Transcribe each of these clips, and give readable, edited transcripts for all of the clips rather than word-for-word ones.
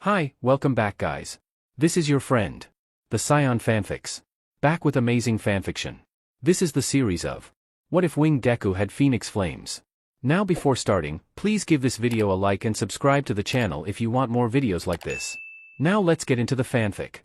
Hi, welcome back guys. This is your friend, the Scion Fanfics. Back with amazing fanfiction. This is the series of What If Winged Deku Had Phoenix Flames? Now before starting, please give this video a like and subscribe to the channel if you want more videos like this. Now let's get into the fanfic.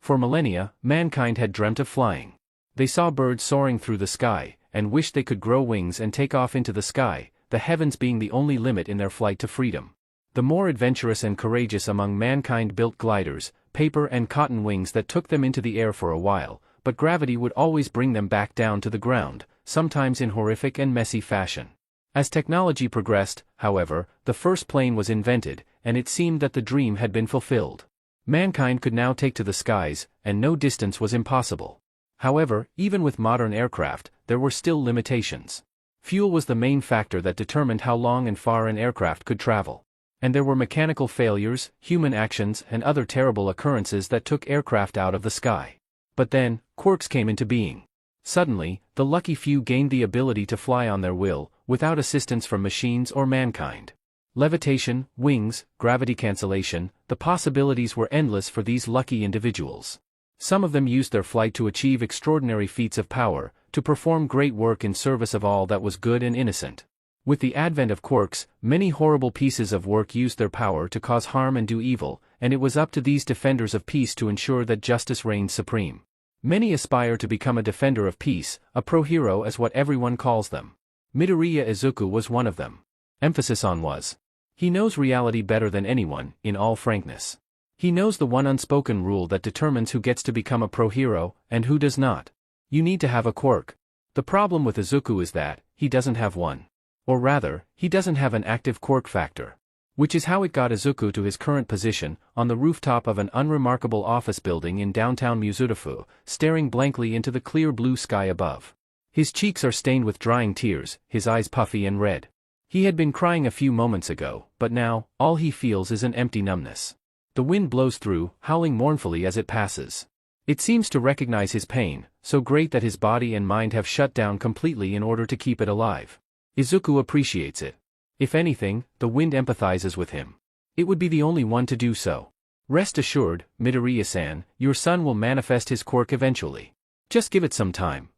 For millennia, mankind had dreamt of flying. They saw birds soaring through the sky, and wished they could grow wings and take off into the sky, the heavens being the only limit in their flight to freedom. The more adventurous and courageous among mankind built gliders, paper and cotton wings that took them into the air for a while, but gravity would always bring them back down to the ground, sometimes in horrific and messy fashion. As technology progressed, however, the first plane was invented, and it seemed that the dream had been fulfilled. Mankind could now take to the skies, and no distance was impossible. However, even with modern aircraft, there were still limitations. Fuel was the main factor that determined how long and far an aircraft could travel. And there were mechanical failures, human actions, and other terrible occurrences that took aircraft out of the sky. But then, quirks came into being. Suddenly, the lucky few gained the ability to fly on their will, without assistance from machines or mankind. Levitation, wings, gravity cancellation, the possibilities were endless for these lucky individuals. Some of them used their flight to achieve extraordinary feats of power, to perform great work in service of all that was good and innocent. With the advent of quirks, many horrible pieces of work used their power to cause harm and do evil, and it was up to these defenders of peace to ensure that justice reigned supreme. Many aspire to become a defender of peace, a pro-hero as what everyone calls them. Midoriya Izuku was one of them. Emphasis on was. He knows reality better than anyone, in all frankness. He knows the one unspoken rule that determines who gets to become a pro-hero, and who does not. You need to have a quirk. The problem with Izuku is that, he doesn't have one. Or rather, he doesn't have an active quirk factor. Which is how it got Izuku to his current position, on the rooftop of an unremarkable office building in downtown Muzudafu, staring blankly into the clear blue sky above. His cheeks are stained with drying tears, his eyes puffy and red. He had been crying a few moments ago, but now, all he feels is an empty numbness. The wind blows through, howling mournfully as it passes. It seems to recognize his pain, so great that his body and mind have shut down completely in order to keep it alive. Izuku appreciates it. If anything, the wind empathizes with him. It would be the only one to do so. Rest assured, Midoriya-san, your son will manifest his quirk eventually. Just give it some time.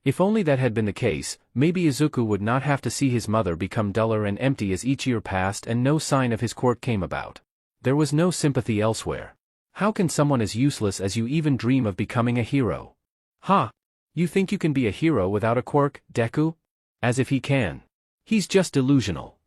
If only that had been the case, maybe Izuku would not have to see his mother become duller and empty as each year passed and no sign of his quirk came about. There was no sympathy elsewhere. How can someone as useless as you even dream of becoming a hero? Ha! You think you can be a hero without a quirk, Deku? As if he can. He's just delusional.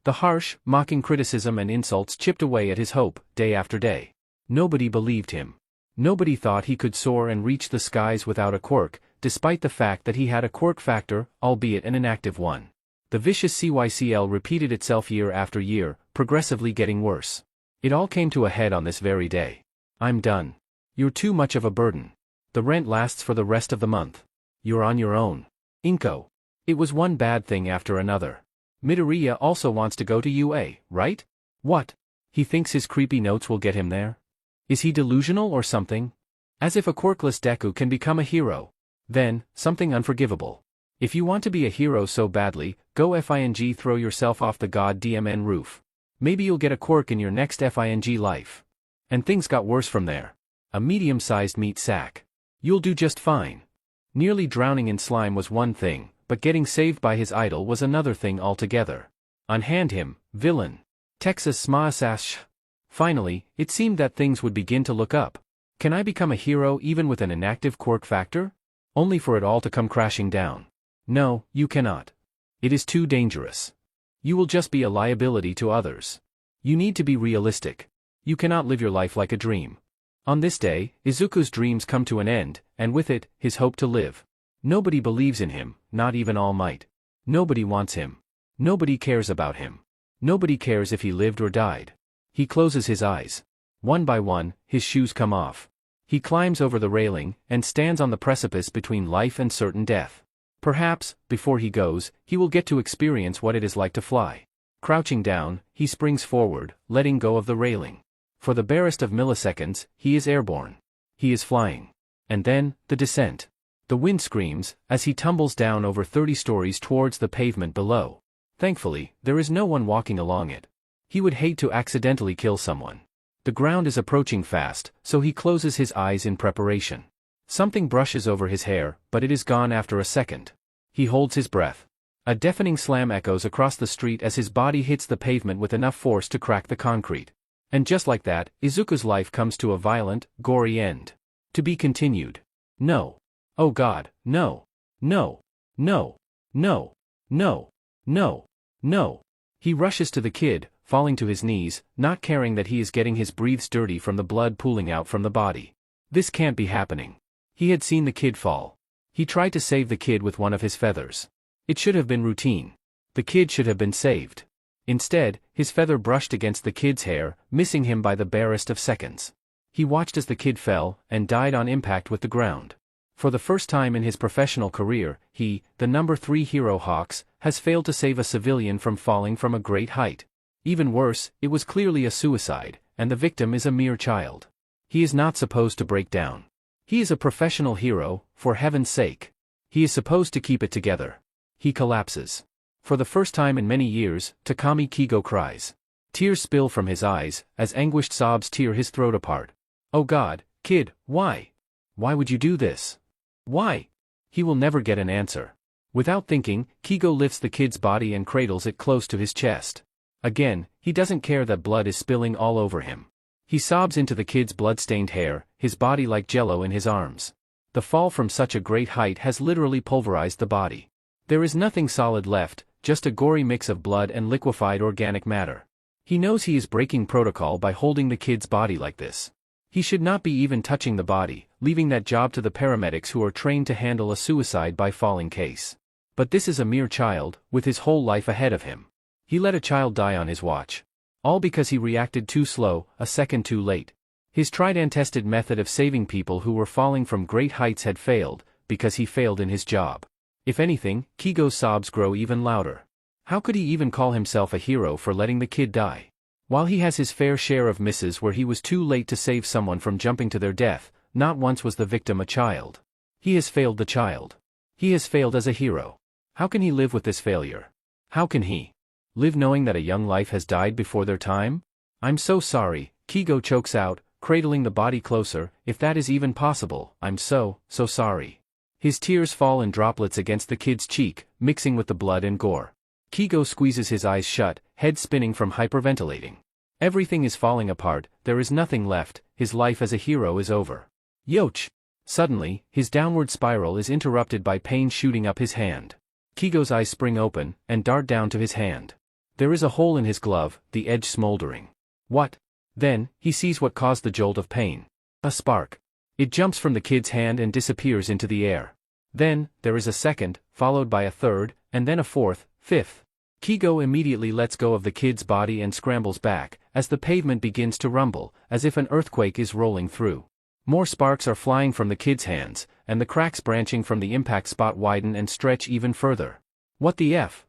The harsh, mocking criticism and insults chipped away at his hope, day after day. Nobody believed him. Nobody thought he could soar and reach the skies without a quirk, despite the fact that he had a quirk factor, albeit an inactive one. The vicious CYCL repeated itself year after year, progressively getting worse. It all came to a head on this very day. I'm done. You're too much of a burden. The rent lasts for the rest of the month. You're on your own. Inko. It was one bad thing after another. Midoriya also wants to go to UA, right? What? He thinks his creepy notes will get him there? Is he delusional or something? As if a quirkless Deku can become a hero. Then, something unforgivable. If you want to be a hero so badly, go FING throw yourself off the god DMN roof. Maybe you'll get a quirk in your next FING life. And things got worse from there. A medium-sized meat sack. You'll do just fine. Nearly drowning in slime was one thing, but getting saved by his idol was another thing altogether. Unhand him, villain. Texas Smasash. Finally, it seemed that things would begin to look up. Can I become a hero even with an inactive quirk factor? Only for it all to come crashing down. No, you cannot. It is too dangerous. You will just be a liability to others. You need to be realistic. You cannot live your life like a dream. On this day, Izuku's dreams come to an end, and with it, his hope to live. Nobody believes in him, not even All Might. Nobody wants him. Nobody cares about him. Nobody cares if he lived or died. He closes his eyes. One by one, his shoes come off. He climbs over the railing, and stands on the precipice between life and certain death. Perhaps, before he goes, he will get to experience what it is like to fly. Crouching down, he springs forward, letting go of the railing. For the barest of milliseconds, he is airborne. He is flying. And then, the descent. The wind screams, as he tumbles down over 30 stories towards the pavement below. Thankfully, there is no one walking along it. He would hate to accidentally kill someone. The ground is approaching fast, so he closes his eyes in preparation. Something brushes over his hair, but it is gone after a second. He holds his breath. A deafening slam echoes across the street as his body hits the pavement with enough force to crack the concrete. And just like that, Izuku's life comes to a violent, gory end. To be continued. No. Oh God, no. No. No. No. No. No. No. He rushes to the kid, falling to his knees, not caring that he is getting his breathes dirty from the blood pooling out from the body. This can't be happening. He had seen the kid fall. He tried to save the kid with one of his feathers. It should have been routine. The kid should have been saved. Instead, his feather brushed against the kid's hair, missing him by the barest of seconds. He watched as the kid fell, and died on impact with the ground. For the first time in his professional career, he, the number 3 hero Hawks, has failed to save a civilian from falling from a great height. Even worse, it was clearly a suicide, and the victim is a mere child. He is not supposed to break down. He is a professional hero, for heaven's sake. He is supposed to keep it together. He collapses. For the first time in many years, Takami Kigo cries. Tears spill from his eyes, as anguished sobs tear his throat apart. Oh God, kid, why? Why would you do this? Why? He will never get an answer. Without thinking, Kigo lifts the kid's body and cradles it close to his chest. Again, he doesn't care that blood is spilling all over him. He sobs into the kid's blood-stained hair, his body like jello in his arms. The fall from such a great height has literally pulverized the body. There is nothing solid left, just a gory mix of blood and liquefied organic matter. He knows he is breaking protocol by holding the kid's body like this. He should not be even touching the body, leaving that job to the paramedics who are trained to handle a suicide by falling case. But this is a mere child, with his whole life ahead of him. He let a child die on his watch. All because he reacted too slow, a second too late. His tried-and-tested method of saving people who were falling from great heights had failed, because he failed in his job. If anything, Kigo's sobs grow even louder. How could he even call himself a hero for letting the kid die? While he has his fair share of misses where he was too late to save someone from jumping to their death, not once was the victim a child. He has failed the child. He has failed as a hero. How can he live with this failure? How can he live knowing that a young life has died before their time? I'm so sorry, Kigo chokes out, cradling the body closer, if that is even possible, I'm so sorry. His tears fall in droplets against the kid's cheek, mixing with the blood and gore. Kigo squeezes his eyes shut, head spinning from hyperventilating. Everything is falling apart, there is nothing left, his life as a hero is over. Yoch! Suddenly, his downward spiral is interrupted by pain shooting up his hand. Kigo's eyes spring open, and dart down to his hand. There is a hole in his glove, the edge smoldering. What? Then, he sees what caused the jolt of pain. A spark. It jumps from the kid's hand and disappears into the air. Then, there is a second, followed by a third, and then a fourth, fifth. Kigo immediately lets go of the kid's body and scrambles back, as the pavement begins to rumble, as if an earthquake is rolling through. More sparks are flying from the kid's hands, and the cracks branching from the impact spot widen and stretch even further. What the F?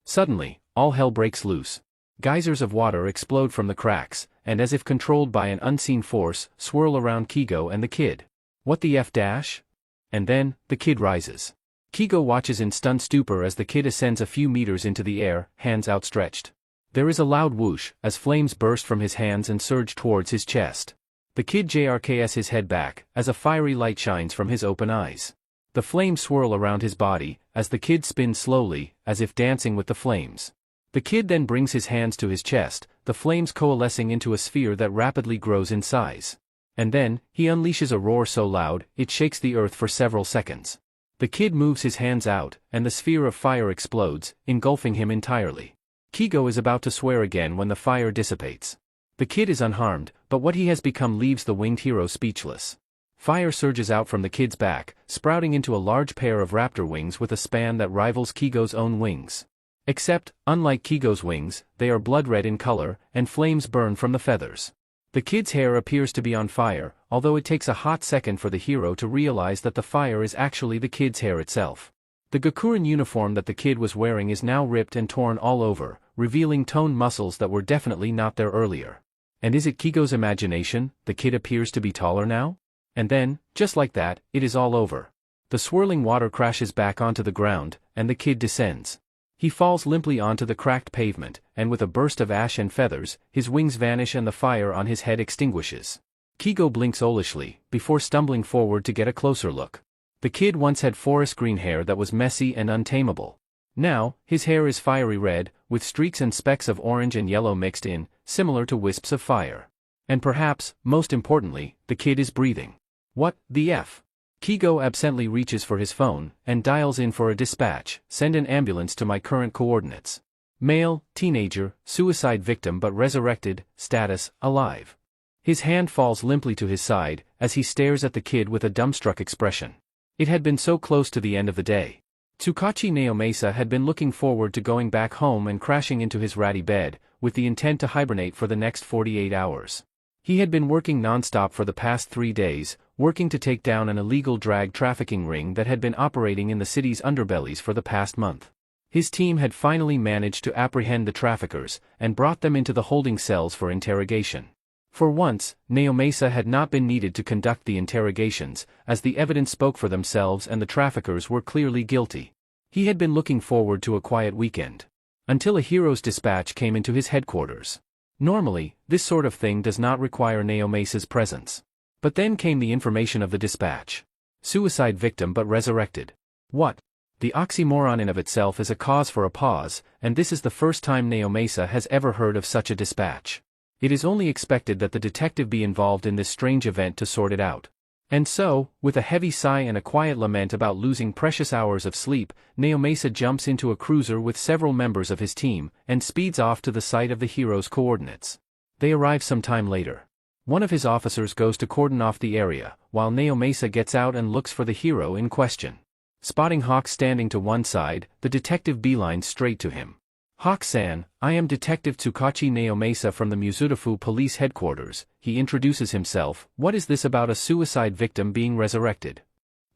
Suddenly, all hell breaks loose. Geysers of water explode from the cracks, and as if controlled by an unseen force, swirl around Kigo and the kid. What the F dash? And then, the kid rises. Kigo watches in stunned stupor as the kid ascends a few meters into the air, hands outstretched. There is a loud whoosh, as flames burst from his hands and surge towards his chest. The kid jerks his head back, as a fiery light shines from his open eyes. The flames swirl around his body, as the kid spins slowly, as if dancing with the flames. The kid then brings his hands to his chest, the flames coalescing into a sphere that rapidly grows in size. And then, he unleashes a roar so loud, it shakes the earth for several seconds. The kid moves his hands out, and the sphere of fire explodes, engulfing him entirely. Kigo is about to swear again when the fire dissipates. The kid is unharmed, but what he has become leaves the winged hero speechless. Fire surges out from the kid's back, sprouting into a large pair of raptor wings with a span that rivals Kigo's own wings. Except, unlike Kigo's wings, they are blood red in color, and flames burn from the feathers. The kid's hair appears to be on fire, although it takes a hot second for the hero to realize that the fire is actually the kid's hair itself. The Gakurin uniform that the kid was wearing is now ripped and torn all over, revealing toned muscles that were definitely not there earlier. And is it Kigo's imagination? The kid appears to be taller now? And then, just like that, it is all over. The swirling water crashes back onto the ground, and the kid descends. He falls limply onto the cracked pavement, and with a burst of ash and feathers, his wings vanish and the fire on his head extinguishes. Kigo blinks owlishly, before stumbling forward to get a closer look. The kid once had forest green hair that was messy and untamable. Now, his hair is fiery red, with streaks and specks of orange and yellow mixed in, similar to wisps of fire. And perhaps, most importantly, the kid is breathing. What the F? Kigo absently reaches for his phone, and dials in for a dispatch. Send an ambulance to my current coordinates. Male, teenager, suicide victim but resurrected, status, alive. His hand falls limply to his side, as he stares at the kid with a dumbstruck expression. It had been so close to the end of the day. Tsukachi Naomasa had been looking forward to going back home and crashing into his ratty bed, with the intent to hibernate for the next 48 hours. He had been working non-stop for the past 3 days, working to take down an illegal drug trafficking ring that had been operating in the city's underbellies for the past month. His team had finally managed to apprehend the traffickers, and brought them into the holding cells for interrogation. For once, Naomasa had not been needed to conduct the interrogations, as the evidence spoke for themselves and the traffickers were clearly guilty. He had been looking forward to a quiet weekend. Until a hero's dispatch came into his headquarters. Normally, this sort of thing does not require Naomasa's presence. But then came the information of the dispatch. Suicide victim but resurrected. What? The oxymoron in of itself is a cause for a pause, and this is the first time Naomasa has ever heard of such a dispatch. It is only expected that the detective be involved in this strange event to sort it out. And so, with a heavy sigh and a quiet lament about losing precious hours of sleep, Naomasa jumps into a cruiser with several members of his team, and speeds off to the site of the hero's coordinates. They arrive some time later. One of his officers goes to cordon off the area, while Naomasa gets out and looks for the hero in question. Spotting Hawk standing to one side, the detective beelines straight to him. Hawk-san, I am Detective Tsukachi Naomasa from the Muzutafu Police Headquarters. He introduces himself. What is this about a suicide victim being resurrected?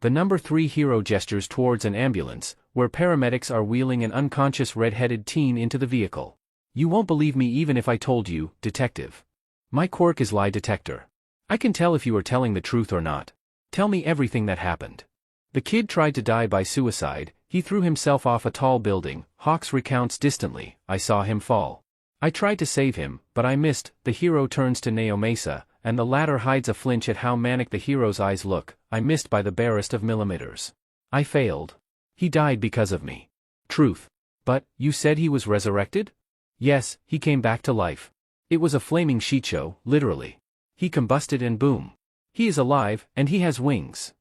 The number 3 hero gestures towards an ambulance, where paramedics are wheeling an unconscious red-headed teen into the vehicle. You won't believe me even if I told you, Detective. My quirk is lie detector. I can tell if you are telling the truth or not. Tell me everything that happened. The kid tried to die by suicide. He threw himself off a tall building. Hawks recounts distantly, I saw him fall. I tried to save him, but I missed. The hero turns to Naomasa, and the latter hides a flinch at how manic the hero's eyes look. I missed by the barest of millimeters. I failed. He died because of me. Truth. But, you said he was resurrected? Yes, he came back to life. It was a flaming shit show, literally. He combusted and boom. He is alive, and he has wings.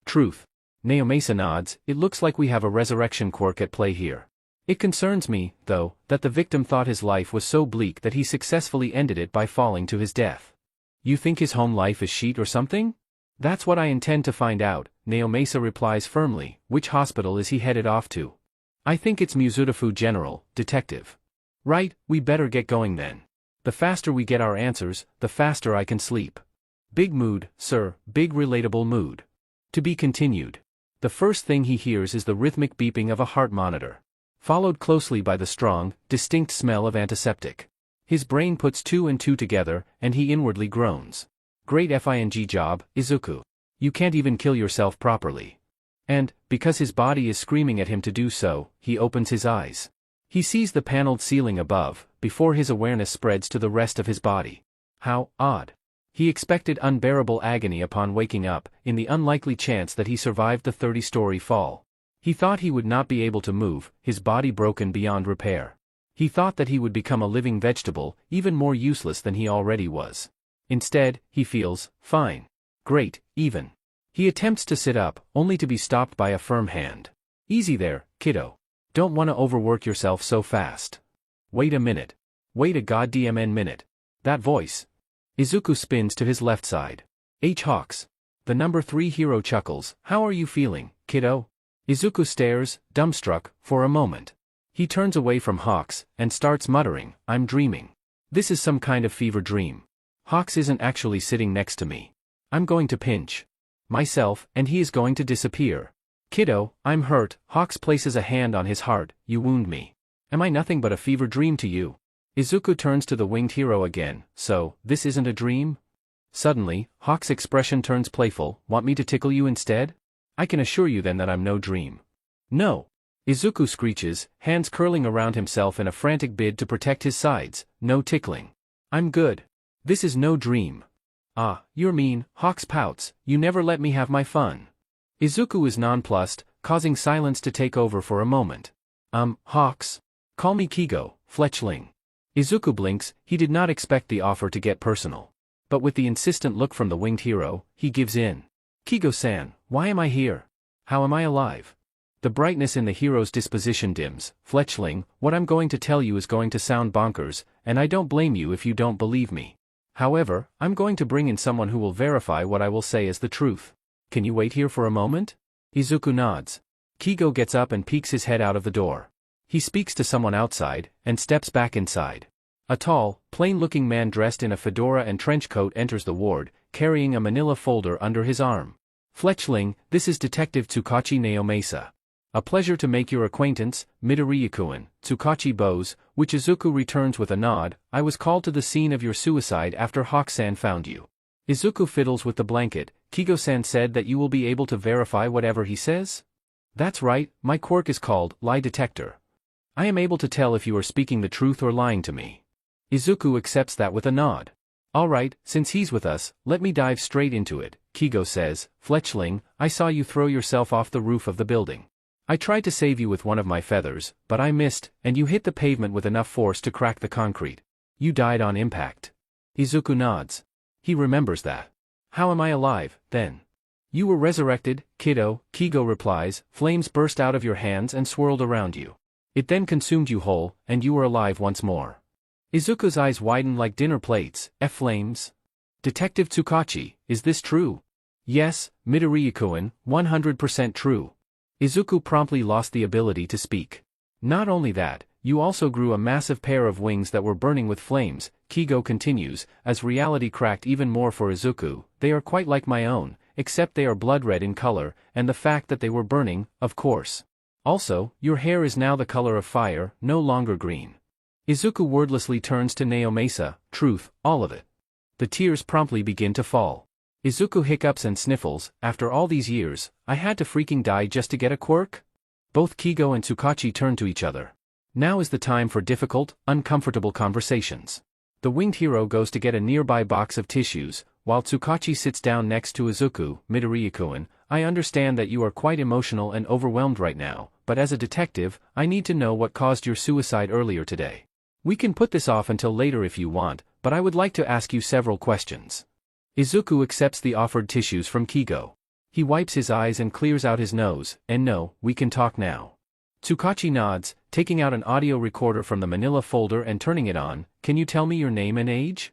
Truth. Naomasa nods. It looks like we have a resurrection quirk at play here. It concerns me, though, that the victim thought his life was so bleak that he successfully ended it by falling to his death. You think his home life is shit or something? That's what I intend to find out, Naomasa replies firmly. Which hospital is he headed off to? I think it's Muzutafu General, Detective. Right, we better get going then. The faster we get our answers, the faster I can sleep. Big mood, sir, big relatable mood. To be continued. The first thing he hears is the rhythmic beeping of a heart monitor, followed closely by the strong, distinct smell of antiseptic. His brain puts 2 and 2 together, and he inwardly groans. Great FING job, Izuku. You can't even kill yourself properly. And, because his body is screaming at him to do so, he opens his eyes. He sees the paneled ceiling above, before his awareness spreads to the rest of his body. How odd. He expected unbearable agony upon waking up, in the unlikely chance that he survived the 30-story fall. He thought he would not be able to move, his body broken beyond repair. He thought that he would become a living vegetable, even more useless than he already was. Instead, he feels fine. Great, even. He attempts to sit up, only to be stopped by a firm hand. Easy there, kiddo. Don't want to overwork yourself so fast. Wait a minute. Wait a goddamn minute. That voice. Izuku spins to his left side. H. Hawks. The number 3 hero chuckles. How are you feeling, kiddo? Izuku stares, dumbstruck, for a moment. He turns away from Hawks, and starts muttering, I'm dreaming. This is some kind of fever dream. Hawks isn't actually sitting next to me. I'm going to pinch myself, and he is going to disappear. Kiddo, I'm hurt. Hawks places a hand on his heart. You wound me. Am I nothing but a fever dream to you? Izuku turns to the winged hero again. So, this isn't a dream? Suddenly, Hawk's expression turns playful. Want me to tickle you instead? I can assure you then that I'm no dream. No. Izuku screeches, hands curling around himself in a frantic bid to protect his sides. No tickling. I'm good. This is no dream. Ah, you're mean, Hawks pouts, you never let me have my fun. Izuku is nonplussed, causing silence to take over for a moment. Hawks? Call me Kigo, fletchling. Izuku blinks, he did not expect the offer to get personal. But with the insistent look from the winged hero, he gives in. Kigo-san, why am I here? How am I alive? The brightness in the hero's disposition dims. Fletchling, what I'm going to tell you is going to sound bonkers, and I don't blame you if you don't believe me. However, I'm going to bring in someone who will verify what I will say as the truth. Can you wait here for a moment? Izuku nods. Kigo gets up and peeks his head out of the door. He speaks to someone outside, and steps back inside. A tall, plain-looking man dressed in a fedora and trench coat enters the ward, carrying a manila folder under his arm. Fletchling, this is Detective Tsukachi Naomasa. A pleasure to make your acquaintance, Midoriya-kun, Tsukachi bows, which Izuku returns with a nod. I was called to the scene of your suicide after Hawk-san found you. Izuku fiddles with the blanket. Kigo-san said that you will be able to verify whatever he says? That's right, my quirk is called Lie Detector. I am able to tell if you are speaking the truth or lying to me. Izuku accepts that with a nod. Alright, since he's with us, let me dive straight into it, Kigo says. Fletchling, I saw you throw yourself off the roof of the building. I tried to save you with one of my feathers, but I missed, and you hit the pavement with enough force to crack the concrete. You died on impact. Izuku nods. He remembers that. How am I alive, then? You were resurrected, kiddo, Kigo replies. Flames burst out of your hands and swirled around you. It then consumed you whole, and you were alive once more. Izuku's eyes widen like dinner plates. Flames? Detective Tsukachi, is this true? Yes, Midoriya-kun, 100% true. Izuku promptly lost the ability to speak. Not only that, you also grew a massive pair of wings that were burning with flames, Kigo continues, as reality cracked even more for Izuku. They are quite like my own, except they are blood red in color, and the fact that they were burning, of course. Also, your hair is now the color of fire, no longer green. Izuku wordlessly turns to Naomasa. Truth, all of it. The tears promptly begin to fall. Izuku hiccups and sniffles. After all these years, I had to freaking die just to get a quirk? Both Kigo and Tsukachi turn to each other. Now is the time for difficult, uncomfortable conversations. The winged hero goes to get a nearby box of tissues, while Tsukachi sits down next to Izuku. Midoriya-kun, I understand that you are quite emotional and overwhelmed right now, but as a detective, I need to know what caused your suicide earlier today. We can put this off until later if you want, but I would like to ask you several questions. Izuku accepts the offered tissues from Kigo. He wipes his eyes and clears out his nose, and no, we can talk now. Tsukachi nods, taking out an audio recorder from the manila folder and turning it on. Can you tell me your name and age?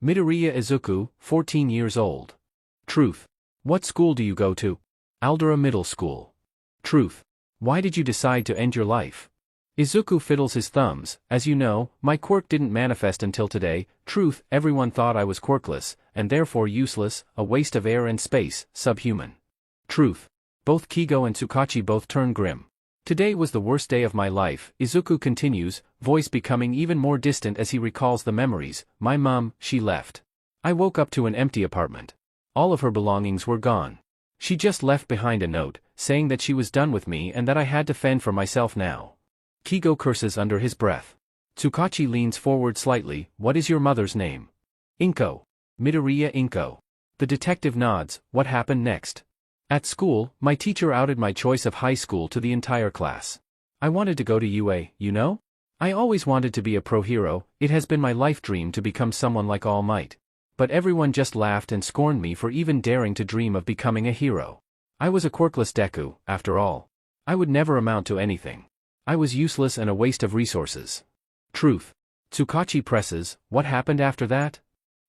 Midoriya Izuku, 14 years old. Truth. What school do you go to? Aldera Middle School. Truth. Why did you decide to end your life? Izuku fiddles his thumbs. As you know, my quirk didn't manifest until today. Truth, everyone thought I was quirkless, and therefore useless, a waste of air and space, subhuman. Truth. Both Kigo and Tsukachi both turn grim. Today was the worst day of my life, Izuku continues, voice becoming even more distant as he recalls the memories. My mom, she left. I woke up to an empty apartment. All of her belongings were gone. She just left behind a note, saying that she was done with me and that I had to fend for myself now. Kigo curses under his breath. Tsukachi leans forward slightly. What is your mother's name? Inko. Midoriya Inko. The detective nods. What happened next? At school, my teacher outed my choice of high school to the entire class. I wanted to go to UA, you know? I always wanted to be a pro hero. It has been my life dream to become someone like All Might. But everyone just laughed and scorned me for even daring to dream of becoming a hero. I was a quirkless Deku, after all. I would never amount to anything. I was useless and a waste of resources. Truth. Tsukachi presses. What happened after that?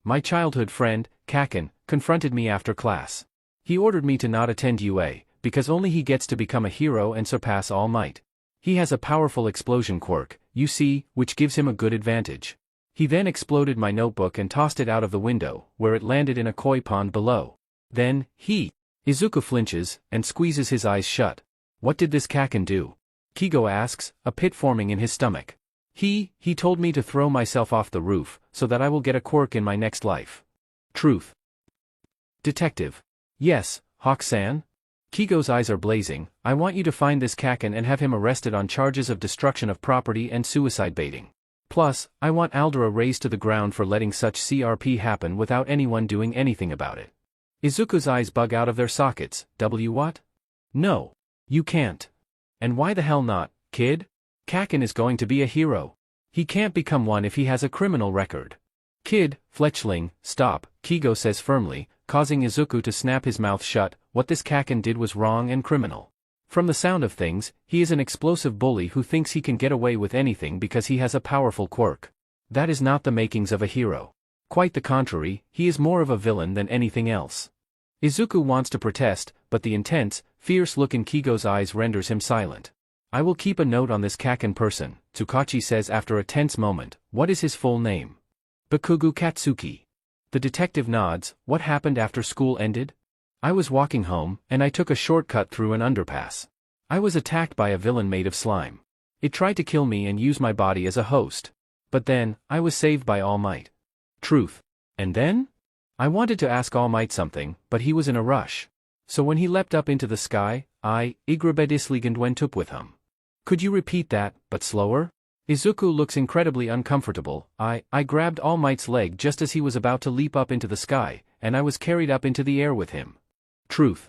My childhood friend, Kaken, confronted me after class. He ordered me to not attend UA, because only he gets to become a hero and surpass All Might. He has a powerful explosion quirk, you see, which gives him a good advantage. He then exploded my notebook and tossed it out of the window, where it landed in a koi pond below. Then, Izuku flinches, and squeezes his eyes shut. What did this Kaken do? Kigo asks, a pit forming in his stomach. He told me to throw myself off the roof, so that I will get a quirk in my next life. Truth. Detective. Yes, Hawk-san? Kigo's eyes are blazing. I want you to find this Kaken and have him arrested on charges of destruction of property and suicide baiting. Plus, I want Aldera razed to the ground for letting such CRP happen without anyone doing anything about it. Izuku's eyes bug out of their sockets. What? No. You can't. And why the hell not, kid? Kaken is going to be a hero. He can't become one if he has a criminal record. Kid, fletchling, stop, Kigo says firmly, causing Izuku to snap his mouth shut. What this Kaken did was wrong and criminal. From the sound of things, he is an explosive bully who thinks he can get away with anything because he has a powerful quirk. That is not the makings of a hero. Quite the contrary, he is more of a villain than anything else. Izuku wants to protest, but the intense, fierce look in Kigo's eyes renders him silent. I will keep a note on this Kaken person, Tsukachi says after a tense moment. What is his full name? Bakugo Katsuki. The detective nods. What happened after school ended? I was walking home, and I took a shortcut through an underpass. I was attacked by a villain made of slime. It tried to kill me and use my body as a host. But then, I was saved by All Might. Truth. And then? I wanted to ask All Might something, but he was in a rush. So when he leapt up into the sky, I, Igrabedisligand went up with him. Could you repeat that, but slower? Izuku looks incredibly uncomfortable. I grabbed All Might's leg just as he was about to leap up into the sky, and I was carried up into the air with him. Truth.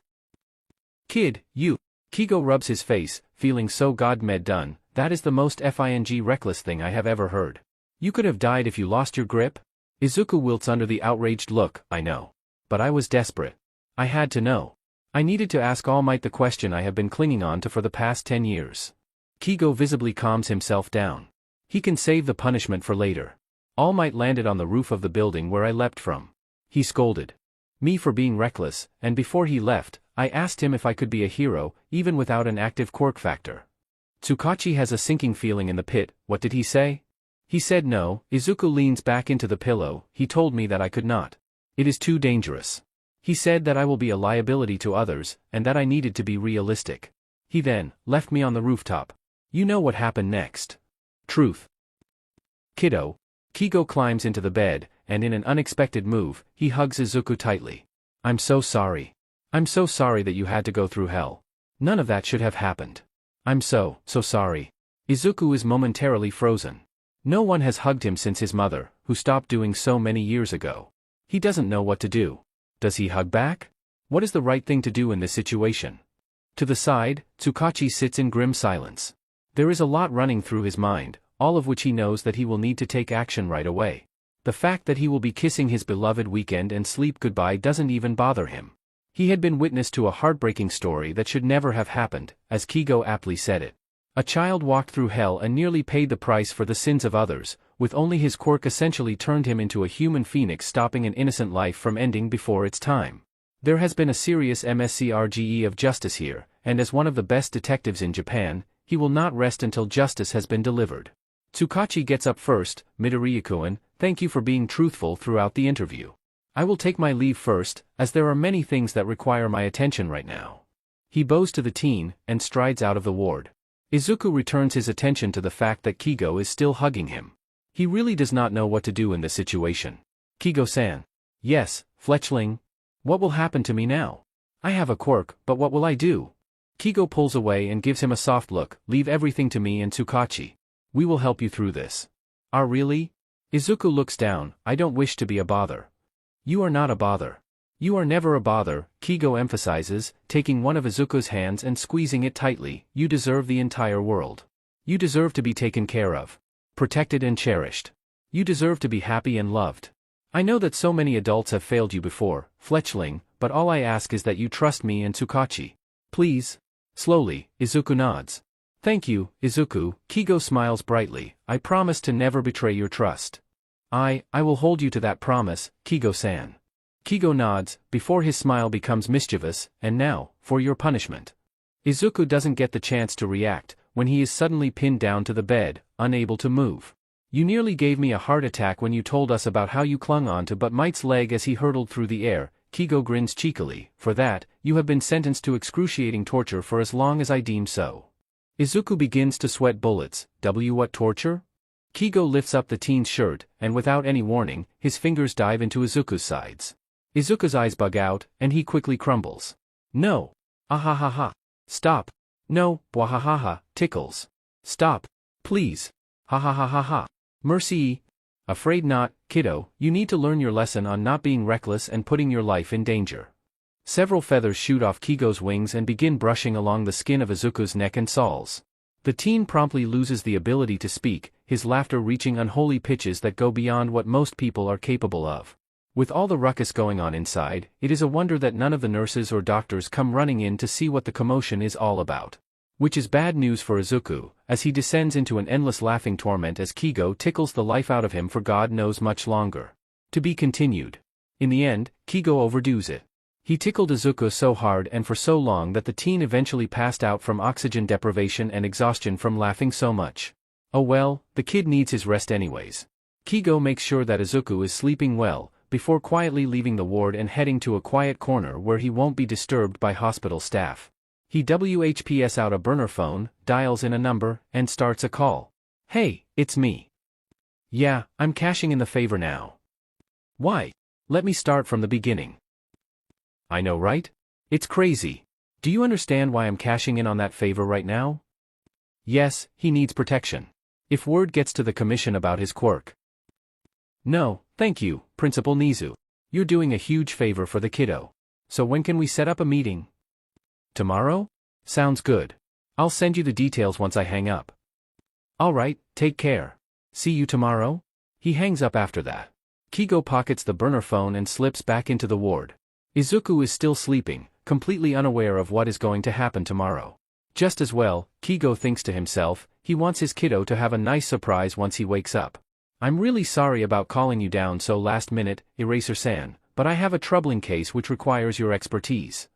Kid, you. Kigo rubs his face, feeling so god-med done. That is the most FING reckless thing I have ever heard. You could have died if you lost your grip? Izuku wilts under the outraged look. I know. But I was desperate. I had to know. I needed to ask All Might the question I have been clinging on to for the past 10 years. Kigo visibly calms himself down. He can save the punishment for later. All Might landed on the roof of the building where I leapt from. He scolded me for being reckless, and before he left, I asked him if I could be a hero, even without an active quirk factor. Tsukachi has a sinking feeling in the pit. What did he say? He said no. Izuku leans back into the pillow. He told me that I could not. It is too dangerous. He said that I will be a liability to others, and that I needed to be realistic. He then left me on the rooftop. You know what happened next. Truth. Kiddo. Kigo climbs into the bed, and in an unexpected move, he hugs Izuku tightly. I'm so sorry. I'm so sorry that you had to go through hell. None of that should have happened. I'm so sorry. Izuku is momentarily frozen. No one has hugged him since his mother, who stopped doing so many years ago. He doesn't know what to do. Does he hug back? What is the right thing to do in this situation? To the side, Tsukachi sits in grim silence. There is a lot running through his mind, all of which he knows that he will need to take action right away. The fact that he will be kissing his beloved weekend and sleep goodbye doesn't even bother him. He had been witness to a heartbreaking story that should never have happened, as Kigo aptly said it. A child walked through hell and nearly paid the price for the sins of others, with only his quirk essentially turned him into a human phoenix, stopping an innocent life from ending before its time. There has been a serious MSCRGE of justice here, and as one of the best detectives in Japan, he will not rest until justice has been delivered. Tsukachi gets up first. Midoriya-kun, thank you for being truthful throughout the interview. I will take my leave first, as there are many things that require my attention right now. He bows to the teen, and strides out of the ward. Izuku returns his attention to the fact that Kigo is still hugging him. He really does not know what to do in this situation. Kigo-san. Yes, fletchling. What will happen to me now? I have a quirk, but what will I do? Kigo pulls away and gives him a soft look. Leave everything to me and Tsukachi. We will help you through this. Really? Izuku looks down. I don't wish to be a bother. You are not a bother. You are never a bother, Kigo emphasizes, taking one of Izuku's hands and squeezing it tightly. You deserve the entire world. You deserve to be taken care of. Protected and cherished. You deserve to be happy and loved. I know that so many adults have failed you before, fletchling, but all I ask is that you trust me and Tsukachi. Please? Slowly, Izuku nods. Thank you, Izuku. Kigo smiles brightly. I promise to never betray your trust. I will hold you to that promise, Kigo-san. Kigo nods, before his smile becomes mischievous. And now, for your punishment. Izuku doesn't get the chance to react, when he is suddenly pinned down to the bed, unable to move. You nearly gave me a heart attack when you told us about how you clung on to But Might's leg as he hurtled through the air. Kigo grins cheekily. For that, you have been sentenced to excruciating torture for as long as I deem so. Izuku begins to sweat bullets. What torture? Kigo lifts up the teen's shirt, and without any warning, his fingers dive into Izuku's sides. Izuku's eyes bug out, and he quickly crumbles. No. Ahahaha. Stop. No, bwahahaha, tickles. Stop. Please. Ha ha ha ha ha. Mercy. Afraid not, kiddo, you need to learn your lesson on not being reckless and putting your life in danger. Several feathers shoot off Kigo's wings and begin brushing along the skin of Izuku's neck and soles. The teen promptly loses the ability to speak, his laughter reaching unholy pitches that go beyond what most people are capable of. With all the ruckus going on inside, it is a wonder that none of the nurses or doctors come running in to see what the commotion is all about. Which is bad news for Izuku, as he descends into an endless laughing torment as Kigo tickles the life out of him for God knows much longer. To be continued. In the end, Kigo overdoes it. He tickled Izuku so hard and for so long that the teen eventually passed out from oxygen deprivation and exhaustion from laughing so much. Oh well, the kid needs his rest anyways. Kigo makes sure that Izuku is sleeping well, before quietly leaving the ward and heading to a quiet corner where he won't be disturbed by hospital staff. He WHPS out a burner phone, dials in a number, and starts a call. Hey, it's me. Yeah, I'm cashing in the favor now. Why? Let me start from the beginning. I know, right? It's crazy. Do you understand why I'm cashing in on that favor right now? Yes, he needs protection. If word gets to the commission about his quirk. No, thank you, Principal Nezu. You're doing a huge favor for the kiddo. So when can we set up a meeting? Tomorrow? Sounds good. I'll send you the details once I hang up. Alright, take care. See you tomorrow? He hangs up after that. Kigo pockets the burner phone and slips back into the ward. Izuku is still sleeping, completely unaware of what is going to happen tomorrow. Just as well, Kigo thinks to himself, he wants his kiddo to have a nice surprise once he wakes up. I'm really sorry about calling you down so last minute, Eraser-san, but I have a troubling case which requires your expertise.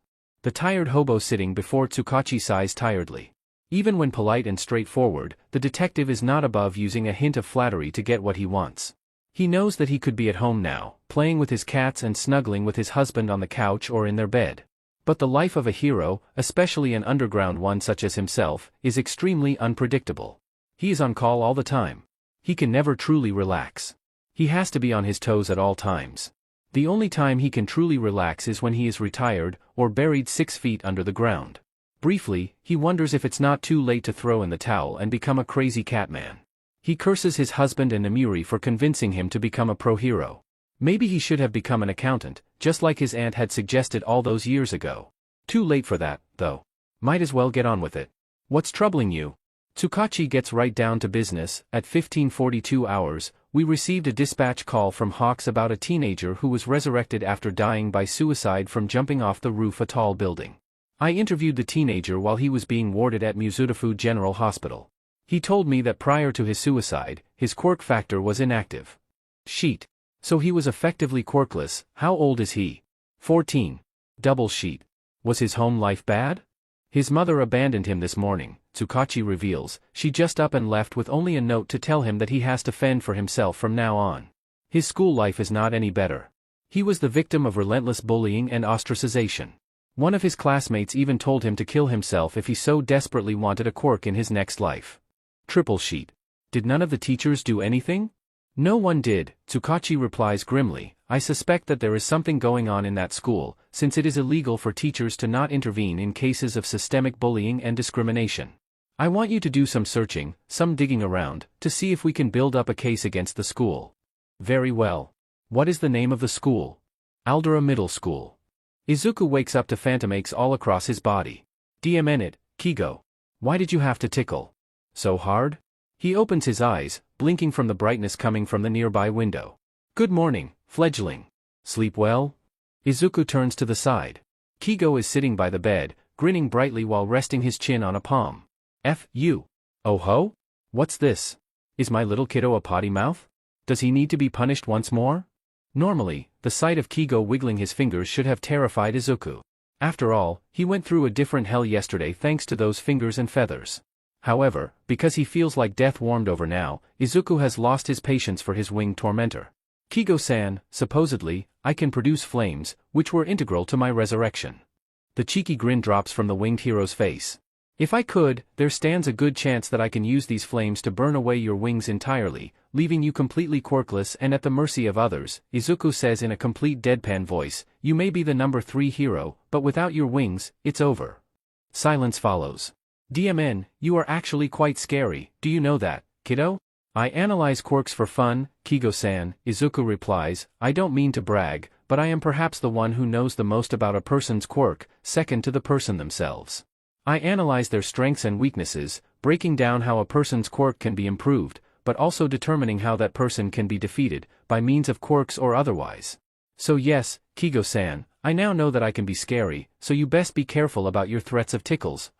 The tired hobo sitting before Tsukachi sighs tiredly. Even when polite and straightforward, the detective is not above using a hint of flattery to get what he wants. He knows that he could be at home now, playing with his cats and snuggling with his husband on the couch or in their bed. But the life of a hero, especially an underground one such as himself, is extremely unpredictable. He is on call all the time. He can never truly relax. He has to be on his toes at all times. The only time he can truly relax is when he is retired, or buried 6 feet under the ground. Briefly, he wonders if it's not too late to throw in the towel and become a crazy catman. He curses his husband and Namiri for convincing him to become a pro-hero. Maybe he should have become an accountant, just like his aunt had suggested all those years ago. Too late for that, though. Might as well get on with it. What's troubling you? Tsukachi gets right down to business. At 15:42 hours, we received a dispatch call from Hawks about a teenager who was resurrected after dying by suicide from jumping off the roof of a tall building. I interviewed the teenager while he was being warded at Mizudafu General Hospital. He told me that prior to his suicide, his quirk factor was inactive. Sheet. So he was effectively quirkless. How old is he? 14. Double sheet. Was his home life bad? His mother abandoned him this morning, Tsukachi reveals. She just up and left with only a note to tell him that he has to fend for himself from now on. His school life is not any better. He was the victim of relentless bullying and ostracization. One of his classmates even told him to kill himself if he so desperately wanted a quirk in his next life. Triple sheet. Did none of the teachers do anything? No one did, Tsukachi replies grimly. I suspect that there is something going on in that school, since it is illegal for teachers to not intervene in cases of systemic bullying and discrimination. I want you to do some searching, some digging around, to see if we can build up a case against the school. Very well. What is the name of the school? Aldera Middle School. Izuku wakes up to phantom aches all across his body. DMN it, Kigo. Why did you have to tickle so hard? He opens his eyes, blinking from the brightness coming from the nearby window. Good morning, fledgling. Sleep well? Izuku turns to the side. Kigo is sitting by the bed, grinning brightly while resting his chin on a palm. F you. Oh ho? What's this? Is my little kiddo a potty mouth? Does he need to be punished once more? Normally, the sight of Kigo wiggling his fingers should have terrified Izuku. After all, he went through a different hell yesterday thanks to those fingers and feathers. However, because he feels like death warmed over now, Izuku has lost his patience for his winged tormentor. Kigo-san, supposedly, I can produce flames, which were integral to my resurrection. The cheeky grin drops from the winged hero's face. If I could, there stands a good chance that I can use these flames to burn away your wings entirely, leaving you completely quirkless and at the mercy of others, Izuku says in a complete deadpan voice. You may be the number 3 hero, but without your wings, it's over. Silence follows. DMN, you are actually quite scary, do you know that, kiddo? I analyze quirks for fun, Kigo-san, Izuku replies. I don't mean to brag, but I am perhaps the one who knows the most about a person's quirk, second to the person themselves. I analyze their strengths and weaknesses, breaking down how a person's quirk can be improved, but also determining how that person can be defeated, by means of quirks or otherwise. So yes, Kigo-san, I now know that I can be scary, so you best be careful about your threats of tickles,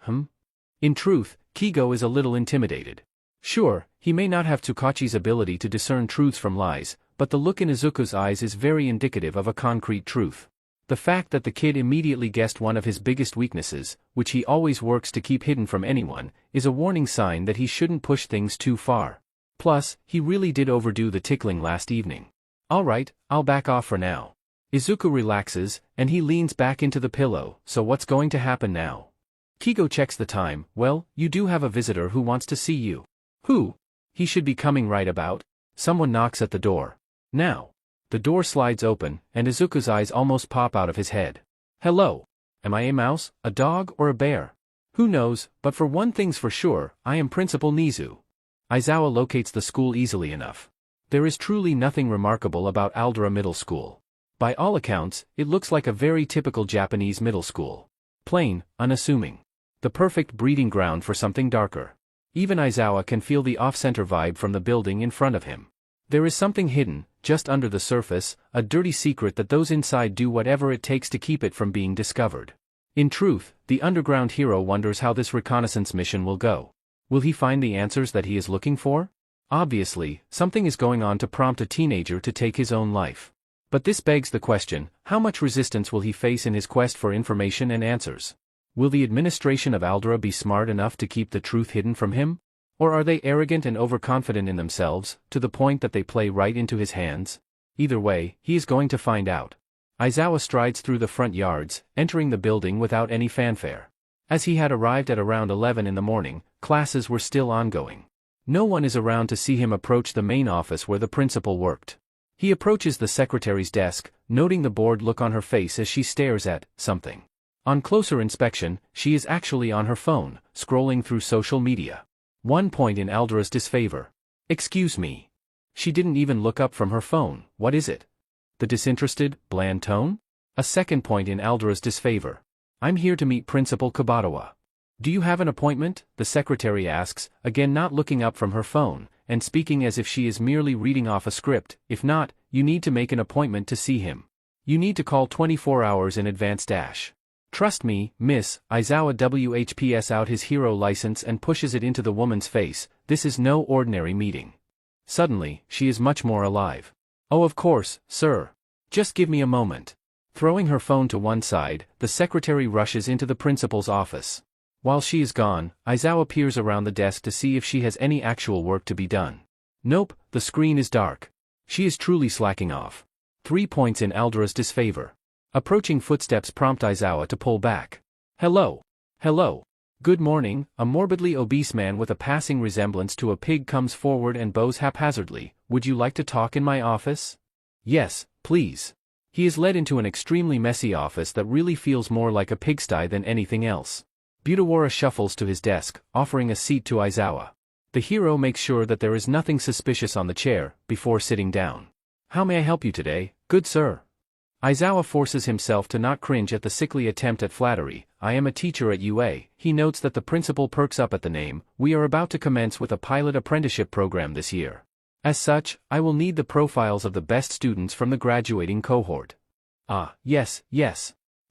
In truth, Kigo is a little intimidated. Sure, he may not have Tsukachi's ability to discern truths from lies, but the look in Izuku's eyes is very indicative of a concrete truth. The fact that the kid immediately guessed one of his biggest weaknesses, which he always works to keep hidden from anyone, is a warning sign that he shouldn't push things too far. Plus, he really did overdo the tickling last evening. Alright, I'll back off for now. Izuku relaxes, and he leans back into the pillow. So what's going to happen now? Kigo checks the time. Well, you do have a visitor who wants to see you. Who? He should be coming right about. Someone knocks at the door. Now. The door slides open, and Izuku's eyes almost pop out of his head. Hello. Am I a mouse, a dog, or a bear? Who knows, but for one thing's for sure, I am Principal Nezu. Aizawa locates the school easily enough. There is truly nothing remarkable about Aldera Middle School. By all accounts, it looks like a very typical Japanese middle school. Plain, unassuming. The perfect breeding ground for something darker. Even Aizawa can feel the off-center vibe from the building in front of him. There is something hidden, just under the surface, a dirty secret that those inside do whatever it takes to keep it from being discovered. In truth, the underground hero wonders how this reconnaissance mission will go. Will he find the answers that he is looking for? Obviously, something is going on to prompt a teenager to take his own life. But this begs the question, how much resistance will he face in his quest for information and answers? Will the administration of Aldera be smart enough to keep the truth hidden from him? Or are they arrogant and overconfident in themselves, to the point that they play right into his hands? Either way, he is going to find out. Aizawa strides through the front yards, entering the building without any fanfare. As he had arrived at around 11 in the morning, classes were still ongoing. No one is around to see him approach the main office where the principal worked. He approaches the secretary's desk, noting the bored look on her face as she stares at something. On closer inspection, she is actually on her phone, scrolling through social media. 1 point in Aldera's disfavor. Excuse me. She didn't even look up from her phone. What is it? The disinterested, bland tone? A 2nd point in Aldera's disfavor. I'm here to meet Principal Kabatawa. Do you have an appointment? The secretary asks, again not looking up from her phone, and speaking as if she is merely reading off a script. If not, you need to make an appointment to see him. You need to call 24 hours in advance. Trust me, miss. Aizawa WHPs out his hero license and pushes it into the woman's face. This is no ordinary meeting. Suddenly, she is much more alive. Oh, of course, sir. Just give me a moment. Throwing her phone to one side, the secretary rushes into the principal's office. While she is gone, Aizawa peers around the desk to see if she has any actual work to be done. Nope, the screen is dark. She is truly slacking off. 3 points in Aldera's disfavor. Approaching footsteps prompt Aizawa to pull back. Hello. Hello. Good morning. A morbidly obese man with a passing resemblance to a pig comes forward and bows haphazardly. Would you like to talk in my office? Yes, please. He is led into an extremely messy office that really feels more like a pigsty than anything else. Budawara shuffles to his desk, offering a seat to Aizawa. The hero makes sure that there is nothing suspicious on the chair, before sitting down. How may I help you today, good sir? Aizawa forces himself to not cringe at the sickly attempt at flattery. I am a teacher at UA. He notes that the principal perks up at the name. We are about to commence with a pilot apprenticeship program this year. As such, I will need the profiles of the best students from the graduating cohort. Ah, yes.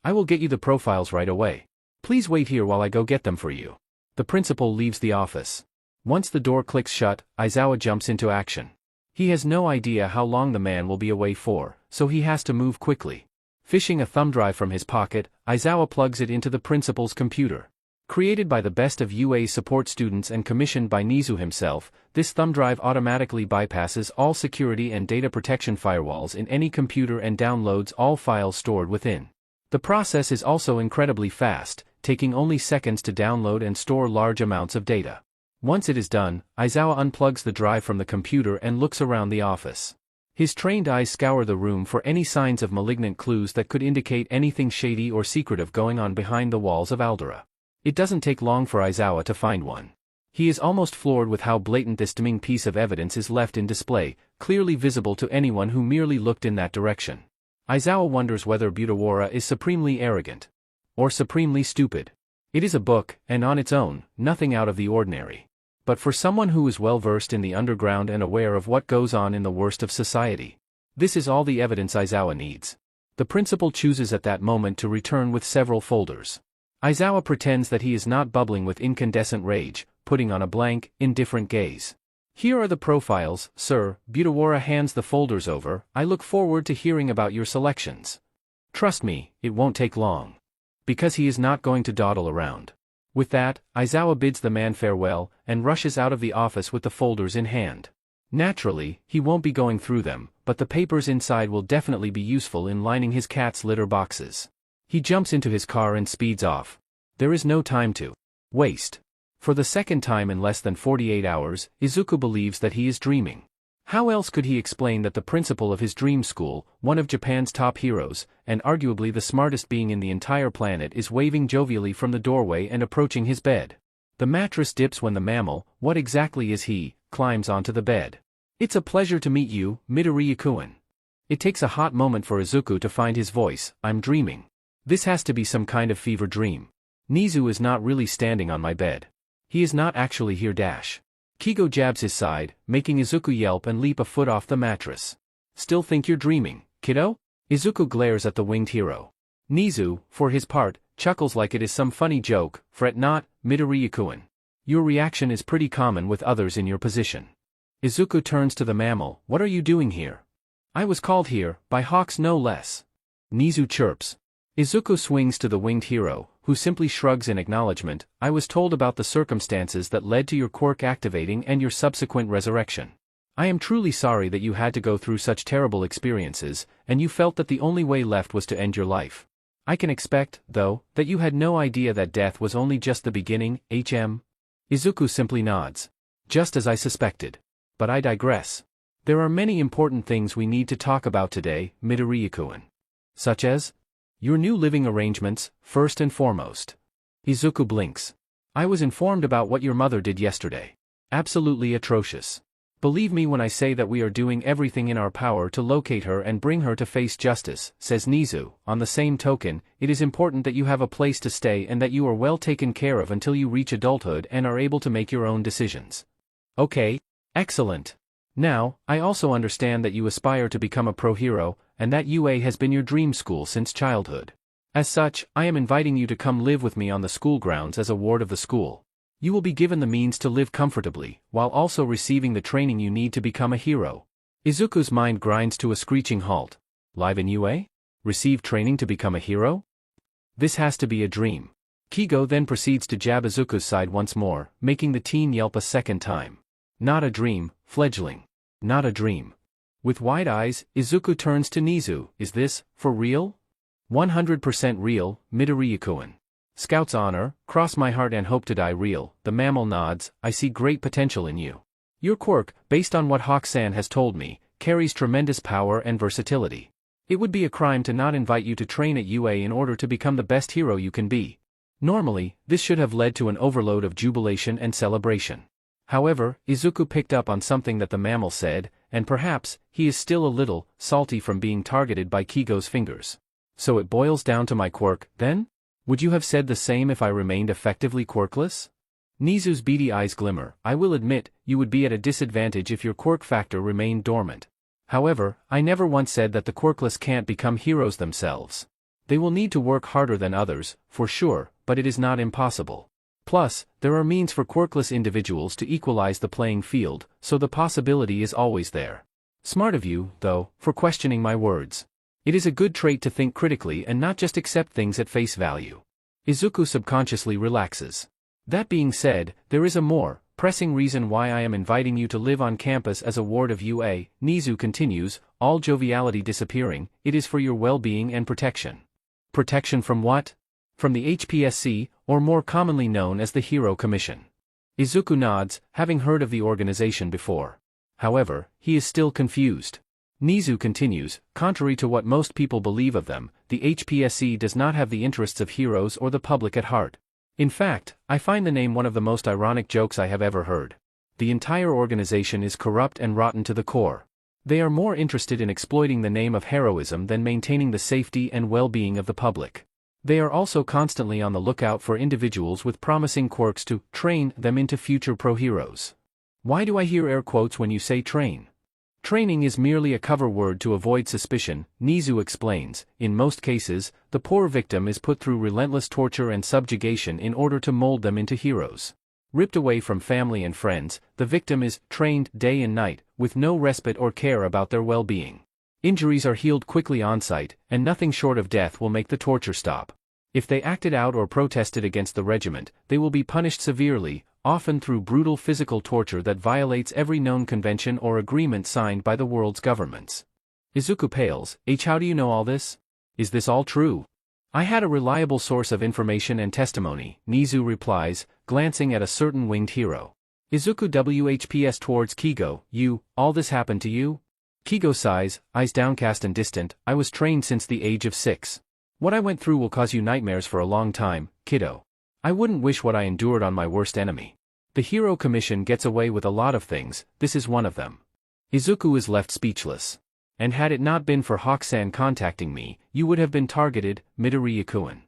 I will get you the profiles right away. Please wait here while I go get them for you. The principal leaves the office. Once the door clicks shut, Aizawa jumps into action. He has no idea how long the man will be away for, so he has to move quickly. Fishing a thumb drive from his pocket, Aizawa plugs it into the principal's computer. Created by the best of UA's support students and commissioned by Nezu himself, this thumb drive automatically bypasses all security and data protection firewalls in any computer and downloads all files stored within. The process is also incredibly fast, taking only seconds to download and store large amounts of data. Once it is done, Aizawa unplugs the drive from the computer and looks around the office. His trained eyes scour the room for any signs of malignant clues that could indicate anything shady or secretive going on behind the walls of Aldera. It doesn't take long for Aizawa to find one. He is almost floored with how blatant this damning piece of evidence is left in display, clearly visible to anyone who merely looked in that direction. Aizawa wonders whether Midoriya is supremely arrogant. Or supremely stupid. It is a book, and on its own, nothing out of the ordinary. But for someone who is well versed in the underground and aware of what goes on in the worst of society, this is all the evidence Aizawa needs. The principal chooses at that moment to return with several folders. Aizawa pretends that he is not bubbling with incandescent rage, putting on a blank, indifferent gaze. Here are the profiles, sir. Midoriya hands the folders over. I look forward to hearing about your selections. Trust me, it won't take long. Because he is not going to dawdle around. With that, Aizawa bids the man farewell, and rushes out of the office with the folders in hand. Naturally, he won't be going through them, but the papers inside will definitely be useful in lining his cat's litter boxes. He jumps into his car and speeds off. There is no time to waste. For the second time in less than 48 hours, Izuku believes that he is dreaming. How else could he explain that the principal of his dream school, one of Japan's top heroes, and arguably the smartest being in the entire planet, is waving jovially from the doorway and approaching his bed? The mattress dips when the mammal, what exactly is he, climbs onto the bed. It's a pleasure to meet you, Midoriya-kun. It takes a hot moment for Izuku to find his voice. I'm dreaming. This has to be some kind of fever dream. Nezu is not really standing on my bed. He is not actually here. Kigo jabs his side, making Izuku yelp and leap a foot off the mattress. Still think you're dreaming, kiddo? Izuku glares at the winged hero. Nezu, for his part, chuckles like it is some funny joke. Fret not, Midoriya-kun. Your reaction is pretty common with others in your position. Izuku turns to the mammal. What are you doing here? I was called here, by hawks no less. Nezu chirps. Izuku swings to the winged hero, who simply shrugs in acknowledgement. I was told about the circumstances that led to your quirk activating and your subsequent resurrection. I am truly sorry that you had to go through such terrible experiences, and you felt that the only way left was to end your life. I can expect, though, that you had no idea that death was only just the beginning, Izuku simply nods. Just as I suspected. But I digress. There are many important things we need to talk about today, Midoriya-kun. Such as? Your new living arrangements, first and foremost. Izuku blinks. I was informed about what your mother did yesterday. Absolutely atrocious. Believe me when I say that we are doing everything in our power to locate her and bring her to face justice, says Nezu. On the same token, it is important that you have a place to stay and that you are well taken care of until you reach adulthood and are able to make your own decisions. Okay. Excellent. Now, I also understand that you aspire to become a pro-hero, and that UA has been your dream school since childhood. As such, I am inviting you to come live with me on the school grounds as a ward of the school. You will be given the means to live comfortably, while also receiving the training you need to become a hero. Izuku's mind grinds to a screeching halt. Live in UA? Receive training to become a hero? This has to be a dream. Kigo then proceeds to jab Izuku's side once more, making the teen yelp a second time. Not a dream, fledgling. Not a dream. With wide eyes, Izuku turns to Nezu. Is this, for real? 100% real, Midoriya-kun. Scout's honor, cross my heart and hope to die real. The mammal nods. I see great potential in you. Your quirk, based on what Hawk-san has told me, carries tremendous power and versatility. It would be a crime to not invite you to train at UA in order to become the best hero you can be. Normally, this should have led to an overload of jubilation and celebration. However, Izuku picked up on something that the mammal said, and perhaps, he is still a little salty from being targeted by Kigo's fingers. So it boils down to my quirk, then? Would you have said the same if I remained effectively quirkless? Nezu's beady eyes glimmer. I will admit, you would be at a disadvantage if your quirk factor remained dormant. However, I never once said that the quirkless can't become heroes themselves. They will need to work harder than others, for sure, but it is not impossible. Plus, there are means for quirkless individuals to equalize the playing field, so the possibility is always there. Smart of you, though, for questioning my words. It is a good trait to think critically and not just accept things at face value. Izuku subconsciously relaxes. That being said, there is a more pressing reason why I am inviting you to live on campus as a ward of UA, Nezu continues, all joviality disappearing. It is for your well-being and protection. Protection from what? From the HPSC, or more commonly known as the Hero Commission. Izuku nods, having heard of the organization before. However, he is still confused. Nezu continues, contrary to what most people believe of them, the HPSC does not have the interests of heroes or the public at heart. In fact, I find the name one of the most ironic jokes I have ever heard. The entire organization is corrupt and rotten to the core. They are more interested in exploiting the name of heroism than maintaining the safety and well-being of the public. They are also constantly on the lookout for individuals with promising quirks to train them into future pro-heroes. Why do I hear air quotes when you say train? Training is merely a cover word to avoid suspicion, Nezu explains. In most cases, the poor victim is put through relentless torture and subjugation in order to mold them into heroes. Ripped away from family and friends, the victim is trained day and night, with no respite or care about their well-being. Injuries are healed quickly on-site, and nothing short of death will make the torture stop. If they acted out or protested against the regiment, they will be punished severely, often through brutal physical torture that violates every known convention or agreement signed by the world's governments. Izuku pales. How do you know all this? Is this all true? I had a reliable source of information and testimony, Nezu replies, glancing at a certain winged hero. Izuku WHPS towards Kigo. All this happened to you? Kigo sighs, eyes downcast and distant. I was trained since the age of 6. What I went through will cause you nightmares for a long time, kiddo. I wouldn't wish what I endured on my worst enemy. The Hero Commission gets away with a lot of things, this is one of them. Izuku is left speechless. And had it not been for Hawk-san contacting me, you would have been targeted, Midoriya-kun.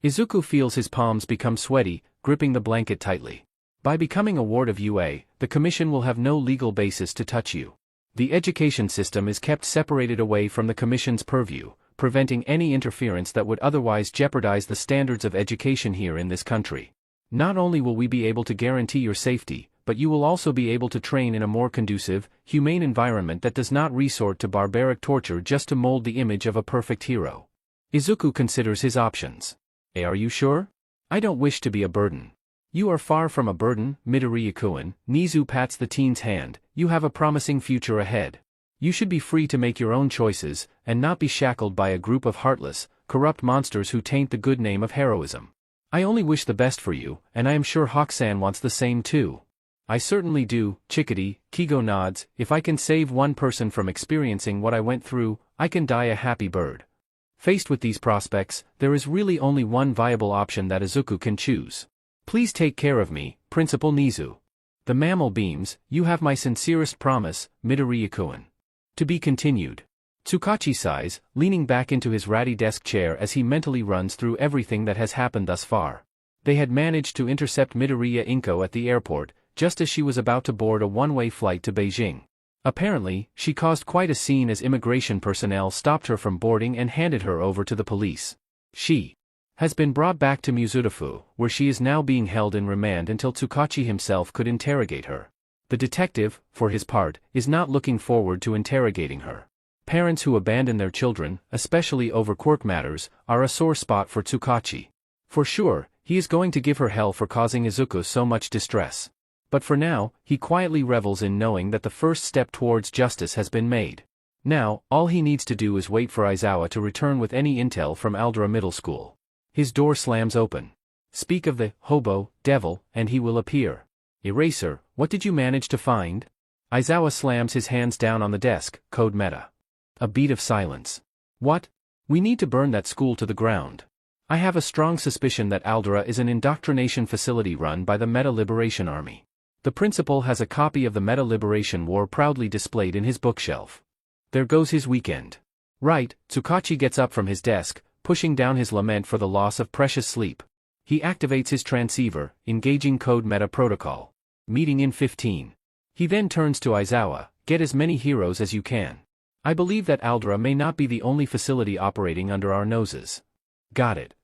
Izuku feels his palms become sweaty, gripping the blanket tightly. By becoming a ward of UA, the Commission will have no legal basis to touch you. The education system is kept separated away from the Commission's purview, preventing any interference that would otherwise jeopardize the standards of education here in this country. Not only will we be able to guarantee your safety, but you will also be able to train in a more conducive, humane environment that does not resort to barbaric torture just to mold the image of a perfect hero. Izuku considers his options. Are you sure? I don't wish to be a burden. You are far from a burden, Midoriya-kun. Nezu pats the teen's hand. You have a promising future ahead. You should be free to make your own choices, and not be shackled by a group of heartless, corrupt monsters who taint the good name of heroism. I only wish the best for you, and I am sure Hawk-san wants the same too. I certainly do, Chickadee. Kigo nods. If I can save one person from experiencing what I went through, I can die a happy bird. Faced with these prospects, there is really only one viable option that Izuku can choose. Please take care of me, Principal Nezu. The mammal beams. You have my sincerest promise, Midoriya-kun. To be continued. Tsukachi sighs, leaning back into his ratty desk chair as he mentally runs through everything that has happened thus far. They had managed to intercept Midoriya Inko at the airport, just as she was about to board a one-way flight to Beijing. Apparently, she caused quite a scene as immigration personnel stopped her from boarding and handed her over to the police. She has been brought back to Mizudafu, where she is now being held in remand until Tsukachi himself could interrogate her. The detective, for his part, is not looking forward to interrogating her. Parents who abandon their children, especially over quirk matters, are a sore spot for Tsukachi. For sure, he is going to give her hell for causing Izuku so much distress. But for now, he quietly revels in knowing that the first step towards justice has been made. Now, all he needs to do is wait for Aizawa to return with any intel from Aldera Middle School. His door slams open. Speak of the hobo, devil, and he will appear. Eraser, what did you manage to find? Aizawa slams his hands down on the desk, code meta. A beat of silence. What? We need to burn that school to the ground. I have a strong suspicion that Aldera is an indoctrination facility run by the Meta Liberation Army. The principal has a copy of the Meta Liberation War proudly displayed in his bookshelf. There goes his weekend. Right, Tsukachi gets up from his desk, pushing down his lament for the loss of precious sleep. He activates his transceiver, engaging code meta protocol. Meeting in 15. He then turns to Aizawa, get as many heroes as you can. I believe that Aldera may not be the only facility operating under our noses. Got it.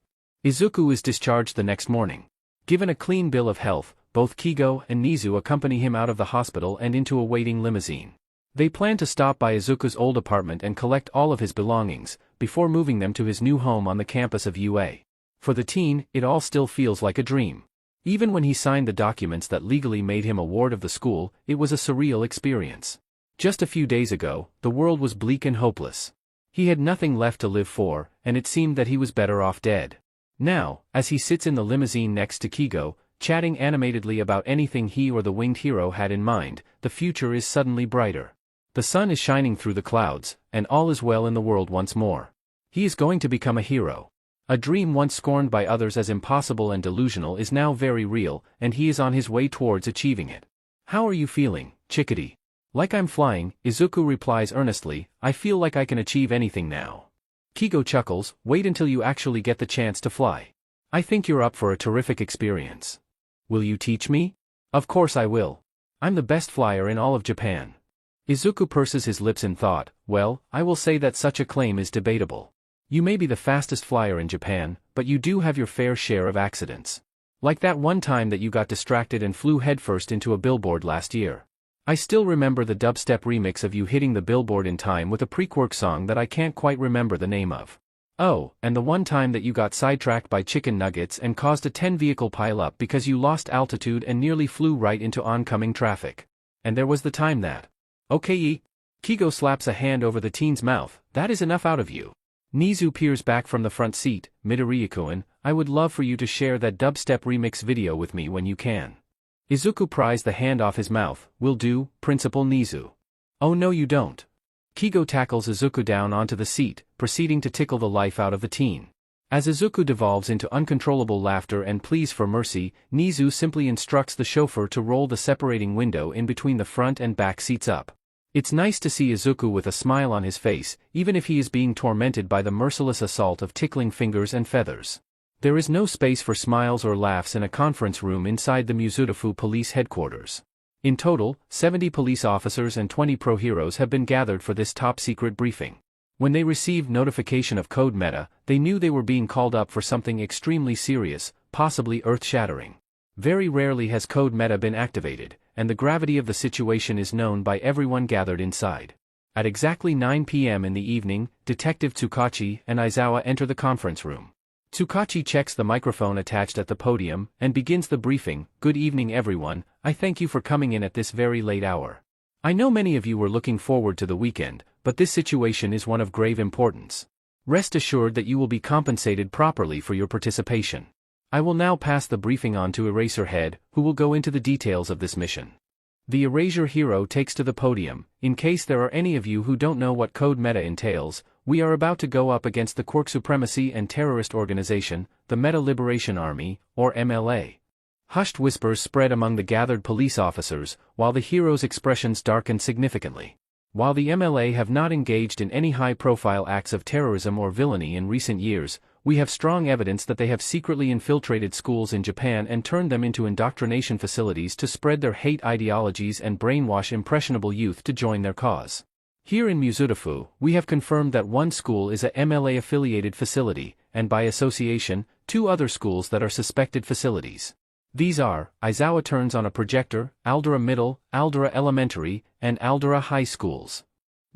Izuku is discharged the next morning. Given a clean bill of health, both Kigo and Nezu accompany him out of the hospital and into a waiting limousine. They plan to stop by Izuku's old apartment and collect all of his belongings, before moving them to his new home on the campus of UA. For the teen, it all still feels like a dream. Even when he signed the documents that legally made him a ward of the school, it was a surreal experience. Just a few days ago, the world was bleak and hopeless. He had nothing left to live for, and it seemed that he was better off dead. Now, as he sits in the limousine next to Kigo, chatting animatedly about anything he or the winged hero had in mind, the future is suddenly brighter. The sun is shining through the clouds, and all is well in the world once more. He is going to become a hero. A dream once scorned by others as impossible and delusional is now very real, and he is on his way towards achieving it. How are you feeling, chickadee? Like I'm flying, Izuku replies earnestly, I feel like I can achieve anything now. Kigo chuckles, wait until you actually get the chance to fly. I think you're up for a terrific experience. Will you teach me? Of course I will. I'm the best flyer in all of Japan. Izuku purses his lips in thought, well, I will say that such a claim is debatable. You may be the fastest flyer in Japan, but you do have your fair share of accidents. Like that one time that you got distracted and flew headfirst into a billboard last year. I still remember the dubstep remix of you hitting the billboard in time with a pre-Quirk song that I can't quite remember the name of. Oh, and the one time that you got sidetracked by chicken nuggets and caused a 10-vehicle pileup because you lost altitude and nearly flew right into oncoming traffic. And there was the time that... Okay, Kigo slaps a hand over the teen's mouth, that is enough out of you. Nezu peers back from the front seat, Midoriya-kun, I would love for you to share that dubstep remix video with me when you can. Izuku pries the hand off his mouth, will do, Principal Nezu. Oh no you don't. Kigo tackles Izuku down onto the seat, proceeding to tickle the life out of the teen. As Izuku devolves into uncontrollable laughter and pleas for mercy, Nezu simply instructs the chauffeur to roll the separating window in between the front and back seats up. It's nice to see Izuku with a smile on his face, even if he is being tormented by the merciless assault of tickling fingers and feathers. There is no space for smiles or laughs in a conference room inside the Mizudafu police headquarters. In total, 70 police officers and 20 pro-heroes have been gathered for this top-secret briefing. When they received notification of Code Meta, they knew they were being called up for something extremely serious, possibly earth-shattering. Very rarely has Code Meta been activated, and the gravity of the situation is known by everyone gathered inside. At exactly 9 p.m. in the evening, Detective Tsukachi and Aizawa enter the conference room. Tsukachi checks the microphone attached at the podium, and begins the briefing. Good evening everyone, I thank you for coming in at this very late hour. I know many of you were looking forward to the weekend, but this situation is one of grave importance. Rest assured that you will be compensated properly for your participation. I will now pass the briefing on to Eraserhead, who will go into the details of this mission. The Erasure hero takes to the podium. In case there are any of you who don't know what Code Meta entails, we are about to go up against the Quirk supremacy and terrorist organization, the Meta Liberation Army, or MLA. Hushed whispers spread among the gathered police officers, while the heroes' expressions darken significantly. While the MLA have not engaged in any high-profile acts of terrorism or villainy in recent years, we have strong evidence that they have secretly infiltrated schools in Japan and turned them into indoctrination facilities to spread their hate ideologies and brainwash impressionable youth to join their cause. Here in Mizudafu, we have confirmed that one school is a MLA-affiliated facility, and by association, 2 other schools that are suspected facilities. These are, Aizawa turns on a projector, Aldera Middle, Aldera Elementary, and Aldera High Schools.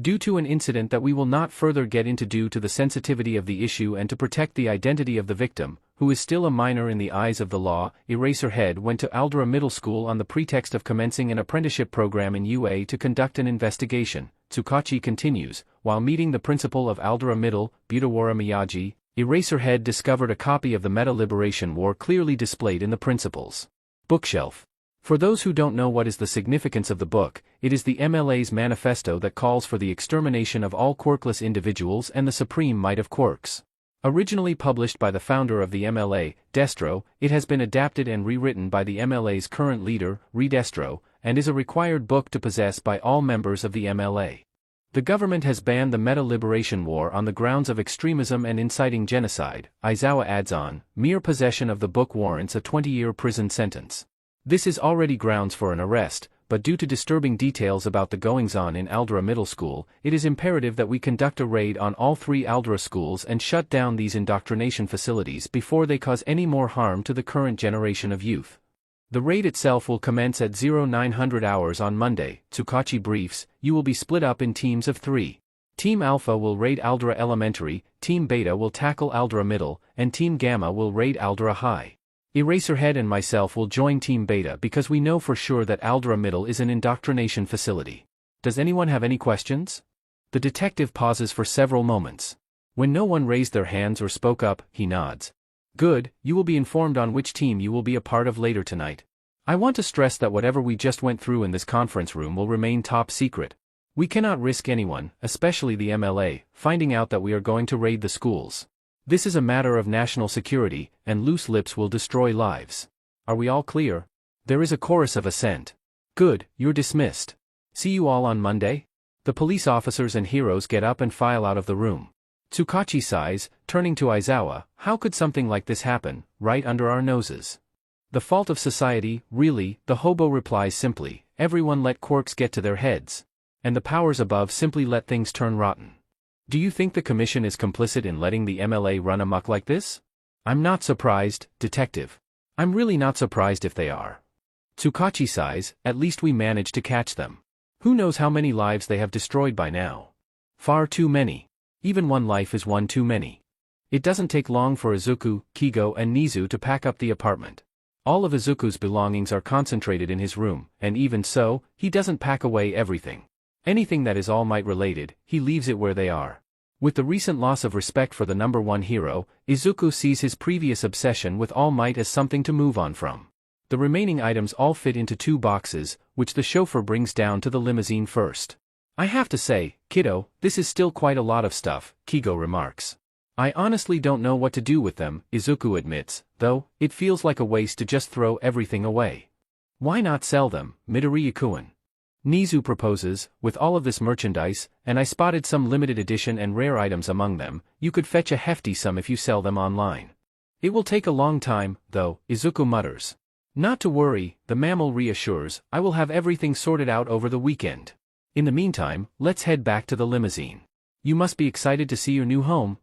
Due to an incident that we will not further get into due to the sensitivity of the issue and to protect the identity of the victim, who is still a minor in the eyes of the law, Eraserhead went to Aldera Middle School on the pretext of commencing an apprenticeship program in UA to conduct an investigation, Tsukachi continues, while meeting the principal of Aldera Middle, Budawara Miyagi, Eraserhead discovered a copy of the Meta Liberation War clearly displayed in the principal's bookshelf. For those who don't know what is the significance of the book, it is the MLA's manifesto that calls for the extermination of all quirkless individuals and the supreme might of quirks. Originally published by the founder of the MLA, Destro, it has been adapted and rewritten by the MLA's current leader, Redestro, and is a required book to possess by all members of the MLA. The government has banned the Meta Liberation War on the grounds of extremism and inciting genocide, Aizawa adds on, mere possession of the book warrants a 20-year prison sentence. This is already grounds for an arrest, but due to disturbing details about the goings-on in Aldera Middle School, it is imperative that we conduct a raid on all 3 Aldera schools and shut down these indoctrination facilities before they cause any more harm to the current generation of youth. The raid itself will commence at 0900 hours on Monday, Tsukachi briefs. You will be split up in teams of 3. Team Alpha will raid Aldera Elementary, Team Beta will tackle Aldera Middle, and Team Gamma will raid Aldera High. Eraserhead and myself will join Team Beta because we know for sure that Aldera Middle is an indoctrination facility. Does anyone have any questions? The detective pauses for several moments. When no one raised their hands or spoke up, he nods. Good, you will be informed on which team you will be a part of later tonight. I want to stress that whatever we just went through in this conference room will remain top secret. We cannot risk anyone, especially the MLA, finding out that we are going to raid the schools. This is a matter of national security, and loose lips will destroy lives. Are we all clear? There is a chorus of assent. Good, you're dismissed. See you all on Monday? The police officers and heroes get up and file out of the room. Tsukachi sighs, turning to Aizawa, how could something like this happen, right under our noses? The fault of society, really, the hobo replies simply, everyone let quirks get to their heads. And the powers above simply let things turn rotten. Do you think the commission is complicit in letting the MLA run amok like this? I'm not surprised, detective. I'm really not surprised if they are. Tsukachi sighs, at least we managed to catch them. Who knows how many lives they have destroyed by now? Far too many. Even one life is one too many. It doesn't take long for Izuku, Kigo and Nezu to pack up the apartment. All of Izuku's belongings are concentrated in his room, and even so, he doesn't pack away everything. Anything that is All Might related, he leaves it where they are. With the recent loss of respect for the number one hero, Izuku sees his previous obsession with All Might as something to move on from. The remaining items all fit into 2 boxes, which the chauffeur brings down to the limousine first. I have to say, kiddo, this is still quite a lot of stuff, Kigo remarks. I honestly don't know what to do with them, Izuku admits, though, it feels like a waste to just throw everything away. Why not sell them, Midoriya-kun? Nezu proposes, with all of this merchandise, and I spotted some limited edition and rare items among them, you could fetch a hefty sum if you sell them online. It will take a long time, though, Izuku mutters. Not to worry, the mammal reassures, I will have everything sorted out over the weekend. In the meantime, let's head back to the limousine. You must be excited to see your new home,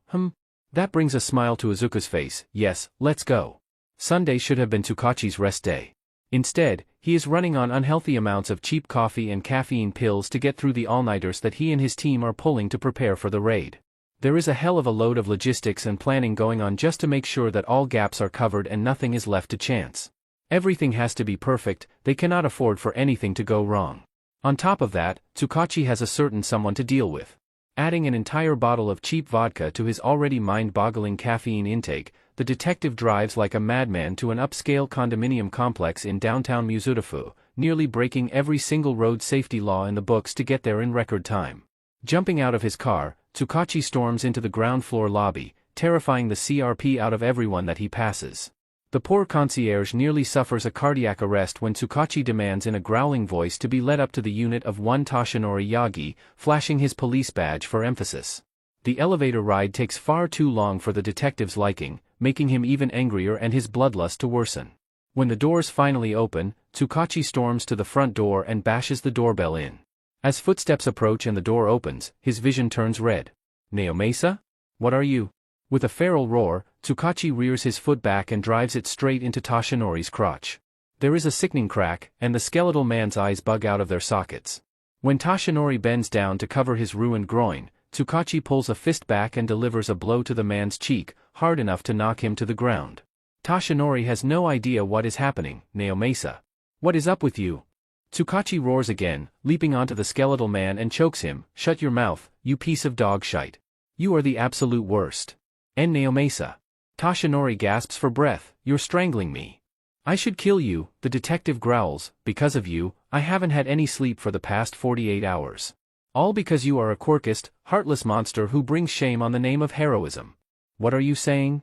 That brings a smile to Izuku's face, yes, let's go. Sunday should have been Tsukachi's rest day. Instead, he is running on unhealthy amounts of cheap coffee and caffeine pills to get through the all-nighters that he and his team are pulling to prepare for the raid. There is a hell of a load of logistics and planning going on just to make sure that all gaps are covered and nothing is left to chance. Everything has to be perfect, they cannot afford for anything to go wrong. On top of that, Tsukachi has a certain someone to deal with. Adding an entire bottle of cheap vodka to his already mind-boggling caffeine intake, the detective drives like a madman to an upscale condominium complex in downtown Mizurufu, nearly breaking every single road safety law in the books to get there in record time. Jumping out of his car, Tsukachi storms into the ground floor lobby, terrifying the CRP out of everyone that he passes. The poor concierge nearly suffers a cardiac arrest when Tsukachi demands in a growling voice to be led up to the unit of one Toshinori Yagi, flashing his police badge for emphasis. The elevator ride takes far too long for the detective's liking, making him even angrier and his bloodlust to worsen. When the doors finally open, Tsukachi storms to the front door and bashes the doorbell in. As footsteps approach and the door opens, his vision turns red. Naomasa? What are you? With a feral roar, Tsukachi rears his foot back and drives it straight into Toshinori's crotch. There is a sickening crack, and the skeletal man's eyes bug out of their sockets. When Toshinori bends down to cover his ruined groin, Tsukachi pulls a fist back and delivers a blow to the man's cheek, hard enough to knock him to the ground. Toshinori has no idea what is happening. Naomasa. What is up with you? Tsukachi roars again, leaping onto the skeletal man and chokes him. Shut your mouth, you piece of dog shite. You are the absolute worst. And Naomasa. Toshinori gasps for breath, you're strangling me. I should kill you, the detective growls, because of you, I haven't had any sleep for the past 48 hours. All because you are a quirkist, heartless monster who brings shame on the name of heroism. What are you saying?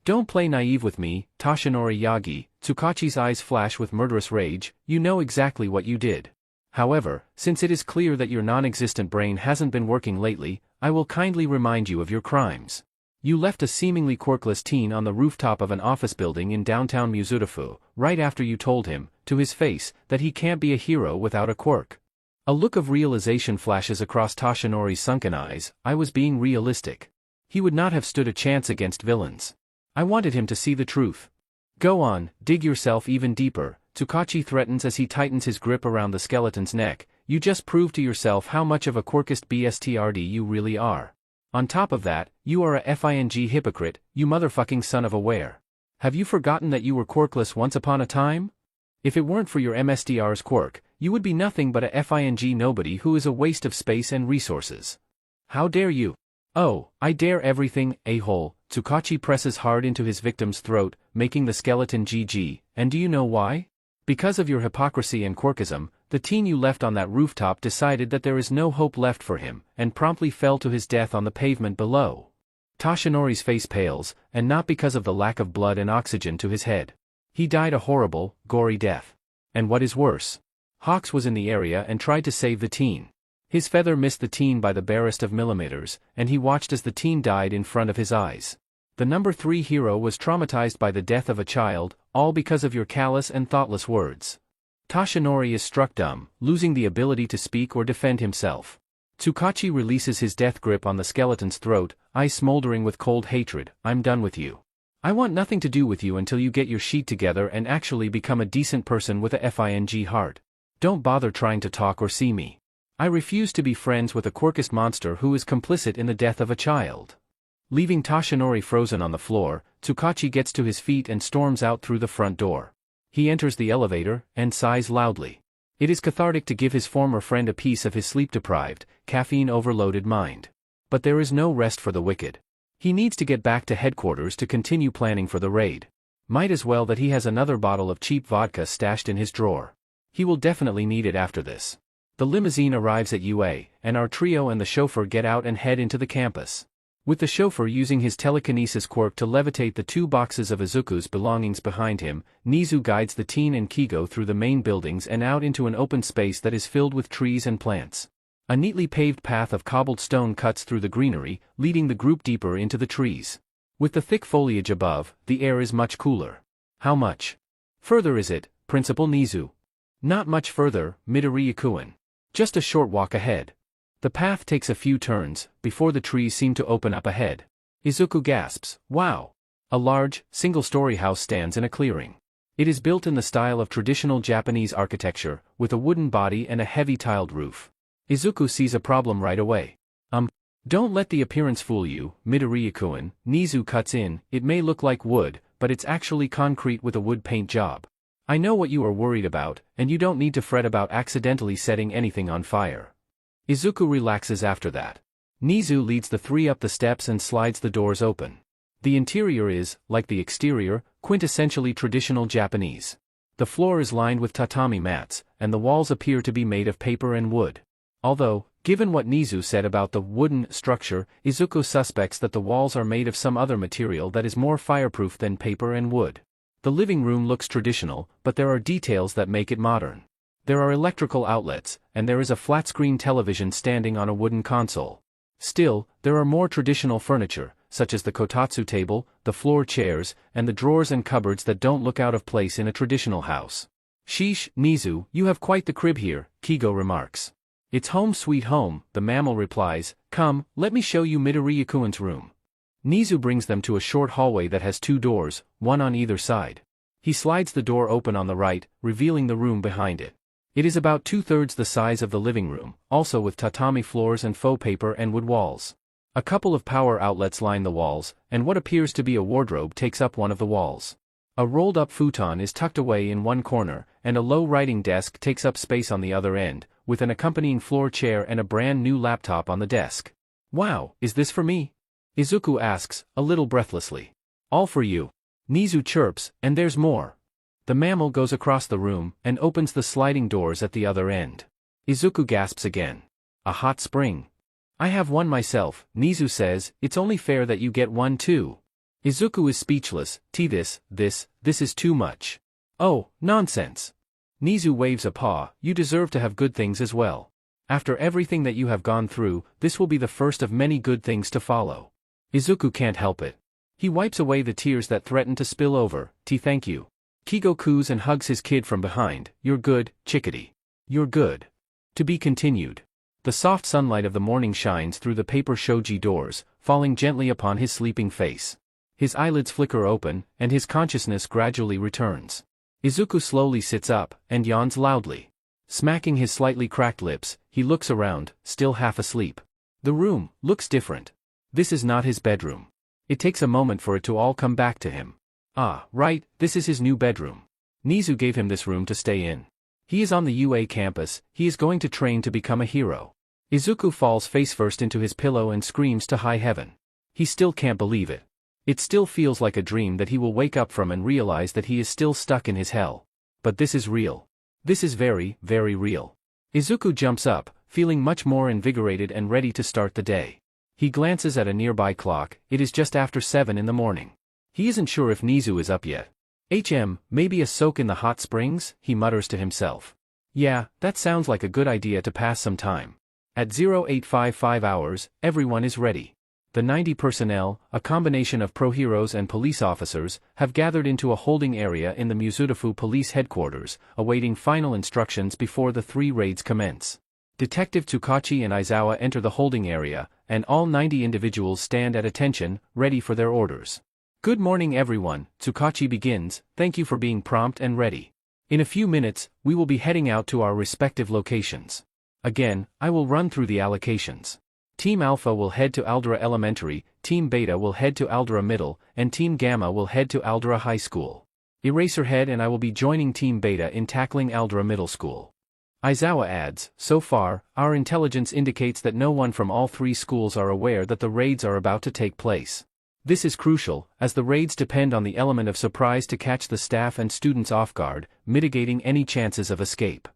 Don't play naive with me, Toshinori Yagi. Tsukachi's eyes flash with murderous rage, you know exactly what you did. However, since it is clear that your non-existent brain hasn't been working lately, I will kindly remind you of your crimes. You left a seemingly quirkless teen on the rooftop of an office building in downtown Mizurufu, right after you told him, to his face, that he can't be a hero without a quirk. A look of realization flashes across Toshinori's sunken eyes, I was being realistic. He would not have stood a chance against villains. I wanted him to see the truth. Go on, dig yourself even deeper, Tsukachi threatens as he tightens his grip around the skeleton's neck, you just proved to yourself how much of a quirkist BSTRD you really are. On top of that, you are a FING hypocrite, you motherfucking son of a were. Have you forgotten that you were quirkless once upon a time? If it weren't for your MSDR's quirk, you would be nothing but a FING nobody who is a waste of space and resources. How dare you? Oh, I dare everything, a-hole. Tsukachi presses hard into his victim's throat, making the skeleton GG, and do you know why? Because of your hypocrisy and quirkism, the teen you left on that rooftop decided that there is no hope left for him, and promptly fell to his death on the pavement below. Toshinori's face pales, and not because of the lack of blood and oxygen to his head. He died a horrible, gory death. And what is worse, Hawks was in the area and tried to save the teen. His feather missed the teen by the barest of millimeters, and he watched as the teen died in front of his eyes. The number 3 hero was traumatized by the death of a child, all because of your callous and thoughtless words. Toshinori is struck dumb, losing the ability to speak or defend himself. Tsukachi releases his death grip on the skeleton's throat, eyes smoldering with cold hatred. I'm done with you. I want nothing to do with you until you get your sheet together and actually become a decent person with a FING heart. Don't bother trying to talk or see me. I refuse to be friends with a quirkist monster who is complicit in the death of a child. Leaving Toshinori frozen on the floor, Tsukachi gets to his feet and storms out through the front door. He enters the elevator, and sighs loudly. It is cathartic to give his former friend a piece of his sleep-deprived, caffeine-overloaded mind. But there is no rest for the wicked. He needs to get back to headquarters to continue planning for the raid. Might as well that he has another bottle of cheap vodka stashed in his drawer. He will definitely need it after this. The limousine arrives at UA, and our trio and the chauffeur get out and head into the campus. With the chauffeur using his telekinesis quirk to levitate the 2 boxes of Izuku's belongings behind him, Nezu guides the teen and Kigo through the main buildings and out into an open space that is filled with trees and plants. A neatly paved path of cobbled stone cuts through the greenery, leading the group deeper into the trees. With the thick foliage above, the air is much cooler. How much further is it, Principal Nezu? Not much further, Midoriya Izuku. Just a short walk ahead. The path takes a few turns, before the trees seem to open up ahead. Izuku gasps, wow! A large, single-story house stands in a clearing. It is built in the style of traditional Japanese architecture, with a wooden body and a heavy tiled roof. Izuku sees a problem right away. Don't let the appearance fool you, Midoriya-kun, Nezu cuts in. It may look like wood, but it's actually concrete with a wood paint job. I know what you are worried about, and you don't need to fret about accidentally setting anything on fire. Izuku relaxes after that. Nezu leads the 3 up the steps and slides the doors open. The interior is, like the exterior, quintessentially traditional Japanese. The floor is lined with tatami mats, and the walls appear to be made of paper and wood. Although, given what Nezu said about the wooden structure, Izuku suspects that the walls are made of some other material that is more fireproof than paper and wood. The living room looks traditional, but there are details that make it modern. There are electrical outlets, and there is a flat-screen television standing on a wooden console. Still, there are more traditional furniture, such as the kotatsu table, the floor chairs, and the drawers and cupboards that don't look out of place in a traditional house. Sheesh, Nezu, you have quite the crib here, Kigo remarks. It's home sweet home, the mammal replies. Come, let me show you Midoriya-kun's room. Nezu brings them to a short hallway that has 2 doors, one on either side. He slides the door open on the right, revealing the room behind it. It is about 2/3 the size of the living room, also with tatami floors and faux paper and wood walls. A couple of power outlets line the walls, and what appears to be a wardrobe takes up one of the walls. A rolled-up futon is tucked away in one corner, and a low writing desk takes up space on the other end, with an accompanying floor chair and a brand new laptop on the desk. Wow, is this for me? Izuku asks, a little breathlessly. All for you. Nezu chirps, and there's more. The mammal goes across the room, and opens the sliding doors at the other end. Izuku gasps again. A hot spring. I have one myself, Nezu says. It's only fair that you get one too. Izuku is speechless. This is too much. Oh, nonsense. Nezu waves a paw. You deserve to have good things as well. After everything that you have gone through, this will be the first of many good things to follow. Izuku can't help it. He wipes away the tears that threaten to spill over. Thank you. Kigo coos and hugs his kid from behind. You're good, chickadee. You're good. To be continued. The soft sunlight of the morning shines through the paper shoji doors, falling gently upon his sleeping face. His eyelids flicker open, and his consciousness gradually returns. Izuku slowly sits up, and yawns loudly. Smacking his slightly cracked lips, he looks around, still half asleep. The room looks different. This is not his bedroom. It takes a moment for it to all come back to him. Ah, right, this is his new bedroom. Nezu gave him this room to stay in. He is on the UA campus. He is going to train to become a hero. Izuku falls face first into his pillow and screams to high heaven. He still can't believe it. It still feels like a dream that he will wake up from and realize that he is still stuck in his hell. But this is real. This is very, very real. Izuku jumps up, feeling much more invigorated and ready to start the day. He glances at a nearby clock. It is just after 7 in the morning. He isn't sure if Nezu is up yet. Maybe a soak in the hot springs, he mutters to himself. Yeah, that sounds like a good idea to pass some time. At 0855 hours, everyone is ready. The 90 personnel, a combination of pro-heroes and police officers, have gathered into a holding area in the Mizudafu police headquarters, awaiting final instructions before the 3 raids commence. Detective Tsukachi and Aizawa enter the holding area, and all 90 individuals stand at attention, ready for their orders. Good morning everyone, Tsukachi begins, thank you for being prompt and ready. In a few minutes, we will be heading out to our respective locations. Again, I will run through the allocations. Team Alpha will head to Aldera Elementary, Team Beta will head to Aldera Middle, and Team Gamma will head to Aldera High School. Eraserhead and I will be joining Team Beta in tackling Aldera Middle School. Aizawa adds, so far, our intelligence indicates that no one from all 3 schools are aware that the raids are about to take place. This is crucial, as the raids depend on the element of surprise to catch the staff and students off guard, mitigating any chances of escape.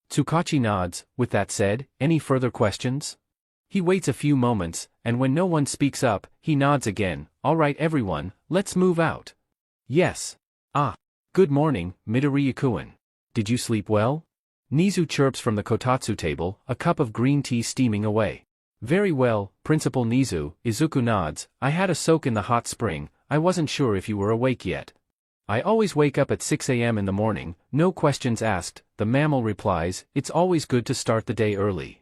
Tsukachi nods. With that said, any further questions? He waits a few moments, and when no one speaks up, he nods again. All right everyone, let's move out. Yes. Good morning, Midoriya-kun. Did you sleep well? Nezu chirps from the kotatsu table, a cup of green tea steaming away. Very well, Principal Nezu. Izuku nods. I had a soak in the hot spring. I wasn't sure if you were awake yet. I always wake up at 6 a.m. in the morning, no questions asked, the mammal replies. It's always good to start the day early.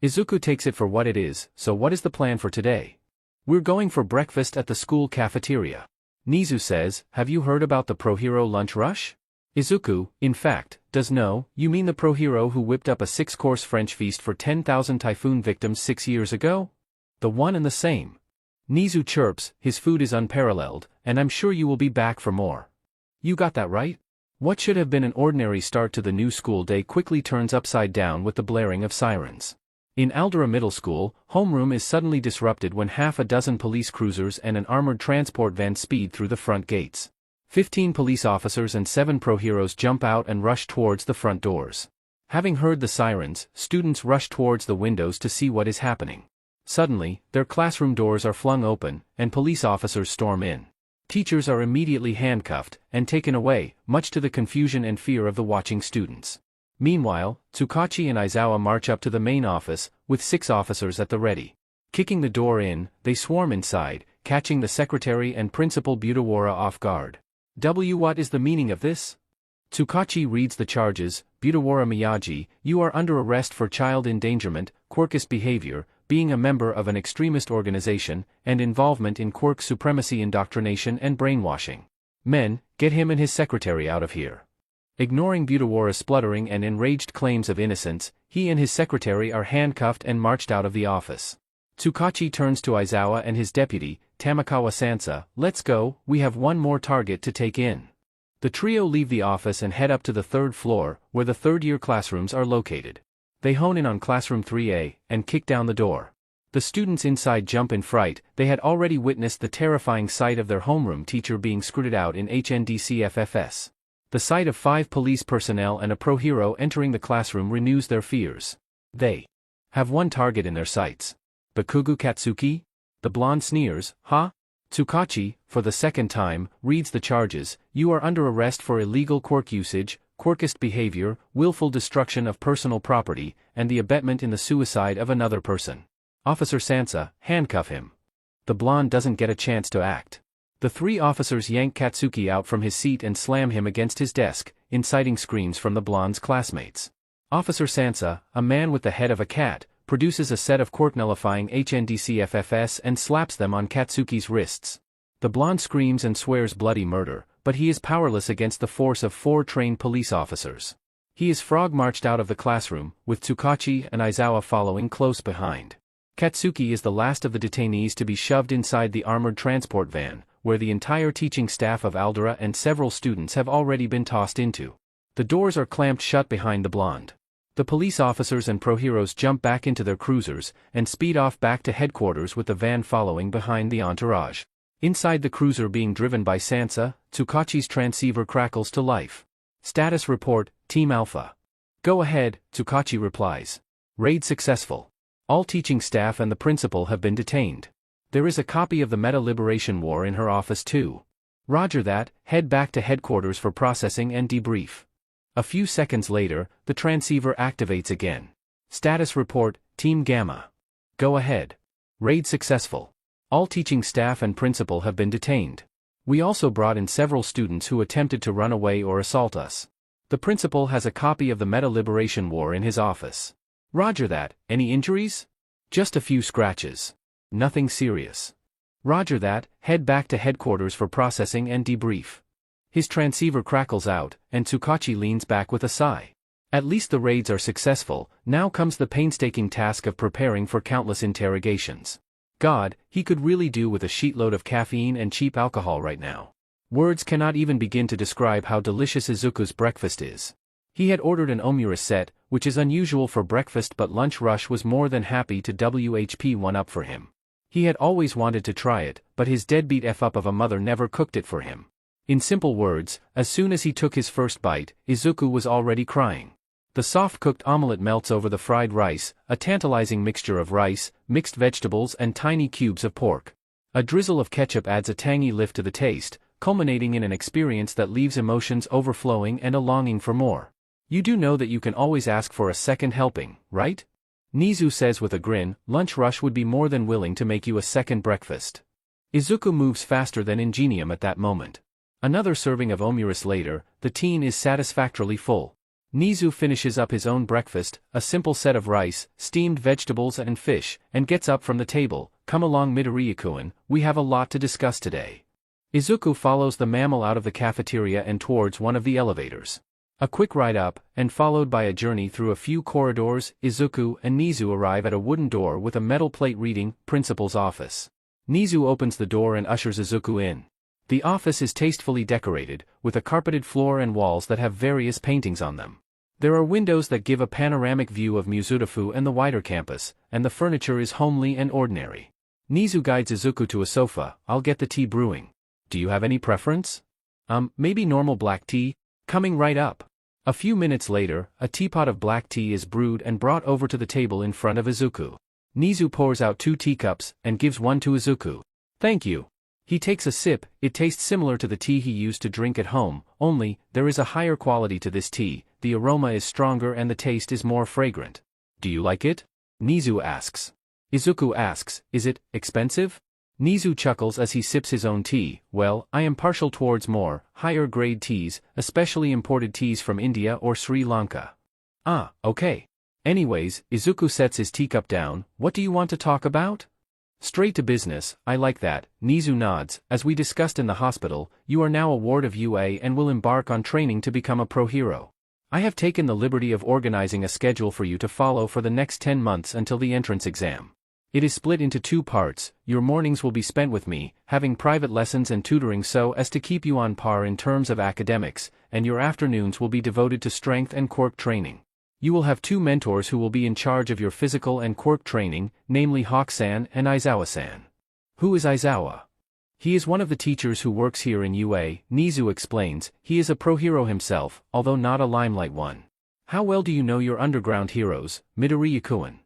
Izuku takes it for what it is. So what is the plan for today? We're going for breakfast at the school cafeteria. Nezu says, have you heard about the pro-hero lunch rush? Izuku, in fact, does know. You mean the pro-hero who whipped up a 6-course French feast for 10,000 typhoon victims 6 years ago? The one and the same. Nezu chirps, his food is unparalleled, and I'm sure you will be back for more. You got that right? What should have been an ordinary start to the new school day quickly turns upside down with the blaring of sirens. In Aldera Middle School, homeroom is suddenly disrupted when half a dozen police cruisers and an armored transport van speed through the front gates. 15 police officers and 7 pro-heroes jump out and rush towards the front doors. Having heard the sirens, students rush towards the windows to see what is happening. Suddenly, their classroom doors are flung open, and police officers storm in. Teachers are immediately handcuffed and taken away, much to the confusion and fear of the watching students. Meanwhile, Tsukachi and Aizawa march up to the main office, with 6 officers at the ready. Kicking the door in, they swarm inside, catching the secretary and Principal Budawara off guard. What is the meaning of this? Tsukachi reads the charges. Budawara Miyagi, you are under arrest for child endangerment, quirkist behavior, being a member of an extremist organization, and involvement in quirk supremacy indoctrination and brainwashing. Men, get him and his secretary out of here. Ignoring Budawara's spluttering and enraged claims of innocence, he and his secretary are handcuffed and marched out of the office. Tsukachi turns to Aizawa and his deputy, Tamakawa-sansa, let's go, we have one more target to take in. The trio leave the office and head up to the 3rd floor, where the 3rd-year classrooms are located. They hone in on classroom 3A, and kick down the door. The students inside jump in fright. They had already witnessed the terrifying sight of their homeroom teacher being screwed out in HNDCFFS. The sight of 5 police personnel and a pro-hero entering the classroom renews their fears. They have one target in their sights. Bakugo Katsuki? The blonde sneers, huh? Tsukachi, for the 2nd time, reads the charges. You are under arrest for illegal quirk usage, quirkist behavior, willful destruction of personal property, and the abetment in the suicide of another person. Officer Sansa, handcuff him. The blonde doesn't get a chance to act. The 3 officers yank Katsuki out from his seat and slam him against his desk, inciting screams from the blonde's classmates. Officer Sansa, a man with the head of a cat, produces a set of quirk-nullifying HNDCFFS and slaps them on Katsuki's wrists. The blonde screams and swears bloody murder, but he is powerless against the force of 4 trained police officers. He is frog-marched out of the classroom, with Tsukachi and Aizawa following close behind. Katsuki is the last of the detainees to be shoved inside the armored transport van, where the entire teaching staff of Aldera and several students have already been tossed into. The doors are clamped shut behind the blonde. The police officers and pro-heroes jump back into their cruisers and speed off back to headquarters with the van following behind the entourage. Inside the cruiser being driven by Sansa, Tsukachi's transceiver crackles to life. Status report, Team Alpha. Go ahead, Tsukachi replies. Raid successful. All teaching staff and the principal have been detained. There is a copy of the Meta Liberation War in her office too. Roger that, head back to headquarters for processing and debrief. A few seconds later, the transceiver activates again. Status report, Team Gamma. Go ahead. Raid successful. All teaching staff and principal have been detained. We also brought in several students who attempted to run away or assault us. The principal has a copy of the Meta Liberation War in his office. Roger that, any injuries? Just a few scratches. Nothing serious. Roger that, head back to headquarters for processing and debrief. His transceiver crackles out, and Tsukachi leans back with a sigh. At least the raids are successful, now comes the painstaking task of preparing for countless interrogations. God, he could really do with a sheetload of caffeine and cheap alcohol right now. Words cannot even begin to describe how delicious Izuku's breakfast is. He had ordered an omurice set, which is unusual for breakfast, but Lunch Rush was more than happy to WHP one up for him. He had always wanted to try it, but his deadbeat F-up of a mother never cooked it for him. In simple words, as soon as he took his first bite, Izuku was already crying. The soft-cooked omelette melts over the fried rice, a tantalizing mixture of rice, mixed vegetables and tiny cubes of pork. A drizzle of ketchup adds a tangy lift to the taste, culminating in an experience that leaves emotions overflowing and a longing for more. You do know that you can always ask for a second helping, right? Nezu says with a grin, Lunch Rush would be more than willing to make you a second breakfast. Izuku moves faster than Ingenium at that moment. Another serving of omurice later, the teen is satisfactorily full. Nezu finishes up his own breakfast, a simple set of rice, steamed vegetables and fish, and gets up from the table. Come along Midoriya-kun, we have a lot to discuss today. Izuku follows the mammal out of the cafeteria and towards one of the elevators. A quick ride up, and followed by a journey through a few corridors, Izuku and Nezu arrive at a wooden door with a metal plate reading, Principal's Office. Nezu opens the door and ushers Izuku in. The office is tastefully decorated, with a carpeted floor and walls that have various paintings on them. There are windows that give a panoramic view of Muzutafu and the wider campus, and the furniture is homely and ordinary. Nezu guides Izuku to a sofa. I'll get the tea brewing. Do you have any preference? Maybe normal black tea? Coming right up. A few minutes later, a teapot of black tea is brewed and brought over to the table in front of Izuku. Nezu pours out 2 teacups and gives one to Izuku. Thank you. He takes a sip. It tastes similar to the tea he used to drink at home, only, there is a higher quality to this tea, the aroma is stronger and the taste is more fragrant. Do you like it? Nezu asks. Izuku asks, is it expensive? Nezu chuckles as he sips his own tea. Well, I am partial towards more, higher grade teas, especially imported teas from India or Sri Lanka. Ah, okay. Anyways, Izuku sets his teacup down. What do you want to talk about? Straight to business, I like that. Nezu nods. As we discussed in the hospital, you are now a ward of UA and will embark on training to become a pro hero. I have taken the liberty of organizing a schedule for you to follow for the next 10 months until the entrance exam. It is split into 2 parts. Your mornings will be spent with me, having private lessons and tutoring so as to keep you on par in terms of academics, and your afternoons will be devoted to strength and quirk training. You will have 2 mentors who will be in charge of your physical and quirk training, namely Hawk-san and Aizawa-san. Who is Aizawa? He is one of the teachers who works here in UA, Nezu explains. He is a pro hero himself, although not a limelight one. How well do you know your underground heroes, Midoriya-kun?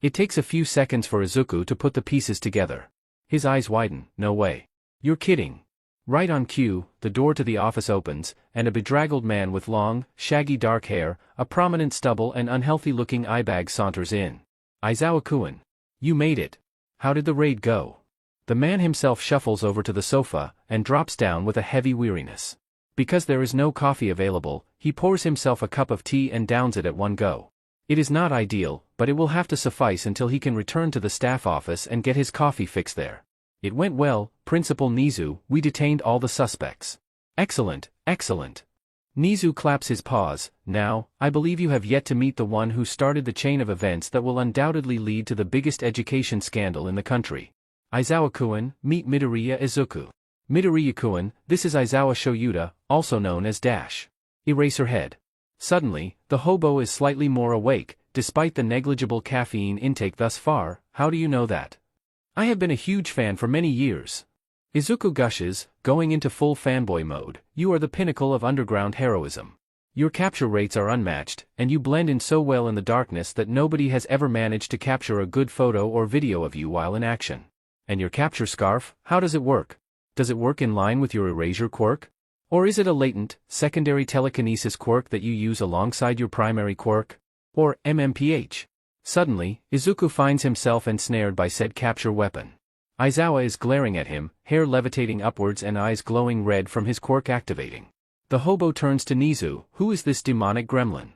It takes a few seconds for Izuku to put the pieces together. His eyes widen. No way. You're kidding. Right on cue, the door to the office opens, and a bedraggled man with long, shaggy dark hair, a prominent stubble and unhealthy-looking eye bag saunters in. Aizawa-kun. You made it. How did the raid go? The man himself shuffles over to the sofa, and drops down with a heavy weariness. Because there is no coffee available, he pours himself a cup of tea and downs it at one go. It is not ideal, but it will have to suffice until he can return to the staff office and get his coffee fixed there. It went well, Principal Nezu, we detained all the suspects. Excellent, excellent. Nezu claps his paws. Now, I believe you have yet to meet the one who started the chain of events that will undoubtedly lead to the biggest education scandal in the country. Aizawa-kun, meet Midoriya Izuku. Midoriya-kun, this is Aizawa Shoyuta, also known as Dash. Eraserhead. Suddenly, the hobo is slightly more awake, despite the negligible caffeine intake thus far. How do you know that? I have been a huge fan for many years. Izuku gushes, going into full fanboy mode. You are the pinnacle of underground heroism. Your capture rates are unmatched, and you blend in so well in the darkness that nobody has ever managed to capture a good photo or video of you while in action. And your capture scarf, how does it work? Does it work in line with your erasure quirk? Or is it a latent, secondary telekinesis quirk that you use alongside your primary quirk? Or MMPH? Suddenly, Izuku finds himself ensnared by said capture weapon. Aizawa is glaring at him, hair levitating upwards and eyes glowing red from his quirk activating. The hobo turns to Nezu, who is this demonic gremlin?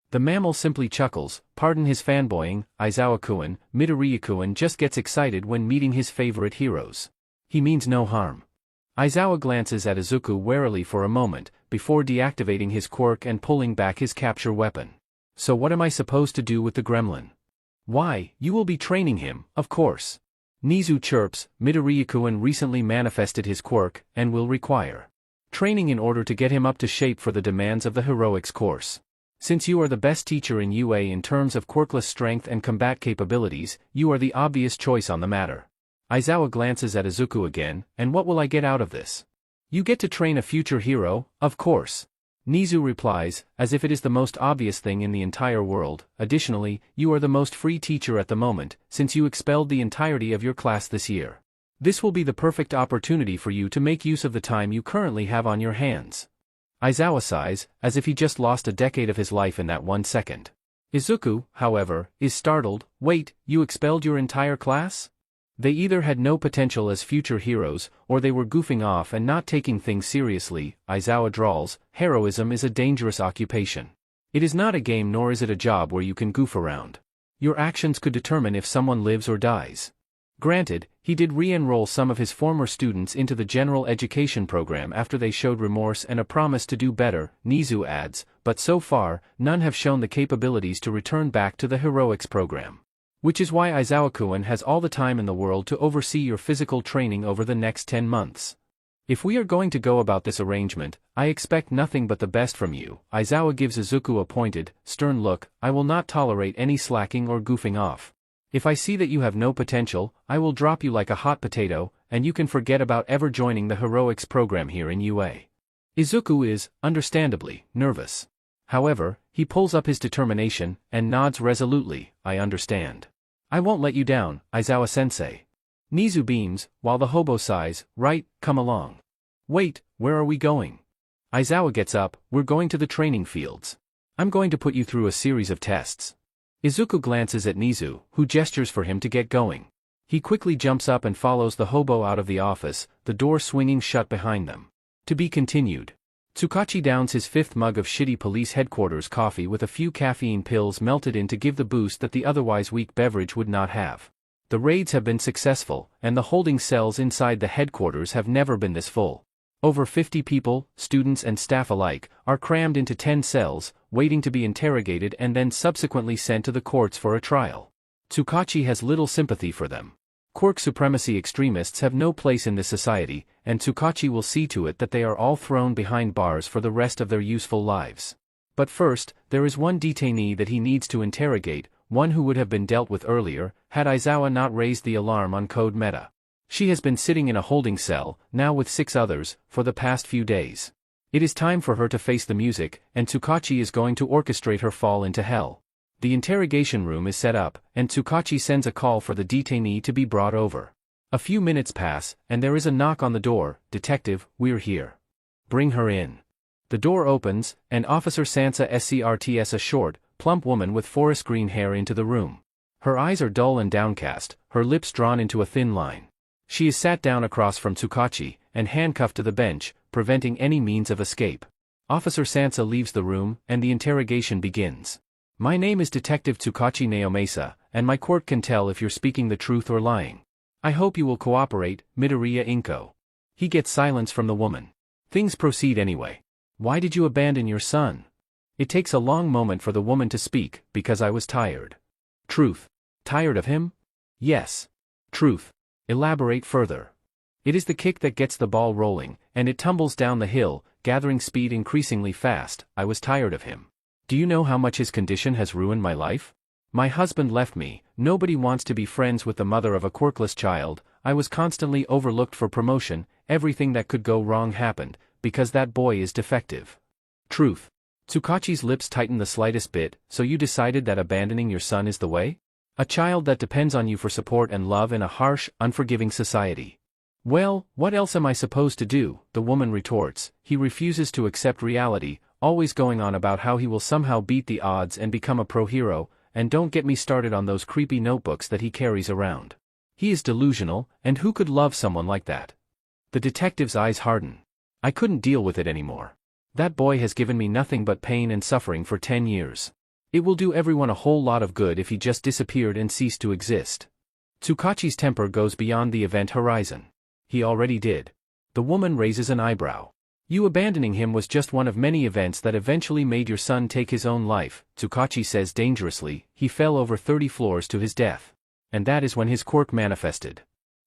The mammal simply chuckles, pardon his fanboying, Aizawa-kun, Midoriya-kun just gets excited when meeting his favorite heroes. He means no harm. Aizawa glances at Izuku warily for a moment, before deactivating his quirk and pulling back his capture weapon. So what am I supposed to do with the gremlin? Why, you will be training him, of course. Nezu chirps, Midoriya-kun recently manifested his quirk, and will require training in order to get him up to shape for the demands of the heroics course. Since you are the best teacher in UA in terms of quirkless strength and combat capabilities, you are the obvious choice on the matter. Aizawa glances at Izuku again, and what will I get out of this? You get to train a future hero, of course. Nezu replies, as if it is the most obvious thing in the entire world. Additionally, you are the most free teacher at the moment, since you expelled the entirety of your class this year. This will be the perfect opportunity for you to make use of the time you currently have on your hands. Aizawa sighs, as if he just lost a decade of his life in that 1 second. Izuku, however, is startled. Wait, you expelled your entire class? They either had no potential as future heroes, or they were goofing off and not taking things seriously. Aizawa drawls, heroism is a dangerous occupation. It is not a game nor is it a job where you can goof around. Your actions could determine if someone lives or dies. Granted, he did re-enroll some of his former students into the general education program after they showed remorse and a promise to do better, Nezu adds, but so far, none have shown the capabilities to return back to the heroics program. Which is why Aizawa-kun has all the time in the world to oversee your physical training over the next 10 months. If we are going to go about this arrangement, I expect nothing but the best from you. Aizawa gives Izuku a pointed, stern look. I will not tolerate any slacking or goofing off. If I see that you have no potential, I will drop you like a hot potato, and you can forget about ever joining the heroics program here in UA. Izuku is, understandably, nervous. However, he pulls up his determination, and nods resolutely. I understand. I won't let you down, Aizawa-sensei. Nezu beams, while the hobo sighs, right, come along. Wait, where are we going? Aizawa gets up, we're going to the training fields. I'm going to put you through a series of tests. Izuku glances at Nezu, who gestures for him to get going. He quickly jumps up and follows the hobo out of the office, the door swinging shut behind them. To be continued. Tsukachi downs his 5th mug of shitty police headquarters coffee with a few caffeine pills melted in to give the boost that the otherwise weak beverage would not have. The raids have been successful, and the holding cells inside the headquarters have never been this full. Over 50 people, students and staff alike, are crammed into 10 cells, waiting to be interrogated and then subsequently sent to the courts for a trial. Tsukachi has little sympathy for them. Quirk supremacy extremists have no place in this society, and Tsukachi will see to it that they are all thrown behind bars for the rest of their useful lives. But first, there is one detainee that he needs to interrogate, one who would have been dealt with earlier, had Aizawa not raised the alarm on Code Meta. She has been sitting in a holding cell, now with 6 others, for the past few days. It is time for her to face the music, and Tsukachi is going to orchestrate her fall into hell. The interrogation room is set up, and Tsukachi sends a call for the detainee to be brought over. A few minutes pass, and there is a knock on the door. Detective, we're here. Bring her in. The door opens, and Officer Sansa SCRTS, a short, plump woman with forest green hair, into the room. Her eyes are dull and downcast, her lips drawn into a thin line. She is sat down across from Tsukachi, and handcuffed to the bench, preventing any means of escape. Officer Sansa leaves the room, and the interrogation begins. My name is Detective Tsukachi Naomasa, and my quirk can tell if you're speaking the truth or lying. I hope you will cooperate, Midoriya Izuku. He gets silence from the woman. Things proceed anyway. Why did you abandon your son? It takes a long moment for the woman to speak, because I was tired. Truth. Tired of him? Yes. Truth. Elaborate further. It is the kick that gets the ball rolling, and it tumbles down the hill, gathering speed increasingly fast. I was tired of him. Do you know how much his condition has ruined my life? My husband left me, nobody wants to be friends with the mother of a quirkless child, I was constantly overlooked for promotion, everything that could go wrong happened, because that boy is defective. Truth. Tsukachi's lips tighten the slightest bit. So you decided that abandoning your son is the way? A child that depends on you for support and love in a harsh, unforgiving society. Well, what else am I supposed to do? The woman retorts. He refuses to accept reality, always going on about how he will somehow beat the odds and become a pro-hero, and don't get me started on those creepy notebooks that he carries around. He is delusional, and who could love someone like that? The detective's eyes harden. I couldn't deal with it anymore. That boy has given me nothing but pain and suffering for 10 years. It will do everyone a whole lot of good if he just disappeared and ceased to exist. Tsukachi's temper goes beyond the event horizon. He already did. The woman raises an eyebrow. You abandoning him was just one of many events that eventually made your son take his own life, Tsukachi says dangerously. He fell over 30 floors to his death. And that is when his quirk manifested.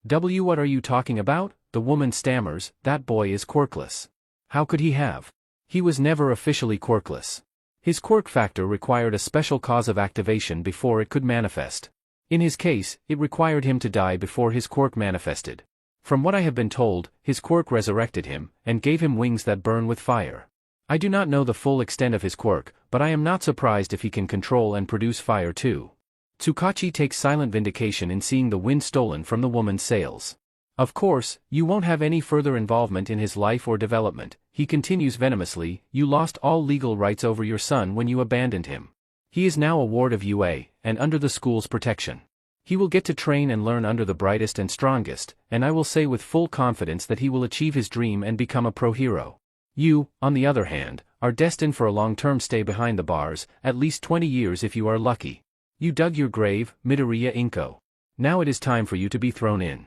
What are you talking about? The woman stammers. That boy is quirkless. How could he have? He was never officially quirkless. His quirk factor required a special cause of activation before it could manifest. In his case, it required him to die before his quirk manifested. From what I have been told, his quirk resurrected him, and gave him wings that burn with fire. I do not know the full extent of his quirk, but I am not surprised if he can control and produce fire too. Tsukachi takes silent vindication in seeing the wind stolen from the woman's sails. Of course, you won't have any further involvement in his life or development, he continues venomously. You lost all legal rights over your son when you abandoned him. He is now a ward of UA, and under the school's protection. He will get to train and learn under the brightest and strongest, and I will say with full confidence that he will achieve his dream and become a pro-hero. You, on the other hand, are destined for a long-term stay behind the bars, at least 20 years if you are lucky. You dug your grave, Midoriya Izuku. Now it is time for you to be thrown in.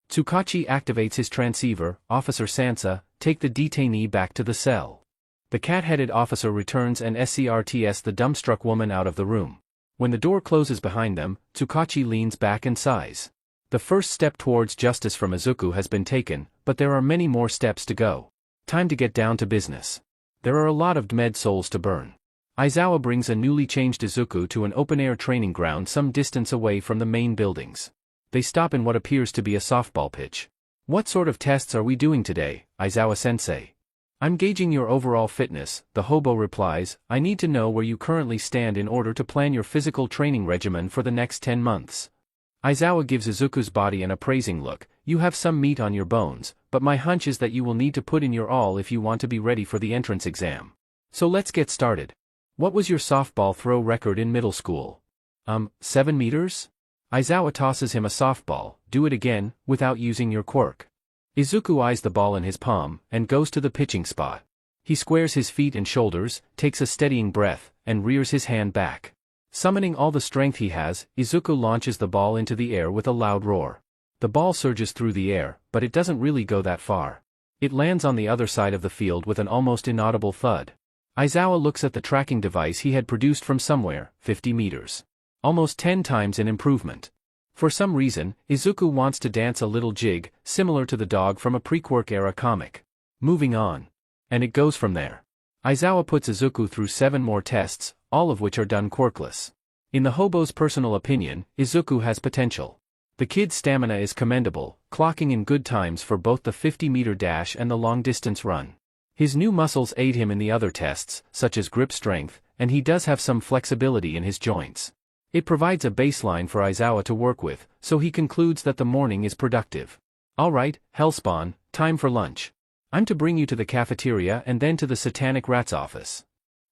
Tsukachi activates his transceiver. Officer Sansa, take the detainee back to the cell. The cat-headed officer returns and escorts the dumbstruck woman out of the room. When the door closes behind them, Tsukachi leans back and sighs. The first step towards justice from Izuku has been taken, but there are many more steps to go. Time to get down to business. There are a lot of dead souls to burn. Aizawa brings a newly changed Izuku to an open-air training ground some distance away from the main buildings. They stop in what appears to be a softball pitch. What sort of tests are we doing today, Aizawa-sensei? I'm gauging your overall fitness, the hobo replies. I need to know where you currently stand in order to plan your physical training regimen for the next 10 months. Aizawa gives Izuku's body an appraising look. You have some meat on your bones, but my hunch is that you will need to put in your all if you want to be ready for the entrance exam. So let's get started. What was your softball throw record in middle school? 7 meters? Aizawa tosses him a softball. Do it again, without using your quirk. Izuku eyes the ball in his palm, and goes to the pitching spot. He squares his feet and shoulders, takes a steadying breath, and rears his hand back. Summoning all the strength he has, Izuku launches the ball into the air with a loud roar. The ball surges through the air, but it doesn't really go that far. It lands on the other side of the field with an almost inaudible thud. Aizawa looks at the tracking device he had produced from somewhere. 50 meters. Almost 10 times an improvement. For some reason, Izuku wants to dance a little jig, similar to the dog from a pre-Quirk era comic. Moving on. And it goes from there. Aizawa puts Izuku through 7 more tests, all of which are done quirkless. In the hobo's personal opinion, Izuku has potential. The kid's stamina is commendable, clocking in good times for both the 50-meter dash and the long-distance run. His new muscles aid him in the other tests, such as grip strength, and he does have some flexibility in his joints. It provides a baseline for Aizawa to work with, so he concludes that the morning is productive. Alright, Hellspawn, time for lunch. I'm to bring you to the cafeteria and then to the satanic rat's office.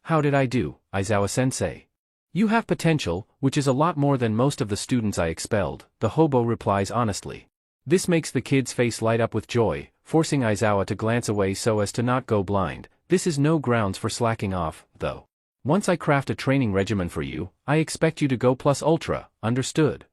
How did I do, Aizawa-sensei? You have potential, which is a lot more than most of the students I expelled, the hobo replies honestly. This makes the kid's face light up with joy, forcing Aizawa to glance away so as to not go blind. This is no grounds for slacking off, though. Once I craft a training regimen for you, I expect you to go plus ultra, understood?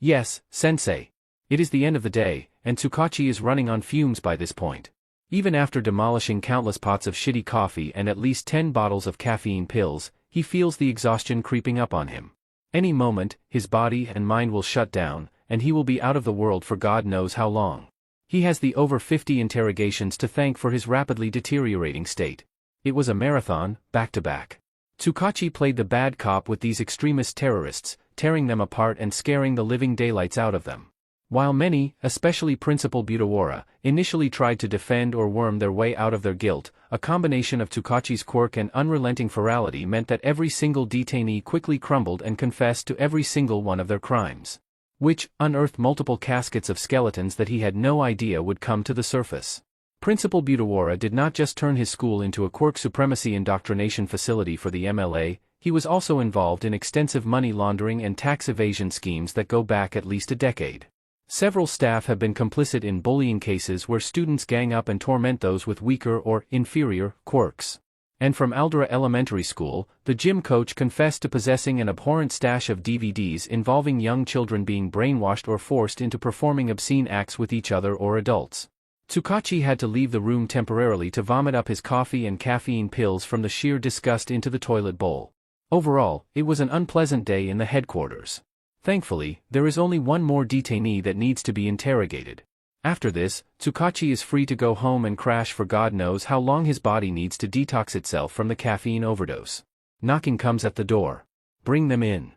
Yes, sensei. It is the end of the day, and Tsukachi is running on fumes by this point. Even after demolishing countless pots of shitty coffee and at least 10 bottles of caffeine pills, he feels the exhaustion creeping up on him. Any moment, his body and mind will shut down, and he will be out of the world for God knows how long. He has the over 50 interrogations to thank for his rapidly deteriorating state. It was a marathon, back-to-back. Tsukachi played the bad cop with these extremist terrorists, tearing them apart and scaring the living daylights out of them. While many, especially Principal Nezu, initially tried to defend or worm their way out of their guilt, a combination of Tokachi's quirk and unrelenting ferality meant that every single detainee quickly crumbled and confessed to every single one of their crimes. Which unearthed multiple caskets of skeletons that he had no idea would come to the surface. Principal Nezu did not just turn his school into a quirk supremacy indoctrination facility for the MLA, he was also involved in extensive money laundering and tax evasion schemes that go back at least a decade. Several staff have been complicit in bullying cases where students gang up and torment those with weaker or inferior quirks. And from Aldera Elementary School, the gym coach confessed to possessing an abhorrent stash of DVDs involving young children being brainwashed or forced into performing obscene acts with each other or adults. Tokachi had to leave the room temporarily to vomit up his coffee and caffeine pills from the sheer disgust into the toilet bowl. Overall, it was an unpleasant day in the headquarters. Thankfully, there is only one more detainee that needs to be interrogated. After this, Tokachi is free to go home and crash for God knows how long his body needs to detox itself from the caffeine overdose. Knocking comes at the door. Bring them in.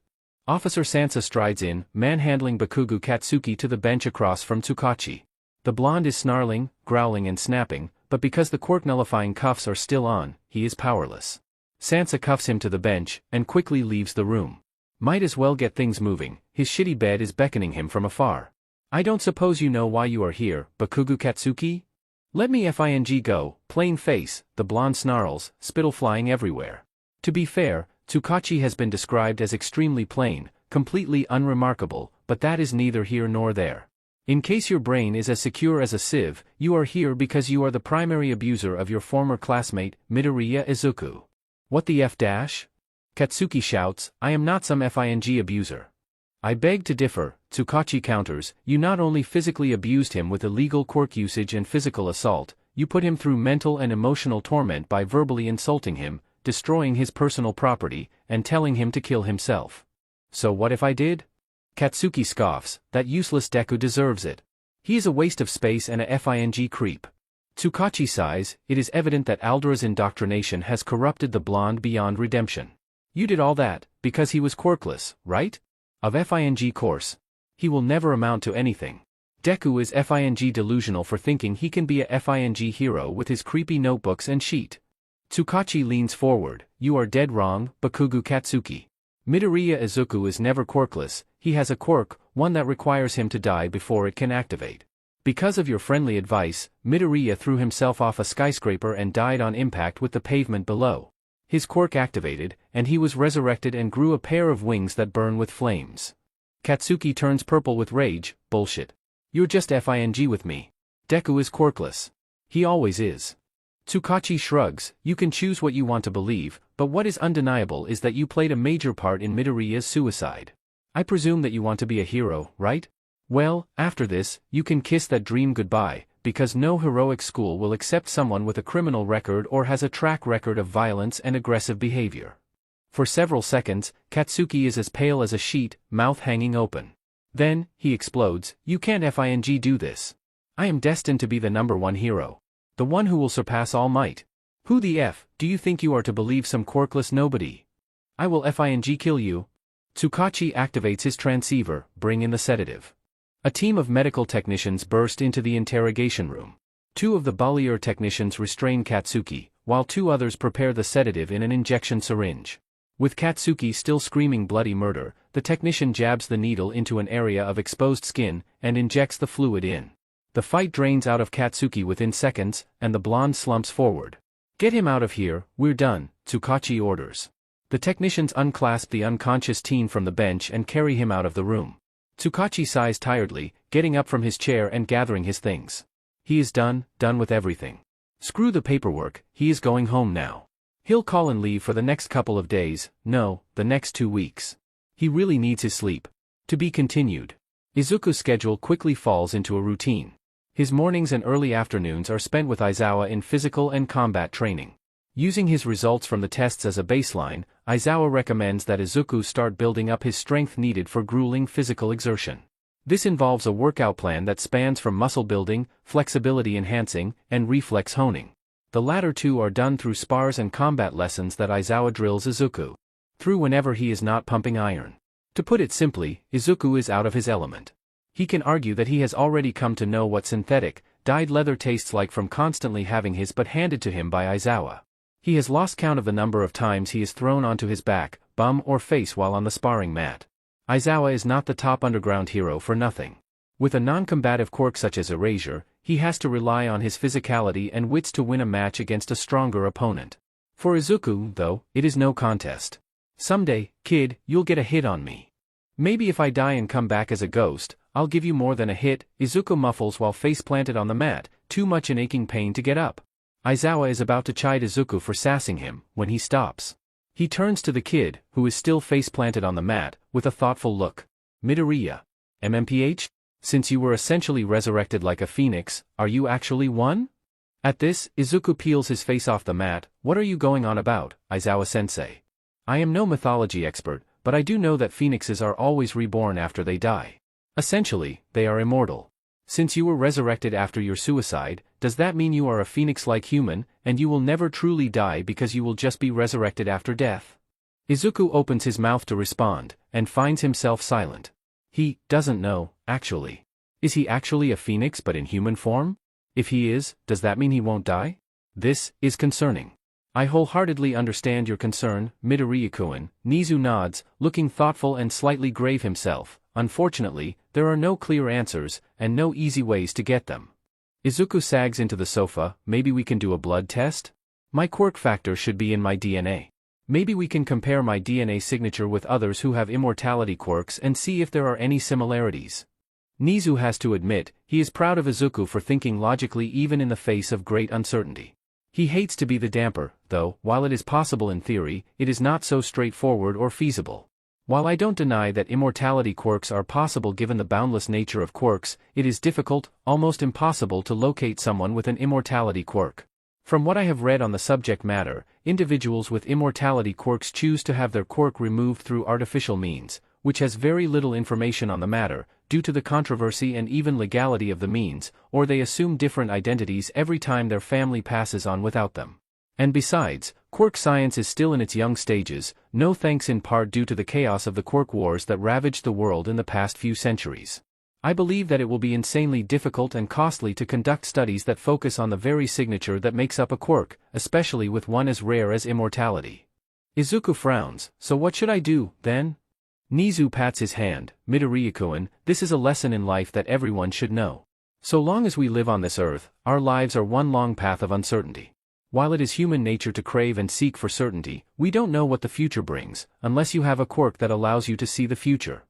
Officer Sansa strides in, manhandling Bakugo Katsuki to the bench across from Tokachi. The blonde is snarling, growling and snapping, but because the quirk-nullifying cuffs are still on, he is powerless. Sansa cuffs him to the bench, and quickly leaves the room. Might as well get things moving, his shitty bed is beckoning him from afar. I don't suppose you know why you are here, Bakugo Katsuki? Let me FING go, plain face, the blonde snarls, spittle flying everywhere. To be fair, Tokachi has been described as extremely plain, completely unremarkable, but that is neither here nor there. In case your brain is as secure as a sieve, you are here because you are the primary abuser of your former classmate, Midoriya Izuku. What the F dash? Katsuki shouts, I am not some FING abuser. I beg to differ, Tokachi counters, you not only physically abused him with illegal quirk usage and physical assault, you put him through mental and emotional torment by verbally insulting him, destroying his personal property, and telling him to kill himself. So what if I did? Katsuki scoffs, that useless Deku deserves it. He is a waste of space and a FING creep. Tokachi sighs, it is evident that Aldera's indoctrination has corrupted the blonde beyond redemption. You did all that, because he was quirkless, right? Of FING course. He will never amount to anything. Deku is FING delusional for thinking he can be a FING hero with his creepy notebooks and sheet. Tokachi leans forward, you are dead wrong, Bakugo Katsuki. Midoriya Izuku is never quirkless, he has a quirk, one that requires him to die before it can activate. Because of your friendly advice, Midoriya threw himself off a skyscraper and died on impact with the pavement below. His quirk activated, and he was resurrected and grew a pair of wings that burn with flames. Katsuki turns purple with rage, bullshit. You're just FING with me. Deku is quirkless. He always is. Tokachi shrugs, you can choose what you want to believe, but what is undeniable is that you played a major part in Midoriya's suicide. I presume that you want to be a hero, right? Well, after this, you can kiss that dream goodbye, because no heroic school will accept someone with a criminal record or has a track record of violence and aggressive behavior. For several seconds, Katsuki is as pale as a sheet, mouth hanging open. Then, he explodes, you can't FING do this. I am destined to be the #1 hero. The one who will surpass all might. Who the F, do you think you are to believe some quirkless nobody? I will FING kill you. Tokachi activates his transceiver, bring in the sedative. A team of medical technicians burst into the interrogation room. 2 of the bullier technicians restrain Katsuki, while 2 others prepare the sedative in an injection syringe. With Katsuki still screaming bloody murder, the technician jabs the needle into an area of exposed skin, and injects the fluid in. The fight drains out of Katsuki within seconds, and the blonde slumps forward. Get him out of here, we're done, Tokachi orders. The technicians unclasp the unconscious teen from the bench and carry him out of the room. Tokachi sighs tiredly, getting up from his chair and gathering his things. He is done with everything. Screw the paperwork, he is going home now. He'll call and leave for the next couple of days, no, the next 2 weeks. He really needs his sleep. To be continued. Izuku's schedule quickly falls into a routine. His mornings and early afternoons are spent with Aizawa in physical and combat training. Using his results from the tests as a baseline, Aizawa recommends that Izuku start building up his strength needed for grueling physical exertion. This involves a workout plan that spans from muscle building, flexibility enhancing, and reflex honing. The latter 2 are done through spars and combat lessons that Aizawa drills Izuku through whenever he is not pumping iron. To put it simply, Izuku is out of his element. He can argue that he has already come to know what synthetic, dyed leather tastes like from constantly having his butt handed to him by Aizawa. He has lost count of the number of times he is thrown onto his back, bum or face while on the sparring mat. Aizawa is not the top underground hero for nothing. With a non-combative quirk such as erasure, he has to rely on his physicality and wits to win a match against a stronger opponent. For Izuku, though, it is no contest. Someday, kid, you'll get a hit on me. Maybe if I die and come back as a ghost, I'll give you more than a hit, Izuku muffles while face planted on the mat, too much in aching pain to get up. Aizawa is about to chide Izuku for sassing him, when he stops. He turns to the kid, who is still face planted on the mat, with a thoughtful look. Midoriya. MMPH? Since you were essentially resurrected like a phoenix, are you actually one? At this, Izuku peels his face off the mat. What are you going on about, Aizawa-sensei? I am no mythology expert, but I do know that phoenixes are always reborn after they die. Essentially, they are immortal. Since you were resurrected after your suicide, does that mean you are a phoenix-like human, and you will never truly die because you will just be resurrected after death? Izuku opens his mouth to respond, and finds himself silent. He doesn't know, actually. Is he actually a phoenix but in human form? If he is, does that mean he won't die? This is concerning. I wholeheartedly understand your concern, Midoriya-kun. Nezu nods, looking thoughtful and slightly grave himself. Unfortunately, there are no clear answers, and no easy ways to get them. Izuku sags into the sofa. Maybe we can do a blood test? My quirk factor should be in my DNA. Maybe we can compare my DNA signature with others who have immortality quirks and see if there are any similarities. Nezu has to admit, he is proud of Izuku for thinking logically even in the face of great uncertainty. He hates to be the damper, though, while it is possible in theory, it is not so straightforward or feasible. While I don't deny that immortality quirks are possible given the boundless nature of quirks, it is difficult, almost impossible to locate someone with an immortality quirk. From what I have read on the subject matter, individuals with immortality quirks choose to have their quirk removed through artificial means, which has very little information on the matter, due to the controversy and even legality of the means, or they assume different identities every time their family passes on without them. And besides, quirk science is still in its young stages, no thanks in part due to the chaos of the quirk wars that ravaged the world in the past few centuries. I believe that it will be insanely difficult and costly to conduct studies that focus on the very signature that makes up a quirk, especially with one as rare as immortality. Izuku frowns. So what should I do, then? Nezu pats his hand. Midoriya-kun, this is a lesson in life that everyone should know. So long as we live on this earth, our lives are one long path of uncertainty. While it is human nature to crave and seek for certainty, we don't know what the future brings, unless you have a quirk that allows you to see the future.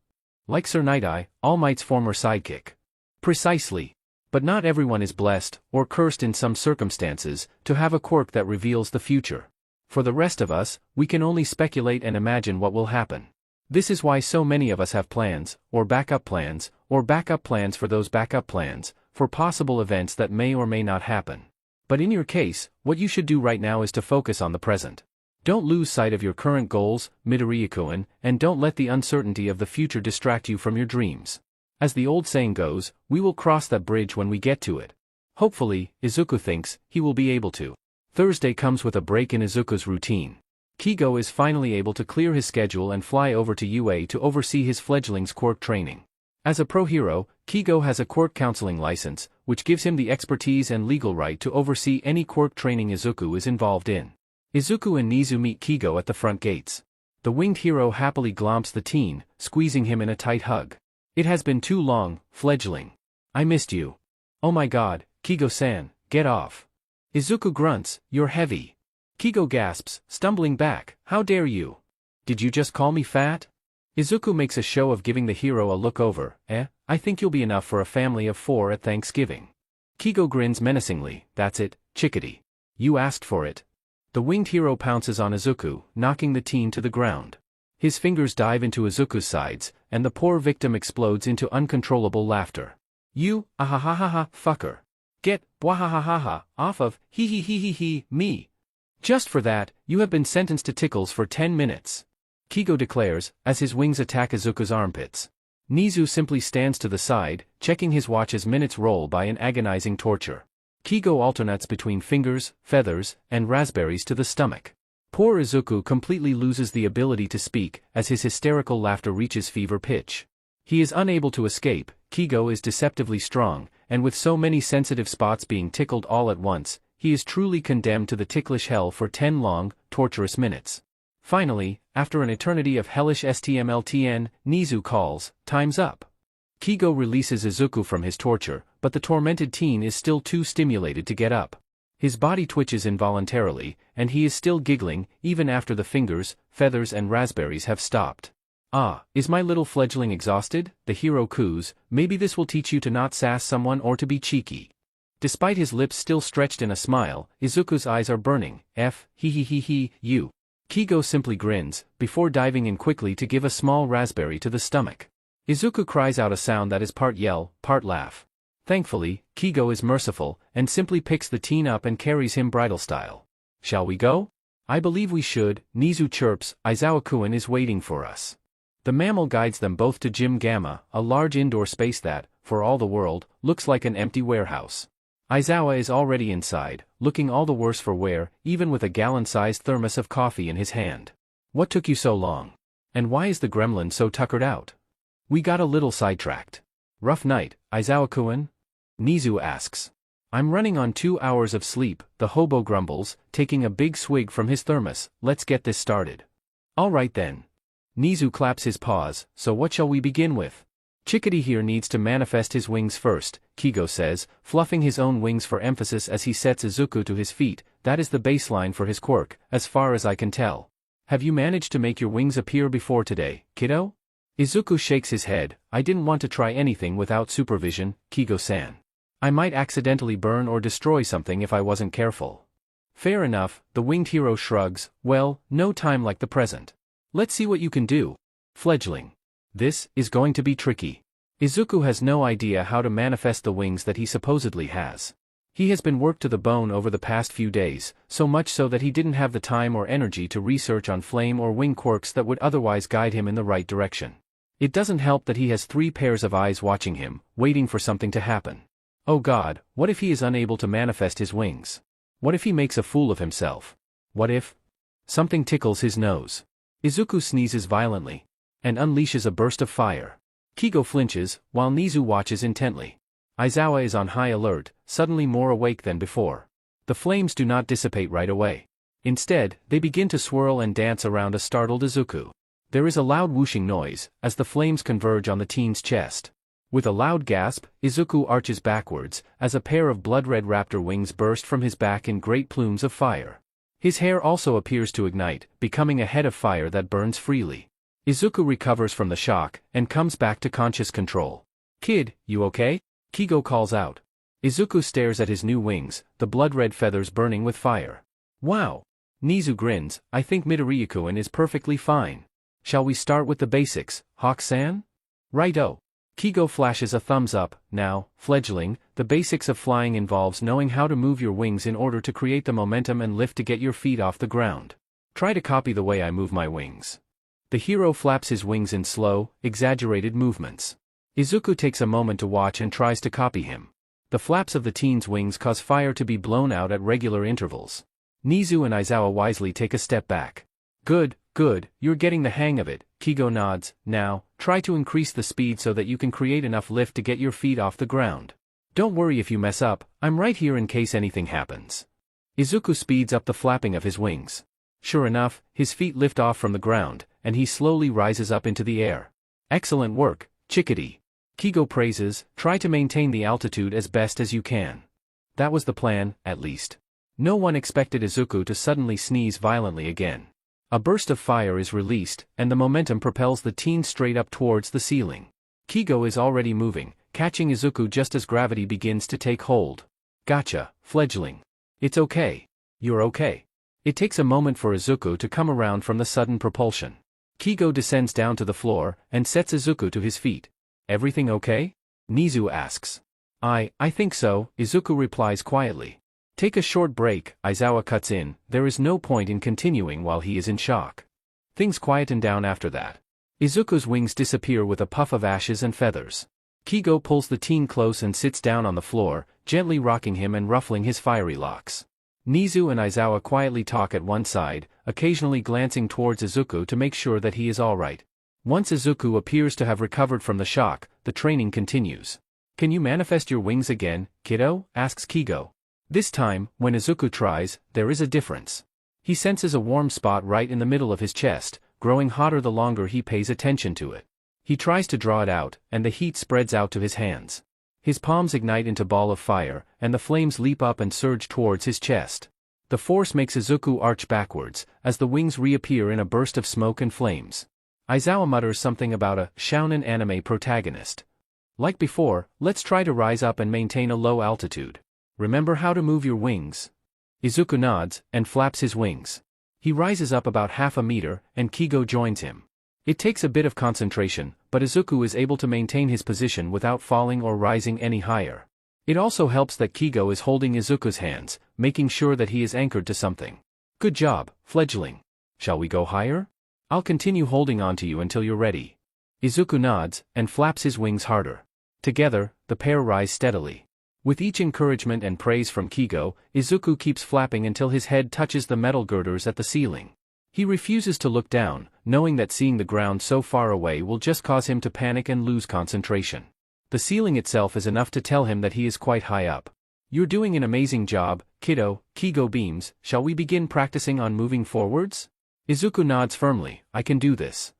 Like Sir Night-Eye, All Might's former sidekick. Precisely. But not everyone is blessed, or cursed in some circumstances, to have a quirk that reveals the future. For the rest of us, we can only speculate and imagine what will happen. This is why so many of us have plans, or backup plans for those backup plans, for possible events that may or may not happen. But in your case, what you should do right now is to focus on the present. Don't lose sight of your current goals, Midoriya-kun, and don't let the uncertainty of the future distract you from your dreams. As the old saying goes, we will cross that bridge when we get to it. Hopefully, Izuku thinks, he will be able to. Thursday comes with a break in Izuku's routine. Kigo is finally able to clear his schedule and fly over to UA to oversee his fledgling's quirk training. As a pro hero, Kigo has a quirk counseling license, which gives him the expertise and legal right to oversee any quirk training Izuku is involved in. Izuku and Nezu meet Kigo at the front gates. The winged hero happily glomps the teen, squeezing him in a tight hug. It has been too long, fledgling. I missed you. Oh my god, Kigo-san, get off. Izuku grunts, you're heavy. Kigo gasps, stumbling back, how dare you? Did you just call me fat? Izuku makes a show of giving the hero a look over. I think you'll be enough for a family of 4 at Thanksgiving. Kigo grins menacingly, that's it, chickadee. You asked for it. The winged hero pounces on Izuku, knocking the teen to the ground. His fingers dive into Izuku's sides, and the poor victim explodes into uncontrollable laughter. You, ahahaha, fucker. Get, wahahaha, off of, he, me. Just for that, you have been sentenced to tickles for 10 minutes. Kigo declares, as his wings attack Izuku's armpits. Nezu simply stands to the side, checking his watch as minutes roll by in agonizing torture. Kigo alternates between fingers, feathers, and raspberries to the stomach. Poor Izuku completely loses the ability to speak, as his hysterical laughter reaches fever pitch. He is unable to escape, Kigo is deceptively strong, and with so many sensitive spots being tickled all at once, he is truly condemned to the ticklish hell for 10 long, torturous minutes. Finally, after an eternity of hellish STMLTN, Nezu calls, "Time's up." Kigo releases Izuku from his torture, but the tormented teen is still too stimulated to get up. His body twitches involuntarily, and he is still giggling, even after the fingers, feathers and raspberries have stopped. "Ah, is my little fledgling exhausted?" the hero coos. "Maybe this will teach you to not sass someone or to be cheeky." Despite his lips still stretched in a smile, Izuku's eyes are burning. You. Kigo simply grins, before diving in quickly to give a small raspberry to the stomach. Izuku cries out a sound that is part yell, part laugh. Thankfully, Kigo is merciful, and simply picks the teen up and carries him bridal style. "Shall we go?" "I believe we should," Nezu chirps. "Aizawa-kun is waiting for us." The mammal guides them both to Gym Gamma, a large indoor space that, for all the world, looks like an empty warehouse. Aizawa is already inside, looking all the worse for wear, even with a gallon-sized thermos of coffee in his hand. "What took you so long? And why is the gremlin so tuckered out?" "We got a little sidetracked." "Rough night, Aizawa-kun?" Nezu asks. "I'm running on 2 hours of sleep," the hobo grumbles, taking a big swig from his thermos. "Let's get this started." "All right then." Nezu claps his paws. "So what shall we begin with?" "Chickadee here needs to manifest his wings first," Kigo says, fluffing his own wings for emphasis as he sets Izuku to his feet. "That is the baseline for his quirk, as far as I can tell. Have you managed to make your wings appear before today, kiddo?" Izuku shakes his head. "I didn't want to try anything without supervision, Kigo-san. I might accidentally burn or destroy something if I wasn't careful." "Fair enough," the winged hero shrugs. "Well, no time like the present. Let's see what you can do, fledgling. This is going to be tricky." Izuku has no idea how to manifest the wings that he supposedly has. He has been worked to the bone over the past few days, so much so that he didn't have the time or energy to research on flame or wing quirks that would otherwise guide him in the right direction. It doesn't help that he has 3 pairs of eyes watching him, waiting for something to happen. Oh God, what if he is unable to manifest his wings? What if he makes a fool of himself? What if something tickles his nose? Izuku sneezes violently and unleashes a burst of fire. Kigo flinches, while Nezu watches intently. Aizawa is on high alert, suddenly more awake than before. The flames do not dissipate right away. Instead, they begin to swirl and dance around a startled Izuku. There is a loud whooshing noise, as the flames converge on the teen's chest. With a loud gasp, Izuku arches backwards, as a pair of blood-red raptor wings burst from his back in great plumes of fire. His hair also appears to ignite, becoming a head of fire that burns freely. Izuku recovers from the shock, and comes back to conscious control. "Kid, you okay?" Kigo calls out. Izuku stares at his new wings, the blood-red feathers burning with fire. "Wow!" Nezu grins. "I think Midoriya-kun is perfectly fine. Shall we start with the basics, Hawk-san?" "Righto." Kigo flashes a thumbs up. "Now, fledgling, the basics of flying involves knowing how to move your wings in order to create the momentum and lift to get your feet off the ground. Try to copy the way I move my wings." The hero flaps his wings in slow, exaggerated movements. Izuku takes a moment to watch and tries to copy him. The flaps of the teen's wings cause fire to be blown out at regular intervals. Nezu and Aizawa wisely take a step back. Good, you're getting the hang of it," Kigo nods. "Now, try to increase the speed so that you can create enough lift to get your feet off the ground. Don't worry if you mess up, I'm right here in case anything happens." Izuku speeds up the flapping of his wings. Sure enough, his feet lift off from the ground, and he slowly rises up into the air. "Excellent work, chickadee." Kigo praises. "Try to maintain the altitude as best as you can." That was the plan, at least. No one expected Izuku to suddenly sneeze violently again. A burst of fire is released, and the momentum propels the teen straight up towards the ceiling. Kigo is already moving, catching Izuku just as gravity begins to take hold. "Gotcha, fledgling. It's okay. You're okay." It takes a moment for Izuku to come around from the sudden propulsion. Kigo descends down to the floor, and sets Izuku to his feet. "Everything okay?" Nezu asks. I think so," Izuku replies quietly. "Take a short break," Aizawa cuts in. "There is no point in continuing while he is in shock." Things quieten down after that. Izuku's wings disappear with a puff of ashes and feathers. Kigo pulls the teen close and sits down on the floor, gently rocking him and ruffling his fiery locks. Nezu and Aizawa quietly talk at one side, occasionally glancing towards Izuku to make sure that he is alright. Once Izuku appears to have recovered from the shock, the training continues. "Can you manifest your wings again, kiddo?" asks Kigo. This time, when Izuku tries, there is a difference. He senses a warm spot right in the middle of his chest, growing hotter the longer he pays attention to it. He tries to draw it out, and the heat spreads out to his hands. His palms ignite into ball of fire, and the flames leap up and surge towards his chest. The force makes Izuku arch backwards, as the wings reappear in a burst of smoke and flames. Aizawa mutters something about a shounen anime protagonist. Like before, let's try to rise up and maintain a low altitude. Remember how to move your wings? Izuku nods, and flaps his wings. He rises up about half a meter, and Kigo joins him. It takes a bit of concentration, but Izuku is able to maintain his position without falling or rising any higher. It also helps that Kigo is holding Izuku's hands, making sure that he is anchored to something. Good job, fledgling. Shall we go higher? I'll continue holding on to you until you're ready. Izuku nods, and flaps his wings harder. Together, the pair rise steadily. With each encouragement and praise from Kigo, Izuku keeps flapping until his head touches the metal girders at the ceiling. He refuses to look down, knowing that seeing the ground so far away will just cause him to panic and lose concentration. The ceiling itself is enough to tell him that he is quite high up. "You're doing an amazing job, kiddo," Kigo beams. "Shall we begin practicing on moving forwards?" Izuku nods firmly. "I can do this.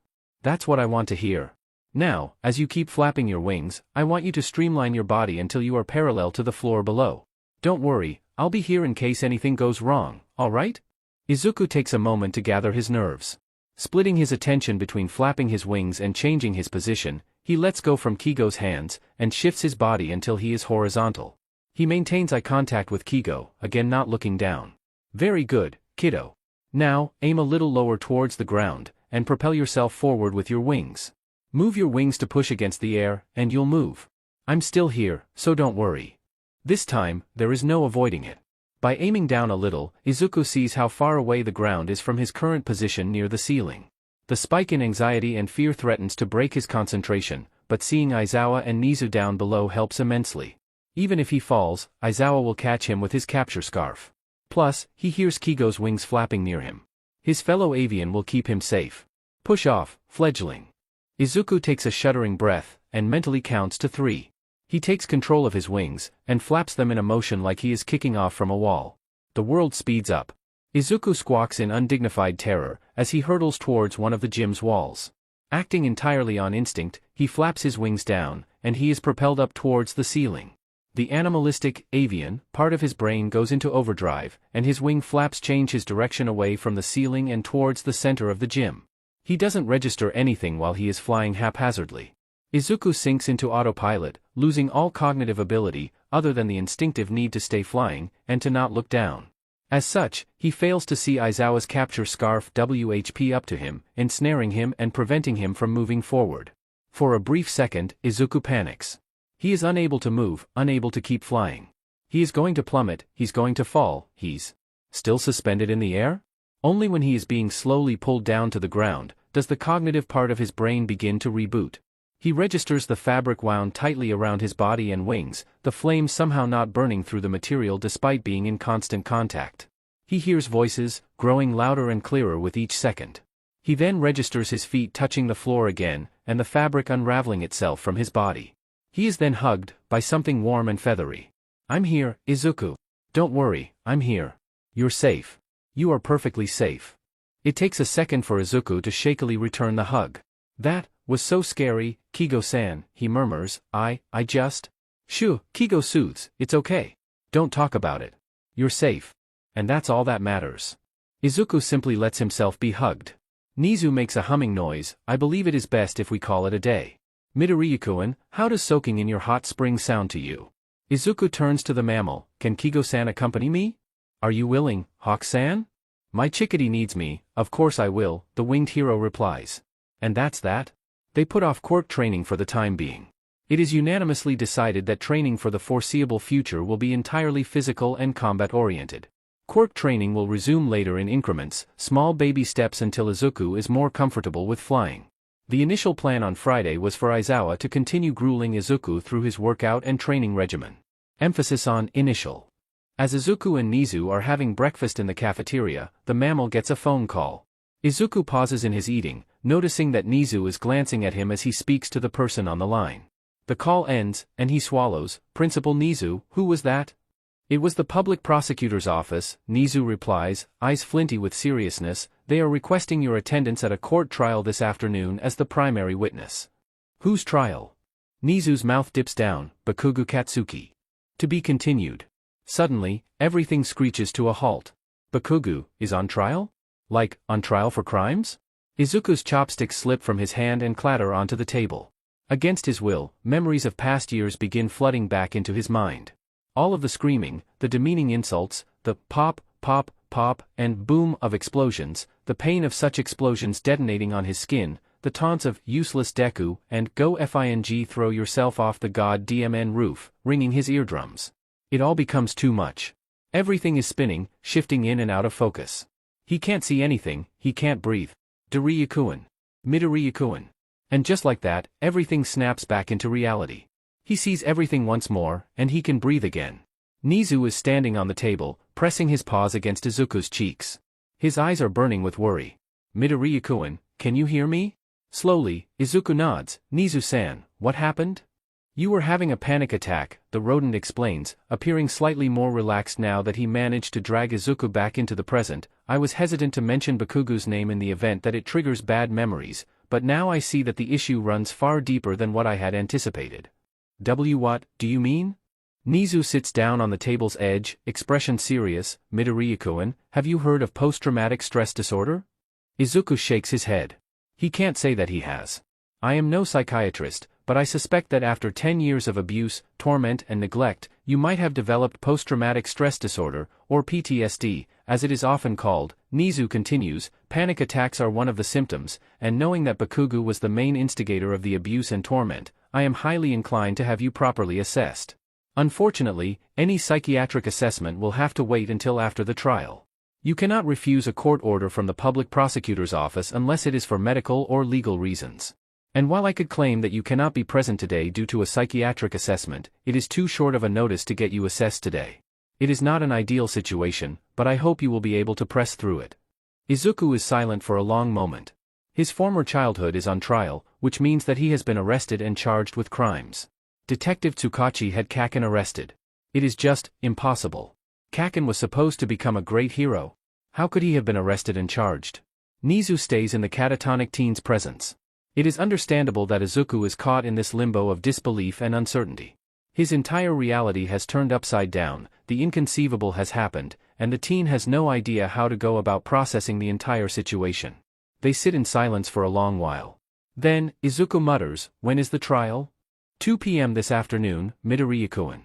That's what I want to hear. Now, as you keep flapping your wings, I want you to streamline your body until you are parallel to the floor below. Don't worry, I'll be here in case anything goes wrong, alright?" Izuku takes a moment to gather his nerves. Splitting his attention between flapping his wings and changing his position, he lets go from Kigo's hands, and shifts his body until he is horizontal. He maintains eye contact with Kigo, again not looking down. "Very good, kiddo. Now, aim a little lower towards the ground, and propel yourself forward with your wings. Move your wings to push against the air, and you'll move. I'm still here, so don't worry." This time, there is no avoiding it. By aiming down a little, Izuku sees how far away the ground is from his current position near the ceiling. The spike in anxiety and fear threatens to break his concentration, but seeing Aizawa and Nezu down below helps immensely. Even if he falls, Aizawa will catch him with his capture scarf. Plus, he hears Kigo's wings flapping near him. His fellow avian will keep him safe. "Push off, fledgling." Izuku takes a shuddering breath, and mentally counts to 3. He takes control of his wings, and flaps them in a motion like he is kicking off from a wall. The world speeds up. Izuku squawks in undignified terror, as he hurtles towards one of the gym's walls. Acting entirely on instinct, he flaps his wings down, and he is propelled up towards the ceiling. The animalistic, avian, part of his brain goes into overdrive, and his wing flaps change his direction away from the ceiling and towards the center of the gym. He doesn't register anything while he is flying haphazardly. Izuku sinks into autopilot, losing all cognitive ability, other than the instinctive need to stay flying, and to not look down. As such, he fails to see Aizawa's capture scarf WHP up to him, ensnaring him and preventing him from moving forward. For a brief second, Izuku panics. He is unable to move, unable to keep flying. He is going to plummet, he's going to fall, he's still suspended in the air? Only when he is being slowly pulled down to the ground, does the cognitive part of his brain begin to reboot. He registers the fabric wound tightly around his body and wings, the flame somehow not burning through the material despite being in constant contact. He hears voices, growing louder and clearer with each second. He then registers his feet touching the floor again, and the fabric unraveling itself from his body. He is then hugged by something warm and feathery. "I'm here, Izuku. Don't worry, I'm here. You're safe. You are perfectly safe." It takes a second for Izuku to shakily return the hug. "That was so scary, Kigo-san," he murmurs. I just... Shoo, Kigo soothes, "It's okay. Don't talk about it. You're safe. And that's all that matters." Izuku simply lets himself be hugged. Nezu makes a humming noise. "I believe it is best if we call it a day. Midoriya-kun, how does soaking in your hot spring sound to you?" Izuku turns to the mammal. "Can Kigo-san accompany me? Are you willing, Hawk-san?" "My chickadee needs me, of course I will," the winged hero replies. And that's that. They put off Quirk training for the time being. It is unanimously decided that training for the foreseeable future will be entirely physical and combat-oriented. Quirk training will resume later in increments, small baby steps until Izuku is more comfortable with flying. The initial plan on Friday was for Aizawa to continue grueling Izuku through his workout and training regimen. Emphasis on initial. As Izuku and Nezu are having breakfast in the cafeteria, the mammal gets a phone call. Izuku pauses in his eating, noticing that Nezu is glancing at him as he speaks to the person on the line. The call ends, and he swallows. Principal Nezu, who was that? It was the public prosecutor's office, Nezu replies, eyes flinty with seriousness. They are requesting your attendance at a court trial this afternoon as the primary witness. Whose trial? Nezu's mouth dips down. Bakugo Katsuki. To be continued. Suddenly, everything screeches to a halt. Bakugo is on trial? Like, on trial for crimes? Izuku's chopsticks slip from his hand and clatter onto the table. Against his will, memories of past years begin flooding back into his mind. All of the screaming, the demeaning insults, the pop, pop, pop, and boom of explosions, the pain of such explosions detonating on his skin, the taunts of useless Deku and go fing throw yourself off the god DMN roof, ringing his eardrums. It all becomes too much. Everything is spinning, shifting in and out of focus. He can't see anything, he can't breathe. Midoriya. And just like that, everything snaps back into reality. He sees everything once more, and he can breathe again. Nezu is standing on the table, pressing his paws against Izuku's cheeks. His eyes are burning with worry. Midoriya, can you hear me? Slowly, Izuku nods. Nezu-san, what happened? You were having a panic attack, the rodent explains, appearing slightly more relaxed now that he managed to drag Izuku back into the present. I was hesitant to mention Bakugo's name in the event that it triggers bad memories, but now I see that the issue runs far deeper than what I had anticipated. What do you mean? Nezu sits down on the table's edge, expression serious. Midoriya, have you heard of post-traumatic stress disorder? Izuku shakes his head. He can't say that he has. I am no psychiatrist, but I suspect that after 10 years of abuse, torment and neglect, you might have developed post-traumatic stress disorder, or PTSD, as it is often called. Nezu continues, panic attacks are one of the symptoms, and knowing that Bakugo was the main instigator of the abuse and torment, I am highly inclined to have you properly assessed. Unfortunately, any psychiatric assessment will have to wait until after the trial. You cannot refuse a court order from the public prosecutor's office unless it is for medical or legal reasons. And while I could claim that you cannot be present today due to a psychiatric assessment, it is too short of a notice to get you assessed today. It is not an ideal situation, but I hope you will be able to press through it. Izuku is silent for a long moment. His former childhood is on trial, which means that he has been arrested and charged with crimes. Detective Tsukachi had Kaken arrested. It is just impossible. Kaken was supposed to become a great hero. How could he have been arrested and charged? Nezu stays in the catatonic teen's presence. It is understandable that Izuku is caught in this limbo of disbelief and uncertainty. His entire reality has turned upside down, the inconceivable has happened, and the teen has no idea how to go about processing the entire situation. They sit in silence for a long while. Then, Izuku mutters, when is the trial? 2 p.m. this afternoon, Midoriya.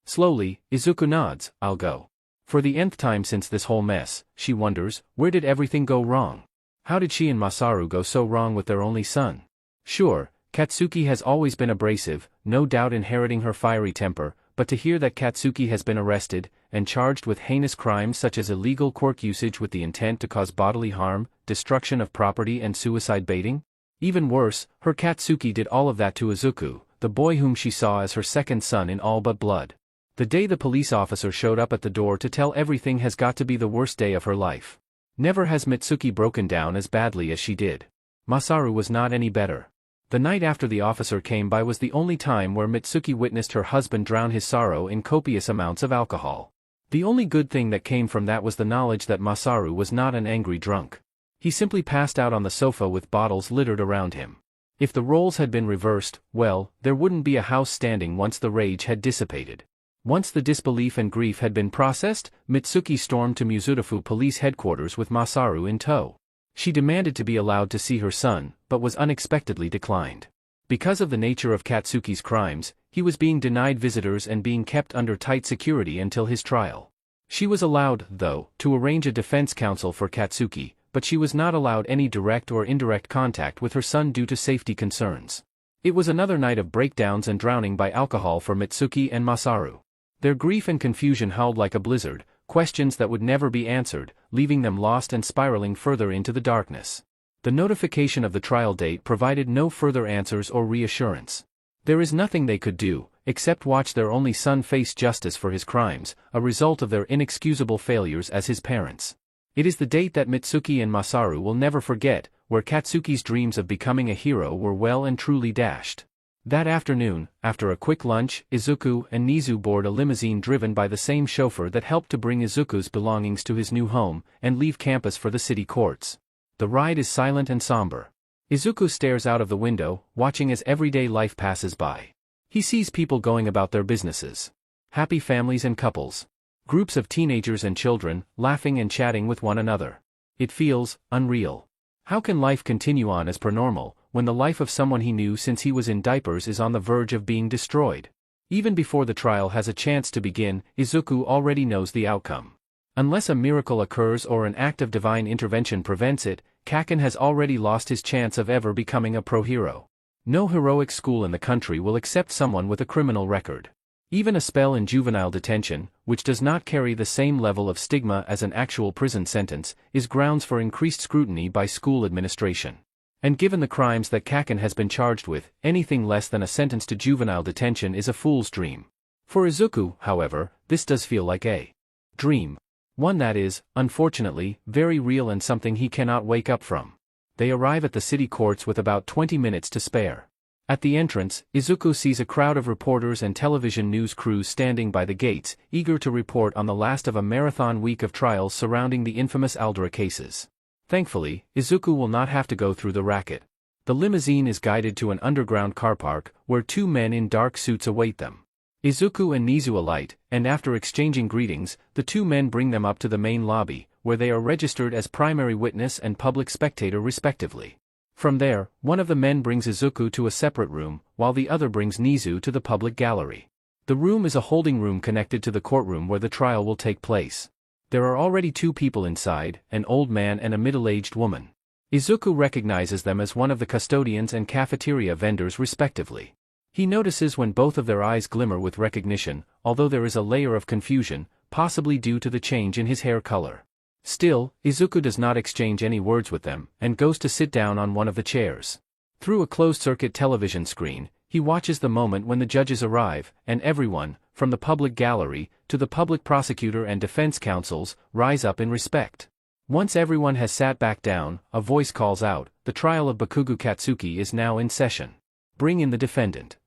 Slowly, Izuku nods, I'll go. For the nth time since this whole mess, she wonders, where did everything go wrong? How did she and Masaru go so wrong with their only son? Sure, Katsuki has always been abrasive, no doubt inheriting her fiery temper, but to hear that Katsuki has been arrested, and charged with heinous crimes such as illegal quirk usage with the intent to cause bodily harm, destruction of property and suicide baiting? Even worse, her Katsuki did all of that to Izuku, the boy whom she saw as her second son in all but blood. The day the police officer showed up at the door to tell everything has got to be the worst day of her life. Never has Mitsuki broken down as badly as she did. Masaru was not any better. The night after the officer came by was the only time where Mitsuki witnessed her husband drown his sorrow in copious amounts of alcohol. The only good thing that came from that was the knowledge that Masaru was not an angry drunk. He simply passed out on the sofa with bottles littered around him. If the roles had been reversed, well, there wouldn't be a house standing once the rage had dissipated. Once the disbelief and grief had been processed, Mitsuki stormed to Mizurufu police headquarters with Masaru in tow. She demanded to be allowed to see her son, but was unexpectedly declined. Because of the nature of Katsuki's crimes, he was being denied visitors and being kept under tight security until his trial. She was allowed, though, to arrange a defense counsel for Katsuki, but she was not allowed any direct or indirect contact with her son due to safety concerns. It was another night of breakdowns and drowning by alcohol for Mitsuki and Masaru. Their grief and confusion howled like a blizzard, questions that would never be answered, leaving them lost and spiraling further into the darkness. The notification of the trial date provided no further answers or reassurance. There is nothing they could do, except watch their only son face justice for his crimes, a result of their inexcusable failures as his parents. It is the date that Mitsuki and Masaru will never forget, where Katsuki's dreams of becoming a hero were well and truly dashed. That afternoon, after a quick lunch, Izuku and Nezu board a limousine driven by the same chauffeur that helped to bring Izuku's belongings to his new home, and leave campus for the city courts. The ride is silent and somber. Izuku stares out of the window, watching as everyday life passes by. He sees people going about their businesses. Happy families and couples. Groups of teenagers and children, laughing and chatting with one another. It feels unreal. How can life continue on as per normal, when the life of someone he knew since he was in diapers is on the verge of being destroyed? Even before the trial has a chance to begin, Izuku already knows the outcome. Unless a miracle occurs or an act of divine intervention prevents it, Kaken has already lost his chance of ever becoming a pro-hero. No heroic school in the country will accept someone with a criminal record. Even a spell in juvenile detention, which does not carry the same level of stigma as an actual prison sentence, is grounds for increased scrutiny by school administration. And given the crimes that Kaken has been charged with, anything less than a sentence to juvenile detention is a fool's dream. For Izuku, however, this does feel like a dream. One that is, unfortunately, very real and something he cannot wake up from. They arrive at the city courts with about 20 minutes to spare. At the entrance, Izuku sees a crowd of reporters and television news crews standing by the gates, eager to report on the last of a marathon week of trials surrounding the infamous Aldera cases. Thankfully, Izuku will not have to go through the racket. The limousine is guided to an underground car park, where two men in dark suits await them. Izuku and Nezu alight, and after exchanging greetings, the two men bring them up to the main lobby, where they are registered as primary witness and public spectator respectively. From there, one of the men brings Izuku to a separate room, while the other brings Nezu to the public gallery. The room is a holding room connected to the courtroom where the trial will take place. There are already two people inside, an old man and a middle-aged woman. Izuku recognizes them as one of the custodians and cafeteria vendors respectively. He notices when both of their eyes glimmer with recognition, although there is a layer of confusion, possibly due to the change in his hair color. Still, Izuku does not exchange any words with them, and goes to sit down on one of the chairs. Through a closed-circuit television screen, he watches the moment when the judges arrive, and everyone, from the public gallery, to the public prosecutor and defense counsels, rise up in respect. Once everyone has sat back down, a voice calls out, "The trial of Bakugo Katsuki is now in session. Bring in the defendant."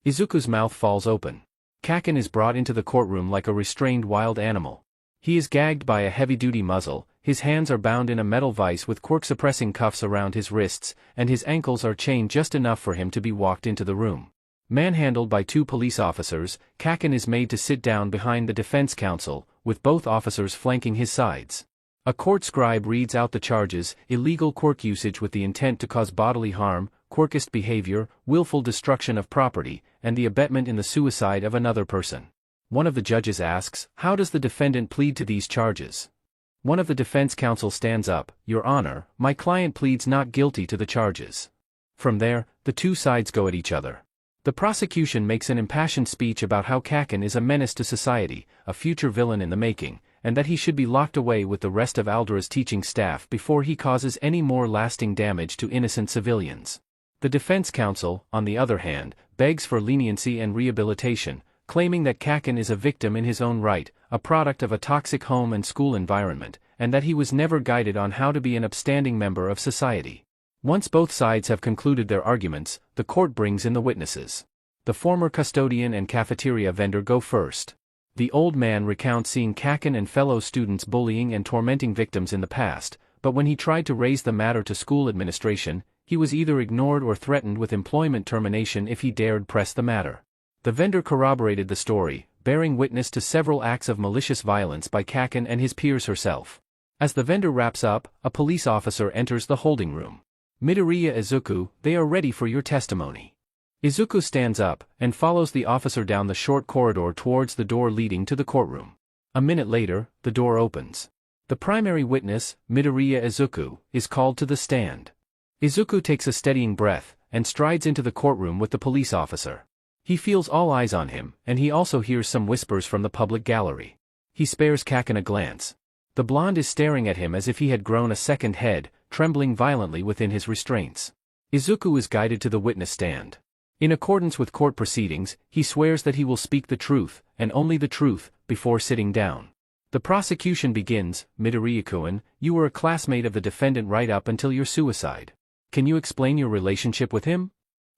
Izuku's mouth falls open. Kaken is brought into the courtroom like a restrained wild animal. He is gagged by a heavy-duty muzzle, his hands are bound in a metal vise with quirk-suppressing cuffs around his wrists, and his ankles are chained just enough for him to be walked into the room. Manhandled by two police officers, Kaken is made to sit down behind the defense counsel, with both officers flanking his sides. A court scribe reads out the charges: illegal quirk usage with the intent to cause bodily harm, quirkist behavior, willful destruction of property, and the abetment in the suicide of another person. One of the judges asks, "How does the defendant plead to these charges?" One of the defense counsel stands up, "Your Honor, my client pleads not guilty to the charges." From there, the two sides go at each other. The prosecution makes an impassioned speech about how Kaken is a menace to society, a future villain in the making, and that he should be locked away with the rest of Aldera's teaching staff before he causes any more lasting damage to innocent civilians. The defense counsel, on the other hand, begs for leniency and rehabilitation, claiming that Kaken is a victim in his own right, a product of a toxic home and school environment, and that he was never guided on how to be an upstanding member of society. Once both sides have concluded their arguments, the court brings in the witnesses. The former custodian and cafeteria vendor go first. The old man recounts seeing Kaken and fellow students bullying and tormenting victims in the past, but when he tried to raise the matter to school administration, he was either ignored or threatened with employment termination if he dared press the matter. The vendor corroborated the story, bearing witness to several acts of malicious violence by Kaken and his peers herself. As the vendor wraps up, a police officer enters the holding room. "Midoriya Izuku, they are ready for your testimony." Izuku stands up, and follows the officer down the short corridor towards the door leading to the courtroom. A minute later, the door opens. The primary witness, Midoriya Izuku, is called to the stand. Izuku takes a steadying breath, and strides into the courtroom with the police officer. He feels all eyes on him, and he also hears some whispers from the public gallery. He spares Kaken a glance. The blonde is staring at him as if he had grown a second head, trembling violently within his restraints. Izuku is guided to the witness stand. In accordance with court proceedings, he swears that he will speak the truth, and only the truth, before sitting down. The prosecution begins. "Midoriya-kun, you were a classmate of the defendant right up until your suicide. Can you explain your relationship with him?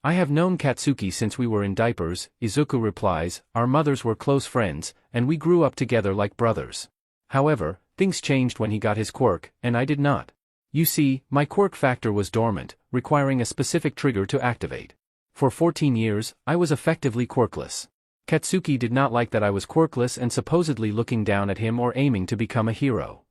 I have known Katsuki since we were in diapers, Izuku replies. Our mothers were close friends, and we grew up together like brothers. However, things changed when he got his quirk, and I did not. You see, my quirk factor was dormant, requiring a specific trigger to activate. For 14 years, I was effectively quirkless. Katsuki did not like that I was quirkless and supposedly looking down at him or aiming to become a hero.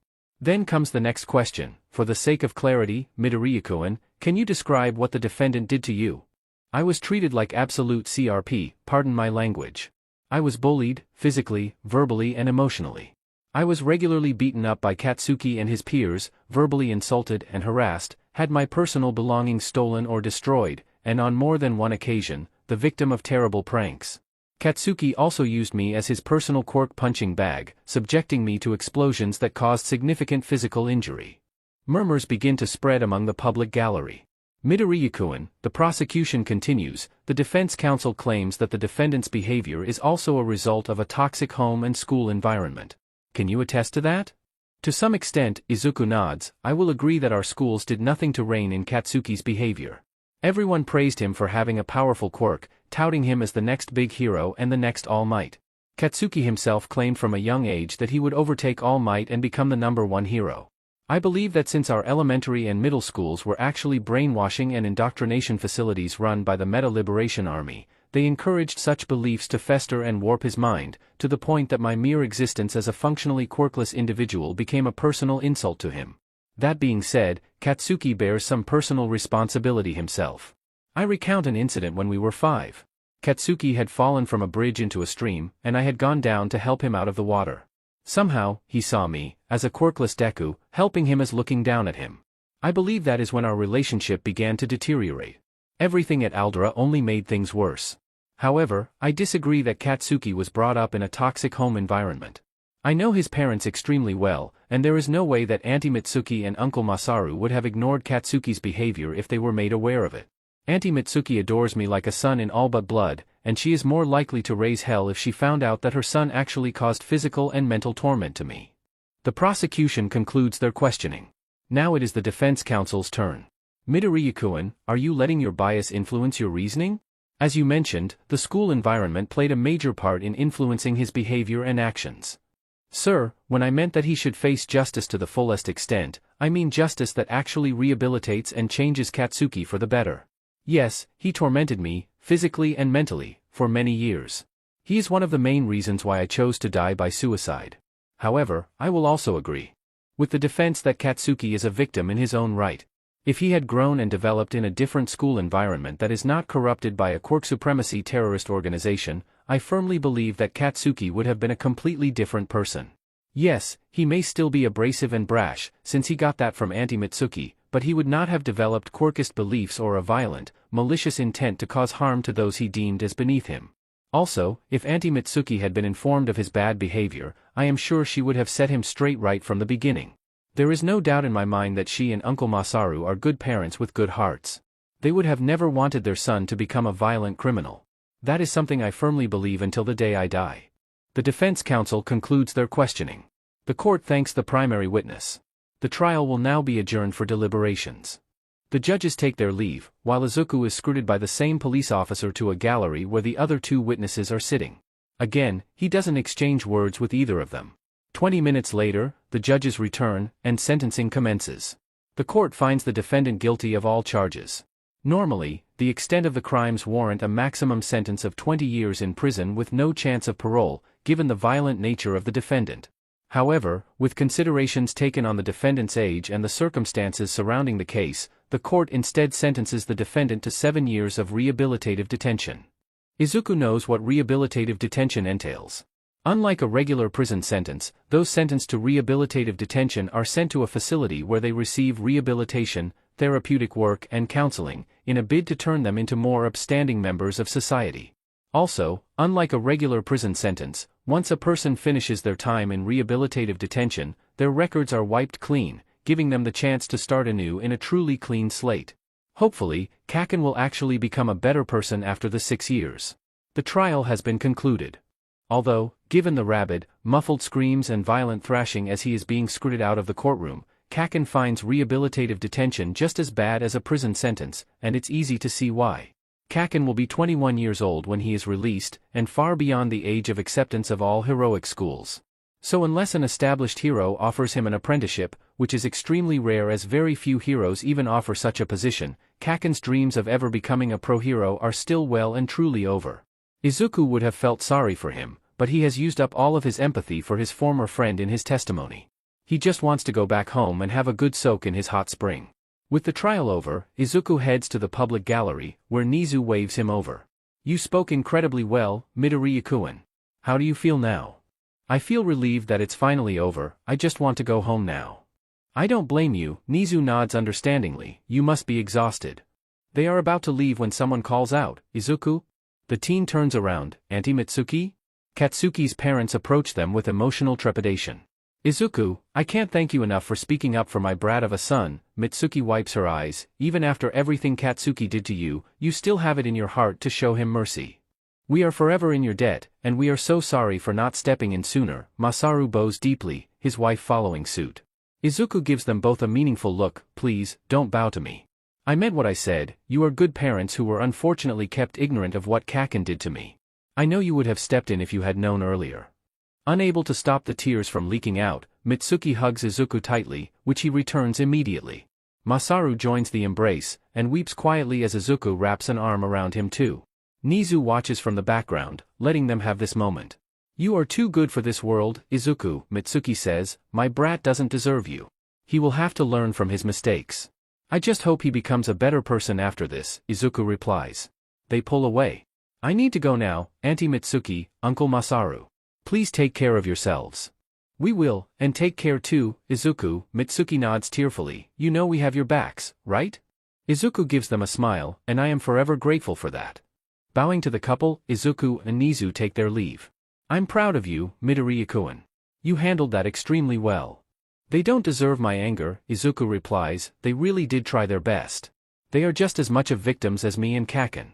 Then comes the next question. For the sake of clarity, Midoriya-kun, can you describe what the defendant did to you? I was treated like absolute CRP, pardon my language. I was bullied, physically, verbally and emotionally. I was regularly beaten up by Katsuki and his peers, verbally insulted and harassed, had my personal belongings stolen or destroyed, and on more than one occasion, the victim of terrible pranks. Katsuki also used me as his personal quirk punching bag, subjecting me to explosions that caused significant physical injury. Murmurs begin to spread among the public gallery. Midoriya-kun, the prosecution continues. The defense counsel claims that the defendant's behavior is also a result of a toxic home and school environment. Can you attest to that? To some extent, Izuku nods. I will agree that our schools did nothing to rein in Katsuki's behavior. Everyone praised him for having a powerful quirk, touting him as the next big hero and the next All Might. Katsuki himself claimed from a young age that he would overtake All Might and become the #1 hero. I believe that since our elementary and middle schools were actually brainwashing and indoctrination facilities run by the Meta Liberation Army, they encouraged such beliefs to fester and warp his mind, to the point that my mere existence as a functionally quirkless individual became a personal insult to him. That being said, Katsuki bears some personal responsibility himself. I recount an incident when we were 5. Katsuki had fallen from a bridge into a stream, and I had gone down to help him out of the water. Somehow, he saw me, as a quirkless Deku, helping him as looking down at him. I believe that is when our relationship began to deteriorate. Everything at Aldera only made things worse. However, I disagree that Katsuki was brought up in a toxic home environment. I know his parents extremely well, and there is no way that Auntie Mitsuki and Uncle Masaru would have ignored Katsuki's behavior if they were made aware of it. Auntie Mitsuki adores me like a son in all but blood, and she is more likely to raise hell if she found out that her son actually caused physical and mental torment to me. The prosecution concludes their questioning. Now it is the defense counsel's turn. Midoriya-kun, are you letting your bias influence your reasoning? As you mentioned, the school environment played a major part in influencing his behavior and actions. Sir, when I meant that he should face justice to the fullest extent, I mean justice that actually rehabilitates and changes Katsuki for the better. Yes, he tormented me, physically and mentally, for many years. He is one of the main reasons why I chose to die by suicide. However, I will also agree with the defense that Katsuki is a victim in his own right. If he had grown and developed in a different school environment that is not corrupted by a quirk supremacy terrorist organization, I firmly believe that Katsuki would have been a completely different person. Yes, he may still be abrasive and brash, since he got that from Auntie Mitsuki, but he would not have developed quirkist beliefs or a violent, malicious intent to cause harm to those he deemed as beneath him. Also, if Auntie Mitsuki had been informed of his bad behavior, I am sure she would have set him straight right from the beginning. There is no doubt in my mind that she and Uncle Masaru are good parents with good hearts. They would have never wanted their son to become a violent criminal. That is something I firmly believe until the day I die. The defense counsel concludes their questioning. The court thanks the primary witness. The trial will now be adjourned for deliberations. The judges take their leave, while Izuku is escorted by the same police officer to a gallery where the other 2 witnesses are sitting. Again, he doesn't exchange words with either of them. 20 minutes later, the judges return, and sentencing commences. The court finds the defendant guilty of all charges. Normally, the extent of the crimes warrant a maximum sentence of 20 years in prison with no chance of parole, given the violent nature of the defendant. However, with considerations taken on the defendant's age and the circumstances surrounding the case, the court instead sentences the defendant to 7 years of rehabilitative detention. Izuku knows what rehabilitative detention entails. Unlike a regular prison sentence, those sentenced to rehabilitative detention are sent to a facility where they receive rehabilitation, therapeutic work and counseling, in a bid to turn them into more upstanding members of society. Also, unlike a regular prison sentence, once a person finishes their time in rehabilitative detention, their records are wiped clean, giving them the chance to start anew in a truly clean slate. Hopefully, Kaken will actually become a better person after the 6 years. The trial has been concluded. Although, given the rabid, muffled screams and violent thrashing as he is being escorted out of the courtroom, Kaken finds rehabilitative detention just as bad as a prison sentence, and it's easy to see why. Kaken will be 21 years old when he is released, and far beyond the age of acceptance of all heroic schools. So unless an established hero offers him an apprenticeship, which is extremely rare as very few heroes even offer such a position, Kaken's dreams of ever becoming a pro-hero are still well and truly over. Izuku would have felt sorry for him, but he has used up all of his empathy for his former friend in his testimony. He just wants to go back home and have a good soak in his hot spring. With the trial over, Izuku heads to the public gallery, where Nezu waves him over. "You spoke incredibly well, Midoriya-kun. How do you feel now?" "I feel relieved that it's finally over, I just want to go home now." "I don't blame you," Nezu nods understandingly, "you must be exhausted." They are about to leave when someone calls out, "Izuku?" The teen turns around, "Auntie Mitsuki?" Katsuki's parents approach them with emotional trepidation. "Izuku, I can't thank you enough for speaking up for my brat of a son." Mitsuki wipes her eyes. "Even after everything Katsuki did to you, you still have it in your heart to show him mercy. We are forever in your debt, and we are so sorry for not stepping in sooner." Masaru bows deeply, his wife following suit. Izuku gives them both a meaningful look. "Please, don't bow to me. I meant what I said, you are good parents who were unfortunately kept ignorant of what Kaken did to me. I know you would have stepped in if you had known earlier." Unable to stop the tears from leaking out, Mitsuki hugs Izuku tightly, which he returns immediately. Masaru joins the embrace, and weeps quietly as Izuku wraps an arm around him too. Nezu watches from the background, letting them have this moment. "You are too good for this world, Izuku," Mitsuki says. "My brat doesn't deserve you. He will have to learn from his mistakes. I just hope he becomes a better person after this," Izuku replies. They pull away. "I need to go now, Auntie Mitsuki, Uncle Masaru. Please take care of yourselves." "We will, and take care too, Izuku," Mitsuki nods tearfully. "You know we have your backs, right?" Izuku gives them a smile, "and I am forever grateful for that." Bowing to the couple, Izuku and Nezu take their leave. "I'm proud of you, Midoriya-kun. You handled that extremely well." "They don't deserve my anger," Izuku replies. "They really did try their best. They are just as much of victims as me and Kaken."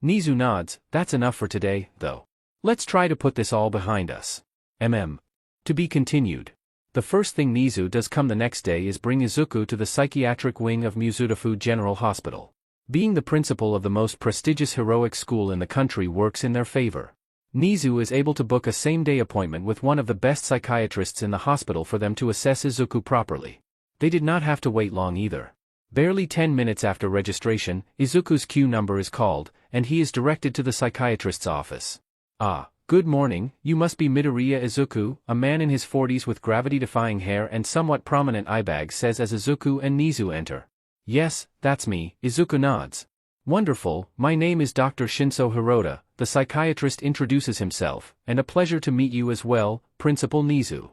Nezu nods. "That's enough for today, though. Let's try to put this all behind us. To be continued. The first thing Nezu does come the next day is bring Izuku to the psychiatric wing of Muzutafu General Hospital. Being the principal of the most prestigious heroic school in the country works in their favor. Nezu is able to book a same-day appointment with one of the best psychiatrists in the hospital for them to assess Izuku properly. They did not have to wait long either. Barely 10 minutes after registration, Izuku's queue number is called, and he is directed to the psychiatrist's office. "Ah, good morning, you must be Midoriya Izuku," a man in his 40s with gravity-defying hair and somewhat prominent eyebags says as Izuku and Nezu enter. "Yes, that's me," Izuku nods. "Wonderful, my name is Dr. Shinso Hirota," the psychiatrist introduces himself, "and a pleasure to meet you as well, Principal Nezu."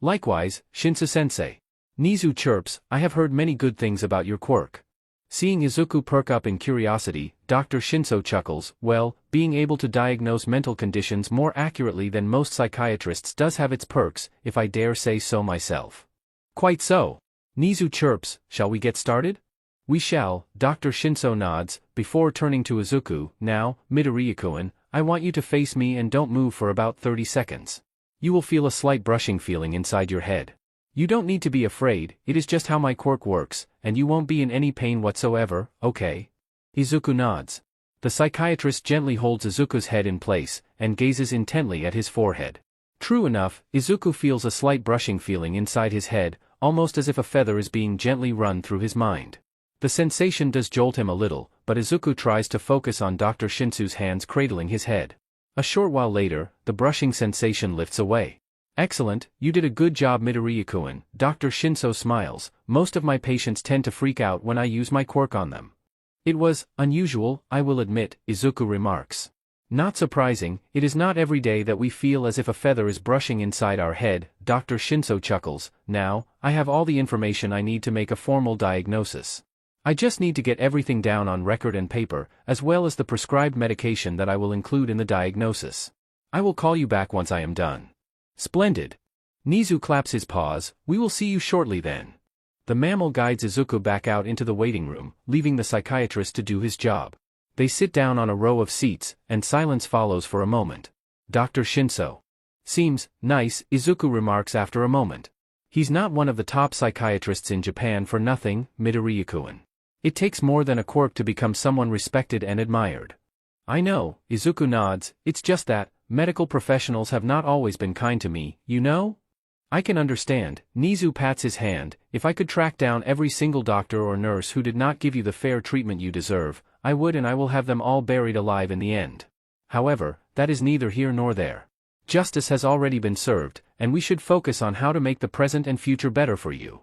"Likewise, Shinso-sensei." Nezu chirps, "I have heard many good things about your quirk." Seeing Izuku perk up in curiosity, Dr. Shinso chuckles. "Well, being able to diagnose mental conditions more accurately than most psychiatrists does have its perks, if I dare say so myself." "Quite so." Nezu chirps, "Shall we get started?" "We shall," Dr. Shinso nods, before turning to Izuku. "Now, Midoriya-kun, I want you to face me and don't move for about 30 seconds. You will feel a slight brushing feeling inside your head. You don't need to be afraid, it is just how my quirk works, and you won't be in any pain whatsoever, okay?" Izuku nods. The psychiatrist gently holds Izuku's head in place, and gazes intently at his forehead. True enough, Izuku feels a slight brushing feeling inside his head, almost as if a feather is being gently run through his mind. The sensation does jolt him a little, but Izuku tries to focus on Dr. Shinsu's hands cradling his head. A short while later, the brushing sensation lifts away. "Excellent, you did a good job, Midoriya-kun," Dr. Shinso smiles. "Most of my patients tend to freak out when I use my quirk on them." "It was unusual, I will admit," Izuku remarks. "Not surprising, it is not every day that we feel as if a feather is brushing inside our head," Dr. Shinso chuckles. "Now, I have all the information I need to make a formal diagnosis. I just need to get everything down on record and paper, as well as the prescribed medication that I will include in the diagnosis. I will call you back once I am done." "Splendid." Nezu claps his paws. "We will see you shortly then." The mammal guides Izuku back out into the waiting room, leaving the psychiatrist to do his job. They sit down on a row of seats, and silence follows for a moment. Dr. Shinso. "Seems nice," Izuku remarks after a moment. He's not one of the top psychiatrists in Japan for nothing, Midoriya-kun. It takes more than a quirk to become someone respected and admired. I know, Izuku nods, it's just that, medical professionals have not always been kind to me, you know? I can understand. Nezu pats his hand. If I could track down every single doctor or nurse who did not give you the fair treatment you deserve, I would, and I will have them all buried alive in the end. However, that is neither here nor there. Justice has already been served, and we should focus on how to make the present and future better for you.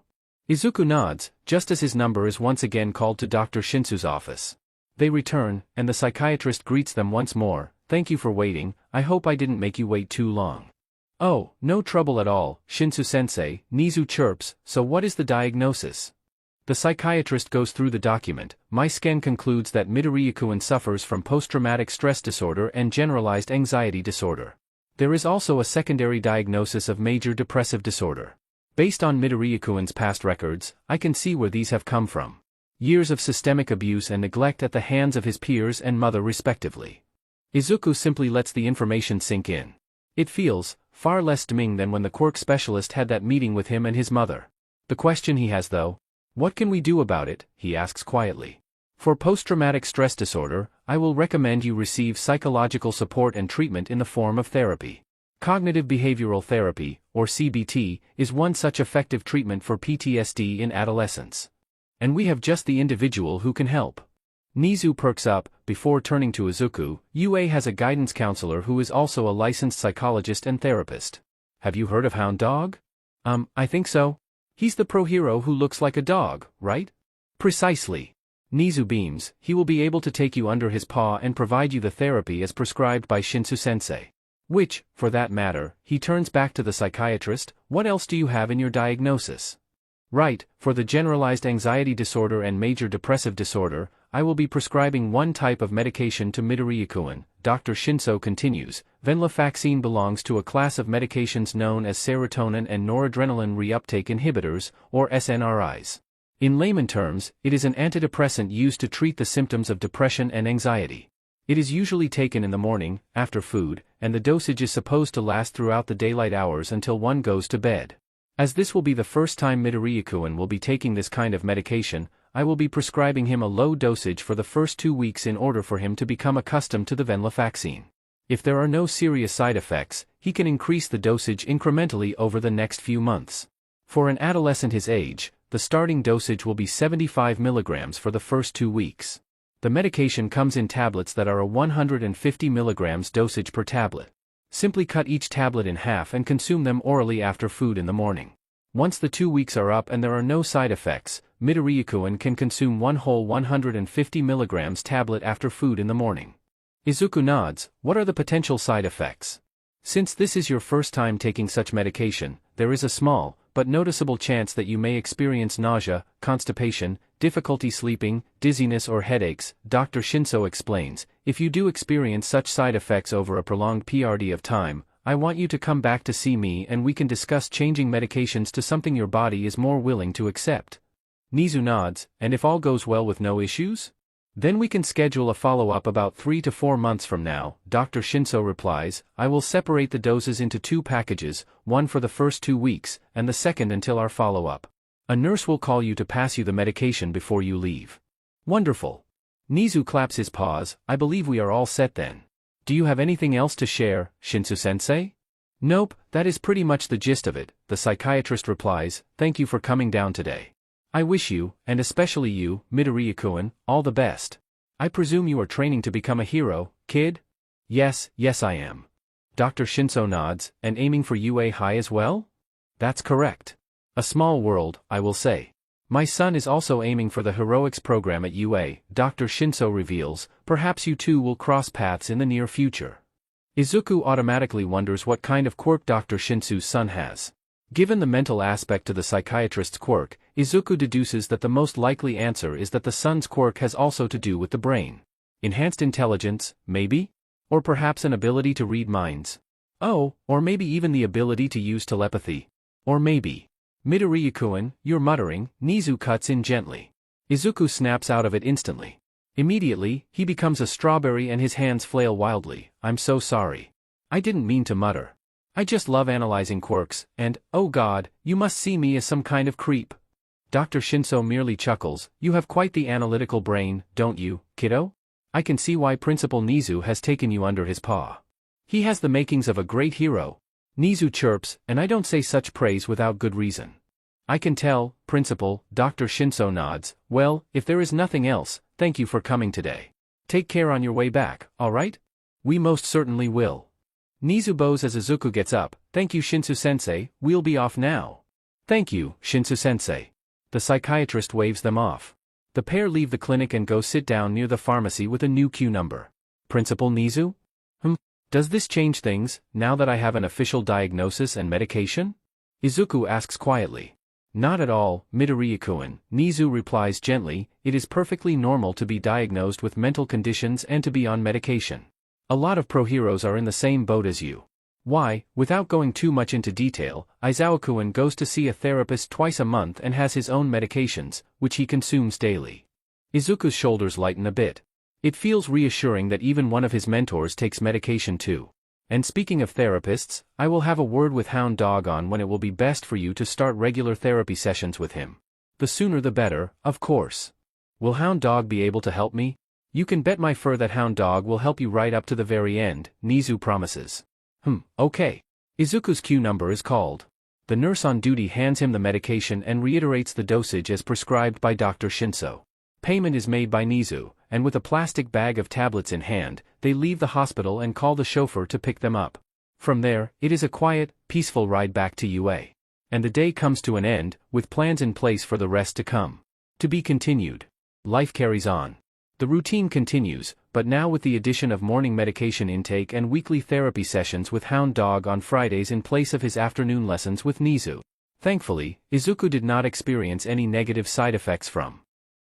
Izuku nods, just as his number is once again called to Dr. Shinsu's office. They return, and the psychiatrist greets them once more. Thank you for waiting, I hope I didn't make you wait too long. Oh, no trouble at all, Shinsu-sensei, Nezu chirps, so what is the diagnosis? The psychiatrist goes through the document. My scan concludes that Midoriya-kun suffers from post-traumatic stress disorder and generalized anxiety disorder. There is also a secondary diagnosis of major depressive disorder. Based on Midoriya-kun's past records, I can see where these have come from. Years of systemic abuse and neglect at the hands of his peers and mother respectively. Izuku simply lets the information sink in. It feels far less damning than when the quirk specialist had that meeting with him and his mother. The question he has though, what can we do about it, he asks quietly. For post-traumatic stress disorder, I will recommend you receive psychological support and treatment in the form of therapy. Cognitive behavioral therapy, or CBT, is one such effective treatment for PTSD in adolescence. And we have just the individual who can help. Nezu perks up. Before turning to Izuku, UA has a guidance counselor who is also a licensed psychologist and therapist. Have you heard of Hound Dog? I think so. He's the pro hero who looks like a dog, right? Precisely. Nezu beams. He will be able to take you under his paw and provide you the therapy as prescribed by Shinsu-sensei. Which, for that matter, he turns back to the psychiatrist. What else do you have in your diagnosis? Right, for the generalized anxiety disorder and major depressive disorder, I will be prescribing one type of medication to Midoriya-kun. Dr. Shinso continues. Venlafaxine belongs to a class of medications known as serotonin and noradrenaline reuptake inhibitors, or SNRIs. In layman terms, it is an antidepressant used to treat the symptoms of depression and anxiety. It is usually taken in the morning, after food, and the dosage is supposed to last throughout the daylight hours until one goes to bed. As this will be the first time Midoriya-kun will be taking this kind of medication, I will be prescribing him a low dosage for the first 2 weeks in order for him to become accustomed to the venlafaxine. If there are no serious side effects, he can increase the dosage incrementally over the next few months. For an adolescent his age, the starting dosage will be 75 mg for the first 2 weeks. The medication comes in tablets that are a 150 mg dosage per tablet. Simply cut each tablet in half and consume them orally after food in the morning. Once the 2 weeks are up and there are no side effects, Midoriya-kun can consume one whole 150 mg tablet after food in the morning. Izuku nods. What are the potential side effects? Since this is your first time taking such medication, there is a small, but noticeable chance that you may experience nausea, constipation, difficulty sleeping, dizziness or headaches. Dr. Shinso explains. If you do experience such side effects over a prolonged period of time, I want you to come back to see me and we can discuss changing medications to something your body is more willing to accept. Nezu nods. And if all goes well with no issues? Then we can schedule a follow-up about 3 to 4 months from now. Dr. Shinso replies. I will separate the doses into 2 packages, one for the first 2 weeks, and the second until our follow-up. A nurse will call you to pass you the medication before you leave. Wonderful. Nezu claps his paws. I believe we are all set then. Do you have anything else to share, Shinsu-sensei? Nope, that is pretty much the gist of it, the psychiatrist replies. Thank you for coming down today. I wish you, and especially you, Midoriya-kun, all the best. I presume you are training to become a hero, kid? Yes I am. Dr. Shinso nods. And aiming for UA High as well? That's correct. A small world, I will say. My son is also aiming for the heroics program at UA, Dr. Shinso reveals. Perhaps you two will cross paths in the near future. Izuku automatically wonders what kind of quirk Dr. Shinsu's son has. Given the mental aspect to the psychiatrist's quirk, Izuku deduces that the most likely answer is that the son's quirk has also to do with the brain. Enhanced intelligence, maybe? Or perhaps an ability to read minds. Oh, or maybe even the ability to use telepathy. Or maybe. Midoriya-kun, you're muttering. Nezu cuts in gently. Izuku snaps out of it instantly. Immediately, he becomes a strawberry and his hands flail wildly. I'm so sorry. I didn't mean to mutter. I just love analyzing quirks, and, oh god, you must see me as some kind of creep. Dr. Shinso merely chuckles. You have quite the analytical brain, don't you, kiddo? I can see why Principal Nezu has taken you under his paw. He has the makings of a great hero. Nezu chirps, and I don't say such praise without good reason. I can tell, Principal. Dr. Shinso nods. Well, if there is nothing else, thank you for coming today. Take care on your way back, alright? We most certainly will. Nezu bows as Izuku gets up. Thank you, Shinsu-sensei, we'll be off now. Thank you, Shinsu-sensei. The psychiatrist waves them off. The pair leave the clinic and go sit down near the pharmacy with a new queue number. Principal Nezu? Does this change things, now that I have an official diagnosis and medication? Izuku asks quietly. Not at all, Midoriya-kun, Nezu replies gently. It is perfectly normal to be diagnosed with mental conditions and to be on medication. A lot of pro-heroes are in the same boat as you. Why, without going too much into detail, Aizawa-kun goes to see a therapist twice a month and has his own medications, which he consumes daily. Izuku's shoulders lighten a bit. It feels reassuring that even one of his mentors takes medication too. And speaking of therapists, I will have a word with Hound Dog on when it will be best for you to start regular therapy sessions with him. The sooner the better, of course. Will Hound Dog be able to help me? You can bet my fur that Hound Dog will help you right up to the very end, Nezu promises. Okay. Izuku's queue number is called. The nurse on duty hands him the medication and reiterates the dosage as prescribed by Dr. Shinso. Payment is made by Nezu, and with a plastic bag of tablets in hand, they leave the hospital and call the chauffeur to pick them up. From there, it is a quiet, peaceful ride back to UA. And the day comes to an end, with plans in place for the rest to come. To be continued. Life carries on. The routine continues, but now with the addition of morning medication intake and weekly therapy sessions with Hound Dog on Fridays in place of his afternoon lessons with Nezu. Thankfully, Izuku did not experience any negative side effects from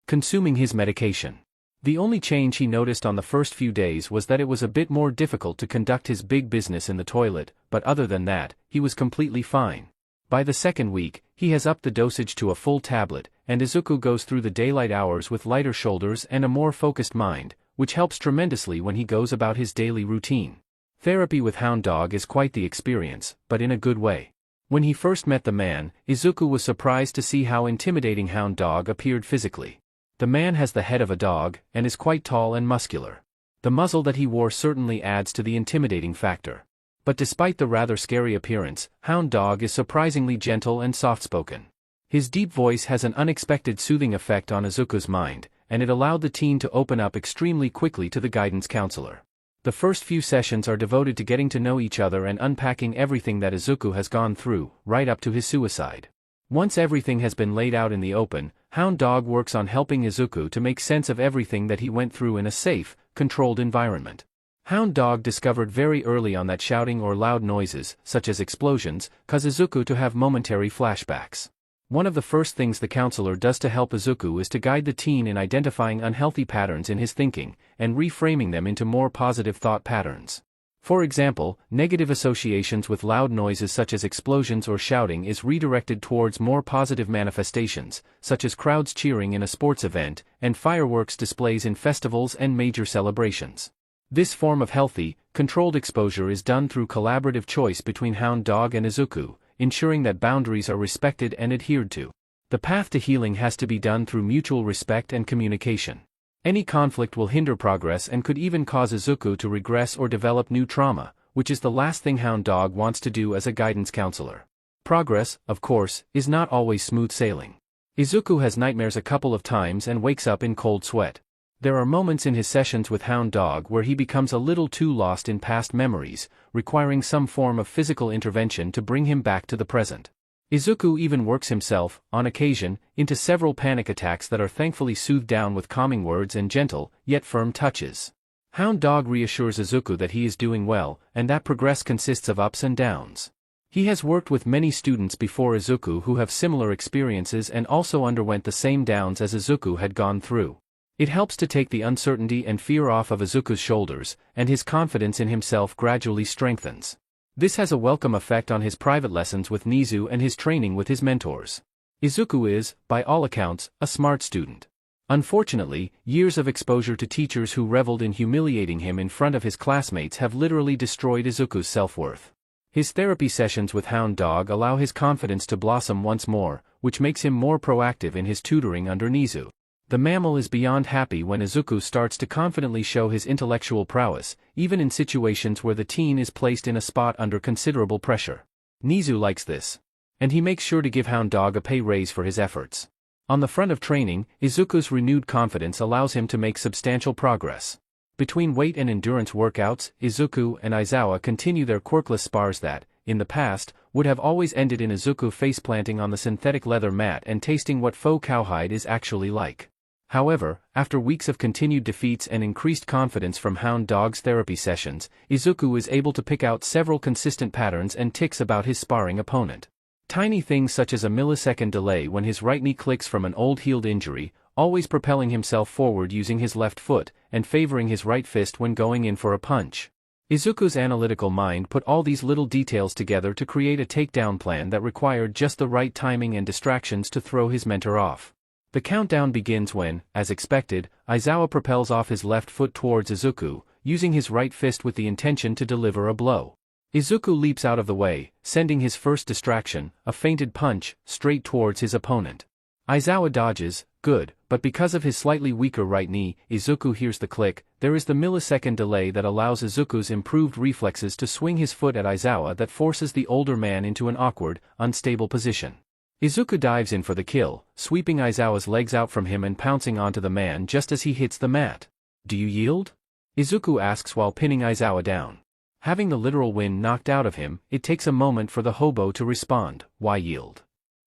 consuming his medication. The only change he noticed on the first few days was that it was a bit more difficult to conduct his big business in the toilet, but other than that, he was completely fine. By the second week, he has upped the dosage to a full tablet, and Izuku goes through the daylight hours with lighter shoulders and a more focused mind, which helps tremendously when he goes about his daily routine. Therapy with Hound Dog is quite the experience, but in a good way. When he first met the man, Izuku was surprised to see how intimidating Hound Dog appeared physically. The man has the head of a dog, and is quite tall and muscular. The muzzle that he wore certainly adds to the intimidating factor. But despite the rather scary appearance, Hound Dog is surprisingly gentle and soft-spoken. His deep voice has an unexpected soothing effect on Izuku's mind, and it allowed the teen to open up extremely quickly to the guidance counselor. The first few sessions are devoted to getting to know each other and unpacking everything that Izuku has gone through, right up to his suicide. Once everything has been laid out in the open, Hound Dog works on helping Izuku to make sense of everything that he went through in a safe, controlled environment. Hound Dog discovered very early on that shouting or loud noises, such as explosions, cause Izuku to have momentary flashbacks. One of the first things the counselor does to help Izuku is to guide the teen in identifying unhealthy patterns in his thinking, and reframing them into more positive thought patterns. For example, negative associations with loud noises such as explosions or shouting is redirected towards more positive manifestations, such as crowds cheering in a sports event, and fireworks displays in festivals and major celebrations. This form of healthy, controlled exposure is done through collaborative choice between Hound Dog and Izuku, ensuring that boundaries are respected and adhered to. The path to healing has to be done through mutual respect and communication. Any conflict will hinder progress and could even cause Izuku to regress or develop new trauma, which is the last thing Hound Dog wants to do as a guidance counselor. Progress, of course, is not always smooth sailing. Izuku has nightmares a couple of times and wakes up in cold sweat. There are moments in his sessions with Hound Dog where he becomes a little too lost in past memories, requiring some form of physical intervention to bring him back to the present. Izuku even works himself, on occasion, into several panic attacks that are thankfully soothed down with calming words and gentle, yet firm touches. Hound Dog reassures Izuku that he is doing well, and that progress consists of ups and downs. He has worked with many students before Izuku who have similar experiences and also underwent the same downs as Izuku had gone through. It helps to take the uncertainty and fear off of Izuku's shoulders, and his confidence in himself gradually strengthens. This has a welcome effect on his private lessons with Nezu and his training with his mentors. Izuku is, by all accounts, a smart student. Unfortunately, years of exposure to teachers who reveled in humiliating him in front of his classmates have literally destroyed Izuku's self-worth. His therapy sessions with Hound Dog allow his confidence to blossom once more, which makes him more proactive in his tutoring under Nezu. The mammal is beyond happy when Izuku starts to confidently show his intellectual prowess, even in situations where the teen is placed in a spot under considerable pressure. Nezu likes this. And he makes sure to give Hound Dog a pay raise for his efforts. On the front of training, Izuku's renewed confidence allows him to make substantial progress. Between weight and endurance workouts, Izuku and Aizawa continue their quirkless spars that, in the past, would have always ended in Izuku face-planting on the synthetic leather mat and tasting what faux cowhide is actually like. However, after weeks of continued defeats and increased confidence from Hound Dog's therapy sessions, Izuku is able to pick out several consistent patterns and tics about his sparring opponent. Tiny things such as a millisecond delay when his right knee clicks from an old healed injury, always propelling himself forward using his left foot, and favoring his right fist when going in for a punch. Izuku's analytical mind put all these little details together to create a takedown plan that required just the right timing and distractions to throw his mentor off. The countdown begins when, as expected, Aizawa propels off his left foot towards Izuku, using his right fist with the intention to deliver a blow. Izuku leaps out of the way, sending his first distraction, a feinted punch, straight towards his opponent. Aizawa dodges, good, but because of his slightly weaker right knee, Izuku hears the click. There is the millisecond delay that allows Izuku's improved reflexes to swing his foot at Aizawa that forces the older man into an awkward, unstable position. Izuku dives in for the kill, sweeping Aizawa's legs out from him and pouncing onto the man just as he hits the mat. Do you yield? Izuku asks while pinning Aizawa down. Having the literal wind knocked out of him, it takes a moment for the hobo to respond, why yield?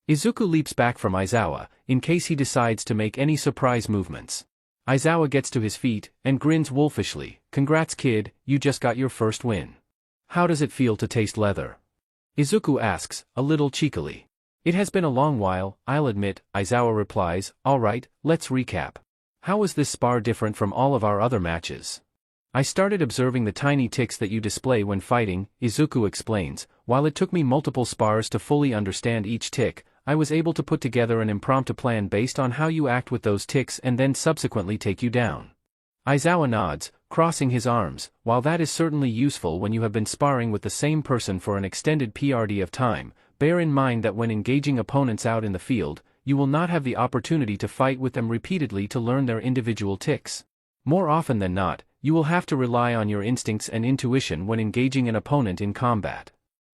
Izuku leaps back from Aizawa, in case he decides to make any surprise movements. Aizawa gets to his feet, and grins wolfishly, congrats kid, you just got your first win. How does it feel to taste leather? Izuku asks, a little cheekily. It has been a long while, I'll admit, Aizawa replies, alright, let's recap. How was this spar different from all of our other matches? I started observing the tiny tics that you display when fighting, Izuku explains. While it took me multiple spars to fully understand each tic, I was able to put together an impromptu plan based on how you act with those tics and then subsequently take you down. Aizawa nods, crossing his arms. While that is certainly useful when you have been sparring with the same person for an extended period of time, bear in mind that when engaging opponents out in the field, you will not have the opportunity to fight with them repeatedly to learn their individual tics. More often than not, you will have to rely on your instincts and intuition when engaging an opponent in combat.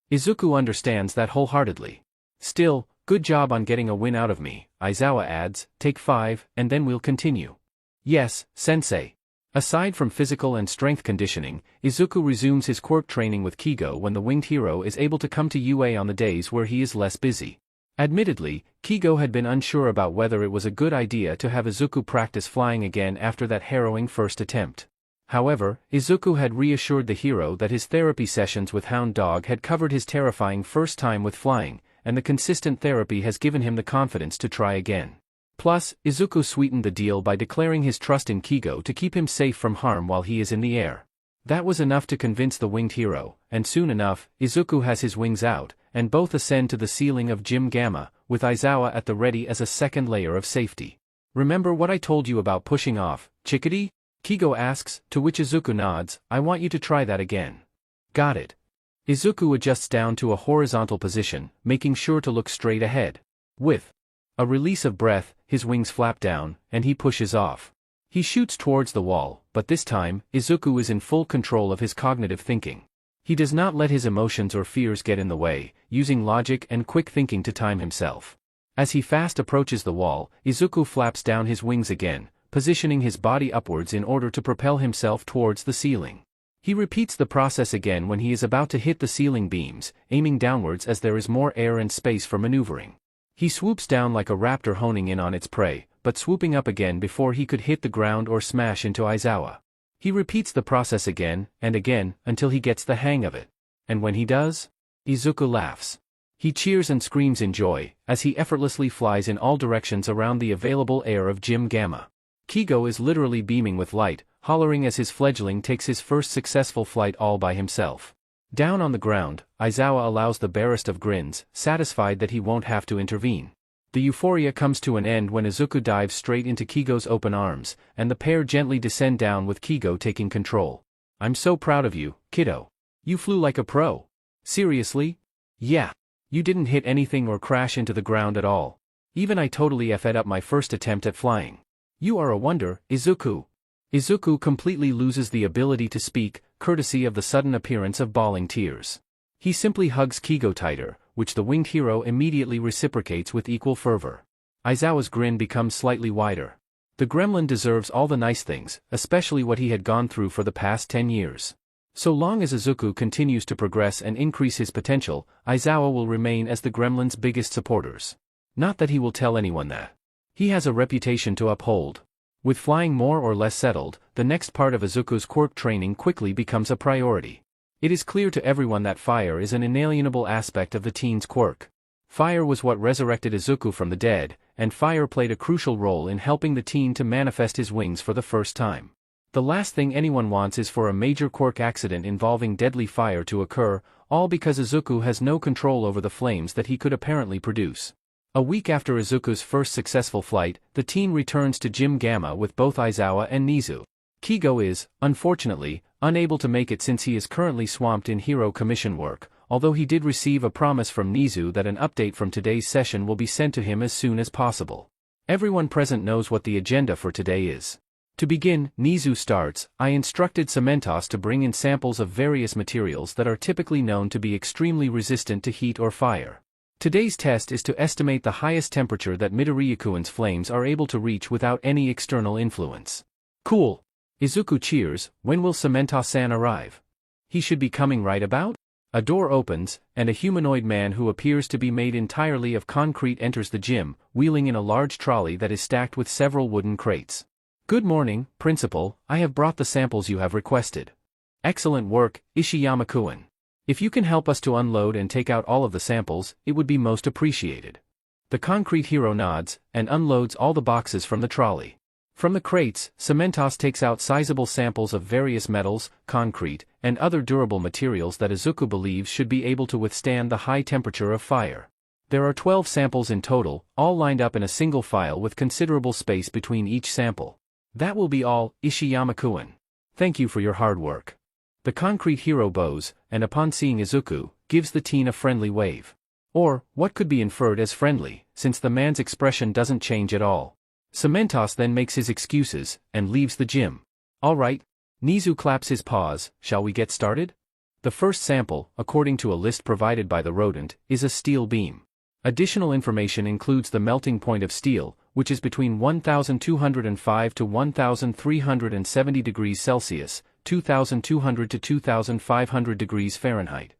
Izuku understands that wholeheartedly. Still, good job on getting a win out of me, Aizawa adds, take 5, and then we'll continue. Yes, sensei. Aside from physical and strength conditioning, Izuku resumes his quirk training with Kigo when the winged hero is able to come to UA on the days where he is less busy. Admittedly, Kigo had been unsure about whether it was a good idea to have Izuku practice flying again after that harrowing first attempt. However, Izuku had reassured the hero that his therapy sessions with Hound Dog had covered his terrifying first time with flying, and the consistent therapy has given him the confidence to try again. Plus, Izuku sweetened the deal by declaring his trust in Kigo to keep him safe from harm while he is in the air. That was enough to convince the winged hero, and soon enough, Izuku has his wings out, and both ascend to the ceiling of Gym Gamma, with Aizawa at the ready as a second layer of safety. Remember what I told you about pushing off, chickadee? Kigo asks, to which Izuku nods, I want you to try that again. Got it. Izuku adjusts down to a horizontal position, making sure to look straight ahead. With a release of breath, his wings flap down, and he pushes off. He shoots towards the wall, but this time, Izuku is in full control of his cognitive thinking. He does not let his emotions or fears get in the way, using logic and quick thinking to time himself. As he fast approaches the wall, Izuku flaps down his wings again, positioning his body upwards in order to propel himself towards the ceiling. He repeats the process again when he is about to hit the ceiling beams, aiming downwards as there is more air and space for maneuvering. He swoops down like a raptor honing in on its prey, but swooping up again before he could hit the ground or smash into Aizawa. He repeats the process again, and again, until he gets the hang of it. And when he does, Izuku laughs. He cheers and screams in joy, as he effortlessly flies in all directions around the available air of Gym Gamma. Kigo is literally beaming with light, hollering as his fledgling takes his first successful flight all by himself. Down on the ground, Aizawa allows the barest of grins, satisfied that he won't have to intervene. The euphoria comes to an end when Izuku dives straight into Kigo's open arms, and the pair gently descend down with Kigo taking control. I'm so proud of you, kiddo. You flew like a pro. Seriously? Yeah. You didn't hit anything or crash into the ground at all. Even I totally effed up my first attempt at flying. You are a wonder, Izuku. Izuku completely loses the ability to speak, courtesy of the sudden appearance of bawling tears. He simply hugs Kigo tighter, which the winged hero immediately reciprocates with equal fervor. Aizawa's grin becomes slightly wider. The gremlin deserves all the nice things, especially what he had gone through for the past 10 years. So long as Izuku continues to progress and increase his potential, Aizawa will remain as the gremlin's biggest supporters. Not that he will tell anyone that. He has a reputation to uphold. With flying more or less settled, the next part of Izuku's quirk training quickly becomes a priority. It is clear to everyone that fire is an inalienable aspect of the teen's quirk. Fire was what resurrected Izuku from the dead, and fire played a crucial role in helping the teen to manifest his wings for the first time. The last thing anyone wants is for a major quirk accident involving deadly fire to occur, all because Izuku has no control over the flames that he could apparently produce. A week after Izuku's first successful flight, the teen returns to Gym Gamma with both Aizawa and Nezu. Kigo is, unfortunately, unable to make it since he is currently swamped in hero commission work, although he did receive a promise from Nezu that an update from today's session will be sent to him as soon as possible. Everyone present knows what the agenda for today is. To begin, Nezu starts, I instructed Cementos to bring in samples of various materials that are typically known to be extremely resistant to heat or fire. Today's test is to estimate the highest temperature that Midoriya-kun's flames are able to reach without any external influence. Cool. Izuku cheers, when will Cementos-san arrive? He should be coming right about? A door opens, and a humanoid man who appears to be made entirely of concrete enters the gym, wheeling in a large trolley that is stacked with several wooden crates. Good morning, Principal, I have brought the samples you have requested. Excellent work, Ishiyama-kun. If you can help us to unload and take out all of the samples, it would be most appreciated. The concrete hero nods, and unloads all the boxes from the trolley. From the crates, Cementos takes out sizable samples of various metals, concrete, and other durable materials that Izuku believes should be able to withstand the high temperature of fire. There are 12 samples in total, all lined up in a single file with considerable space between each sample. That will be all, Ishiyama-kun. Thank you for your hard work. The concrete hero bows, and upon seeing Izuku, gives the teen a friendly wave. Or, what could be inferred as friendly, since the man's expression doesn't change at all. Cementos then makes his excuses, and leaves the gym. Alright. Nezu claps his paws, shall we get started? The first sample, according to a list provided by the rodent, is a steel beam. Additional information includes the melting point of steel, which is between 1205 to 1370 degrees Celsius, 2200 to 2500 degrees Fahrenheit.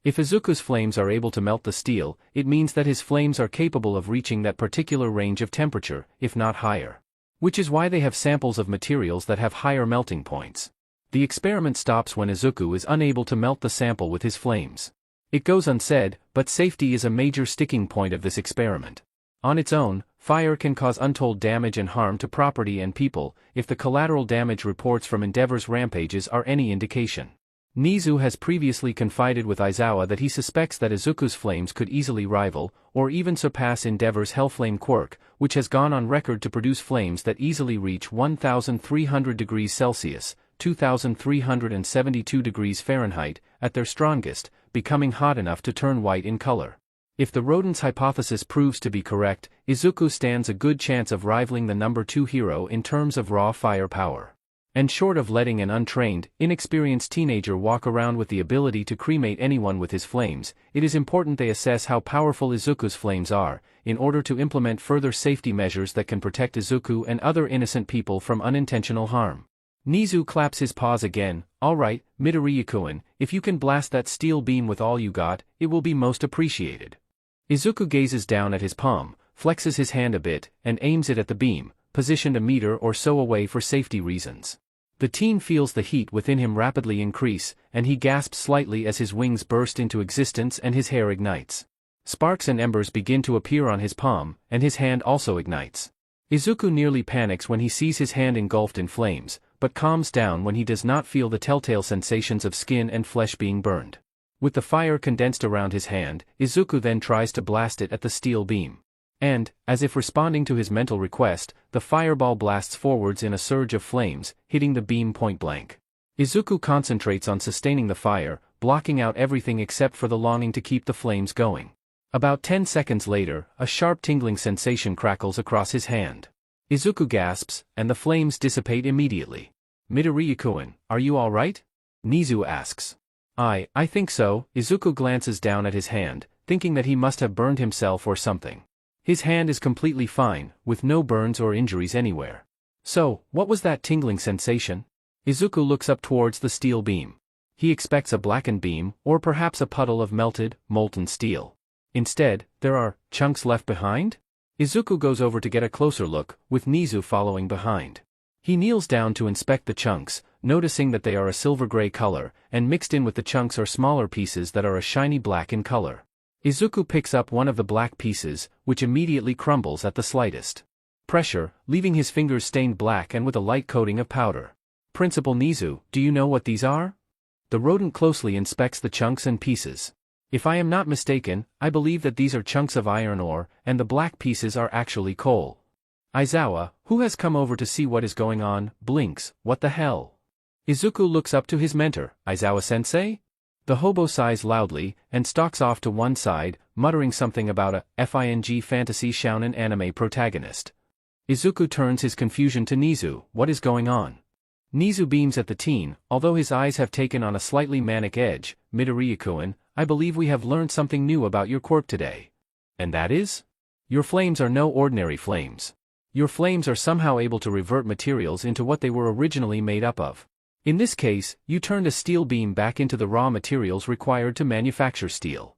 If Izuku's flames are able to melt the steel, it means that his flames are capable of reaching that particular range of temperature, if not higher. Which is why they have samples of materials that have higher melting points. The experiment stops when Izuku is unable to melt the sample with his flames. It goes unsaid, but safety is a major sticking point of this experiment. On its own, fire can cause untold damage and harm to property and people, if the collateral damage reports from Endeavor's rampages are any indication. Nezu has previously confided with Aizawa that he suspects that Izuku's flames could easily rival, or even surpass Endeavor's Hellflame quirk, which has gone on record to produce flames that easily reach 1300 degrees Celsius, 2372 degrees Fahrenheit, at their strongest, becoming hot enough to turn white in color. If the rodent's hypothesis proves to be correct, Izuku stands a good chance of rivaling the number 2 hero in terms of raw fire power. And short of letting an untrained, inexperienced teenager walk around with the ability to cremate anyone with his flames, it is important they assess how powerful Izuku's flames are, in order to implement further safety measures that can protect Izuku and other innocent people from unintentional harm. Nezu claps his paws again. Alright, Midoriya-kun, if you can blast that steel beam with all you got, it will be most appreciated. Izuku gazes down at his palm, flexes his hand a bit, and aims it at the beam, positioned a meter or so away for safety reasons. The teen feels the heat within him rapidly increase, and he gasps slightly as his wings burst into existence and his hair ignites. Sparks and embers begin to appear on his palm, and his hand also ignites. Izuku nearly panics when he sees his hand engulfed in flames, but calms down when he does not feel the telltale sensations of skin and flesh being burned. With the fire condensed around his hand, Izuku then tries to blast it at the steel beam. And, as if responding to his mental request, the fireball blasts forwards in a surge of flames, hitting the beam point blank. Izuku concentrates on sustaining the fire, blocking out everything except for the longing to keep the flames going. About 10 seconds later, a sharp tingling sensation crackles across his hand. Izuku gasps, and the flames dissipate immediately. Midoriya-kun, are you alright? Nezu asks. I think so. Izuku glances down at his hand, thinking that he must have burned himself or something. His hand is completely fine, with no burns or injuries anywhere. So, what was that tingling sensation? Izuku looks up towards the steel beam. He expects a blackened beam, or perhaps a puddle of melted, molten steel. Instead, there are chunks left behind? Izuku goes over to get a closer look, with Nezu following behind. He kneels down to inspect the chunks, noticing that they are a silver-gray color, and mixed in with the chunks are smaller pieces that are a shiny black in color. Izuku picks up one of the black pieces, which immediately crumbles at the slightest pressure, leaving his fingers stained black and with a light coating of powder. Principal Nezu, do you know what these are? The rodent closely inspects the chunks and pieces. If I am not mistaken, I believe that these are chunks of iron ore, and the black pieces are actually coal. Aizawa, who has come over to see what is going on, blinks. What the hell? Izuku looks up to his mentor, Aizawa-sensei? The hobo sighs loudly, and stalks off to one side, muttering something about a fantasy shounen anime protagonist. Izuku turns his confusion to Nezu. What is going on? Nezu beams at the teen, although his eyes have taken on a slightly manic edge. Midoriya-kun, I believe we have learned something new about your quirk today. And that is? Your flames are no ordinary flames. Your flames are somehow able to revert materials into what they were originally made up of. In this case, you turned a steel beam back into the raw materials required to manufacture steel.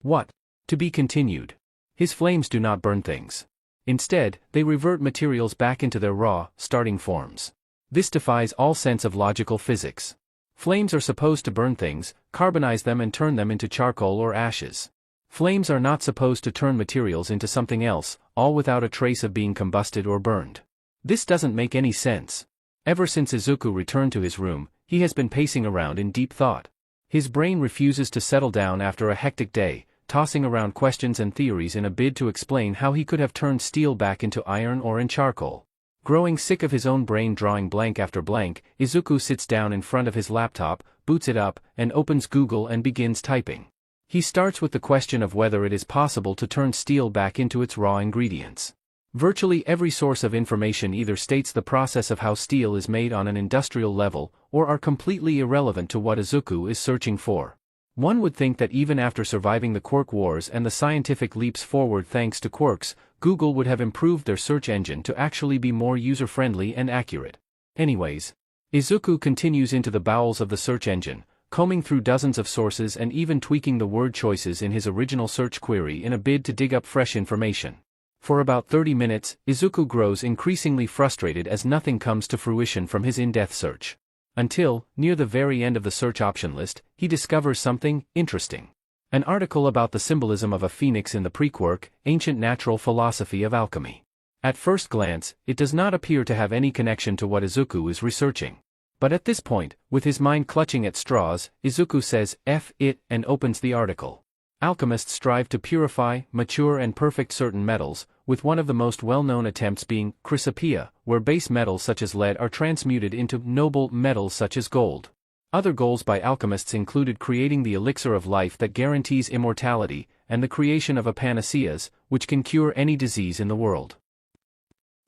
What? To be continued. His flames do not burn things. Instead, they revert materials back into their raw, starting forms. This defies all sense of logical physics. Flames are supposed to burn things, carbonize them and turn them into charcoal or ashes. Flames are not supposed to turn materials into something else, all without a trace of being combusted or burned. This doesn't make any sense. Ever since Izuku returned to his room, he has been pacing around in deep thought. His brain refuses to settle down after a hectic day, tossing around questions and theories in a bid to explain how he could have turned steel back into iron or in charcoal. Growing sick of his own brain drawing blank after blank, Izuku sits down in front of his laptop, boots it up, and opens Google and begins typing. He starts with the question of whether it is possible to turn steel back into its raw ingredients. Virtually every source of information either states the process of how steel is made on an industrial level, or are completely irrelevant to what Izuku is searching for. One would think that even after surviving the Quirk Wars and the scientific leaps forward thanks to quirks, Google would have improved their search engine to actually be more user-friendly and accurate. Anyways, Izuku continues into the bowels of the search engine, combing through dozens of sources and even tweaking the word choices in his original search query in a bid to dig up fresh information. For about 30 minutes, Izuku grows increasingly frustrated as nothing comes to fruition from his in-depth search. Until, near the very end of the search option list, he discovers something interesting. An article about the symbolism of a phoenix in the pre-quirk, ancient natural philosophy of alchemy. At first glance, it does not appear to have any connection to what Izuku is researching. But at this point, with his mind clutching at straws, Izuku says, F it, and opens the article. Alchemists strive to purify, mature and perfect certain metals, with one of the most well-known attempts being chrysopoeia, where base metals such as lead are transmuted into noble metals such as gold. Other goals by alchemists included creating the elixir of life that guarantees immortality, and the creation of a panaceas, which can cure any disease in the world.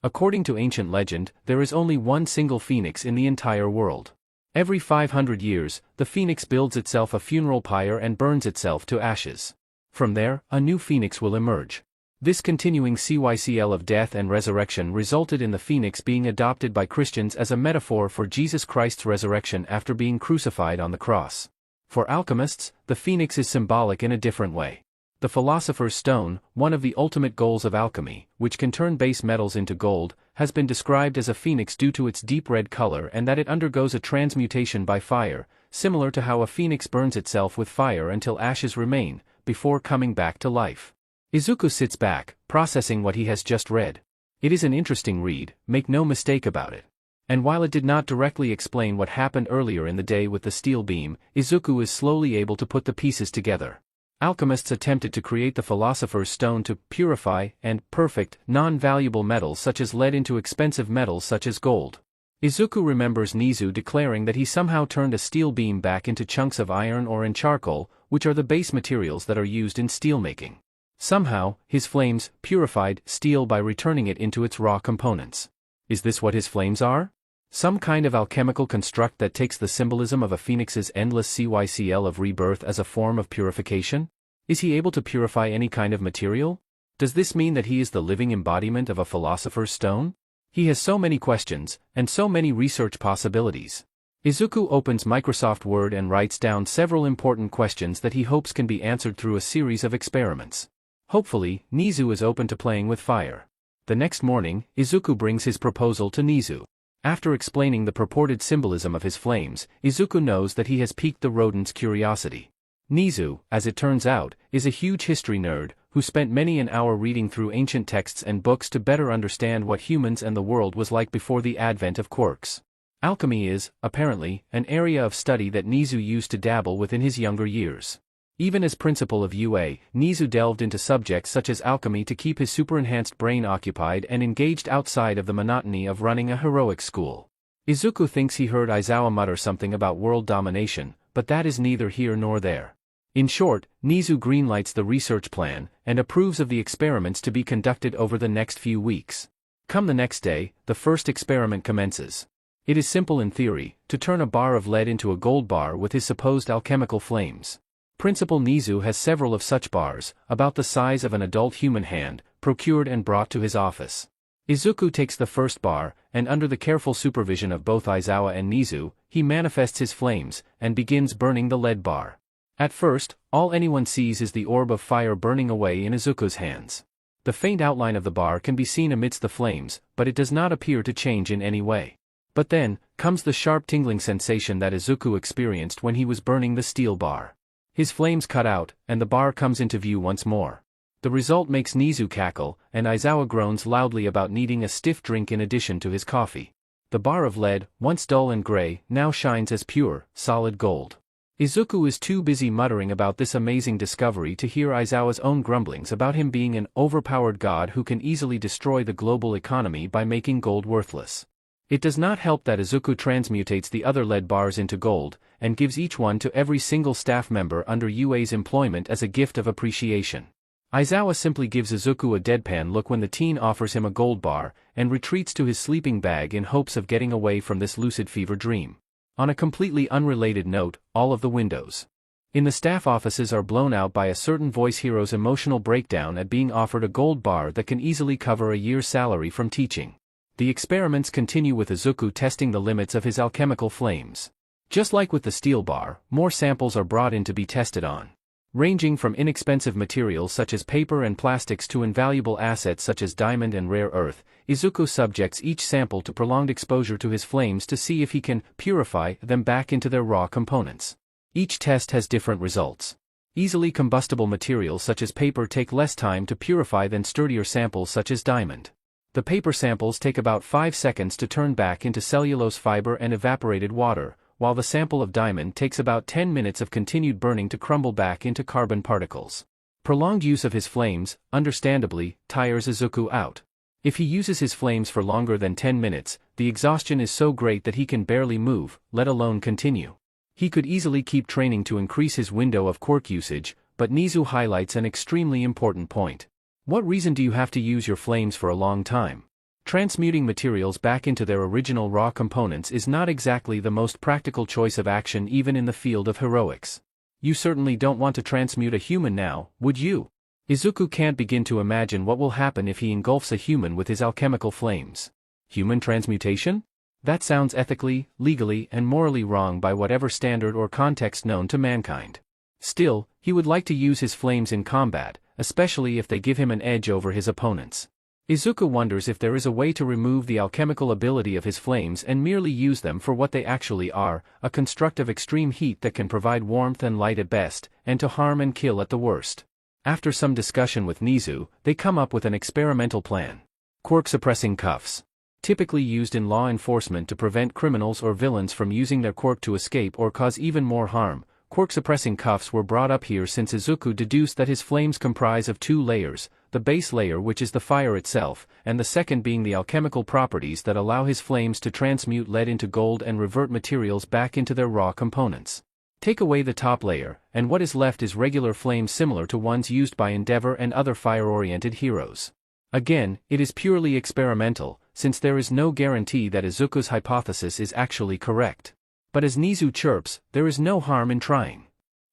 According to ancient legend, there is only one single phoenix in the entire world. Every 500 years, the phoenix builds itself a funeral pyre and burns itself to ashes. From there, a new phoenix will emerge. This continuing cycle of death and resurrection resulted in the phoenix being adopted by Christians as a metaphor for Jesus Christ's resurrection after being crucified on the cross. For alchemists, the phoenix is symbolic in a different way. The philosopher's stone, one of the ultimate goals of alchemy, which can turn base metals into gold, has been described as a phoenix due to its deep red color and that it undergoes a transmutation by fire, similar to how a phoenix burns itself with fire until ashes remain, before coming back to life. Izuku sits back, processing what he has just read. It is an interesting read, make no mistake about it. And while it did not directly explain what happened earlier in the day with the steel beam, Izuku is slowly able to put the pieces together. Alchemists attempted to create the philosopher's stone to purify and perfect non-valuable metals such as lead into expensive metals such as gold. Izuku remembers Nezu declaring that he somehow turned a steel beam back into chunks of iron ore and charcoal, which are the base materials that are used in steelmaking. Somehow, his flames purified steel by returning it into its raw components. Is this what his flames are? Some kind of alchemical construct that takes the symbolism of a phoenix's endless cycle of rebirth as a form of purification? Is he able to purify any kind of material? Does this mean that he is the living embodiment of a philosopher's stone? He has so many questions, and so many research possibilities. Izuku opens Microsoft Word and writes down several important questions that he hopes can be answered through a series of experiments. Hopefully, Nezu is open to playing with fire. The next morning, Izuku brings his proposal to Nezu. After explaining the purported symbolism of his flames, Izuku knows that he has piqued the rodent's curiosity. Nezu, as it turns out, is a huge history nerd, who spent many an hour reading through ancient texts and books to better understand what humans and the world was like before the advent of quirks. Alchemy is, apparently, an area of study that Nezu used to dabble with in his younger years. Even as principal of UA, Nezu delved into subjects such as alchemy to keep his super-enhanced brain occupied and engaged outside of the monotony of running a heroic school. Izuku thinks he heard Aizawa mutter something about world domination, but that is neither here nor there. In short, Nezu greenlights the research plan, and approves of the experiments to be conducted over the next few weeks. Come the next day, the first experiment commences. It is simple in theory, to turn a bar of lead into a gold bar with his supposed alchemical flames. Principal Nezu has several of such bars, about the size of an adult human hand, procured and brought to his office. Izuku takes the first bar, and under the careful supervision of both Aizawa and Nezu, he manifests his flames, and begins burning the lead bar. At first, all anyone sees is the orb of fire burning away in Izuku's hands. The faint outline of the bar can be seen amidst the flames, but it does not appear to change in any way. But then, comes the sharp tingling sensation that Izuku experienced when he was burning the steel bar. His flames cut out, and the bar comes into view once more. The result makes Nezu cackle, and Aizawa groans loudly about needing a stiff drink in addition to his coffee. The bar of lead, once dull and gray, now shines as pure, solid gold. Izuku is too busy muttering about this amazing discovery to hear Aizawa's own grumblings about him being an overpowered god who can easily destroy the global economy by making gold worthless. It does not help that Izuku transmutates the other lead bars into gold, and gives each one to every single staff member under UA's employment as a gift of appreciation. Aizawa simply gives Izuku a deadpan look when the teen offers him a gold bar, and retreats to his sleeping bag in hopes of getting away from this lucid fever dream. On a completely unrelated note, all of the windows in the staff offices are blown out by a certain voice hero's emotional breakdown at being offered a gold bar that can easily cover a year's salary from teaching. The experiments continue with Izuku testing the limits of his alchemical flames. Just like with the steel bar, more samples are brought in to be tested on. Ranging from inexpensive materials such as paper and plastics to invaluable assets such as diamond and rare earth, Izuku subjects each sample to prolonged exposure to his flames to see if he can purify them back into their raw components. Each test has different results. Easily combustible materials such as paper take less time to purify than sturdier samples such as diamond. The paper samples take about 5 seconds to turn back into cellulose fiber and evaporated water, while the sample of diamond takes about 10 minutes of continued burning to crumble back into carbon particles. Prolonged use of his flames, understandably, tires Izuku out. If he uses his flames for longer than 10 minutes, the exhaustion is so great that he can barely move, let alone continue. He could easily keep training to increase his window of quirk usage, but Nezu highlights an extremely important point. What reason do you have to use your flames for a long time? Transmuting materials back into their original raw components is not exactly the most practical choice of action even in the field of heroics. You certainly don't want to transmute a human now, would you? Izuku can't begin to imagine what will happen if he engulfs a human with his alchemical flames. Human transmutation? That sounds ethically, legally, and morally wrong by whatever standard or context known to mankind. Still, he would like to use his flames in combat, especially if they give him an edge over his opponents. Izuku wonders if there is a way to remove the alchemical ability of his flames and merely use them for what they actually are, a construct of extreme heat that can provide warmth and light at best, and to harm and kill at the worst. After some discussion with Nezu, they come up with an experimental plan. Quirk-suppressing cuffs. Typically used in law enforcement to prevent criminals or villains from using their quirk to escape or cause even more harm, quirk-suppressing cuffs were brought up here since Izuku deduced that his flames comprise of 2 layers, the base layer which is the fire itself, and the second being the alchemical properties that allow his flames to transmute lead into gold and revert materials back into their raw components. Take away the top layer, and what is left is regular flames similar to ones used by Endeavor and other fire-oriented heroes. Again, it is purely experimental, since there is no guarantee that Izuku's hypothesis is actually correct. But as Nezu chirps, there is no harm in trying.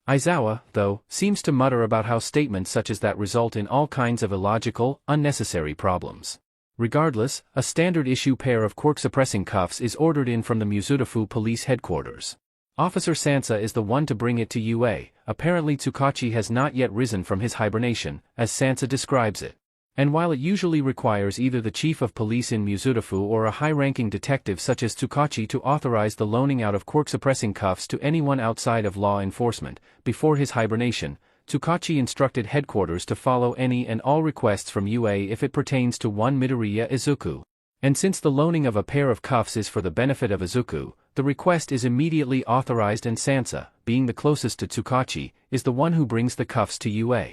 Aizawa, though, seems to mutter about how statements such as that result in all kinds of illogical, unnecessary problems. Regardless, a standard-issue pair of quirk-suppressing cuffs is ordered in from the Muzutafu police headquarters. Officer Sansa is the one to bring it to UA. Apparently Tsukachi has not yet risen from his hibernation, as Sansa describes it. And while it usually requires either the chief of police in Muzutafu or a high-ranking detective such as Tsukachi to authorize the loaning out of quirk-suppressing cuffs to anyone outside of law enforcement, before his hibernation, Tsukachi instructed headquarters to follow any and all requests from UA if it pertains to one Midoriya Izuku. And since the loaning of a pair of cuffs is for the benefit of Izuku, the request is immediately authorized and Sansa, being the closest to Tsukachi, is the one who brings the cuffs to UA.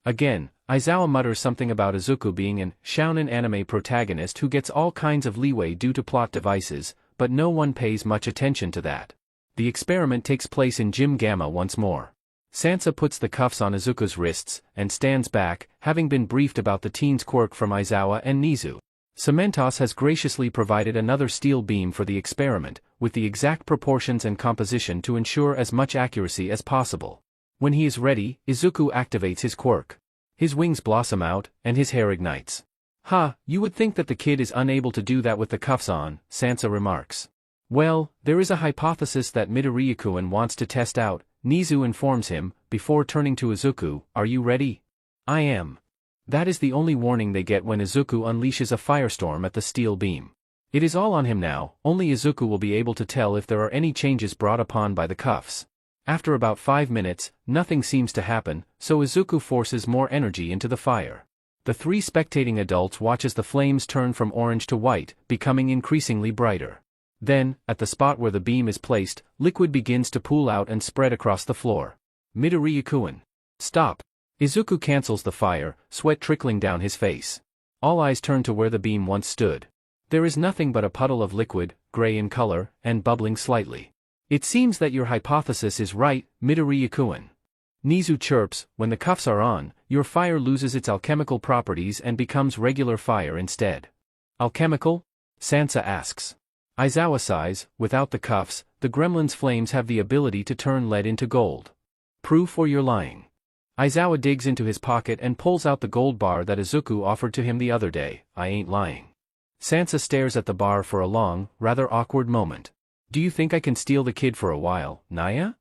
Again, Aizawa mutters something about Izuku being an shounen anime protagonist who gets all kinds of leeway due to plot devices, but no one pays much attention to that. The experiment takes place in Gym Gamma once more. Sansa puts the cuffs on Izuku's wrists, and stands back, having been briefed about the teen's quirk from Aizawa and Nezu. Cementos has graciously provided another steel beam for the experiment, with the exact proportions and composition to ensure as much accuracy as possible. When he is ready, Izuku activates his quirk. His wings blossom out, and his hair ignites. You would think that the kid is unable to do that with the cuffs on, Sansa remarks. Well, there is a hypothesis that Midoriya wants to test out, Nezu informs him, before turning to Izuku. Are you ready? I am. That is the only warning they get when Izuku unleashes a firestorm at the steel beam. It is all on him now, only Izuku will be able to tell if there are any changes brought upon by the cuffs. After about 5 minutes, nothing seems to happen, so Izuku forces more energy into the fire. The three spectating adults watch as the flames turn from orange to white, becoming increasingly brighter. Then, at the spot where the beam is placed, liquid begins to pool out and spread across the floor. Midoriya, stop! Izuku cancels the fire, sweat trickling down his face. All eyes turn to where the beam once stood. There is nothing but a puddle of liquid, gray in color, and bubbling slightly. It seems that your hypothesis is right, Midoriya. Nezu chirps, when the cuffs are on, your fire loses its alchemical properties and becomes regular fire instead. Alchemical? Sansa asks. Aizawa sighs, without the cuffs, the gremlin's flames have the ability to turn lead into gold. Proof or you're lying? Aizawa digs into his pocket and pulls out the gold bar that Izuku offered to him the other day. I ain't lying. Sansa stares at the bar for a long, rather awkward moment. Do you think I can steal the kid for a while, Naya?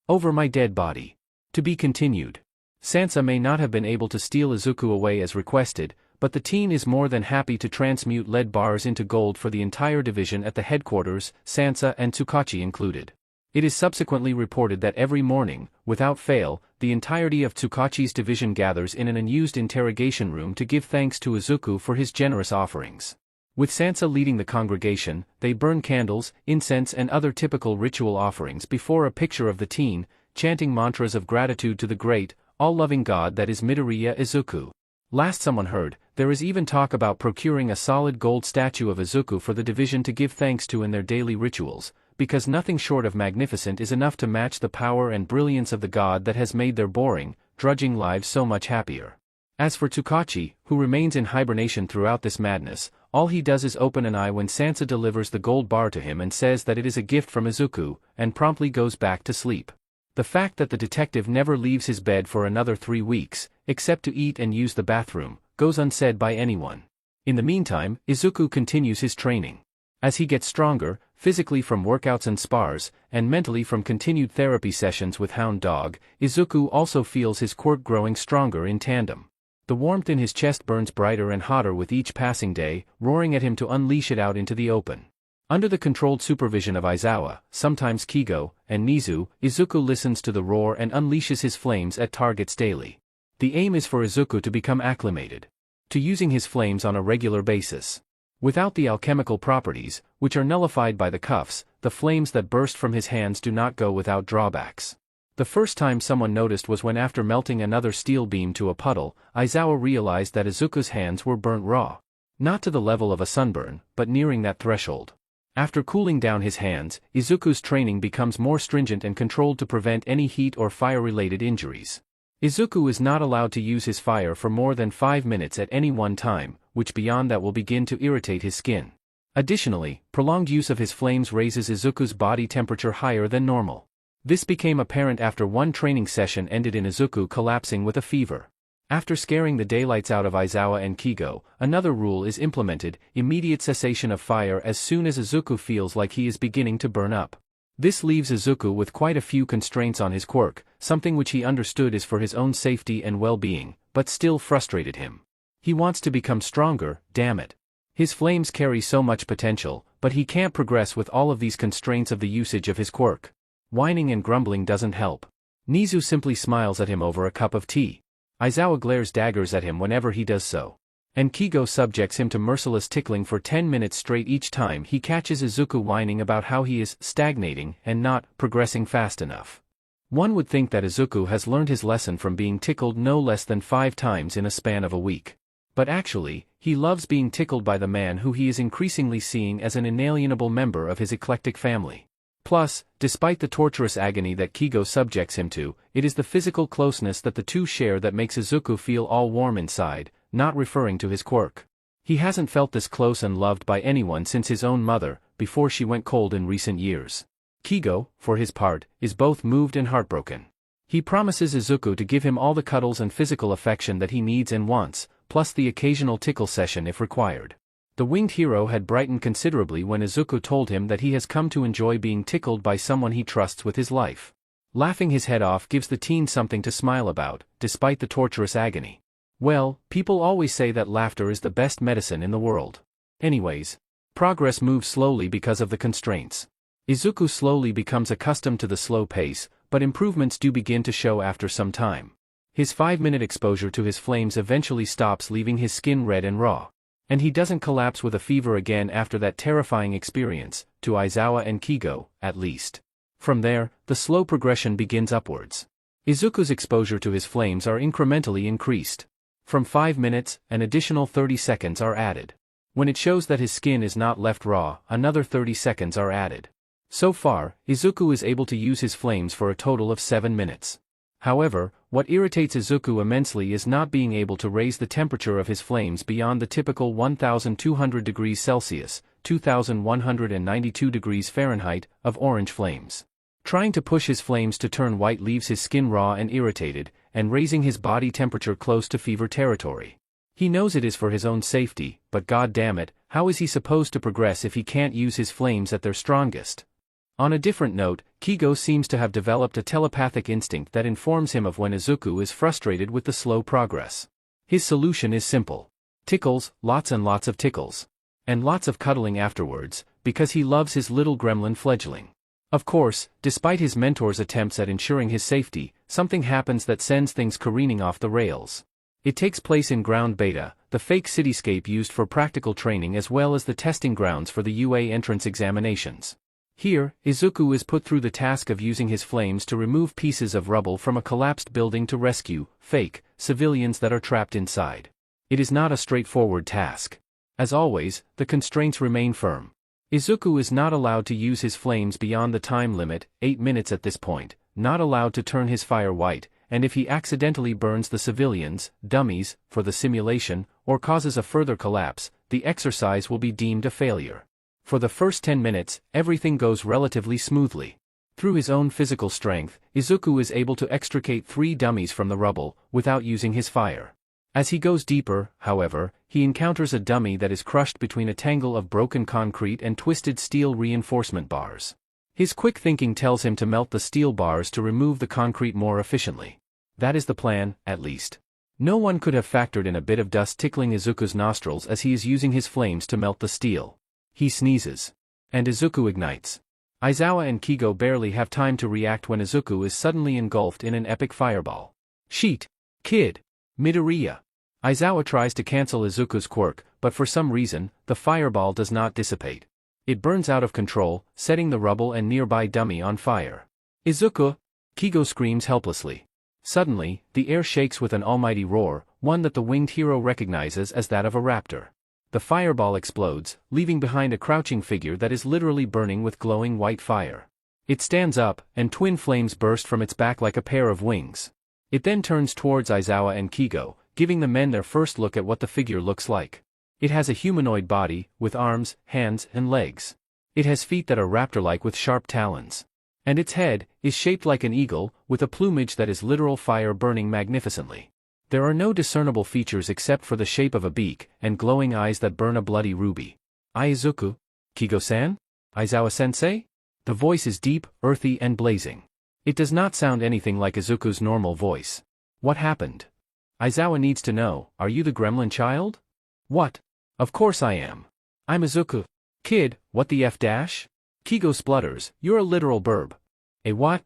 Over my dead body. To be continued. Sansa may not have been able to steal Izuku away as requested, but the teen is more than happy to transmute lead bars into gold for the entire division at the headquarters, Sansa and Tsukachi included. It is subsequently reported that every morning, without fail, the entirety of Tsukachi's division gathers in an unused interrogation room to give thanks to Izuku for his generous offerings. With Sansa leading the congregation, they burn candles, incense and other typical ritual offerings before a picture of the teen, chanting mantras of gratitude to the great, all-loving god that is Midoriya Izuku. Last someone heard, there is even talk about procuring a solid gold statue of Izuku for the division to give thanks to in their daily rituals, because nothing short of magnificent is enough to match the power and brilliance of the god that has made their boring, drudging lives so much happier. As for Tsukachi, who remains in hibernation throughout this madness, all he does is open an eye when Sansa delivers the gold bar to him and says that it is a gift from Izuku, and promptly goes back to sleep. The fact that the detective never leaves his bed for another 3 weeks, except to eat and use the bathroom, goes unsaid by anyone. In the meantime, Izuku continues his training. As he gets stronger, physically from workouts and spars, and mentally from continued therapy sessions with Hound Dog, Izuku also feels his quirk growing stronger in tandem. The warmth in his chest burns brighter and hotter with each passing day, roaring at him to unleash it out into the open. Under the controlled supervision of Aizawa, sometimes Kigo, and Nezu, Izuku listens to the roar and unleashes his flames at targets daily. The aim is for Izuku to become acclimated to using his flames on a regular basis. Without the alchemical properties, which are nullified by the cuffs, the flames that burst from his hands do not go without drawbacks. The first time someone noticed was when after melting another steel beam to a puddle, Aizawa realized that Izuku's hands were burnt raw. Not to the level of a sunburn, but nearing that threshold. After cooling down his hands, Izuku's training becomes more stringent and controlled to prevent any heat or fire-related injuries. Izuku is not allowed to use his fire for more than 5 minutes at any one time, which beyond that will begin to irritate his skin. Additionally, prolonged use of his flames raises Izuku's body temperature higher than normal. This became apparent after one training session ended in Izuku collapsing with a fever. After scaring the daylights out of Aizawa and Kigo, another rule is implemented: immediate cessation of fire as soon as Izuku feels like he is beginning to burn up. This leaves Izuku with quite a few constraints on his quirk, something which he understood is for his own safety and well-being, but still frustrated him. He wants to become stronger, damn it. His flames carry so much potential, but he can't progress with all of these constraints of the usage of his quirk. Whining and grumbling doesn't help. Nezu simply smiles at him over a cup of tea. Aizawa glares daggers at him whenever he does so. And Kigo subjects him to merciless tickling for 10 minutes straight each time he catches Izuku whining about how he is stagnating and not progressing fast enough. One would think that Izuku has learned his lesson from being tickled no less than 5 times in a span of a week. But actually, he loves being tickled by the man who he is increasingly seeing as an inalienable member of his eclectic family. Plus, despite the torturous agony that Kigo subjects him to, it is the physical closeness that the two share that makes Izuku feel all warm inside, not referring to his quirk. He hasn't felt this close and loved by anyone since his own mother, before she went cold in recent years. Kigo, for his part, is both moved and heartbroken. He promises Izuku to give him all the cuddles and physical affection that he needs and wants, plus the occasional tickle session if required. The winged hero had brightened considerably when Izuku told him that he has come to enjoy being tickled by someone he trusts with his life. Laughing his head off gives the teen something to smile about, despite the torturous agony. Well, people always say that laughter is the best medicine in the world. Anyways, progress moves slowly because of the constraints. Izuku slowly becomes accustomed to the slow pace, but improvements do begin to show after some time. His 5-minute exposure to his flames eventually stops, leaving his skin red and raw. And he doesn't collapse with a fever again after that terrifying experience, to Aizawa and Kigo, at least. From there, the slow progression begins upwards. Izuku's exposure to his flames are incrementally increased. From 5 minutes, an additional 30 seconds are added. When it shows that his skin is not left raw, another 30 seconds are added. So far, Izuku is able to use his flames for a total of 7 minutes. However, what irritates Izuku immensely is not being able to raise the temperature of his flames beyond the typical 1200 degrees Celsius, 2192 degrees Fahrenheit, of orange flames. Trying to push his flames to turn white leaves his skin raw and irritated, and raising his body temperature close to fever territory. He knows it is for his own safety, but god damn it, how is he supposed to progress if he can't use his flames at their strongest? On a different note, Kigo seems to have developed a telepathic instinct that informs him of when Izuku is frustrated with the slow progress. His solution is simple. Tickles, lots and lots of tickles. And lots of cuddling afterwards, because he loves his little gremlin fledgling. Of course, despite his mentor's attempts at ensuring his safety, something happens that sends things careening off the rails. It takes place in Ground Beta, the fake cityscape used for practical training as well as the testing grounds for the UA entrance examinations. Here, Izuku is put through the task of using his flames to remove pieces of rubble from a collapsed building to rescue fake civilians that are trapped inside. It is not a straightforward task. As always, the constraints remain firm. Izuku is not allowed to use his flames beyond the time limit, 8 minutes at this point, not allowed to turn his fire white, and if he accidentally burns the civilians, dummies, for the simulation, or causes a further collapse, the exercise will be deemed a failure. For the first 10 minutes, everything goes relatively smoothly. Through his own physical strength, Izuku is able to extricate 3 dummies from the rubble, without using his fire. As he goes deeper, however, he encounters a dummy that is crushed between a tangle of broken concrete and twisted steel reinforcement bars. His quick thinking tells him to melt the steel bars to remove the concrete more efficiently. That is the plan, at least. No one could have factored in a bit of dust tickling Izuku's nostrils as he is using his flames to melt the steel. He sneezes. And Izuku ignites. Aizawa and Kigo barely have time to react when Izuku is suddenly engulfed in an epic fireball. Sheet. Kid. Midoriya. Aizawa tries to cancel Izuku's quirk, but for some reason, the fireball does not dissipate. It burns out of control, setting the rubble and nearby dummy on fire. Izuku. Kigo screams helplessly. Suddenly, the air shakes with an almighty roar, one that the winged hero recognizes as that of a raptor. The fireball explodes, leaving behind a crouching figure that is literally burning with glowing white fire. It stands up, and twin flames burst from its back like a pair of wings. It then turns towards Aizawa and Kigo, giving the men their first look at what the figure looks like. It has a humanoid body, with arms, hands, and legs. It has feet that are raptor-like with sharp talons. And its head is shaped like an eagle, with a plumage that is literal fire burning magnificently. There are no discernible features except for the shape of a beak, and glowing eyes that burn a bloody ruby. Izuku? Kigo-san? Aizawa-sensei? The voice is deep, earthy and blazing. It does not sound anything like Izuku's normal voice. What happened? Aizawa needs to know, are you the gremlin child? What? Of course I am. I'm Izuku. Kid, what the F dash? Kigo splutters, you're a literal burb. A what?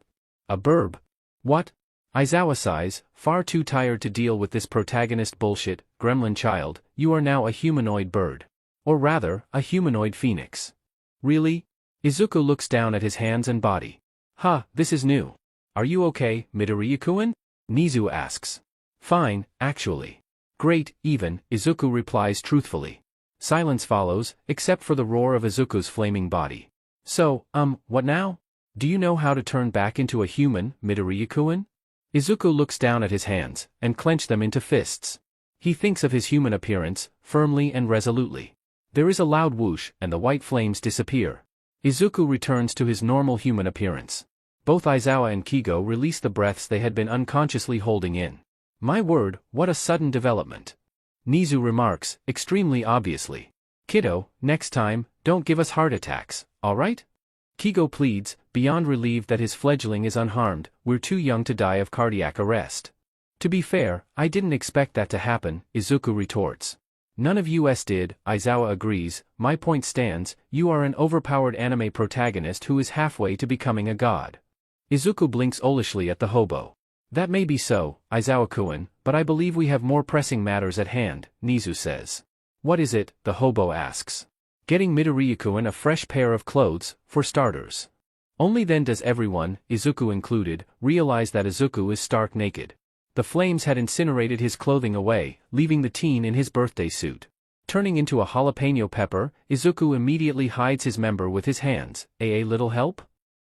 A burb. What? Aizawa sighs, far too tired to deal with this protagonist bullshit. Gremlin child, you are now a humanoid bird. Or rather, a humanoid phoenix. Really? Izuku looks down at his hands and body. This is new. Are you okay, Midoriya-kun? Nezu asks. Fine, actually. Great, even, Izuku replies truthfully. Silence follows, except for the roar of Izuku's flaming body. So, what now? Do you know how to turn back into a human, Midoriya-kun? Izuku looks down at his hands, and clench them into fists. He thinks of his human appearance, firmly and resolutely. There is a loud whoosh, and the white flames disappear. Izuku returns to his normal human appearance. Both Aizawa and Kigo release the breaths they had been unconsciously holding in. My word, what a sudden development. Nezu remarks, extremely obviously. Kiddo, next time, don't give us heart attacks, alright? Kigo pleads, beyond relieved that his fledgling is unharmed. We're too young to die of cardiac arrest. To be fair, I didn't expect that to happen, Izuku retorts. None of us did, Aizawa agrees. My point stands, you are an overpowered anime protagonist who is halfway to becoming a god. Izuku blinks olishly at the hobo. That may be so, Aizawa-kun, but I believe we have more pressing matters at hand, Nezu says. What is it? The hobo asks. Getting Midoriya-kun a fresh pair of clothes, for starters. Only then does everyone, Izuku included, realize that Izuku is stark naked. The flames had incinerated his clothing away, leaving the teen in his birthday suit. Turning into a jalapeno pepper, Izuku immediately hides his member with his hands. A little help?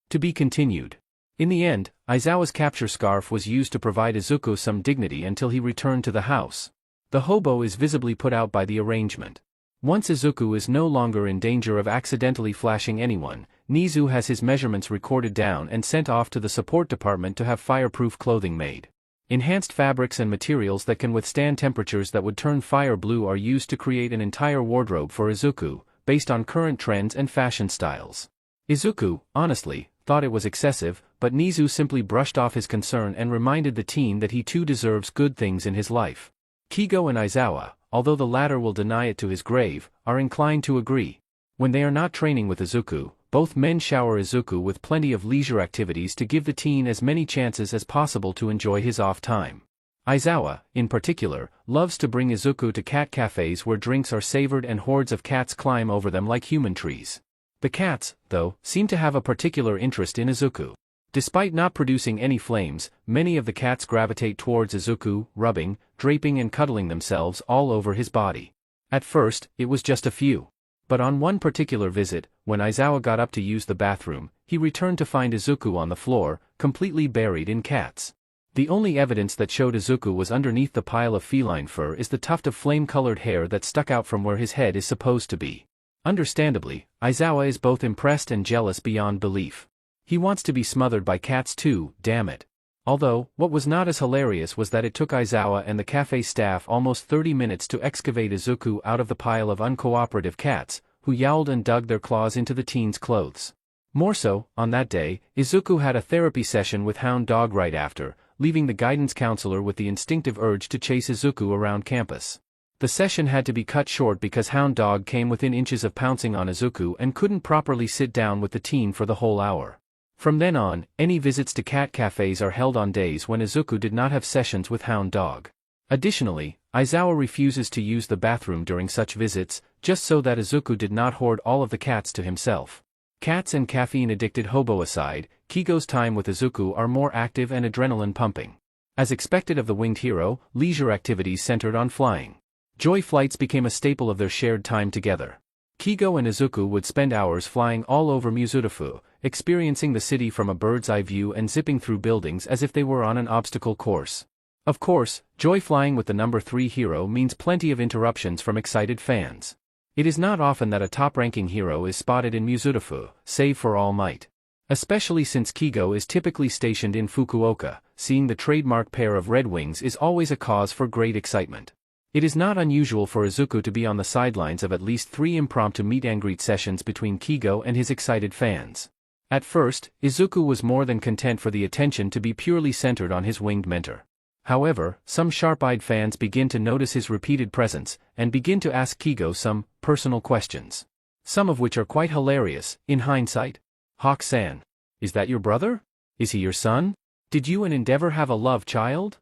To be continued. In the end, Aizawa's capture scarf was used to provide Izuku some dignity until he returned to the house. The hobo is visibly put out by the arrangement. Once Izuku is no longer in danger of accidentally flashing anyone, Nezu has his measurements recorded down and sent off to the support department to have fireproof clothing made. Enhanced fabrics and materials that can withstand temperatures that would turn fire blue are used to create an entire wardrobe for Izuku, based on current trends and fashion styles. Izuku, honestly, thought it was excessive, but Nezu simply brushed off his concern and reminded the teen that he too deserves good things in his life. Kigo and Aizawa, although the latter will deny it to his grave, are inclined to agree. When they are not training with Izuku, both men shower Izuku with plenty of leisure activities to give the teen as many chances as possible to enjoy his off time. Aizawa, in particular, loves to bring Izuku to cat cafes where drinks are savored and hordes of cats climb over them like human trees. The cats, though, seem to have a particular interest in Izuku. Despite not producing any flames, many of the cats gravitate towards Izuku, rubbing, draping and cuddling themselves all over his body. At first, it was just a few. But on one particular visit, when Aizawa got up to use the bathroom, he returned to find Izuku on the floor, completely buried in cats. The only evidence that showed Izuku was underneath the pile of feline fur is the tuft of flame-colored hair that stuck out from where his head is supposed to be. Understandably, Aizawa is both impressed and jealous beyond belief. He wants to be smothered by cats too, damn it. Although, what was not as hilarious was that it took Aizawa and the cafe staff almost 30 minutes to excavate Izuku out of the pile of uncooperative cats, who yowled and dug their claws into the teen's clothes. More so, on that day, Izuku had a therapy session with Hound Dog right after, leaving the guidance counselor with the instinctive urge to chase Izuku around campus. The session had to be cut short because Hound Dog came within inches of pouncing on Izuku and couldn't properly sit down with the teen for the whole hour. From then on, any visits to cat cafes are held on days when Izuku did not have sessions with Hound Dog. Additionally, Aizawa refuses to use the bathroom during such visits, just so that Izuku did not hoard all of the cats to himself. Cats and caffeine-addicted hobo aside, Kigo's time with Izuku are more active and adrenaline pumping. As expected of the winged hero, leisure activities centered on flying. Joy flights became a staple of their shared time together. Kigo and Izuku would spend hours flying all over Muzurifu, experiencing the city from a bird's-eye view and zipping through buildings as if they were on an obstacle course. Of course, joy flying with the number 3 hero means plenty of interruptions from excited fans. It is not often that a top-ranking hero is spotted in Muzurifu, save for All Might. Especially since Kigo is typically stationed in Fukuoka, seeing the trademark pair of red wings is always a cause for great excitement. It is not unusual for Izuku to be on the sidelines of at least 3 impromptu meet-and-greet sessions between Kigo and his excited fans. At first, Izuku was more than content for the attention to be purely centered on his winged mentor. However, some sharp-eyed fans begin to notice his repeated presence, and begin to ask Kigo some personal questions. Some of which are quite hilarious, in hindsight. Hawk-san. Is that your brother? Is he your son? Did you and Endeavor have a love child?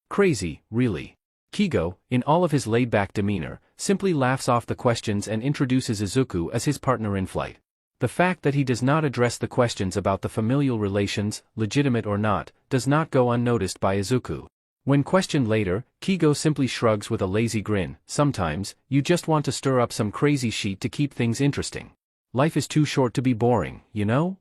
Crazy, really. Kigo, in all of his laid-back demeanor, simply laughs off the questions and introduces Izuku as his partner in flight. The fact that he does not address the questions about the familial relations, legitimate or not, does not go unnoticed by Izuku. When questioned later, Kigo simply shrugs with a lazy grin. Sometimes, you just want to stir up some crazy shit to keep things interesting. Life is too short to be boring, you know?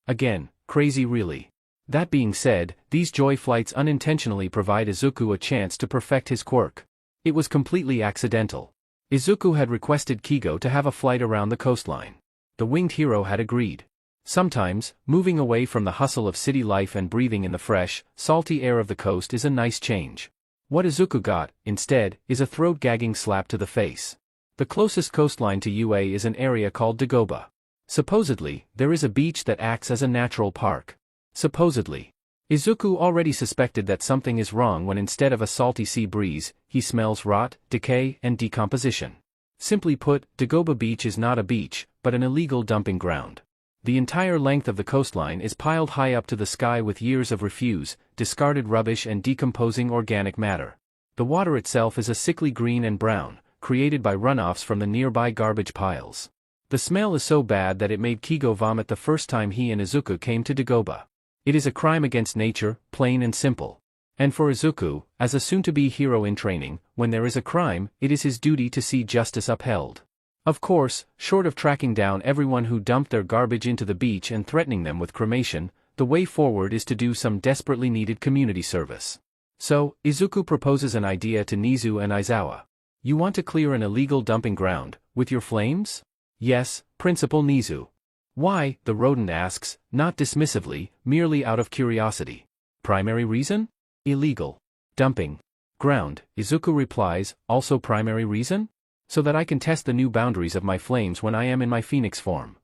Again, crazy really. That being said, these joy flights unintentionally provide Izuku a chance to perfect his quirk. It was completely accidental. Izuku had requested Kigo to have a flight around the coastline. The winged hero had agreed. Sometimes, moving away from the hustle of city life and breathing in the fresh, salty air of the coast is a nice change. What Izuku got, instead, is a throat-gagging slap to the face. The closest coastline to UA is an area called Dagoba. Supposedly, there is a beach that acts as a natural park. Supposedly. Izuku already suspected that something is wrong when instead of a salty sea breeze, he smells rot, decay, and decomposition. Simply put, Dagoba Beach is not a beach, but an illegal dumping ground. The entire length of the coastline is piled high up to the sky with years of refuse, discarded rubbish and decomposing organic matter. The water itself is a sickly green and brown, created by runoffs from the nearby garbage piles. The smell is so bad that it made Kigo vomit the first time he and Izuku came to Dagoba. It is a crime against nature, plain and simple. And for Izuku, as a soon-to-be hero in training, when there is a crime, it is his duty to see justice upheld. Of course, short of tracking down everyone who dumped their garbage into the beach and threatening them with cremation, the way forward is to do some desperately needed community service. So, Izuku proposes an idea to Nezu and Aizawa. You want to clear an illegal dumping ground, with your flames? Yes, Principal Nezu. Why, the rodent asks, not dismissively, merely out of curiosity. Primary reason? Illegal. Dumping. Ground, Izuku replies, also primary reason? So that I can test the new boundaries of my flames when I am in my Pheonix form.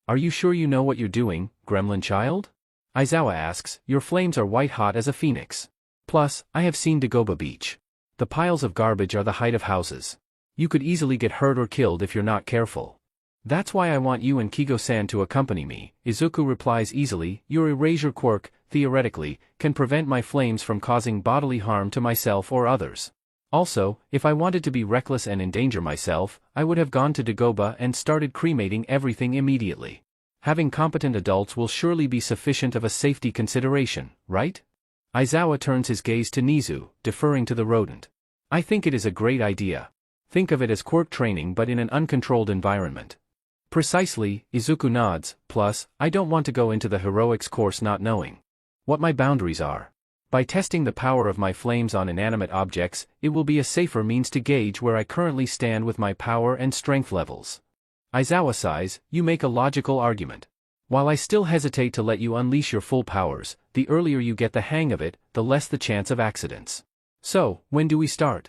Are you sure you know what you're doing, gremlin child? Aizawa asks, your flames are white hot as a phoenix. Plus, I have seen Dagoba Beach. The piles of garbage are the height of houses. You could easily get hurt or killed if you're not careful. That's why I want you and Kigo-san to accompany me. Izuku replies easily, your erasure quirk, theoretically, can prevent my flames from causing bodily harm to myself or others. Also, if I wanted to be reckless and endanger myself, I would have gone to Dagoba and started cremating everything immediately. Having competent adults will surely be sufficient of a safety consideration, right? Aizawa turns his gaze to Nezu, deferring to the rodent. I think it is a great idea. Think of it as quirk training but in an uncontrolled environment. Precisely, Izuku nods, plus, I don't want to go into the heroics course not knowing what my boundaries are. By testing the power of my flames on inanimate objects, it will be a safer means to gauge where I currently stand with my power and strength levels. Aizawa sighs, you make a logical argument. While I still hesitate to let you unleash your full powers, the earlier you get the hang of it, the less the chance of accidents. So, when do we start?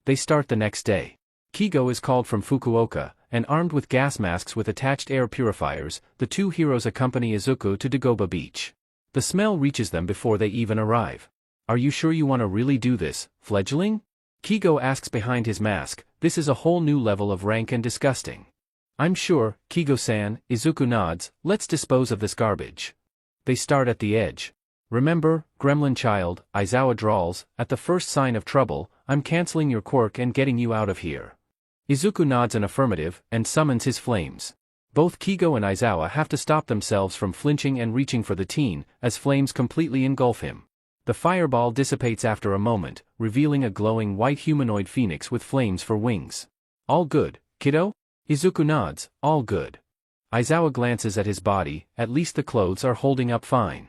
They start the next day. Kigo is called from Fukuoka, and armed with gas masks with attached air purifiers, the two heroes accompany Izuku to Dagoba Beach. The smell reaches them before they even arrive. Are you sure you want to really do this, fledgling? Kigo asks behind his mask, this is a whole new level of rank and disgusting. I'm sure, Kigo-san, Izuku nods, let's dispose of this garbage. They start at the edge. Remember, gremlin child, Aizawa drawls, at the first sign of trouble, I'm canceling your quirk and getting you out of here. Izuku nods an affirmative, and summons his flames. Both Kigo and Aizawa have to stop themselves from flinching and reaching for the teen, as flames completely engulf him. The fireball dissipates after a moment, revealing a glowing white humanoid phoenix with flames for wings. All good, kiddo? Izuku nods, all good. Aizawa glances at his body, at least the clothes are holding up fine.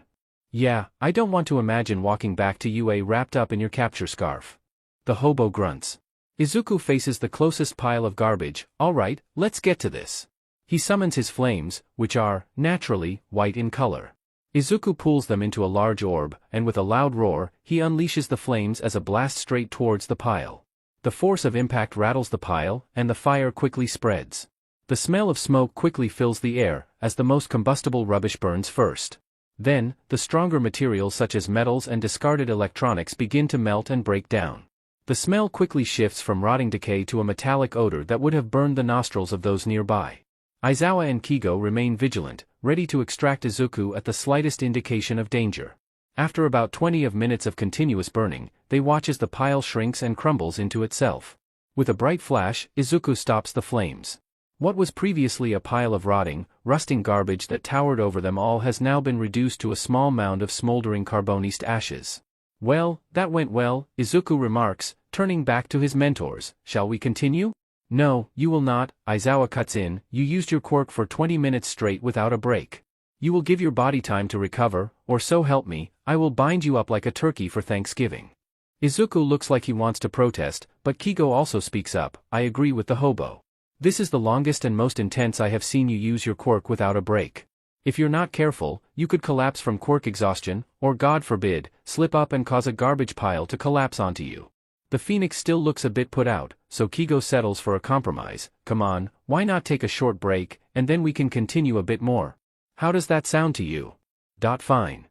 Yeah, I don't want to imagine walking back to UA wrapped up in your capture scarf. The hobo grunts. Izuku faces the closest pile of garbage. Alright, let's get to this. He summons his flames, which are, naturally, white in color. Izuku pulls them into a large orb, and with a loud roar, he unleashes the flames as a blast straight towards the pile. The force of impact rattles the pile, and the fire quickly spreads. The smell of smoke quickly fills the air, as the most combustible rubbish burns first. Then, the stronger materials such as metals and discarded electronics begin to melt and break down. The smell quickly shifts from rotting decay to a metallic odor that would have burned the nostrils of those nearby. Aizawa and Kigo remain vigilant, ready to extract Izuku at the slightest indication of danger. After about 20 minutes of continuous burning, they watch as the pile shrinks and crumbles into itself. With a bright flash, Izuku stops the flames. What was previously a pile of rotting, rusting garbage that towered over them all has now been reduced to a small mound of smoldering carbonized ashes. Well, that went well, Izuku remarks, turning back to his mentors. Shall we continue? No, you will not, Aizawa cuts in. You used your quirk for 20 minutes straight without a break. You will give your body time to recover, or so help me, I will bind you up like a turkey for Thanksgiving. Izuku looks like he wants to protest, but Kigo also speaks up. I agree with the hobo. This is the longest and most intense I have seen you use your quirk without a break. If you're not careful, you could collapse from quirk exhaustion, or God forbid, slip up and cause a garbage pile to collapse onto you. The Phoenix still looks a bit put out, so Kigo settles for a compromise. Come on, why not take a short break, and then we can continue a bit more? How does that sound to you? Fine.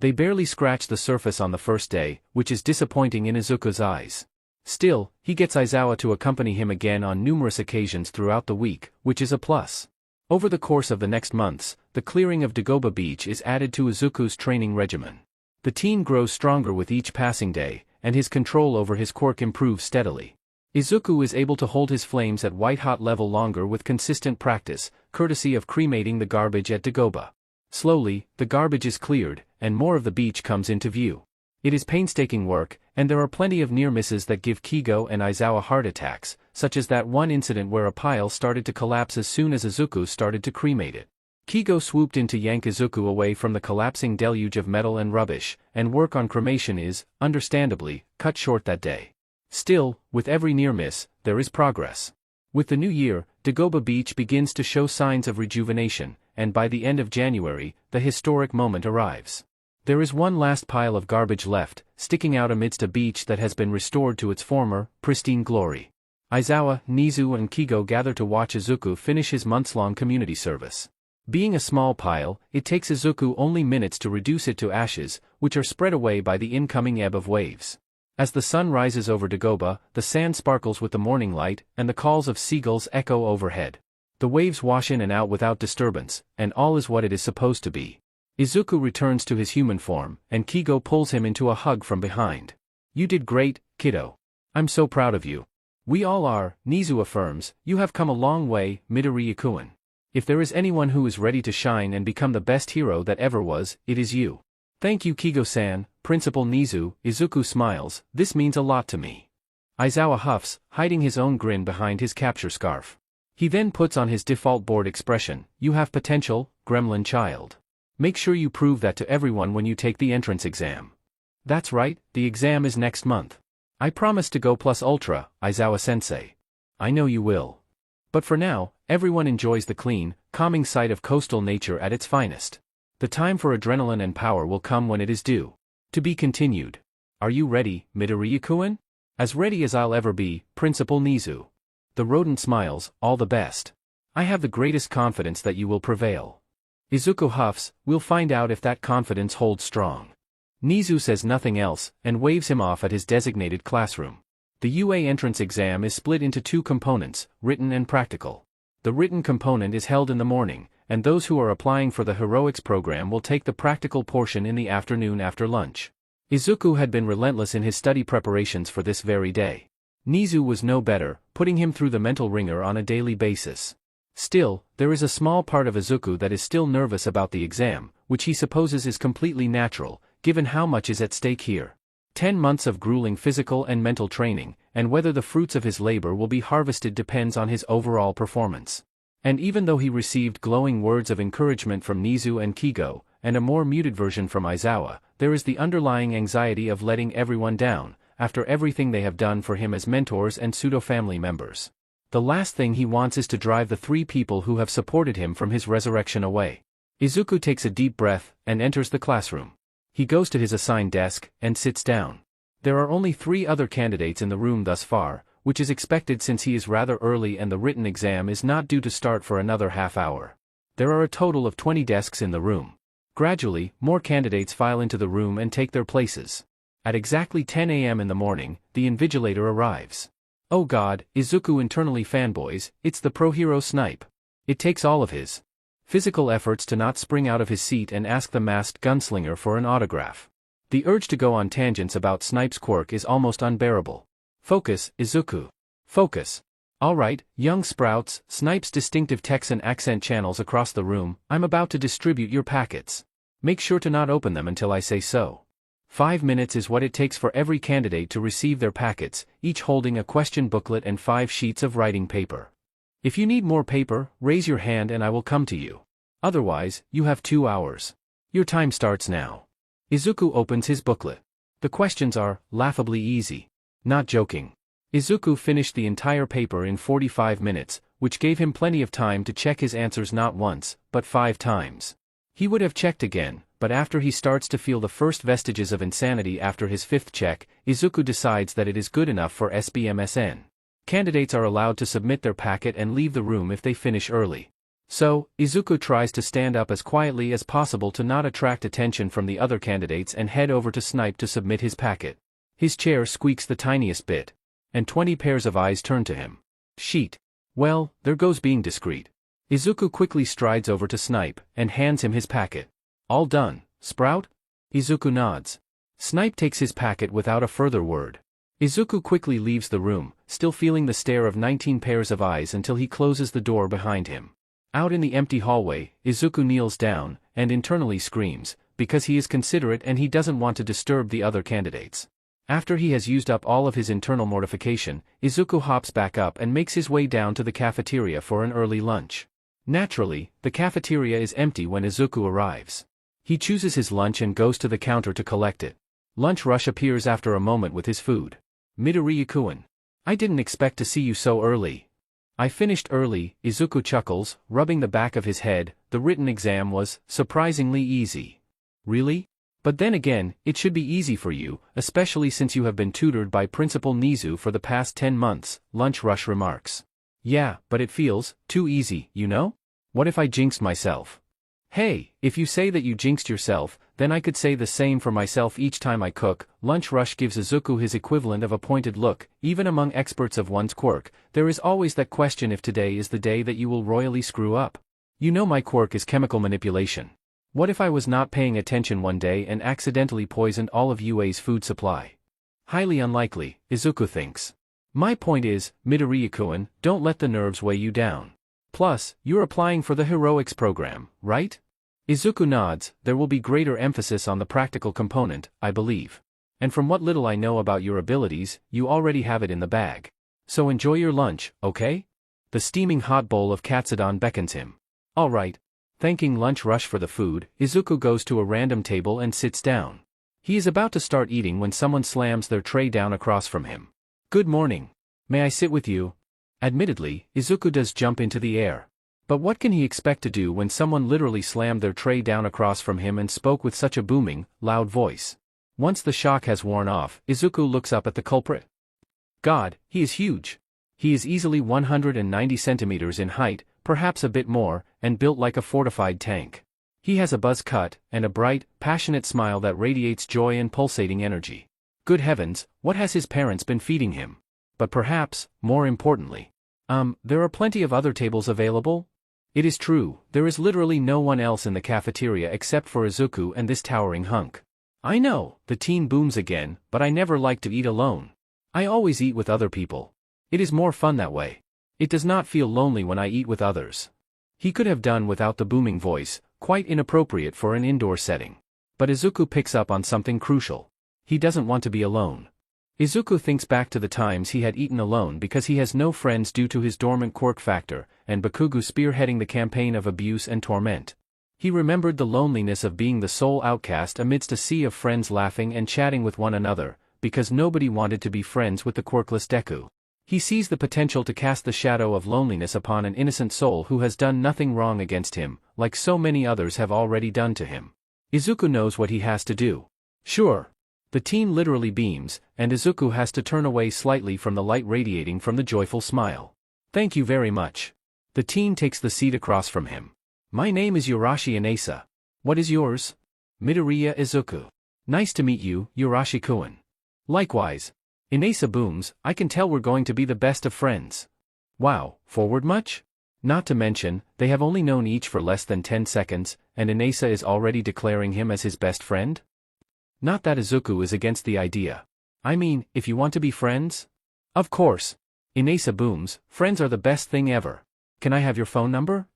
They barely scratch the surface on the first day, which is disappointing in Izuku's eyes. Still, he gets Aizawa to accompany him again on numerous occasions throughout the week, which is a plus. Over the course of the next months, the clearing of Dagoba Beach is added to Izuku's training regimen. The teen grows stronger with each passing day, and his control over his quirk improves steadily. Izuku is able to hold his flames at white-hot level longer with consistent practice, courtesy of cremating the garbage at Dagoba. Slowly, the garbage is cleared, and more of the beach comes into view. It is painstaking work, and there are plenty of near misses that give Kigo and Aizawa heart attacks, such as that one incident where a pile started to collapse as soon as Izuku started to cremate it. Kigo swooped in to yank Izuku away from the collapsing deluge of metal and rubbish, and work on cremation is, understandably, cut short that day. Still, with every near miss, there is progress. With the new year, Dagoba Beach begins to show signs of rejuvenation, and by the end of January, the historic moment arrives. There is one last pile of garbage left, sticking out amidst a beach that has been restored to its former, pristine glory. Aizawa, Nezu and Kigo gather to watch Izuku finish his months-long community service. Being a small pile, it takes Izuku only minutes to reduce it to ashes, which are spread away by the incoming ebb of waves. As the sun rises over Dagoba, the sand sparkles with the morning light, and the calls of seagulls echo overhead. The waves wash in and out without disturbance, and all is what it is supposed to be. Izuku returns to his human form, and Kigo pulls him into a hug from behind. You did great, kiddo. I'm so proud of you. We all are, Nezu affirms. You have come a long way, Midoriya-kun. If there is anyone who is ready to shine and become the best hero that ever was, it is you. Thank you Kigo-san, Principal Nezu. Izuku smiles, this means a lot to me. Aizawa huffs, hiding his own grin behind his capture scarf. He then puts on his default bored expression, you have potential, gremlin child. Make sure you prove that to everyone when you take the entrance exam. That's right, the exam is next month. I promise to go plus ultra, Aizawa-sensei. I know you will. But for now, everyone enjoys the clean, calming sight of coastal nature at its finest. The time for adrenaline and power will come when it is due. To be continued. Are you ready, Midoriya-kun? As ready as I'll ever be, Principal Nezu. The rodent smiles, all the best. I have the greatest confidence that you will prevail. Izuku huffs, we'll find out if that confidence holds strong. Nezu says nothing else, and waves him off at his designated classroom. The UA entrance exam is split into two components, written and practical. The written component is held in the morning, and those who are applying for the heroics program will take the practical portion in the afternoon after lunch. Izuku had been relentless in his study preparations for this very day. Nezu was no better, putting him through the mental ringer on a daily basis. Still, there is a small part of Izuku that is still nervous about the exam, which he supposes is completely natural, given how much is at stake here. 10 months of grueling physical and mental training, and whether the fruits of his labor will be harvested depends on his overall performance. And even though he received glowing words of encouragement from Nezu and Kigo, and a more muted version from Aizawa, there is the underlying anxiety of letting everyone down, after everything they have done for him as mentors and pseudo-family members. The last thing he wants is to drive the 3 people who have supported him from his resurrection away. Izuku takes a deep breath, and enters the classroom. He goes to his assigned desk, and sits down. There are only 3 other candidates in the room thus far, which is expected since he is rather early and the written exam is not due to start for another half hour. There are a total of 20 desks in the room. Gradually, more candidates file into the room and take their places. At exactly 10 a.m. in the morning, the invigilator arrives. Oh god, Izuku internally fanboys, it's the pro-hero Snipe. It takes all of his physical efforts to not spring out of his seat and ask the masked gunslinger for an autograph. The urge to go on tangents about Snipe's quirk is almost unbearable. Focus, Izuku. Focus. Alright, young sprouts, Snipe's distinctive Texan accent channels across the room, I'm about to distribute your packets. Make sure to not open them until I say so. 5 minutes is what it takes for every candidate to receive their packets, each holding a question booklet and 5 sheets of writing paper. If you need more paper, raise your hand and I will come to you. Otherwise, you have 2 hours. Your time starts now. Izuku opens his booklet. The questions are laughably easy. Not joking. Izuku finished the entire paper in 45 minutes, which gave him plenty of time to check his answers not once, but 5 times. He would have checked again, but after he starts to feel the first vestiges of insanity after his 5th check, Izuku decides that it is good enough for SBMSN. Candidates are allowed to submit their packet and leave the room if they finish early. So, Izuku tries to stand up as quietly as possible to not attract attention from the other candidates and head over to Snipe to submit his packet. His chair squeaks the tiniest bit. And 20 pairs of eyes turn to him. Sheet. Well, there goes being discreet. Izuku quickly strides over to Snipe, and hands him his packet. All done, Sprout? Izuku nods. Snipe takes his packet without a further word. Izuku quickly leaves the room, still feeling the stare of 19 pairs of eyes until he closes the door behind him. Out in the empty hallway, Izuku kneels down, and internally screams, because he is considerate and he doesn't want to disturb the other candidates. After he has used up all of his internal mortification, Izuku hops back up and makes his way down to the cafeteria for an early lunch. Naturally, the cafeteria is empty when Izuku arrives. He chooses his lunch and goes to the counter to collect it. Lunch Rush appears after a moment with his food. Midoriya-kun. I didn't expect to see you so early. I finished early, Izuku chuckles, rubbing the back of his head. The written exam was surprisingly easy. Really? But then again, it should be easy for you, especially since you have been tutored by Principal Nezu for the past 10 months, Lunch Rush remarks. Yeah, but it feels too easy, you know? What if I jinxed myself? Hey, if you say that you jinxed yourself, then I could say the same for myself each time I cook. Lunch Rush gives Izuku his equivalent of a pointed look. Even among experts of one's quirk, there is always that question if today is the day that you will royally screw up. You know my quirk is chemical manipulation. What if I was not paying attention one day and accidentally poisoned all of UA's food supply? Highly unlikely, Izuku thinks. My point is, Midoriya-kun, don't let the nerves weigh you down. Plus, you're applying for the heroics program, right? Izuku nods. There will be greater emphasis on the practical component, I believe. And from what little I know about your abilities, you already have it in the bag. So enjoy your lunch, okay? The steaming hot bowl of katsudon beckons him. Alright. Thanking Lunch Rush for the food, Izuku goes to a random table and sits down. He is about to start eating when someone slams their tray down across from him. Good morning. May I sit with you? Admittedly, Izuku does jump into the air. But what can he expect to do when someone literally slammed their tray down across from him and spoke with such a booming, loud voice? Once the shock has worn off, Izuku looks up at the culprit. God, he is huge. He is easily 190 centimeters in height, perhaps a bit more, and built like a fortified tank. He has a buzz cut, and a bright, passionate smile that radiates joy and pulsating energy. Good heavens, what has his parents been feeding him? But perhaps, more importantly, there are plenty of other tables available? It is true, there is literally no one else in the cafeteria except for Izuku and this towering hunk. I know, the teen booms again, but I never like to eat alone. I always eat with other people. It is more fun that way. It does not feel lonely when I eat with others. He could have done without the booming voice, quite inappropriate for an indoor setting. But Izuku picks up on something crucial. He doesn't want to be alone. Izuku thinks back to the times he had eaten alone because he has no friends due to his dormant quirk factor, and Bakugo spearheading the campaign of abuse and torment. He remembered the loneliness of being the sole outcast amidst a sea of friends laughing and chatting with one another, because nobody wanted to be friends with the quirkless Deku. He sees the potential to cast the shadow of loneliness upon an innocent soul who has done nothing wrong against him, like so many others have already done to him. Izuku knows what he has to do. Sure. The teen literally beams, and Izuku has to turn away slightly from the light radiating from the joyful smile. Thank you very much. The teen takes the seat across from him. My name is Yorashi Inasa. What is yours? Midoriya Izuku. Nice to meet you, Yorashi-kun. Likewise. Inasa booms, I can tell we're going to be the best of friends. Wow, forward much? Not to mention, they have only known each for less than 10 seconds, and Inasa is already declaring him as his best friend? Not that Izuku is against the idea. I mean, if you want to be friends? Of course. Inasa booms, friends are the best thing ever. Can I have your phone number?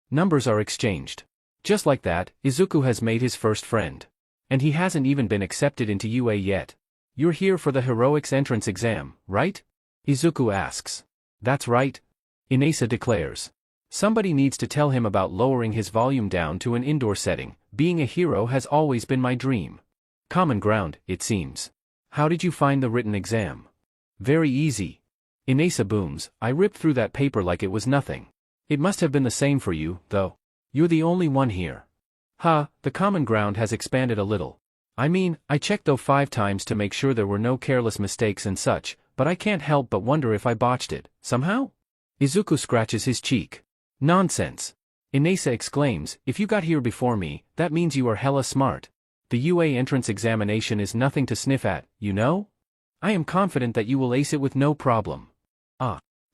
Numbers are exchanged. Just like that, Izuku has made his first friend. And he hasn't even been accepted into UA yet. You're here for the heroics entrance exam, right? Izuku asks. That's right. Inasa declares. Somebody needs to tell him about lowering his volume down to an indoor setting. Being a hero has always been my dream. Common ground, it seems. How did you find the written exam? Very easy. Inasa booms, I ripped through that paper like it was nothing. It must have been the same for you, though. You're the only one here. The common ground has expanded a little. I mean, I checked though 5 times to make sure there were no careless mistakes and such, but I can't help but wonder if I botched it, somehow? Izuku scratches his cheek. Nonsense. Inasa exclaims, if you got here before me, that means you are hella smart. The UA entrance examination is nothing to sniff at, you know? I am confident that you will ace it with no problem.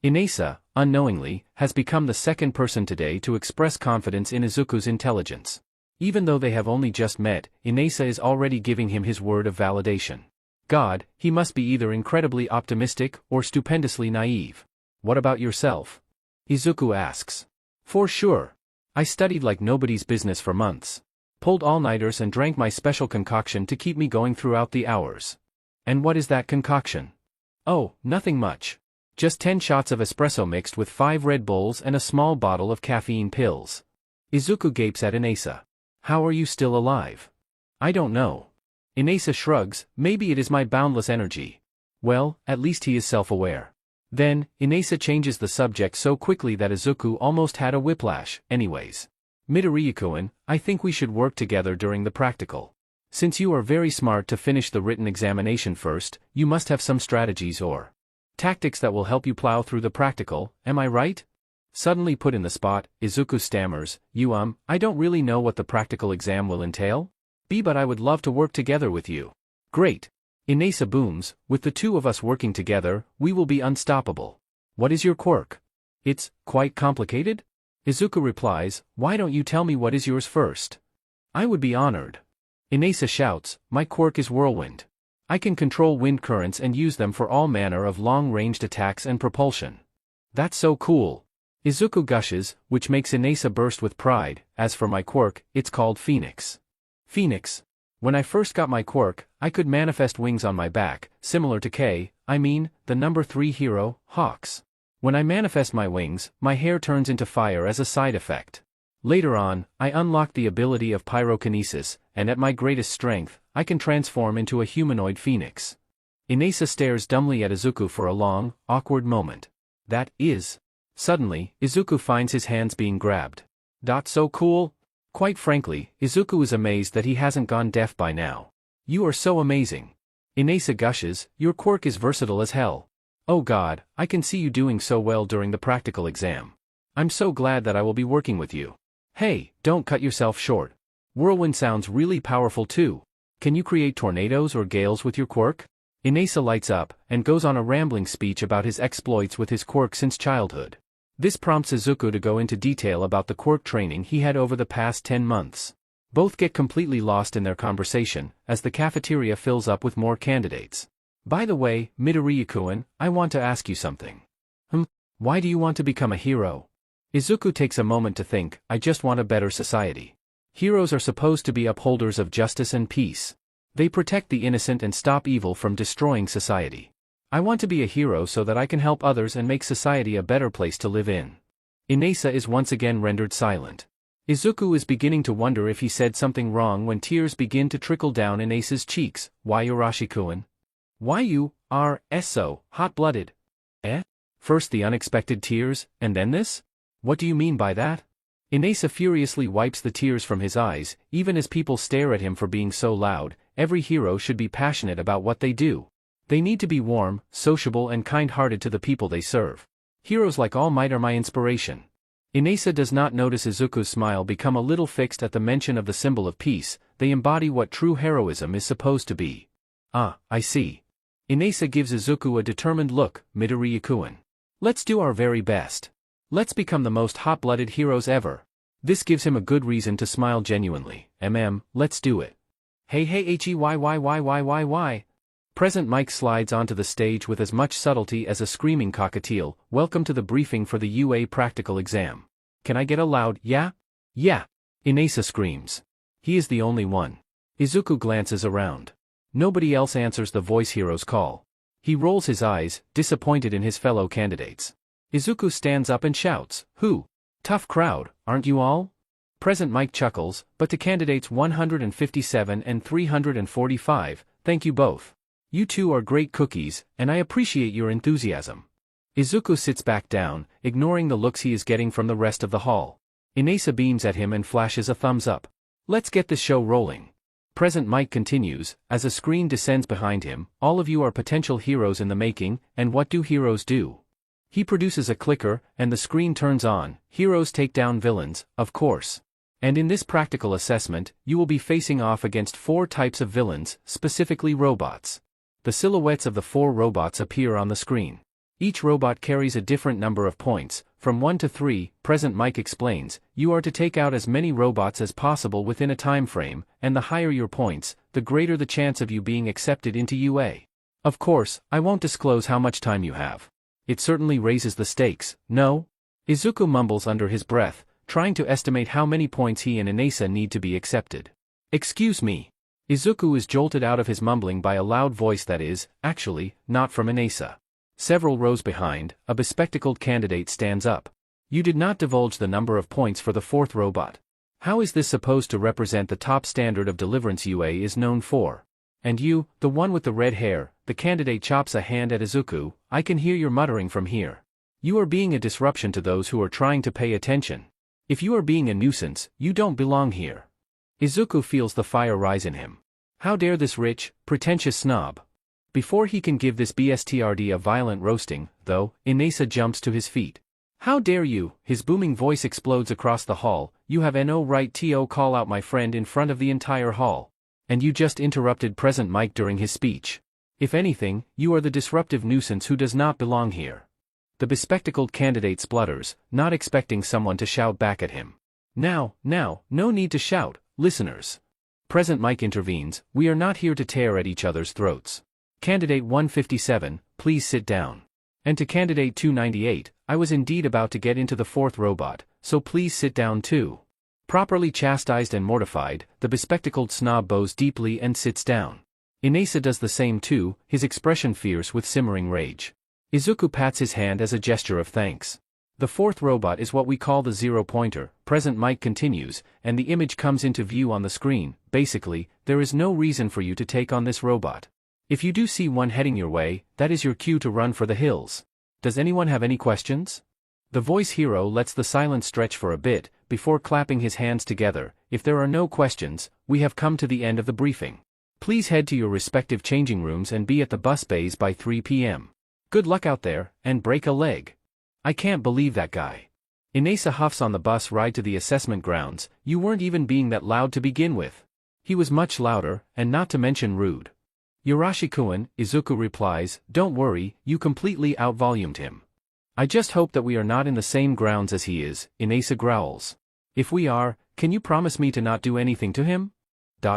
Inasa, unknowingly, has become the second person today to express confidence in Izuku's intelligence. Even though they have only just met, Inasa is already giving him his word of validation. God, he must be either incredibly optimistic or stupendously naive. What about yourself? Izuku asks. For sure. I studied like nobody's business for months. Pulled all-nighters and drank my special concoction to keep me going throughout the hours. And what is that concoction? Oh, nothing much. Just 10 shots of espresso mixed with 5 Red Bulls and a small bottle of caffeine pills. Izuku gapes at Inasa. How are you still alive? I don't know. Inasa shrugs, maybe it is my boundless energy. Well, at least he is self-aware. Then, Inasa changes the subject so quickly that Izuku almost had a whiplash. Anyways. Midoriya-kun, I think we should work together during the practical. Since you are very smart to finish the written examination first, you must have some strategies or tactics that will help you plow through the practical, am I right? Suddenly put in the spot, Izuku stammers, I don't really know what the practical exam will entail? But I would love to work together with you. Great. Inasa booms, with the two of us working together, we will be unstoppable. What is your quirk? It's quite complicated? Izuku replies, why don't you tell me what is yours first? I would be honored. Inasa shouts, my quirk is whirlwind. I can control wind currents and use them for all manner of long-ranged attacks and propulsion. That's so cool. Izuku gushes, which makes Inasa burst with pride. As for my quirk, it's called Pheonix. Pheonix. When I first got my quirk, I could manifest wings on my back, similar to the number 3 hero, Hawks. When I manifest my wings, my hair turns into fire as a side effect. Later on, I unlocked the ability of pyrokinesis, and at my greatest strength, I can transform into a humanoid phoenix. Inasa stares dumbly at Izuku for a long, awkward moment. That is. Suddenly, Izuku finds his hands being grabbed. So cool? Quite frankly, Izuku is amazed that he hasn't gone deaf by now. You are so amazing. Inasa gushes, your quirk is versatile as hell. Oh god, I can see you doing so well during the practical exam. I'm so glad that I will be working with you. Hey, don't cut yourself short. Whirlwind sounds really powerful too. Can you create tornadoes or gales with your quirk? Inasa lights up, and goes on a rambling speech about his exploits with his quirk since childhood. This prompts Izuku to go into detail about the quirk training he had over the past 10 months. Both get completely lost in their conversation, as the cafeteria fills up with more candidates. By the way, Midoriya-kun, I want to ask you something. Why do you want to become a hero? Izuku takes a moment to think, I just want a better society. Heroes are supposed to be upholders of justice and peace. They protect the innocent and stop evil from destroying society. I want to be a hero so that I can help others and make society a better place to live in. Inasa is once again rendered silent. Izuku is beginning to wonder if he said something wrong when tears begin to trickle down Inasa's cheeks. Why Urashi-kun? Why you are so hot-blooded? First the unexpected tears, and then this? What do you mean by that? Inasa furiously wipes the tears from his eyes, even as people stare at him for being so loud. Every hero should be passionate about what they do. They need to be warm, sociable and kind-hearted to the people they serve. Heroes like All Might are my inspiration. Inasa does not notice Izuku's smile become a little fixed at the mention of the symbol of peace. They embody what true heroism is supposed to be. Ah, I see. Inasa gives Izuku a determined look. Midoriya-kun. Let's do our very best. Let's become the most hot-blooded heroes ever. This gives him a good reason to smile genuinely. Let's do it. Hey why? Present Mike slides onto the stage with as much subtlety as a screaming cockatiel. Welcome to the briefing for the UA practical exam. Can I get a loud, yeah? Yeah. Inasa screams. He is the only one. Izuku glances around. Nobody else answers the voice hero's call. He rolls his eyes, disappointed in his fellow candidates. Izuku stands up and shouts, who? Tough crowd, aren't you all? Present Mike chuckles, but to candidates 157 and 345, thank you both. You two are great cookies, and I appreciate your enthusiasm. Izuku sits back down, ignoring the looks he is getting from the rest of the hall. Inasa beams at him and flashes a thumbs up. Let's get this show rolling. Present Mike continues, as a screen descends behind him, all of you are potential heroes in the making, and what do heroes do? He produces a clicker, and the screen turns on. Heroes take down villains, of course. And in this practical assessment, you will be facing off against 4 types of villains, specifically robots. The silhouettes of the 4 robots appear on the screen. Each robot carries a different number of points, from 1 to 3, Present Mike explains. You are to take out as many robots as possible within a time frame, and the higher your points, the greater the chance of you being accepted into UA. Of course, I won't disclose how much time you have. It certainly raises the stakes, no? Izuku mumbles under his breath, trying to estimate how many points he and Inasa need to be accepted. Excuse me. Izuku is jolted out of his mumbling by a loud voice that is, actually, not from Inasa. Several rows behind, a bespectacled candidate stands up. You did not divulge the number of points for the 4th robot. How is this supposed to represent the top standard of deliverance UA is known for? And you, the one with the red hair, the candidate chops a hand at Izuku. I can hear your muttering from here. You are being a disruption to those who are trying to pay attention. If you are being a nuisance, you don't belong here. Izuku feels the fire rise in him. How dare this rich, pretentious snob? Before he can give this BSTRD a violent roasting, though, Inasa jumps to his feet. How dare you? His booming voice explodes across the hall. You have no right to call out my friend in front of the entire hall. And you just interrupted Present Mike during his speech. If anything, you are the disruptive nuisance who does not belong here. The bespectacled candidate splutters, not expecting someone to shout back at him. Now, no need to shout, listeners. Present Mike intervenes. We are not here to tear at each other's throats. Candidate 157, please sit down. And to Candidate 298, I was indeed about to get into the 4th robot, so please sit down too. Properly chastised and mortified, the bespectacled snob bows deeply and sits down. Inasa does the same too, his expression fierce with simmering rage. Izuku pats his hand as a gesture of thanks. The 4th robot is what we call the 0-pointer, Present Mike continues, and the image comes into view on the screen. Basically, there is no reason for you to take on this robot. If you do see one heading your way, that is your cue to run for the hills. Does anyone have any questions? The voice hero lets the silence stretch for a bit, before clapping his hands together. If there are no questions, we have come to the end of the briefing. Please head to your respective changing rooms and be at the bus bays by 3 p.m. Good luck out there, and break a leg. I can't believe that guy. Inasa huffs on the bus ride to the assessment grounds. You weren't even being that loud to begin with. He was much louder, and not to mention rude. Urashi-kun, Izuku replies, don't worry, you completely outvolumed him. I just hope that we are not in the same grounds as he is, Inasa growls. If we are, can you promise me to not do anything to him?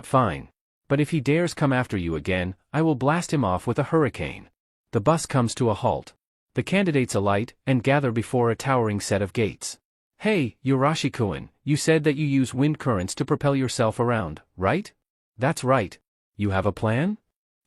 Fine. But if he dares come after you again, I will blast him off with a hurricane. The bus comes to a halt. The candidates alight and gather before a towering set of gates. Hey, Yorashi-kun, you said that you use wind currents to propel yourself around, right? That's right. You have a plan?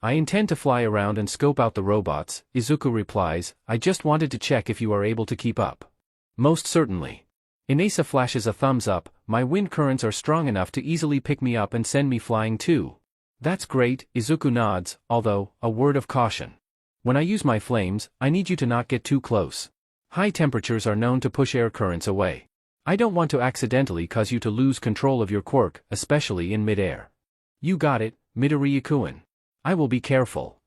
I intend to fly around and scope out the robots, Izuku replies. I just wanted to check if you are able to keep up. Most certainly. Inasa flashes a thumbs up. My wind currents are strong enough to easily pick me up and send me flying too. That's great, Izuku nods, although, a word of caution. When I use my flames, I need you to not get too close. High temperatures are known to push air currents away. I don't want to accidentally cause you to lose control of your quirk, especially in midair. You got it, Midoriya-kun. I will be careful.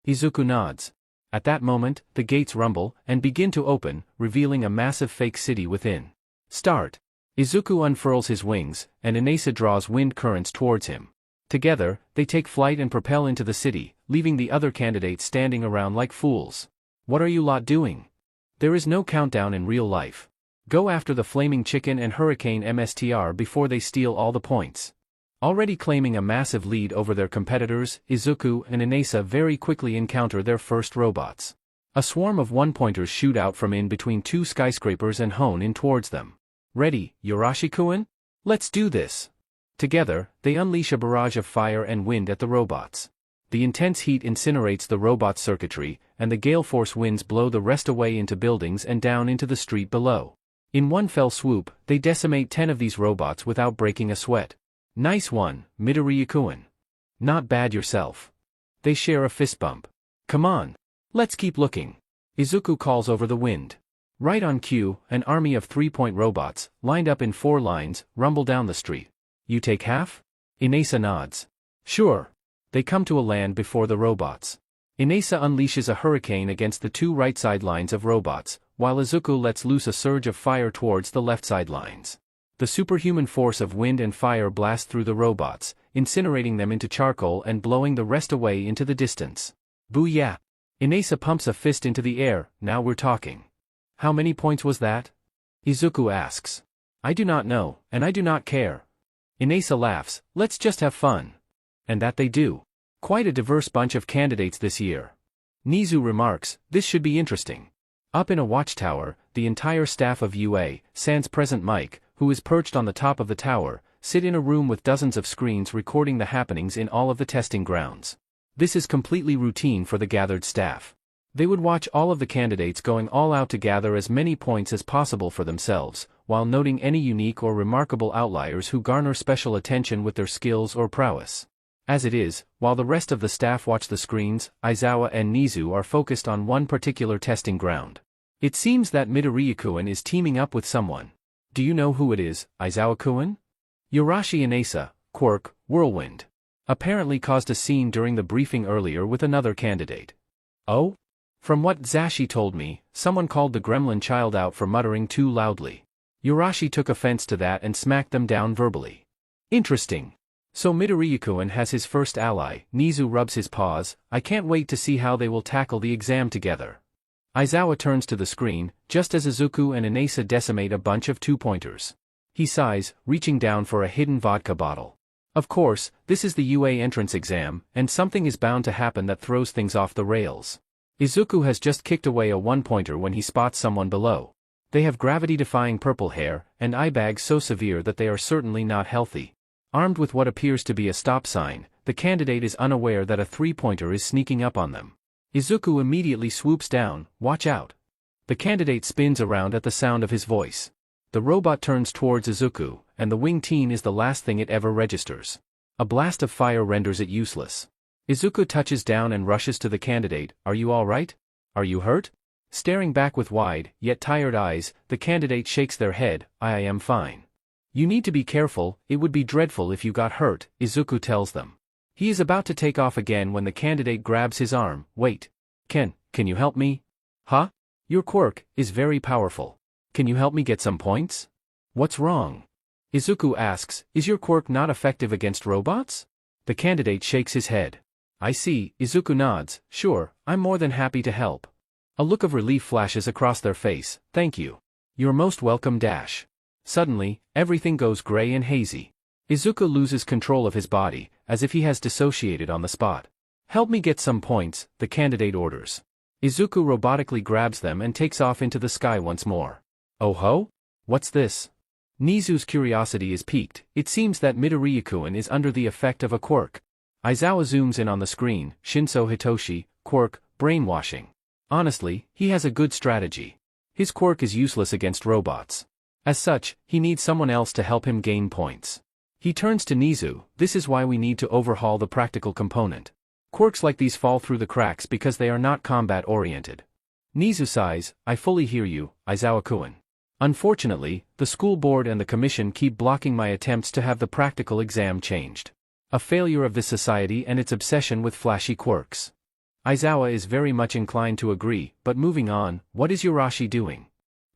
Izuku nods. At that moment, the gates rumble and begin to open, revealing a massive fake city within. Start. Izuku unfurls his wings, and Inasa draws wind currents towards him. Together, they take flight and propel into the city, leaving the other candidates standing around like fools. What are you lot doing? There is no countdown in real life. Go after the flaming chicken and hurricane MSTR before they steal all the points. Already claiming a massive lead over their competitors, Izuku and Inasa very quickly encounter their first robots. A swarm of one-pointers shoot out from in between two skyscrapers and hone in towards them. Ready, Yorashi-kun? Let's do this. Together, they unleash a barrage of fire and wind at the robots. The intense heat incinerates the robot's circuitry, and the gale force winds blow the rest away into buildings and down into the street below. In one fell swoop, they decimate 10 of these robots without breaking a sweat. Nice one, Midoriya-kun. Not bad yourself. They share a fist bump. Come on. Let's keep looking. Izuku calls over the wind. Right on cue, an army of 3-point robots, lined up in 4 lines, rumble down the street. You take half? Inasa nods. Sure. They come to a land before the robots. Inasa unleashes a hurricane against the 2 right side lines of robots, while Izuku lets loose a surge of fire towards the left side lines. The superhuman force of wind and fire blasts through the robots, incinerating them into charcoal and blowing the rest away into the distance. Booyah! Inasa pumps a fist into the air. Now we're talking. How many points was that? Izuku asks. I do not know, and I do not care. Inasa laughs. Let's just have fun. And that they do. Quite a diverse bunch of candidates this year. Nezu remarks, this should be interesting. Up in a watchtower, the entire staff of UA, sans present Mike, who is perched on the top of the tower, sit in a room with dozens of screens recording the happenings in all of the testing grounds. This is completely routine for the gathered staff. They would watch all of the candidates going all out to gather as many points as possible for themselves, while noting any unique or remarkable outliers who garner special attention with their skills or prowess. As it is, while the rest of the staff watch the screens, Aizawa and Nezu are focused on one particular testing ground. It seems that Midoriya-kun is teaming up with someone. Do you know who it is, Aizawa-kun? Yorashi Inasa, Quirk, Whirlwind. Apparently caused a scene during the briefing earlier with another candidate. Oh? From what Zashi told me, someone called the gremlin child out for muttering too loudly. Yorashi took offense to that and smacked them down verbally. Interesting. So Midoriya-kun has his first ally. Nezu rubs his paws. I can't wait to see how they will tackle the exam together. Aizawa turns to the screen, just as Izuku and Inasa decimate a bunch of 2-pointers. He sighs, reaching down for a hidden vodka bottle. Of course, this is the UA entrance exam, and something is bound to happen that throws things off the rails. Izuku has just kicked away a 1-pointer when he spots someone below. They have gravity-defying purple hair, and eye bags so severe that they are certainly not healthy. Armed with what appears to be a stop sign, the candidate is unaware that a 3-pointer is sneaking up on them. Izuku immediately swoops down. Watch out. The candidate spins around at the sound of his voice. The robot turns towards Izuku, and the wing teen is the last thing it ever registers. A blast of fire renders it useless. Izuku touches down and rushes to the candidate. Are you all right? Are you hurt? Staring back with wide, yet tired eyes, the candidate shakes their head. I am fine. You need to be careful, it would be dreadful if you got hurt, Izuku tells them. He is about to take off again when the candidate grabs his arm. Wait. Can you help me? Huh? Your quirk is very powerful. Can you help me get some points? What's wrong? Izuku asks, is your quirk not effective against robots? The candidate shakes his head. I see, Izuku nods. Sure, I'm more than happy to help. A look of relief flashes across their face. Thank you. You're most welcome dash. Suddenly, everything goes gray and hazy. Izuku loses control of his body, as if he has dissociated on the spot. Help me get some points, the candidate orders. Izuku robotically grabs them and takes off into the sky once more. Oh ho? What's this? Nezu's curiosity is piqued. It seems that Midoriya is under the effect of a quirk. Aizawa zooms in on the screen. Shinso Hitoshi, quirk, brainwashing. Honestly, he has a good strategy. His quirk is useless against robots. As such, he needs someone else to help him gain points. He turns to Nezu. This is why we need to overhaul the practical component. Quirks like these fall through the cracks because they are not combat-oriented. Nezu sighs, I fully hear you, Aizawa-kun. Unfortunately, the school board and the commission keep blocking my attempts to have the practical exam changed. A failure of this society and its obsession with flashy quirks. Aizawa is very much inclined to agree, but moving on, what is Yurashi doing?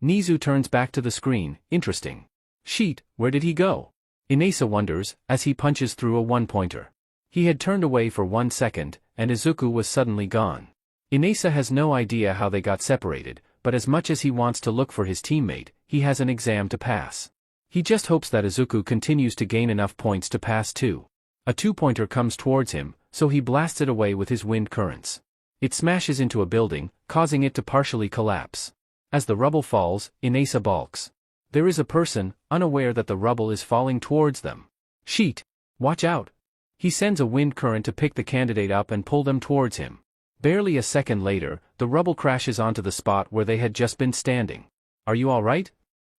Nezu turns back to the screen, interesting. Sheet, where did he go? Inasa wonders, as he punches through a one-pointer. He had turned away for 1 second, and Izuku was suddenly gone. Inasa has no idea how they got separated, but as much as he wants to look for his teammate, he has an exam to pass. He just hopes that Izuku continues to gain enough points to pass too. A two-pointer comes towards him, so he blasts it away with his wind currents. It smashes into a building, causing it to partially collapse. As the rubble falls, Inasa balks. There is a person, unaware that the rubble is falling towards them. Sheet! Watch out! He sends a wind current to pick the candidate up and pull them towards him. Barely a second later, the rubble crashes onto the spot where they had just been standing. Are you alright?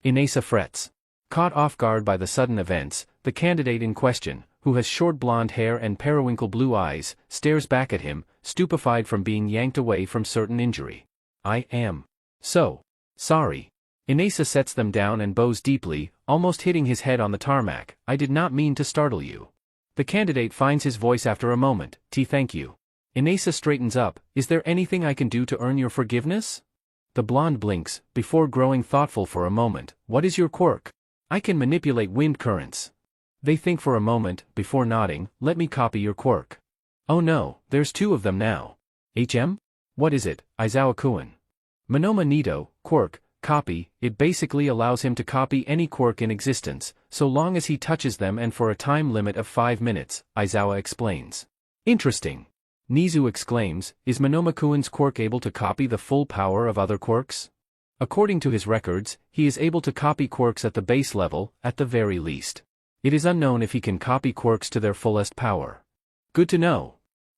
Inasa frets. Caught off guard by the sudden events, the candidate in question, who has short blonde hair and periwinkle blue eyes, stares back at him, stupefied from being yanked away from certain injury. I am so sorry. Inasa sets them down and bows deeply, almost hitting his head on the tarmac. I did not mean to startle you. The candidate finds his voice after a moment. Thank you. Inasa straightens up. Is there anything I can do to earn your forgiveness? The blonde blinks, before growing thoughtful for a moment. What is your quirk? I can manipulate wind currents. They think for a moment, before nodding. Let me copy your quirk. Oh no, there's 2 of them now. What is it, Aizawa-kun? Monoma Nito, quirk. Copy. It basically allows him to copy any quirk in existence, so long as he touches them and for a time limit of 5 minutes, Aizawa explains. Interesting. Nezu exclaims, is Monoma-kun's quirk able to copy the full power of other quirks? According to his records, he is able to copy quirks at the base level, at the very least. It is unknown if he can copy quirks to their fullest power. Good to know.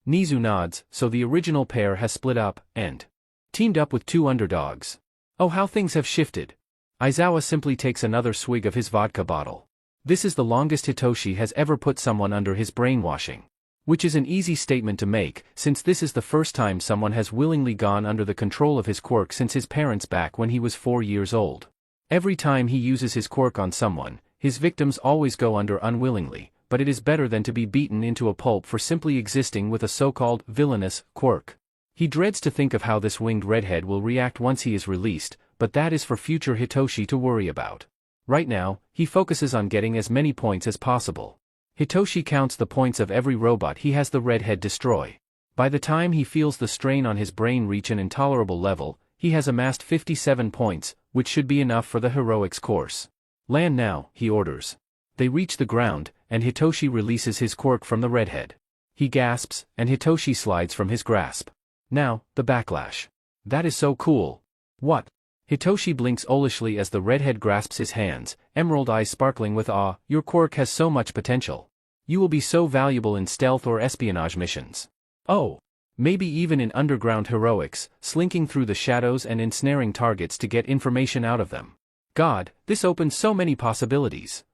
Nezu nods, so the original pair has split up, and teamed up with 2 underdogs. Oh, how things have shifted. Aizawa simply takes another swig of his vodka bottle. This is the longest Hitoshi has ever put someone under his brainwashing. Which is an easy statement to make, since this is the first time someone has willingly gone under the control of his quirk since his parents back when he was 4 years old. Every time he uses his quirk on someone, his victims always go under unwillingly, but it is better than to be beaten into a pulp for simply existing with a so-called villainous quirk. He dreads to think of how this winged redhead will react once he is released, but that is for future Hitoshi to worry about. Right now, he focuses on getting as many points as possible. Hitoshi counts the points of every robot he has the redhead destroy. By the time he feels the strain on his brain reach an intolerable level, he has amassed 57 points, which should be enough for the heroics course. Land now, he orders. They reach the ground, and Hitoshi releases his quirk from the redhead. He gasps, and Hitoshi slides from his grasp. Now, the backlash. That is so cool. What? Hitoshi blinks owlishly as the redhead grasps his hands, emerald eyes sparkling with awe. Your quirk has so much potential. You will be so valuable in stealth or espionage missions. Oh. Maybe even in underground heroics, slinking through the shadows and ensnaring targets to get information out of them. God, this opens so many possibilities.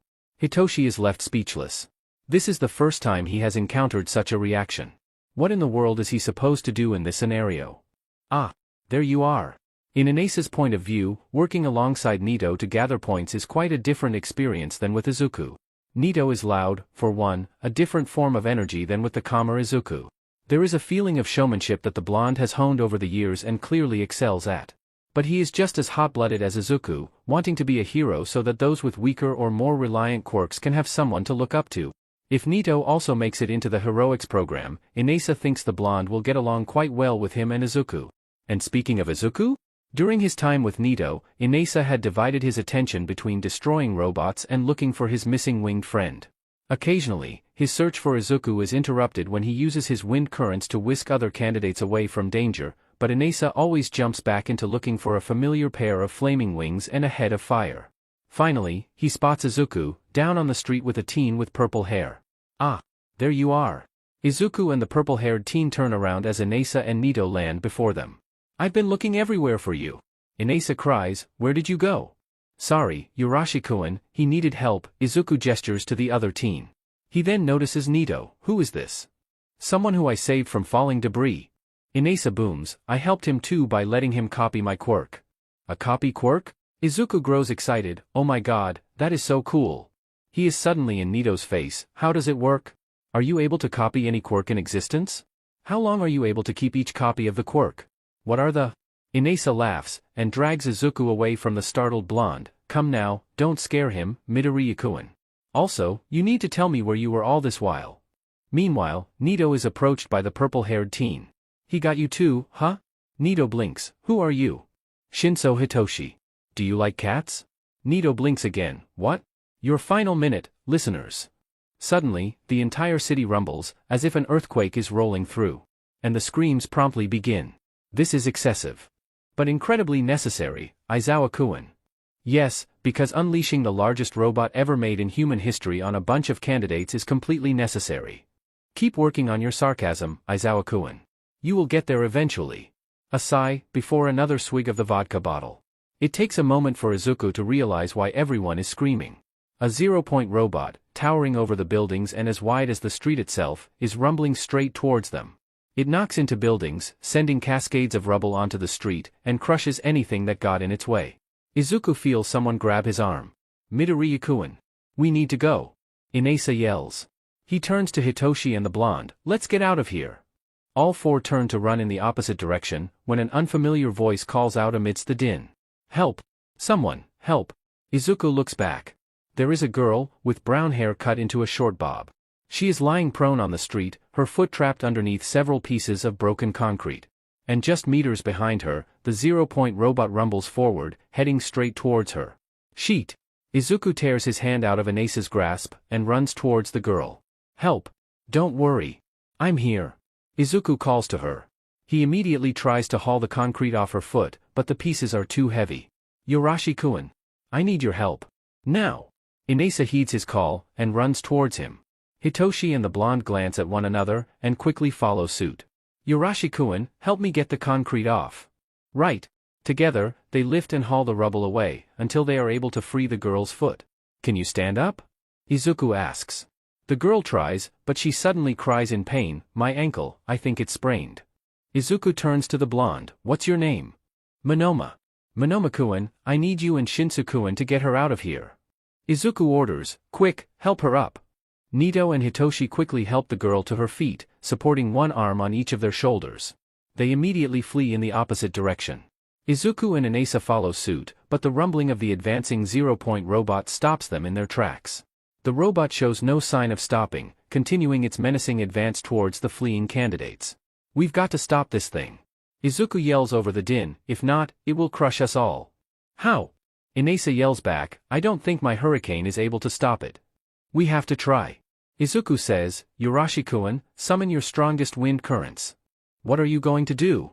Hitoshi is left speechless. This is the first time he has encountered such a reaction. What in the world is he supposed to do in this scenario? Ah, there you are. In Inasa's point of view, working alongside Nito to gather points is quite a different experience than with Izuku. Nito is loud, for one, a different form of energy than with the calmer Izuku. There is a feeling of showmanship that the blonde has honed over the years and clearly excels at. But he is just as hot-blooded as Izuku, wanting to be a hero so that those with weaker or more reliant quirks can have someone to look up to. If Nito also makes it into the heroics program, Inasa thinks the blonde will get along quite well with him and Izuku. And speaking of Izuku? During his time with Nito, Inasa had divided his attention between destroying robots and looking for his missing winged friend. Occasionally, his search for Izuku is interrupted when he uses his wind currents to whisk other candidates away from danger, but Inasa always jumps back into looking for a familiar pair of flaming wings and a head of fire. Finally, he spots Izuku, down on the street with a teen with purple hair. Ah, there you are. Izuku and the purple-haired teen turn around as Inasa and Nito land before them. I've been looking everywhere for you. Inasa cries, where did you go? Sorry, Urashi-kun, he needed help, Izuku gestures to the other teen. He then notices Nito, who is this? Someone who I saved from falling debris. Inasa booms, I helped him too by letting him copy my quirk. A copy quirk? Izuku grows excited, oh my god, that is so cool. He is suddenly in Nito's face, how does it work? Are you able to copy any quirk in existence? How long are you able to keep each copy of the quirk? What are the… Inasa laughs, and drags Izuku away from the startled blonde. Come now, don't scare him, Midoriya-kun. Also, you need to tell me where you were all this while. Meanwhile, Nito is approached by the purple-haired teen. He got you too, huh? Nito blinks, who are you? Shinso Hitoshi. Do you like cats? Nito blinks again, what? Your final minute, listeners. Suddenly, the entire city rumbles, as if an earthquake is rolling through. And the screams promptly begin. This is excessive. But incredibly necessary, Aizawa-kun. Yes, because unleashing the largest robot ever made in human history on a bunch of candidates is completely necessary. Keep working on your sarcasm, Aizawa-kun. You will get there eventually. A sigh, before another swig of the vodka bottle. It takes a moment for Izuku to realize why everyone is screaming. A zero-point robot, towering over the buildings and as wide as the street itself, is rumbling straight towards them. It knocks into buildings, sending cascades of rubble onto the street, and crushes anything that got in its way. Izuku feels someone grab his arm. Midoriya-kun. We need to go. Inasa yells. He turns to Hitoshi and the blonde, let's get out of here. All four turn to run in the opposite direction, when an unfamiliar voice calls out amidst the din. Help! Someone, help! Izuku looks back. There is a girl, with brown hair cut into a short bob. She is lying prone on the street, her foot trapped underneath several pieces of broken concrete. And just meters behind her, the zero-point robot rumbles forward, heading straight towards her. Sheet! Izuku tears his hand out of Inasa's grasp, and runs towards the girl. Help! Don't worry. I'm here. Izuku calls to her. He immediately tries to haul the concrete off her foot, but the pieces are too heavy. Urashi-kun. I need your help. Now! Inasa heeds his call, and runs towards him. Hitoshi and the blonde glance at one another, and quickly follow suit. Urashi-kun, help me get the concrete off. Right. Together, they lift and haul the rubble away, until they are able to free the girl's foot. Can you stand up? Izuku asks. The girl tries, but she suddenly cries in pain, my ankle, I think it's sprained. Izuku turns to the blonde, what's your name? Monoma. Monoma-kun, I need you and Shinsu-kun to get her out of here. Izuku orders, quick, help her up. Nito and Hitoshi quickly help the girl to her feet, supporting one arm on each of their shoulders. They immediately flee in the opposite direction. Izuku and Inasa follow suit, but the rumbling of the advancing zero-point robot stops them in their tracks. The robot shows no sign of stopping, continuing its menacing advance towards the fleeing candidates. We've got to stop this thing. Izuku yells over the din, if not, it will crush us all. How? Inasa yells back, I don't think my hurricane is able to stop it. We have to try. Izuku says, Urashi-kun, summon your strongest wind currents. What are you going to do?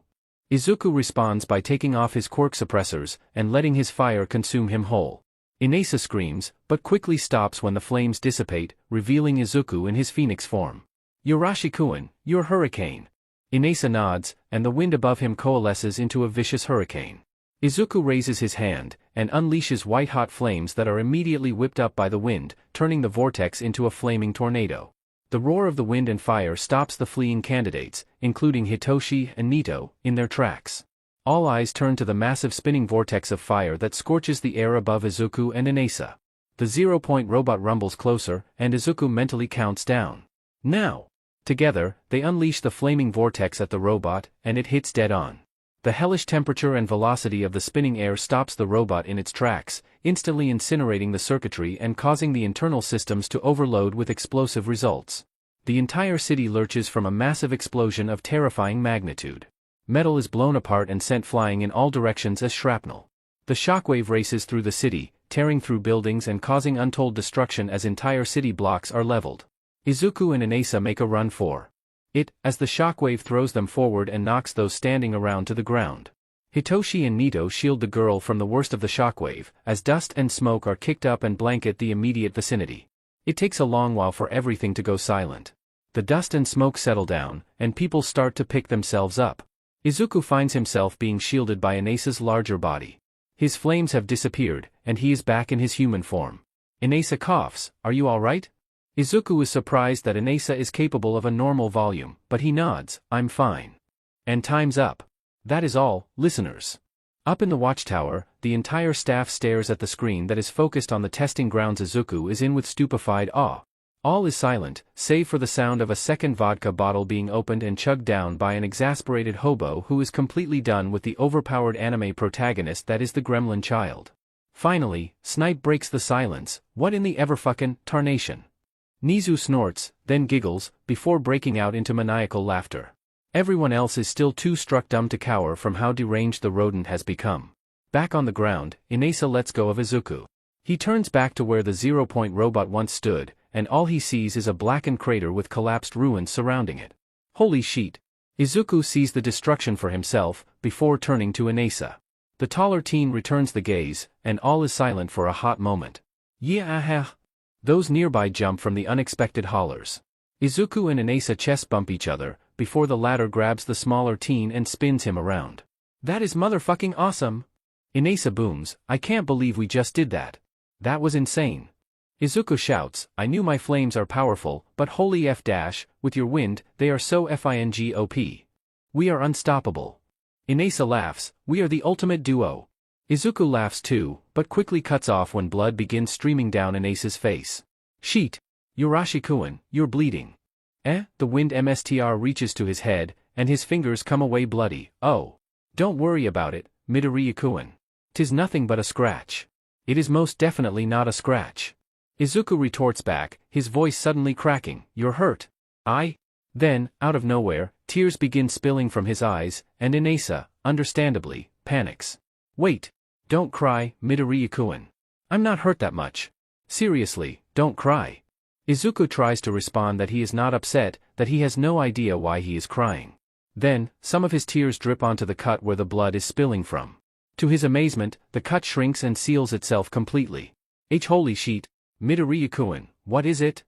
Izuku responds by taking off his quirk suppressors, and letting his fire consume him whole. Inasa screams, but quickly stops when the flames dissipate, revealing Izuku in his Pheonix form. Urashi-kun, your hurricane. Inasa nods, and the wind above him coalesces into a vicious hurricane. Izuku raises his hand, and unleashes white-hot flames that are immediately whipped up by the wind, turning the vortex into a flaming tornado. The roar of the wind and fire stops the fleeing candidates, including Hitoshi and Nito, in their tracks. All eyes turn to the massive spinning vortex of fire that scorches the air above Izuku and Inasa. The zero-point robot rumbles closer, and Izuku mentally counts down. Now! Together, they unleash the flaming vortex at the robot, and it hits dead on. The hellish temperature and velocity of the spinning air stops the robot in its tracks, instantly incinerating the circuitry and causing the internal systems to overload with explosive results. The entire city lurches from a massive explosion of terrifying magnitude. Metal is blown apart and sent flying in all directions as shrapnel. The shockwave races through the city, tearing through buildings and causing untold destruction as entire city blocks are leveled. Izuku and Inasa make a run for As the shockwave throws them forward and knocks those standing around to the ground. Hitoshi and Nito shield the girl from the worst of the shockwave, as dust and smoke are kicked up and blanket the immediate vicinity. It takes a long while for everything to go silent. The dust and smoke settle down, and people start to pick themselves up. Izuku finds himself being shielded by Inasa's larger body. His flames have disappeared, and he is back in his human form. Inasa coughs, "Are you alright?" Izuku is surprised that Inasa is capable of a normal volume, but he nods, "I'm fine." And time's up. That is all, listeners. Up in the watchtower, the entire staff stares at the screen that is focused on the testing grounds. Izuku is in with stupefied awe. All is silent, save for the sound of a second vodka bottle being opened and chugged down by an exasperated hobo who is completely done with the overpowered anime protagonist that is the gremlin child. Finally, Snipe breaks the silence. "What in the ever-fucking tarnation?" Nezu snorts, then giggles, before breaking out into maniacal laughter. Everyone else is still too struck dumb to cower from how deranged the rodent has become. Back on the ground, Inasa lets go of Izuku. He turns back to where the 0-point robot once stood, and all he sees is a blackened crater with collapsed ruins surrounding it. Holy shit! Izuku sees the destruction for himself, before turning to Inasa. The taller teen returns the gaze, and all is silent for a hot moment. Yeah. Those nearby jump from the unexpected hollers. Izuku and Inasa chest bump each other, before the latter grabs the smaller teen and spins him around. "That is motherfucking awesome!" Inasa booms, "I can't believe we just did that. That was insane." Izuku shouts, "I knew my flames are powerful, but holy f dash, with your wind, they are so fing OP. We are unstoppable." Inasa laughs, "We are the ultimate duo." Izuku laughs too, but quickly cuts off when blood begins streaming down Inasa's face. "Sheet! Yurashi-kun, you're bleeding." The wind MSTR reaches to his head, and his fingers come away bloody. "Oh. Don't worry about it, Midoriya-kun. 'Tis nothing but a scratch." "It is most definitely not a scratch." Izuku retorts back, his voice suddenly cracking, "You're hurt." Then, out of nowhere, tears begin spilling from his eyes, and Inasa, understandably, panics. "Wait. Don't cry, Midoriya-kun. I'm not hurt that much. Seriously, don't cry." Izuku tries to respond that he is not upset, that he has no idea why he is crying. Then, some of his tears drip onto the cut where the blood is spilling from. To his amazement, the cut shrinks and seals itself completely. Holy shit! Midoriya-kun, what is it?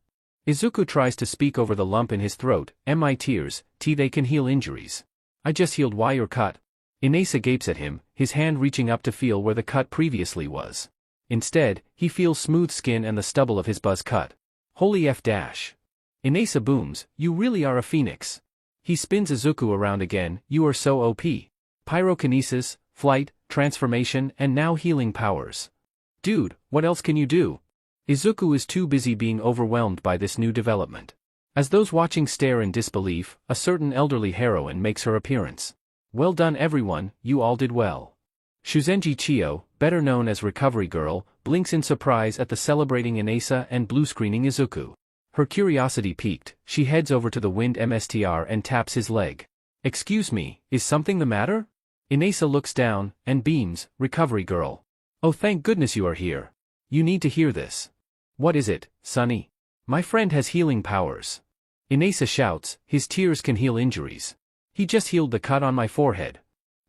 Izuku tries to speak over the lump in his throat. "My tears, they can heal injuries. I just healed your cut." Inasa gapes at him, his hand reaching up to feel where the cut previously was. Instead, he feels smooth skin and the stubble of his buzz cut. Holy f dash. Inasa booms, "You really are a phoenix." He spins Izuku around again, "You are so OP. Pyrokinesis, flight, transformation, and now healing powers. Dude, what else can you do?" Izuku is too busy being overwhelmed by this new development. As those watching stare in disbelief, a certain elderly heroine makes her appearance. "Well done everyone, you all did well." Shuzenji Chiyo, better known as Recovery Girl, blinks in surprise at the celebrating Inasa and blue-screening Izuku. Her curiosity piqued, she heads over to the wind MSTR and taps his leg. "Excuse me, is something the matter?" Inasa looks down, and beams, "Recovery Girl. Oh thank goodness you are here. You need to hear this." "What is it, Sonny?" "My friend has healing powers." Inasa shouts, "His tears can heal injuries. He just healed the cut on my forehead."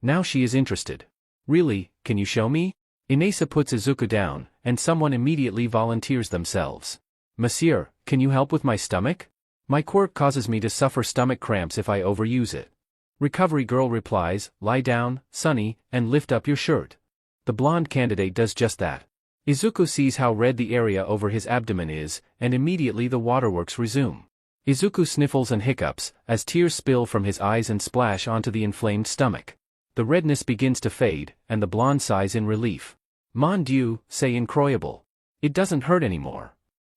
Now she is interested. "Really, can you show me?" Inasa puts Izuku down, and someone immediately volunteers themselves. "Monsieur, can you help with my stomach? My quirk causes me to suffer stomach cramps if I overuse it." Recovery Girl replies, "Lie down, Sonny, and lift up your shirt." The blonde candidate does just that. Izuku sees how red the area over his abdomen is, and immediately the waterworks resume. Izuku sniffles and hiccups, as tears spill from his eyes and splash onto the inflamed stomach. The redness begins to fade, and the blonde sighs in relief. "Mon Dieu, c'est incroyable. It doesn't hurt anymore."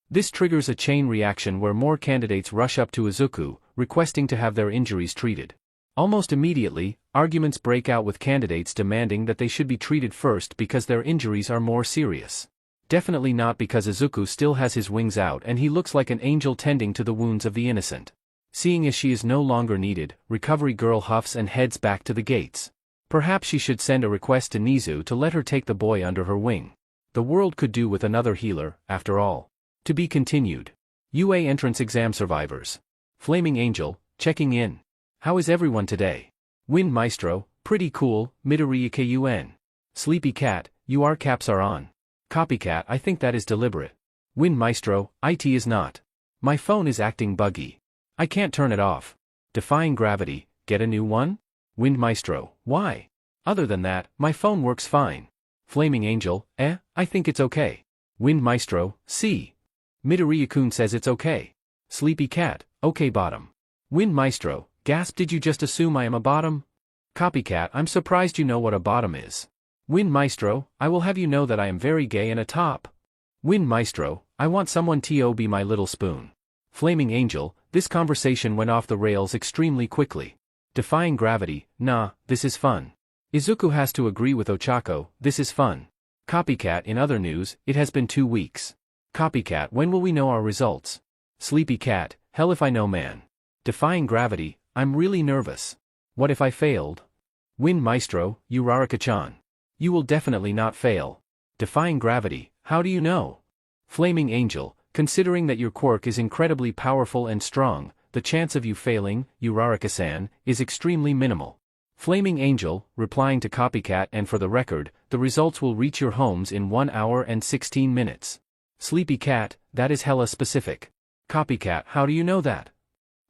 This triggers a chain reaction where more candidates rush up to Izuku, requesting to have their injuries treated. Almost immediately, arguments break out with candidates demanding that they should be treated first because their injuries are more serious. Definitely not because Izuku still has his wings out and he looks like an angel tending to the wounds of the innocent. Seeing as she is no longer needed, Recovery Girl huffs and heads back to the gates. Perhaps she should send a request to Nezu to let her take the boy under her wing. The world could do with another healer, after all. To be continued. UA entrance exam survivors. Flaming Angel, checking in. How is everyone today? Wind Maestro, pretty cool, Midoriya Kun. Sleepy Cat, your caps are on. Copycat, I think that is deliberate. Wind Maestro, it is not. My phone is acting buggy. I can't turn it off. Defying gravity, get a new one? Wind Maestro, why? Other than that, my phone works fine. Flaming Angel, I think it's okay. Wind Maestro, see. Midoriya-kun says it's okay. Sleepy Cat, okay bottom. Wind Maestro, gasp, did you just assume I am a bottom? Copycat, I'm surprised you know what a bottom is. Wind Maestro, I will have you know that I am very gay and a top. Wind Maestro, I want someone to be my little spoon. Flaming Angel, this conversation went off the rails extremely quickly. Defying gravity, nah, this is fun. Izuku has to agree with Ochako, this is fun. Copycat, in other news, it has been 2 weeks. Copycat, when will we know our results? Sleepy Cat, hell if I know man. Defying gravity, I'm really nervous. What if I failed? Wind Maestro, Uraraka-chan. You will definitely not fail. Defying gravity, how do you know? Flaming Angel, considering that your quirk is incredibly powerful and strong, the chance of you failing, Uraraka-san, is extremely minimal. Flaming Angel, replying to Copycat, and for the record, the results will reach your homes in 1 hour and 16 minutes. Sleepy Cat, that is hella specific. Copycat, how do you know that?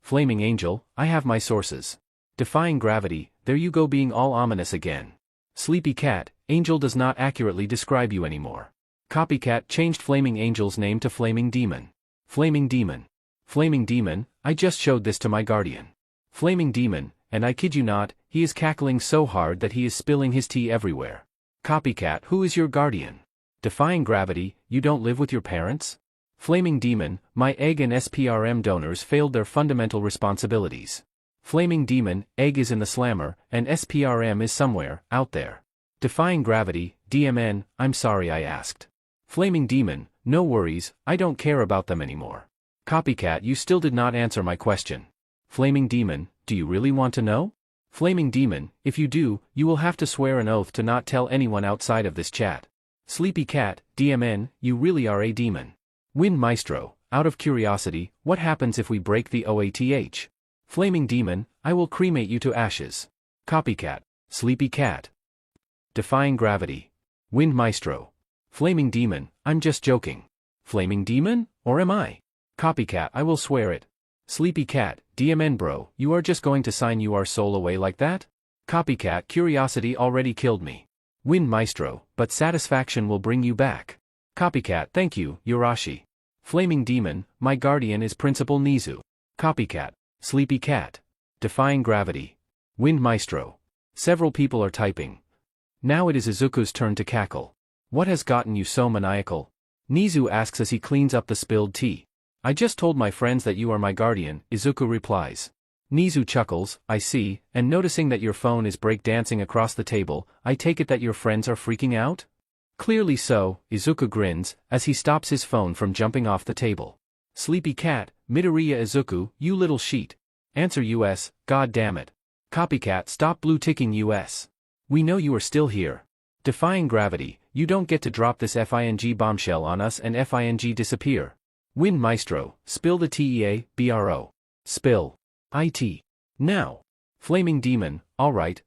Flaming Angel, I have my sources. Defying gravity, there you go being all ominous again. Sleepy Cat, Angel does not accurately describe you anymore. Copycat changed Flaming Angel's name to Flaming Demon. Flaming Demon. Flaming Demon, I just showed this to my guardian. Flaming Demon, and I kid you not, he is cackling so hard that he is spilling his tea everywhere. Copycat, who is your guardian? Defying gravity, you don't live with your parents? Flaming Demon, my egg and SPRM donors failed their fundamental responsibilities. Flaming Demon, egg is in the slammer, and SPRM is somewhere, out there. Defying gravity, DMN, I'm sorry I asked. Flaming Demon, no worries, I don't care about them anymore. Copycat, you still did not answer my question. Flaming Demon, do you really want to know? Flaming Demon, if you do, you will have to swear an oath to not tell anyone outside of this chat. Sleepy Cat, DMN, you really are a demon. Wind Maestro, out of curiosity, what happens if we break the OATH? Flaming Demon, I will cremate you to ashes. Copycat, Sleepy Cat. Defying gravity. Wind Maestro. Flaming Demon, I'm just joking. Flaming Demon, or am I? Copycat, I will swear it. Sleepy Cat, DMN bro, you are just going to sign your soul away like that? Copycat, curiosity already killed me. Wind Maestro, but satisfaction will bring you back. Copycat, thank you, Yurashi. Flaming Demon, my guardian is Principal Nezu. Copycat, Sleepy Cat. Defying gravity. Wind Maestro. Several people are typing. Now it is Izuku's turn to cackle. What has gotten you so maniacal? Nezu asks as he cleans up the spilled tea. I just told my friends that you are my guardian, Izuku replies. Nezu chuckles, I see, and noticing that your phone is breakdancing across the table, I take it that your friends are freaking out? Clearly so, Izuku grins, as he stops his phone from jumping off the table. Sleepy Cat, Midoriya Izuku, you little sheet. Answer US, god damn it. Copycat, stop blue ticking US. We know you are still here. Defying gravity, you don't get to drop this FING bombshell on us and FING disappear. Wind Maestro, spill the TEA, BRO. Spill. IT. Now. Flaming Demon, alright,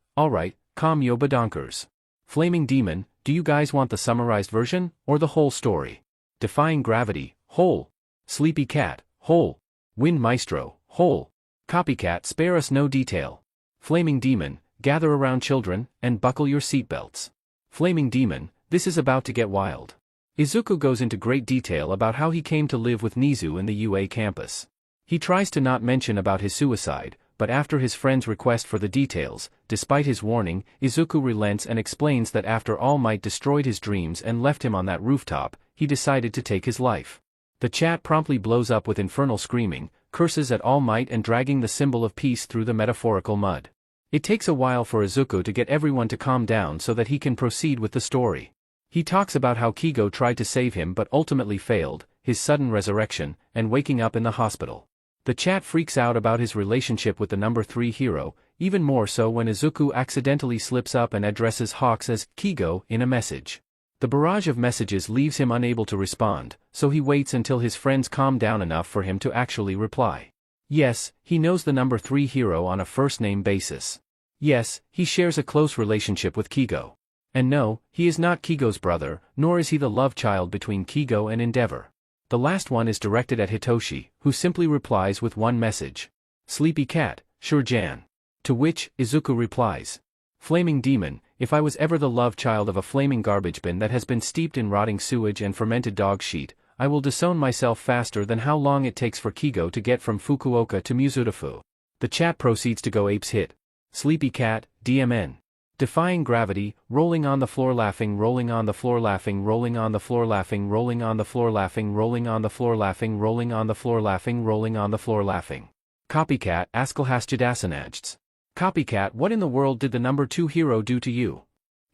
calm yo badonkers. Flaming Demon, do you guys want the summarized version, or the whole story? Defying gravity, whole. Sleepy Cat, whole. Wind Maestro, whole. Copycat, spare us no detail. Flaming Demon, gather around children, and buckle your seatbelts. Flaming Demon, this is about to get wild. Izuku goes into great detail about how he came to live with Nezu in the UA campus. He tries to not mention about his suicide, but after his friend's request for the details, despite his warning, Izuku relents and explains that after All Might destroyed his dreams and left him on that rooftop, he decided to take his life. The chat promptly blows up with infernal screaming, curses at All Might and dragging the symbol of peace through the metaphorical mud. It takes a while for Izuku to get everyone to calm down so that he can proceed with the story. He talks about how Kigo tried to save him but ultimately failed, his sudden resurrection, and waking up in the hospital. The chat freaks out about his relationship with the number 3 hero, even more so when Izuku accidentally slips up and addresses Hawks as Kigo in a message. The barrage of messages leaves him unable to respond, so he waits until his friends calm down enough for him to actually reply. Yes, he knows the number 3 hero on a first-name basis. Yes, he shares a close relationship with Kigo. And no, he is not Kigo's brother, nor is he the love child between Kigo and Endeavor. The last one is directed at Hitoshi, who simply replies with one message. Sleepy cat, sure Jan. To which, Izuku replies. Flaming demon, if I was ever the love child of a flaming garbage bin that has been steeped in rotting sewage and fermented dog sheet, I will disown myself faster than how long it takes for Kigo to get from Fukuoka to Mizudafu. The chat proceeds to go apes hit. Sleepy cat, DMN. Defying gravity, rolling on the floor laughing, rolling on the floor laughing, rolling on the floor laughing, rolling on the floor laughing, rolling on the floor laughing, rolling on the floor laughing, rolling on the floor laughing. Copycat, Askelhasjadasanajds. Copycat, what in the world did the number 2 hero do to you?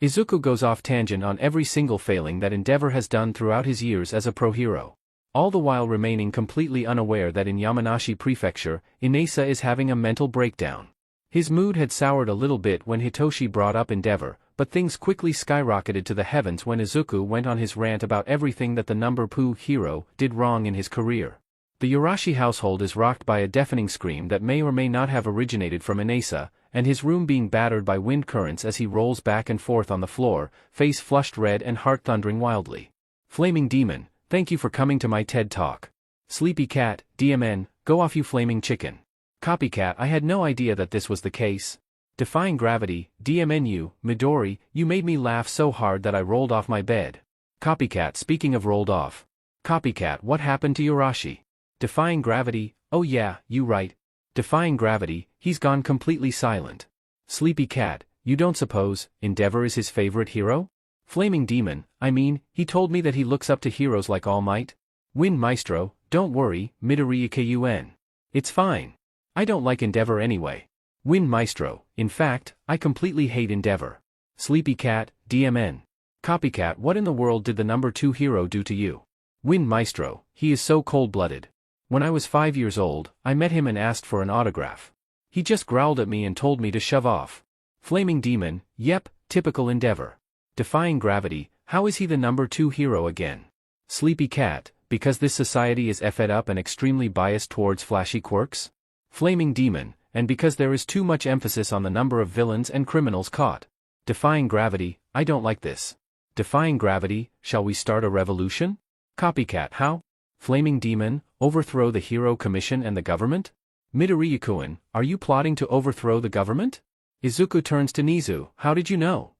Izuku goes off tangent on every single failing that Endeavor has done throughout his years as a pro hero. All the while remaining completely unaware that in Yamanashi Prefecture, Inasa is having a mental breakdown. His mood had soured a little bit when Hitoshi brought up Endeavor, but things quickly skyrocketed to the heavens when Izuku went on his rant about everything that the number 2 hero did wrong in his career. The Yarashi household is rocked by a deafening scream that may or may not have originated from Inasa, and his room being battered by wind currents as he rolls back and forth on the floor, face flushed red and heart thundering wildly. Flaming demon, thank you for coming to my TED Talk. Sleepy cat, DMN, go off you flaming chicken. Copycat, I had no idea that this was the case. Defying gravity, DMNU, Midori, you made me laugh so hard that I rolled off my bed. Copycat, speaking of rolled off. Copycat, what happened to Yarashi? Defying gravity, oh yeah, you right. Defying gravity, he's gone completely silent. Sleepy cat, you don't suppose Endeavor is his favorite hero? Flaming demon, I mean, he told me that he looks up to heroes like All Might. Wind Maestro, don't worry, Midoriya Kun. It's fine. I don't like Endeavor anyway. Wind Maestro, in fact, I completely hate Endeavor. Sleepy cat, DMN. Copycat, what in the world did the number 2 hero do to you? Wind Maestro, he is so cold-blooded. When I was 5 years old, I met him and asked for an autograph. He just growled at me and told me to shove off. Flaming demon, yep, typical Endeavor. Defying gravity, how is he the number 2 hero again? Sleepy cat, because this society is effed up and extremely biased towards flashy quirks? Flaming demon, and because there is too much emphasis on the number of villains and criminals caught. Defying gravity, I don't like this. Defying gravity, shall we start a revolution? Copycat, how? Flaming demon, overthrow the hero commission and the government? Midoriya-kun, are you plotting to overthrow the government? Izuku turns to Nezu, how did you know?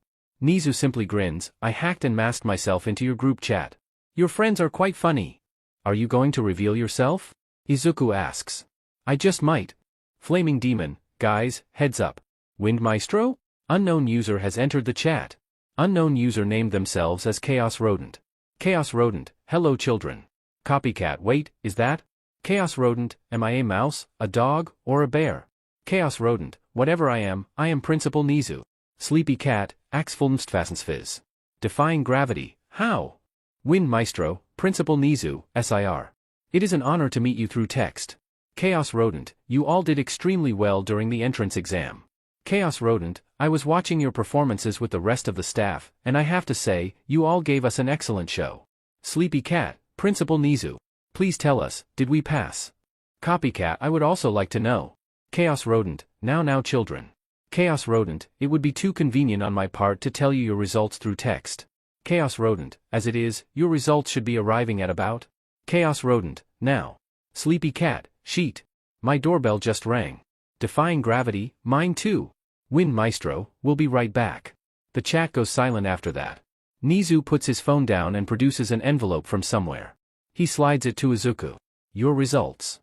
Nezu simply grins, I hacked and masked myself into your group chat. Your friends are quite funny. Are you going to reveal yourself? Izuku asks. I just might. Flaming demon, guys, heads up. Wind Maestro? Unknown user has entered the chat. Unknown user named themselves as Chaos Rodent. Chaos Rodent, hello children. Copycat, wait, is that? Chaos Rodent, am I a mouse, a dog, or a bear? Chaos Rodent, whatever I am Principal Nezu. Sleepy cat, Axfulmstfassensfizz. Defying gravity, how? Wind Maestro, Principal Nezu, SIR. It is an honor to meet you through text. Chaos Rodent, you all did extremely well during the entrance exam. Chaos Rodent, I was watching your performances with the rest of the staff, and I have to say, you all gave us an excellent show. Sleepy cat, Principal Nezu. Please tell us, did we pass? Copycat, I would also like to know. Chaos Rodent, now children. Chaos Rodent, it would be too convenient on my part to tell you your results through text. Chaos Rodent, as it is, your results should be arriving at about. Chaos Rodent, now. Sleepy cat, sheet. My doorbell just rang. Defying gravity, mine too. Wind Maestro, we'll be right back. The chat goes silent after that. Nezu puts his phone down and produces an envelope from somewhere. He slides it to Izuku. Your results.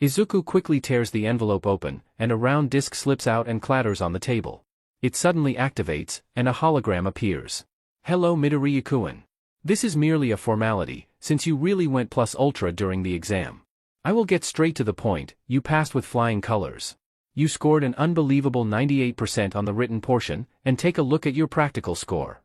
Izuku quickly tears the envelope open, and a round disc slips out and clatters on the table. It suddenly activates, and a hologram appears. Hello Midoriya-kun. This is merely a formality, since you really went plus ultra during the exam. I will get straight to the point, you passed with flying colors. You scored an unbelievable 98% on the written portion, and take a look at your practical score.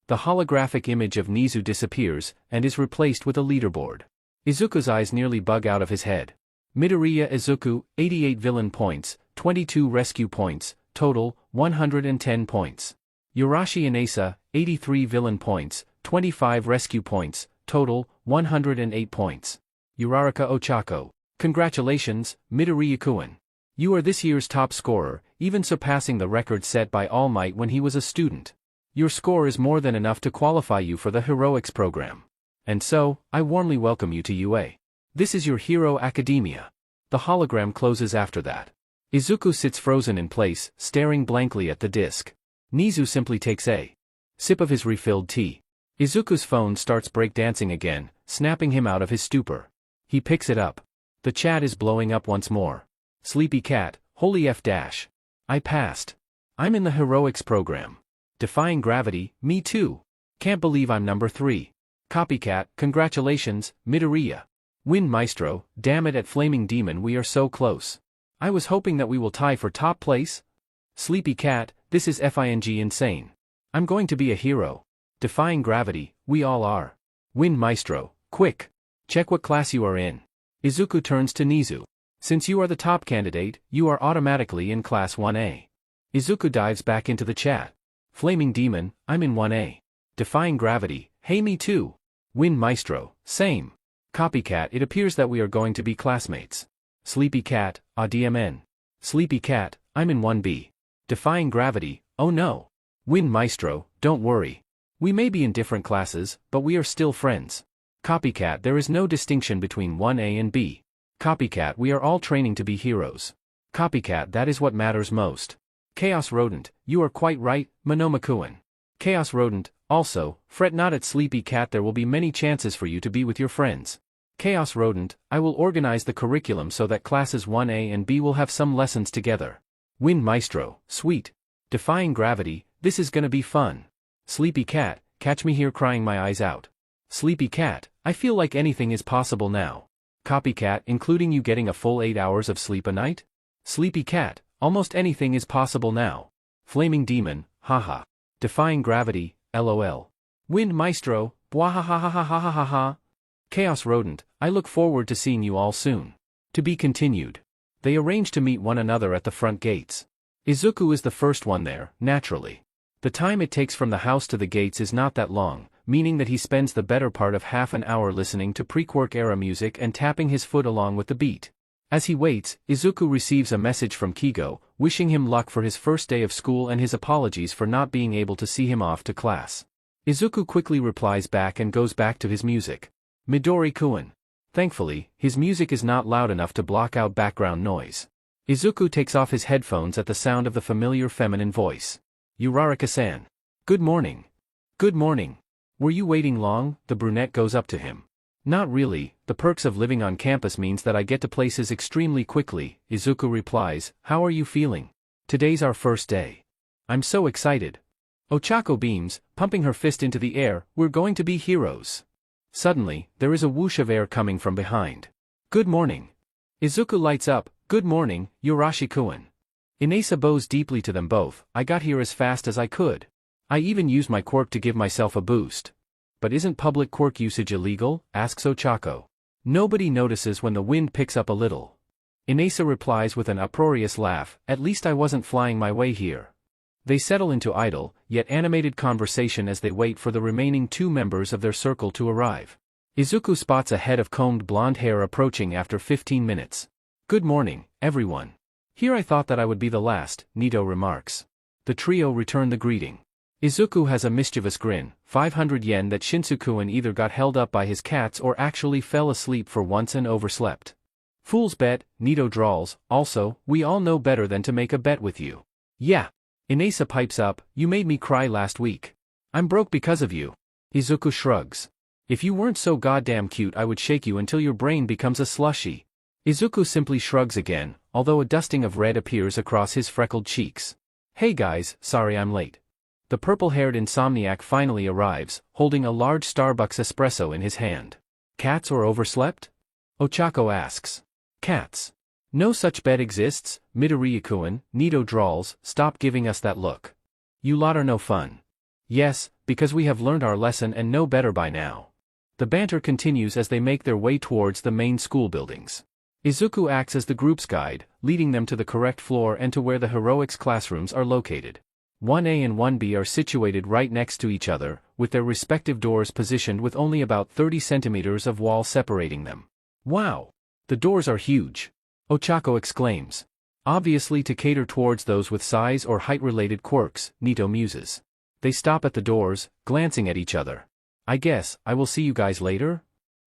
The holographic image of Nezu disappears, and is replaced with a leaderboard. Izuku's eyes nearly bug out of his head. Midoriya Izuku, 88 villain points, 22 rescue points, total, 110 points. Yarashi Inasa, 83 villain points, 25 rescue points, total, 108 points. Uraraka Ochako, Congratulations, Midoriya. You are this year's top scorer, even surpassing the record set by All Might when he was a student. Your score is more than enough to qualify you for the Heroics program. And so, I warmly welcome you to UA. This is your Hero Academia. The hologram closes after that. Izuku sits frozen in place, staring blankly at the disc. Nezu simply takes a sip of his refilled tea. Izuku's phone starts breakdancing again, snapping him out of his stupor. He picks it up. The chat is blowing up once more. Sleepy cat, holy F dash. I passed. I'm in the Heroics program. Defying gravity, me too. Can't believe I'm number 3. Copycat, congratulations, Midoriya. Win Maestro, damn it at Flaming Demon we are so close. I was hoping that we will tie for top place. Sleepy cat, this is FING insane. I'm going to be a hero. Defying gravity, we all are. Win Maestro, quick. Check what class you are in. Izuku turns to Nezu. Since you are the top candidate, you are automatically in class 1A. Izuku dives back into the chat. Flaming Demon, I'm in 1A. Defying gravity, hey me too. Win Maestro, same. Copycat, it appears that we are going to be classmates. Sleepy cat, ADMN. Sleepy cat, I'm in 1B. Defying gravity, oh no. Win Maestro, don't worry. We may be in different classes, but we are still friends. Copycat, there is no distinction between 1A and B. Copycat, we are all training to be heroes. Copycat, that is what matters most. Chaos Rodent, you are quite right, Monoma-kun. Chaos Rodent, also, fret not at Sleepy Cat, there will be many chances for you to be with your friends. Chaos Rodent, I will organize the curriculum so that classes 1A and B will have some lessons together. Win Maestro, sweet. Defying gravity, this is gonna be fun. Sleepy Cat, catch me here crying my eyes out. Sleepy Cat, I feel like anything is possible now. Copycat, including you getting a full 8 hours of sleep a night? Sleepy Cat, almost anything is possible now. Flaming Demon, haha. Defying gravity, lol. Win Maestro, bwahahahahahaha. Chaos Rodent, I look forward to seeing you all soon. To be continued. They arrange to meet one another at the front gates. Izuku is the first one there, naturally. The time it takes from the house to the gates is not that long, meaning that he spends the better part of half an hour listening to pre-Quirk era music and tapping his foot along with the beat. As he waits, Izuku receives a message from Kigo, wishing him luck for his first day of school and his apologies for not being able to see him off to class. Izuku quickly replies back and goes back to his music. Midori-kun. Thankfully, his music is not loud enough to block out background noise. Izuku takes off his headphones at the sound of the familiar feminine voice. Uraraka-san. Good morning. Good morning. Were you waiting long? The brunette goes up to him. Not really, the perks of living on campus means that I get to places extremely quickly, Izuku replies. How are you feeling? Today's our first day. I'm so excited. Ochako beams, pumping her fist into the air, we're going to be heroes. Suddenly, there is a whoosh of air coming from behind. Good morning. Izuku lights up. Good morning, Urashi-kun. Inasa bows deeply to them both. I got here as fast as I could. I even used my quirk to give myself a boost. But isn't public quirk usage illegal? Asks Ochako. Nobody notices when the wind picks up a little. Inasa replies with an uproarious laugh, at least I wasn't flying my way here. They settle into idle, yet animated conversation as they wait for the remaining 2 members of their circle to arrive. Izuku spots a head of combed blonde hair approaching after 15 minutes. Good morning, everyone. Here I thought that I would be the last, Nito remarks. The trio return the greeting. Izuku has a mischievous grin, 500 yen that Shinsuku-kun either got held up by his cats or actually fell asleep for once and overslept. Fool's bet, Nito drawls, also, we all know better than to make a bet with you. Yeah. Inasa pipes up, you made me cry last week. I'm broke because of you. Izuku shrugs. If you weren't so goddamn cute I would shake you until your brain becomes a slushy. Izuku simply shrugs again, although a dusting of red appears across his freckled cheeks. Hey guys, sorry I'm late. The purple-haired insomniac finally arrives, holding a large Starbucks espresso in his hand. Cats or overslept? Ochako asks. Cats. No such bet exists, Midoriya-kun, Nito drawls, stop giving us that look. You lot are no fun. Yes, because we have learned our lesson and know better by now. The banter continues as they make their way towards the main school buildings. Izuku acts as the group's guide, leading them to the correct floor and to where the heroics classrooms are located. 1A and 1B are situated right next to each other, with their respective doors positioned with only about 30 centimeters of wall separating them. Wow! The doors are huge. Ochako exclaims. Obviously to cater towards those with size or height-related quirks, Nito muses. They stop at the doors, glancing at each other. I guess, I will see you guys later?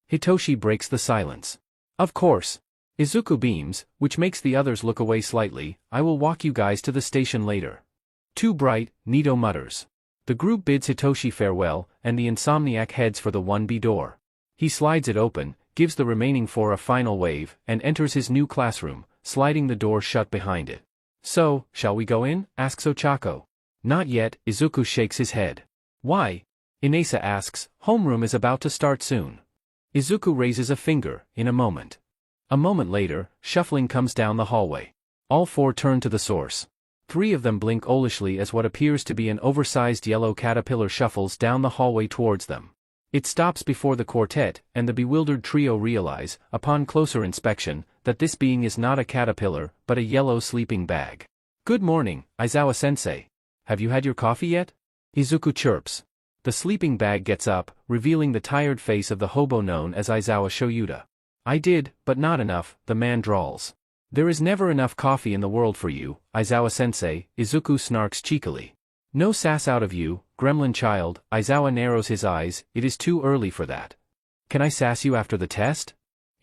Hitoshi breaks the silence. Of course. Izuku beams, which makes the others look away slightly. I will walk you guys to the station later. Too bright, Nito mutters. The group bids Hitoshi farewell, and the insomniac heads for the 1B door. He slides it open, gives the remaining 4 a final wave, and enters his new classroom, sliding the door shut behind it. So, shall we go in? Asks Ochako. Not yet, Izuku shakes his head. Why? Inesa asks, homeroom is about to start soon. Izuku raises a finger, in a moment. A moment later, shuffling comes down the hallway. All 4 turn to the source. 3 of them blink owlishly as what appears to be an oversized yellow caterpillar shuffles down the hallway towards them. It stops before the quartet, and the bewildered trio realize, upon closer inspection, that this being is not a caterpillar, but a yellow sleeping bag. Good morning, Aizawa-sensei. Have you had your coffee yet? Izuku chirps. The sleeping bag gets up, revealing the tired face of the hobo known as Aizawa Shoyuta. I did, but not enough, the man drawls. There is never enough coffee in the world for you, Aizawa-sensei, Izuku snarks cheekily. No sass out of you, gremlin child, Aizawa narrows his eyes, it is too early for that. Can I sass you after the test?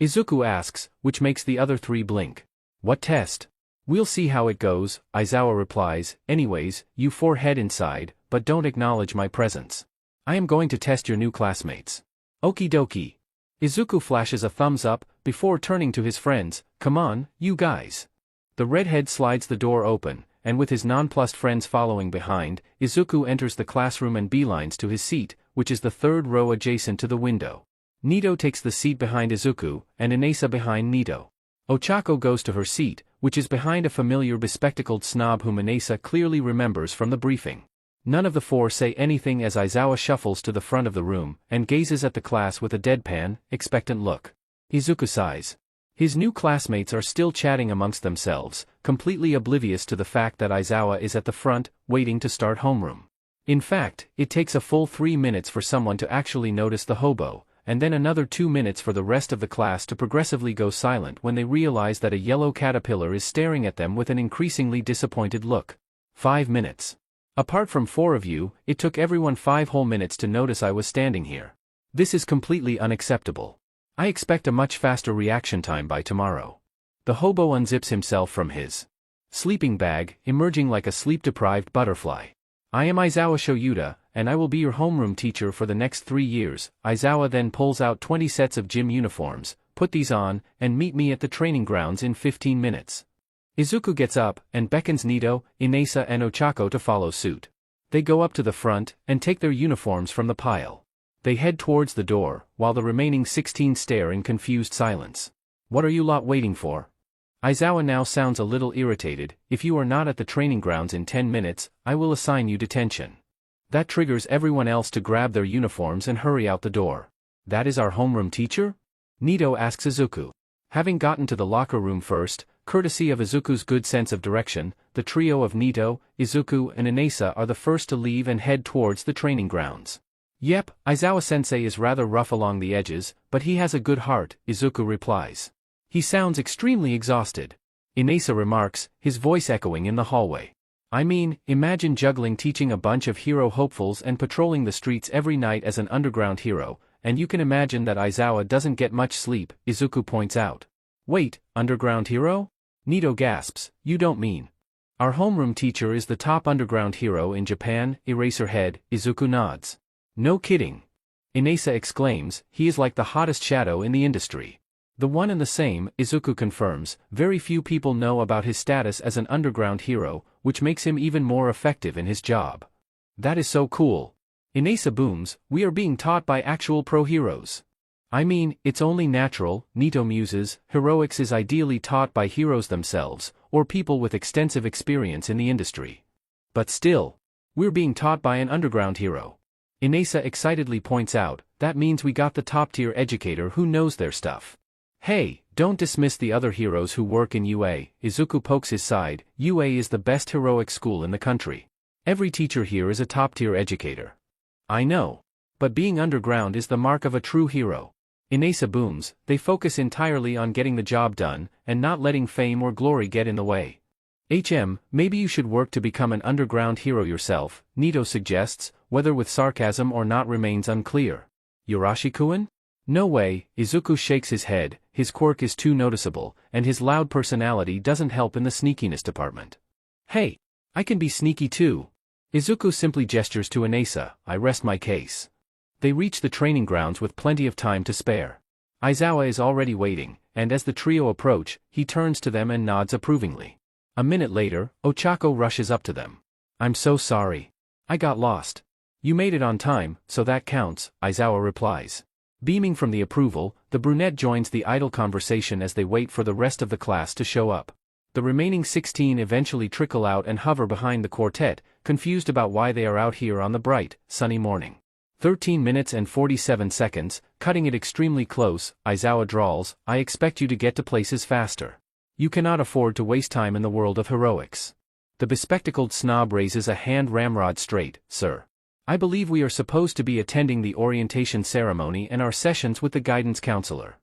Izuku asks, which makes the other 3 blink. What test? We'll see how it goes, Aizawa replies, anyways, you 4 head inside, but don't acknowledge my presence. I am going to test your new classmates. Okie dokie. Izuku flashes a thumbs up, before turning to his friends, come on, you guys. The redhead slides the door open, and with his nonplussed friends following behind, Izuku enters the classroom and beelines to his seat, which is the 3rd row adjacent to the window. Nito takes the seat behind Izuku, and Inesa behind Nito. Ochako goes to her seat, which is behind a familiar bespectacled snob whom Inesa clearly remembers from the briefing. None of the 4 say anything as Aizawa shuffles to the front of the room, and gazes at the class with a deadpan, expectant look. Izuku sighs. His new classmates are still chatting amongst themselves, completely oblivious to the fact that Aizawa is at the front, waiting to start homeroom. In fact, it takes a full 3 minutes for someone to actually notice the hobo, and then another 2 minutes for the rest of the class to progressively go silent when they realize that a yellow caterpillar is staring at them with an increasingly disappointed look. 5 minutes. Apart from 4 of you, it took everyone 5 whole minutes to notice I was standing here. This is completely unacceptable. I expect a much faster reaction time by tomorrow. The hobo unzips himself from his sleeping bag, emerging like a sleep-deprived butterfly. I am Aizawa Shoyuta, and I will be your homeroom teacher for the next 3 years. Aizawa then pulls out 20 sets of gym uniforms, put these on, and meet me at the training grounds in 15 minutes. Izuku gets up, and beckons Nito, Inesa and Ochako to follow suit. They go up to the front, and take their uniforms from the pile. They head towards the door, while the remaining 16 stare in confused silence. What are you lot waiting for? Aizawa now sounds a little irritated. If you are not at the training grounds in 10 minutes, I will assign you detention. That triggers everyone else to grab their uniforms and hurry out the door. That is our homeroom teacher? Nito asks Izuku. Having gotten to the locker room first, courtesy of Izuku's good sense of direction, the trio of Nito, Izuku and Inesa are the first to leave and head towards the training grounds. Yep, Aizawa-sensei is rather rough along the edges, but he has a good heart, Izuku replies. He sounds extremely exhausted. Inesa remarks, his voice echoing in the hallway. I mean, imagine juggling teaching a bunch of hero hopefuls and patrolling the streets every night as an underground hero, and you can imagine that Aizawa doesn't get much sleep, Izuku points out. Wait, underground hero? Nito gasps, you don't mean. Our homeroom teacher is the top underground hero in Japan, Eraserhead, Izuku nods. No kidding. Inesa exclaims, he is like the hottest shadow in the industry. The one and the same, Izuku confirms, very few people know about his status as an underground hero, which makes him even more effective in his job. That is so cool. Inesa booms, we are being taught by actual pro heroes. I mean, it's only natural, Nito muses, heroics is ideally taught by heroes themselves, or people with extensive experience in the industry. But still, we're being taught by an underground hero. Inesa excitedly points out, that means we got the top-tier educator who knows their stuff. Hey, don't dismiss the other heroes who work in UA, Izuku pokes his side, UA is the best heroic school in the country. Every teacher here is a top-tier educator. I know. But being underground is the mark of a true hero. Inasa booms, they focus entirely on getting the job done, and not letting fame or glory get in the way. Maybe you should work to become an underground hero yourself, Nito suggests, whether with sarcasm or not remains unclear. Yurashi-kun? No way, Izuku shakes his head, his quirk is too noticeable, and his loud personality doesn't help in the sneakiness department. Hey, I can be sneaky too. Izuku simply gestures to Inasa, I rest my case. They reach the training grounds with plenty of time to spare. Aizawa is already waiting, and as the trio approach, he turns to them and nods approvingly. A minute later, Ochako rushes up to them. I'm so sorry. I got lost. You made it on time, so that counts, Aizawa replies. Beaming from the approval, the brunette joins the idle conversation as they wait for the rest of the class to show up. The remaining 16 eventually trickle out and hover behind the quartet, confused about why they are out here on the bright, sunny morning. 13 minutes and 47 seconds, cutting it extremely close, Aizawa drawls, I expect you to get to places faster. You cannot afford to waste time in the world of heroics. The bespectacled snob raises a hand ramrod straight, sir. I believe we are supposed to be attending the orientation ceremony and our sessions with the guidance counselor.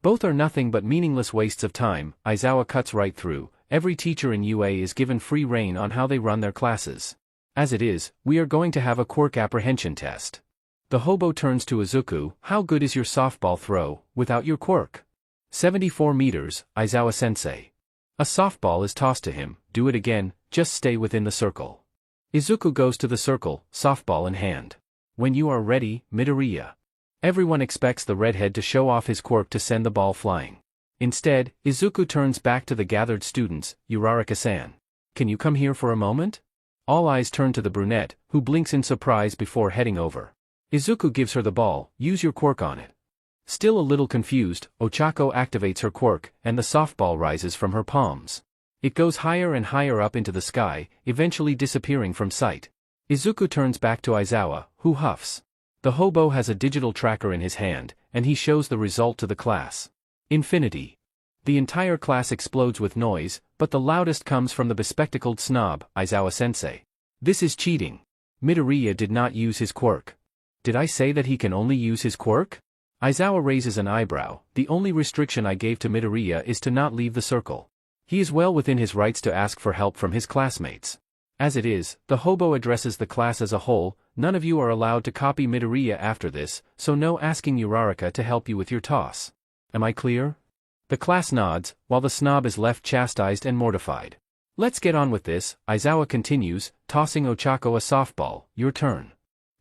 Both are nothing but meaningless wastes of time, Aizawa cuts right through. Every teacher in UA is given free rein on how they run their classes. As it is, we are going to have a quirk apprehension test. The hobo turns to Izuku, how good is your softball throw, without your quirk? 74 meters, Aizawa-sensei. A softball is tossed to him, do it again, just stay within the circle. Izuku goes to the circle, softball in hand. When you are ready, Midoriya. Everyone expects the redhead to show off his quirk to send the ball flying. Instead, Izuku turns back to the gathered students, Uraraka-san. Can you come here for a moment? All eyes turn to the brunette, who blinks in surprise before heading over. Izuku gives her the ball, use your quirk on it. Still a little confused, Ochako activates her quirk, and the softball rises from her palms. It goes higher and higher up into the sky, eventually disappearing from sight. Izuku turns back to Aizawa, who huffs. The hobo has a digital tracker in his hand, and he shows the result to the class. Infinity. The entire class explodes with noise, but the loudest comes from the bespectacled snob, Aizawa-sensei. This is cheating. Midoriya did not use his quirk. Did I say that he can only use his quirk? Aizawa raises an eyebrow, the only restriction I gave to Midoriya is to not leave the circle. He is well within his rights to ask for help from his classmates. As it is, the hobo addresses the class as a whole, none of you are allowed to copy Midoriya after this, so no asking Uraraka to help you with your toss. Am I clear? The class nods, while the snob is left chastised and mortified. Let's get on with this, Aizawa continues, tossing Ochako a softball, your turn.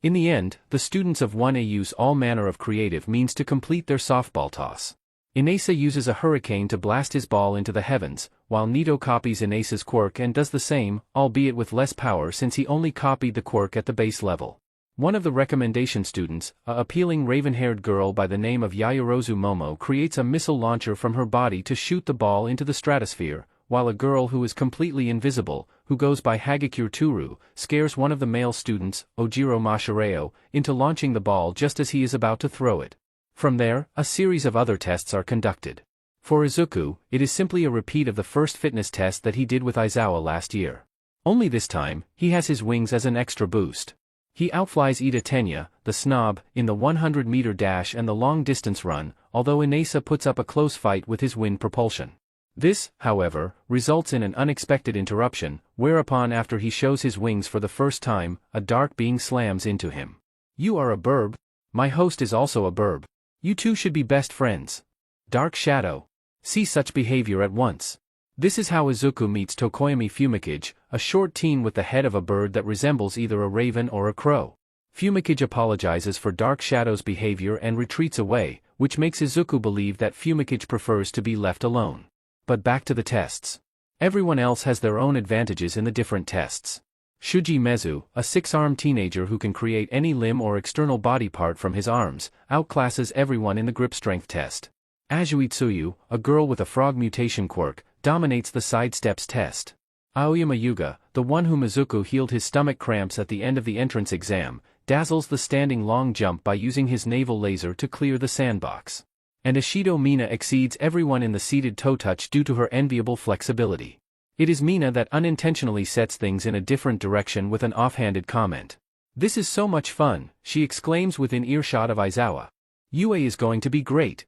In the end, the students of 1A use all manner of creative means to complete their softball toss. Inasa uses a hurricane to blast his ball into the heavens, while Nito copies Inasa's quirk and does the same, albeit with less power since he only copied the quirk at the base level. One of the recommendation students, a appealing raven-haired girl by the name of Yayorozu Momo, creates a missile launcher from her body to shoot the ball into the stratosphere, while a girl who is completely invisible, who goes by Hagakure Turu, scares one of the male students, Ojiro Mashireo, into launching the ball just as he is about to throw it. From there, a series of other tests are conducted. For Izuku, it is simply a repeat of the first fitness test that he did with Aizawa last year. Only this time, he has his wings as an extra boost. He outflies Ida Tenya, the snob, in the 100-meter dash and the long-distance run, although Inasa puts up a close fight with his wind propulsion. This, however, results in an unexpected interruption, whereupon after he shows his wings for the first time, a dark being slams into him. You are a burb. My host is also a burb. You two should be best friends. Dark Shadow. See such behavior at once. This is how Izuku meets Tokoyami Fumikage, a short teen with the head of a bird that resembles either a raven or a crow. Fumikage apologizes for Dark Shadow's behavior and retreats away, which makes Izuku believe that Fumikage prefers to be left alone. But back to the tests. Everyone else has their own advantages in the different tests. Shuji Mezu, a 6-armed teenager who can create any limb or external body part from his arms, outclasses everyone in the grip strength test. Azui Tsuyu, a girl with a frog mutation quirk, dominates the sidesteps test. Aoyama Yuga, the one whom Izuku healed his stomach cramps at the end of the entrance exam, dazzles the standing long jump by using his naval laser to clear the sandbox. And Ashido Mina exceeds everyone in the seated toe touch due to her enviable flexibility. It is Mina that unintentionally sets things in a different direction with an offhanded comment. This is so much fun, she exclaims within earshot of Aizawa. UA is going to be great.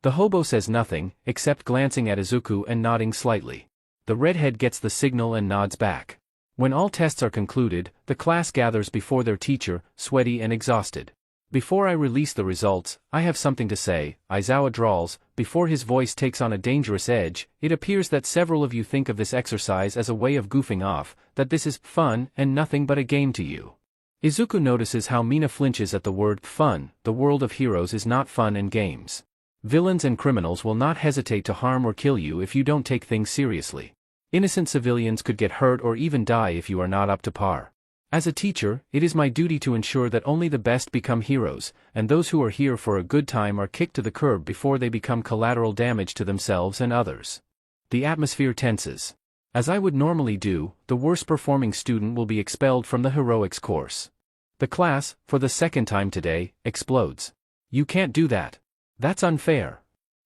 The hobo says nothing, except glancing at Izuku and nodding slightly. The redhead gets the signal and nods back. When all tests are concluded, the class gathers before their teacher, sweaty and exhausted. Before I release the results, I have something to say, Aizawa drawls, before his voice takes on a dangerous edge. It appears that several of you think of this exercise as a way of goofing off, that this is fun and nothing but a game to you. Izuku notices how Mina flinches at the word fun. The world of heroes is not fun and games. Villains and criminals will not hesitate to harm or kill you if you don't take things seriously. Innocent civilians could get hurt or even die if you are not up to par. As a teacher, it is my duty to ensure that only the best become heroes, and those who are here for a good time are kicked to the curb before they become collateral damage to themselves and others. The atmosphere tenses. As I would normally do, the worst performing student will be expelled from the heroics course. The class, for the second time today, explodes. You can't do that. That's unfair.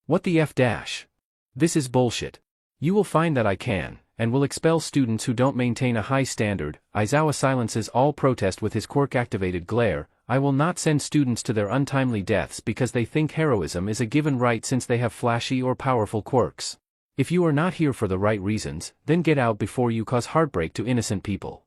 What the F dash? This is bullshit. You will find that I can, and will expel students who don't maintain a high standard. Aizawa silences all protest with his quirk-activated glare. I will not send students to their untimely deaths because they think heroism is a given right since they have flashy or powerful quirks. If you are not here for the right reasons, then get out before you cause heartbreak to innocent people.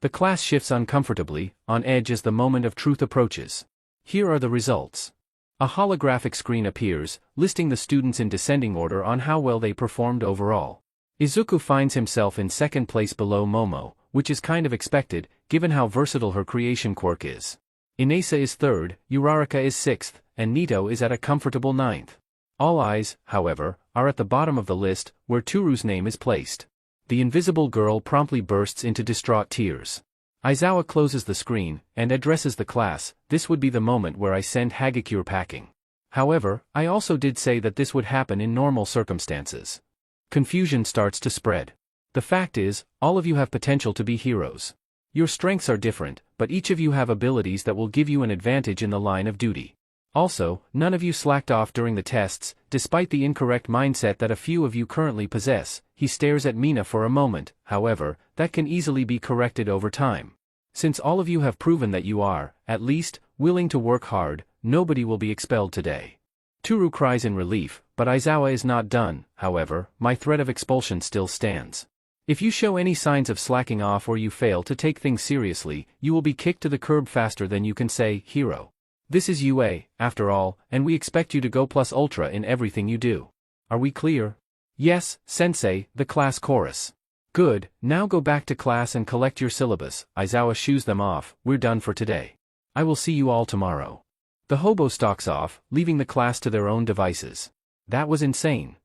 The class shifts uncomfortably, on edge as the moment of truth approaches. Here are the results. A holographic screen appears, listing the students in descending order on how well they performed overall. Izuku finds himself in second place below Momo, which is kind of expected, given how versatile her creation quirk is. Inesa is third, Uraraka is sixth, and Nito is at a comfortable ninth. All eyes, however, are at the bottom of the list, where Turu's name is placed. The invisible girl promptly bursts into distraught tears. Aizawa closes the screen, and addresses the class. This would be the moment where I send Hagakure packing. However, I also did say that this would happen in normal circumstances. Confusion starts to spread. The fact is, all of you have potential to be heroes. Your strengths are different, but each of you have abilities that will give you an advantage in the line of duty. Also, none of you slacked off during the tests, despite the incorrect mindset that a few of you currently possess. He stares at Mina for a moment, however, that can easily be corrected over time. Since all of you have proven that you are, at least, willing to work hard, nobody will be expelled today. Turu cries in relief, but Aizawa is not done. However, my threat of expulsion still stands. If you show any signs of slacking off or you fail to take things seriously, you will be kicked to the curb faster than you can say, hero. This is UA, after all, and we expect you to go plus ultra in everything you do. Are we clear? Yes, sensei, the class chorus. Good, now go back to class and collect your syllabus. Aizawa shoos them off. We're done for today. I will see you all tomorrow. The hobo stalks off, leaving the class to their own devices. That was insane.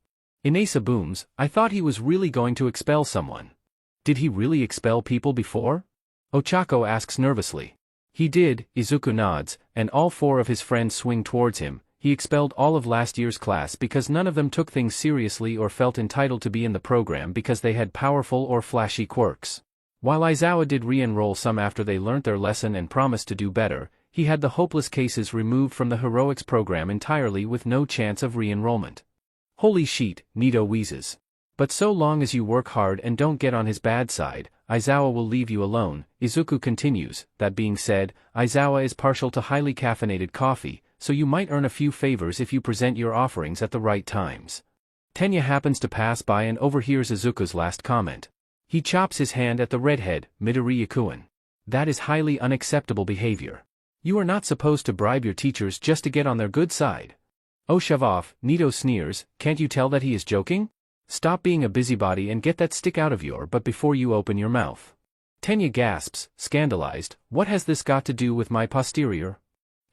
Inesa booms. I thought he was really going to expel someone. Did he really expel people before? Ochako asks nervously. He did, Izuku nods, and all four of his friends swing towards him. He expelled all of last year's class because none of them took things seriously or felt entitled to be in the program because they had powerful or flashy quirks. While Aizawa did re-enroll some after they learnt their lesson and promised to do better, he had the hopeless cases removed from the heroics program entirely with no chance of re-enrollment. Holy sheet, Nito wheezes. But so long as you work hard and don't get on his bad side, Aizawa will leave you alone. Izuku continues. That being said, Aizawa is partial to highly caffeinated coffee, so you might earn a few favors if you present your offerings at the right times. Tenya happens to pass by and overhears Izuku's last comment. He chops his hand at the redhead, Midoriya Izuku. That is highly unacceptable behavior. You are not supposed to bribe your teachers just to get on their good side. Oh, shove off, Nito sneers. Can't you tell that he is joking? Stop being a busybody and get that stick out of your butt before you open your mouth. Tenya gasps, scandalized. What has this got to do with my posterior?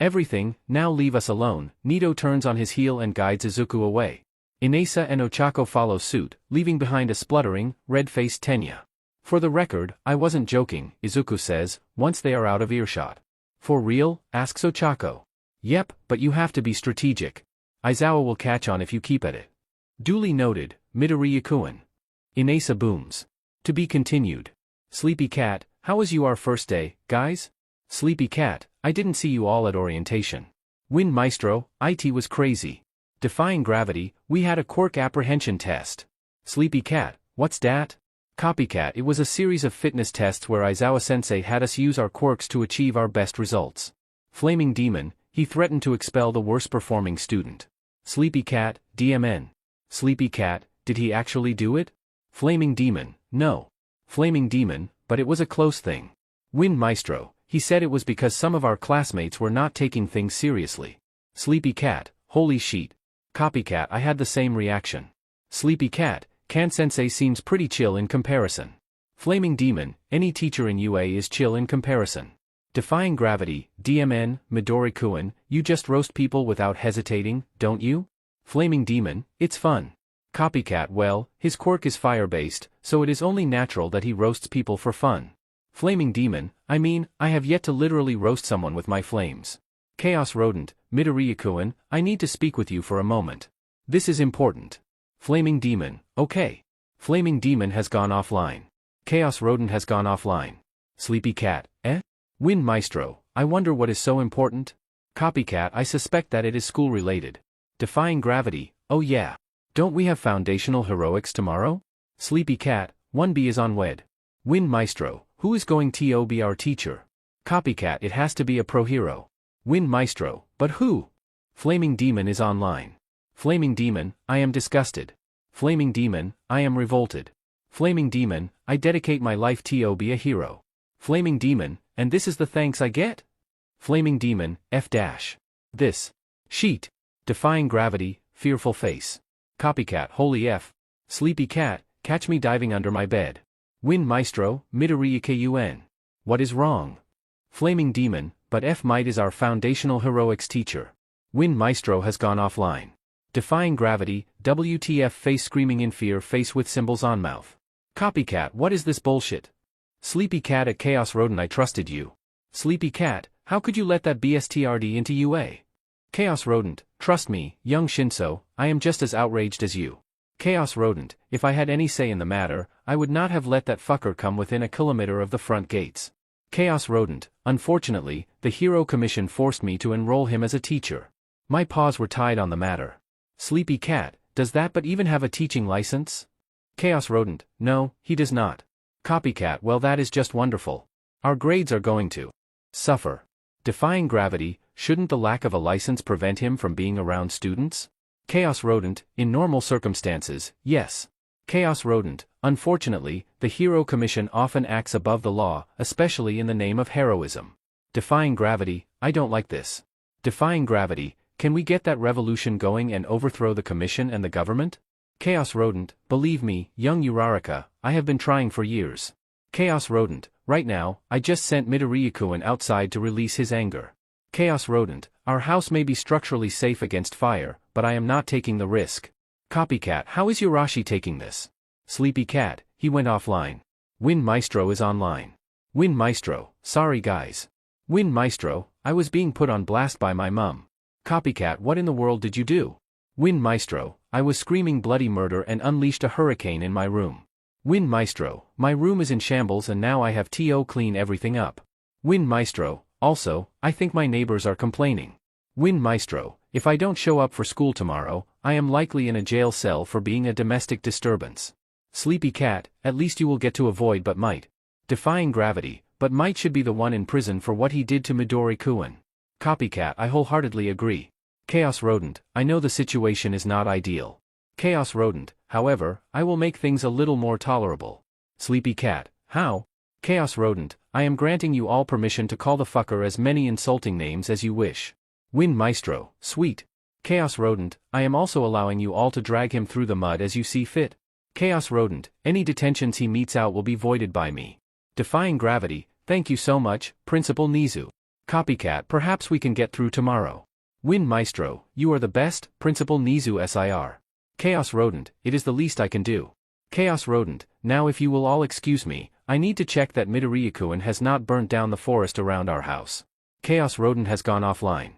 Everything. Now leave us alone. Nito turns on his heel and guides Izuku away. Inesa and Ochako follow suit, leaving behind a spluttering, red-faced Tenya. For the record, I wasn't joking, Izuku says, once they are out of earshot. For real? Asks Ochako. Yep, but you have to be strategic. Aizawa will catch on if you keep at it. Duly noted, Midoriya Izuku. Inesa booms. To be continued. Sleepy Cat, how was your first day, guys? Sleepy Cat, I didn't see you all at orientation. Wind Maestro, IT was crazy. Defying gravity, we had a quirk apprehension test. Sleepy Cat, what's dat? Copycat, it was a series of fitness tests where Aizawa-sensei had us use our quirks to achieve our best results. Flaming Demon, he threatened to expel the worst-performing student. Sleepy Cat, DMN. Sleepy Cat, did he actually do it? Flaming Demon, no. Flaming Demon, but it was a close thing. Wind Maestro, he said it was because some of our classmates were not taking things seriously. Sleepy Cat, holy sheet. Copycat, I had the same reaction. Sleepy Cat, Kan-sensei seems pretty chill in comparison. Flaming Demon, any teacher in UA is chill in comparison. Defying Gravity, DMN, Midoriya, you just roast people without hesitating, don't you? Flaming Demon, it's fun. Copycat, well, his quirk is fire-based, so it is only natural that he roasts people for fun. Flaming Demon, I mean, I have yet to literally roast someone with my flames. Chaos Rodent, Midoriya, I need to speak with you for a moment. This is important. Flaming Demon, okay. Flaming Demon has gone offline. Chaos Rodent has gone offline. Sleepy Cat, eh? Wind Maestro, I wonder what is so important? Copycat, I suspect that it is school-related. Defying Gravity, oh yeah. Don't we have foundational heroics tomorrow? Sleepy Cat, 1B is on WED. Wind Maestro, who is going to be our teacher? Copycat, it has to be a pro-hero. Wind Maestro, but who? Flaming Demon is online. Flaming Demon, I am disgusted. Flaming Demon, I am revolted. Flaming Demon, I dedicate my life to be a hero. Flaming Demon, and this is the thanks I get? Flaming Demon, F dash. This. Sheet. Defying Gravity, fearful face. Copycat, holy F. Sleepy Cat, catch me diving under my bed. Wind Maestro, Midoriya. What is wrong? Flaming Demon, but F might is our foundational heroics teacher. Wind Maestro has gone offline. Defying Gravity, WTF face screaming in fear face with symbols on mouth. Copycat, what is this bullshit? Sleepy Cat at Chaos Rodent, I trusted you. Sleepy Cat, how could you let that BSTRD into UA? Chaos Rodent, trust me, young Shinso, I am just as outraged as you. Chaos Rodent, if I had any say in the matter, I would not have let that fucker come within a kilometer of the front gates. Chaos Rodent, unfortunately, the Hero Commission forced me to enroll him as a teacher. My paws were tied on the matter. Sleepy Cat, does that but even have a teaching license? Chaos Rodent, no, he does not. Copycat, well that is just wonderful. Our grades are going to suffer. Defying Gravity, shouldn't the lack of a license prevent him from being around students? Chaos Rodent, in normal circumstances, yes. Chaos Rodent, unfortunately, the Hero Commission often acts above the law, especially in the name of heroism. Defying Gravity, I don't like this. Defying Gravity, can we get that revolution going and overthrow the commission and the government? Chaos Rodent, believe me, young Uraraka, I have been trying for years. Chaos Rodent, right now, I just sent Midoriya outside to release his anger. Chaos Rodent, our house may be structurally safe against fire, but I am not taking the risk. Copycat, how is Yurashi taking this? Sleepy Cat, he went offline. Wind Maestro is online. Wind Maestro, sorry guys. Wind Maestro, I was being put on blast by my mum. Copycat, what in the world did you do? Wind Maestro, I was screaming bloody murder and unleashed a hurricane in my room. Wind Maestro, my room is in shambles and now I have to clean everything up. Wind Maestro, also, I think my neighbors are complaining. Wind Maestro, if I don't show up for school tomorrow, I am likely in a jail cell for being a domestic disturbance. Sleepy Cat, at least you will get to avoid but might. Defying Gravity, but might should be the one in prison for what he did to Midoriya. Copycat, I wholeheartedly agree. Chaos Rodent, I know the situation is not ideal. Chaos Rodent, however, I will make things a little more tolerable. Sleepy Cat, how? Chaos Rodent, I am granting you all permission to call the fucker as many insulting names as you wish. Wind Maestro, sweet. Chaos Rodent, I am also allowing you all to drag him through the mud as you see fit. Chaos Rodent, any detentions he meets out will be voided by me. Defying Gravity, thank you so much, Principal Nezu. Copycat, perhaps we can get through tomorrow. Wind Maestro, you are the best, Principal Nezu SIR. Chaos Rodent, it is the least I can do. Chaos Rodent, now if you will all excuse me, I need to check that Midoriya has not burnt down the forest around our house. Chaos Rodent has gone offline.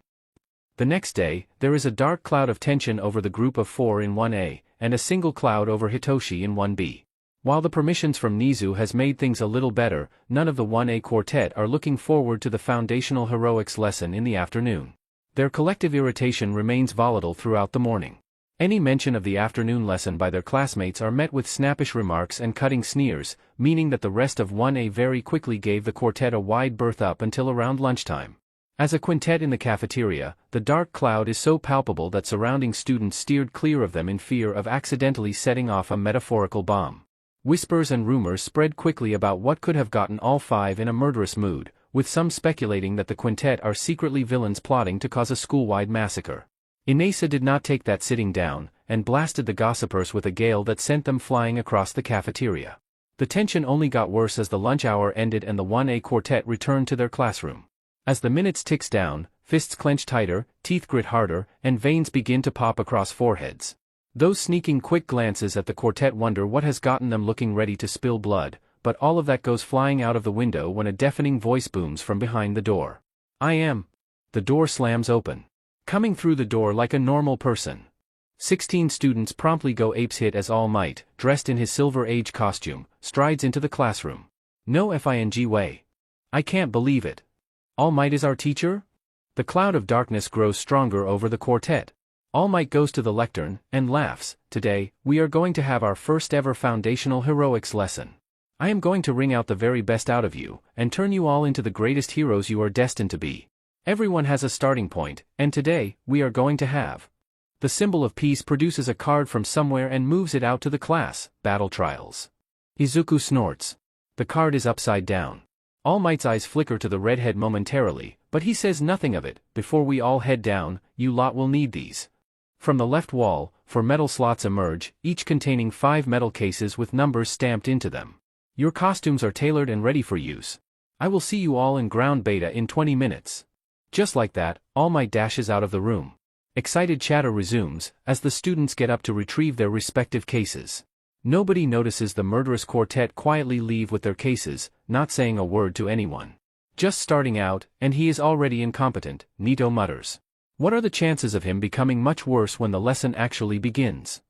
The next day, there is a dark cloud of tension over the group of 4 in 1A, and a single cloud over Hitoshi in 1B. While the permissions from Nezu has made things a little better, none of the 1A quartet are looking forward to the foundational heroics lesson in the afternoon. Their collective irritation remains volatile throughout the morning. Any mention of the afternoon lesson by their classmates are met with snappish remarks and cutting sneers, meaning that the rest of 1A very quickly gave the quartet a wide berth up until around lunchtime. As a quintet in the cafeteria, the dark cloud is so palpable that surrounding students steered clear of them in fear of accidentally setting off a metaphorical bomb. Whispers and rumors spread quickly about what could have gotten all five in a murderous mood, with some speculating that the quintet are secretly villains plotting to cause a school-wide massacre. Inasa did not take that sitting down, and blasted the gossipers with a gale that sent them flying across the cafeteria. The tension only got worse as the lunch hour ended and the 1A quartet returned to their classroom. As the minutes ticks down, fists clench tighter, teeth grit harder, and veins begin to pop across foreheads. Those sneaking quick glances at the quartet wonder what has gotten them looking ready to spill blood, but all of that goes flying out of the window when a deafening voice booms from behind the door. "I am." The door slams open. Coming through the door like a normal person. 16 students promptly go apeshit as All Might, dressed in his Silver Age costume, strides into the classroom. No FING way. I can't believe it. All Might is our teacher? The cloud of darkness grows stronger over the quartet. All Might goes to the lectern, and laughs. "Today, we are going to have our first ever foundational heroics lesson. I am going to wring out the very best out of you, and turn you all into the greatest heroes you are destined to be. Everyone has a starting point, and today, we are going to have." The symbol of peace produces a card from somewhere and moves it out to the class. Battle trials. Izuku snorts. The card is upside down. All Might's eyes flicker to the redhead momentarily, but he says nothing of it. "Before we all head down, you lot will need these." From the left wall, 4 metal slots emerge, each containing 5 metal cases with numbers stamped into them. "Your costumes are tailored and ready for use. I will see you all in ground beta in 20 minutes. Just like that, All Might dashes out of the room. Excited chatter resumes, as the students get up to retrieve their respective cases. Nobody notices the murderous quartet quietly leave with their cases, not saying a word to anyone. "Just starting out, and he is already incompetent," Nito mutters. What are the chances of him becoming much worse when the lesson actually begins?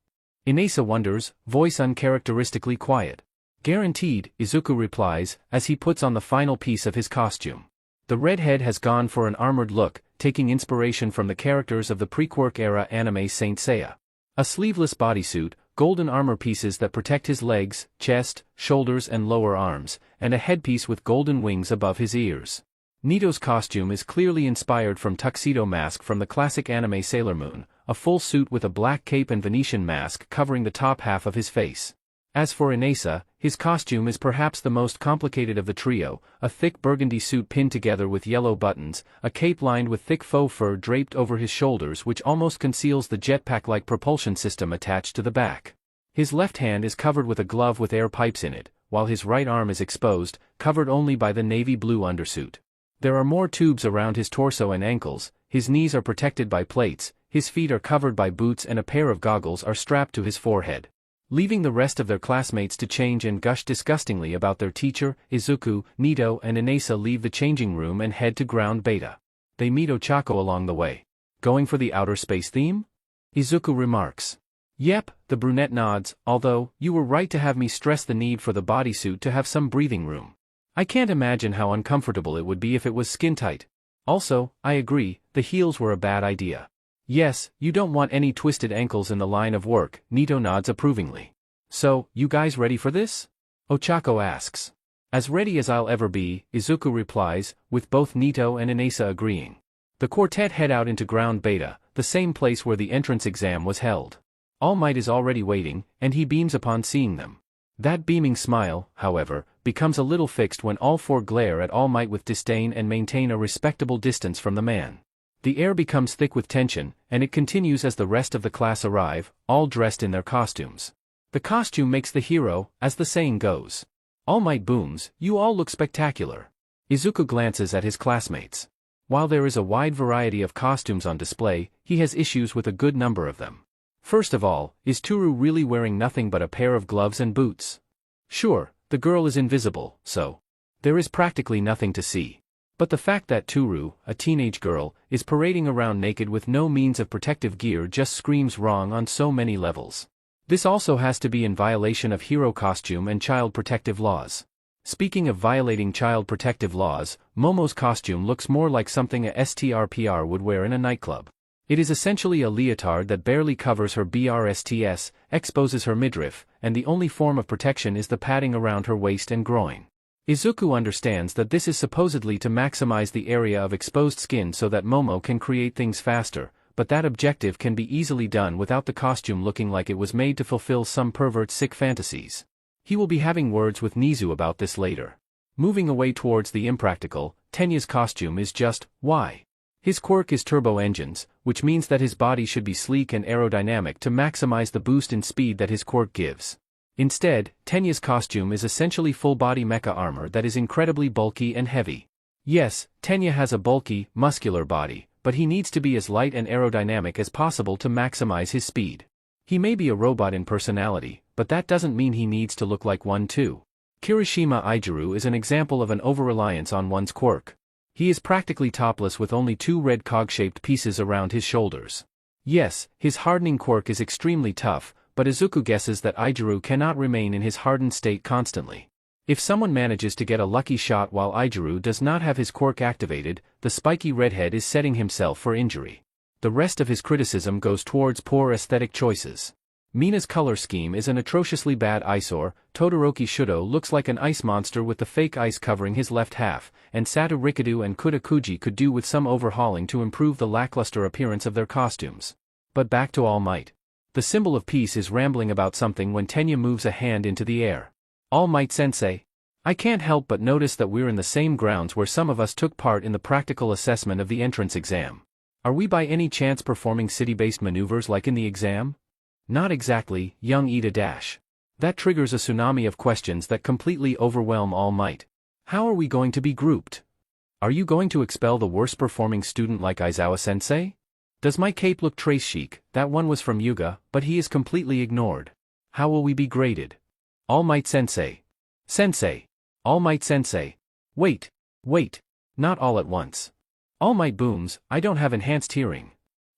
Inasa wonders, voice uncharacteristically quiet. "Guaranteed," Izuku replies, as he puts on the final piece of his costume. The redhead has gone for an armored look, taking inspiration from the characters of the pre-Quirk era anime Saint Seiya. A sleeveless bodysuit, golden armor pieces that protect his legs, chest, shoulders and lower arms, and a headpiece with golden wings above his ears. Nito's costume is clearly inspired from Tuxedo Mask from the classic anime Sailor Moon, a full suit with a black cape and Venetian mask covering the top half of his face. As for Inasa, his costume is perhaps the most complicated of the trio, a thick burgundy suit pinned together with yellow buttons, a cape lined with thick faux fur draped over his shoulders which almost conceals the jetpack-like propulsion system attached to the back. His left hand is covered with a glove with air pipes in it, while his right arm is exposed, covered only by the navy blue undersuit. There are more tubes around his torso and ankles, his knees are protected by plates, his feet are covered by boots and a pair of goggles are strapped to his forehead. Leaving the rest of their classmates to change and gush disgustingly about their teacher, Izuku, Nito and Inasa leave the changing room and head to ground beta. They meet Ochako along the way. "Going for the outer space theme?" Izuku remarks. "Yep," the brunette nods, "although, you were right to have me stress the need for the bodysuit to have some breathing room. I can't imagine how uncomfortable it would be if it was skin-tight. Also, I agree, the heels were a bad idea." "Yes, you don't want any twisted ankles in the line of work," Nito nods approvingly. "So, you guys ready for this?" Ochako asks. "As ready as I'll ever be," Izuku replies, with both Nito and Inasa agreeing. The quartet head out into ground beta, the same place where the entrance exam was held. All Might is already waiting, and he beams upon seeing them. That beaming smile, however, becomes a little fixed when all 4 glare at All Might with disdain and maintain a respectable distance from the man. The air becomes thick with tension, and it continues as the rest of the class arrive, all dressed in their costumes. The costume makes the hero, as the saying goes. All Might booms, "You all look spectacular." Izuku glances at his classmates. While there is a wide variety of costumes on display, he has issues with a good number of them. First of all, is Toru really wearing nothing but a pair of gloves and boots? Sure, the girl is invisible, so there is practically nothing to see. But the fact that Toru, a teenage girl, is parading around naked with no means of protective gear just screams wrong on so many levels. This also has to be in violation of hero costume and child protective laws. Speaking of violating child protective laws, Momo's costume looks more like something a STRPR would wear in a nightclub. It is essentially a leotard that barely covers her brsts, exposes her midriff, and the only form of protection is the padding around her waist and groin. Izuku understands that this is supposedly to maximize the area of exposed skin so that Momo can create things faster, but that objective can be easily done without the costume looking like it was made to fulfill some pervert's sick fantasies. He will be having words with Nezu about this later. Moving away towards the impractical, Tenya's costume is just, why? His quirk is turbo engines, which means that his body should be sleek and aerodynamic to maximize the boost in speed that his quirk gives. Instead, Tenya's costume is essentially full-body mecha armor that is incredibly bulky and heavy. Yes, Tenya has a bulky, muscular body, but he needs to be as light and aerodynamic as possible to maximize his speed. He may be a robot in personality, but that doesn't mean he needs to look like one too. Kirishima Izuku is an example of an over-reliance on one's quirk. He is practically topless with only 2 red cog-shaped pieces around his shoulders. Yes, his hardening quirk is extremely tough, but Izuku guesses that Izuku cannot remain in his hardened state constantly. If someone manages to get a lucky shot while Izuku does not have his quirk activated, the spiky redhead is setting himself for injury. The rest of his criticism goes towards poor aesthetic choices. Mina's color scheme is an atrociously bad eyesore, Todoroki Shudo looks like an ice monster with the fake ice covering his left half, and Satu Rikadu and Kudakuji could do with some overhauling to improve the lackluster appearance of their costumes. But back to All Might. The symbol of peace is rambling about something when Tenya moves a hand into the air. All Might Sensei. I can't help but notice that we're in the same grounds where some of us took part in the practical assessment of the entrance exam. Are we by any chance performing city-based maneuvers like in the exam? Not exactly, young Ida Dash. That triggers a tsunami of questions that completely overwhelm All Might. How are we going to be grouped? Are you going to expel the worst performing student like Aizawa Sensei? Does my cape look trace chic? That one was from Yuga, but he is completely ignored. How will we be graded? All Might Sensei. Sensei. All Might Sensei. Wait. Not all at once. All Might booms, I don't have enhanced hearing.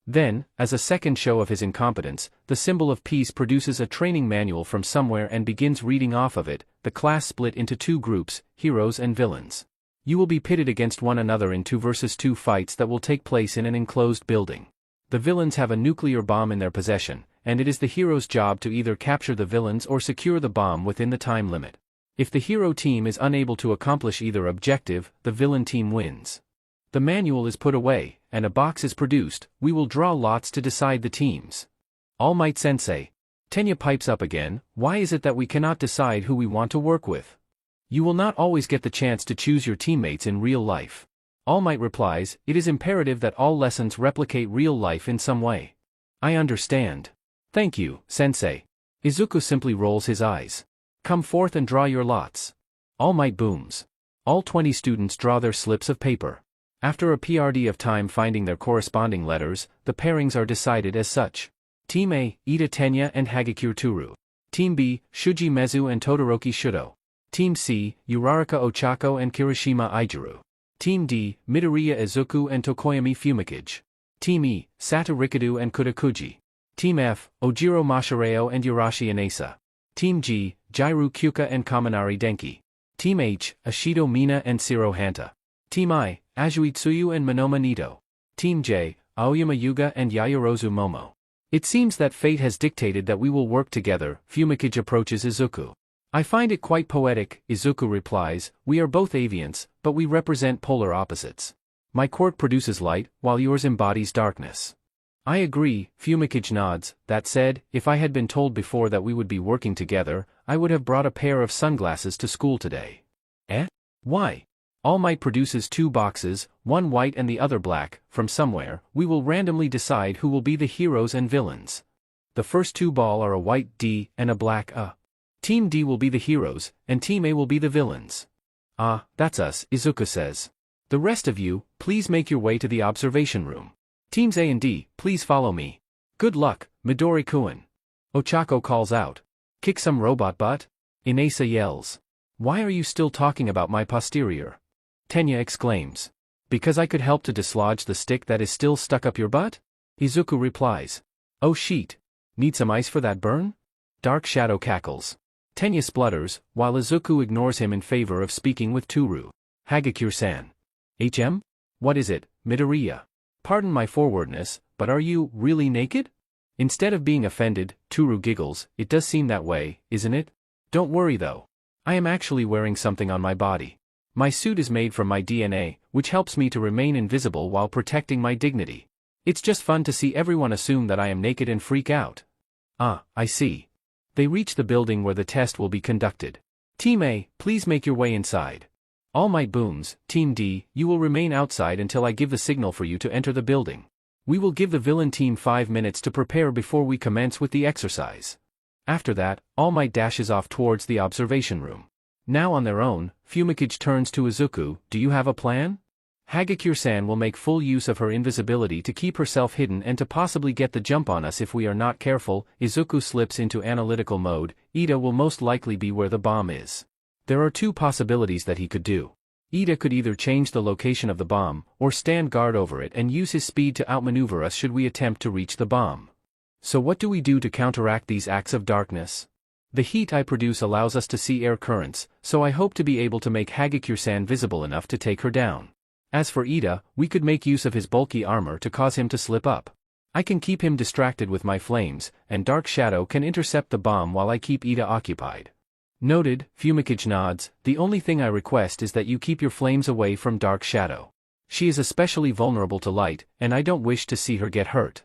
Then, as a second show of his incompetence, the symbol of peace produces a training manual from somewhere and begins reading off of it. The class split into 2 groups, heroes and villains. You will be pitted against one another in 2 versus 2 fights that will take place in an enclosed building. The villains have a nuclear bomb in their possession, and it is the hero's job to either capture the villains or secure the bomb within the time limit. If the hero team is unable to accomplish either objective, the villain team wins. The manual is put away, and a box is produced. We will draw lots to decide the teams. All Might Sensei. Tenya pipes up again, why is it that we cannot decide who we want to work with? You will not always get the chance to choose your teammates in real life. All Might replies, it is imperative that all lessons replicate real life in some way. I understand. Thank you, Sensei. Izuku simply rolls his eyes. Come forth and draw your lots. All Might booms. All 20 students draw their slips of paper. After a PRD of time finding their corresponding letters, the pairings are decided as such. Team A, Ida Tenya and Hagakure Toru. Team B, Shuji Mezu and Todoroki Shudo. Team C, Uraraka Ochako and Kirishima Izuku. Team D, Midoriya Izuku and Tokoyami Fumikage. Team E, Satu Rikadu and Kudakuji. Team F, Ojiro Mashireo and Yurashi Inasa. Team G, Jairu Kyuka and Kaminari Denki. Team H, Ashido Mina and Siro Hanta. Team I, Azui Tsuyu and Monoma Nito. Team J, Aoyama Yuga and Yayorozu Momo. It seems that fate has dictated that we will work together. Fumikage approaches Izuku. I find it quite poetic, Izuku replies, we are both avians, but we represent polar opposites. My quirk produces light, while yours embodies darkness. I agree, Fumikage nods. That said, if I had been told before that we would be working together, I would have brought a pair of sunglasses to school today. Eh? Why? All Might produces 2 boxes, one white and the other black. From somewhere, we will randomly decide who will be the heroes and villains. The first 2 ball are a white D and a black A. Team D will be the heroes, and Team A will be the villains. Ah, that's us, Izuku says. The rest of you, please make your way to the observation room. Teams A and D, please follow me. Good luck, Midori-kun. Ochako calls out. Kick some robot butt? Inasa yells. Why are you still talking about my posterior? Tenya exclaims. Because I could help to dislodge the stick that is still stuck up your butt? Izuku replies. Oh sheet. Need some ice for that burn? Dark Shadow cackles. Tenya splutters, while Izuku ignores him in favor of speaking with Toru. Hagakure-san. HM? What is it, Midoriya? Pardon my forwardness, but are you really naked? Instead of being offended, Toru giggles. It does seem that way, isn't it? Don't worry though. I am actually wearing something on my body. My suit is made from my DNA, which helps me to remain invisible while protecting my dignity. It's just fun to see everyone assume that I am naked and freak out. Ah, I see. They reach the building where the test will be conducted. Team A, please make your way inside. All Might booms. Team D, you will remain outside until I give the signal for you to enter the building. We will give the villain team 5 minutes to prepare before we commence with the exercise. After that, All Might dashes off towards the observation room. Now on their own, Pheonix turns to Izuku. Do you have a plan? Hagakure-san will make full use of her invisibility to keep herself hidden and to possibly get the jump on us if we are not careful. Izuku slips into analytical mode. Ida will most likely be where the bomb is. There are 2 possibilities that he could do. Ida could either change the location of the bomb, or stand guard over it and use his speed to outmaneuver us should we attempt to reach the bomb. So what do we do to counteract these acts of darkness? The heat I produce allows us to see air currents, so I hope to be able to make Hagakure-san visible enough to take her down. As for Ida, we could make use of his bulky armor to cause him to slip up. I can keep him distracted with my flames, and Dark Shadow can intercept the bomb while I keep Ida occupied. Noted. Pheonix nods. The only thing I request is that you keep your flames away from Dark Shadow. She is especially vulnerable to light, and I don't wish to see her get hurt.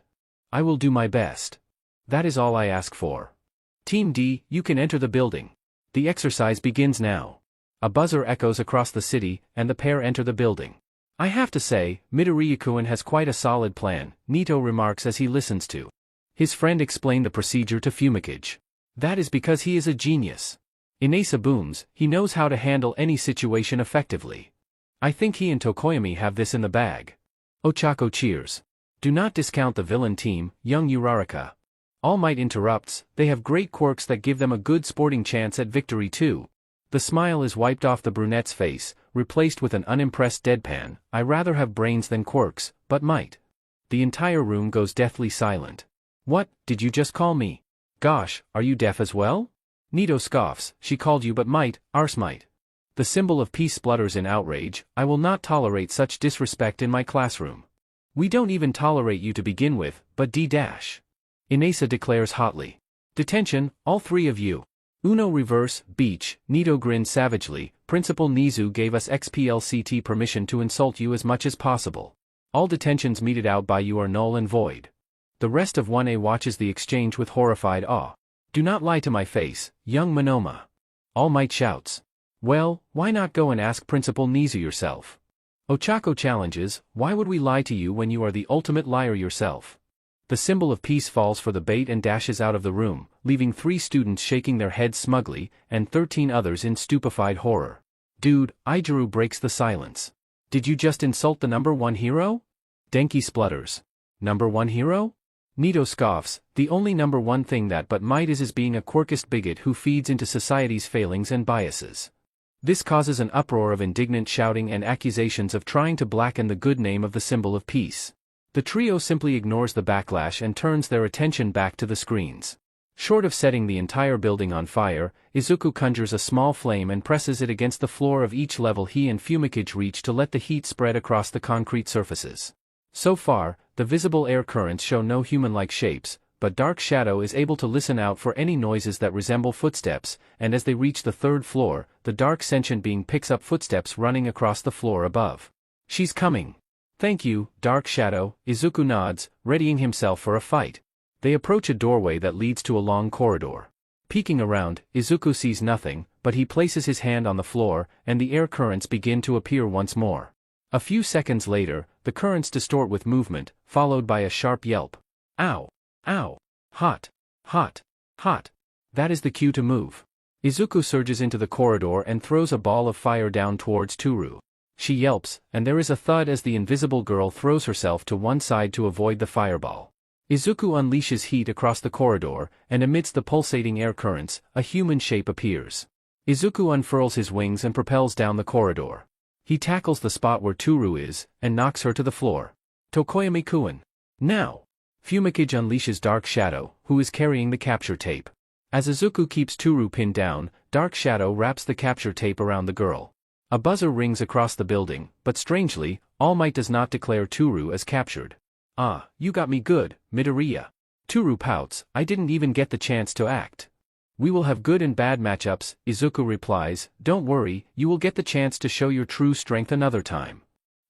I will do my best. That is all I ask for. Team D, you can enter the building. The exercise begins now. A buzzer echoes across the city, and the pair enter the building. I have to say, Midoriya has quite a solid plan, Nito remarks as he listens to his friend explain the procedure to Pheonix. That is because he is a genius. Inasa booms, he knows how to handle any situation effectively. I think he and Tokoyami have this in the bag. Ochako cheers. Do not discount the villain team, young Uraraka. All Might interrupts, they have great quirks that give them a good sporting chance at victory too. The smile is wiped off the brunette's face, replaced with an unimpressed deadpan. I rather have brains than quirks, but might. The entire room goes deathly silent. What, did you just call me? Gosh, are you deaf as well? Nito scoffs, she called you but might, arse might. The symbol of peace splutters in outrage. I will not tolerate such disrespect in my classroom. We don't even tolerate you to begin with, but D-dash. Inasa declares hotly. Detention, all 3 of you. Uno reverse, beach. Nito grins savagely. Principal Nezu gave us XPLCT permission to insult you as much as possible. All detentions meted out by you are null and void. The rest of 1A watches the exchange with horrified awe. Do not lie to my face, young Monoma. All Might shouts. Well, why not go and ask Principal Nezu yourself? Ochako challenges, why would we lie to you when you are the ultimate liar yourself? The symbol of peace falls for the bait and dashes out of the room, leaving 3 students shaking their heads smugly, and 13 others in stupefied horror. Dude, Ijiru breaks the silence. Did you just insult the number 1 hero? Denki splutters. Number 1 hero? Nito scoffs, the only number 1 thing that but might is being a quirkist bigot who feeds into society's failings and biases. This causes an uproar of indignant shouting and accusations of trying to blacken the good name of the symbol of peace. The trio simply ignores the backlash and turns their attention back to the screens. Short of setting the entire building on fire, Izuku conjures a small flame and presses it against the floor of each level he and Pheonix reach to let the heat spread across the concrete surfaces. So far, the visible air currents show no human-like shapes, but Dark Shadow is able to listen out for any noises that resemble footsteps, and as they reach the 3rd floor, the dark sentient being picks up footsteps running across the floor above. She's coming. Thank you, Dark Shadow, Izuku nods, readying himself for a fight. They approach a doorway that leads to a long corridor. Peeking around, Izuku sees nothing, but he places his hand on the floor, and the air currents begin to appear once more. A few seconds later, the currents distort with movement, followed by a sharp yelp. Ow! Ow! Hot! Hot! Hot! That is the cue to move. Izuku surges into the corridor and throws a ball of fire down towards Toru. She yelps, and there is a thud as the invisible girl throws herself to one side to avoid the fireball. Izuku unleashes heat across the corridor, and amidst the pulsating air currents, a human shape appears. Izuku unfurls his wings and propels down the corridor. He tackles the spot where Toru is, and knocks her to the floor. Tokoyami-kun. Now! Pheonix unleashes Dark Shadow, who is carrying the capture tape. As Izuku keeps Toru pinned down, Dark Shadow wraps the capture tape around the girl. A buzzer rings across the building, but strangely, All Might does not declare Toru as captured. Ah, you got me good, Midoriya. Toru pouts, I didn't even get the chance to act. We will have good and bad matchups, Izuku replies. Don't worry, you will get the chance to show your true strength another time.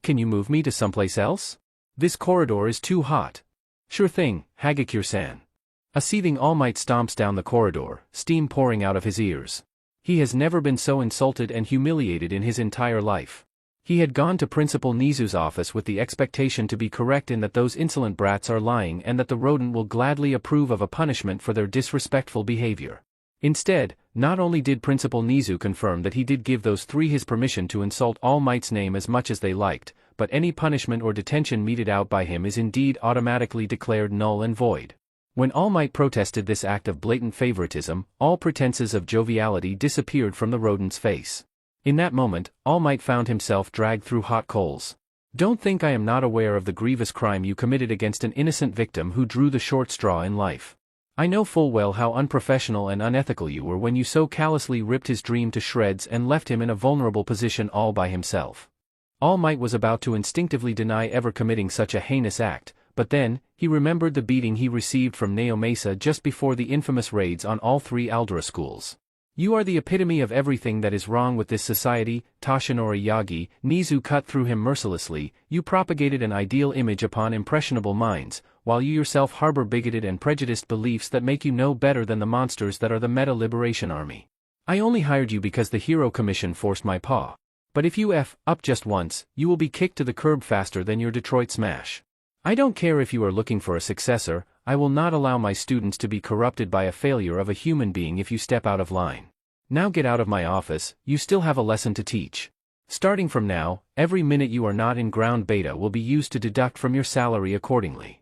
Can you move me to someplace else? This corridor is too hot. Sure thing, Hagakure-san. A seething All Might stomps down the corridor, steam pouring out of his ears. He has never been so insulted and humiliated in his entire life. He had gone to Principal Nezu's office with the expectation to be correct in that those insolent brats are lying and that the rodent will gladly approve of a punishment for their disrespectful behavior. Instead, not only did Principal Nezu confirm that he did give those three his permission to insult All Might's name as much as they liked, but any punishment or detention meted out by him is indeed automatically declared null and void. When All Might protested this act of blatant favoritism, all pretenses of joviality disappeared from the rodent's face. In that moment, All Might found himself dragged through hot coals. Don't think I am not aware of the grievous crime you committed against an innocent victim who drew the short straw in life. I know full well how unprofessional and unethical you were when you so callously ripped his dream to shreds and left him in a vulnerable position all by himself. All Might was about to instinctively deny ever committing such a heinous act, but then, he remembered the beating he received from Naomasa just before the infamous raids on all three Aldera schools. You are the epitome of everything that is wrong with this society, Toshinori Yagi. Nezu cut through him mercilessly. You propagated an ideal image upon impressionable minds, while you yourself harbor bigoted and prejudiced beliefs that make you no better than the monsters that are the Meta Liberation Army. I only hired you because the Hero Commission forced my paw. But if you F up just once, you will be kicked to the curb faster than your Detroit Smash. I don't care if you are looking for a successor, I will not allow my students to be corrupted by a failure of a human being if you step out of line. Now get out of my office, you still have a lesson to teach. Starting from now, every minute you are not in ground beta will be used to deduct from your salary accordingly.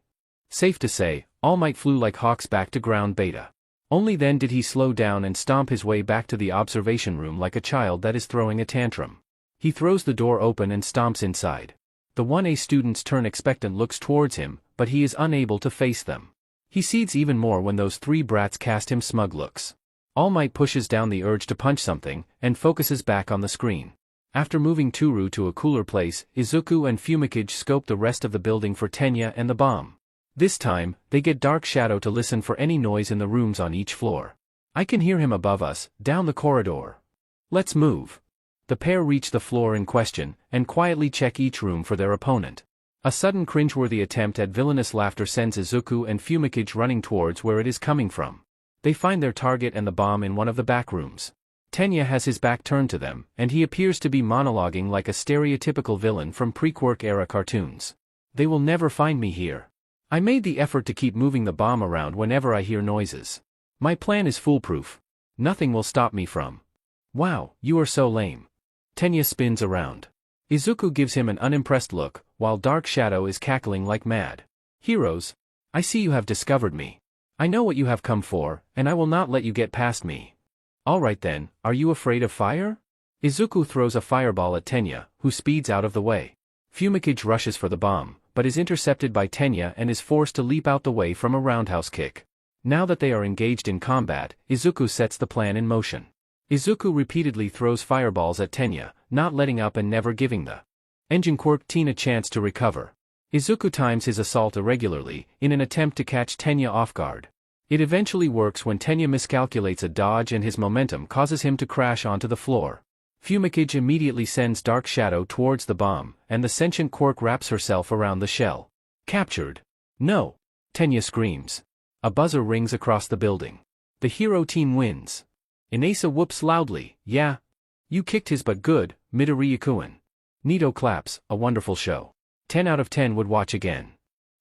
Safe to say, All Might flew like hawks back to ground beta. Only then did he slow down and stomp his way back to the observation room like a child that is throwing a tantrum. He throws the door open and stomps inside. The 1A student's turn expectant looks towards him, but he is unable to face them. He seethes even more when those three brats cast him smug looks. All Might pushes down the urge to punch something, and focuses back on the screen. After moving Toru to a cooler place, Izuku and Pheonix scope the rest of the building for Tenya and the bomb. This time, they get Dark Shadow to listen for any noise in the rooms on each floor. I can hear him above us, down the corridor. Let's move. The pair reach the floor in question, and quietly check each room for their opponent. A sudden cringeworthy attempt at villainous laughter sends Izuku and Pheonix running towards where it is coming from. They find their target and the bomb in one of the back rooms. Tenya has his back turned to them, and he appears to be monologuing like a stereotypical villain from pre-Quirk era cartoons. They will never find me here. I made the effort to keep moving the bomb around whenever I hear noises. My plan is foolproof. Nothing will stop me from. Wow, you are so lame. Tenya spins around. Izuku gives him an unimpressed look, while Dark Shadow is cackling like mad. Heroes, I see you have discovered me. I know what you have come for, and I will not let you get past me. Alright then, are you afraid of fire? Izuku throws a fireball at Tenya, who speeds out of the way. Pheonix rushes for the bomb, but is intercepted by Tenya and is forced to leap out the way from a roundhouse kick. Now that they are engaged in combat, Izuku sets the plan in motion. Izuku repeatedly throws fireballs at Tenya, not letting up and never giving the engine Quirk teen a chance to recover. Izuku times his assault irregularly, in an attempt to catch Tenya off guard. It eventually works when Tenya miscalculates a dodge and his momentum causes him to crash onto the floor. Pheonix immediately sends Dark Shadow towards the bomb, and the sentient Quirk wraps herself around the shell. Captured. No! Tenya screams. A buzzer rings across the building. The hero team wins. Inasa whoops loudly, yeah. You kicked his butt good, Midoriya-kun. Nito claps, a wonderful show. 10 out of 10 would watch again.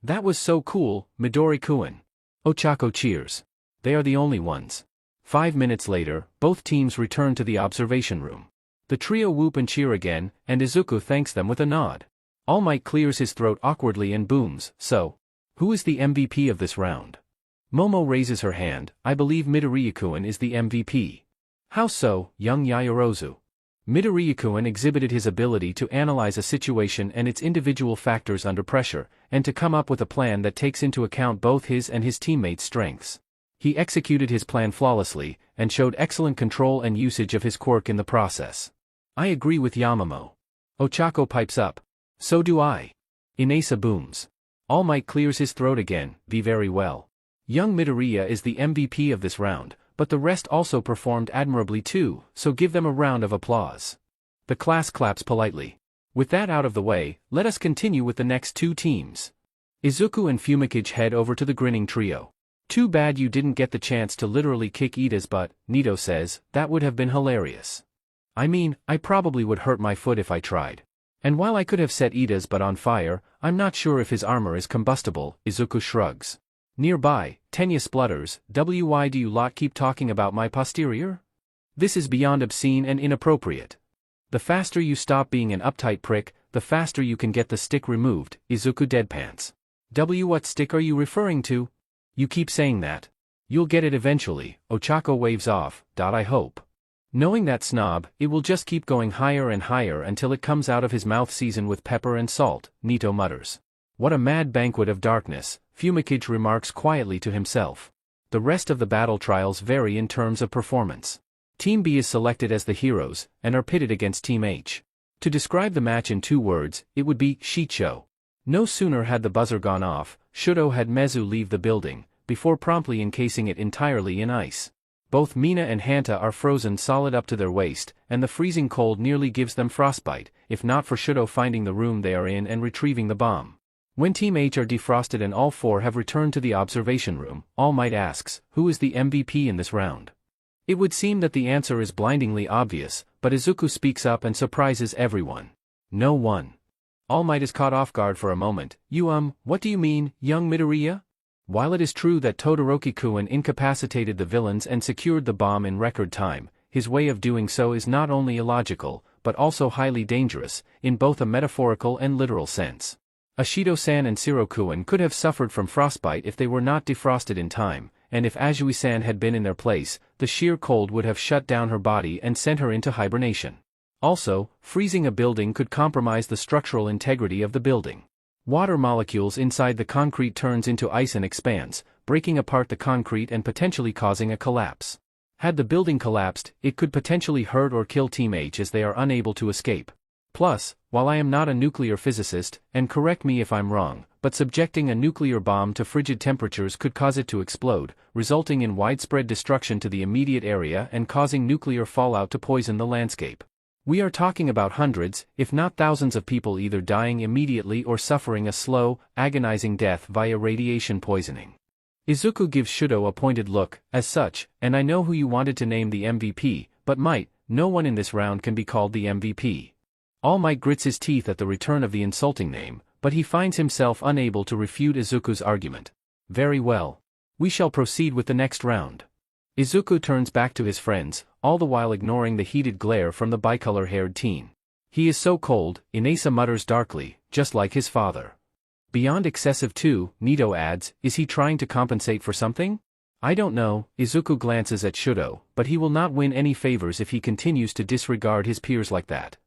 That was so cool, Midori-kun. Ochako cheers. They are the only ones. 5 minutes later, both teams return to the observation room. The trio whoop and cheer again, and Izuku thanks them with a nod. All Might clears his throat awkwardly and booms, so. Who is the MVP of this round? Momo raises her hand. I believe Midoriya-kun is the MVP. How so, young Yaoyorozu? Midoriya-kun exhibited his ability to analyze a situation and its individual factors under pressure, and to come up with a plan that takes into account both his and his teammates' strengths. He executed his plan flawlessly, and showed excellent control and usage of his quirk in the process. I agree with Yamamo. Ochako pipes up. So do I. Inasa booms. All Might clears his throat again, very well. Young Midoriya is the MVP of this round, but the rest also performed admirably too, so give them a round of applause. The class claps politely. With that out of the way, let us continue with the next two teams. Izuku and Pheonix head over to the grinning trio. Too bad you didn't get the chance to literally kick Ida's butt, Nito says, that would have been hilarious. I mean, I probably would hurt my foot if I tried. And while I could have set Ida's butt on fire, I'm not sure if his armor is combustible, Izuku shrugs. Nearby, Tenya splutters, why do you lot keep talking about my posterior? This is beyond obscene and inappropriate. The faster you stop being an uptight prick, the faster you can get the stick removed, Izuku deadpans. What stick are you referring to? You keep saying that. You'll get it eventually, Ochako waves off, I hope. Knowing that snob, it will just keep going higher and higher until it comes out of his mouth seasoned with pepper and salt, Nito mutters. What a mad banquet of darkness, Pheonix remarks quietly to himself. The rest of the battle trials vary in terms of performance. Team B is selected as the heroes, and are pitted against Team H. To describe the match in 2 words, it would be shit show. No sooner had the buzzer gone off, Shudo had Nezu leave the building, before promptly encasing it entirely in ice. Both Mina and Hanta are frozen solid up to their waist, and the freezing cold nearly gives them frostbite, if not for Shudo finding the room they are in and retrieving the bomb. When Team H are defrosted and all 4 have returned to the observation room, All Might asks, who is the MVP in this round? It would seem that the answer is blindingly obvious, but Izuku speaks up and surprises everyone. No one. All Might is caught off guard for a moment. What do you mean, young Midoriya? While it is true that Todoroki-kun incapacitated the villains and secured the bomb in record time, his way of doing so is not only illogical, but also highly dangerous, in both a metaphorical and literal sense. Ashido-san and Shiro-kun could have suffered from frostbite if they were not defrosted in time, and if Azui-san had been in their place, the sheer cold would have shut down her body and sent her into hibernation. Also, freezing a building could compromise the structural integrity of the building. Water molecules inside the concrete turns into ice and expands, breaking apart the concrete and potentially causing a collapse. Had the building collapsed, it could potentially hurt or kill Team H as they are unable to escape. Plus, while I am not a nuclear physicist, and correct me if I'm wrong, but subjecting a nuclear bomb to frigid temperatures could cause it to explode, resulting in widespread destruction to the immediate area and causing nuclear fallout to poison the landscape. We are talking about hundreds, if not thousands of people either dying immediately or suffering a slow, agonizing death via radiation poisoning. Izuku gives Shudo a pointed look, as such, and I know who you wanted to name the MVP, but no one in this round can be called the MVP. All Might grits his teeth at the return of the insulting name, but he finds himself unable to refute Izuku's argument. Very well. We shall proceed with the next round. Izuku turns back to his friends, all the while ignoring the heated glare from the bicolor-haired teen. He is so cold, Inasa mutters darkly, just like his father. Beyond excessive too, Nito adds, is he trying to compensate for something? I don't know, Izuku glances at Shudo, but he will not win any favors if he continues to disregard his peers like that.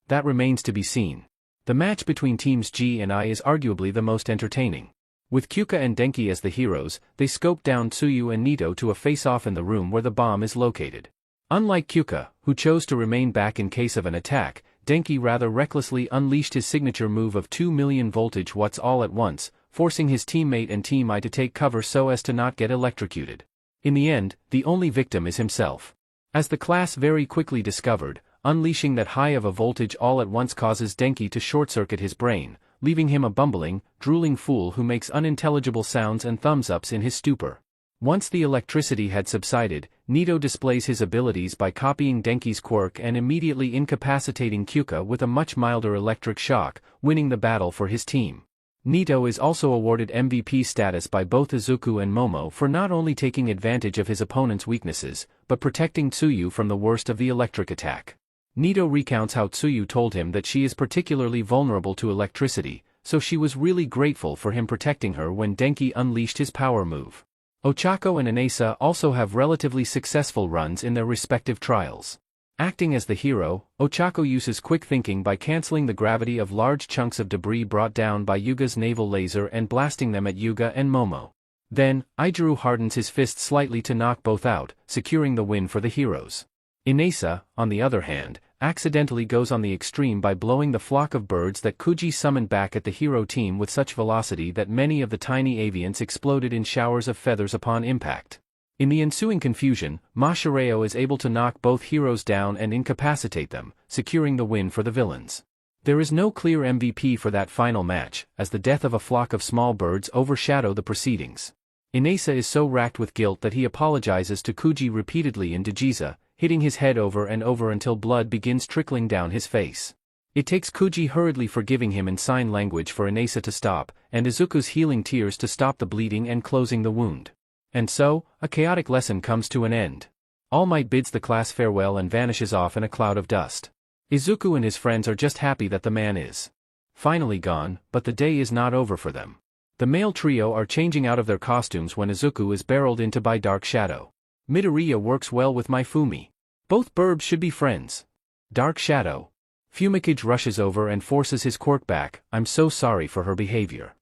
That remains to be seen. The match between teams G and I is arguably the most entertaining. With Kyuka and Denki as the heroes, they scope down Tsuyu and Nito to a face-off in the room where the bomb is located. Unlike Kyuka, who chose to remain back in case of an attack, Denki rather recklessly unleashed his signature move of 2 million voltage watts all at once, forcing his teammate and Team I to take cover so as to not get electrocuted. In the end, the only victim is himself. As the class very quickly discovered, unleashing that high of a voltage all at once causes Denki to short-circuit his brain, leaving him a bumbling, drooling fool who makes unintelligible sounds and thumbs-ups in his stupor. Once the electricity had subsided, Nito displays his abilities by copying Denki's quirk and immediately incapacitating Kyuka with a much milder electric shock, winning the battle for his team. Nito is also awarded MVP status by both Izuku and Momo for not only taking advantage of his opponent's weaknesses, but protecting Tsuyu from the worst of the electric attack. Nito recounts how Tsuyu told him that she is particularly vulnerable to electricity, so she was really grateful for him protecting her when Denki unleashed his power move. Ochako and Inasa also have relatively successful runs in their respective trials. Acting as the hero, Ochako uses quick thinking by canceling the gravity of large chunks of debris brought down by Yuga's naval laser and blasting them at Yuga and Momo. Then, Ijiru hardens his fist slightly to knock both out, securing the win for the heroes. Inasa, on the other hand, accidentally goes on the extreme by blowing the flock of birds that Kuji summoned back at the hero team with such velocity that many of the tiny avians exploded in showers of feathers upon impact. In the ensuing confusion, Mashireo is able to knock both heroes down and incapacitate them, securing the win for the villains. There is no clear MVP for that final match, as the death of a flock of small birds overshadow the proceedings. Inasa is so racked with guilt that he apologizes to Kuji repeatedly in Digiza, hitting his head over and over until blood begins trickling down his face. It takes Kuji hurriedly forgiving him in sign language for Inasa to stop, and Izuku's healing tears to stop the bleeding and closing the wound. And so, a chaotic lesson comes to an end. All Might bids the class farewell and vanishes off in a cloud of dust. Izuku and his friends are just happy that the man is finally gone, but the day is not over for them. The male trio are changing out of their costumes when Izuku is barreled into by Dark Shadow. Midoriya works well with Mifumi. Both burbs should be friends. Dark Shadow. Pheonix rushes over and forces his quirk back. I'm so sorry for her behavior.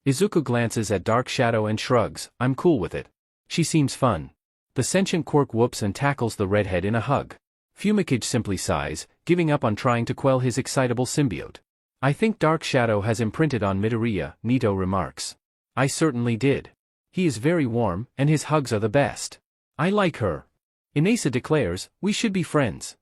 Izuku glances at Dark Shadow and shrugs. I'm cool with it. She seems fun. The sentient quirk whoops and tackles the redhead in a hug. Pheonix simply sighs, giving up on trying to quell his excitable symbiote. I think Dark Shadow has imprinted on Midoriya, Nito remarks. I certainly did. He is very warm, and his hugs are the best. I like her. Inasa declares, we should be friends.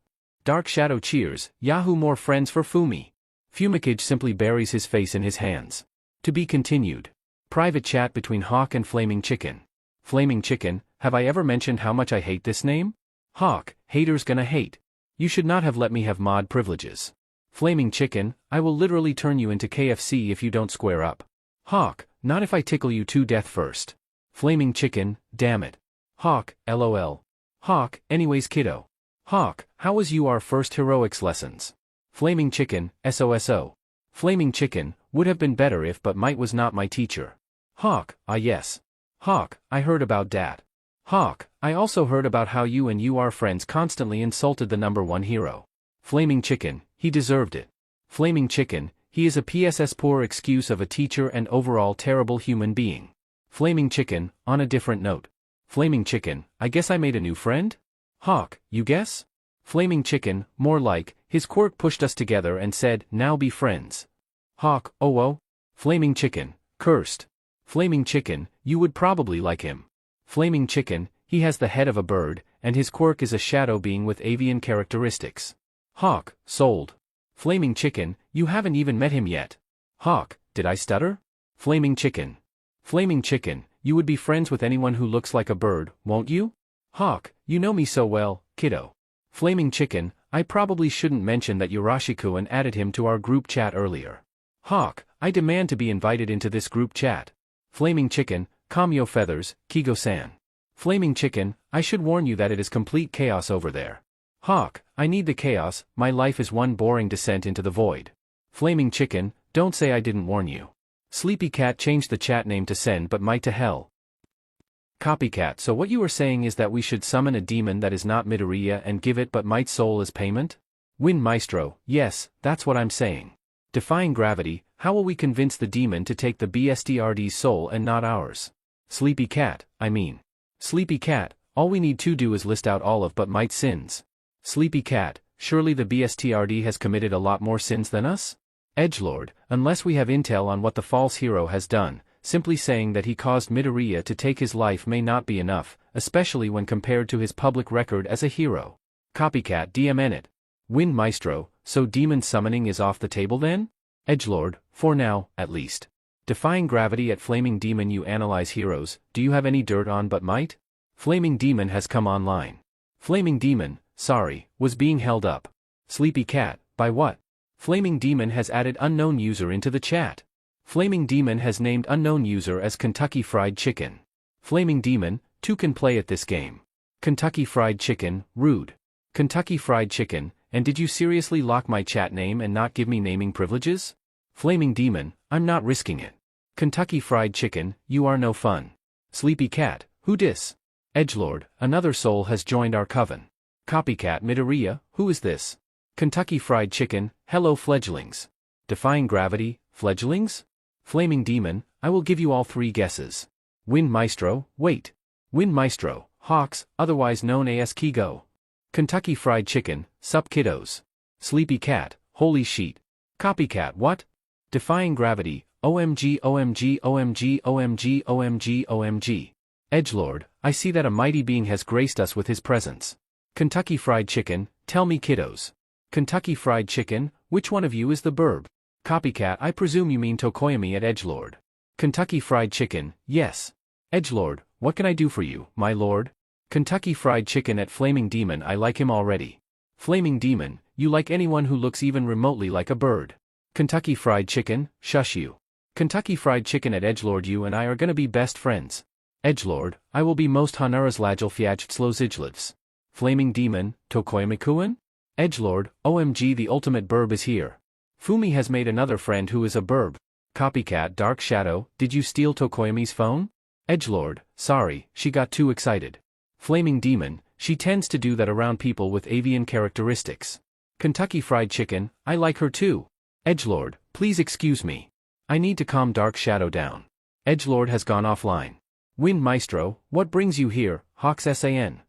Dark Shadow cheers, Yahoo, more friends for Fumi. Pheonix simply buries his face in his hands. To be continued. Private chat between Hawk and Flaming Chicken. Flaming Chicken, have I ever mentioned how much I hate this name? Hawk, haters gonna hate. You should not have let me have mod privileges. Flaming Chicken, I will literally turn you into KFC if you don't square up. Hawk, not if I tickle you to death first. Flaming Chicken, damn it. Hawk, LOL. Hawk, anyways kiddo. Hawk, how was our first heroics lessons? Flaming Chicken, SOSO. Flaming Chicken, would have been better if but Might was not my teacher. Hawk, ah yes. Hawk, I heard about dat. Hawk, I also heard about how you and our friends constantly insulted the #1 hero. Flaming Chicken, he deserved it. Flaming Chicken, he is a PSS poor excuse of a teacher and overall terrible human being. Flaming Chicken, on a different note. Flaming Chicken, I guess I made a new friend? Hawk, you guess? Flaming Chicken, more like, his quirk pushed us together and said, now be friends. Hawk, oh. Flaming Chicken, cursed. Flaming Chicken, you would probably like him. Flaming Chicken, he has the head of a bird, and his quirk is a shadow being with avian characteristics. Hawk, sold. Flaming Chicken, you haven't even met him yet. Hawk, did I stutter? Flaming Chicken. Flaming Chicken, you would be friends with anyone who looks like a bird, won't you? Hawk, you know me so well, kiddo. Flaming Chicken, I probably shouldn't mention that Yoroshiku and added him to our group chat earlier. Hawk, I demand to be invited into this group chat. Flaming Chicken, calm your feathers, Kigo-san. Flaming Chicken, I should warn you that it is complete chaos over there. Hawk, I need the chaos, my life is one boring descent into the void. Flaming Chicken, don't say I didn't warn you. Sleepy Cat changed the chat name to Send but Might to hell. Copycat, so what you are saying is that we should summon a demon that is not Midoriya and give it but Might's soul as payment? Win Maestro, yes, that's what I'm saying. Defying gravity, how will we convince the demon to take the BSTRD's soul and not ours? Sleepy Cat, I mean. Sleepy Cat, all we need to do is list out all of but Might's sins. Sleepy Cat, surely the BSTRD has committed a lot more sins than us? Edgelord, unless we have intel on what the false hero has done, simply saying that he caused Midoriya to take his life may not be enough, especially when compared to his public record as a hero. Copycat DMN it. Win Maestro, so demon summoning is off the table then? Edgelord, for now, at least. Defying gravity at Flaming Demon, you analyze heroes, do you have any dirt on but Might? Flaming Demon has come online. Flaming Demon, sorry, was being held up. Sleepy Cat, by what? Flaming Demon has added unknown user into the chat. Flaming Demon has named unknown user as Kentucky Fried Chicken. Flaming Demon, 2 can play at this game. Kentucky Fried Chicken, rude. Kentucky Fried Chicken, and did you seriously lock my chat name and not give me naming privileges? Flaming Demon, I'm not risking it. Kentucky Fried Chicken, you are no fun. Sleepy Cat, who dis? Edgelord, another soul has joined our coven. Copycat Midoriya, who is this? Kentucky Fried Chicken, hello fledglings. Defying gravity, fledglings? Flaming Demon, I will give you all 3 guesses. Win Maestro, wait. Win Maestro, Hawks, otherwise known as Kigo. Kentucky Fried Chicken, sup kiddos. Sleepy Cat, holy sheet. Copycat what? Defying gravity, OMG OMG OMG OMG OMG OMG. Edgelord, I see that a mighty being has graced us with his presence. Kentucky Fried Chicken, tell me kiddos. Kentucky Fried Chicken, which one of you is the burb? Copycat, I presume you mean Tokoyami at Edgelord. Kentucky Fried Chicken, yes. Edgelord, what can I do for you, my lord? Kentucky Fried Chicken at Flaming Demon, I like him already. Flaming Demon, you like anyone who looks even remotely like a bird. Kentucky Fried Chicken, shush you. Kentucky Fried Chicken at Edgelord, you and I are gonna be best friends. Edgelord, I will be most honoras lagel fiajtslozijlivs. Flaming Demon, Tokoyami-kun? Edgelord, OMG, the ultimate burb is here. Fumi has made another friend who is a burb. Copycat Dark Shadow, did you steal Tokoyami's phone? Edgelord, sorry, she got too excited. Flaming Demon, she tends to do that around people with avian characteristics. Kentucky Fried Chicken, I like her too. Edgelord, please excuse me. I need to calm Dark Shadow down. Edgelord has gone offline. Wind Maestro, what brings you here, Hawks San?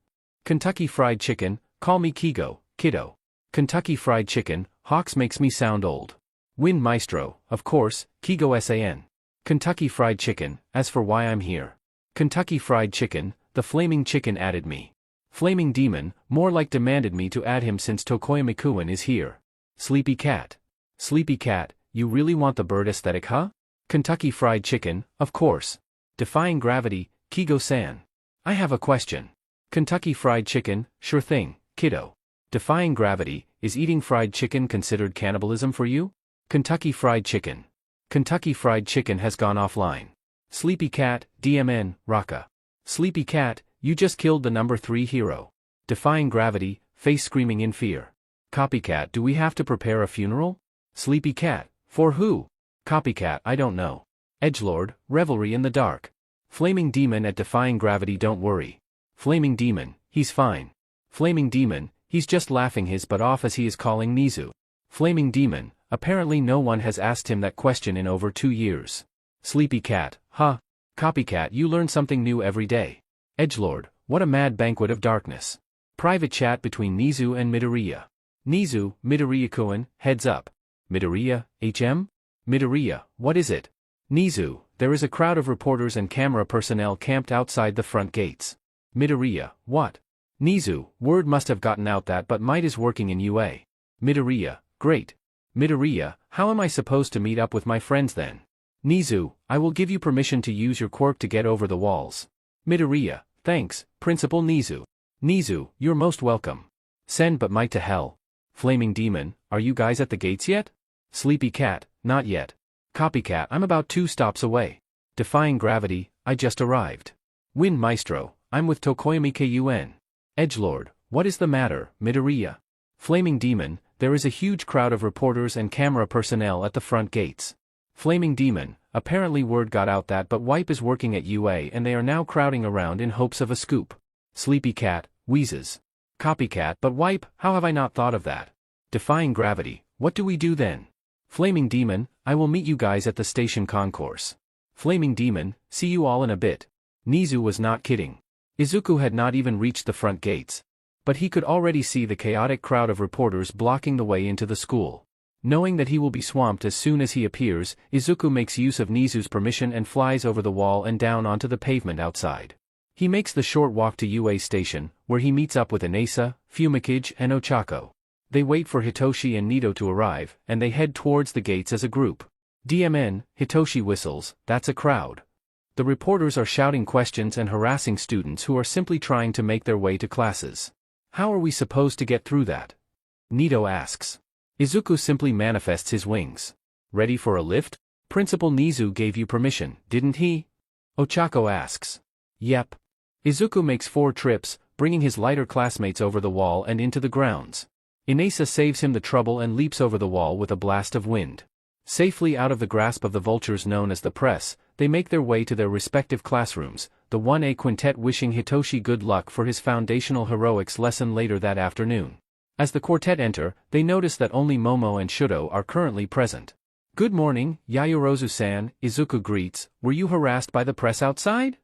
Kentucky Fried Chicken, call me Kigo, kiddo. Kentucky Fried Chicken, Hawks makes me sound old. Wind Maestro, of course, Kigo San. Kentucky Fried Chicken, as for why I'm here. Kentucky Fried Chicken, the Flaming Chicken added me. Flaming Demon, more like demanded me to add him since Tokoyami-kun is here. Sleepy Cat. Sleepy Cat, you really want the bird aesthetic, huh? Kentucky Fried Chicken, of course. Defying Gravity, Kigo-san. I have a question. Kentucky Fried Chicken, sure thing, kiddo. Defying Gravity, is eating fried chicken considered cannibalism for you? Kentucky Fried Chicken. Kentucky Fried Chicken has gone offline. Sleepy Cat, DMN, Raka. Sleepy Cat, you just killed the number 3 hero. Defying Gravity, face screaming in fear. Copycat, do we have to prepare a funeral? Sleepy Cat, for who? Copycat, I don't know. Edgelord, revelry in the dark. Flaming Demon at Defying Gravity, don't worry. Flaming Demon, he's fine. Flaming Demon, he's just laughing his butt off as he is calling Nezu. Flaming Demon, apparently no one has asked him that question in over 2 years. Sleepy Cat, huh? Copycat, you learn something new every day. Edgelord, what a mad banquet of darkness. Private chat between Nezu and Midoriya. Nezu, Midoriya-kun, heads up. Midoriya, HM? Midoriya, what is it? Nezu, there is a crowd of reporters and camera personnel camped outside the front gates. Midoriya, what? Nezu, word must have gotten out that but Might is working in UA. Midoriya, great. Midoriya, how am I supposed to meet up with my friends then? Nezu, I will give you permission to use your quirk to get over the walls. Midoriya, thanks, Principal Nezu. Nezu, you're most welcome. Send but Might to hell. Flaming Demon, are you guys at the gates yet? Sleepy Cat, not yet. Copycat, I'm about 2 stops away. Defying Gravity, I just arrived. Wind Maestro, I'm with Tokoyami-kun. Edgelord, what is the matter, Midoriya? Flaming Demon, there is a huge crowd of reporters and camera personnel at the front gates. Flaming Demon, apparently word got out that but Wipe is working at UA and they are now crowding around in hopes of a scoop. Sleepy Cat, wheezes. Copycat, but Wipe, how have I not thought of that? Defying Gravity, what do we do then? Flaming Demon, I will meet you guys at the station concourse. Flaming Demon, see you all in a bit. Nezu was not kidding. Izuku had not even reached the front gates. But he could already see the chaotic crowd of reporters blocking the way into the school. Knowing that he will be swamped as soon as he appears, Izuku makes use of Nezu's permission and flies over the wall and down onto the pavement outside. He makes the short walk to UA station, where he meets up with Inasa, Pheonix and Ochako. They wait for Hitoshi and Nito to arrive, and they head towards the gates as a group. DMN, Hitoshi whistles, that's a crowd. The reporters are shouting questions and harassing students who are simply trying to make their way to classes. How are we supposed to get through that? Nito asks. Izuku simply manifests his wings. Ready for a lift? Principal Nezu gave you permission, didn't he? Ochako asks. Yep. Izuku makes 4 trips, bringing his lighter classmates over the wall and into the grounds. Inasa saves him the trouble and leaps over the wall with a blast of wind. Safely out of the grasp of the vultures known as the press, they make their way to their respective classrooms, the 1A quintet wishing Hitoshi good luck for his foundational heroics lesson later that afternoon. As the quartet enter, they notice that only Momo and Shudo are currently present. Good morning, Yayorozu-san, Izuku greets, were you harassed by the press outside?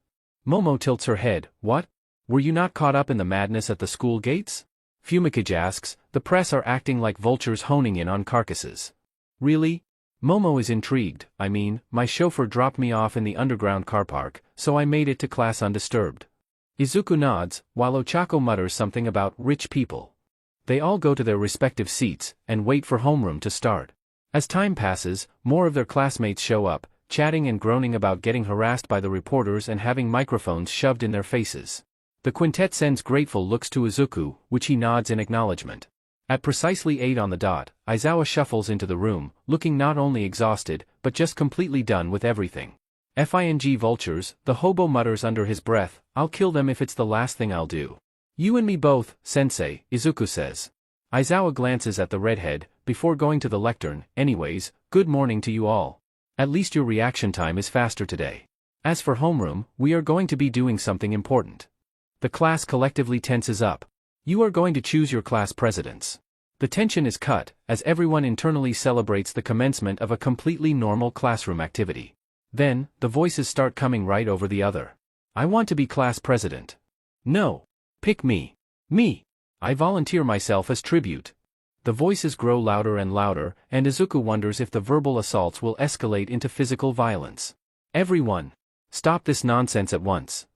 Momo tilts her head, what? Were you not caught up in the madness at the school gates? Pheonix asks, the press are acting like vultures honing in on carcasses. Really? Momo is intrigued. My chauffeur dropped me off in the underground car park, so I made it to class undisturbed. Izuku nods, while Ochako mutters something about rich people. They all go to their respective seats, and wait for homeroom to start. As time passes, more of their classmates show up, chatting and groaning about getting harassed by the reporters and having microphones shoved in their faces. The quintet sends grateful looks to Izuku, which he nods in acknowledgement. At precisely 8 on the dot, Aizawa shuffles into the room, looking not only exhausted, but just completely done with everything. Fing vultures, the hobo mutters under his breath, I'll kill them if it's the last thing I'll do. You and me both, sensei, Izuku says. Aizawa glances at the redhead, before going to the lectern. Anyways, good morning to you all. At least your reaction time is faster today. As for homeroom, we are going to be doing something important. The class collectively tenses up. You are going to choose your class presidents. The tension is cut, as everyone internally celebrates the commencement of a completely normal classroom activity. Then, the voices start coming right over the other. I want to be class president. No. Pick me. Me. I volunteer myself as tribute. The voices grow louder and louder, and Izuku wonders if the verbal assaults will escalate into physical violence. Everyone. Stop this nonsense at once.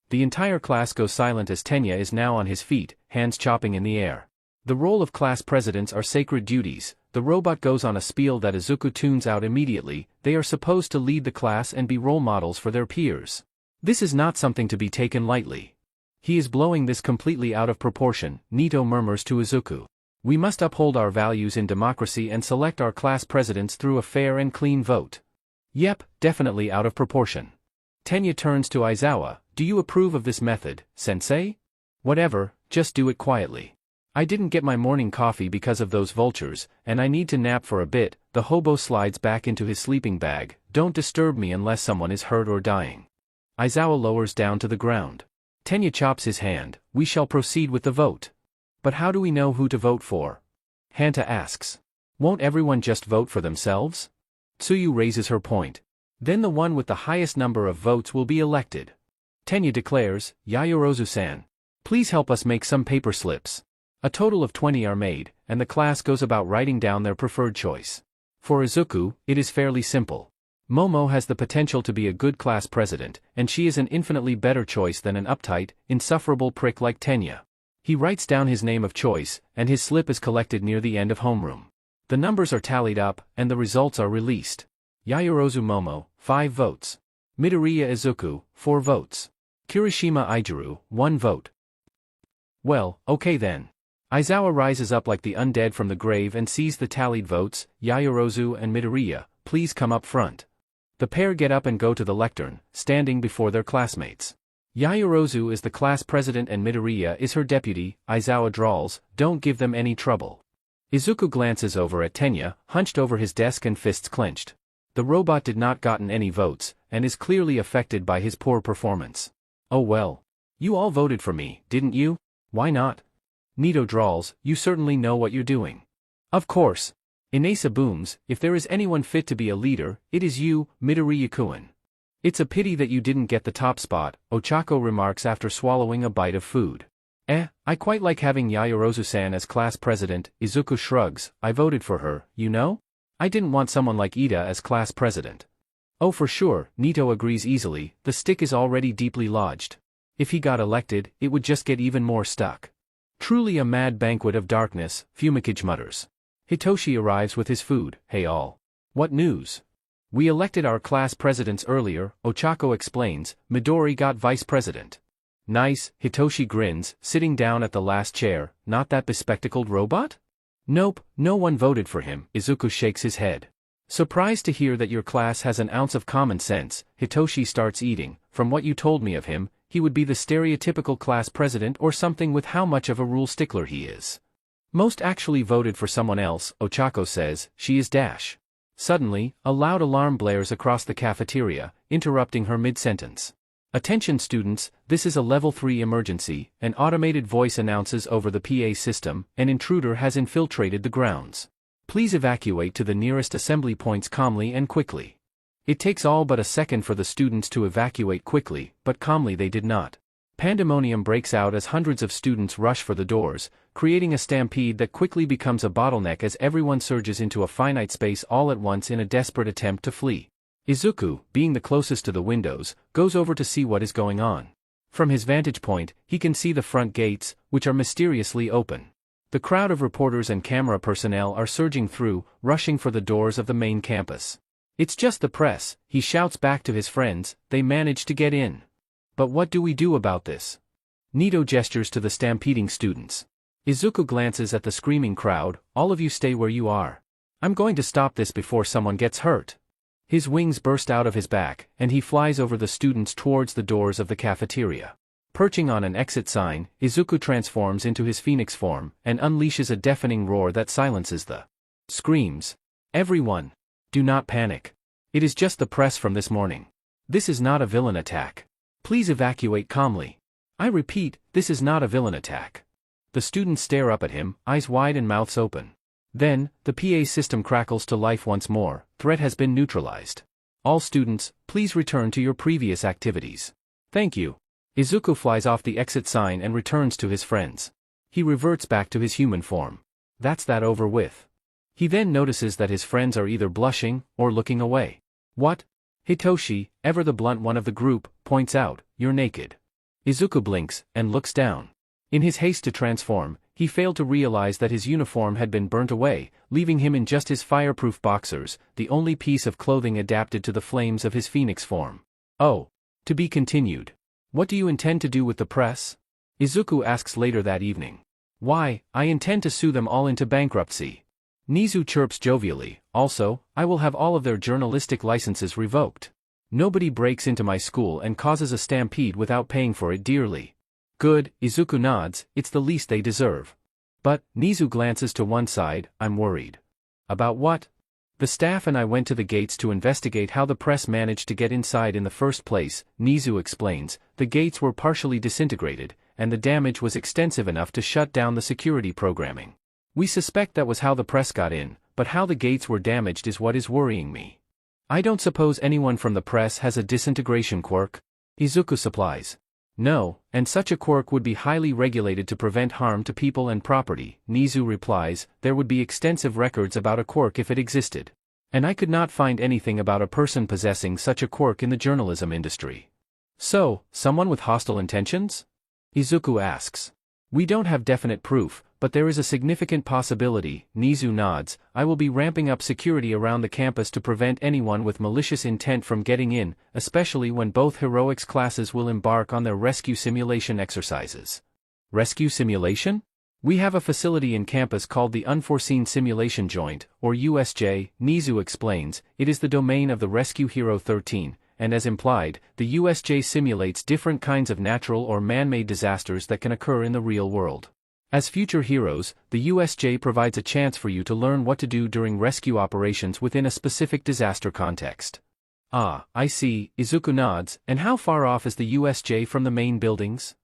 The entire class goes silent as Tenya is now on his feet, hands chopping in the air. The role of class presidents are sacred duties. The robot goes on a spiel that Izuku tunes out immediately. They are supposed to lead the class and be role models for their peers. This is not something to be taken lightly. He is blowing this completely out of proportion, Nito murmurs to Izuku. We must uphold our values in democracy and select our class presidents through a fair and clean vote. Yep, definitely out of proportion. Tenya turns to Aizawa. Do you approve of this method, sensei? Whatever, just do it quietly. I didn't get my morning coffee because of those vultures, and I need to nap for a bit. The hobo slides back into his sleeping bag. Don't disturb me unless someone is hurt or dying. Aizawa lowers down to the ground. Tenya chops his hand. We shall proceed with the vote. But how do we know who to vote for? Hanta asks. Won't everyone just vote for themselves? Tsuyu raises her point. Then the one with the highest number of votes will be elected. Tenya declares, Yayorozu-san. Please help us make some paper slips. A total of 20 are made, and the class goes about writing down their preferred choice. For Izuku, it is fairly simple. Momo has the potential to be a good class president, and she is an infinitely better choice than an uptight, insufferable prick like Tenya. He writes down his name of choice, and his slip is collected near the end of homeroom. The numbers are tallied up, and the results are released. Yayorozu Momo, 5 votes. Midoriya Izuku, 4 votes. Kirishima Aijuru, 1 vote. Well, okay then. Aizawa rises up like the undead from the grave and sees the tallied votes. Yayorozu and Midoriya, please come up front. The pair get up and go to the lectern, standing before their classmates. Yayorozu is the class president and Midoriya is her deputy. Aizawa drawls, don't give them any trouble. Izuku glances over at Tenya, hunched over his desk and fists clenched. The robot did not gotten any votes, and is clearly affected by his poor performance. Oh well. You all voted for me, didn't you? Why not? Nito drawls, you certainly know what you're doing. Of course. Inasa booms, if there is anyone fit to be a leader, it is you, Midoriya-kun. It's a pity that you didn't get the top spot, Ochako remarks after swallowing a bite of food. I quite like having Yayorozu-san as class president. Izuku shrugs, I voted for her, you know? I didn't want someone like Ida as class president. Oh for sure, Nito agrees easily, the stick is already deeply lodged. If he got elected, it would just get even more stuck. Truly a mad banquet of darkness, Pheonix mutters. Hitoshi arrives with his food. Hey all. What news? We elected our class presidents earlier, Ochako explains. Midori got vice president. Nice, Hitoshi grins, sitting down at the last chair. Not that bespectacled robot? Nope, no one voted for him. Izuku shakes his head. Surprised to hear that your class has an ounce of common sense. Hitoshi starts eating. From what you told me of him, he would be the stereotypical class president or something with how much of a rule stickler he is. Most actually voted for someone else, Ochako says. She is dash. Suddenly, a loud alarm blares across the cafeteria, interrupting her mid-sentence. Attention students, this is a level 3 emergency. An automated voice announces over the PA system, an intruder has infiltrated the grounds. Please evacuate to the nearest assembly points calmly and quickly. It takes all but a second for the students to evacuate quickly, but calmly they did not. Pandemonium breaks out as hundreds of students rush for the doors, creating a stampede that quickly becomes a bottleneck as everyone surges into a finite space all at once in a desperate attempt to flee. Izuku, being the closest to the windows, goes over to see what is going on. From his vantage point, he can see the front gates, which are mysteriously open. The crowd of reporters and camera personnel are surging through, rushing for the doors of the main campus. "It's just the press," he shouts back to his friends, "they managed to get in. But what do we do about this?" Nito gestures to the stampeding students. Izuku glances at the screaming crowd, "All of you stay where you are. I'm going to stop this before someone gets hurt." His wings burst out of his back, and he flies over the students towards the doors of the cafeteria. Perching on an exit sign, Izuku transforms into his Pheonix form, and unleashes a deafening roar that silences the screams. "Everyone! Do not panic. It is just the press from this morning. This is not a villain attack. Please evacuate calmly. I repeat, this is not a villain attack." The students stare up at him, eyes wide and mouths open. Then, the PA system crackles to life once more. "Threat has been neutralized. All students, please return to your previous activities. Thank you." Izuku flies off the exit sign and returns to his friends. He reverts back to his human form. That's that over with. He then notices that his friends are either blushing, or looking away. "What?" Hitoshi, ever the blunt one of the group, points out, "You're naked." Izuku blinks, and looks down. In his haste to transform, he failed to realize that his uniform had been burnt away, leaving him in just his fireproof boxers, the only piece of clothing adapted to the flames of his Pheonix form. "Oh. To be continued. What do you intend to do with the press?" Izuku asks later that evening. "Why, I intend to sue them all into bankruptcy." Nezu chirps jovially, "Also, I will have all of their journalistic licenses revoked. Nobody breaks into my school and causes a stampede without paying for it dearly." "Good," Izuku nods, "it's the least they deserve." "But," Nezu glances to one side, "I'm worried." "About what?" "The staff and I went to the gates to investigate how the press managed to get inside in the first place," Nezu explains. "The gates were partially disintegrated, and the damage was extensive enough to shut down the security programming. We suspect that was how the press got in, but how the gates were damaged is what is worrying me." "I don't suppose anyone from the press has a disintegration quirk?" Izuku supplies. "No, and such a quirk would be highly regulated to prevent harm to people and property," Nezu replies. "There would be extensive records about a quirk if it existed. And I could not find anything about a person possessing such a quirk in the journalism industry." "So, someone with hostile intentions?" Izuku asks. "We don't have definite proof, but there is a significant possibility," Nezu nods. "I will be ramping up security around the campus to prevent anyone with malicious intent from getting in, especially when both heroics classes will embark on their rescue simulation exercises." "Rescue simulation?" "We have a facility in campus called the Unforeseen Simulation Joint, or USJ, Nezu explains. It is the domain of the Rescue Hero 13, and as implied, the USJ simulates different kinds of natural or man-made disasters that can occur in the real world. As future heroes, the USJ provides a chance for you to learn what to do during rescue operations within a specific disaster context." "Ah, I see," Izuku nods. "And how far off is the USJ from the main buildings?"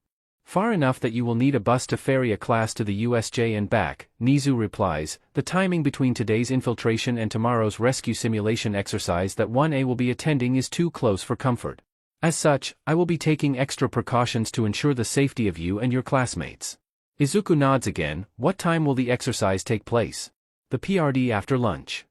"Far enough that you will need a bus to ferry a class to the USJ and back," Nezu replies. "The timing between today's infiltration and tomorrow's rescue simulation exercise that 1A will be attending is too close for comfort. As such, I will be taking extra precautions to ensure the safety of you and your classmates." Izuku nods again. "What time will the exercise take place?" "The PRD after lunch."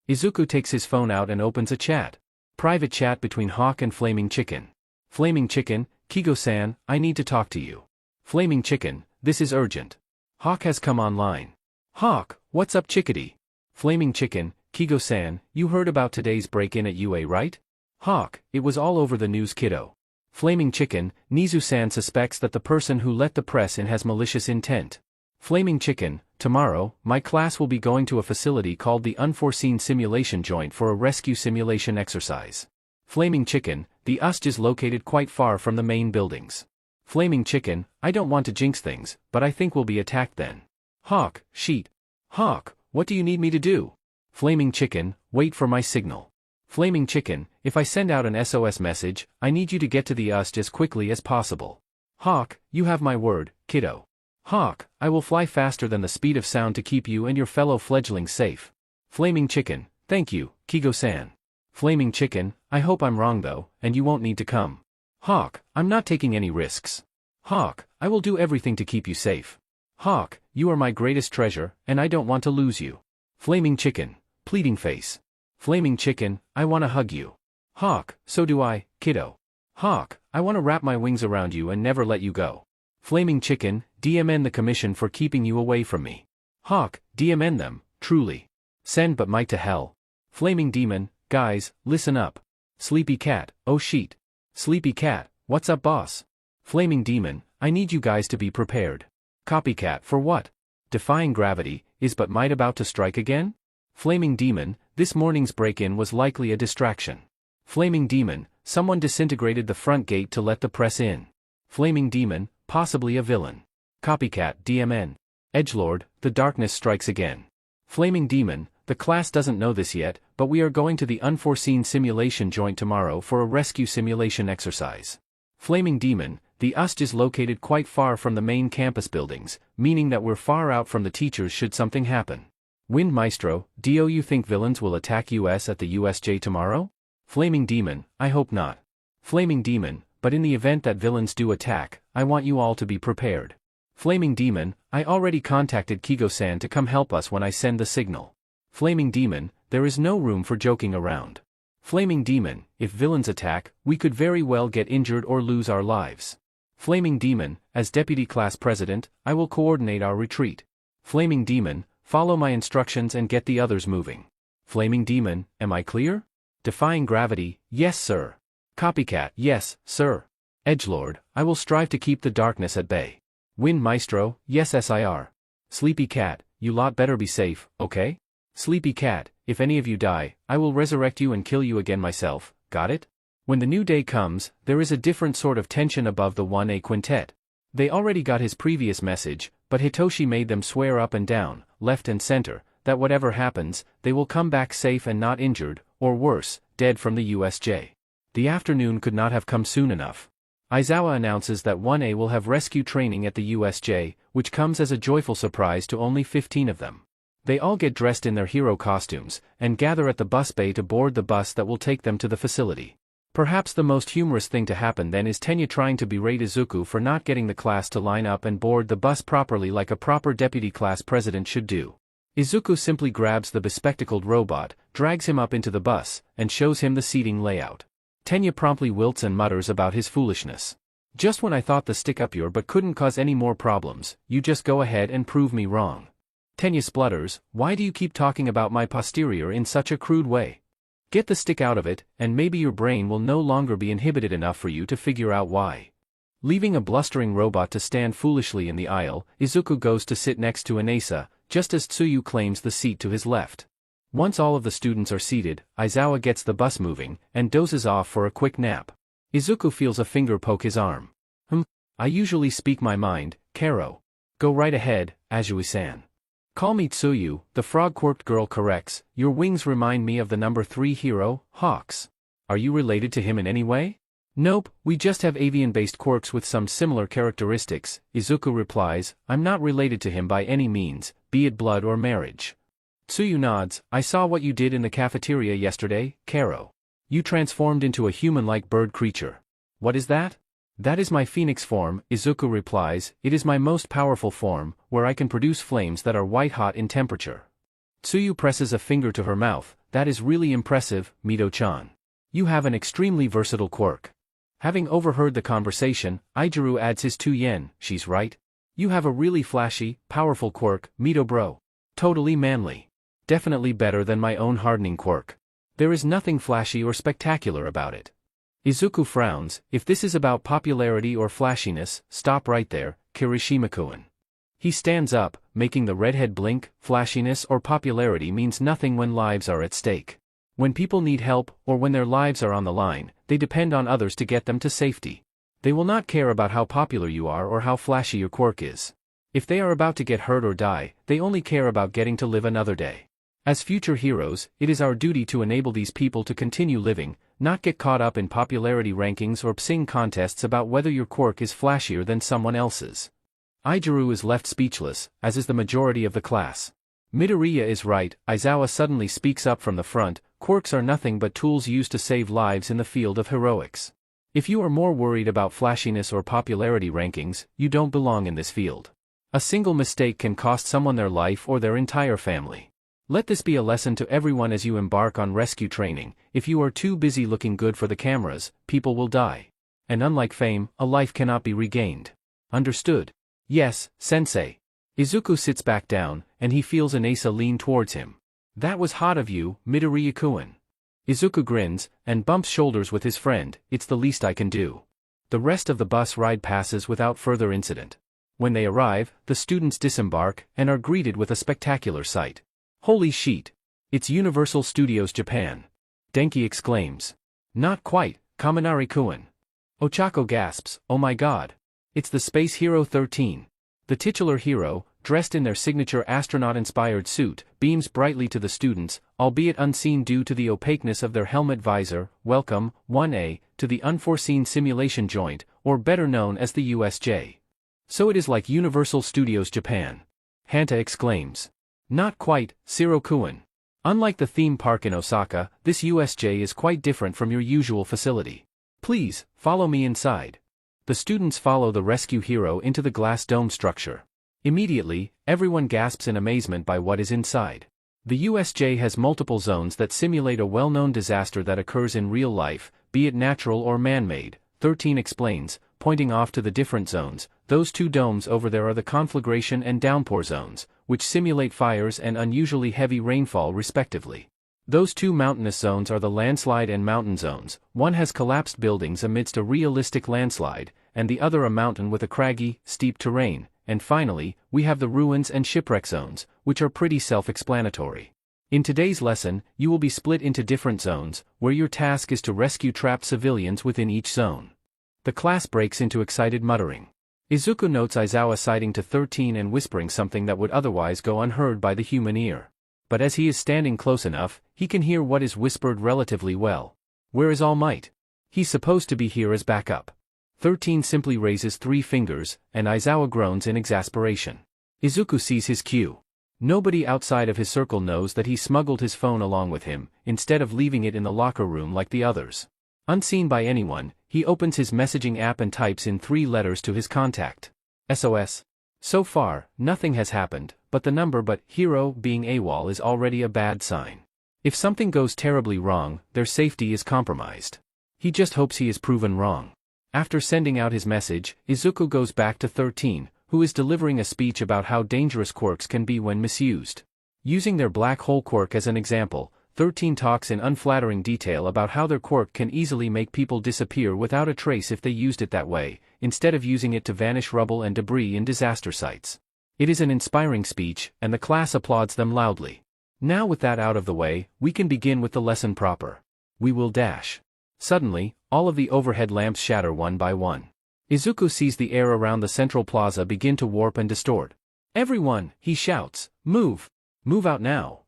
Izuku takes his phone out and opens a chat. Private chat between Hawk and Flaming Chicken. "Flaming Chicken, Kigo-san, I need to talk to you." "Flaming Chicken, this is urgent. Hawk has come online." "Hawk, what's up chickadee?" "Flaming Chicken, Kigo-san, you heard about today's break-in at UA, right?" "Hawk, it was all over the news kiddo." "Flaming Chicken, Nezu-san suspects that the person who let the press in has malicious intent." "Flaming Chicken, tomorrow, my class will be going to a facility called the Unforeseen Simulation Joint for a rescue simulation exercise." "Flaming Chicken, the USJ is located quite far from the main buildings." "Flaming Chicken, I don't want to jinx things, but I think we'll be attacked then." "Hawk, sheet." "Hawk, what do you need me to do?" "Flaming Chicken, wait for my signal." "Flaming Chicken, if I send out an SOS message, I need you to get to the USJ as quickly as possible." "Hawk, you have my word, kiddo." "Hawk, I will fly faster than the speed of sound to keep you and your fellow fledglings safe." "Flaming Chicken, thank you, Kigo-san." "Flaming Chicken, I hope I'm wrong though, and you won't need to come." "Hawk, I'm not taking any risks." Hawk, I will do everything to keep you safe. Hawk, you are my greatest treasure, and I don't want to lose you. Flaming Chicken, pleading face. Flaming Chicken, I wanna hug you. Hawk, so do I, kiddo. Hawk, I wanna wrap my wings around you and never let you go. Flaming Chicken, DMN the commission for keeping you away from me. Hawk, DMN them, truly. Send but Mike to hell. Flaming Demon, guys, listen up. Sleepy Cat, oh sheet. Sleepy Cat, what's up boss? Flaming Demon, I need you guys to be prepared. Copycat for what? Defying gravity, is but might about to strike again? Flaming Demon, this morning's break-in was likely a distraction. Flaming Demon, someone disintegrated the front gate to let the press in. Flaming Demon, possibly a villain. Copycat DMN. Edgelord, the darkness strikes again. Flaming Demon, the class doesn't know this yet, but we are going to the unforeseen simulation joint tomorrow for a rescue simulation exercise. Flaming Demon, the UST is located quite far from the main campus buildings, meaning that we're far out from the teachers should something happen. Wind Maestro, do you think villains will attack US at the USJ tomorrow? Flaming Demon, I hope not. Flaming Demon, but in the event that villains do attack, I want you all to be prepared. Flaming Demon, I already contacted Kigo-san to come help us when I send the signal. Flaming Demon, there is no room for joking around. Flaming Demon, if villains attack, we could very well get injured or lose our lives. Flaming Demon, as Deputy Class President, I will coordinate our retreat. Flaming Demon, follow my instructions and get the others moving. Flaming Demon, am I clear? Defying gravity, yes sir. Copycat, yes, sir. Edgelord, I will strive to keep the darkness at bay. Wind Maestro, yes sir. Sleepy Cat, you lot better be safe, okay? Sleepy Cat, if any of you die, I will resurrect you and kill you again myself, got it? When the new day comes, there is a different sort of tension above the 1A quintet. They already got his previous message, but Hitoshi made them swear up and down, left and center, that whatever happens, they will come back safe and not injured, or worse, dead from the USJ. The afternoon could not have come soon enough. Aizawa announces that 1A will have rescue training at the USJ, which comes as a joyful surprise to only 15 of them. They all get dressed in their hero costumes, and gather at the bus bay to board the bus that will take them to the facility. Perhaps the most humorous thing to happen then is Tenya trying to berate Izuku for not getting the class to line up and board the bus properly like a proper deputy class president should do. Izuku simply grabs the bespectacled robot, drags him up into the bus, and shows him the seating layout. Tenya promptly wilts and mutters about his foolishness. Just when I thought the stick up your butt couldn't cause any more problems, you just go ahead and prove me wrong. Tenya splutters, why do you keep talking about my posterior in such a crude way? Get the stick out of it, and maybe your brain will no longer be inhibited enough for you to figure out why. Leaving a blustering robot to stand foolishly in the aisle, Izuku goes to sit next to Inasa, just as Tsuyu claims the seat to his left. Once all of the students are seated, Aizawa gets the bus moving, and dozes off for a quick nap. Izuku feels a finger poke his arm. I usually speak my mind, Karo. Go right ahead, Azui-san. Call me Tsuyu, the frog-quirked girl corrects, your wings remind me of the number 3 hero, Hawks. Are you related to him in any way? Nope, we just have avian-based quirks with some similar characteristics, Izuku replies, I'm not related to him by any means, be it blood or marriage. Tsuyu nods, I saw what you did in the cafeteria yesterday, Karo. You transformed into a human-like bird creature. What is that? That is my Pheonix form, Izuku replies, it is my most powerful form, where I can produce flames that are white-hot in temperature. Tsuyu presses a finger to her mouth, that is really impressive, Mido-chan. You have an extremely versatile quirk. Having overheard the conversation, Aizaru adds his 2 yen, she's right. You have a really flashy, powerful quirk, Mido bro. Totally manly. Definitely better than my own hardening quirk. There is nothing flashy or spectacular about it. Izuku frowns, if this is about popularity or flashiness, stop right there, Kirishima-kun. He stands up, making the redhead blink, flashiness or popularity means nothing when lives are at stake. When people need help, or when their lives are on the line, they depend on others to get them to safety. They will not care about how popular you are or how flashy your quirk is. If they are about to get hurt or die, they only care about getting to live another day. As future heroes, it is our duty to enable these people to continue living, not get caught up in popularity rankings or psing contests about whether your quirk is flashier than someone else's. Aizaru is left speechless, as is the majority of the class. Midoriya is right, Aizawa suddenly speaks up from the front, quirks are nothing but tools used to save lives in the field of heroics. If you are more worried about flashiness or popularity rankings, you don't belong in this field. A single mistake can cost someone their life or their entire family. Let this be a lesson to everyone as you embark on rescue training. If you are too busy looking good for the cameras, people will die. And unlike fame, a life cannot be regained. Understood? Yes, sensei. Izuku sits back down, and he feels Inasa lean towards him. That was hot of you, Midoriya-kun. Izuku grins, and bumps shoulders with his friend. It's the least I can do. The rest of the bus ride passes without further incident. When they arrive, the students disembark, and are greeted with a spectacular sight. Holy sheet! It's Universal Studios Japan. Denki exclaims. Not quite, Kaminari-kun. Ochako gasps, oh my god. It's the Space Hero 13. The titular hero, dressed in their signature astronaut-inspired suit, beams brightly to the students, albeit unseen due to the opaqueness of their helmet visor. Welcome, 1A, to the unforeseen simulation joint, or better known as the USJ. So it is like Universal Studios Japan. Hanta exclaims. Not quite, Shiro-kun. Unlike the theme park in Osaka, this USJ is quite different from your usual facility. Please, follow me inside. The students follow the rescue hero into the glass dome structure. Immediately, everyone gasps in amazement by what is inside. The USJ has multiple zones that simulate a well-known disaster that occurs in real life, be it natural or man-made. 13 explains, pointing off to the different zones. Those two domes over there are the conflagration and downpour zones, which simulate fires and unusually heavy rainfall respectively. Those two mountainous zones are the landslide and mountain zones. One has collapsed buildings amidst a realistic landslide, and the other a mountain with a craggy, steep terrain. And finally, we have the ruins and shipwreck zones, which are pretty self-explanatory. In today's lesson, you will be split into different zones, where your task is to rescue trapped civilians within each zone. The class breaks into excited muttering. Izuku notes Aizawa citing to 13 and whispering something that would otherwise go unheard by the human ear. But as he is standing close enough, he can hear what is whispered relatively well. Where is All Might? He's supposed to be here as backup. 13 simply raises 3 fingers, and Aizawa groans in exasperation. Izuku sees his cue. Nobody outside of his circle knows that he smuggled his phone along with him, instead of leaving it in the locker room like the others. Unseen by anyone, he opens his messaging app and types in 3 letters to his contact. SOS. So far, nothing has happened, but the number but hero being AWOL is already a bad sign. If something goes terribly wrong, their safety is compromised. He just hopes he is proven wrong. After sending out his message, Izuku goes back to 13, who is delivering a speech about how dangerous quirks can be when misused. Using their black hole quirk as an example, 13 talks in unflattering detail about how their quirk can easily make people disappear without a trace if they used it that way, instead of using it to vanish rubble and debris in disaster sites. It is an inspiring speech, and the class applauds them loudly. Now with that out of the way, we can begin with the lesson proper. We will dash. Suddenly, all of the overhead lamps shatter one by one. Izuku sees the air around the central plaza begin to warp and distort. Everyone, he shouts, move! Move out now!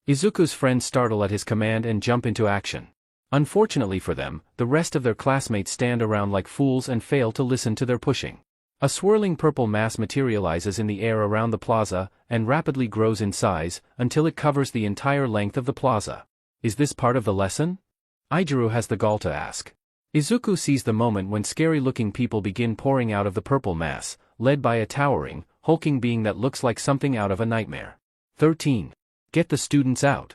Izuku's friends startle at his command and jump into action. Unfortunately for them, the rest of their classmates stand around like fools and fail to listen to their pushing. A swirling purple mass materializes in the air around the plaza, and rapidly grows in size, until it covers the entire length of the plaza. Is this part of the lesson? Aijiro has the gall to ask. Izuku sees the moment when scary-looking people begin pouring out of the purple mass, led by a towering, hulking being that looks like something out of a nightmare. 13. Get the students out.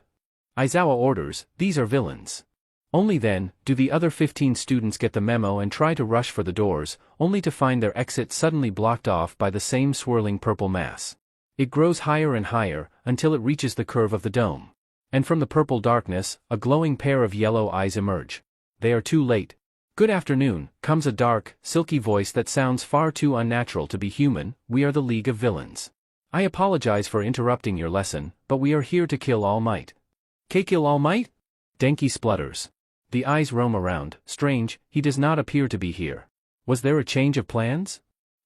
Aizawa orders, these are villains. Only then, do the other 15 students get the memo and try to rush for the doors, only to find their exit suddenly blocked off by the same swirling purple mass. It grows higher and higher, until it reaches the curve of the dome. And from the purple darkness, a glowing pair of yellow eyes emerge. They are too late. Good afternoon, comes a dark, silky voice that sounds far too unnatural to be human. We are the League of Villains. I apologize for interrupting your lesson, but we are here to kill All Might. Kill All Might? Denki splutters. The eyes roam around. Strange, he does not appear to be here. Was there a change of plans?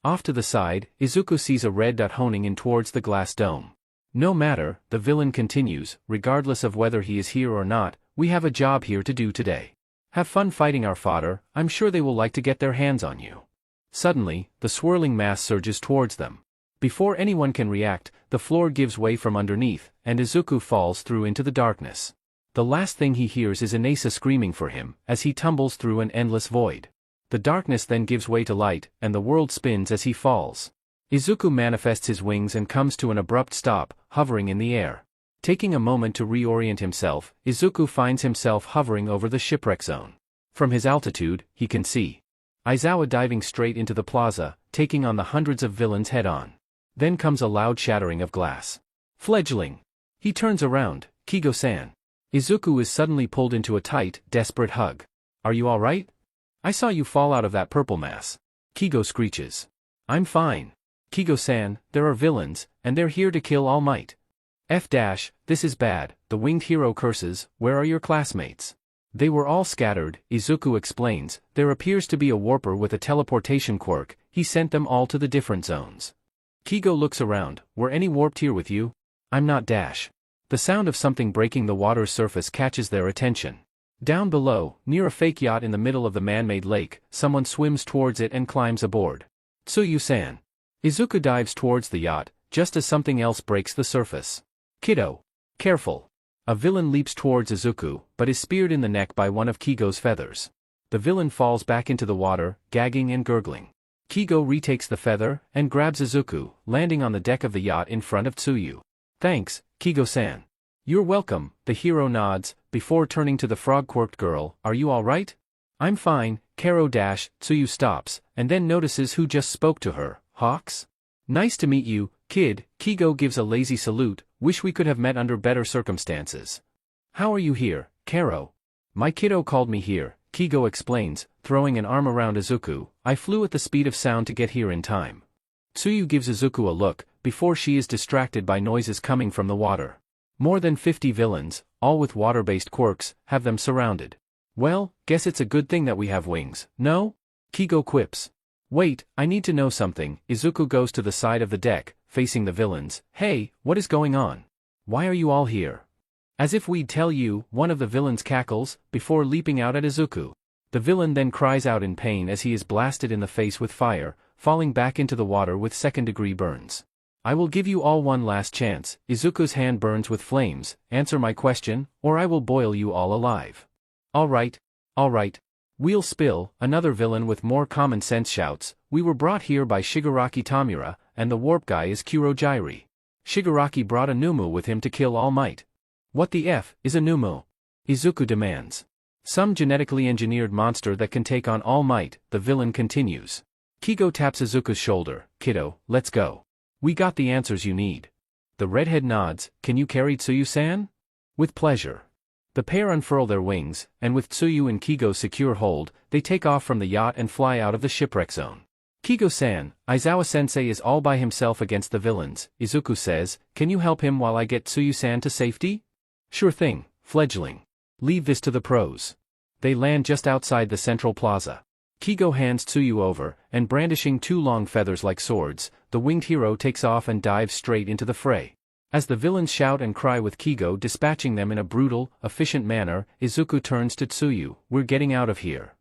Off to the side, Izuku sees a red dot honing in towards the glass dome. No matter, the villain continues, regardless of whether he is here or not, we have a job here to do today. Have fun fighting our fodder, I'm sure they will like to get their hands on you. Suddenly, the swirling mass surges towards them. Before anyone can react, the floor gives way from underneath, and Izuku falls through into the darkness. The last thing he hears is Inasa screaming for him, as he tumbles through an endless void. The darkness then gives way to light, and the world spins as he falls. Izuku manifests his wings and comes to an abrupt stop, hovering in the air. Taking a moment to reorient himself, Izuku finds himself hovering over the shipwreck zone. From his altitude, he can see Aizawa diving straight into the plaza, taking on the hundreds of villains head-on. Then comes a loud shattering of glass. Fledgling! He turns around, Kigo-san. Izuku is suddenly pulled into a tight, desperate hug. Are you alright? I saw you fall out of that purple mass. Kigo screeches. I'm fine. Kigo-san, there are villains, and they're here to kill All Might. This is bad, the winged hero curses, where are your classmates? They were all scattered, Izuku explains, there appears to be a warper with a teleportation quirk, he sent them all to the different zones. Kigo looks around, were any warped here with you? I'm not Dash. The sound of something breaking the water's surface catches their attention. Down below, near a fake yacht in the middle of the man-made lake, someone swims towards it and climbs aboard. Tsuyu-san. Izuku dives towards the yacht, just as something else breaks the surface. Kiddo. Careful. A villain leaps towards Izuku, but is speared in the neck by one of Kigo's feathers. The villain falls back into the water, gagging and gurgling. Kigo retakes the feather, and grabs Izuku, landing on the deck of the yacht in front of Tsuyu. Thanks, Kigo-san. You're welcome, the hero nods, before turning to the frog-quirked girl, are you alright? I'm fine, Tsuyu stops, and then notices who just spoke to her, Hawks? Nice to meet you, kid, Kigo gives a lazy salute, wish we could have met under better circumstances. How are you here, Karo? My kiddo called me here, Kigo explains, throwing an arm around Izuku, I flew at the speed of sound to get here in time. Tsuyu gives Izuku a look, before she is distracted by noises coming from the water. More than 50 villains, all with water-based quirks, have them surrounded. Well, guess it's a good thing that we have wings, no? Kigo quips. Wait, I need to know something. Izuku goes to the side of the deck, facing the villains. Hey, what is going on? Why are you all here? As if we'd tell you, one of the villains cackles, before leaping out at Izuku. The villain then cries out in pain as he is blasted in the face with fire, falling back into the water with second-degree burns. I will give you all one last chance. Izuku's hand burns with flames. Answer my question, or I will boil you all alive. Alright. We'll spill, another villain with more common sense shouts. We were brought here by Shigaraki Tamura, and the warp guy is Kurojairi. Shigaraki brought a Numu with him to kill All Might. What the F is a Numu? Izuku demands. Some genetically engineered monster that can take on All Might, the villain continues. Kigo taps Izuku's shoulder. Kiddo, let's go. We got the answers you need. The redhead nods. Can you carry Tsuyu-san? With pleasure. The pair unfurl their wings, and with Tsuyu in Kigo's secure hold, they take off from the yacht and fly out of the shipwreck zone. Kigo-san, Aizawa-sensei is all by himself against the villains, Izuku says, can you help him while I get Tsuyu-san to safety? Sure thing, fledgling. Leave this to the pros. They land just outside the central plaza. Kigo hands Tsuyu over, and brandishing two long feathers like swords, the winged hero takes off and dives straight into the fray. As the villains shout and cry with Kigo dispatching them in a brutal, efficient manner, Izuku turns to Tsuyu, we're getting out of here.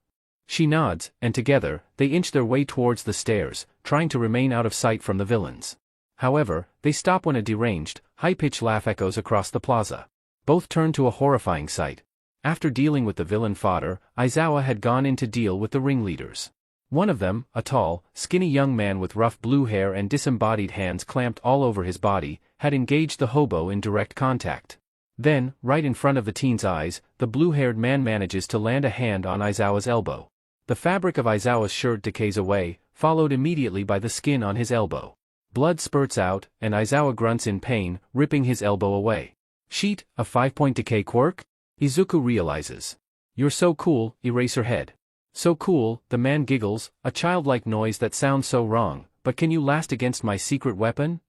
She nods, and together, they inch their way towards the stairs, trying to remain out of sight from the villains. However, they stop when a deranged, high-pitched laugh echoes across the plaza. Both turn to a horrifying sight. After dealing with the villain fodder, Aizawa had gone in to deal with the ringleaders. One of them, a tall, skinny young man with rough blue hair and disembodied hands clamped all over his body, had engaged the hobo in direct contact. Then, right in front of the teen's eyes, the blue-haired man manages to land a hand on Aizawa's elbow. The fabric of Aizawa's shirt decays away, followed immediately by the skin on his elbow. Blood spurts out, and Aizawa grunts in pain, ripping his elbow away. Sheet, a 5-point decay quirk? Izuku realizes. You're so cool, Eraserhead. So cool, the man giggles, a childlike noise that sounds so wrong, but can you last against my secret weapon?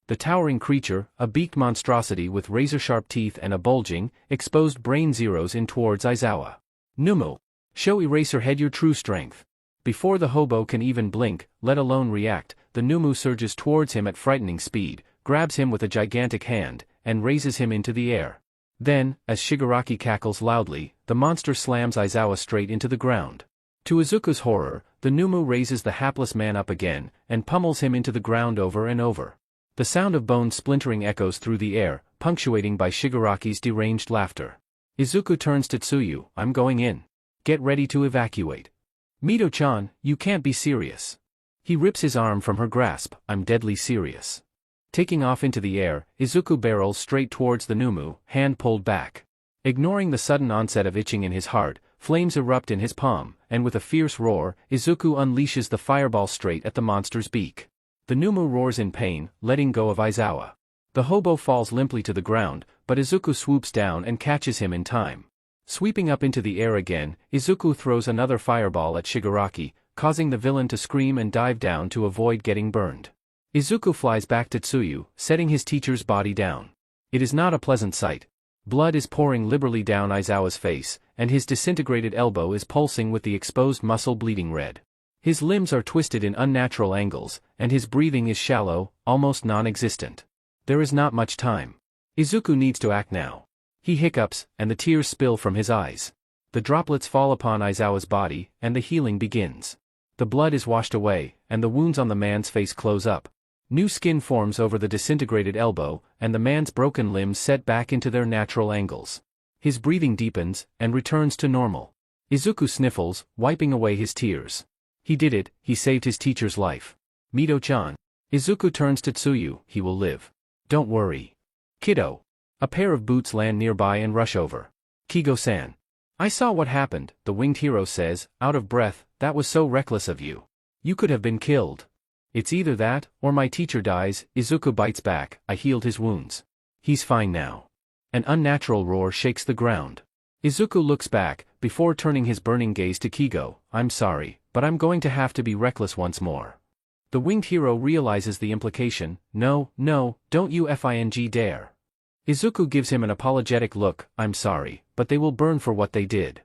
The towering creature, a beaked monstrosity with razor-sharp teeth and a bulging, exposed brain zeroes in towards Aizawa. Numu. Show Eraserhead your true strength. Before the hobo can even blink, let alone react, the Numu surges towards him at frightening speed, grabs him with a gigantic hand, and raises him into the air. Then, as Shigaraki cackles loudly, the monster slams Aizawa straight into the ground. To Izuku's horror, the Numu raises the hapless man up again, and pummels him into the ground over and over. The sound of bones splintering echoes through the air, punctuating by Shigaraki's deranged laughter. Izuku turns to Tsuyu, I'm going in. Get ready to evacuate. Mito-chan, you can't be serious. He rips his arm from her grasp. I'm deadly serious. Taking off into the air, Izuku barrels straight towards the Numu, hand pulled back. Ignoring the sudden onset of itching in his heart, flames erupt in his palm, and with a fierce roar, Izuku unleashes the fireball straight at the monster's beak. The Numu roars in pain, letting go of Aizawa. The hobo falls limply to the ground, but Izuku swoops down and catches him in time. Sweeping up into the air again, Izuku throws another fireball at Shigaraki, causing the villain to scream and dive down to avoid getting burned. Izuku flies back to Tsuyu, setting his teacher's body down. It is not a pleasant sight. Blood is pouring liberally down Aizawa's face, and his disintegrated elbow is pulsing with the exposed muscle bleeding red. His limbs are twisted in unnatural angles, and his breathing is shallow, almost non-existent. There is not much time. Izuku needs to act now. He hiccups, and the tears spill from his eyes. The droplets fall upon Aizawa's body, and the healing begins. The blood is washed away, and the wounds on the man's face close up. New skin forms over the disintegrated elbow, and the man's broken limbs set back into their natural angles. His breathing deepens, and returns to normal. Izuku sniffles, wiping away his tears. He did it, he saved his teacher's life. Mito-chan. Izuku turns to Tsuyu, he will live. Don't worry. Kiddo. A pair of boots land nearby and rush over. Kigo-san. I saw what happened, the winged hero says, out of breath. That was so reckless of you. You could have been killed. It's either that, or my teacher dies. Izuku bites back, I healed his wounds. He's fine now. An unnatural roar shakes the ground. Izuku looks back, before turning his burning gaze to Kigo. I'm sorry, but I'm going to have to be reckless once more. The winged hero realizes the implication. No, don't you fing dare. Izuku gives him an apologetic look. I'm sorry, but they will burn for what they did.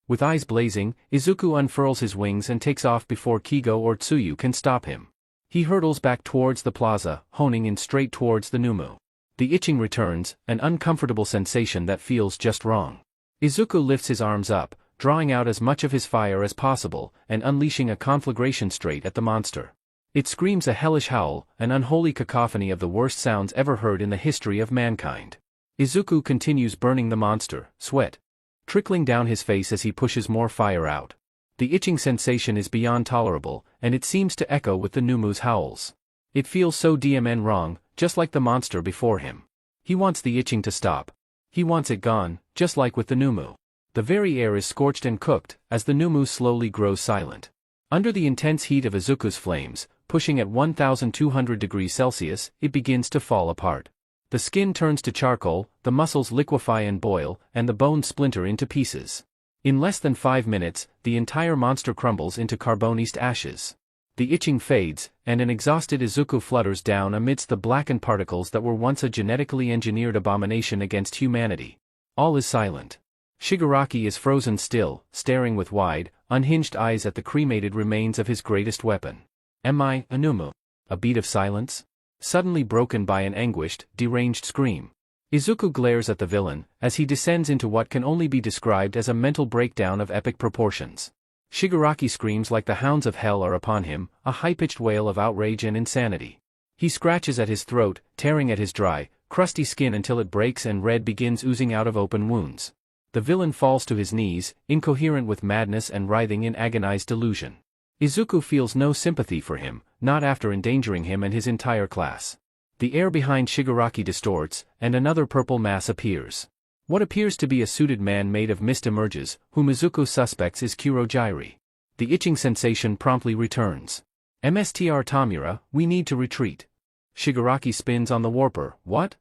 With eyes blazing, Izuku unfurls his wings and takes off before Kigo or Tsuyu can stop him. He hurtles back towards the plaza, honing in straight towards the Numu. The itching returns, an uncomfortable sensation that feels just wrong. Izuku lifts his arms up, drawing out as much of his fire as possible, and unleashing a conflagration straight at the monster. It screams a hellish howl, an unholy cacophony of the worst sounds ever heard in the history of mankind. Izuku continues burning the monster, sweat trickling down his face as he pushes more fire out. The itching sensation is beyond tolerable, and it seems to echo with the Numu's howls. It feels so DMN wrong, just like the monster before him. He wants the itching to stop. He wants it gone, just like with the Numu. The very air is scorched and cooked, as the Numu slowly grows silent. Under the intense heat of Izuku's flames, pushing at 1200 degrees Celsius, it begins to fall apart. The skin turns to charcoal, the muscles liquefy and boil, and the bones splinter into pieces. In less than 5 minutes, the entire monster crumbles into carboniced ashes. The itching fades, and an exhausted Izuku flutters down amidst the blackened particles that were once a genetically engineered abomination against humanity. All is silent. Shigaraki is frozen still, staring with wide, unhinged eyes at the cremated remains of his greatest weapon. Am I, Anumu? A beat of silence? Suddenly broken by an anguished, deranged scream. Izuku glares at the villain, as he descends into what can only be described as a mental breakdown of epic proportions. Shigaraki screams like the hounds of hell are upon him, a high-pitched wail of outrage and insanity. He scratches at his throat, tearing at his dry, crusty skin until it breaks and red begins oozing out of open wounds. The villain falls to his knees, incoherent with madness and writhing in agonized delusion. Izuku feels no sympathy for him, not after endangering him and his entire class. The air behind Shigaraki distorts, and another purple mass appears. What appears to be a suited man made of mist emerges, whom Izuku suspects is Kurojairi. The itching sensation promptly returns. Mstr Tamura, we need to retreat. Shigaraki spins on the warper. What?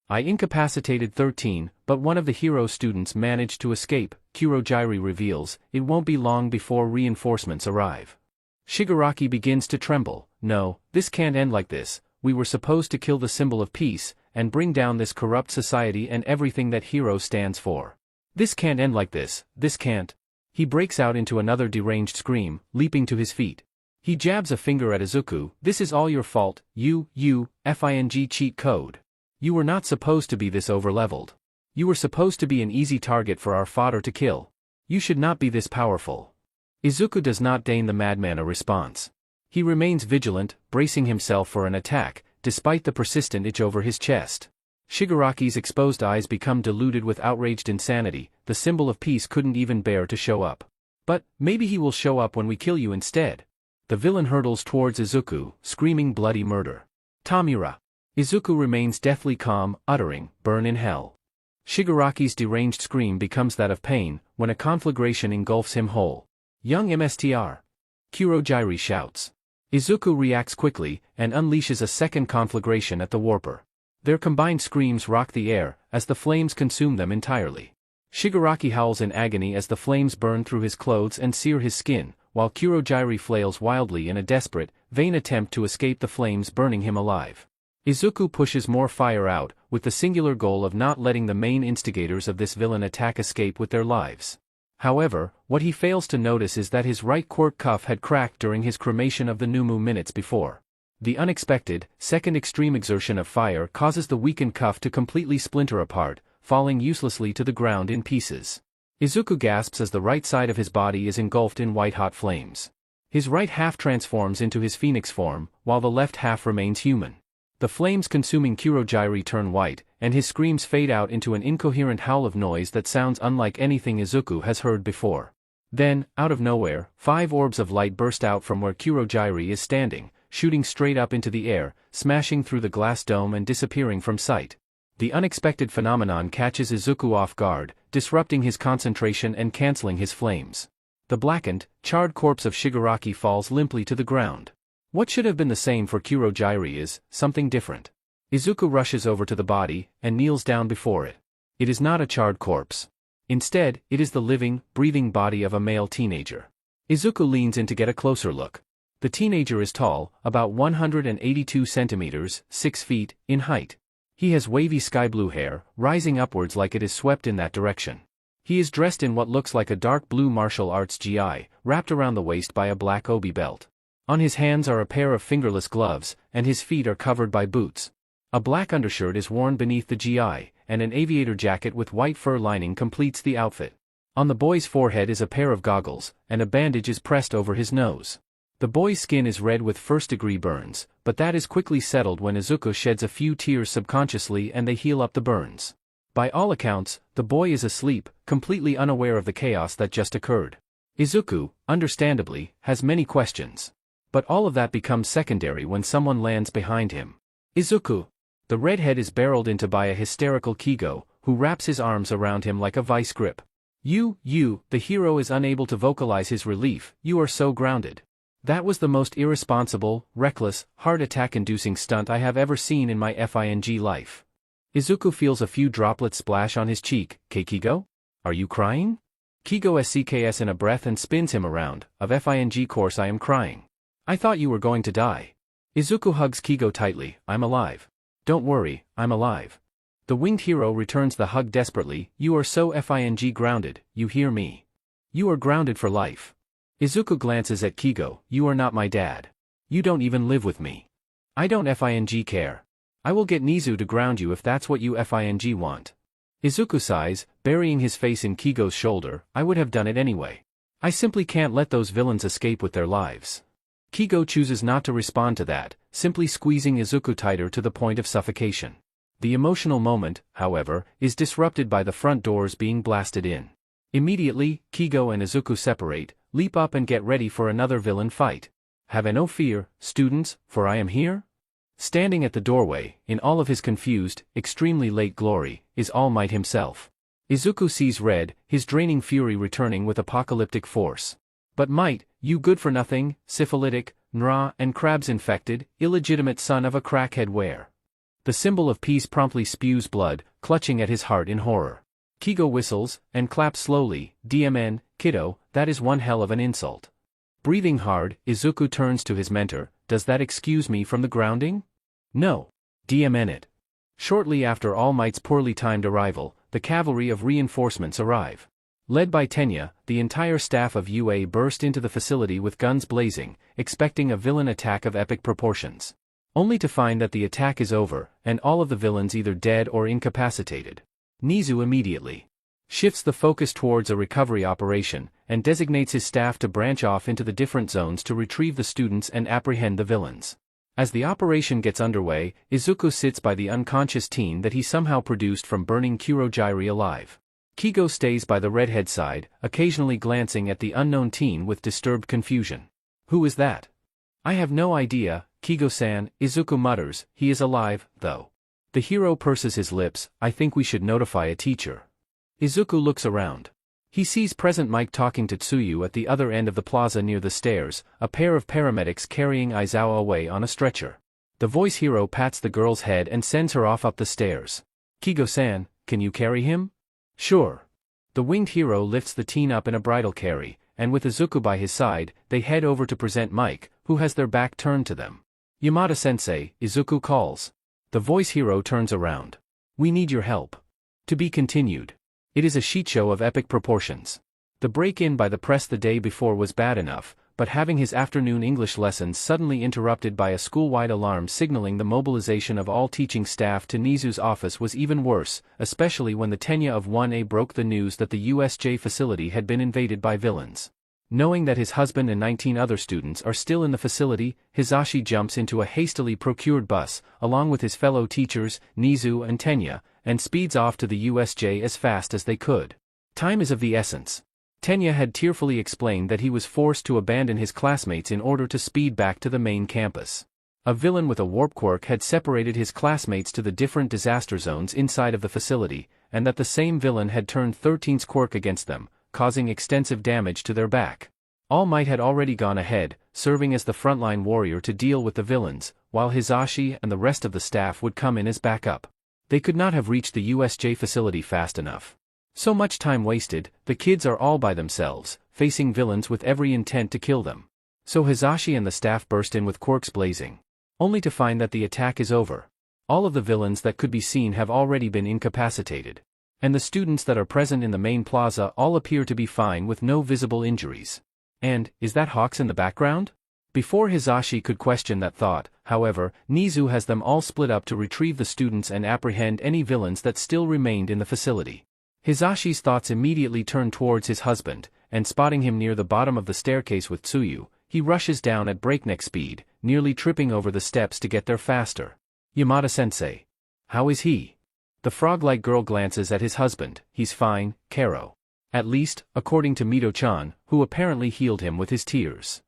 I incapacitated 13, but one of the hero students managed to escape, Kurojairi reveals. It won't be long before reinforcements arrive. Shigaraki begins to tremble. No, this can't end like this. We were supposed to kill the symbol of peace, and bring down this corrupt society and everything that hero stands for. This can't end like this, this can't. He breaks out into another deranged scream, leaping to his feet. He jabs a finger at Izuku. This is all your fault, you, FING cheat code. You were not supposed to be this overleveled. You were supposed to be an easy target for our fodder to kill. You should not be this powerful. Izuku does not deign the madman a response. He remains vigilant, bracing himself for an attack, despite the persistent itch over his chest. Shigaraki's exposed eyes become diluted with outraged insanity. The symbol of peace couldn't even bear to show up. But, maybe he will show up when we kill you instead. The villain hurtles towards Izuku, screaming bloody murder. Tamura. Izuku remains deathly calm, uttering, "Burn in hell." Shigaraki's deranged scream becomes that of pain, when a conflagration engulfs him whole. Young Mstr. Kurogyri shouts. Izuku reacts quickly, and unleashes a second conflagration at the warper. Their combined screams rock the air, as the flames consume them entirely. Shigaraki howls in agony as the flames burn through his clothes and sear his skin, while Kurogyri flails wildly in a desperate, vain attempt to escape the flames burning him alive. Izuku pushes more fire out, with the singular goal of not letting the main instigators of this villain attack escape with their lives. However, what he fails to notice is that his right quirk cuff had cracked during his cremation of the Numu minutes before. The unexpected, second extreme exertion of fire causes the weakened cuff to completely splinter apart, falling uselessly to the ground in pieces. Izuku gasps as the right side of his body is engulfed in white-hot flames. His right half transforms into his phoenix form, while the left half remains human. The flames consuming Kurogyri turn white, and his screams fade out into an incoherent howl of noise that sounds unlike anything Izuku has heard before. Then, out of nowhere, 5 orbs of light burst out from where Kurogyri is standing, shooting straight up into the air, smashing through the glass dome and disappearing from sight. The unexpected phenomenon catches Izuku off guard, disrupting his concentration and canceling his flames. The blackened, charred corpse of Shigaraki falls limply to the ground. What should have been the same for Kurogyri is something different. Izuku rushes over to the body, and kneels down before it. It is not a charred corpse. Instead, it is the living, breathing body of a male teenager. Izuku leans in to get a closer look. The teenager is tall, about 182 centimeters, 6 feet, in height. He has wavy sky blue hair, rising upwards like it is swept in that direction. He is dressed in what looks like a dark blue martial arts gi, wrapped around the waist by a black obi belt. On his hands are a pair of fingerless gloves, and his feet are covered by boots. A black undershirt is worn beneath the gi, and an aviator jacket with white fur lining completes the outfit. On the boy's forehead is a pair of goggles, and a bandage is pressed over his nose. The boy's skin is red with first-degree burns, but that is quickly settled when Izuku sheds a few tears subconsciously and they heal up the burns. By all accounts, the boy is asleep, completely unaware of the chaos that just occurred. Izuku, understandably, has many questions. But all of that becomes secondary when someone lands behind him. Izuku! The redhead is barreled into by a hysterical Kigo, who wraps his arms around him like a vice grip. You, the hero is unable to vocalize his relief, you are so grounded. That was the most irresponsible, reckless, heart attack-inducing stunt I have ever seen in my FING life. Izuku feels a few droplets splash on his cheek. Kigo? Are you crying? Kigo SCKS in a breath and spins him around. Of FING course I am crying. I thought you were going to die. Izuku hugs Kigo tightly. I'm alive. Don't worry, I'm alive. The winged hero returns the hug desperately. You are so FING grounded, you hear me? You are grounded for life. Izuku glances at Kigo. You are not my dad. You don't even live with me. I don't FING care. I will get Nezu to ground you if that's what you FING want. Izuku sighs, burying his face in Kigo's shoulder. I would have done it anyway. I simply can't let those villains escape with their lives. Kigo chooses not to respond to that, simply squeezing Izuku tighter to the point of suffocation. The emotional moment, however, is disrupted by the front doors being blasted in. Immediately, Kigo and Izuku separate, leap up and get ready for another villain fight. Have no fear, students, for I am here? Standing at the doorway, in all of his confused, extremely late glory, is All Might himself. Izuku sees red, his draining fury returning with apocalyptic force. But Might, you good-for-nothing, syphilitic, Nra and crabs infected, illegitimate son of a crackhead where? The symbol of peace promptly spews blood, clutching at his heart in horror. Kigo whistles, and claps slowly. DMN, kiddo, that is one hell of an insult. Breathing hard, Izuku turns to his mentor. Does that excuse me from the grounding? No. DMN it. Shortly after All Might's poorly timed arrival, the cavalry of reinforcements arrive. Led by Tenya, the entire staff of UA burst into the facility with guns blazing, expecting a villain attack of epic proportions. Only to find that the attack is over, and all of the villains either dead or incapacitated. Nezu immediately shifts the focus towards a recovery operation, and designates his staff to branch off into the different zones to retrieve the students and apprehend the villains. As the operation gets underway, Izuku sits by the unconscious teen that he somehow produced from burning Kurogyri alive. Kigo stays by the redhead side, occasionally glancing at the unknown teen with disturbed confusion. Who is that? I have no idea, Kigo-san, Izuku mutters, he is alive, though. The hero purses his lips, I think we should notify a teacher. Izuku looks around. He sees present Mike talking to Tsuyu at the other end of the plaza near the stairs, a pair of paramedics carrying Aizawa away on a stretcher. The voice hero pats the girl's head and sends her off up the stairs. Kigo-san, can you carry him? Sure. The winged hero lifts the teen up in a bridal carry, and with Izuku by his side, they head over to present Mike, who has their back turned to them. Yamada-sensei, Izuku calls. The voice hero turns around. We need your help. To be continued. It is a sheet show of epic proportions. The break-in by the press the day before was bad enough, but having his afternoon English lessons suddenly interrupted by a school-wide alarm signaling the mobilization of all teaching staff to Nezu's office was even worse, especially when the Tenya of 1A broke the news that the USJ facility had been invaded by villains. Knowing that his husband and 19 other students are still in the facility, Hisashi jumps into a hastily procured bus, along with his fellow teachers, Nezu and Tenya, and speeds off to the USJ as fast as they could. Time is of the essence. Tenya had tearfully explained that he was forced to abandon his classmates in order to speed back to the main campus. A villain with a warp quirk had separated his classmates to the different disaster zones inside of the facility, and that the same villain had turned 13's quirk against them, causing extensive damage to their back. All Might had already gone ahead, serving as the frontline warrior to deal with the villains, while Hisashi and the rest of the staff would come in as backup. They could not have reached the USJ facility fast enough. So much time wasted, the kids are all by themselves, facing villains with every intent to kill them. So Hisashi and the staff burst in with quirks blazing. Only to find that the attack is over. All of the villains that could be seen have already been incapacitated. And the students that are present in the main plaza all appear to be fine with no visible injuries. And, is that Hawks in the background? Before Hisashi could question that thought, however, Nezu has them all split up to retrieve the students and apprehend any villains that still remained in the facility. Hisashi's thoughts immediately turn towards his husband, and spotting him near the bottom of the staircase with Tsuyu, he rushes down at breakneck speed, nearly tripping over the steps to get there faster. Yamada-sensei. How is he? The frog-like girl glances at his husband. He's fine, Karo. At least, according to Mido-chan, who apparently healed him with his tears.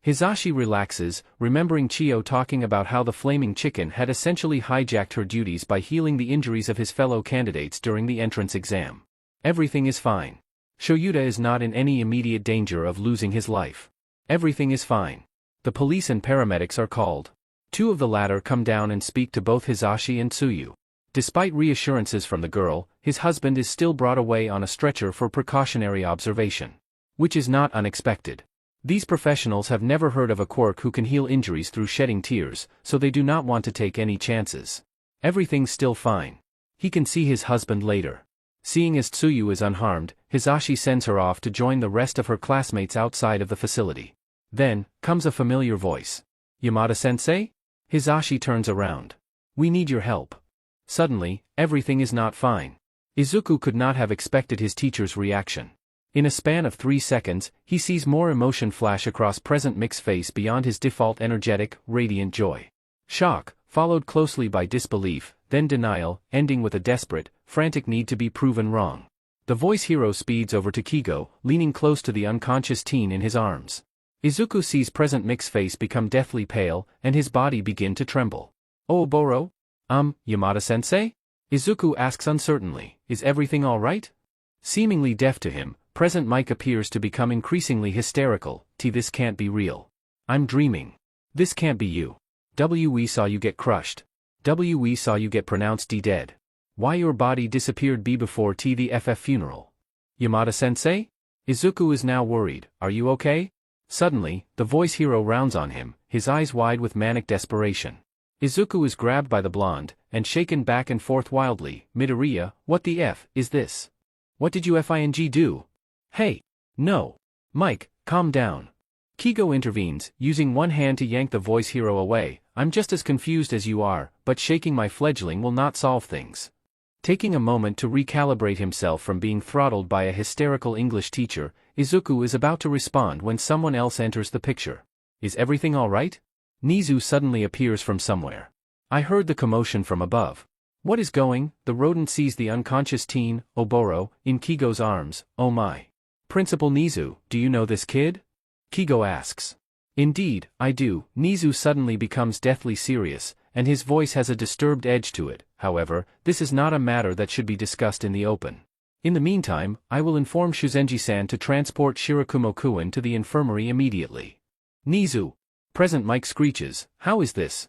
Hisashi relaxes, remembering Chiyo talking about how the flaming chicken had essentially hijacked her duties by healing the injuries of his fellow candidates during the entrance exam. Everything is fine. Shoyuta is not in any immediate danger of losing his life. Everything is fine. The police and paramedics are called. Two of the latter come down and speak to both Hisashi and Tsuyu. Despite reassurances from the girl, his husband is still brought away on a stretcher for precautionary observation. Which is not unexpected. These professionals have never heard of a quirk who can heal injuries through shedding tears, so they do not want to take any chances. Everything's still fine. He can see his husband later. Seeing as Tsuyu is unharmed, Hisashi sends her off to join the rest of her classmates outside of the facility. Then, comes a familiar voice. Yamada-sensei? Hisashi turns around. We need your help. Suddenly, everything is not fine. Izuku could not have expected his teacher's reaction. In a span of 3 seconds, he sees more emotion flash across present Mick's face beyond his default energetic, radiant joy. Shock, followed closely by disbelief, then denial, ending with a desperate, frantic need to be proven wrong. The voice hero speeds over to Kigo, leaning close to the unconscious teen in his arms. Izuku sees present Mick's face become deathly pale, and his body begin to tremble. Oh Boro? Yamada-sensei? Izuku asks uncertainly, is everything all right? Seemingly deaf to him, present Mike appears to become increasingly hysterical. This can't be real. I'm dreaming. This can't be you. We saw you get crushed. We saw you get pronounced dead. Why your body disappeared before the FF funeral? Yamada-sensei? Izuku is now worried. Are you okay? Suddenly, the voice hero rounds on him, his eyes wide with manic desperation. Izuku is grabbed by the blonde, and shaken back and forth wildly. Midoriya, what the F is this? What did you do? Hey! No! Mike, calm down. Kigo intervenes, using one hand to yank the voice hero away. I'm just as confused as you are, but shaking my fledgling will not solve things. Taking a moment to recalibrate himself from being throttled by a hysterical English teacher, Izuku is about to respond when someone else enters the picture. Is everything all right? Nezu suddenly appears from somewhere. I heard the commotion from above. What is going? The rodent sees the unconscious teen, Oboro, in Kigo's arms. Oh my. Principal Nezu, do you know this kid? Kigo asks. Indeed, I do. Nezu suddenly becomes deathly serious, and his voice has a disturbed edge to it. However, this is not a matter that should be discussed in the open. In the meantime, I will inform Shuzenji-san to transport Shirakumo-kun to the infirmary immediately. Nezu. Present Mike screeches, how is this?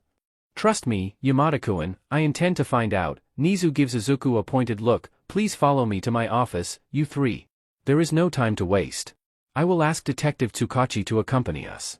Trust me, Yamada-kun, I intend to find out. Nezu gives Izuku a pointed look. Please follow me to my office, you three. There is no time to waste. I will ask Detective Tsukachi to accompany us.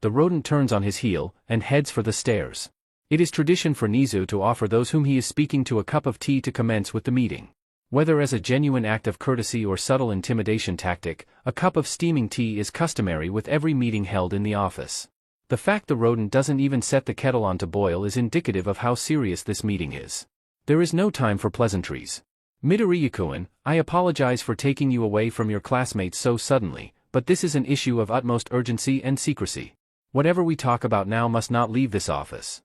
The rodent turns on his heel, and heads for the stairs. It is tradition for Nezu to offer those whom he is speaking to a cup of tea to commence with the meeting. Whether as a genuine act of courtesy or subtle intimidation tactic, a cup of steaming tea is customary with every meeting held in the office. The fact the rodent doesn't even set the kettle on to boil is indicative of how serious this meeting is. There is no time for pleasantries. Midoriya-kun, I apologize for taking you away from your classmates so suddenly, but this is an issue of utmost urgency and secrecy. Whatever we talk about now must not leave this office.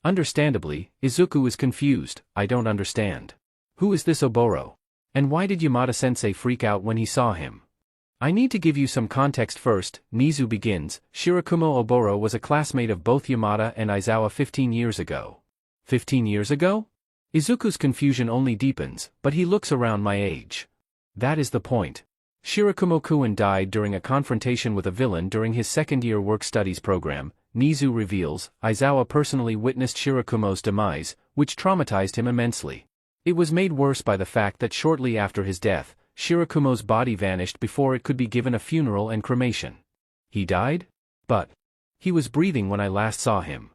Understandably, Izuku is confused. I don't understand. Who is this Oboro? And why did Yamada-sensei freak out when he saw him? I need to give you some context first. Nezu begins. Shirakumo Oboro was a classmate of both Yamada and Aizawa 15 years ago. 15 years ago? Izuku's confusion only deepens, but he looks around my age. That is the point. Shirakumo-kun died during a confrontation with a villain during his second-year work-studies program. Nezu reveals, Aizawa personally witnessed Shirakumo's demise, which traumatized him immensely. It was made worse by the fact that shortly after his death, Shirakumo's body vanished before it could be given a funeral and cremation. He died? But he was breathing when I last saw him.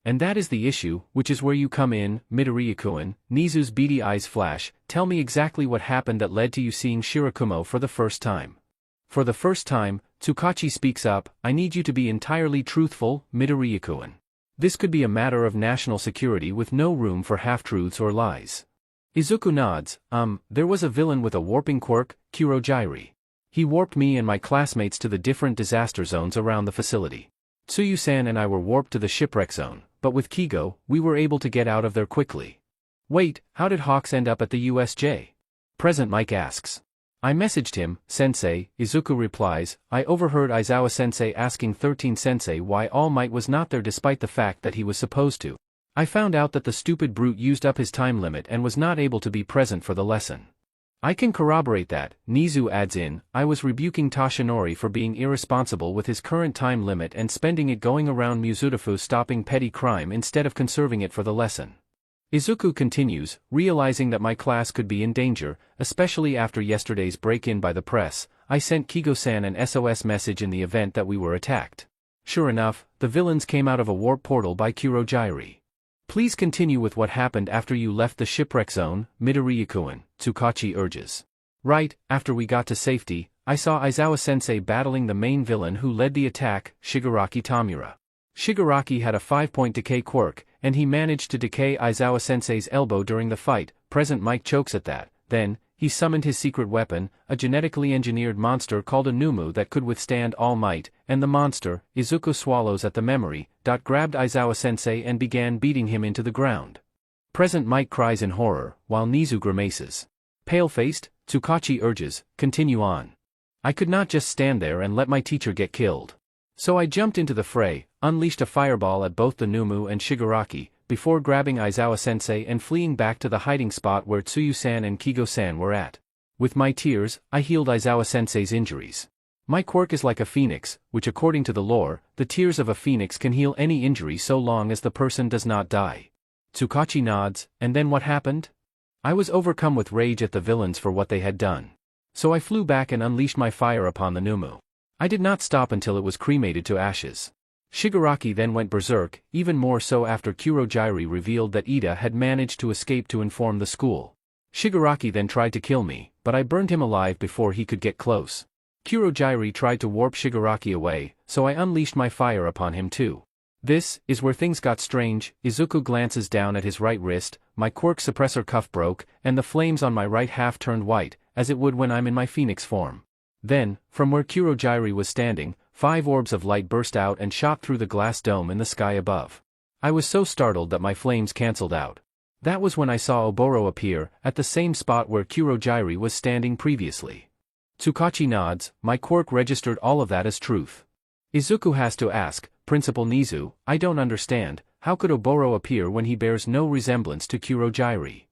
And that is the issue, which is where you come in, Midoriya-kun. Nezu's beady eyes flash. Tell me exactly what happened that led to you seeing Shirakumo for the first time. For the first time, Tsukachi speaks up. I need you to be entirely truthful, Midoriya-kun. This could be a matter of national security with no room for half-truths or lies. Izuku nods. There was a villain with a warping quirk, Kurogyri. He warped me and my classmates to the different disaster zones around the facility. Tsuyu-san and I were warped to the shipwreck zone, but with Kigo, we were able to get out of there quickly. Wait, how did Hawks end up at the USJ? Present Mike asks. I messaged him, Sensei. Izuku replies, I overheard Aizawa-sensei asking 13-sensei why All Might was not there despite the fact that he was supposed to. I found out that the stupid brute used up his time limit and was not able to be present for the lesson. I can corroborate that, Nezu adds in. I was rebuking Toshinori for being irresponsible with his current time limit and spending it going around Muzutafu stopping petty crime instead of conserving it for the lesson. Izuku continues, realizing that my class could be in danger, especially after yesterday's break-in by the press, I sent Kigo-san an SOS message in the event that we were attacked. Sure enough, the villains came out of a warp portal by Kurogyri. Please continue with what happened after you left the shipwreck zone, Midoriya-kun, Tsukachi urges. Right, after we got to safety, I saw Aizawa-sensei battling the main villain who led the attack, Shigaraki Tamura. Shigaraki had a 5-point decay quirk, and he managed to decay Aizawa-sensei's elbow during the fight. Present Mike chokes at that. Then, he summoned his secret weapon, a genetically engineered monster called a Numu that could withstand All Might, and the monster, Izuku swallows at the memory, grabbed Aizawa-sensei and began beating him into the ground. Present Mike cries in horror, while Nezu grimaces. Pale-faced, Tsukachi urges, continue on. I could not just stand there and let my teacher get killed. So I jumped into the fray, unleashed a fireball at both the Numu and Shigaraki, before grabbing Aizawa-sensei and fleeing back to the hiding spot where Tsuyu-san and Kigo-san were at. With my tears, I healed Aizawa-sensei's injuries. My quirk is like a phoenix, which according to the lore, the tears of a phoenix can heal any injury so long as the person does not die. Tsukachi nods. And then what happened? I was overcome with rage at the villains for what they had done. So I flew back and unleashed my fire upon the Numu. I did not stop until it was cremated to ashes. Shigaraki then went berserk, even more so after Kurogyri revealed that Ida had managed to escape to inform the school. Shigaraki then tried to kill me, but I burned him alive before he could get close. Kurogyri tried to warp Shigaraki away, so I unleashed my fire upon him too. This is where things got strange. Izuku glances down at his right wrist, my quirk suppressor cuff broke, and the flames on my right half turned white, as it would when I'm in my phoenix form. Then, from where Kurogyri was standing, 5 orbs of light burst out and shot through the glass dome in the sky above. I was so startled that my flames cancelled out. That was when I saw Oboro appear, at the same spot where Kurogyri was standing previously. Tsukachi nods, my quirk registered all of that as truth. Izuku has to ask, Principal Nezu, I don't understand, how could Oboro appear when he bears no resemblance to Kurogyri?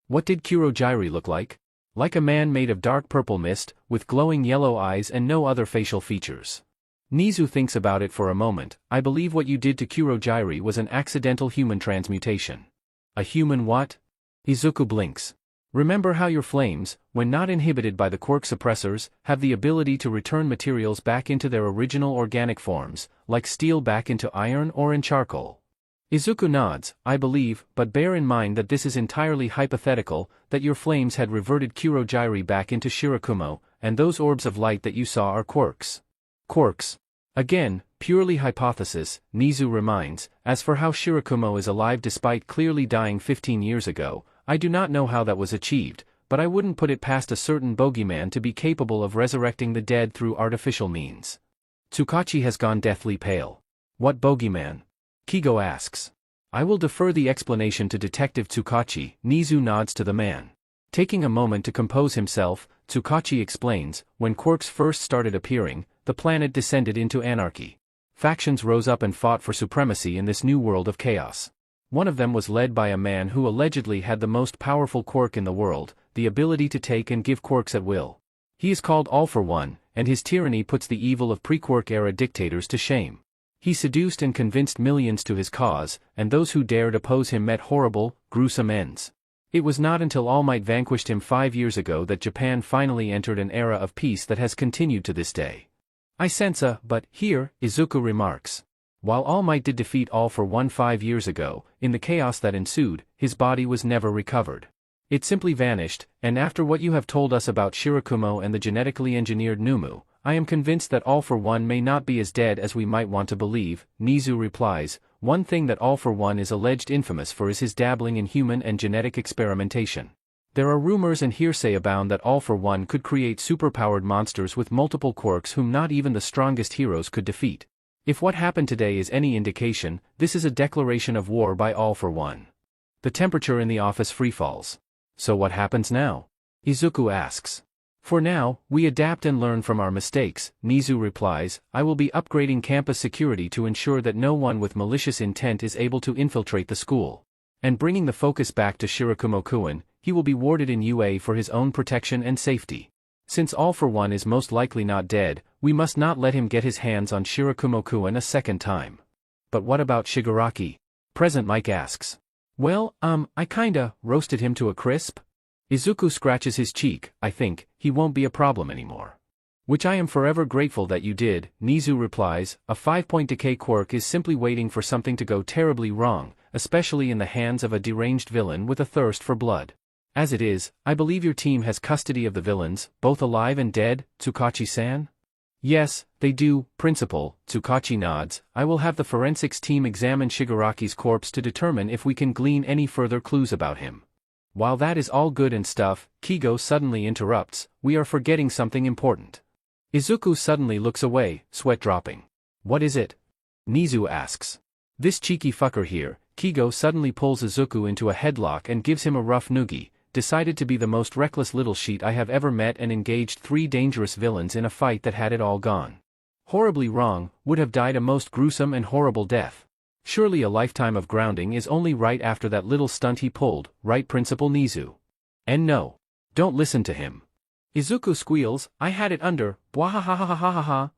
What did Kurogyri look like? Like a man made of dark purple mist, with glowing yellow eyes and no other facial features. Nezu thinks about it for a moment. I believe what you did to Kurogyri was an accidental human transmutation. A human what? Izuku blinks. Remember how your flames, when not inhibited by the quirk suppressors, have the ability to return materials back into their original organic forms, like steel back into iron or in charcoal? Izuku nods, I believe, but bear in mind that this is entirely hypothetical, that your flames had reverted Kurogyri back into Shirakumo, and those orbs of light that you saw are quirks. Quirks. Again, purely hypothesis, Nezu reminds. As for how Shirakumo is alive despite clearly dying 15 years ago, I do not know how that was achieved, but I wouldn't put it past a certain bogeyman to be capable of resurrecting the dead through artificial means. Tsukachi has gone deathly pale. What bogeyman? Kigo asks. I will defer the explanation to Detective Tsukachi. Nezu nods to the man. Taking a moment to compose himself, Tsukachi explains, when quirks first started appearing, the planet descended into anarchy. Factions rose up and fought for supremacy in this new world of chaos. One of them was led by a man who allegedly had the most powerful quirk in the world, the ability to take and give quirks at will. He is called All for One, and his tyranny puts the evil of pre-quirk era dictators to shame. He seduced and convinced millions to his cause, and those who dared oppose him met horrible, gruesome ends. It was not until All Might vanquished him 5 years ago that Japan finally entered an era of peace that has continued to this day. I sense a but here, Izuku remarks. While All Might did defeat All for One 5 years ago, in the chaos that ensued, his body was never recovered. It simply vanished, and after what you have told us about Shirakumo and the genetically engineered Numu, I am convinced that All for One may not be as dead as we might want to believe. Nezu replies, one thing that All for One is alleged infamous for is his dabbling in human and genetic experimentation. There are rumors and hearsay abound that All for One could create superpowered monsters with multiple quirks whom not even the strongest heroes could defeat. If what happened today is any indication, this is a declaration of war by All for One. The temperature in the office freefalls. So what happens now? Izuku asks. For now, we adapt and learn from our mistakes, Nezu replies. I will be upgrading campus security to ensure that no one with malicious intent is able to infiltrate the school. And bringing the focus back to Shirakumo-kun, he will be warded in UA for his own protection and safety. Since All for One is most likely not dead, we must not let him get his hands on Shirakumo-kun a second time. But what about Shigaraki? Present Mike asks. Well, I kinda roasted him to a crisp. Izuku scratches his cheek. I think he won't be a problem anymore. Which I am forever grateful that you did, Nezu replies. A 5-point decay quirk is simply waiting for something to go terribly wrong, especially in the hands of a deranged villain with a thirst for blood. As it is, I believe your team has custody of the villains, both alive and dead, Tsukachi-san? Yes, they do, Principal, Tsukachi nods. I will have the forensics team examine Shigaraki's corpse to determine if we can glean any further clues about him. While that is all good and stuff, Kigo suddenly interrupts, we are forgetting something important. Izuku suddenly looks away, sweat dropping. What is it? Nezu asks. This cheeky fucker here. Kigo suddenly pulls Izuku into a headlock and gives him a rough noogie. Decided to be the most reckless little sheet I have ever met and engaged 3 dangerous villains in a fight that had it all gone. Horribly wrong, would have died a most gruesome and horrible death. Surely a lifetime of grounding is only right after that little stunt he pulled, right Principal Nezu? And no. Don't listen to him. Izuku squeals, I had it under, bwahahahahaha.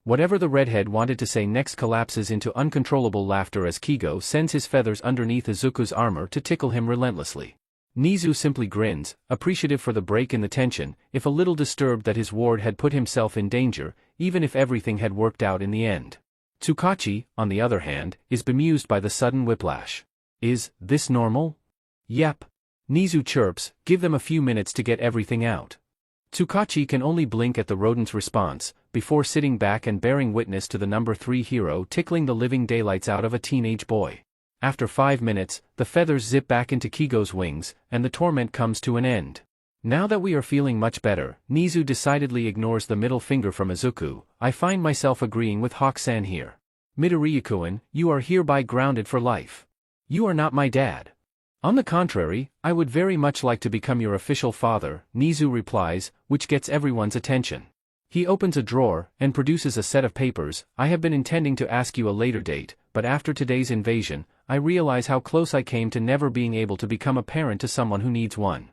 Whatever the redhead wanted to say next collapses into uncontrollable laughter as Kigo sends his feathers underneath Izuku's armor to tickle him relentlessly. Nezu simply grins, appreciative for the break in the tension, if a little disturbed that his ward had put himself in danger, even if everything had worked out in the end. Tsukachi, on the other hand, is bemused by the sudden whiplash. Is this normal? Yep. Nezu chirps, give them a few minutes to get everything out. Tsukachi can only blink at the rodent's response, before sitting back and bearing witness to the number 3 hero tickling the living daylights out of a teenage boy. After 5 minutes, the feathers zip back into Kigo's wings, and the torment comes to an end. Now that we are feeling much better, Nezu decidedly ignores the middle finger from Izuku. I find myself agreeing with Hawk-san here. Midoriya-kun, you are hereby grounded for life. You are not my dad. On the contrary, I would very much like to become your official father, Nezu replies, which gets everyone's attention. He opens a drawer and produces a set of papers. I have been intending to ask you a later date, but after today's invasion, I realize how close I came to never being able to become a parent to someone who needs one.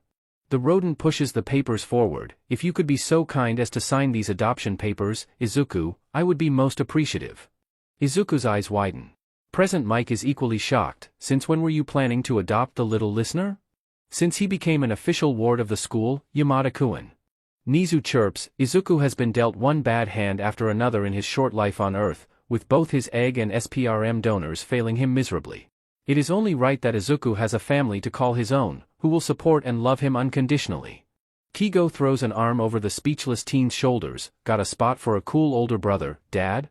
The rodent pushes the papers forward. If you could be so kind as to sign these adoption papers, Izuku, I would be most appreciative. Izuku's eyes widen. Present Mike is equally shocked. Since when were you planning to adopt the little listener? Since he became an official ward of the school, Yamada-kun. Nezu chirps. Izuku has been dealt one bad hand after another in his short life on Earth, with both his egg and SPRM donors failing him miserably. It is only right that Izuku has a family to call his own, who will support and love him unconditionally. Kigo throws an arm over the speechless teen's shoulders. Got a spot for a cool older brother, Dad?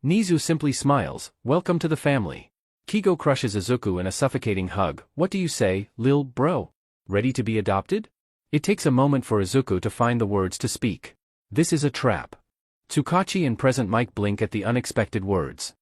Nezu simply smiles. Welcome to the family. Kigo crushes Izuku in a suffocating hug. What do you say, lil bro? Ready to be adopted? It takes a moment for Izuku to find the words to speak. This is a trap. Tsukachi and Present Mike blink at the unexpected words.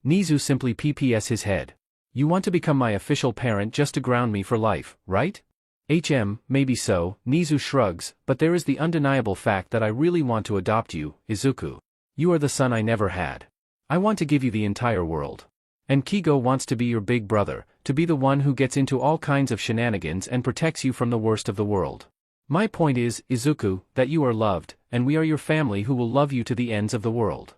Nezu simply pps his head. You want to become my official parent just to ground me for life, right? Maybe so, Nezu shrugs, but there is the undeniable fact that I really want to adopt you, Izuku. You are the son I never had. I want to give you the entire world. And Kigo wants to be your big brother, to be the one who gets into all kinds of shenanigans and protects you from the worst of the world. My point is, Izuku, that you are loved, and we are your family who will love you to the ends of the world.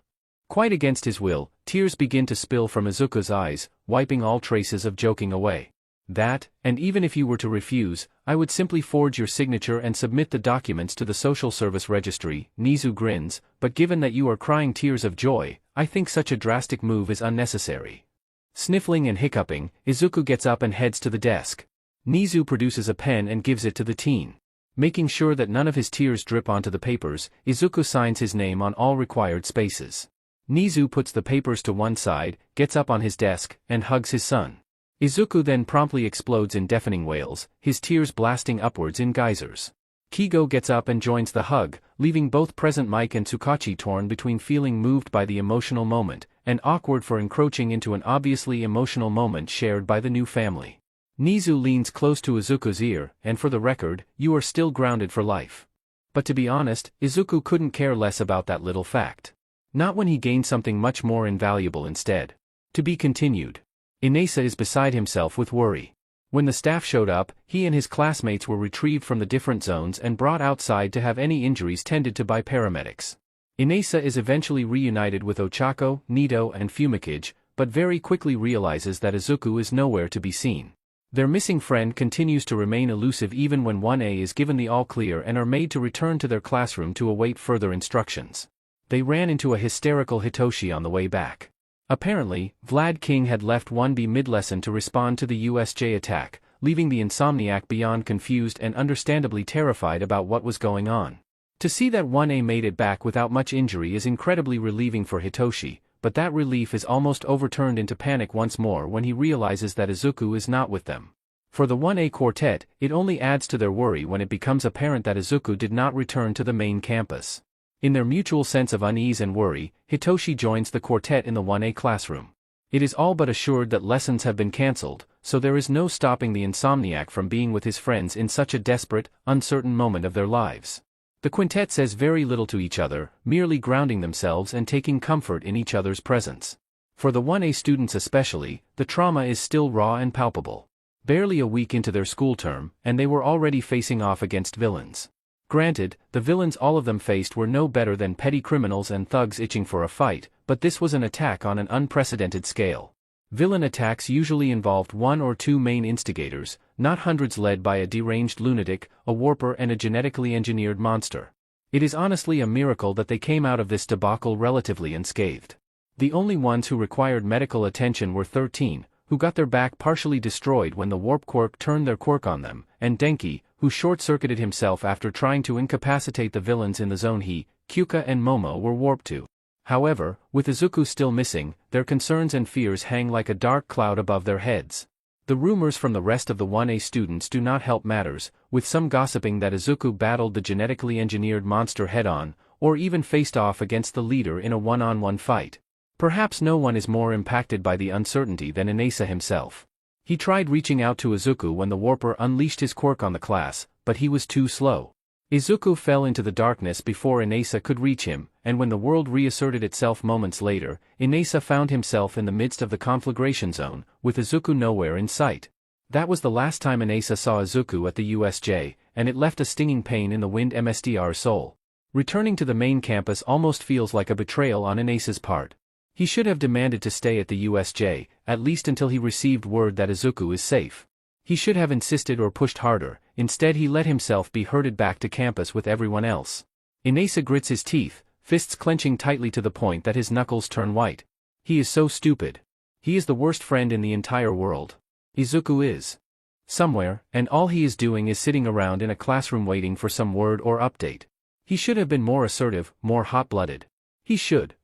Quite against his will, tears begin to spill from Izuku's eyes, wiping all traces of joking away. That, and even if you were to refuse, I would simply forge your signature and submit the documents to the social service registry. Nezu grins, but given that you are crying tears of joy, I think such a drastic move is unnecessary. Sniffling and hiccuping, Izuku gets up and heads to the desk. Nezu produces a pen and gives it to the teen. Making sure that none of his tears drip onto the papers, Izuku signs his name on all required spaces. Nezu puts the papers to one side, gets up on his desk, and hugs his son. Izuku then promptly explodes in deafening wails, his tears blasting upwards in geysers. Kigo gets up and joins the hug, leaving both Present Mike and Tsukachi torn between feeling moved by the emotional moment, and awkward for encroaching into an obviously emotional moment shared by the new family. Nezu leans close to Izuku's ear, and for the record, you are still grounded for life. But to be honest, Izuku couldn't care less about that little fact. Not when he gained something much more invaluable instead. To be continued. Inesa is beside himself with worry. When the staff showed up, he and his classmates were retrieved from the different zones and brought outside to have any injuries tended to by paramedics. Inesa is eventually reunited with Ochako, Nito and Fumikage, but very quickly realizes that Izuku is nowhere to be seen. Their missing friend continues to remain elusive even when 1A is given the all-clear and are made to return to their classroom to await further instructions. They ran into a hysterical Hitoshi on the way back. Apparently, Vlad King had left 1B mid-lesson to respond to the USJ attack, leaving the Insomniac beyond confused and understandably terrified about what was going on. To see that 1A made it back without much injury is incredibly relieving for Hitoshi, but that relief is almost overturned into panic once more when he realizes that Izuku is not with them. For the 1A quartet, it only adds to their worry when it becomes apparent that Izuku did not return to the main campus. In their mutual sense of unease and worry, Hitoshi joins the quartet in the 1A classroom. It is all but assured that lessons have been cancelled, so there is no stopping the Insomniac from being with his friends in such a desperate, uncertain moment of their lives. The quintet says very little to each other, merely grounding themselves and taking comfort in each other's presence. For the 1A students especially, the trauma is still raw and palpable. Barely a week into their school term, and they were already facing off against villains. Granted, the villains all of them faced were no better than petty criminals and thugs itching for a fight, but this was an attack on an unprecedented scale. Villain attacks usually involved one or two main instigators, not hundreds led by a deranged lunatic, a warper and a genetically engineered monster. It is honestly a miracle that they came out of this debacle relatively unscathed. The only ones who required medical attention were 13, who got their back partially destroyed when the warp quirk turned their quirk on them, and Denki, who short-circuited himself after trying to incapacitate the villains in the zone he, Kyuka and Momo were warped to. However, with Izuku still missing, their concerns and fears hang like a dark cloud above their heads. The rumors from the rest of the 1A students do not help matters, with some gossiping that Izuku battled the genetically engineered monster head-on, or even faced off against the leader in a one-on-one fight. Perhaps no one is more impacted by the uncertainty than Inesa himself. He tried reaching out to Izuku when the warper unleashed his quirk on the class, but he was too slow. Izuku fell into the darkness before Inasa could reach him, and when the world reasserted itself moments later, Inasa found himself in the midst of the conflagration zone, with Izuku nowhere in sight. That was the last time Inasa saw Izuku at the USJ, and it left a stinging pain in the Wind MSDR's soul. Returning to the main campus almost feels like a betrayal on Inasa's part. He should have demanded to stay at the USJ, at least until he received word that Izuku is safe. He should have insisted or pushed harder, instead he let himself be herded back to campus with everyone else. Inasa grits his teeth, fists clenching tightly to the point that his knuckles turn white. He is so stupid. He is the worst friend in the entire world. Izuku is somewhere, and all he is doing is sitting around in a classroom waiting for some word or update. He should have been more assertive, more hot-blooded. He should.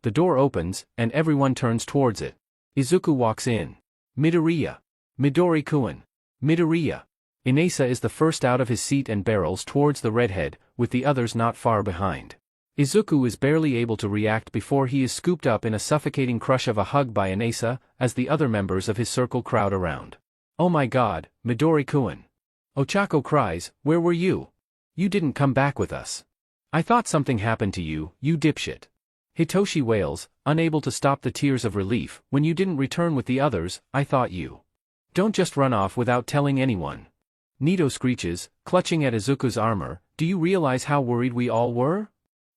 The door opens, and everyone turns towards it. Izuku walks in. Midoriya. Midori-kun. Midoriya. Inasa is the first out of his seat and barrels towards the redhead, with the others not far behind. Izuku is barely able to react before he is scooped up in a suffocating crush of a hug by Inasa, as the other members of his circle crowd around. Oh my god, Midori-kun. Ochako cries, where were you? You didn't come back with us. I thought something happened to you, you dipshit. Hitoshi wails, unable to stop the tears of relief, when you didn't return with the others, I thought you. Don't just run off without telling anyone. Nito screeches, clutching at Izuku's armor, do you realize how worried we all were?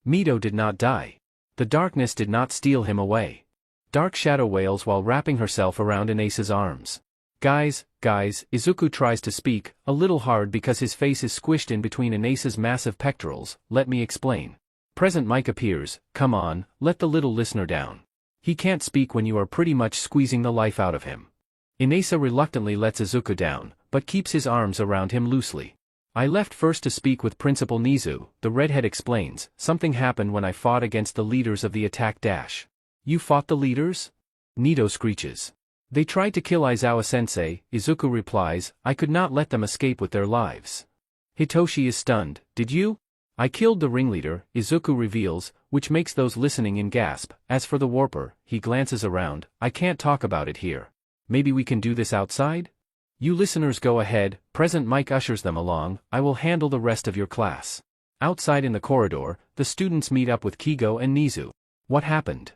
Mito did not die. The darkness did not steal him away. Dark Shadow wails while wrapping herself around Inasa's arms. Guys, Izuku tries to speak, a little hard because his face is squished in between Inasa's massive pectorals, let me explain. Present Mike appears, come on, let the little listener down. He can't speak when you are pretty much squeezing the life out of him. Inasa reluctantly lets Izuku down, but keeps his arms around him loosely. I left first to speak with Principal Nezu, the redhead explains, something happened when I fought against the leaders of the attack dash. You fought the leaders? Nito screeches. They tried to kill Aizawa-sensei, Izuku replies, I could not let them escape with their lives. Hitoshi is stunned, did you? I killed the ringleader, Izuku reveals, which makes those listening in gasp. As for the warper, he glances around, I can't talk about it here. Maybe we can do this outside? You listeners go ahead, Present Mike ushers them along, I will handle the rest of your class. Outside in the corridor, the students meet up with Kigo and Nezu. What happened?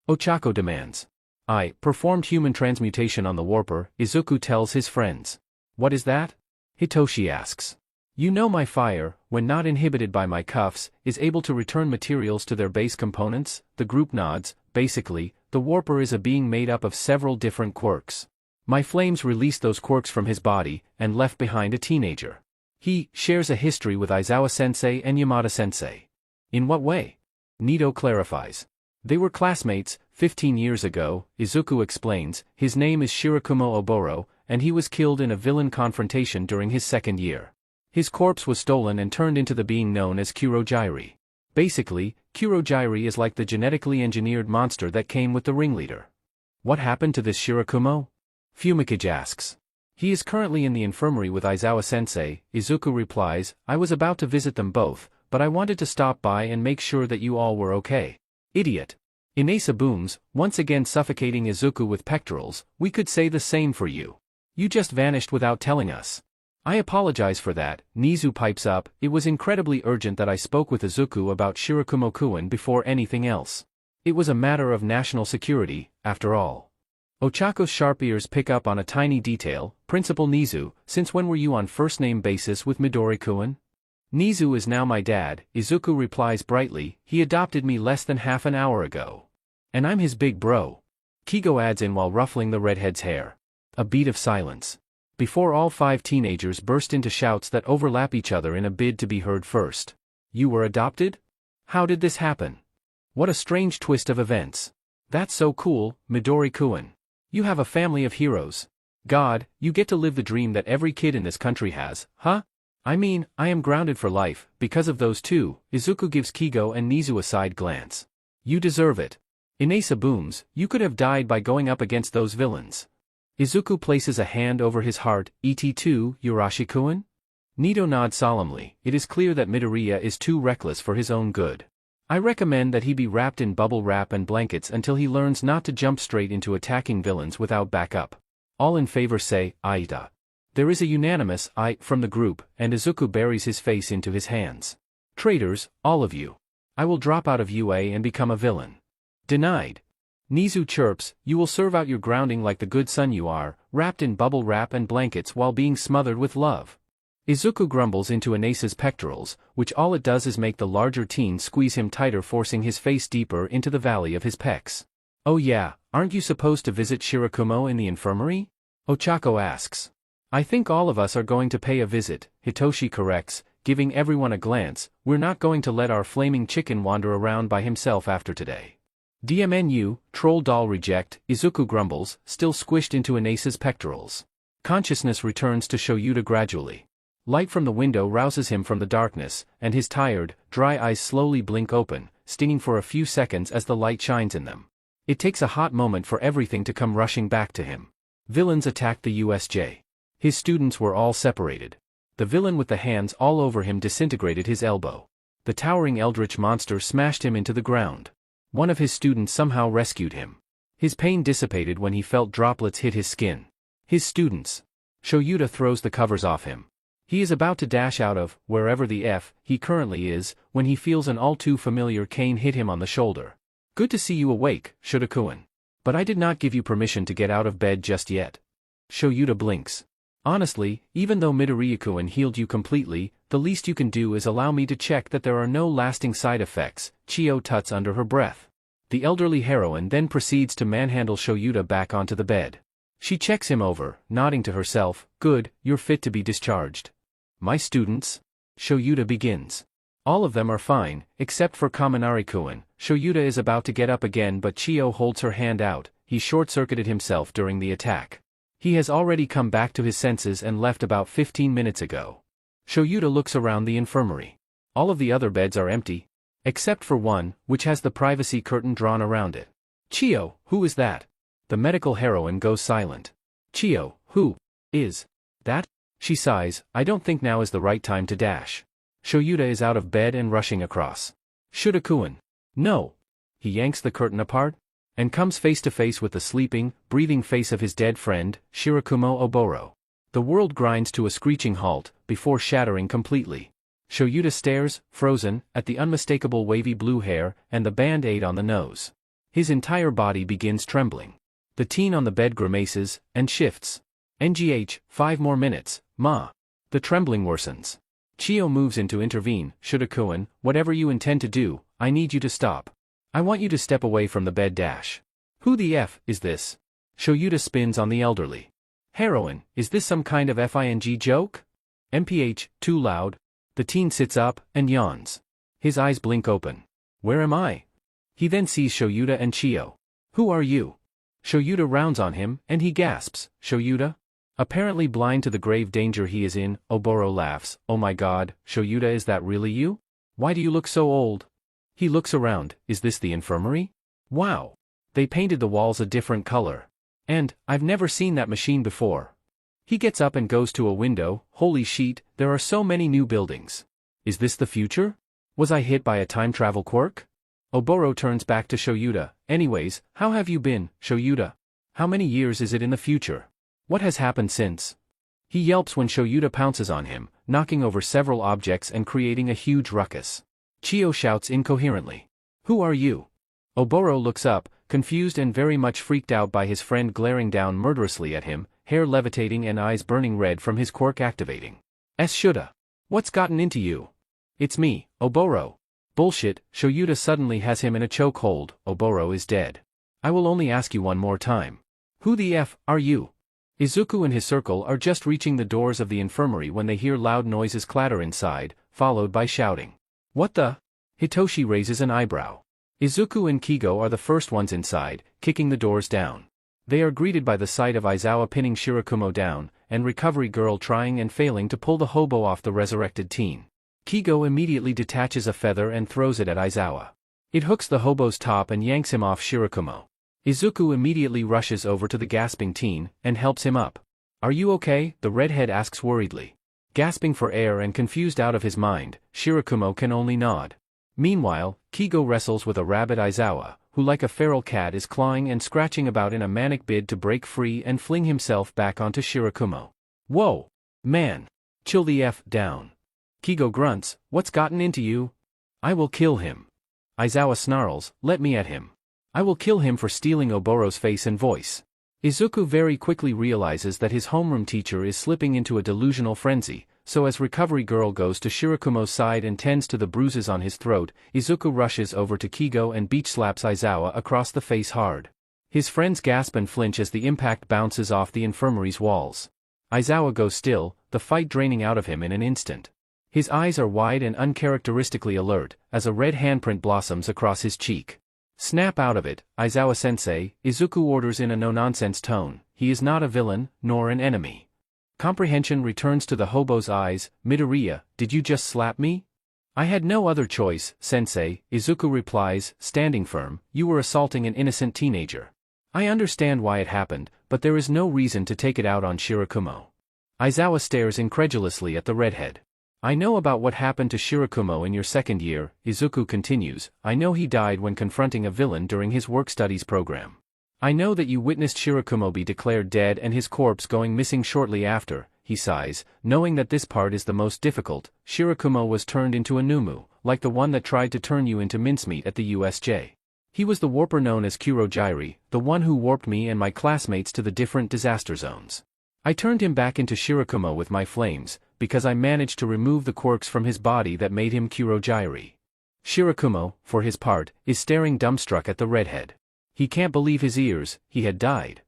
Ochako demands. I performed human transmutation on the warper, Izuku tells his friends. What is that? Hitoshi asks. You know my fire, when not inhibited by my cuffs, is able to return materials to their base components, the group nods, basically, the warper is a being made up of several different quirks. My flames released those quirks from his body, and left behind a teenager. He shares a history with Aizawa-sensei and Yamada-sensei. In what way? Nito clarifies. They were classmates, 15 years ago, Izuku explains, his name is Shirakumo Oboro, and he was killed in a villain confrontation during his second year. His corpse was stolen and turned into the being known as Kurogyri. Basically, Kurogyri is like the genetically engineered monster that came with the ringleader. What happened to this Shirakumo? Pheonix asks. He is currently in the infirmary with Aizawa-sensei, Izuku replies, I was about to visit them both, but I wanted to stop by and make sure that you all were okay. Idiot. Inasa booms, once again suffocating Izuku with pectorals, we could say the same for you. You just vanished without telling us. I apologize for that, Nezu pipes up, it was incredibly urgent that I spoke with Izuku about Shirakumo-kun before anything else. It was a matter of national security, after all. Ochako's sharp ears pick up on a tiny detail, Principal Nezu, since when were you on first-name basis with Midori-kun? Nezu is now my dad, Izuku replies brightly, he adopted me less than half an hour ago. And I'm his big bro. Kigo adds in while ruffling the redhead's hair. A beat of silence. Before all 5 teenagers burst into shouts that overlap each other in a bid to be heard first. You were adopted? How did this happen? What a strange twist of events. That's so cool, Midori-kun. You have a family of heroes. God, you get to live the dream that every kid in this country has, huh? I mean, I am grounded for life, because of those two, Izuku gives Kigo and Nezu a side glance. You deserve it. Inasa booms, you could have died by going up against those villains. Izuku places a hand over his heart, ET2, Yurashi-kun? Nito nods solemnly, it is clear that Midoriya is too reckless for his own good. I recommend that he be wrapped in bubble wrap and blankets until he learns not to jump straight into attacking villains without backup. All in favor say, aye. There is a unanimous aye from the group, and Izuku buries his face into his hands. Traitors, all of you. I will drop out of UA and become a villain. Denied. Nezu chirps, you will serve out your grounding like the good son you are, wrapped in bubble wrap and blankets while being smothered with love. Izuku grumbles into Inasa's pectorals, which all it does is make the larger teen squeeze him tighter, forcing his face deeper into the valley of his pecs. Oh yeah, aren't you supposed to visit Shirakumo in the infirmary? Ochako asks. I think all of us are going to pay a visit, Hitoshi corrects, giving everyone a glance. We're not going to let our flaming chicken wander around by himself after today. DMNU, troll doll reject, Izuku grumbles, still squished into Inasa's pectorals. Consciousness returns to Shoyuta gradually. Light from the window rouses him from the darkness, and his tired, dry eyes slowly blink open, stinging for a few seconds as the light shines in them. It takes a hot moment for everything to come rushing back to him. Villains attacked the USJ. His students were all separated. The villain with the hands all over him disintegrated his elbow. The towering eldritch monster smashed him into the ground. One of his students somehow rescued him. His pain dissipated when he felt droplets hit his skin. His students. Shoyuta throws the covers off him. He is about to dash out of wherever the F he currently is, when he feels an all-too-familiar cane hit him on the shoulder. Good to see you awake, Shotokuin. But I did not give you permission to get out of bed just yet. Shoyuta blinks. Honestly, even though Midoriya healed you completely, the least you can do is allow me to check that there are no lasting side effects, Chio tuts under her breath. The elderly heroine then proceeds to manhandle Shoyuta back onto the bed. She checks him over, nodding to herself, good, you're fit to be discharged. My students? Shoyuta begins. All of them are fine, except for Kaminari-kun. Shoyuta is about to get up again, but Chio holds her hand out. He short-circuited himself during the attack. He has already come back to his senses and left about 15 minutes ago. Shoyuta looks around the infirmary. All of the other beds are empty, except for one, which has the privacy curtain drawn around it. Chio, who is that? The medical heroine goes silent. Chio, who is that? She sighs, I don't think now is the right time to dash. Shoyuta is out of bed and rushing across. Shotokuin. No. He yanks the curtain apart and comes face to face with the sleeping, breathing face of his dead friend, Shirakumo Oboro. The world grinds to a screeching halt, before shattering completely. Shoyuta stares, frozen, at the unmistakable wavy blue hair and the band-aid on the nose. His entire body begins trembling. The teen on the bed grimaces and shifts. NGH, 5 more minutes, ma. The trembling worsens. Chio moves in to intervene. Shotokuin, whatever you intend to do, I need you to stop. I want you to step away from the bed dash. Who the F is this? Shoyuta spins on the elderly. Heroine, is this some kind of FING joke? MPH, too loud. The teen sits up and yawns. His eyes blink open. Where am I? He then sees Shoyuta and Chio. Who are you? Shoyuta rounds on him, and he gasps, Shoyuta? Apparently blind to the grave danger he is in, Oboro laughs, oh my god, Shoyuta, is that really you? Why do you look so old? He looks around, is this the infirmary? Wow! They painted the walls a different color. And, I've never seen that machine before. He gets up and goes to a window, holy sheet, there are so many new buildings. Is this the future? Was I hit by a time travel quirk? Oboro turns back to Shoyuta, anyways, how have you been, Shoyuta? How many years is it in the future? What has happened since? He yelps when Shoyuta pounces on him, knocking over several objects and creating a huge ruckus. Chio shouts incoherently. Who are you? Oboro looks up, confused and very much freaked out by his friend glaring down murderously at him, hair levitating and eyes burning red from his quirk activating. Shoulda. What's gotten into you? It's me, Oboro. Bullshit, Shoyuta suddenly has him in a chokehold. Oboro is dead. I will only ask you one more time. Who the F are you? Izuku and his circle are just reaching the doors of the infirmary when they hear loud noises clatter inside, followed by shouting. What the? Hitoshi raises an eyebrow. Izuku and Kigo are the first ones inside, kicking the doors down. They are greeted by the sight of Aizawa pinning Shirakumo down, and Recovery Girl trying and failing to pull the hobo off the resurrected teen. Kigo immediately detaches a feather and throws it at Aizawa. It hooks the hobo's top and yanks him off Shirakumo. Izuku immediately rushes over to the gasping teen, and helps him up. Are you okay? The redhead asks worriedly. Gasping for air and confused out of his mind, Shirakumo can only nod. Meanwhile, Kigo wrestles with a rabid Aizawa, who like a feral cat is clawing and scratching about in a manic bid to break free and fling himself back onto Shirakumo. Whoa! Man! Chill the F down. Kigo grunts, what's gotten into you? I will kill him. Aizawa snarls, let me at him. I will kill him for stealing Oboro's face and voice. Izuku very quickly realizes that his homeroom teacher is slipping into a delusional frenzy, so as Recovery Girl goes to Shirakumo's side and tends to the bruises on his throat, Izuku rushes over to Kigo and beach slaps Aizawa across the face hard. His friends gasp and flinch as the impact bounces off the infirmary's walls. Aizawa goes still, the fight draining out of him in an instant. His eyes are wide and uncharacteristically alert, as a red handprint blossoms across his cheek. Snap out of it, Aizawa-sensei, Izuku orders in a no-nonsense tone, he is not a villain, nor an enemy. Comprehension returns to the hobo's eyes, Midoriya, did you just slap me? I had no other choice, sensei, Izuku replies, standing firm, you were assaulting an innocent teenager. I understand why it happened, but there is no reason to take it out on Shirakumo. Aizawa stares incredulously at the redhead. I know about what happened to Shirakumo in your second year, Izuku continues, I know he died when confronting a villain during his work studies program. I know that you witnessed Shirakumo be declared dead and his corpse going missing shortly after, he sighs, knowing that this part is the most difficult. Shirakumo was turned into a Numu, like the one that tried to turn you into mincemeat at the USJ. He was the warper known as Kurojairi, the one who warped me and my classmates to the different disaster zones. I turned him back into Shirakumo with my flames, because I managed to remove the quirks from his body that made him Kurojairi. Shirakumo, for his part, is staring dumbstruck at the redhead. He can't believe his ears, he had died.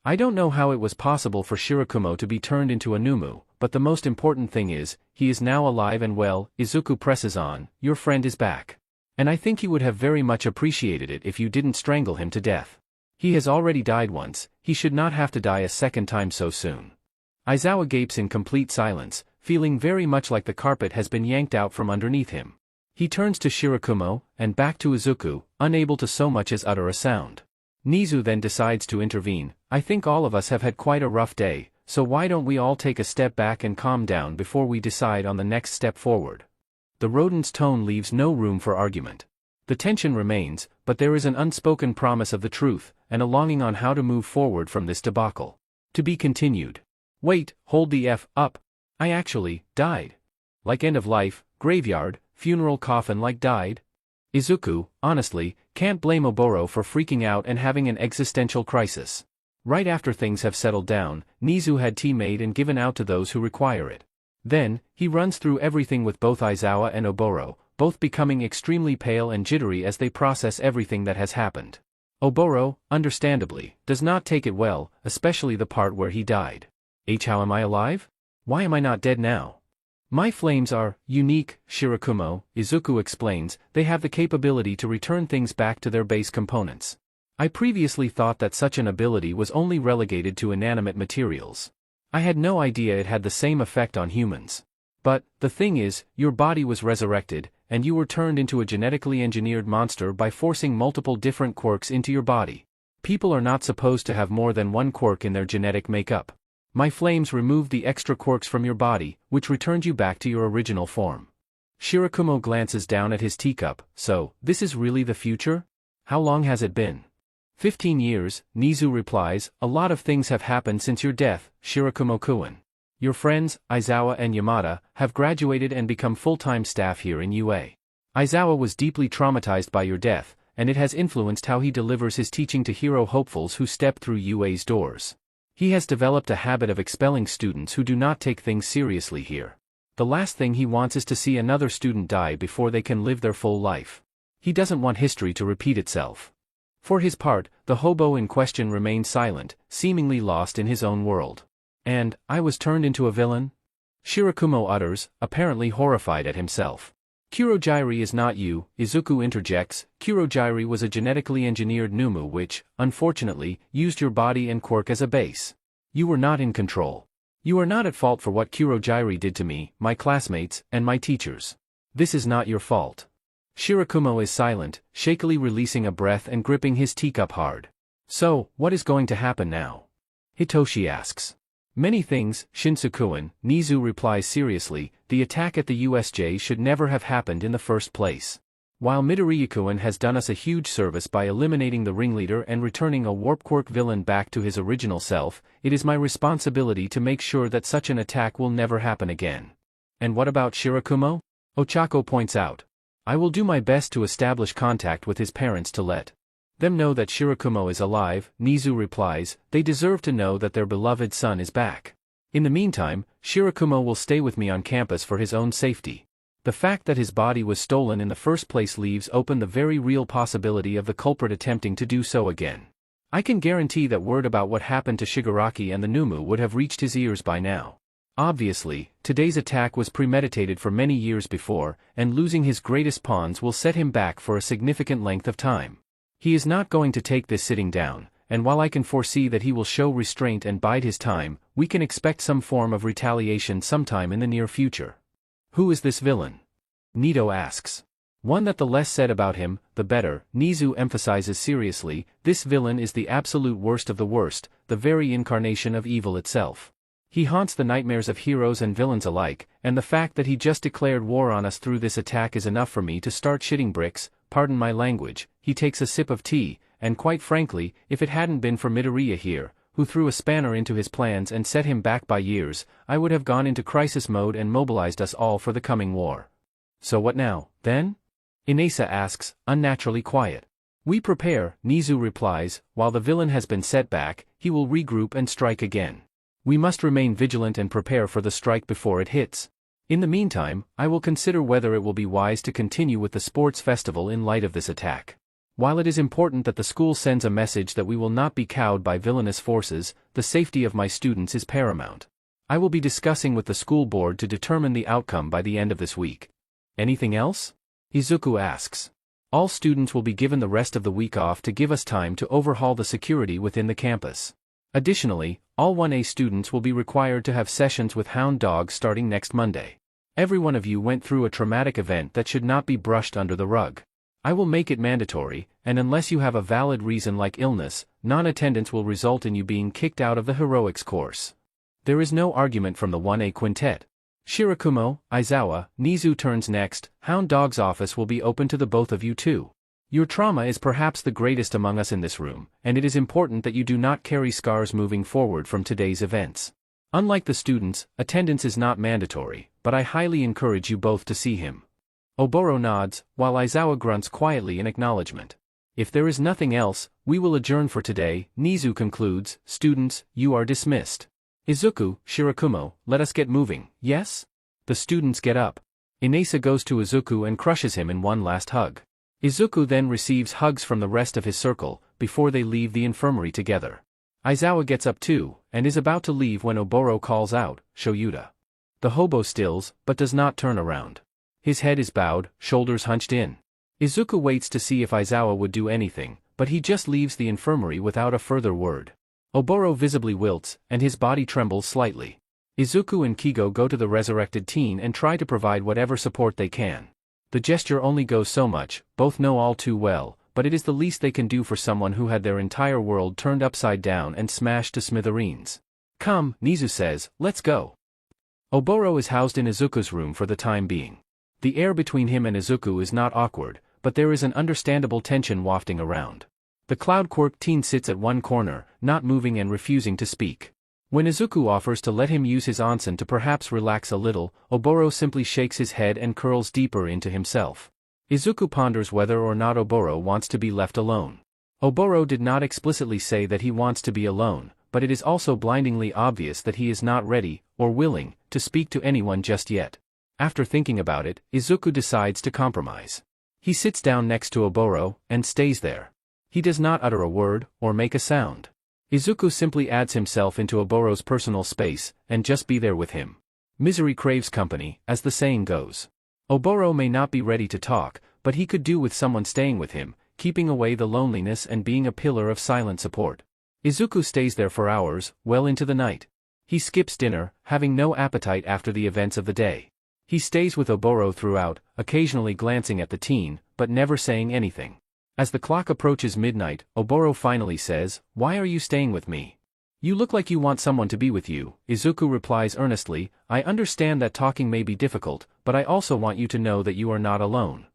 I don't know how it was possible for Shirakumo to be turned into a Numu, but the most important thing is, he is now alive and well. Izuku presses on, your friend is back. And I think he would have very much appreciated it if you didn't strangle him to death. He has already died once, he should not have to die a second time so soon. Aizawa gapes in complete silence, feeling very much like the carpet has been yanked out from underneath him. He turns to Shirakumo, and back to Izuku, unable to so much as utter a sound. Nezu then decides to intervene, I think all of us have had quite a rough day, so why don't we all take a step back and calm down before we decide on the next step forward. The rodent's tone leaves no room for argument. The tension remains, but there is an unspoken promise of the truth, and a longing on how to move forward from this debacle. To be continued. Wait, hold the F up. I actually died. Like end of life, graveyard, funeral coffin like died? Izuku, honestly, can't blame Oboro for freaking out and having an existential crisis. Right after things have settled down, Nezu had tea made and given out to those who require it. Then, he runs through everything with both Aizawa and Oboro, both becoming extremely pale and jittery as they process everything that has happened. Oboro, understandably, does not take it well, especially the part where he died. How am I alive? Why am I not dead now? My flames are unique, Shirakumo, Izuku explains, they have the capability to return things back to their base components. I previously thought that such an ability was only relegated to inanimate materials. I had no idea it had the same effect on humans. But, the thing is, your body was resurrected, and you were turned into a genetically engineered monster by forcing multiple different quirks into your body. People are not supposed to have more than one quirk in their genetic makeup. My flames removed the extra quirks from your body, which returned you back to your original form. Shirakumo glances down at his teacup, so, this is really the future? How long has it been? 15 years, Nezu replies, a lot of things have happened since your death, Shirakumo-kun. Your friends, Aizawa and Yamada, have graduated and become full-time staff here in UA. Aizawa was deeply traumatized by your death, and it has influenced how he delivers his teaching to hero hopefuls who step through UA's doors. He has developed a habit of expelling students who do not take things seriously here. The last thing he wants is to see another student die before they can live their full life. He doesn't want history to repeat itself. For his part, the hobo in question remained silent, seemingly lost in his own world. And, I was turned into a villain? Shirakumo utters, apparently horrified at himself. Kurojairi is not you, Izuku interjects. Kurojairi was a genetically engineered Numu which, unfortunately, used your body and quirk as a base. You were not in control. You are not at fault for what Kurojairi did to me, my classmates, and my teachers. This is not your fault. Shirakumo is silent, shakily releasing a breath and gripping his teacup hard. So, what is going to happen now? Hitoshi asks. Many things, Shinsu-kun, Nezu replies seriously, the attack at the USJ should never have happened in the first place. While Midoriya has done us a huge service by eliminating the ringleader and returning a warp quirk villain back to his original self, it is my responsibility to make sure that such an attack will never happen again. And what about Shirakumo? Ochako points out. I will do my best to establish contact with his parents to let them know that Shirakumo is alive. Nezu replies, they deserve to know that their beloved son is back. In the meantime, Shirakumo will stay with me on campus for his own safety. The fact that his body was stolen in the first place leaves open the very real possibility of the culprit attempting to do so again. I can guarantee that word about what happened to Shigaraki and the Numu would have reached his ears by now. Obviously, today's attack was premeditated for many years before, and losing his greatest pawns will set him back for a significant length of time. He is not going to take this sitting down, and while I can foresee that he will show restraint and bide his time, we can expect some form of retaliation sometime in the near future. Who is this villain? Nito asks. One that the less said about him, the better. Nezu emphasizes seriously, this villain is the absolute worst of the worst, the very incarnation of evil itself. He haunts the nightmares of heroes and villains alike, and the fact that he just declared war on us through this attack is enough for me to start shitting bricks. Pardon my language. He takes a sip of tea, and quite frankly, if it hadn't been for Midoriya here, who threw a spanner into his plans and set him back by years, I would have gone into crisis mode and mobilized us all for the coming war. So what now, then? Inasa asks, unnaturally quiet. We prepare, Nezu replies, while the villain has been set back, he will regroup and strike again. We must remain vigilant and prepare for the strike before it hits. In the meantime, I will consider whether it will be wise to continue with the sports festival in light of this attack. While it is important that the school sends a message that we will not be cowed by villainous forces, the safety of my students is paramount. I will be discussing with the school board to determine the outcome by the end of this week. Anything else? Izuku asks. All students will be given the rest of the week off to give us time to overhaul the security within the campus. Additionally, all 1A students will be required to have sessions with hound dogs starting next Monday. Every one of you went through a traumatic event that should not be brushed under the rug. I will make it mandatory, and unless you have a valid reason like illness, non-attendance will result in you being kicked out of the heroics course. There is no argument from the 1A quintet. Shirakumo, Aizawa, Nezu turns next. Hound Dog's office will be open to the both of you too. Your trauma is perhaps the greatest among us in this room, and it is important that you do not carry scars moving forward from today's events. Unlike the students, attendance is not mandatory, but I highly encourage you both to see him. Oboro nods, while Aizawa grunts quietly in acknowledgement. If there is nothing else, we will adjourn for today. Nezu concludes, students, you are dismissed. Izuku, Shirakumo, let us get moving, yes? The students get up. Inasa goes to Izuku and crushes him in one last hug. Izuku then receives hugs from the rest of his circle, before they leave the infirmary together. Aizawa gets up too, and is about to leave when Oboro calls out, Shoyuta. The hobo stills, but does not turn around. His head is bowed, shoulders hunched in. Izuku waits to see if Aizawa would do anything, but he just leaves the infirmary without a further word. Oboro visibly wilts, and his body trembles slightly. Izuku and Kigo go to the resurrected teen and try to provide whatever support they can. The gesture only goes so much, both know all too well, but it is the least they can do for someone who had their entire world turned upside down and smashed to smithereens. Come, Nezu says, let's go. Oboro is housed in Izuku's room for the time being. The air between him and Izuku is not awkward, but there is an understandable tension wafting around. The Cloud Quirk teen sits at one corner, not moving and refusing to speak. When Izuku offers to let him use his onsen to perhaps relax a little, Oboro simply shakes his head and curls deeper into himself. Izuku ponders whether or not Oboro wants to be left alone. Oboro did not explicitly say that he wants to be alone, but it is also blindingly obvious that he is not ready, or willing, to speak to anyone just yet. After thinking about it, Izuku decides to compromise. He sits down next to Oboro, and stays there. He does not utter a word, or make a sound. Izuku simply adds himself into Oboro's personal space, and just be there with him. Misery craves company, as the saying goes. Oboro may not be ready to talk, but he could do with someone staying with him, keeping away the loneliness and being a pillar of silent support. Izuku stays there for hours, well into the night. He skips dinner, having no appetite after the events of the day. He stays with Oboro throughout, occasionally glancing at the teen, but never saying anything. As the clock approaches midnight, Oboro finally says, "Why are you staying with me? You look like you want someone to be with you." Izuku replies earnestly, "I understand that talking may be difficult, but I also want you to know that you are not alone."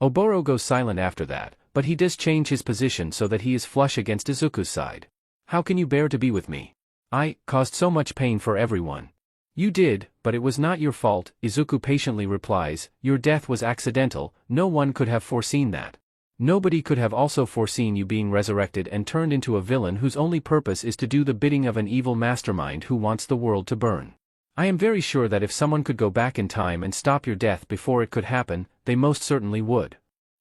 Oboro goes silent after that, but he does change his position so that he is flush against Izuku's side. How can you bear to be with me? I caused so much pain for everyone. You did, but it was not your fault, Izuku patiently replies. Your death was accidental, no one could have foreseen that. Nobody could have also foreseen you being resurrected and turned into a villain whose only purpose is to do the bidding of an evil mastermind who wants the world to burn. I am very sure that if someone could go back in time and stop your death before it could happen, they most certainly would.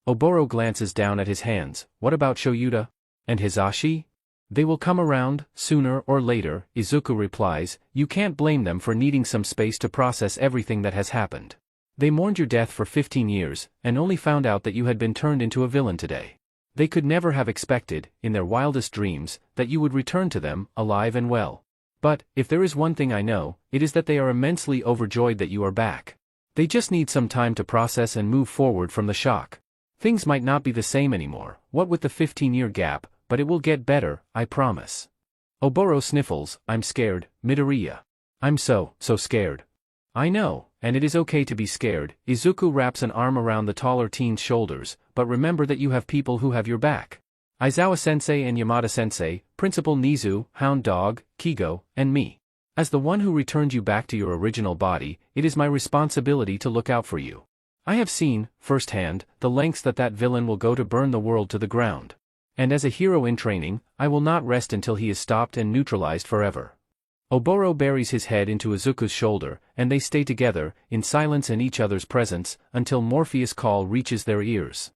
Oboro glances down at his hands. What about Shoyuta? And Hisashi? They will come around, sooner or later, Izuku replies. You can't blame them for needing some space to process everything that has happened. They mourned your death for 15 years, and only found out that you had been turned into a villain today. They could never have expected, in their wildest dreams, that you would return to them, alive and well. But, if there is one thing I know, it is that they are immensely overjoyed that you are back. They just need some time to process and move forward from the shock. Things might not be the same anymore, what with the 15-year gap, but it will get better, I promise. Oboro sniffles. I'm scared, Midoriya. I'm so scared. I know, and it is okay to be scared. Izuku wraps an arm around the taller teen's shoulders, but remember that you have people who have your back. Aizawa-sensei and Yamada-sensei, Principal Nezu, Hound Dog, Kigo, and me. As the one who returned you back to your original body, it is my responsibility to look out for you. I have seen, firsthand, the lengths that villain will go to burn the world to the ground. And as a hero in training, I will not rest until he is stopped and neutralized forever. Oboro buries his head into Izuku's shoulder, and they stay together, in silence in each other's presence, until Morpheus' call reaches their ears.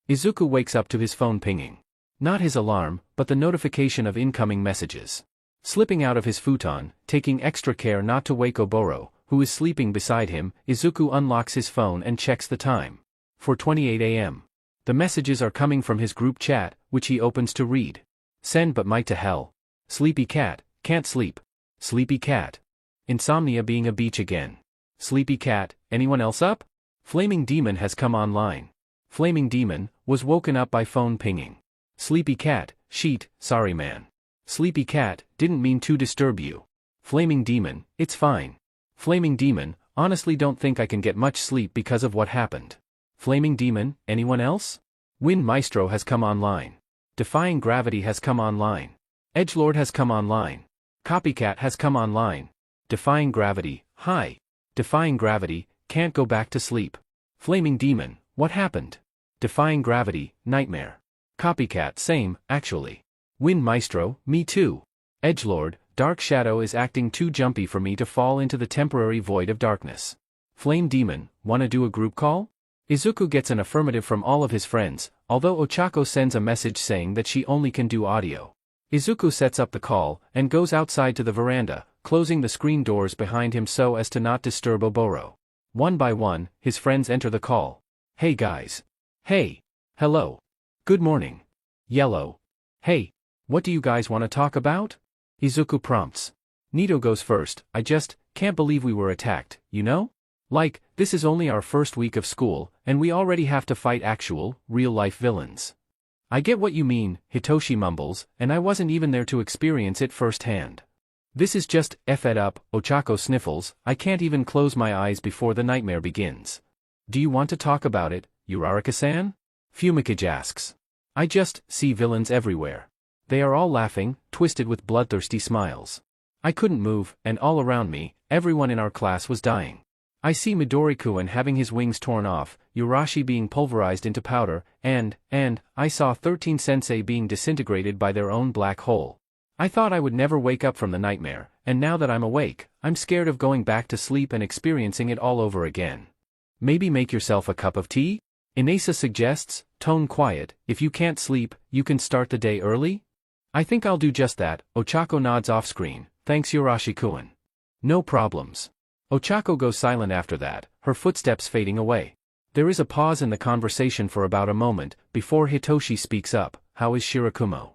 Izuku wakes up to his phone pinging. Not his alarm, but the notification of incoming messages. Slipping out of his futon, taking extra care not to wake Oboro, who is sleeping beside him, Izuku unlocks his phone and checks the time. 4:28 a.m. The messages are coming from his group chat, which he opens to read. Send but might to hell. Sleepy cat, can't sleep. Sleepy cat. Insomnia being a beach again. Sleepy cat, anyone else up? Flaming Demon has come online. Flaming Demon, was woken up by phone pinging. Sleepy cat, sheet, sorry man. Sleepy cat, didn't mean to disturb you. Flaming Demon, it's fine. Flaming Demon, honestly don't think I can get much sleep because of what happened. Flaming Demon, anyone else? Wind Maestro has come online. Defying Gravity has come online. Edgelord has come online. Copycat has come online. Defying Gravity, hi. Defying Gravity, can't go back to sleep. Flaming Demon, what happened? Defying Gravity, nightmare. Copycat, same, actually. Wind Maestro, me too. Edgelord, Dark Shadow is acting too jumpy for me to fall into the temporary void of darkness. Flame Demon, wanna do a group call? Izuku gets an affirmative from all of his friends, although Ochako sends a message saying that she only can do audio. Izuku sets up the call, and goes outside to the veranda, closing the screen doors behind him so as to not disturb Oboro. One by one, his friends enter the call. Hey guys. Hey. Hello. Good morning. Yellow. Hey. What do you guys want to talk about? Izuku prompts. Nito goes first. I just can't believe we were attacked, you know? Like, this is only our first week of school, and we already have to fight actual, real-life villains. I get what you mean, Hitoshi mumbles, and I wasn't even there to experience it firsthand. This is just effed up, Ochako sniffles. I can't even close my eyes before the nightmare begins. Do you want to talk about it, Uraraka-san? Fumikage asks. I just see villains everywhere. They are all laughing, twisted with bloodthirsty smiles. I couldn't move, and all around me, everyone in our class was dying. I see Midoriya having his wings torn off, Urashi being pulverized into powder, and I saw 13 sensei being disintegrated by their own black hole. I thought I would never wake up from the nightmare, and now that I'm awake, I'm scared of going back to sleep and experiencing it all over again. Maybe make yourself a cup of tea? Inasa suggests, tone quiet. If you can't sleep, you can start the day early? I think I'll do just that, Ochako nods off-screen. Thanks Urashi-kun. No problems. Ochako goes silent after that, her footsteps fading away. There is a pause in the conversation for about a moment, before Hitoshi speaks up. How is Shirakumo?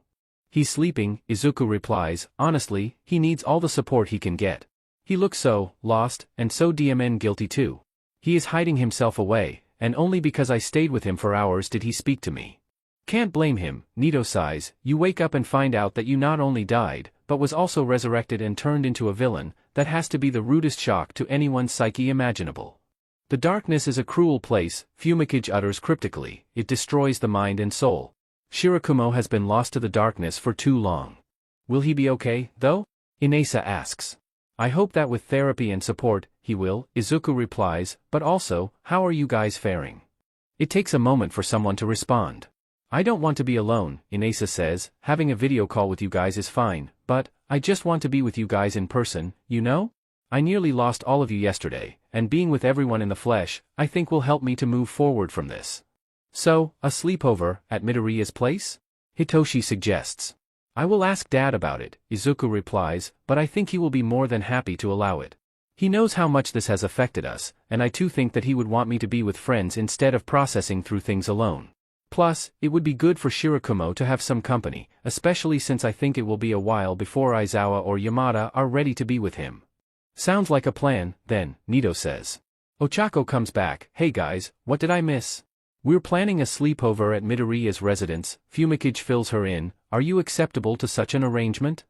He's sleeping, Izuku replies. Honestly, he needs all the support he can get. He looks so lost, and so DMN guilty too. He is hiding himself away, and only because I stayed with him for hours did he speak to me. Can't blame him, Nito sighs. You wake up and find out that you not only died, but was also resurrected and turned into a villain. That has to be the rudest shock to anyone's psyche imaginable. The darkness is a cruel place, Pheonix utters cryptically, it destroys the mind and soul. Shirakumo has been lost to the darkness for too long. Will he be okay, though? Inasa asks. I hope that with therapy and support, he will, Izuku replies, but also, how are you guys faring? It takes a moment for someone to respond. I don't want to be alone, Inasa says, having a video call with you guys is fine, but, I just want to be with you guys in person, you know? I nearly lost all of you yesterday, and being with everyone in the flesh, I think will help me to move forward from this. So, a sleepover, at Midoriya's place? Hitoshi suggests. I will ask Dad about it, Izuku replies, but I think he will be more than happy to allow it. He knows how much this has affected us, and I too think that he would want me to be with friends instead of processing through things alone. Plus, it would be good for Shirakumo to have some company, especially since I think it will be a while before Aizawa or Yamada are ready to be with him. Sounds like a plan, then, Nito says. Ochako comes back, hey guys, what did I miss? We're planning a sleepover at Midoriya's residence, Pheonix fills her in, are you acceptable to such an arrangement?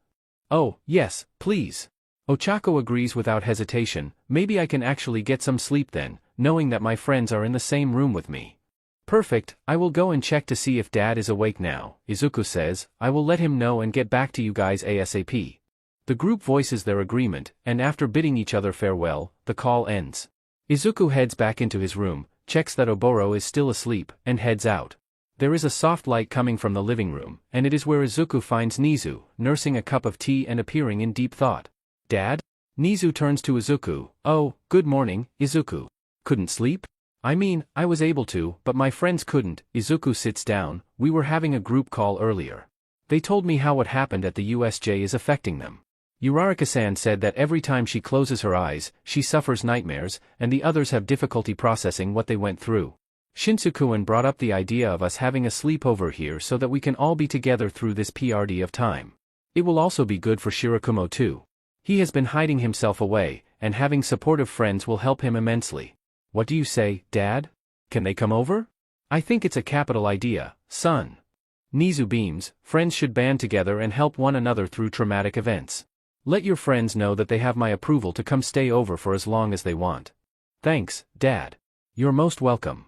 Oh, yes, please. Ochako agrees without hesitation, maybe I can actually get some sleep then, knowing that my friends are in the same room with me. Perfect, I will go and check to see if Dad is awake now, Izuku says, I will let him know and get back to you guys ASAP. The group voices their agreement, and after bidding each other farewell, the call ends. Izuku heads back into his room, checks that Oboro is still asleep, and heads out. There is a soft light coming from the living room, and it is where Izuku finds Nezu, nursing a cup of tea and appearing in deep thought. Dad? Nezu turns to Izuku, oh, good morning, Izuku. Couldn't sleep? I mean, I was able to, but my friends couldn't. Izuku sits down, we were having a group call earlier. They told me how what happened at the USJ is affecting them. Uraraka-san said that every time she closes her eyes, she suffers nightmares, and the others have difficulty processing what they went through. Shinsukuin brought up the idea of us having a sleepover here so that we can all be together through this PRD of time. It will also be good for Shirakumo too. He has been hiding himself away, and having supportive friends will help him immensely. What do you say, Dad? Can they come over? I think it's a capital idea, son. Nezu beams, friends should band together and help one another through traumatic events. Let your friends know that they have my approval to come stay over for as long as they want. Thanks, Dad. You're most welcome.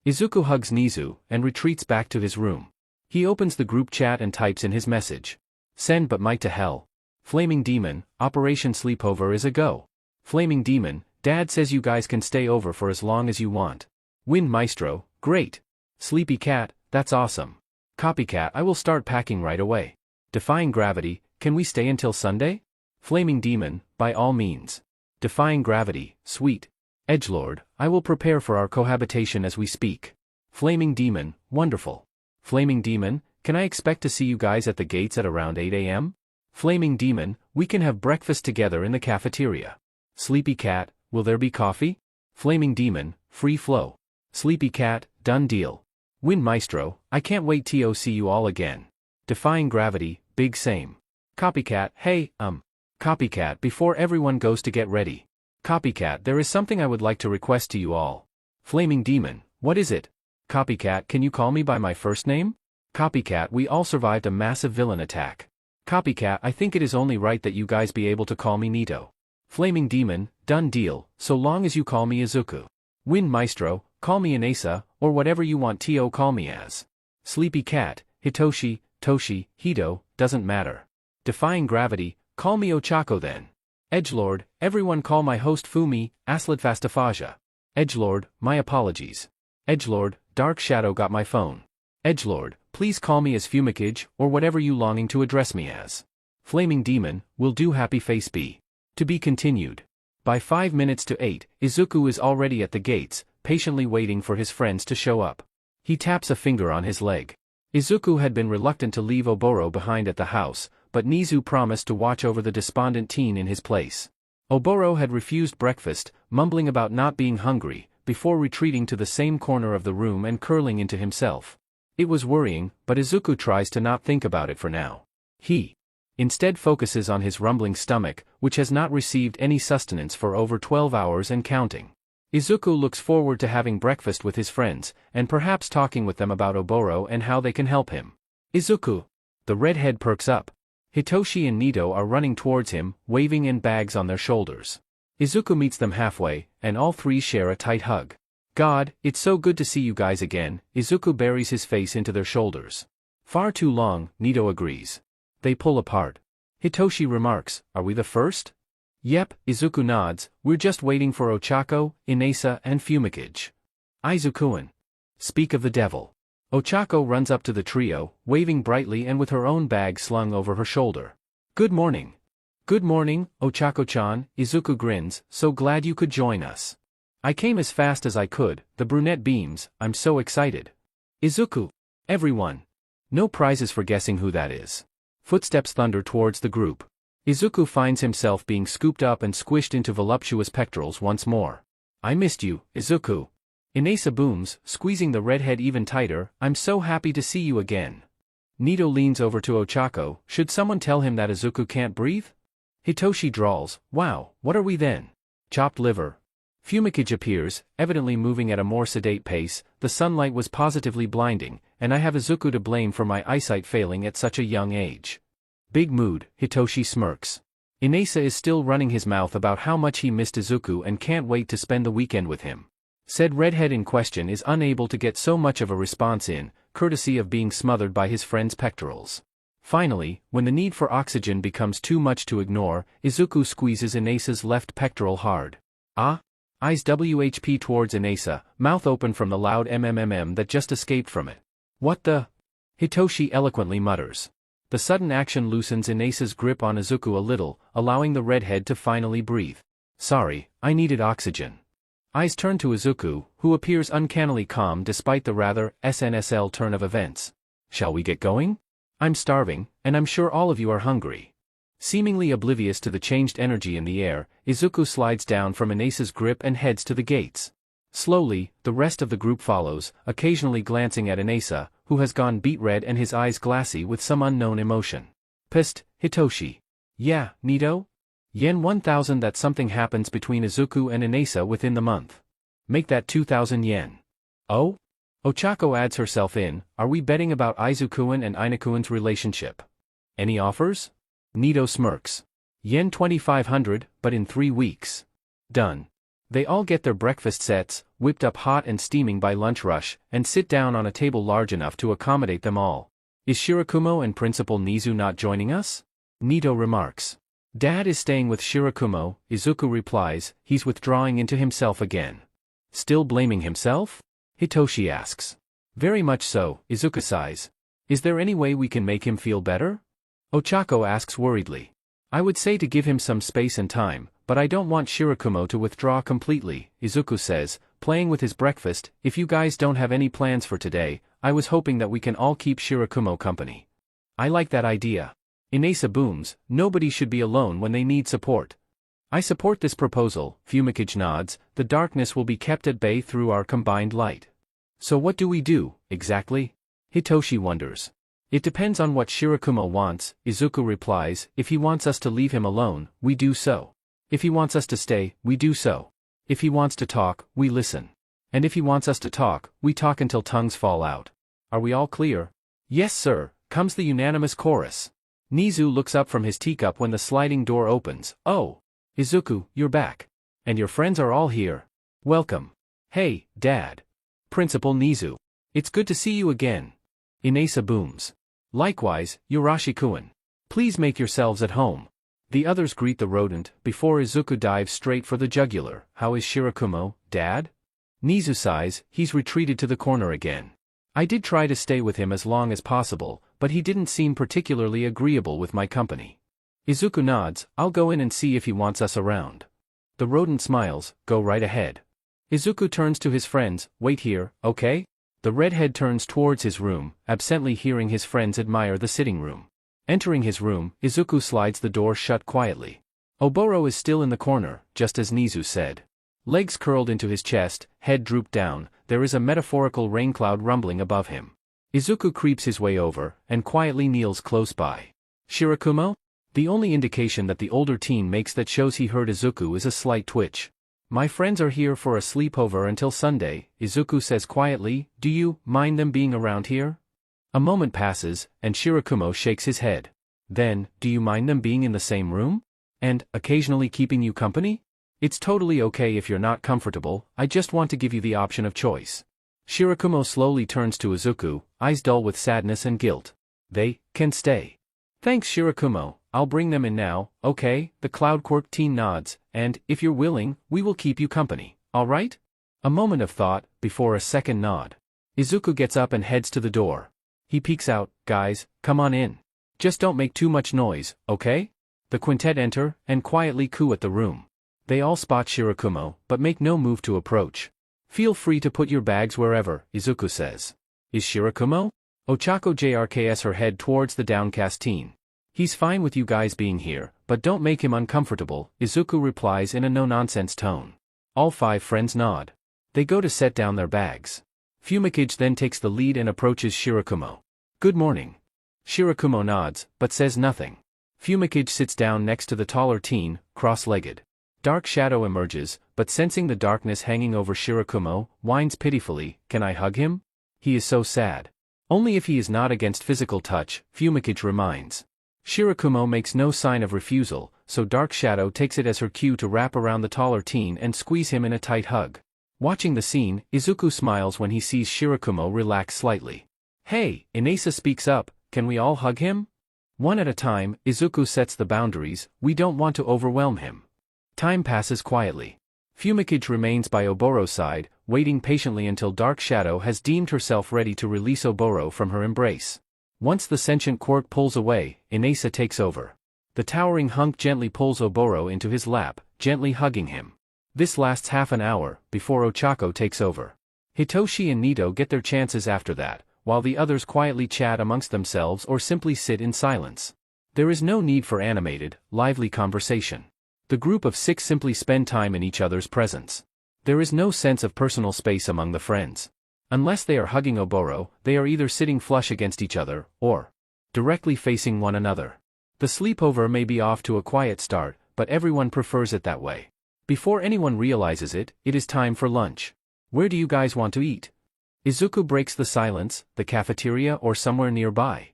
Izuku hugs Nezu, and retreats back to his room. He opens the group chat and types in his message. Send but might to hell. Flaming Demon, Operation Sleepover is a go. Flaming Demon, Dad says you guys can stay over for as long as you want. Wind Maestro, great. Sleepy Cat, that's awesome. Copycat, I will start packing right away. Defying Gravity, can we stay until Sunday? Flaming Demon, by all means. Defying Gravity, sweet. Edgelord, I will prepare for our cohabitation as we speak. Flaming Demon, wonderful. Flaming Demon, can I expect to see you guys at the gates at around 8 a.m.? Flaming Demon, we can have breakfast together in the cafeteria. Sleepy Cat, will there be coffee? Flaming Demon, free flow. Sleepy Cat, done deal. Wind Maestro, I can't wait to see you all again. Defying Gravity, big same. Copycat, hey, Copycat, before everyone goes to get ready. Copycat, there is something I would like to request to you all. Flaming Demon, what is it? Copycat, can you call me by my first name? Copycat, we all survived a massive villain attack. Copycat, I think it is only right that you guys be able to call me Nito. Flaming Demon, done deal, so long as you call me Izuku. Wind Maestro, call me Inasa, or whatever you want to call me as. Sleepy Cat, Hitoshi, Toshi, Hito, doesn't matter. Defying Gravity, call me Ochako then. Edgelord, everyone call my host Fumi, Asladfastafaja. Edgelord, my apologies. Edgelord, Dark Shadow got my phone. Edgelord, please call me as Pheonix, or whatever you longing to address me as. Flaming Demon, will do happy face B. To be continued. By 5 minutes to 8, Izuku is already at the gates, patiently waiting for his friends to show up. He taps a finger on his leg. Izuku had been reluctant to leave Oboro behind at the house, but Nezu promised to watch over the despondent teen in his place. Oboro had refused breakfast, mumbling about not being hungry, before retreating to the same corner of the room and curling into himself. It was worrying, but Izuku tries to not think about it for now. He instead focuses on his rumbling stomach, which has not received any sustenance for over 12 hours and counting. Izuku looks forward to having breakfast with his friends, and perhaps talking with them about Oboro and how they can help him. Izuku! The redhead perks up. Hitoshi and Nito are running towards him, waving in bags on their shoulders. Izuku meets them halfway, and all three share a tight hug. God, it's so good to see you guys again. Izuku buries his face into their shoulders. Far too long, Nito agrees. They pull apart. Hitoshi remarks, are we the first? Yep, Izuku nods, we're just waiting for Ochako, Inasa and Fumikage. Izukuin. Speak of the devil. Ochako runs up to the trio, waving brightly and with her own bag slung over her shoulder. Good morning. Good morning, Ochako-chan, Izuku grins, so glad you could join us. I came as fast as I could, the brunette beams, I'm so excited. Izuku. Everyone. No prizes for guessing who that is. Footsteps thunder towards the group. Izuku finds himself being scooped up and squished into voluptuous pectorals once more. I missed you, Izuku. Inasa booms, squeezing the redhead even tighter, I'm so happy to see you again. Nito leans over to Ochako, should someone tell him that Izuku can't breathe? Hitoshi drawls, wow, what are we then? Chopped liver. Fumikage appears, evidently moving at a more sedate pace, the sunlight was positively blinding, and I have Izuku to blame for my eyesight failing at such a young age. Big mood, Hitoshi smirks. Inasa is still running his mouth about how much he missed Izuku and can't wait to spend the weekend with him. Said redhead in question is unable to get so much of a response in, courtesy of being smothered by his friend's pectorals. Finally, when the need for oxygen becomes too much to ignore, Izuku squeezes Inasa's left pectoral hard. Ah? Eyes WHP towards Inasa, mouth open from the loud MMMM that just escaped from it. What the? Hitoshi eloquently mutters. The sudden action loosens Inasa's grip on Izuku a little, allowing the redhead to finally breathe. Sorry, I needed oxygen. Eyes turn to Izuku, who appears uncannily calm despite the rather SNSL turn of events. Shall we get going? I'm starving, and I'm sure all of you are hungry. Seemingly oblivious to the changed energy in the air, Izuku slides down from Inasa's grip and heads to the gates. Slowly, the rest of the group follows, occasionally glancing at Inasa, who has gone beet red and his eyes glassy with some unknown emotion. Psst, Hitoshi. Yeah, Nito? Yen 1000 that something happens between Izuku and Inasa within the month. Make that 2000 yen. Oh? Ochako adds herself in, are we betting about Izukuin and Inakuin's relationship? Any offers? Nito smirks. Yen 2500, but in 3 weeks. Done. They all get their breakfast sets, whipped up hot and steaming by lunch rush, and sit down on a table large enough to accommodate them all. Is Shirakumo and Principal Nezu not joining us? Nito remarks. Dad is staying with Shirakumo, Izuku replies, he's withdrawing into himself again. Still blaming himself? Hitoshi asks. Very much so, Izuku sighs. Is there any way we can make him feel better? Ochako asks worriedly. I would say to give him some space and time, but I don't want Shirakumo to withdraw completely, Izuku says, playing with his breakfast. If you guys don't have any plans for today, I was hoping that we can all keep Shirakumo company. I like that idea. Inasa booms, nobody should be alone when they need support. I support this proposal, Fumikage nods, the darkness will be kept at bay through our combined light. So what do we do, exactly? Hitoshi wonders. It depends on what Shirakumo wants, Izuku replies, if he wants us to leave him alone, we do so. If he wants us to stay, we do so. If he wants to talk, we listen. And if he wants us to talk, we talk until tongues fall out. Are we all clear? Yes sir, comes the unanimous chorus. Nezu looks up from his teacup when the sliding door opens. Oh! Izuku, you're back. And your friends are all here. Welcome. Hey, Dad. Principal Nezu. It's good to see you again. Inasa booms. Likewise, Yurashi-kun. Please make yourselves at home. The others greet the rodent, before Izuku dives straight for the jugular. How is Shirakumo, Dad? Nezu sighs, he's retreated to the corner again. I did try to stay with him as long as possible, but he didn't seem particularly agreeable with my company. Izuku nods, I'll go in and see if he wants us around. The rodent smiles, go right ahead. Izuku turns to his friends, wait here, okay? The redhead turns towards his room, absently hearing his friends admire the sitting room. Entering his room, Izuku slides the door shut quietly. Oboro is still in the corner, just as Nezu said. Legs curled into his chest, head drooped down, there is a metaphorical rain cloud rumbling above him. Izuku creeps his way over, and quietly kneels close by. Shirakumo? The only indication that the older teen makes that shows he heard Izuku is a slight twitch. My friends are here for a sleepover until Sunday, Izuku says quietly, do you mind them being around here? A moment passes, and Shirakumo shakes his head. Then, do you mind them being in the same room? And, occasionally keeping you company? It's totally okay if you're not comfortable, I just want to give you the option of choice. Shirakumo slowly turns to Izuku, eyes dull with sadness and guilt. They can stay. Thanks Shirakumo, I'll bring them in now, okay? The Cloud Quirk teen nods, and, if you're willing, we will keep you company, alright? A moment of thought, before a second nod. Izuku gets up and heads to the door. He peeks out, guys, come on in. Just don't make too much noise, okay? The quintet enter, and quietly coo at the room. They all spot Shirakumo, but make no move to approach. Feel free to put your bags wherever, Izuku says. Is Shirakumo? Ochako JRKs her head towards the downcast teen. He's fine with you guys being here, but don't make him uncomfortable, Izuku replies in a no-nonsense tone. All 5 friends nod. They go to set down their bags. Pheonix then takes the lead and approaches Shirakumo. Good morning. Shirakumo nods, but says nothing. Pheonix sits down next to the taller teen, cross-legged. Dark shadow emerges, but sensing the darkness hanging over Shirakumo, whines pitifully, can I hug him? He is so sad. Only if he is not against physical touch, Pheonix reminds. Shirakumo makes no sign of refusal, so Dark Shadow takes it as her cue to wrap around the taller teen and squeeze him in a tight hug. Watching the scene, Izuku smiles when he sees Shirakumo relax slightly. Hey, Inasa speaks up, can we all hug him? One at a time, Izuku sets the boundaries, we don't want to overwhelm him. Time passes quietly. Pheonix remains by Oboro's side, waiting patiently until Dark Shadow has deemed herself ready to release Oboro from her embrace. Once the sentient quirk pulls away, Inasa takes over. The towering hunk gently pulls Oboro into his lap, gently hugging him. This lasts half an hour, before Ochako takes over. Hitoshi and Nito get their chances after that, while the others quietly chat amongst themselves or simply sit in silence. There is no need for animated, lively conversation. The group of 6 simply spend time in each other's presence. There is no sense of personal space among the friends. Unless they are hugging Oboro, they are either sitting flush against each other, or directly facing one another. The sleepover may be off to a quiet start, but everyone prefers it that way. Before anyone realizes it, it is time for lunch. Where do you guys want to eat? Izuku breaks the silence, the cafeteria or somewhere nearby.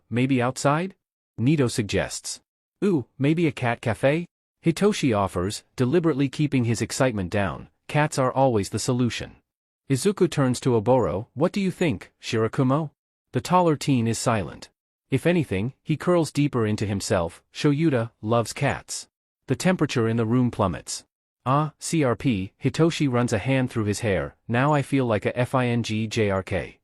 Maybe outside? Nito suggests. Ooh, maybe a cat cafe? Hitoshi offers, deliberately keeping his excitement down, cats are always the solution. Izuku turns to Oboro, what do you think, Shirakumo? The taller teen is silent. If anything, he curls deeper into himself, Shoyuta loves cats. The temperature in the room plummets. CRP, Hitoshi runs a hand through his hair, now I feel like a FING-JRK.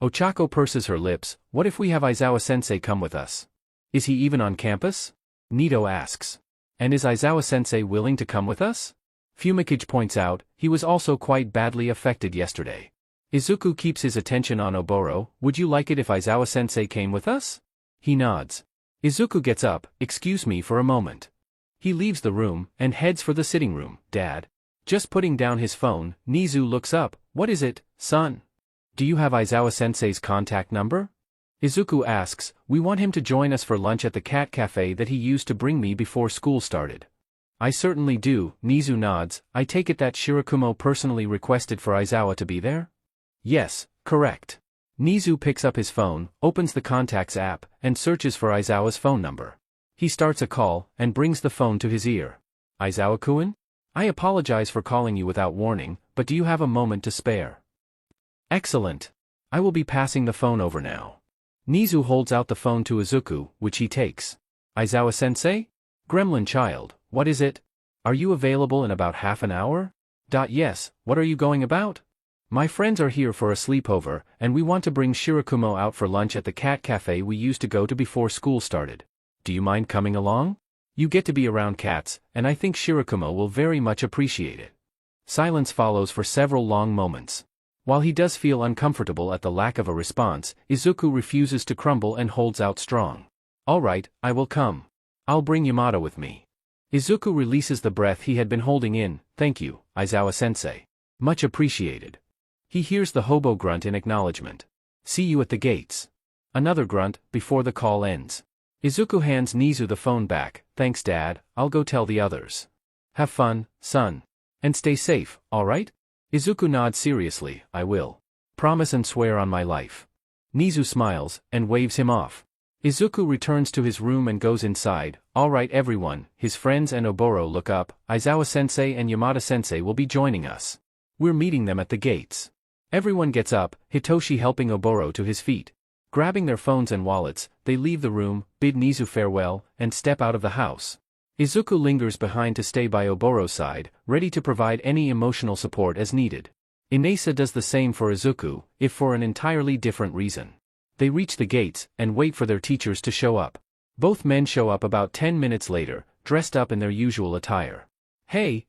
Ochako purses her lips, what if we have Aizawa-sensei come with us? Is he even on campus? Nito asks. And is Aizawa-sensei willing to come with us? Pheonix points out, he was also quite badly affected yesterday. Izuku keeps his attention on Oboro, would you like it if Aizawa-sensei came with us? He nods. Izuku gets up, excuse me for a moment. He leaves the room, and heads for the sitting room, Dad. Just putting down his phone, Nezu looks up, what is it, son? Do you have Aizawa-sensei's contact number? Izuku asks, we want him to join us for lunch at the cat cafe that he used to bring me before school started. I certainly do, Nezu nods, I take it that Shirakumo personally requested for Aizawa to be there? Yes, correct. Nezu picks up his phone, opens the contacts app, and searches for Aizawa's phone number. He starts a call, and brings the phone to his ear. Aizawa-kun? I apologize for calling you without warning, but do you have a moment to spare? Excellent. I will be passing the phone over now. Nezu holds out the phone to Izuku, which he takes. Aizawa-sensei? Gremlin child, what is it? Are you available in about half an hour? Yes, what are you going about? My friends are here for a sleepover, and we want to bring Shirakumo out for lunch at the cat cafe we used to go to before school started. Do you mind coming along? You get to be around cats, and I think Shirakumo will very much appreciate it. Silence follows for several long moments. While he does feel uncomfortable at the lack of a response, Izuku refuses to crumble and holds out strong. All right, I will come. I'll bring Yamato with me. Izuku releases the breath he had been holding in, thank you, Aizawa-sensei. Much appreciated. He hears the hobo grunt in acknowledgement. See you at the gates. Another grunt, before the call ends. Izuku hands Nezu the phone back, thanks Dad, I'll go tell the others. Have fun, son. And stay safe, alright? Izuku nods seriously, I will. Promise and swear on my life. Nezu smiles, and waves him off. Izuku returns to his room and goes inside. Alright everyone, his friends and Oboro look up. Aizawa-sensei and Yamada-sensei will be joining us. We're meeting them at the gates. Everyone gets up, Hitoshi helping Oboro to his feet. Grabbing their phones and wallets, they leave the room, bid Nezu farewell, and step out of the house. Izuku lingers behind to stay by Oboro's side, ready to provide any emotional support as needed. Inesa does the same for Izuku, if for an entirely different reason. They reach the gates, and wait for their teachers to show up. Both men show up about 10 minutes later, dressed up in their usual attire. Hey,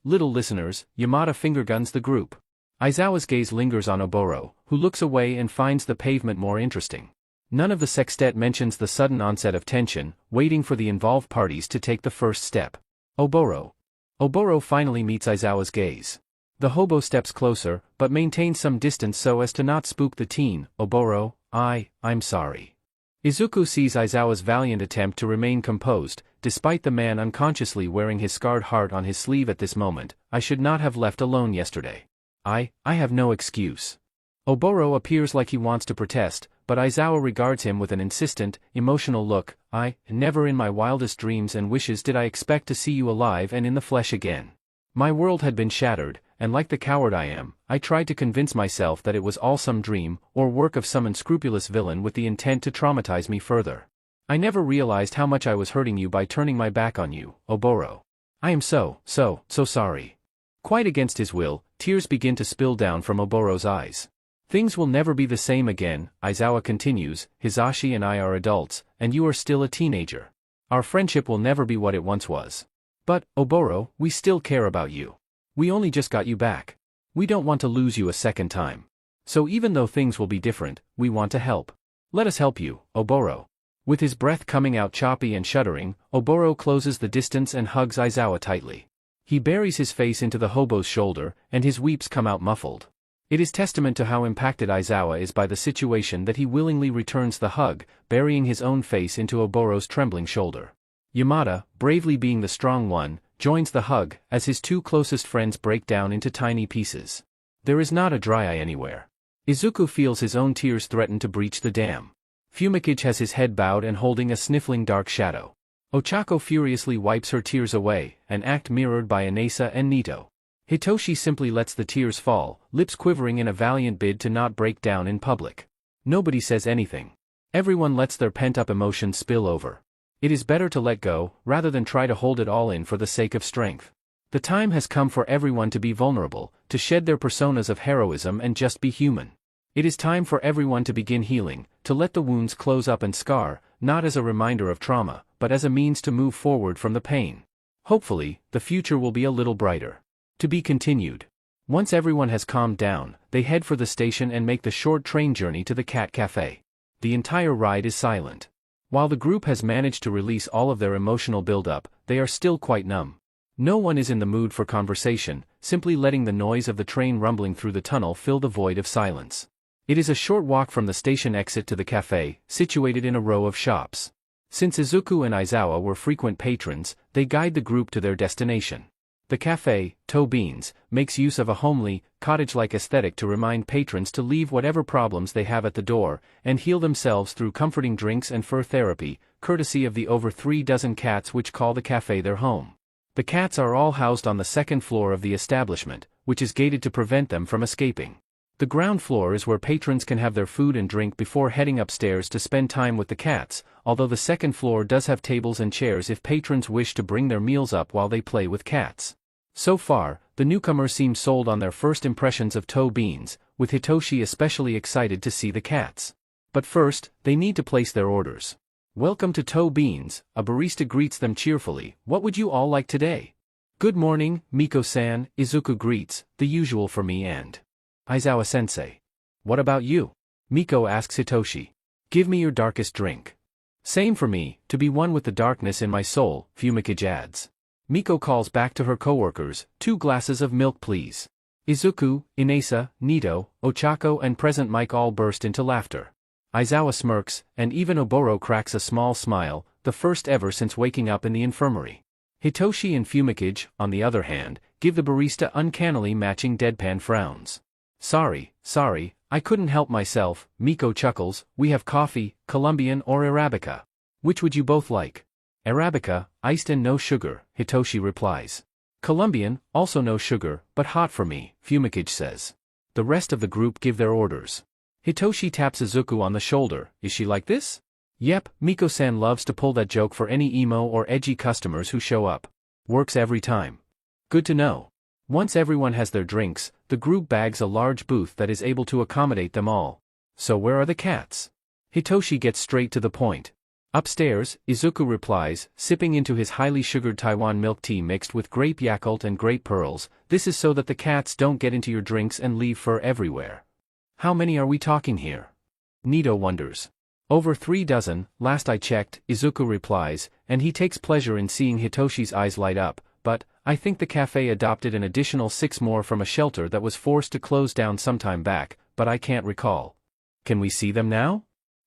little listeners, Yamada fingerguns the group. Aizawa's gaze lingers on Oboro, who looks away and finds the pavement more interesting. None of the sextet mentions the sudden onset of tension, waiting for the involved parties to take the first step. Oboro finally meets Aizawa's gaze. The hobo steps closer, but maintains some distance so as to not spook the teen. Oboro, I'm sorry. Izuku sees Aizawa's valiant attempt to remain composed, despite the man unconsciously wearing his scarred heart on his sleeve at this moment. I should not have left alone yesterday. I have no excuse. Oboro appears like he wants to protest, but Aizawa regards him with an insistent, emotional look. Never in my wildest dreams and wishes did I expect to see you alive and in the flesh again. My world had been shattered, and like the coward I am, I tried to convince myself that it was all some dream, or work of some unscrupulous villain with the intent to traumatize me further. I never realized how much I was hurting you by turning my back on you, Oboro. I am so sorry. Quite against his will, tears begin to spill down from Oboro's eyes. Things will never be the same again, Aizawa continues. Hisashi and I are adults, and you are still a teenager. Our friendship will never be what it once was. But, Oboro, we still care about you. We only just got you back. We don't want to lose you a second time. So even though things will be different, we want to help. Let us help you, Oboro. With his breath coming out choppy and shuddering, Oboro closes the distance and hugs Aizawa tightly. He buries his face into the hobo's shoulder, and his weeps come out muffled. It is testament to how impacted Aizawa is by the situation that he willingly returns the hug, burying his own face into Oboro's trembling shoulder. Yamada, bravely being the strong one, joins the hug, as his two closest friends break down into tiny pieces. There is not a dry eye anywhere. Izuku feels his own tears threaten to breach the dam. Pheonix has his head bowed and holding a sniffling dark shadow. Ochako furiously wipes her tears away, an act mirrored by Inesa and Nito. Hitoshi simply lets the tears fall, lips quivering in a valiant bid to not break down in public. Nobody says anything. Everyone lets their pent-up emotions spill over. It is better to let go, rather than try to hold it all in for the sake of strength. The time has come for everyone to be vulnerable, to shed their personas of heroism and just be human. It is time for everyone to begin healing, to let the wounds close up and scar, not as a reminder of trauma, but as a means to move forward from the pain. Hopefully, the future will be a little brighter. To be continued. Once everyone has calmed down, they head for the station and make the short train journey to the Cat Cafe. The entire ride is silent. While the group has managed to release all of their emotional buildup, they are still quite numb. No one is in the mood for conversation, simply letting the noise of the train rumbling through the tunnel fill the void of silence. It is a short walk from the station exit to the cafe, situated in a row of shops. Since Izuku and Aizawa were frequent patrons, they guide the group to their destination. The cafe, Toe Beans, makes use of a homely, cottage-like aesthetic to remind patrons to leave whatever problems they have at the door, and heal themselves through comforting drinks and fur therapy, courtesy of the over 3 dozen cats which call the cafe their home. The cats are all housed on the second floor of the establishment, which is gated to prevent them from escaping. The ground floor is where patrons can have their food and drink before heading upstairs to spend time with the cats, although the second floor does have tables and chairs if patrons wish to bring their meals up while they play with cats. So far, the newcomers seem sold on their first impressions of Toe Beans, with Hitoshi especially excited to see the cats. But first, they need to place their orders. Welcome to Toe Beans, a barista greets them cheerfully. What would you all like today? Good morning, Miko-san, Izuku greets, the usual for me and Aizawa-sensei. What about you? Miko asks Hitoshi. Give me your darkest drink. Same for me, to be one with the darkness in my soul, Pheonix adds. Miko calls back to her coworkers, 2 glasses of milk please. Izuku, Inesa, Nito, Ochako and present Mike all burst into laughter. Aizawa smirks, and even Oboro cracks a small smile, the first ever since waking up in the infirmary. Hitoshi and Pheonix, on the other hand, give the barista uncannily matching deadpan frowns. Sorry, I couldn't help myself, Miko chuckles, we have coffee, Colombian or Arabica. Which would you both like? Arabica, iced and no sugar, Hitoshi replies. Colombian, also no sugar, but hot for me, Pheonix says. The rest of the group give their orders. Hitoshi taps Izuku on the shoulder, is she like this? Yep, Miko-san loves to pull that joke for any emo or edgy customers who show up. Works every time. Good to know. Once everyone has their drinks, the group bags a large booth that is able to accommodate them all. So where are the cats? Hitoshi gets straight to the point. Upstairs, Izuku replies, sipping into his highly sugared Taiwan milk tea mixed with grape Yakult and grape pearls. This is so that the cats don't get into your drinks and leave fur everywhere. How many are we talking here? Nito wonders. Over 3 dozen, last I checked, Izuku replies, and he takes pleasure in seeing Hitoshi's eyes light up, but, I think the cafe adopted an additional 6 more from a shelter that was forced to close down sometime back, but I can't recall. Can we see them now?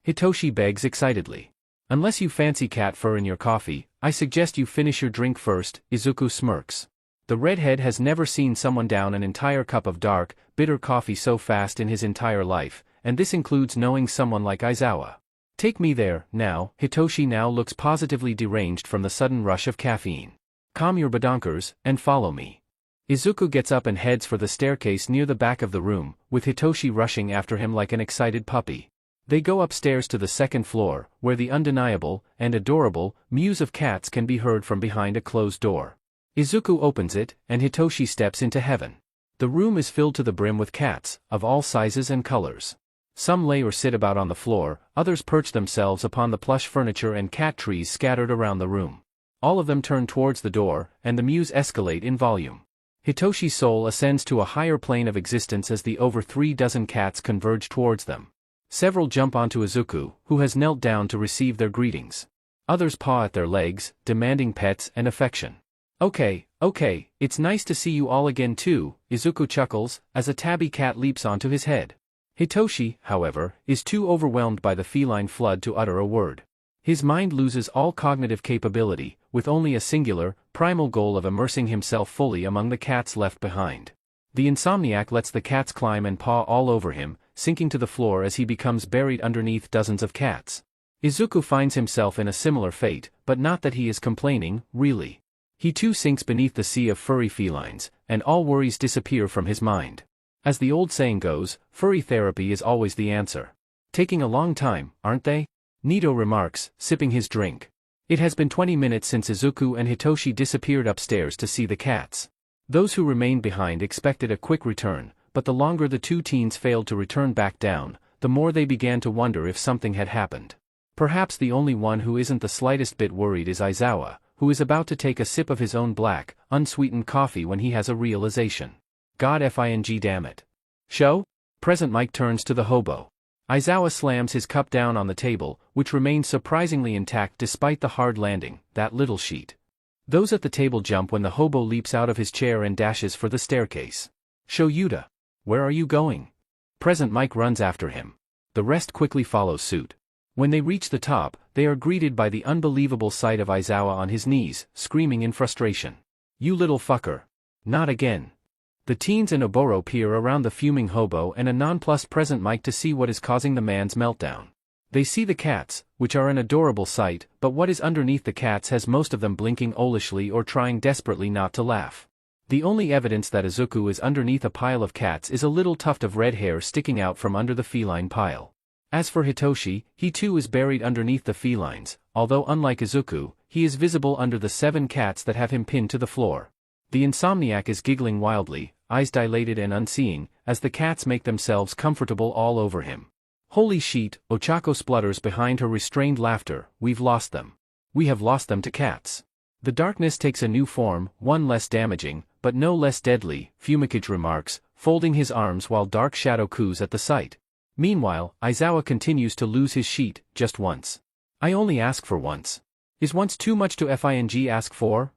Hitoshi begs excitedly. Unless you fancy cat fur in your coffee, I suggest you finish your drink first, Izuku smirks. The redhead has never seen someone down an entire cup of dark, bitter coffee so fast in his entire life, and this includes knowing someone like Aizawa. Take me there, now. Hitoshi now looks positively deranged from the sudden rush of caffeine. Calm your badonkers, and follow me. Izuku gets up and heads for the staircase near the back of the room, with Hitoshi rushing after him like an excited puppy. They go upstairs to the 2nd floor, where the undeniable, and adorable, mews of cats can be heard from behind a closed door. Izuku opens it, and Hitoshi steps into heaven. The room is filled to the brim with cats, of all sizes and colors. Some lay or sit about on the floor, others perch themselves upon the plush furniture and cat trees scattered around the room. All of them turn towards the door, and the mews escalate in volume. Hitoshi's soul ascends to a higher plane of existence as the over 3 dozen cats converge towards them. Several jump onto Izuku, who has knelt down to receive their greetings. Others paw at their legs, demanding pets and affection. Okay, it's nice to see you all again too, Izuku chuckles, as a tabby cat leaps onto his head. Hitoshi, however, is too overwhelmed by the feline flood to utter a word. His mind loses all cognitive capability, with only a singular, primal goal of immersing himself fully among the cats left behind. The insomniac lets the cats climb and paw all over him, sinking to the floor as he becomes buried underneath dozens of cats. Izuku finds himself in a similar fate, but not that he is complaining, really. He too sinks beneath the sea of furry felines, and all worries disappear from his mind. As the old saying goes, furry therapy is always the answer. Taking a long time, aren't they? Nito remarks, sipping his drink. It has been 20 minutes since Izuku and Hitoshi disappeared upstairs to see the cats. Those who remained behind expected a quick return, but the longer the 2 teens failed to return back down, the more they began to wonder if something had happened. Perhaps the only one who isn't the slightest bit worried is Aizawa, who is about to take a sip of his own black, unsweetened coffee when he has a realization. God fing damn it. Show? Present Mike turns to the hobo. Aizawa slams his cup down on the table, which remains surprisingly intact despite the hard landing, that little sheet. Those at the table jump when the hobo leaps out of his chair and dashes for the staircase. Show Yuta. Where are you going? Present Mike runs after him. The rest quickly follow suit. When they reach the top, they are greeted by the unbelievable sight of Aizawa on his knees, screaming in frustration. You little fucker. Not again. The teens and Oboro peer around the fuming hobo and a nonplussed Present Mike to see what is causing the man's meltdown. They see the cats, which are an adorable sight, but what is underneath the cats has most of them blinking owlishly or trying desperately not to laugh. The only evidence that Izuku is underneath a pile of cats is a little tuft of red hair sticking out from under the feline pile. As for Hitoshi, he too is buried underneath the felines, although unlike Izuku, he is visible under the 7 cats that have him pinned to the floor. The insomniac is giggling wildly, eyes dilated and unseeing, as the cats make themselves comfortable all over him. Holy sheet, Ochako splutters behind her restrained laughter, we've lost them. We have lost them to cats. The darkness takes a new form, one less damaging, but no less deadly, Pheonix remarks, folding his arms while dark shadow coos at the sight. Meanwhile, Aizawa continues to lose his sheet, just once. I only ask for once. Is once too much to fing ask for?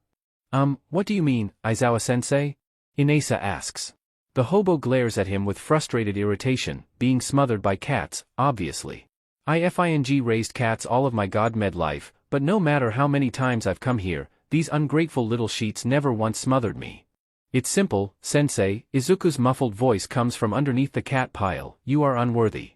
What do you mean, Aizawa-sensei? Inasa asks. The hobo glares at him with frustrated irritation, being smothered by cats, obviously. I fing raised cats all of my god-med life, but no matter how many times I've come here, these ungrateful little sheets never once smothered me. It's simple, sensei. Izuku's muffled voice comes from underneath the cat pile. You are unworthy.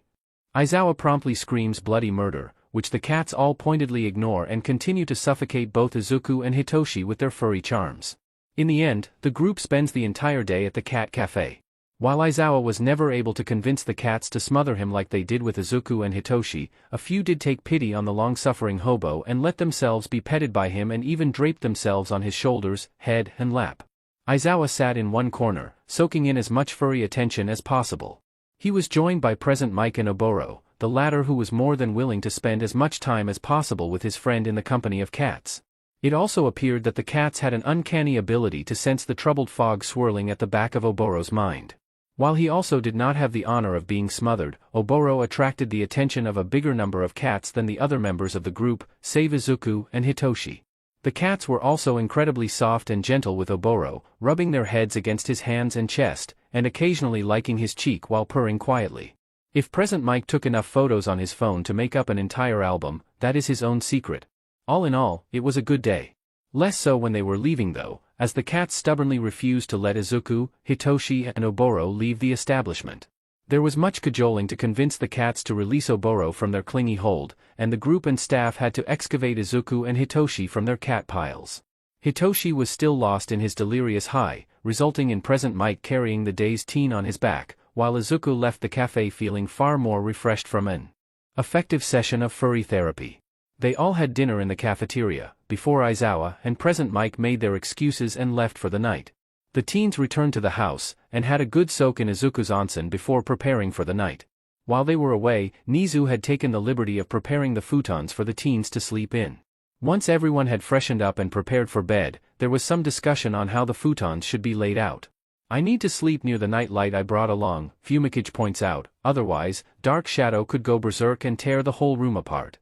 Aizawa promptly screams bloody murder, which the cats all pointedly ignore and continue to suffocate both Izuku and Hitoshi with their furry charms. In the end, the group spends the entire day at the cat cafe. While Aizawa was never able to convince the cats to smother him like they did with Izuku and Hitoshi, a few did take pity on the long-suffering hobo and let themselves be petted by him and even draped themselves on his shoulders, head, and lap. Aizawa sat in one corner, soaking in as much furry attention as possible. He was joined by present Mike and Oboro, the latter who was more than willing to spend as much time as possible with his friend in the company of cats. It also appeared that the cats had an uncanny ability to sense the troubled fog swirling at the back of Oboro's mind. While he also did not have the honor of being smothered, Oboro attracted the attention of a bigger number of cats than the other members of the group, save Izuku and Hitoshi. The cats were also incredibly soft and gentle with Oboro, rubbing their heads against his hands and chest, and occasionally liking his cheek while purring quietly. If present Mike took enough photos on his phone to make up an entire album, that is his own secret. All in all, it was a good day. Less so when they were leaving though, as the cats stubbornly refused to let Izuku, Hitoshi and Oboro leave the establishment. There was much cajoling to convince the cats to release Oboro from their clingy hold, and the group and staff had to excavate Izuku and Hitoshi from their cat piles. Hitoshi was still lost in his delirious high, resulting in present Mike carrying the day's teen on his back, while Izuku left the cafe feeling far more refreshed from an effective session of furry therapy. They all had dinner in the cafeteria, before Aizawa and present Mike made their excuses and left for the night. The teens returned to the house, and had a good soak in Izuku's onsen before preparing for the night. While they were away, Nezu had taken the liberty of preparing the futons for the teens to sleep in. Once everyone had freshened up and prepared for bed, there was some discussion on how the futons should be laid out. I need to sleep near the night light I brought along, Pheonix points out, otherwise, Dark Shadow could go berserk and tear the whole room apart.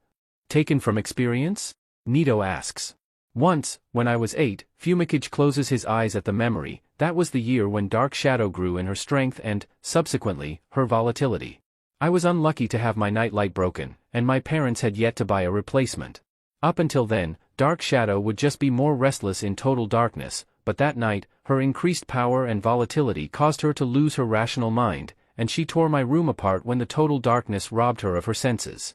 Taken from experience? Nito asks. Once, when I was 8, Pheonix closes his eyes at the memory. That was the year when Dark Shadow grew in her strength and, subsequently, her volatility. I was unlucky to have my nightlight broken, and my parents had yet to buy a replacement. Up until then, Dark Shadow would just be more restless in total darkness, but that night, her increased power and volatility caused her to lose her rational mind, and she tore my room apart when the total darkness robbed her of her senses.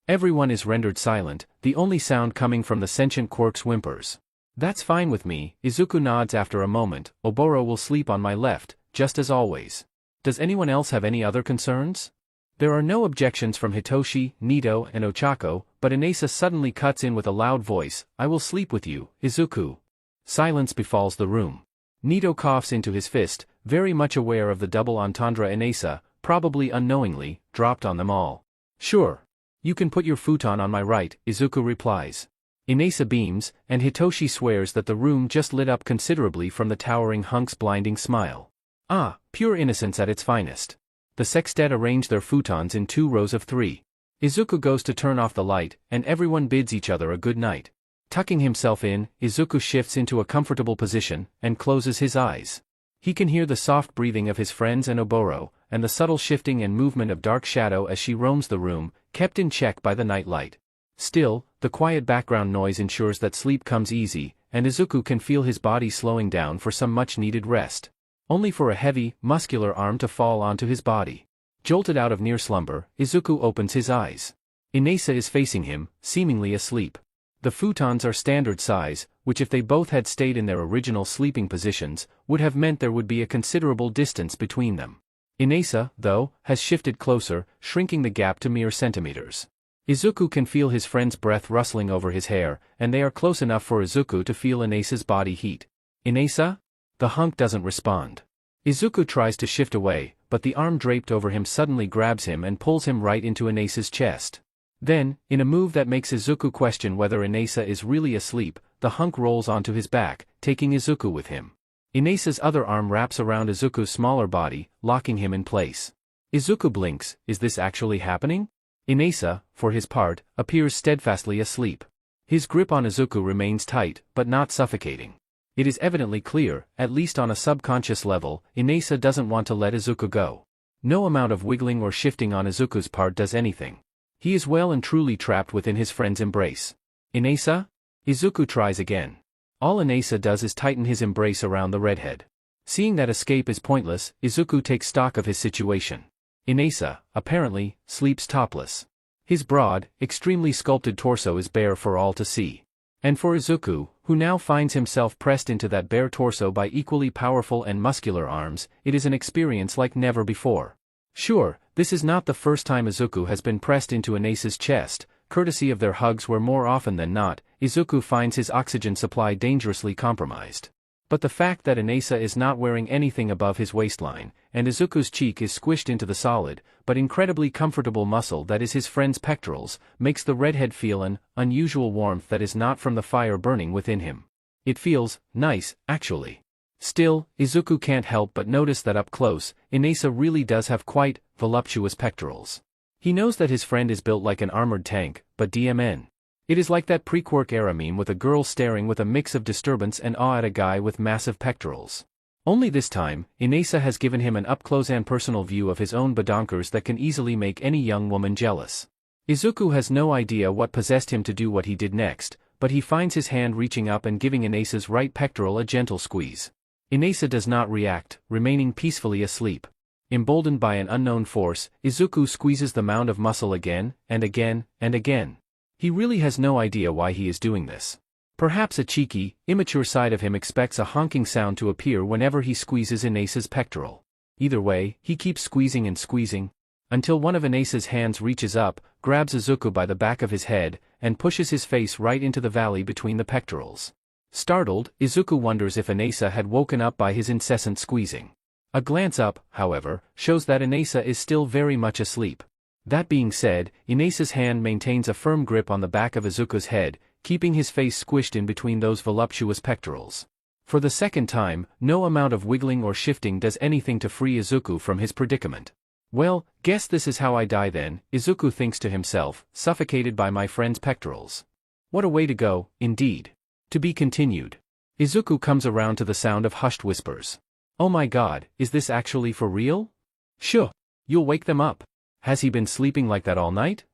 Everyone is rendered silent, the only sound coming from the sentient Quirk's whimpers. That's fine with me, Izuku nods after a moment. Oboro will sleep on my left, just as always. Does anyone else have any other concerns? There are no objections from Hitoshi, Nito, and Ochako, but Inasa suddenly cuts in with a loud voice, I will sleep with you, Izuku. Silence befalls the room. Nito coughs into his fist, very much aware of the double entendre Inasa, probably unknowingly, dropped on them all. Sure. You can put your futon on my right, Izuku replies. Inasa beams, and Hitoshi swears that the room just lit up considerably from the towering hunk's blinding smile. Ah, pure innocence at its finest. The sextet arrange their futons in 2 rows of 3. Izuku goes to turn off the light, and everyone bids each other a good night. Tucking himself in, Izuku shifts into a comfortable position, and closes his eyes. He can hear the soft breathing of his friends and Oboro, and the subtle shifting and movement of Dark Shadow as she roams the room, kept in check by the night light. Still, the quiet background noise ensures that sleep comes easy, and Izuku can feel his body slowing down for some much-needed rest. Only for a heavy, muscular arm to fall onto his body. Jolted out of near slumber, Izuku opens his eyes. Inasa is facing him, seemingly asleep. The futons are standard size, which if they both had stayed in their original sleeping positions, would have meant there would be a considerable distance between them. Inasa, though, has shifted closer, shrinking the gap to mere centimeters. Izuku can feel his friend's breath rustling over his hair, and they are close enough for Izuku to feel Inasa's body heat. Inasa? The hunk doesn't respond. Izuku tries to shift away, but the arm draped over him suddenly grabs him and pulls him right into Inasa's chest. Then, in a move that makes Izuku question whether Inasa is really asleep, the hunk rolls onto his back, taking Izuku with him. Inasa's other arm wraps around Izuku's smaller body, locking him in place. Izuku blinks, is this actually happening? Inasa, for his part, appears steadfastly asleep. His grip on Izuku remains tight, but not suffocating. It is evidently clear, at least on a subconscious level, Inasa doesn't want to let Izuku go. No amount of wiggling or shifting on Izuku's part does anything. He is well and truly trapped within his friend's embrace. Inasa? Izuku tries again. All Inasa does is tighten his embrace around the redhead. Seeing that escape is pointless, Izuku takes stock of his situation. Inasa, apparently, sleeps topless. His broad, extremely sculpted torso is bare for all to see. And for Izuku, who now finds himself pressed into that bare torso by equally powerful and muscular arms, it is an experience like never before. Sure, this is not the first time Izuku has been pressed into Inasa's chest, courtesy of their hugs where more often than not, Izuku finds his oxygen supply dangerously compromised. But the fact that Inasa is not wearing anything above his waistline, and Izuku's cheek is squished into the solid, but incredibly comfortable muscle that is his friend's pectorals, makes the redhead feel an unusual warmth that is not from the fire burning within him. It feels nice, actually. Still, Izuku can't help but notice that up close, Inasa really does have quite voluptuous pectorals. He knows that his friend is built like an armored tank, but DMN. It is like that pre-Quirk era meme with a girl staring with a mix of disturbance and awe at a guy with massive pectorals. Only this time, Inasa has given him an up-close and personal view of his own badonkers that can easily make any young woman jealous. Izuku has no idea what possessed him to do what he did next, but he finds his hand reaching up and giving Inasa's right pectoral a gentle squeeze. Inasa does not react, remaining peacefully asleep. Emboldened by an unknown force, Izuku squeezes the mound of muscle again, and again, and again. He really has no idea why he is doing this. Perhaps a cheeky, immature side of him expects a honking sound to appear whenever he squeezes Inasa's pectoral. Either way, he keeps squeezing and squeezing, until one of Inasa's hands reaches up, grabs Izuku by the back of his head, and pushes his face right into the valley between the pectorals. Startled, Izuku wonders if Inasa had woken up by his incessant squeezing. A glance up, however, shows that Inasa is still very much asleep. That being said, Inasa's hand maintains a firm grip on the back of Izuku's head, keeping his face squished in between those voluptuous pectorals. For the second time, no amount of wiggling or shifting does anything to free Izuku from his predicament. Well, guess this is how I die then, Izuku thinks to himself, suffocated by my friend's pectorals. What a way to go, indeed. To be continued. Izuku comes around to the sound of hushed whispers. Oh my god, is this actually for real? Shoo! You'll wake them up. Has he been sleeping like that all night?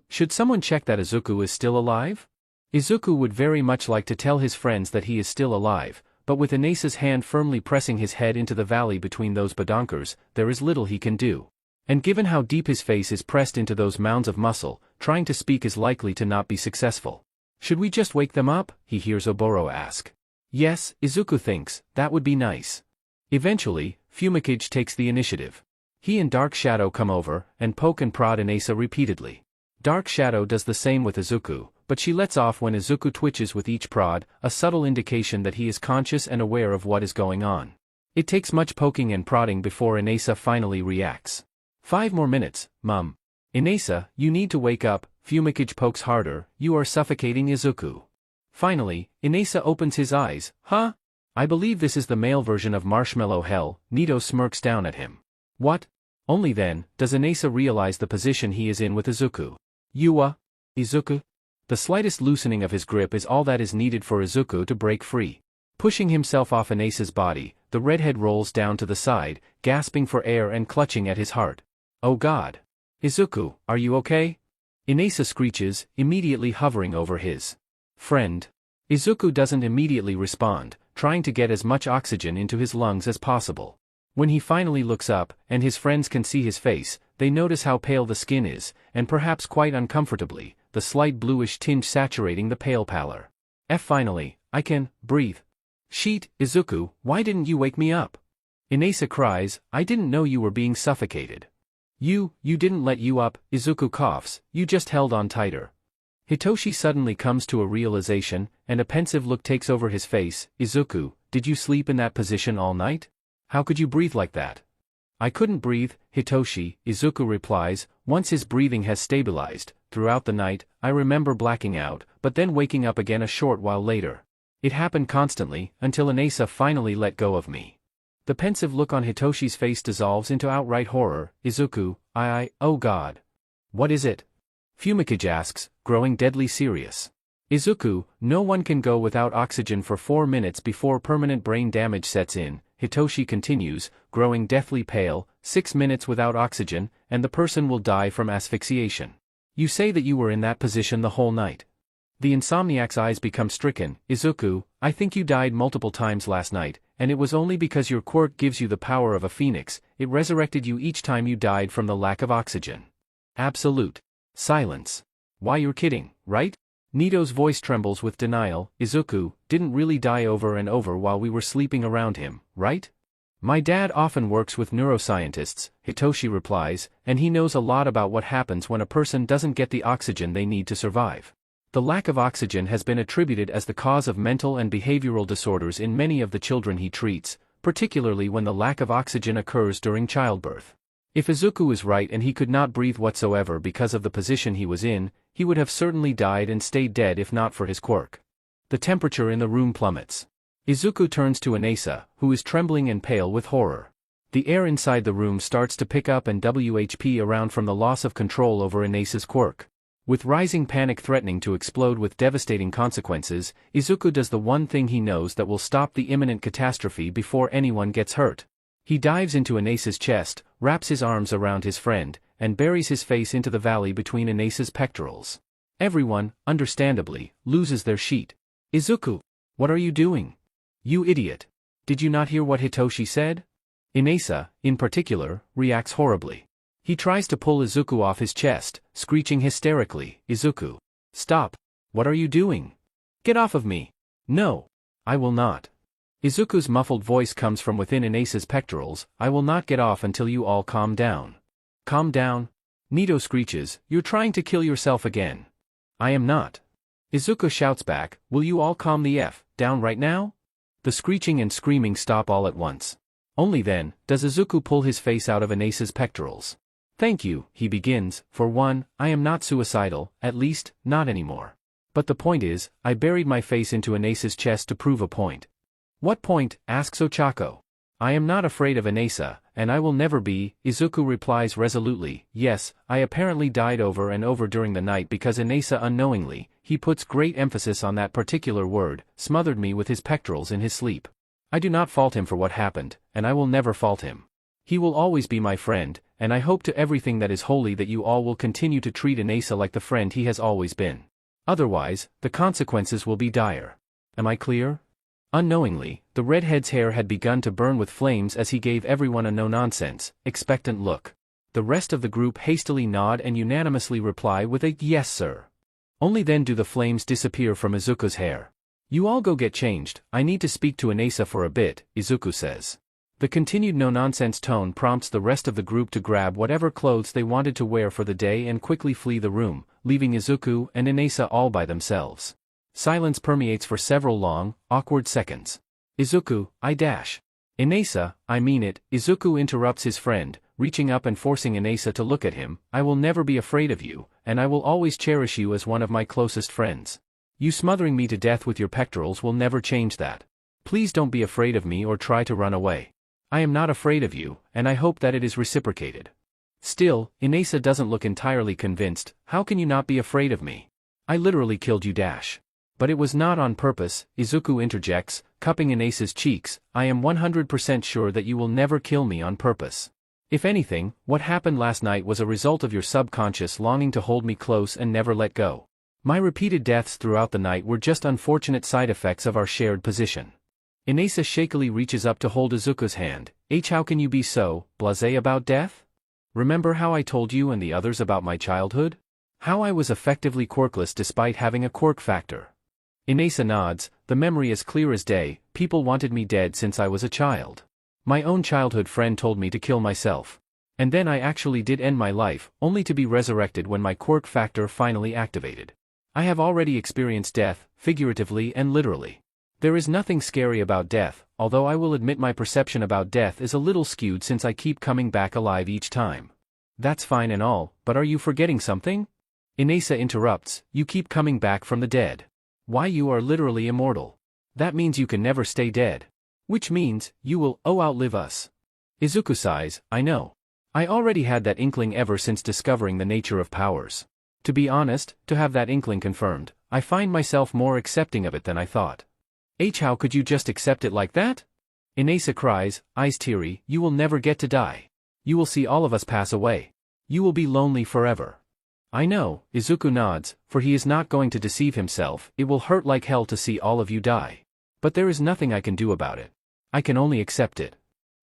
Should someone check that Izuku is still alive? Izuku would very much like to tell his friends that he is still alive, but with Inasa's hand firmly pressing his head into the valley between those badonkers, there is little he can do. And given how deep his face is pressed into those mounds of muscle, trying to speak is likely to not be successful. Should we just wake them up? He hears Oboro ask. Yes, Izuku thinks, that would be nice. Eventually, Pheonix takes the initiative. He and Dark Shadow come over, and poke and prod Inasa repeatedly. Dark Shadow does the same with Izuku, but she lets off when Izuku twitches with each prod, a subtle indication that he is conscious and aware of what is going on. It takes much poking and prodding before Inasa finally reacts. 5 more minutes, Mum. Inasa, you need to wake up, Pheonix pokes harder, you are suffocating Izuku. Finally, Inasa opens his eyes, huh? I believe this is the male version of Marshmallow Hell, Nito smirks down at him. What? Only then, does Inasa realize the position he is in with Izuku. Izuku? The slightest loosening of his grip is all that is needed for Izuku to break free. Pushing himself off Inasa's body, the redhead rolls down to the side, gasping for air and clutching at his heart. Oh god. Izuku, are you okay? Inasa screeches, immediately hovering over his friend. Izuku doesn't immediately respond, trying to get as much oxygen into his lungs as possible. When he finally looks up, and his friends can see his face, they notice how pale the skin is, and perhaps quite uncomfortably, the slight bluish tinge saturating the pale pallor. Finally, I can breathe. Sheet, Izuku, why didn't you wake me up? Inasa cries, I didn't know you were being suffocated. You didn't let you up, Izuku coughs, you just held on tighter. Hitoshi suddenly comes to a realization, and a pensive look takes over his face. Izuku, did you sleep in that position all night? How could you breathe like that? I couldn't breathe, Hitoshi, Izuku replies, once his breathing has stabilized. Throughout the night, I remember blacking out, but then waking up again a short while later. It happened constantly, until Inasa finally let go of me. The pensive look on Hitoshi's face dissolves into outright horror. Izuku, oh god. What is it? Pheonix asks, growing deadly serious. Izuku, no one can go without oxygen for 4 minutes before permanent brain damage sets in, Hitoshi continues, growing deathly pale, 6 minutes without oxygen, and the person will die from asphyxiation. You say that you were in that position the whole night. The insomniac's eyes become stricken. Izuku, I think you died multiple times last night, and it was only because your quirk gives you the power of a phoenix, it resurrected you each time you died from the lack of oxygen. Absolute silence. Why, you're kidding, right? Nito's voice trembles with denial. Izuku didn't really die over and over while we were sleeping around him, right? My dad often works with neuroscientists, Hitoshi replies, and he knows a lot about what happens when a person doesn't get the oxygen they need to survive. The lack of oxygen has been attributed as the cause of mental and behavioral disorders in many of the children he treats, particularly when the lack of oxygen occurs during childbirth. If Izuku is right and he could not breathe whatsoever because of the position he was in, he would have certainly died and stayed dead if not for his quirk. The temperature in the room plummets. Izuku turns to Inasa, who is trembling and pale with horror. The air inside the room starts to pick up and WHP around from the loss of control over Inasa's quirk. With rising panic threatening to explode with devastating consequences, Izuku does the one thing he knows that will stop the imminent catastrophe before anyone gets hurt. He dives into Inasa's chest, wraps his arms around his friend, and buries his face into the valley between Inasa's pectorals. Everyone, understandably, loses their sheet. Izuku, what are you doing? You idiot. Did you not hear what Hitoshi said? Inasa, in particular, reacts horribly. He tries to pull Izuku off his chest, screeching hysterically, Izuku, stop. What are you doing? Get off of me. No. I will not. Izuku's muffled voice comes from within Inasa's pectorals. I will not get off until you all calm down. Calm down? Nito screeches, you're trying to kill yourself again. I am not. Izuku shouts back, will you all calm the F down right now? The screeching and screaming stop all at once. Only then, does Izuku pull his face out of Inasa's pectorals. Thank you, he begins, for one, I am not suicidal, at least, not anymore. But the point is, I buried my face into Inasa's chest to prove a point. What point? Asks Ochako. I am not afraid of Inasa, and I will never be, Izuku replies resolutely. Yes, I apparently died over and over during the night because Inasa unknowingly, he puts great emphasis on that particular word, smothered me with his pectorals in his sleep. I do not fault him for what happened, and I will never fault him. He will always be my friend, and I hope to everything that is holy that you all will continue to treat Inasa like the friend he has always been. Otherwise, the consequences will be dire. Am I clear? Unknowingly, the redhead's hair had begun to burn with flames as he gave everyone a no-nonsense, expectant look. The rest of the group hastily nod and unanimously reply with a yes sir. Only then do the flames disappear from Izuku's hair. You all go get changed, I need to speak to Inasa for a bit, Izuku says. The continued no-nonsense tone prompts the rest of the group to grab whatever clothes they wanted to wear for the day and quickly flee the room, leaving Izuku and Inasa all by themselves. Silence permeates for several long, awkward seconds. Izuku, Inasa, I mean it, Izuku interrupts his friend, reaching up and forcing Inasa to look at him. I will never be afraid of you, and I will always cherish you as one of my closest friends. You smothering me to death with your pectorals will never change that. Please don't be afraid of me or try to run away. I am not afraid of you, and I hope that it is reciprocated. Still, Inasa doesn't look entirely convinced. How can you not be afraid of me? I literally killed you. But it was not on purpose, Izuku interjects, cupping Inasa's cheeks. I am 100% sure that you will never kill me on purpose. If anything, what happened last night was a result of your subconscious longing to hold me close and never let go. My repeated deaths throughout the night were just unfortunate side effects of our shared position. Inasa shakily reaches up to hold Izuku's hand. How can you be so blasé about death? Remember how I told you and the others about my childhood? How I was effectively quirkless despite having a quirk factor. Inasa nods, the memory as clear as day. People wanted me dead since I was a child. My own childhood friend told me to kill myself. And then I actually did end my life, only to be resurrected when my quirk factor finally activated. I have already experienced death, figuratively and literally. There is nothing scary about death, although I will admit my perception about death is a little skewed since I keep coming back alive each time. That's fine and all, but are you forgetting something? Inasa interrupts, you keep coming back from the dead. Why, you are literally immortal. That means you can never stay dead. Which means, you will, outlive us. Izuku sighs, I know. I already had that inkling ever since discovering the nature of powers. To be honest, to have that inkling confirmed, I find myself more accepting of it than I thought. How could you just accept it like that? Inasa cries, eyes teary, you will never get to die. You will see all of us pass away. You will be lonely forever. I know, Izuku nods, for he is not going to deceive himself. It will hurt like hell to see all of you die. But there is nothing I can do about it. I can only accept it.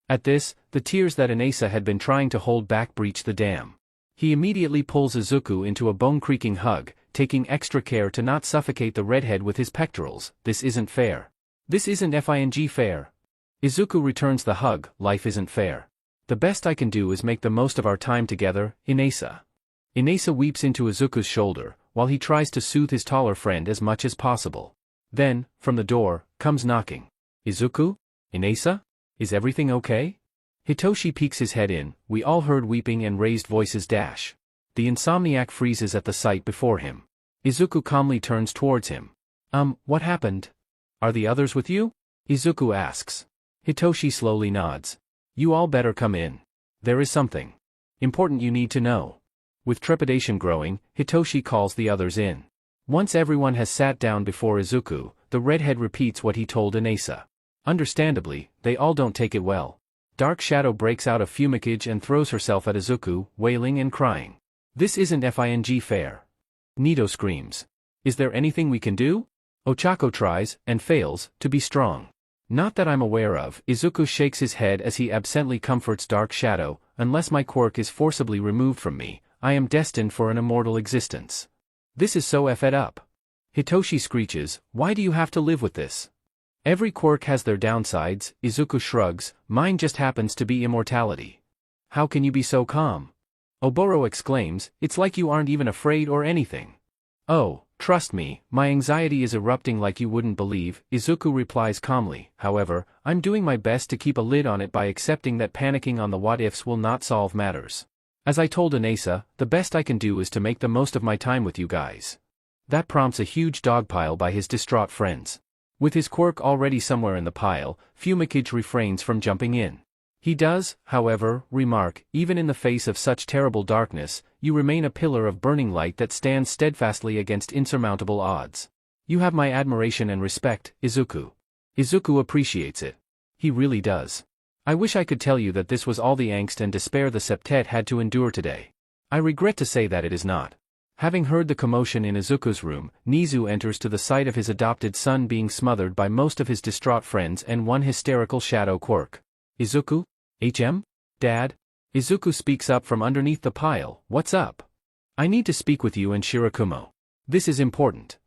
At this, the tears that Inasa had been trying to hold back breach the dam. He immediately pulls Izuku into a bone-creaking hug, taking extra care to not suffocate the redhead with his pectorals. This isn't fair. This isn't fair. Izuku returns the hug. Life isn't fair. The best I can do is make the most of our time together, Inasa. Inasa weeps into Izuku's shoulder, while he tries to soothe his taller friend as much as possible. Then, from the door, comes knocking. Izuku? Inasa? Is everything okay? Hitoshi peeks his head in. We all heard weeping and raised voices dash. The insomniac freezes at the sight before him. Izuku calmly turns towards him. What happened? Are the others with you? Izuku asks. Hitoshi slowly nods. You all better come in. There is something important you need to know. With trepidation growing, Hitoshi calls the others in. Once everyone has sat down before Izuku, the redhead repeats what he told Inasa. Understandably, they all don't take it well. Dark Shadow breaks out of fumigage and throws herself at Izuku, wailing and crying. This isn't fair. Nito screams. Is there anything we can do? Ochako tries, and fails, to be strong. Not that I'm aware of. Izuku shakes his head as he absently comforts Dark Shadow. Unless my quirk is forcibly removed from me, I am destined for an immortal existence. This is so effed up. Hitoshi screeches, why do you have to live with this? Every quirk has their downsides. Izuku shrugs, mine just happens to be immortality. How can you be so calm? Oboro exclaims, it's like you aren't even afraid or anything. Oh, trust me, my anxiety is erupting like you wouldn't believe, Izuku replies calmly. However, I'm doing my best to keep a lid on it by accepting that panicking on the what-ifs will not solve matters. As I told Inasa, the best I can do is to make the most of my time with you guys. That prompts a huge dogpile by his distraught friends. With his quirk already somewhere in the pile, Fumigage refrains from jumping in. He does, however, remark, even in the face of such terrible darkness, you remain a pillar of burning light that stands steadfastly against insurmountable odds. You have my admiration and respect, Izuku. Izuku appreciates it. He really does. I wish I could tell you that this was all the angst and despair the septet had to endure today. I regret to say that it is not. Having heard the commotion in Izuku's room, Nezu enters to the sight of his adopted son being smothered by most of his distraught friends and one hysterical shadow quirk. Izuku? Dad? Izuku speaks up from underneath the pile. What's up? I need to speak with you and Shirakumo. This is important.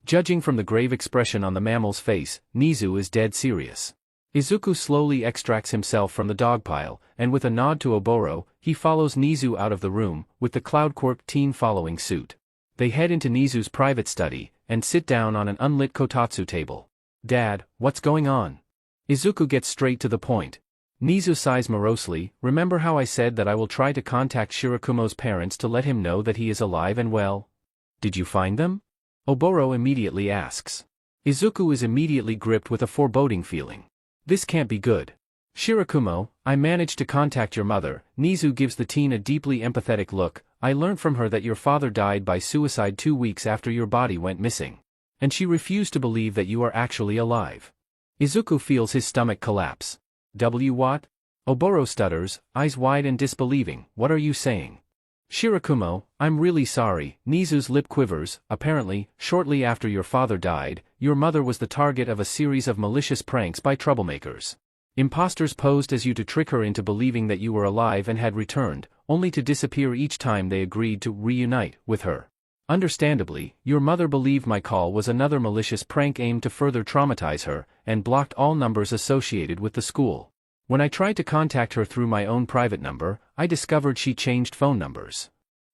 Judging from the grave expression on the mammal's face, Nezu is dead serious. Izuku slowly extracts himself from the dog pile, and with a nod to Oboro, he follows Nezu out of the room, with the Cloud Quirk teen following suit. They head into Nezu's private study, and sit down on an unlit kotatsu table. Dad, what's going on? Izuku gets straight to the point. Nezu sighs morosely. Remember how I said that I will try to contact Shirakumo's parents to let him know that he is alive and well? Did you find them? Oboro immediately asks. Izuku is immediately gripped with a foreboding feeling. This can't be good. Shirakumo, I managed to contact your mother. Nezu gives the teen a deeply empathetic look. I learned from her that your father died by suicide 2 weeks after your body went missing. And she refused to believe that you are actually alive. Izuku feels his stomach collapse. What? Oboro stutters, eyes wide and disbelieving. What are you saying? Shirakumo, I'm really sorry. Nezu's lip quivers. Apparently, shortly after your father died, your mother was the target of a series of malicious pranks by troublemakers. Imposters posed as you to trick her into believing that you were alive and had returned, only to disappear each time they agreed to reunite with her. Understandably, your mother believed my call was another malicious prank aimed to further traumatize her, and blocked all numbers associated with the school. When I tried to contact her through my own private number, I discovered she changed phone numbers.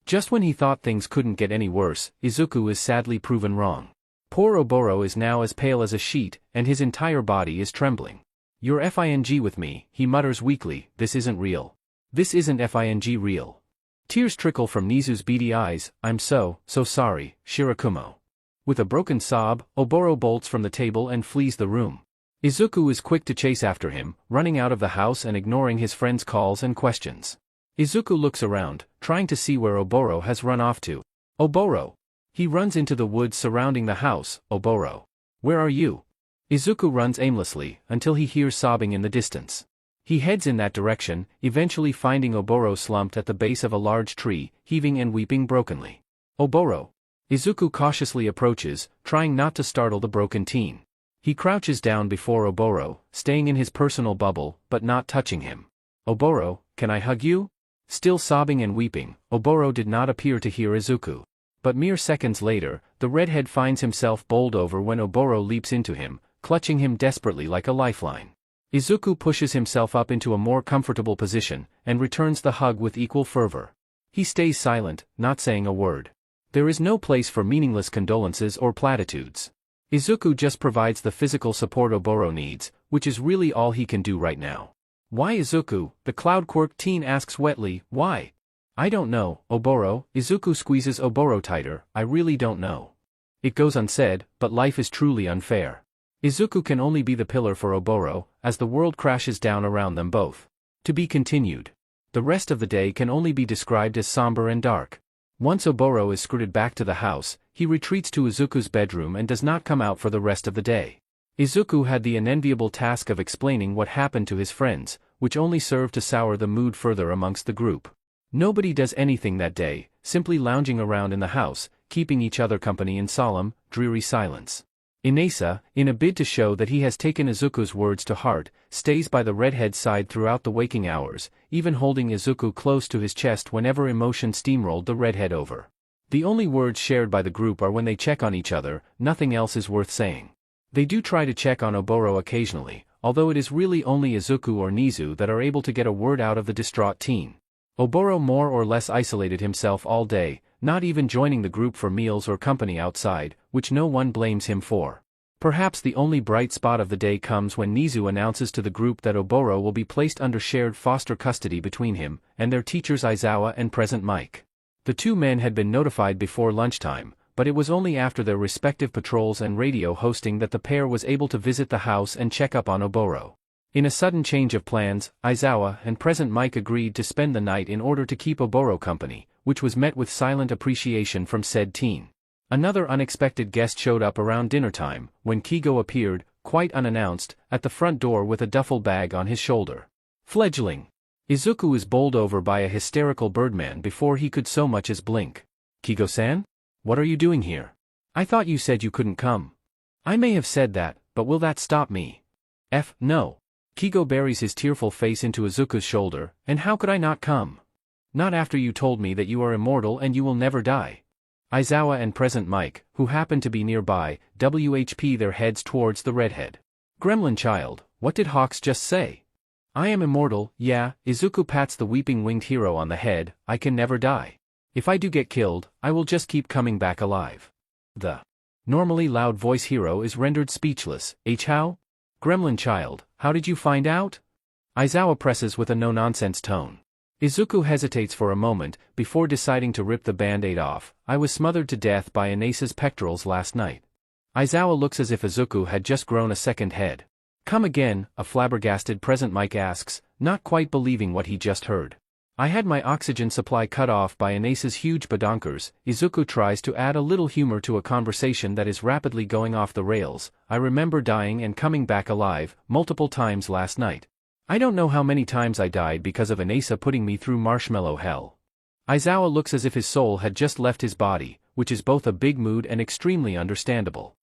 Just when he thought things couldn't get any worse, Izuku is sadly proven wrong. Poor Oboro is now as pale as a sheet, and his entire body is trembling. You're FING with me, he mutters weakly. This isn't real. This isn't FING real. Tears trickle from Nezu's beady eyes. I'm so sorry, Shirakumo. With a broken sob, Oboro bolts from the table and flees the room. Izuku is quick to chase after him, running out of the house and ignoring his friend's calls and questions. Izuku looks around, trying to see where Oboro has run off to. Oboro! He runs into the woods surrounding the house. Oboro! Where are you? Izuku runs aimlessly, until he hears sobbing in the distance. He heads in that direction, eventually finding Oboro slumped at the base of a large tree, heaving and weeping brokenly. Oboro! Izuku cautiously approaches, trying not to startle the broken teen. He crouches down before Oboro, staying in his personal bubble, but not touching him. "Oboro, can I hug you?" Still sobbing and weeping, Oboro did not appear to hear Izuku. But mere seconds later, the redhead finds himself bowled over when Oboro leaps into him, clutching him desperately like a lifeline. Izuku pushes himself up into a more comfortable position, and returns the hug with equal fervor. He stays silent, not saying a word. There is no place for meaningless condolences or platitudes. Izuku just provides the physical support Oboro needs, which is really all he can do right now. "Why Izuku?" the Cloud Quirk teen asks wetly, "Why?" "I don't know, Oboro." Izuku squeezes Oboro tighter, "I really don't know." It goes unsaid, but life is truly unfair. Izuku can only be the pillar for Oboro, as the world crashes down around them both. To be continued. The rest of the day can only be described as somber and dark. Once Oboro is escorted back to the house, he retreats to Izuku's bedroom and does not come out for the rest of the day. Izuku had the unenviable task of explaining what happened to his friends, which only served to sour the mood further amongst the group. Nobody does anything that day, simply lounging around in the house, keeping each other company in solemn, dreary silence. Inasa, in a bid to show that he has taken Izuku's words to heart, stays by the redhead's side throughout the waking hours, even holding Izuku close to his chest whenever emotion steamrolled the redhead over. The only words shared by the group are when they check on each other, nothing else is worth saying. They do try to check on Oboro occasionally, although it is really only Izuku or Nezu that are able to get a word out of the distraught teen. Oboro more or less isolated himself all day, not even joining the group for meals or company outside, which no one blames him for. Perhaps the only bright spot of the day comes when Nezu announces to the group that Oboro will be placed under shared foster custody between him and their teachers Aizawa and Present Mike. The two men had been notified before lunchtime, but it was only after their respective patrols and radio hosting that the pair was able to visit the house and check up on Oboro. In a sudden change of plans, Aizawa and Present Mike agreed to spend the night in order to keep Oboro company, which was met with silent appreciation from said teen. Another unexpected guest showed up around dinner time, when Kigo appeared, quite unannounced, at the front door with a duffel bag on his shoulder. Fledgling. Izuku is bowled over by a hysterical birdman before he could so much as blink. "Kigo-san? What are you doing here? I thought you said you couldn't come." "I may have said that, but will that stop me?" No. Kigo buries his tearful face into Izuku's shoulder, "And how could I not come? Not after you told me that you are immortal and you will never die." Aizawa and Present Mike, who happen to be nearby, WHP their heads towards the redhead. "Gremlin child, what did Hawks just say?" "I am immortal, yeah." Izuku pats the weeping winged hero on the head, "I can never die. If I do get killed, I will just keep coming back alive." The normally loud voice hero is rendered speechless. How? "Gremlin child, how did you find out?" Aizawa presses with a no-nonsense tone. Izuku hesitates for a moment, before deciding to rip the band-aid off. "I was smothered to death by Inasa's pectorals last night." Aizawa looks as if Izuku had just grown a second head. "Come again?" a flabbergasted Present Mike asks, not quite believing what he just heard. "I had my oxygen supply cut off by Inasa's huge badonkers." Izuku tries to add a little humor to a conversation that is rapidly going off the rails. "I remember dying and coming back alive, multiple times last night. I don't know how many times I died because of Inasa putting me through marshmallow hell." Aizawa looks as if his soul had just left his body, which is both a big mood and extremely understandable.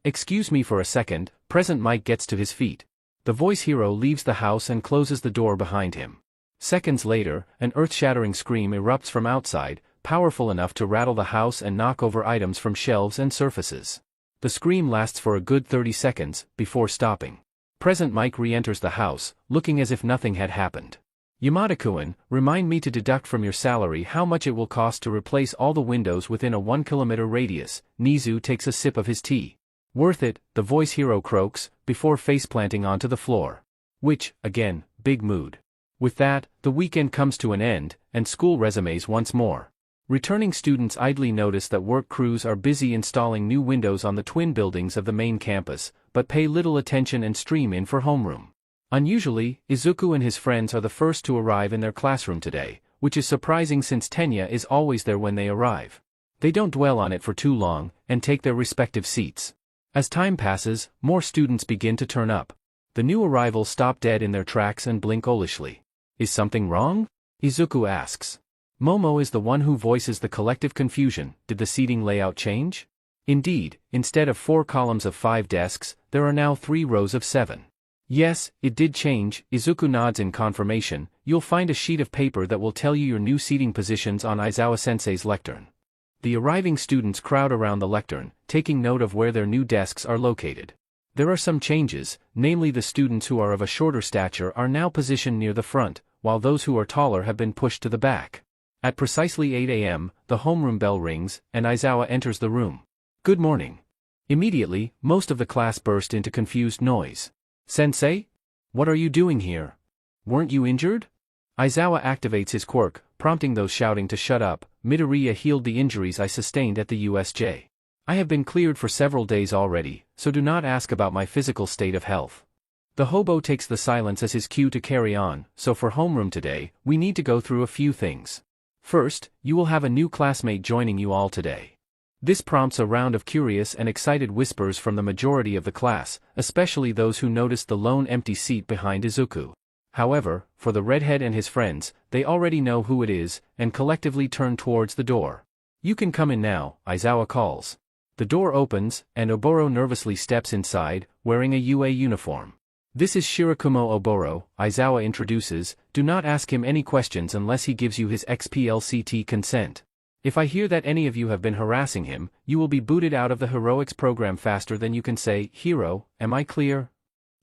Excuse me for a second." Present Mike gets to his feet. The voice hero leaves the house and closes the door behind him. Seconds later, an earth-shattering scream erupts from outside, powerful enough to rattle the house and knock over items from shelves and surfaces. The scream lasts for a good 30 seconds, before stopping. Present Mike re-enters the house, looking as if nothing had happened. "Yamada-kun, remind me to deduct from your salary how much it will cost to replace all the windows within a 1-kilometer radius." Nezu takes a sip of his tea. "Worth it," the voice hero croaks, before face-planting onto the floor. Which, again, big mood. With that, the weekend comes to an end, and school resumes once more. Returning students idly notice that work crews are busy installing new windows on the twin buildings of the main campus, but pay little attention and stream in for homeroom. Unusually, Izuku and his friends are the first to arrive in their classroom today, which is surprising since Tenya is always there when they arrive. They don't dwell on it for too long, and take their respective seats. As time passes, more students begin to turn up. The new arrivals stop dead in their tracks and blink olishly. "Is something wrong?" Izuku asks. Momo is the one who voices the collective confusion. Did the seating layout change? Indeed, instead of 4 columns of 5 desks, there are now 3 rows of 7. Yes, it did change. Izuku nods in confirmation. You'll find a sheet of paper that will tell you your new seating positions on Aizawa-sensei's lectern. The arriving students crowd around the lectern, taking note of where their new desks are located. There are some changes, namely the students who are of a shorter stature are now positioned near the front, while those who are taller have been pushed to the back. At precisely 8 a.m., the homeroom bell rings, and Aizawa enters the room. Good morning. Immediately, most of the class burst into confused noise. Sensei? What are you doing here? Weren't you injured? Aizawa activates his quirk, prompting those shouting to shut up. Midoriya healed the injuries I sustained at the USJ. I have been cleared for several days already, so do not ask about my physical state of health. The hobo takes the silence as his cue to carry on, so for homeroom today, we need to go through a few things. First, you will have a new classmate joining you all today. This prompts a round of curious and excited whispers from the majority of the class, especially those who noticed the lone empty seat behind Izuku. However, for the redhead and his friends, they already know who it is, and collectively turn towards the door. You can come in now, Aizawa calls. The door opens, and Oboro nervously steps inside, wearing a UA uniform. This is Shirakumo Oboro, Aizawa introduces. Do not ask him any questions unless he gives you his XPLCT consent. If I hear that any of you have been harassing him, you will be booted out of the heroics program faster than you can say, "Hero," am I clear?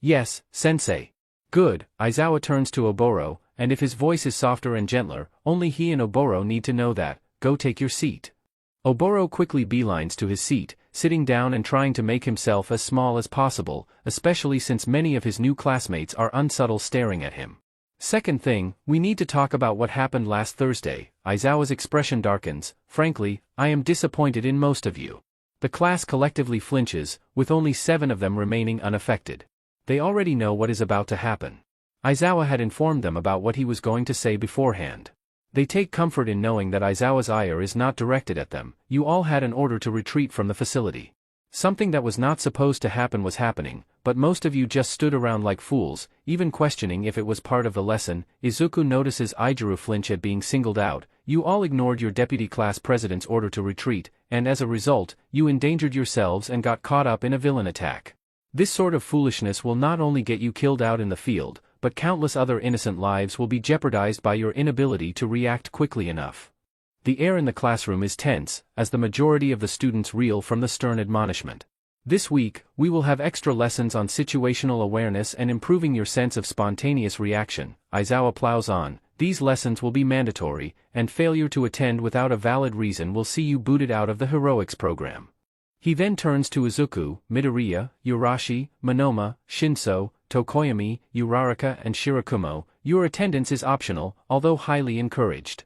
Yes, sensei. Good, Aizawa turns to Oboro, and if his voice is softer and gentler, only he and Oboro need to know that. Go take your seat. Oboro quickly beelines to his seat, sitting down and trying to make himself as small as possible, especially since many of his new classmates are unsubtle staring at him. Second thing, we need to talk about what happened last Thursday. Aizawa's expression darkens. Frankly, I am disappointed in most of you. The class collectively flinches, with only 7 of them remaining unaffected. They already know what is about to happen. Aizawa had informed them about what he was going to say beforehand. They take comfort in knowing that Aizawa's ire is not directed at them. You all had an order to retreat from the facility. Something that was not supposed to happen was happening, but most of you just stood around like fools, even questioning if it was part of the lesson. Izuku notices Aizawa flinch at being singled out. You all ignored your deputy class president's order to retreat, and as a result, you endangered yourselves and got caught up in a villain attack. This sort of foolishness will not only get you killed out in the field, but countless other innocent lives will be jeopardized by your inability to react quickly enough. The air in the classroom is tense, as the majority of the students reel from the stern admonishment. This week, we will have extra lessons on situational awareness and improving your sense of spontaneous reaction. Aizawa plows on. These lessons will be mandatory, and failure to attend without a valid reason will see you booted out of the heroics program. He then turns to Izuku, Midoriya, Urashi, Monoma, Shinso, Tokoyami, Uraraka and Shirakumo. Your attendance is optional, although highly encouraged.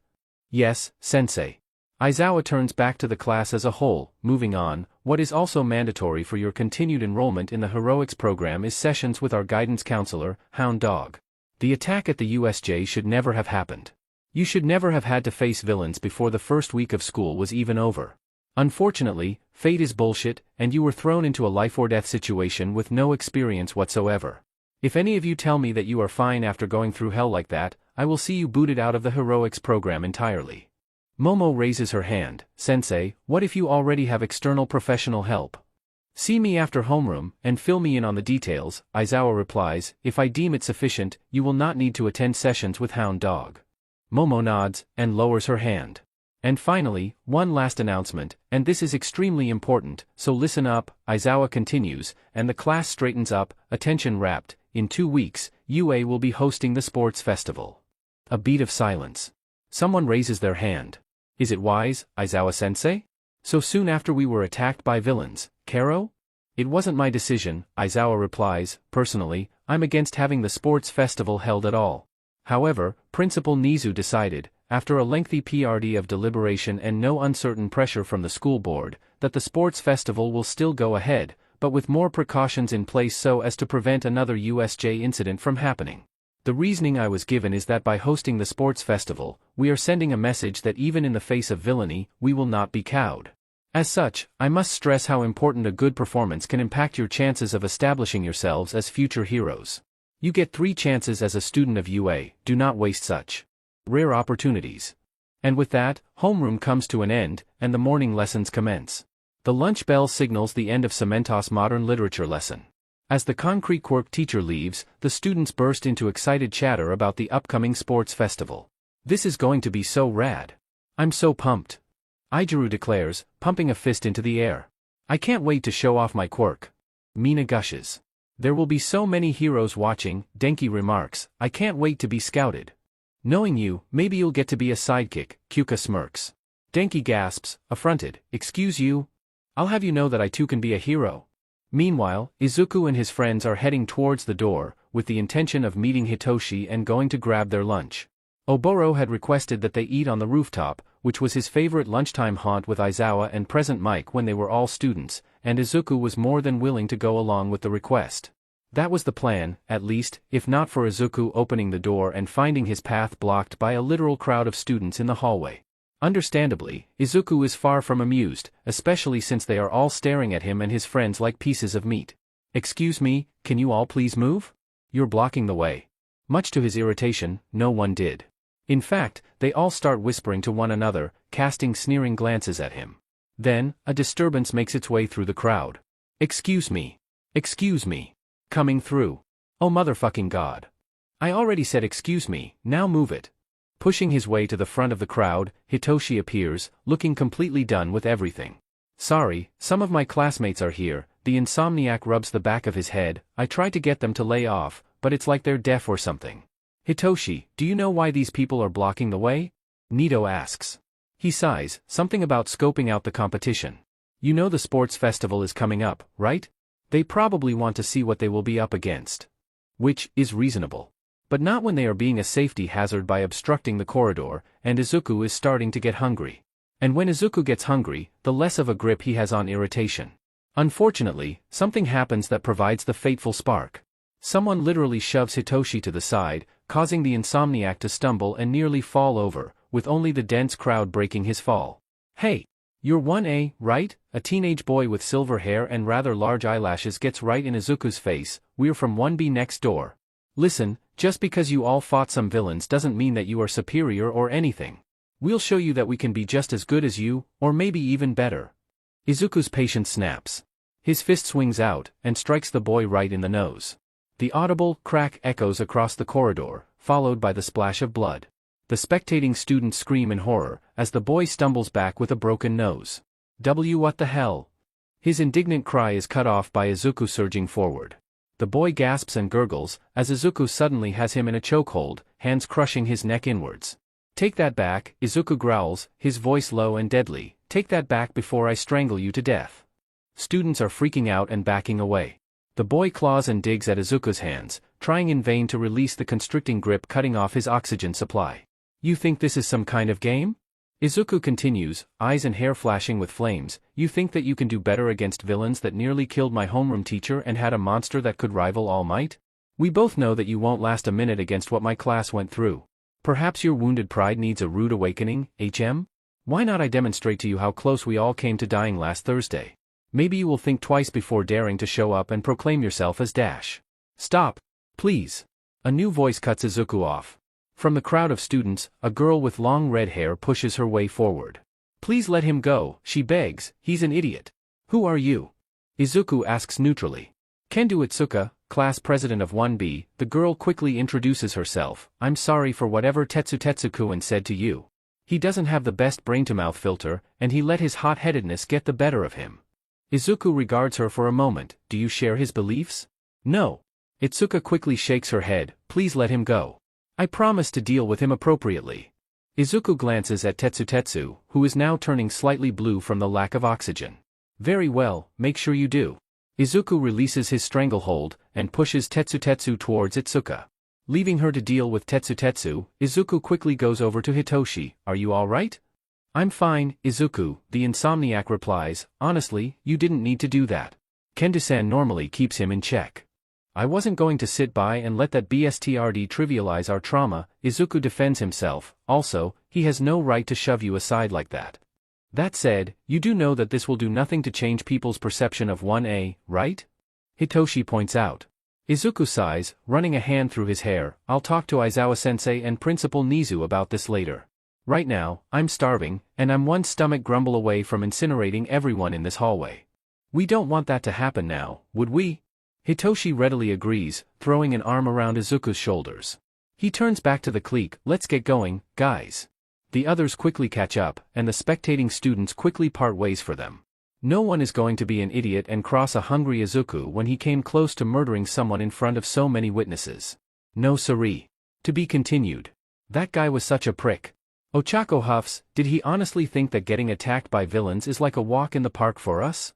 Yes, sensei. Aizawa turns back to the class as a whole. Moving on, what is also mandatory for your continued enrollment in the heroics program is sessions with our guidance counselor, Hound Dog. The attack at the USJ should never have happened. You should never have had to face villains before the first week of school was even over. Unfortunately, fate is bullshit, and you were thrown into a life-or-death situation with no experience whatsoever. If any of you tell me that you are fine after going through hell like that, I will see you booted out of the heroics program entirely. Momo raises her hand. Sensei, what if you already have external professional help? See me after homeroom, and fill me in on the details. Aizawa replies, if I deem it sufficient, you will not need to attend sessions with Hound Dog. Momo nods, and lowers her hand. And finally, one last announcement, and this is extremely important, so listen up. Aizawa continues, and the class straightens up, attention rapt. In 2 weeks, UA will be hosting the sports festival. A beat of silence. Someone raises their hand. Is it wise, Aizawa-sensei? So soon after we were attacked by villains, Karo? It wasn't my decision, Aizawa replies. Personally, I'm against having the sports festival held at all. However, Principal Nezu decided, after a lengthy period of deliberation and no uncertain pressure from the school board, that the sports festival will still go ahead, but with more precautions in place so as to prevent another USJ incident from happening. The reasoning I was given is that by hosting the sports festival, we are sending a message that even in the face of villainy, we will not be cowed. As such, I must stress how important a good performance can impact your chances of establishing yourselves as future heroes. You get 3 chances as a student of UA, do not waste such rare opportunities. And with that, homeroom comes to an end, and the morning lessons commence. The lunch bell signals the end of Cementos modern literature lesson. As the concrete quirk teacher leaves, the students burst into excited chatter about the upcoming sports festival. This is going to be so rad. I'm so pumped. Aizawa declares, pumping a fist into the air. I can't wait to show off my quirk. Mina gushes. There will be so many heroes watching, Denki remarks, I can't wait to be scouted. Knowing you, maybe you'll get to be a sidekick, Kyuka smirks. Denki gasps, affronted, excuse you? I'll have you know that I too can be a hero. Meanwhile, Izuku and his friends are heading towards the door, with the intention of meeting Hitoshi and going to grab their lunch. Oboro had requested that they eat on the rooftop, which was his favorite lunchtime haunt with Aizawa and present Mike when they were all students, and Izuku was more than willing to go along with the request. That was the plan, at least, if not for Izuku opening the door and finding his path blocked by a literal crowd of students in the hallway. Understandably, Izuku is far from amused, especially since they are all staring at him and his friends like pieces of meat. Excuse me, can you all please move? You're blocking the way. Much to his irritation, no one did. In fact, they all start whispering to one another, casting sneering glances at him. Then, a disturbance makes its way through the crowd. Excuse me. Excuse me. Coming through. Oh motherfucking god. I already said excuse me, now move it. Pushing his way to the front of the crowd, Hitoshi appears, looking completely done with everything. Sorry, some of my classmates are here, the insomniac rubs the back of his head, I tried to get them to lay off, but it's like they're deaf or something. Hitoshi, do you know why these people are blocking the way? Nito asks. He sighs, something about scoping out the competition. You know the sports festival is coming up, right? They probably want to see what they will be up against. Which is reasonable. But not when they are being a safety hazard by obstructing the corridor, and Izuku is starting to get hungry. And when Izuku gets hungry, the less of a grip he has on irritation. Unfortunately, something happens that provides the fateful spark. Someone literally shoves Hitoshi to the side, causing the insomniac to stumble and nearly fall over, with only the dense crowd breaking his fall. Hey! You're 1A, right? A teenage boy with silver hair and rather large eyelashes gets right in Izuku's face, we're from 1B next door. Listen, just because you all fought some villains doesn't mean that you are superior or anything. We'll show you that we can be just as good as you, or maybe even better. Izuku's patience snaps. His fist swings out, and strikes the boy right in the nose. The audible crack echoes across the corridor, followed by the splash of blood. The spectating students scream in horror, as the boy stumbles back with a broken nose. What the hell? His indignant cry is cut off by Izuku surging forward. The boy gasps and gurgles, as Izuku suddenly has him in a chokehold, hands crushing his neck inwards. Take that back, Izuku growls, his voice low and deadly, take that back before I strangle you to death. Students are freaking out and backing away. The boy claws and digs at Izuku's hands, trying in vain to release the constricting grip cutting off his oxygen supply. You think this is some kind of game? Izuku continues, eyes and hair flashing with flames, you think that you can do better against villains that nearly killed my homeroom teacher and had a monster that could rival All Might? We both know that you won't last a minute against what my class went through. Perhaps your wounded pride needs a rude awakening, HM? Why not I demonstrate to you how close we all came to dying last Thursday? Maybe you will think twice before daring to show up and proclaim yourself as Dash. Stop. Please. A new voice cuts Izuku off. From the crowd of students, a girl with long red hair pushes her way forward. Please let him go, she begs, he's an idiot. Who are you? Izuku asks neutrally. Kendo Itsuka, class president of 1B, the girl quickly introduces herself, I'm sorry for whatever Tetsu-kun said to you. He doesn't have the best brain-to-mouth filter, and he let his hot-headedness get the better of him. Izuku regards her for a moment, do you share his beliefs? No. Itsuka quickly shakes her head, please let him go. I promise to deal with him appropriately. Izuku glances at Tetsu, who is now turning slightly blue from the lack of oxygen. Very well, make sure you do. Izuku releases his stranglehold, and pushes Tetsu towards Itsuka. Leaving her to deal with Tetsu, Izuku quickly goes over to Hitoshi, are you alright? I'm fine, Izuku, the insomniac replies, honestly, you didn't need to do that. Kendo-san normally keeps him in check. I wasn't going to sit by and let that BSTRD trivialize our trauma, Izuku defends himself, also, he has no right to shove you aside like that. That said, you do know that this will do nothing to change people's perception of 1A, right? Hitoshi points out. Izuku sighs, running a hand through his hair, I'll talk to Aizawa-sensei and Principal Nezu about this later. Right now, I'm starving, and I'm one stomach grumble away from incinerating everyone in this hallway. We don't want that to happen now, would we? Hitoshi readily agrees, throwing an arm around Izuku's shoulders. He turns back to the clique, let's get going, guys. The others quickly catch up, and the spectating students quickly part ways for them. No one is going to be an idiot and cross a hungry Izuku when he came close to murdering someone in front of so many witnesses. No siree. To be continued. That guy was such a prick. Ochako huffs, did he honestly think that getting attacked by villains is like a walk in the park for us?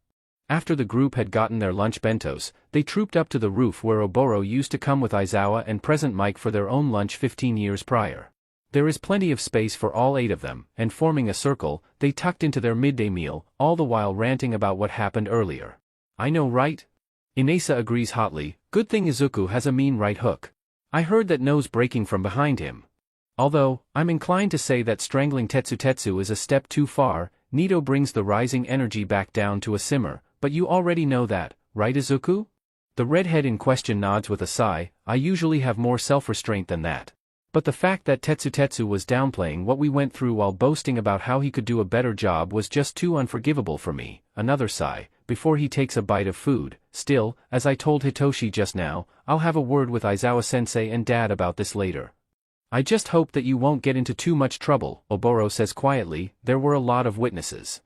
After the group had gotten their lunch bentos, they trooped up to the roof where Oboro used to come with Aizawa and present Mike for their own lunch 15 years prior. There is plenty of space for all 8 of them, and forming a circle, they tucked into their midday meal, all the while ranting about what happened earlier. I know, right? Inasa agrees hotly, good thing Izuku has a mean right hook. I heard that nose breaking from behind him. Although, I'm inclined to say that strangling Tetsu is a step too far. Nito brings the rising energy back down to a simmer, but you already know that, right Izuku? The redhead in question nods with a sigh, I usually have more self-restraint than that. But the fact that Tetsu was downplaying what we went through while boasting about how he could do a better job was just too unforgivable for me. Another sigh, before he takes a bite of food. Still, as I told Hitoshi just now, I'll have a word with Aizawa-sensei and Dad about this later. I just hope that you won't get into too much trouble, Oboro says quietly, there were a lot of witnesses.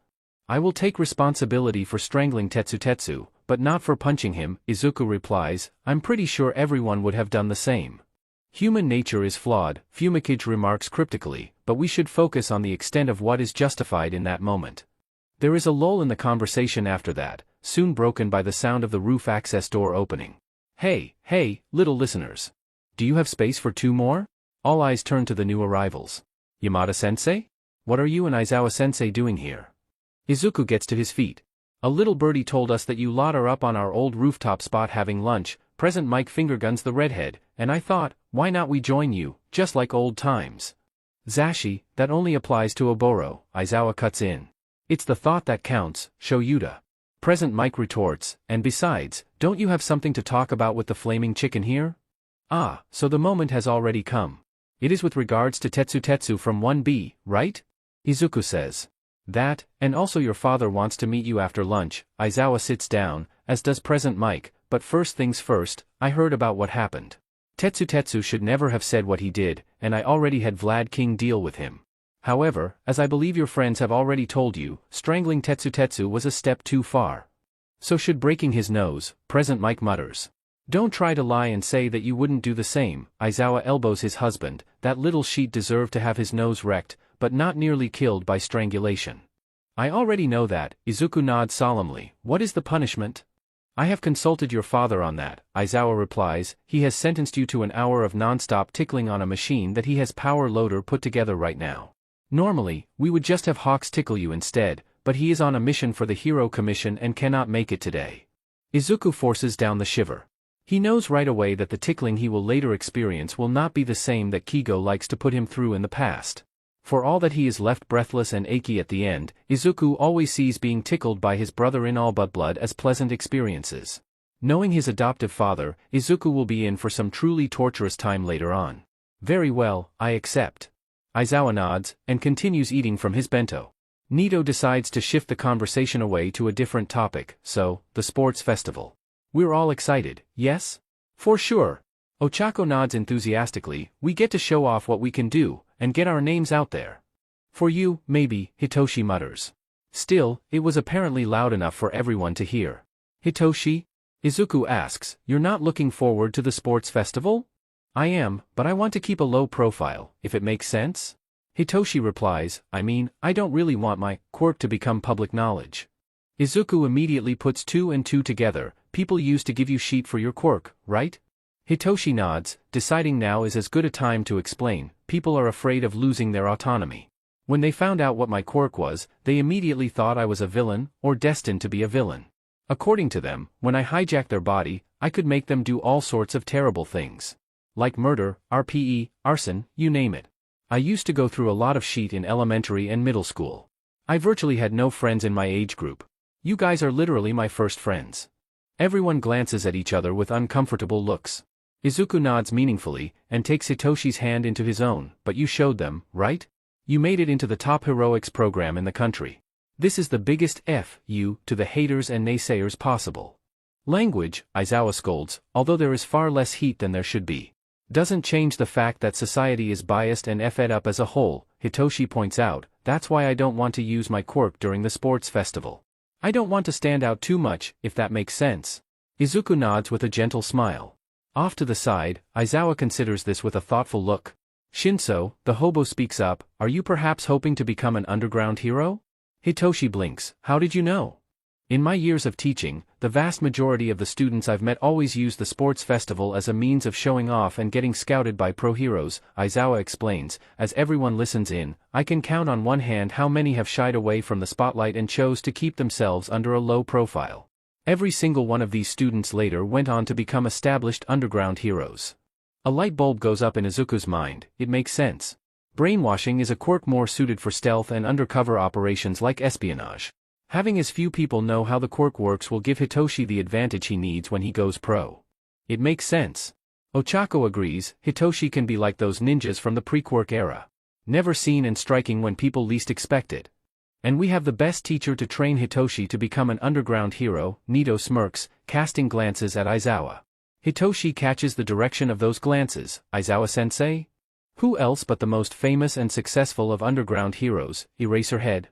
I will take responsibility for strangling Tetsu, but not for punching him, Izuku replies, I'm pretty sure everyone would have done the same. Human nature is flawed, Fumikage remarks cryptically, but we should focus on the extent of what is justified in that moment. There is a lull in the conversation after that, soon broken by the sound of the roof access door opening. Hey, little listeners. Do you have space for 2 more? All eyes turn to the new arrivals. Yamada-sensei? What are you and Aizawa-sensei doing here? Izuku gets to his feet. A little birdie told us that you lot are up on our old rooftop spot having lunch. Present Mike fingerguns the redhead, and I thought, why not we join you, just like old times. Zashi, that only applies to Oboro, Aizawa cuts in. It's the thought that counts, Shoyuda. Present Mike retorts, and besides, don't you have something to talk about with the flaming chicken here? Ah, so the moment has already come. It is with regards to Tetsu from 1B, right? Izuku says. That, and also your father wants to meet you after lunch. Aizawa sits down, as does present Mike, but first things first, I heard about what happened. Tetsu should never have said what he did, and I already had Vlad King deal with him. However, as I believe your friends have already told you, strangling Tetsu was a step too far. So should breaking his nose, present Mike mutters. Don't try to lie and say that you wouldn't do the same. Aizawa elbows his husband, that little sheet deserved to have his nose wrecked, but not nearly killed by strangulation. I already know that, Izuku nods solemnly, what is the punishment? I have consulted your father on that, Aizawa replies, he has sentenced you to an hour of non-stop tickling on a machine that he has power loader put together right now. Normally, we would just have Hawks tickle you instead, but he is on a mission for the Hero Commission and cannot make it today. Izuku forces down the shiver. He knows right away that the tickling he will later experience will not be the same that Kigo likes to put him through in the past. For all that he is left breathless and achy at the end, Izuku always sees being tickled by his brother in all but blood as pleasant experiences. Knowing his adoptive father, Izuku will be in for some truly torturous time later on. Very well, I accept. Aizawa nods, and continues eating from his bento. Nito decides to shift the conversation away to a different topic, so, the sports festival. We're all excited, yes? For sure. Ochako nods enthusiastically, we get to show off what we can do, and get our names out there. For you, maybe, Hitoshi mutters. Still, it was apparently loud enough for everyone to hear. Hitoshi? Izuku asks, you're not looking forward to the sports festival? I am, but I want to keep a low profile, if it makes sense. Hitoshi replies, I mean, I don't really want my quirk to become public knowledge. Izuku immediately puts 2 and 2 together, people used to give you shit for your quirk, right? Hitoshi nods, deciding now is as good a time to explain, people are afraid of losing their autonomy. When they found out what my quirk was, they immediately thought I was a villain, or destined to be a villain. According to them, when I hijacked their body, I could make them do all sorts of terrible things. Like murder, RPE, arson, you name it. I used to go through a lot of shit in elementary and middle school. I virtually had no friends in my age group. You guys are literally my first friends. Everyone glances at each other with uncomfortable looks. Izuku nods meaningfully, and takes Hitoshi's hand into his own, but you showed them, right? You made it into the top heroics program in the country. This is the biggest F you to the haters and naysayers possible. Language, Aizawa scolds, although there is far less heat than there should be. Doesn't change the fact that society is biased and effed up as a whole, Hitoshi points out. That's why I don't want to use my quirk during the sports festival. I don't want to stand out too much, if that makes sense. Izuku nods with a gentle smile. Off to the side, Aizawa considers this with a thoughtful look. Shinso, the hobo, speaks up. Are you perhaps hoping to become an underground hero? Hitoshi blinks. How did you know? In my years of teaching, the vast majority of the students I've met always use the sports festival as a means of showing off and getting scouted by pro heroes, Aizawa explains. As everyone listens in, I can count on one hand how many have shied away from the spotlight and chose to keep themselves under a low profile. Every single one of these students later went on to become established underground heroes. A light bulb goes up in Izuku's mind. It makes sense. Brainwashing is a quirk more suited for stealth and undercover operations like espionage. Having as few people know how the quirk works will give Hitoshi the advantage he needs when he goes pro. It makes sense. Ochako agrees. Hitoshi can be like those ninjas from the pre-quirk era. Never seen and striking when people least expect it. And we have the best teacher to train Hitoshi to become an underground hero. Nito smirks, casting glances at Aizawa. Hitoshi catches the direction of those glances. Aizawa-sensei? Who else but the most famous and successful of underground heroes, Eraserhead?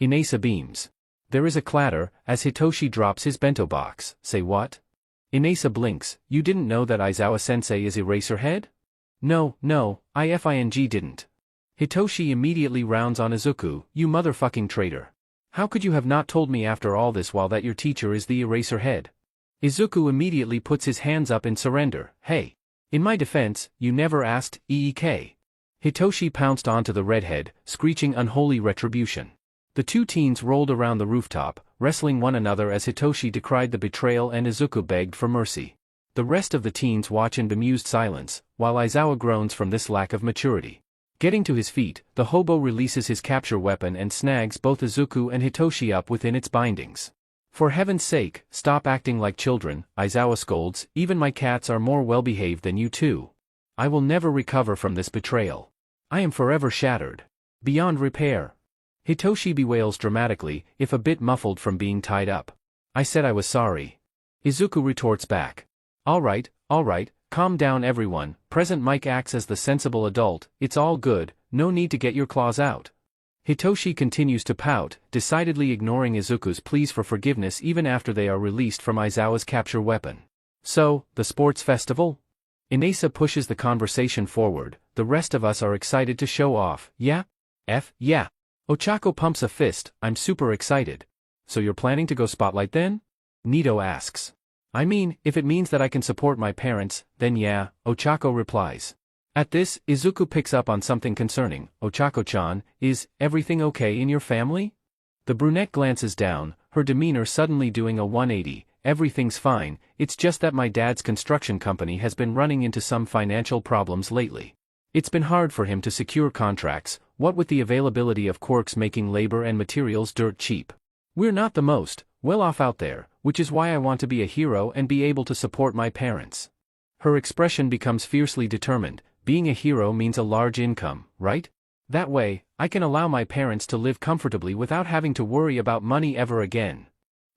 Inasa beams. There is a clatter, as Hitoshi drops his bento box. Say what? Inasa blinks. You didn't know that Aizawa-sensei is Eraserhead? No, I didn't. Hitoshi immediately rounds on Izuku. You motherfucking traitor. How could you have not told me after all this while that your teacher is the Eraserhead? Izuku immediately puts his hands up in surrender. Hey. In my defense, you never asked, Eek. Hitoshi pounced onto the redhead, screeching unholy retribution. The two teens rolled around the rooftop, wrestling one another as Hitoshi decried the betrayal and Izuku begged for mercy. The rest of the teens watch in bemused silence, while Aizawa groans from this lack of maturity. Getting to his feet, the hobo releases his capture weapon and snags both Izuku and Hitoshi up within its bindings. For heaven's sake, stop acting like children, Aizawa scolds. Even my cats are more well-behaved than you two. I will never recover from this betrayal. I am forever shattered. Beyond repair. Hitoshi bewails dramatically, if a bit muffled from being tied up. I said I was sorry. Izuku retorts back. All right, calm down everyone. Present Mike acts as the sensible adult. It's all good, no need to get your claws out. Hitoshi continues to pout, decidedly ignoring Izuku's pleas for forgiveness even after they are released from Aizawa's capture weapon. So, the sports festival? Inasa pushes the conversation forward. The rest of us are excited to show off, yeah? Yeah. Ochako pumps a fist. I'm super excited. So you're planning to go spotlight then? Nito asks. I mean, if it means that I can support my parents, then yeah, Ochako replies. At this, Izuku picks up on something concerning. Ochako-chan, is everything okay in your family? The brunette glances down, her demeanor suddenly doing a 180. Everything's fine, it's just that my dad's construction company has been running into some financial problems lately. It's been hard for him to secure contracts, what with the availability of quirks making labor and materials dirt cheap. We're not the most well off out there, which is why I want to be a hero and be able to support my parents. Her expression becomes fiercely determined. Being a hero means a large income, right? That way, I can allow my parents to live comfortably without having to worry about money ever again.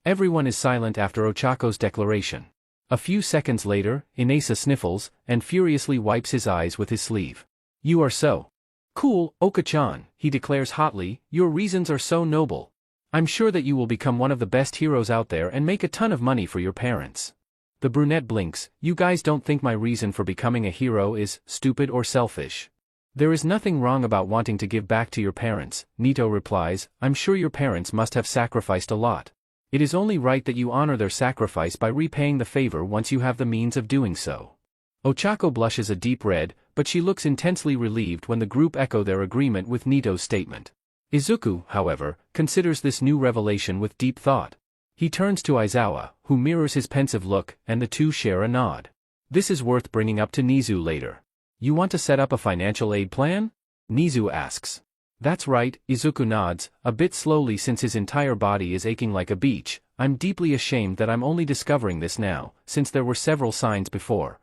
Everyone is silent after Ochako's declaration. A few seconds later, Inasa sniffles, and furiously wipes his eyes with his sleeve. You are so cool, Oka-chan, he declares hotly. Your reasons are so noble. I'm sure that you will become one of the best heroes out there and make a ton of money for your parents. The brunette blinks. You guys don't think my reason for becoming a hero is stupid or selfish? There is nothing wrong about wanting to give back to your parents, Nito replies. I'm sure your parents must have sacrificed a lot. It is only right that you honor their sacrifice by repaying the favor once you have the means of doing so. Ochako blushes a deep red, but she looks intensely relieved when the group echo their agreement with Nito's statement. Izuku, however, considers this new revelation with deep thought. He turns to Aizawa, who mirrors his pensive look, and the two share a nod. This is worth bringing up to Nezu later. You want to set up a financial aid plan? Nezu asks. That's right, Izuku nods, a bit slowly since his entire body is aching like a beach. I'm deeply ashamed that I'm only discovering this now, since there were several signs before.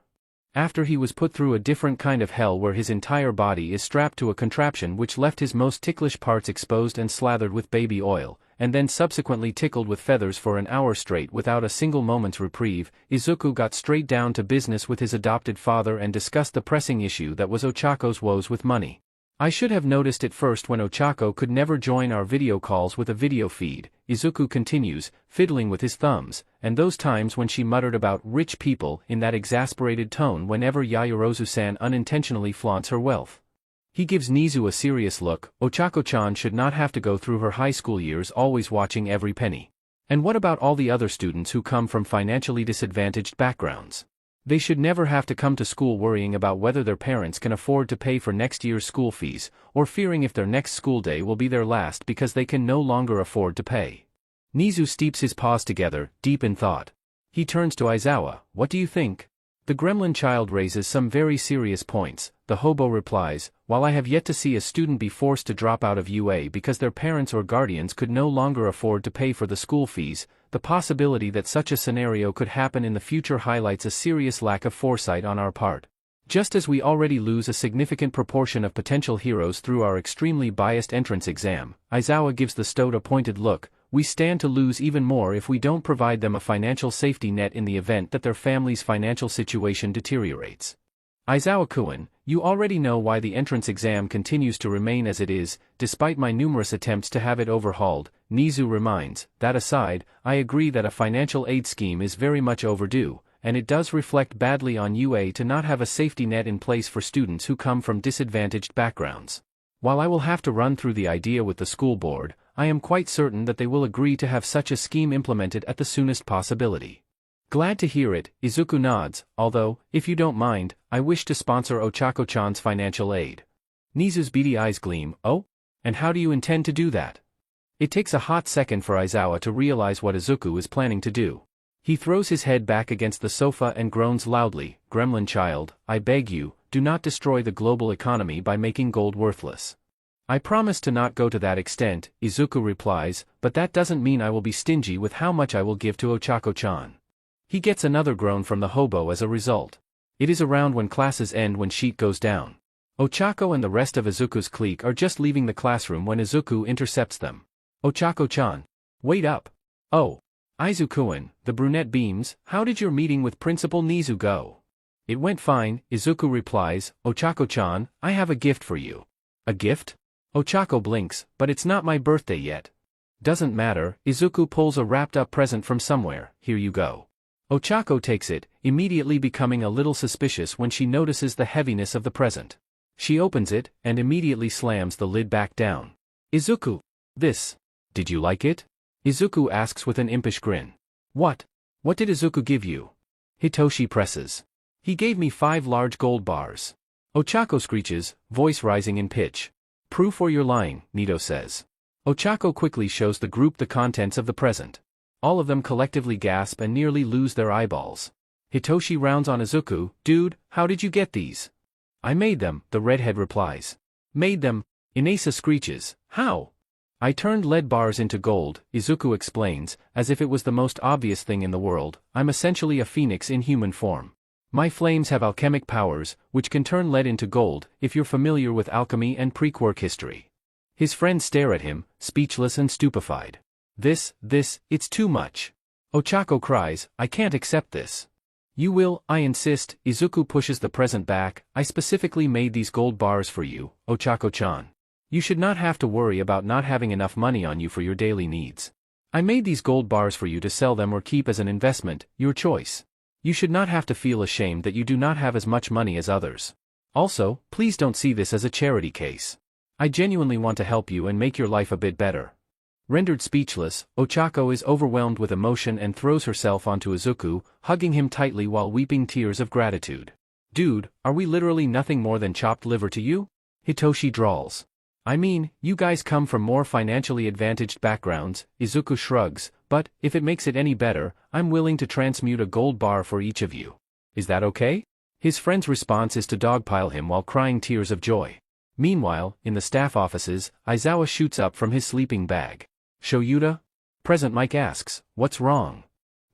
After he was put through a different kind of hell where his entire body is strapped to a contraption which left his most ticklish parts exposed and slathered with baby oil, and then subsequently tickled with feathers for an hour straight without a single moment's reprieve, Izuku got straight down to business with his adopted father and discussed the pressing issue that was Ochako's woes with money. I should have noticed it first when Ochako could never join our video calls with a video feed, Izuku continues, fiddling with his thumbs, and those times when she muttered about rich people in that exasperated tone whenever Yaoyorozu-san unintentionally flaunts her wealth. He gives Nezu a serious look. Ochako-chan should not have to go through her high school years always watching every penny. And what about all the other students who come from financially disadvantaged backgrounds? They should never have to come to school worrying about whether their parents can afford to pay for next year's school fees, or fearing if their next school day will be their last because they can no longer afford to pay. Nezu steeps his paws together, deep in thought. He turns to Aizawa. What do you think? The gremlin child raises some very serious points. The hobo replies, while I have yet to see a student be forced to drop out of UA because their parents or guardians could no longer afford to pay for the school fees, the possibility that such a scenario could happen in the future highlights a serious lack of foresight on our part. Just as we already lose a significant proportion of potential heroes through our extremely biased entrance exam, Aizawa gives the stoat a pointed look, we stand to lose even more if we don't provide them a financial safety net in the event that their family's financial situation deteriorates. Aizawa-kun, you already know why the entrance exam continues to remain as it is, despite my numerous attempts to have it overhauled, Nezu reminds. That aside, I agree that a financial aid scheme is very much overdue, and it does reflect badly on UA to not have a safety net in place for students who come from disadvantaged backgrounds. While I will have to run through the idea with the school board, I am quite certain that they will agree to have such a scheme implemented at the soonest possibility. Glad to hear it, Izuku nods, although, if you don't mind, I wish to sponsor Ochako-chan's financial aid. Nezu's beady eyes gleam. Oh? And how do you intend to do that? It takes a hot second for Aizawa to realize what Izuku is planning to do. He throws his head back against the sofa and groans loudly, Gremlin child, I beg you, do not destroy the global economy by making gold worthless. I promise to not go to that extent, Izuku replies, but that doesn't mean I will be stingy with how much I will give to Ochako-chan. He gets another groan from the hobo as a result. It is around when classes end when sheet goes down. Ochako and the rest of Izuku's clique are just leaving the classroom when Izuku intercepts them. Ochako-chan. Wait up. Oh. Izuku-kun, the brunette beams, how did your meeting with Principal Nezu go? It went fine, Izuku replies. Ochako-chan, I have a gift for you. A gift? Ochako blinks, but it's not my birthday yet. Doesn't matter, Izuku pulls a wrapped-up present from somewhere. Here you go. Ochako takes it, immediately becoming a little suspicious when she notices the heaviness of the present. She opens it, and immediately slams the lid back down. Izuku. This. Did you like it? Izuku asks with an impish grin. What? What did Izuku give you? Hitoshi presses. He gave me 5 large gold bars. Ochako screeches, voice rising in pitch. Proof or you're lying, Nito says. Ochako quickly shows the group the contents of the present. All of them collectively gasp and nearly lose their eyeballs. Hitoshi rounds on Izuku. Dude, how did you get these? I made them, the redhead replies. Made them? Inasa screeches. How? I turned lead bars into gold, Izuku explains, as if it was the most obvious thing in the world. I'm essentially a phoenix in human form. My flames have alchemic powers, which can turn lead into gold, if you're familiar with alchemy and pre-Quirk history. His friends stare at him, speechless and stupefied. It's too much. Ochako cries, I can't accept this. You will, I insist, Izuku pushes the present back. I specifically made these gold bars for you, Ochako-chan. You should not have to worry about not having enough money on you for your daily needs. I made these gold bars for you to sell them or keep as an investment, your choice. You should not have to feel ashamed that you do not have as much money as others. Also, please don't see this as a charity case. I genuinely want to help you and make your life a bit better. Rendered speechless, Ochako is overwhelmed with emotion and throws herself onto Izuku, hugging him tightly while weeping tears of gratitude. Dude, are we literally nothing more than chopped liver to you? Hitoshi drawls. I mean, you guys come from more financially advantaged backgrounds, Izuku shrugs, but, if it makes it any better, I'm willing to transmute a gold bar for each of you. Is that okay? His friend's response is to dogpile him while crying tears of joy. Meanwhile, in the staff offices, Aizawa shoots up from his sleeping bag. Shoyuta? Present Mike asks, what's wrong?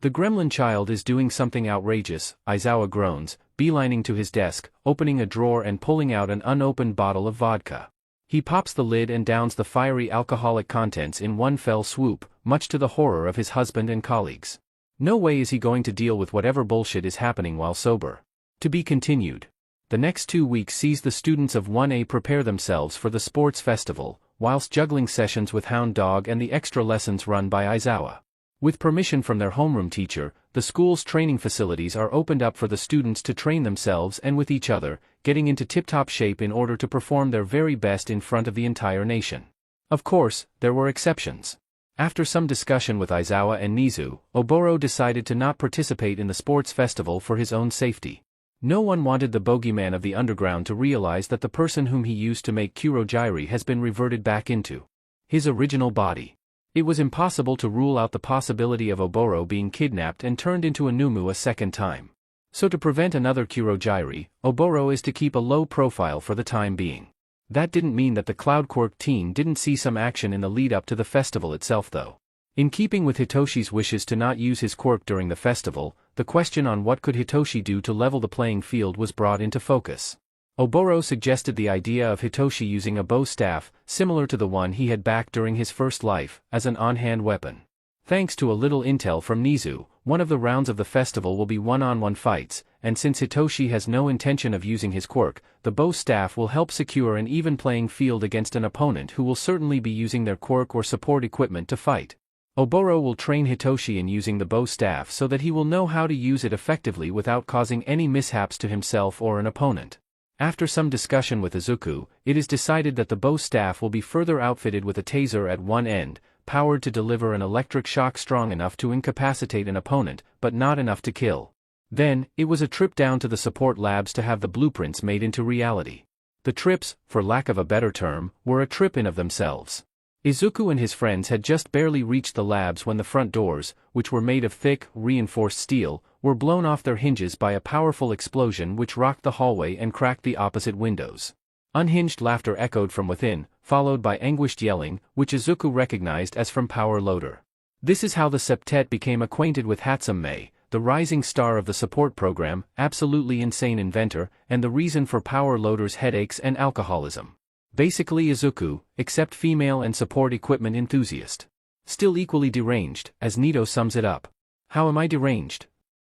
The gremlin child is doing something outrageous, Aizawa groans, beelining to his desk, opening a drawer and pulling out an unopened bottle of vodka. He pops the lid and downs the fiery alcoholic contents in one fell swoop, much to the horror of his husband and colleagues. No way is he going to deal with whatever bullshit is happening while sober. To be continued. The next 2 weeks sees the students of 1A prepare themselves for the sports festival, whilst juggling sessions with Hound Dog and the extra lessons run by Aizawa. With permission from their homeroom teacher, the school's training facilities are opened up for the students to train themselves and with each other, getting into tip-top shape in order to perform their very best in front of the entire nation. Of course, there were exceptions. After some discussion with Aizawa and Nezu, Oboro decided to not participate in the sports festival for his own safety. No one wanted the bogeyman of the underground to realize that the person whom he used to make Kurogyri has been reverted back into his original body. It was impossible to rule out the possibility of Oboro being kidnapped and turned into a Numu a second time. So to prevent another Kurogyri, Oboro is to keep a low profile for the time being. That didn't mean that the Cloud Quirk team didn't see some action in the lead-up to the festival itself though. In keeping with Hitoshi's wishes to not use his quirk during the festival, the question on what could Hitoshi do to level the playing field was brought into focus. Oboro suggested the idea of Hitoshi using a bow staff, similar to the one he had back during his first life, as an on-hand weapon. Thanks to a little intel from Nezu, one of the rounds of the festival will be one-on-one fights, and since Hitoshi has no intention of using his quirk, the bow staff will help secure an even playing field against an opponent who will certainly be using their quirk or support equipment to fight. Oboro will train Hitoshi in using the bow staff so that he will know how to use it effectively without causing any mishaps to himself or an opponent. After some discussion with Izuku, it is decided that the bow staff will be further outfitted with a taser at one end, powered to deliver an electric shock strong enough to incapacitate an opponent, but not enough to kill. Then, it was a trip down to the support labs to have the blueprints made into reality. The trips, for lack of a better term, were a trip in of themselves. Izuku and his friends had just barely reached the labs when the front doors, which were made of thick, reinforced steel, were blown off their hinges by a powerful explosion which rocked the hallway and cracked the opposite windows. Unhinged laughter echoed from within, followed by anguished yelling, which Izuku recognized as from Power Loader. This is how the septet became acquainted with Hatsune, the rising star of the support program, absolutely insane inventor, and the reason for Power Loader's headaches and alcoholism. Basically Izuku, except female and support equipment enthusiast. Still equally deranged, as Nito sums it up. How am I deranged?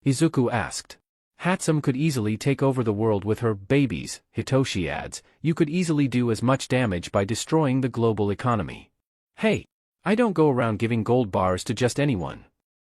Izuku asked. Hatsune could easily take over the world with her babies, Hitoshi adds. You could easily do as much damage by destroying the global economy. Hey! I don't go around giving gold bars to just anyone.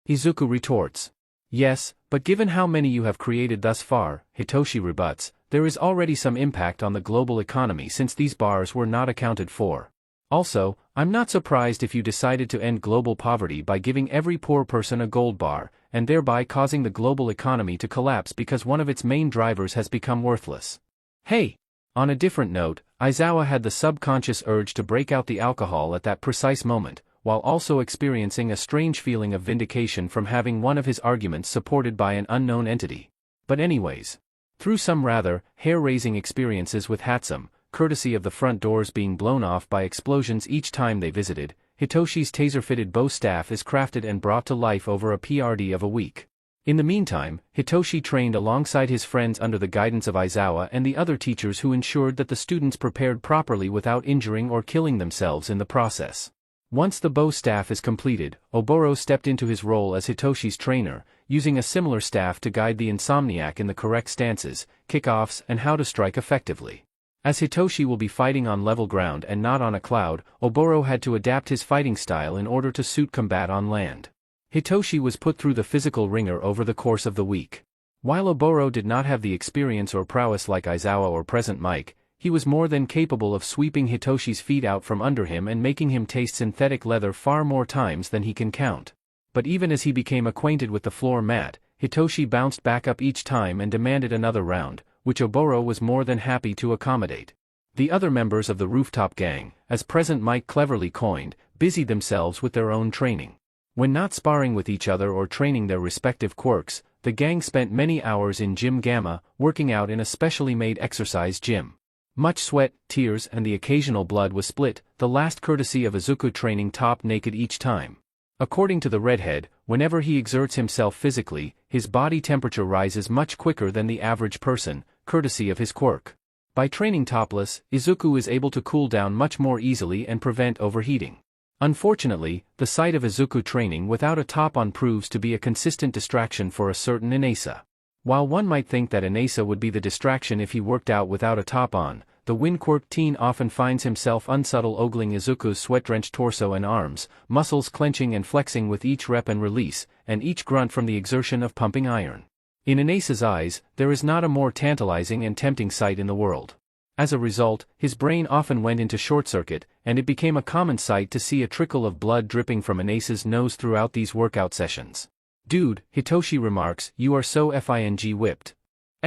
Izuku retorts. Yes, but given how many you have created thus far, Hitoshi rebuts, there is already some impact on the global economy since these bars were not accounted for. Also, I'm not surprised if you decided to end global poverty by giving every poor person a gold bar, and thereby causing the global economy to collapse because one of its main drivers has become worthless. Hey! On a different note, Aizawa had the subconscious urge to break out the alcohol at that precise moment, while also experiencing a strange feeling of vindication from having one of his arguments supported by an unknown entity. But anyways. Through some rather hair-raising experiences with Hatsune, courtesy of the front doors being blown off by explosions each time they visited, Hitoshi's taser-fitted bow staff is crafted and brought to life over a PRD of a week. In the meantime, Hitoshi trained alongside his friends under the guidance of Aizawa and the other teachers who ensured that the students prepared properly without injuring or killing themselves in the process. Once the bow staff is completed, Oboro stepped into his role as Hitoshi's trainer, using a similar staff to guide the insomniac in the correct stances, kickoffs, and how to strike effectively. As Hitoshi will be fighting on level ground and not on a cloud, Oboro had to adapt his fighting style in order to suit combat on land. Hitoshi was put through the physical ringer over the course of the week. While Oboro did not have the experience or prowess like Aizawa or Present Mike, he was more than capable of sweeping Hitoshi's feet out from under him and making him taste synthetic leather far more times than he can count. But even as he became acquainted with the floor mat, Hitoshi bounced back up each time and demanded another round, which Oboro was more than happy to accommodate. The other members of the rooftop gang, as Present Mike cleverly coined, busied themselves with their own training. When not sparring with each other or training their respective quirks, the gang spent many hours in Gym Gamma, working out in a specially made exercise gym. Much sweat, tears, and the occasional blood was split, the last courtesy of Izuku training top naked each time. According to the redhead, whenever he exerts himself physically, his body temperature rises much quicker than the average person, courtesy of his quirk. By training topless, Izuku is able to cool down much more easily and prevent overheating. Unfortunately, the sight of Izuku training without a top on proves to be a consistent distraction for a certain Inasa. While one might think that Inasa would be the distraction if he worked out without a top on, the Quirk teen often finds himself unsubtle ogling Izuku's sweat-drenched torso and arms, muscles clenching and flexing with each rep and release, and each grunt from the exertion of pumping iron. In Inasa's eyes, there is not a more tantalizing and tempting sight in the world. As a result, his brain often went into short-circuit, and it became a common sight to see a trickle of blood dripping from Inasa's nose throughout these workout sessions. "Dude," Hitoshi remarks, "you are so f***ing whipped."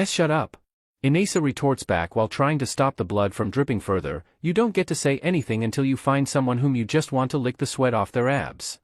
Shut up. Inasa retorts back while trying to stop the blood from dripping further, "You don't get to say anything until you find someone whom you just want to lick the sweat off their abs."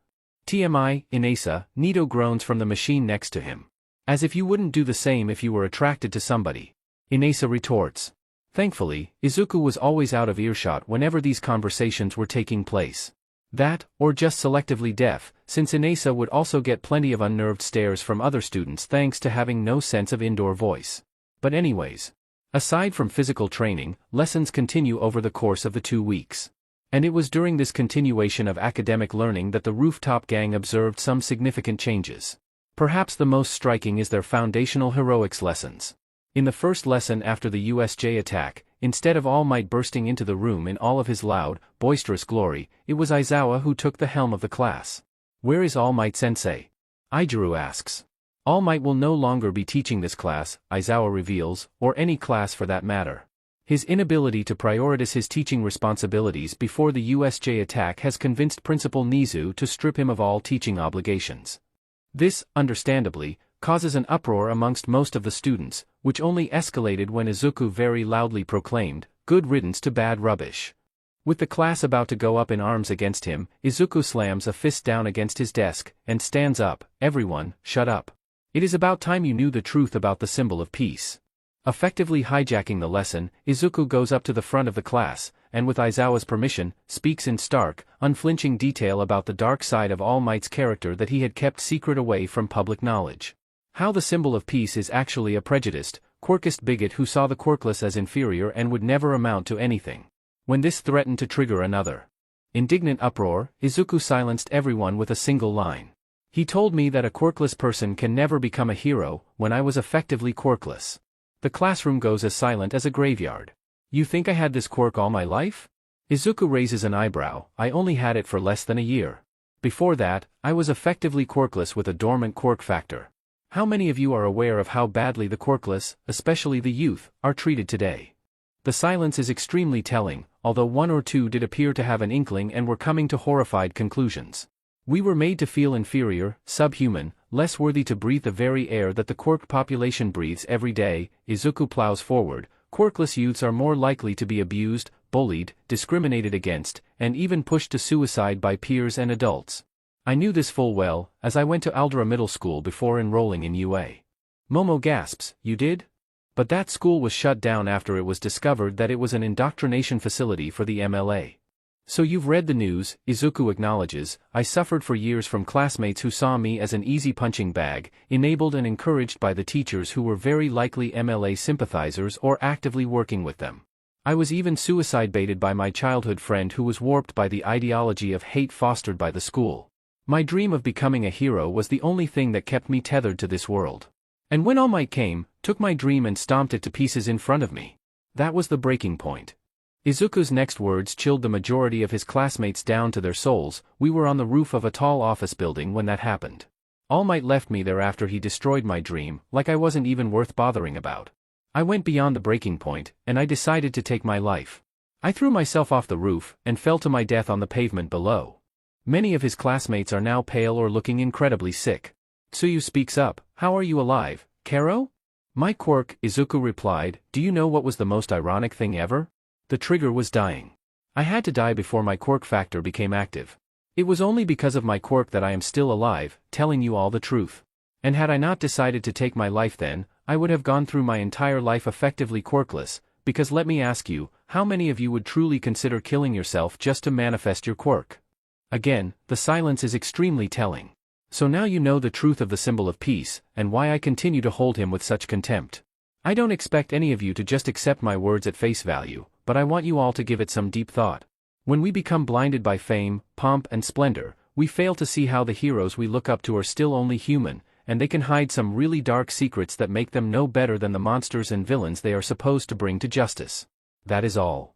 TMI, Inasa, Nito groans from the machine next to him. "As if you wouldn't do the same if you were attracted to somebody." Inasa retorts. Thankfully, Izuku was always out of earshot whenever these conversations were taking place. That, or just selectively deaf, since Inasa would also get plenty of unnerved stares from other students thanks to having no sense of indoor voice. But anyways. Aside from physical training, lessons continue over the course of the 2 weeks. And it was during this continuation of academic learning that the rooftop gang observed some significant changes. Perhaps the most striking is their foundational heroics lessons. In the first lesson after the USJ attack, instead of All Might bursting into the room in all of his loud, boisterous glory, it was Aizawa who took the helm of the class. "Where is All Might Sensei?" Ijiru asks. "All Might will no longer be teaching this class," Aizawa reveals, "or any class for that matter. His inability to prioritize his teaching responsibilities before the USJ attack has convinced Principal Nezu to strip him of all teaching obligations." This, understandably, causes an uproar amongst most of the students, which only escalated when Izuku very loudly proclaimed, "Good riddance to bad rubbish." With the class about to go up in arms against him, Izuku slams a fist down against his desk, and stands up. "Everyone, shut up. It is about time you knew the truth about the symbol of peace." Effectively hijacking the lesson, Izuku goes up to the front of the class, and with Aizawa's permission, speaks in stark, unflinching detail about the dark side of All Might's character that he had kept secret away from public knowledge. How the symbol of peace is actually a prejudiced, quirkist bigot who saw the quirkless as inferior and would never amount to anything. When this threatened to trigger another indignant uproar, Izuku silenced everyone with a single line. "He told me that a quirkless person can never become a hero, when I was effectively quirkless." The classroom goes as silent as a graveyard. "You think I had this quirk all my life?" Izuku raises an eyebrow. "I only had it for less than a year. Before that, I was effectively quirkless with a dormant quirk factor. How many of you are aware of how badly the quirkless, especially the youth, are treated today?" The silence is extremely telling, although one or two did appear to have an inkling and were coming to horrified conclusions. "We were made to feel inferior, subhuman, less worthy to breathe the very air that the quirk population breathes every day." Izuku plows forward. "Quirkless youths are more likely to be abused, bullied, discriminated against, and even pushed to suicide by peers and adults. I knew this full well, as I went to Aldera Middle School before enrolling in UA." Momo gasps, "You did?" But that school was shut down after it was discovered that it was an indoctrination facility for the MLA. "So you've read the news," Izuku acknowledges. "I suffered for years from classmates who saw me as an easy punching bag, enabled and encouraged by the teachers who were very likely MLA sympathizers or actively working with them. I was even suicide-baited by my childhood friend who was warped by the ideology of hate fostered by the school. My dream of becoming a hero was the only thing that kept me tethered to this world. And when All Might came, took my dream and stomped it to pieces in front of me. That was the breaking point." Izuku's next words chilled the majority of his classmates down to their souls. "We were on the roof of a tall office building when that happened. All Might left me there after he destroyed my dream, like I wasn't even worth bothering about. I went beyond the breaking point, and I decided to take my life. I threw myself off the roof, and fell to my death on the pavement below." Many of his classmates are now pale or looking incredibly sick. Tsuyu speaks up. "How are you alive, Kero?" "My quirk," Izuku replied. "Do you know what was the most ironic thing ever? The trigger was dying. I had to die before my quirk factor became active. It was only because of my quirk that I am still alive, telling you all the truth. And had I not decided to take my life then, I would have gone through my entire life effectively quirkless, because let me ask you, how many of you would truly consider killing yourself just to manifest your quirk?" Again, the silence is extremely telling. "So now you know the truth of the symbol of peace, and why I continue to hold him with such contempt. I don't expect any of you to just accept my words at face value, but I want you all to give it some deep thought. When we become blinded by fame, pomp and splendor, we fail to see how the heroes we look up to are still only human, and they can hide some really dark secrets that make them no better than the monsters and villains they are supposed to bring to justice. That is all.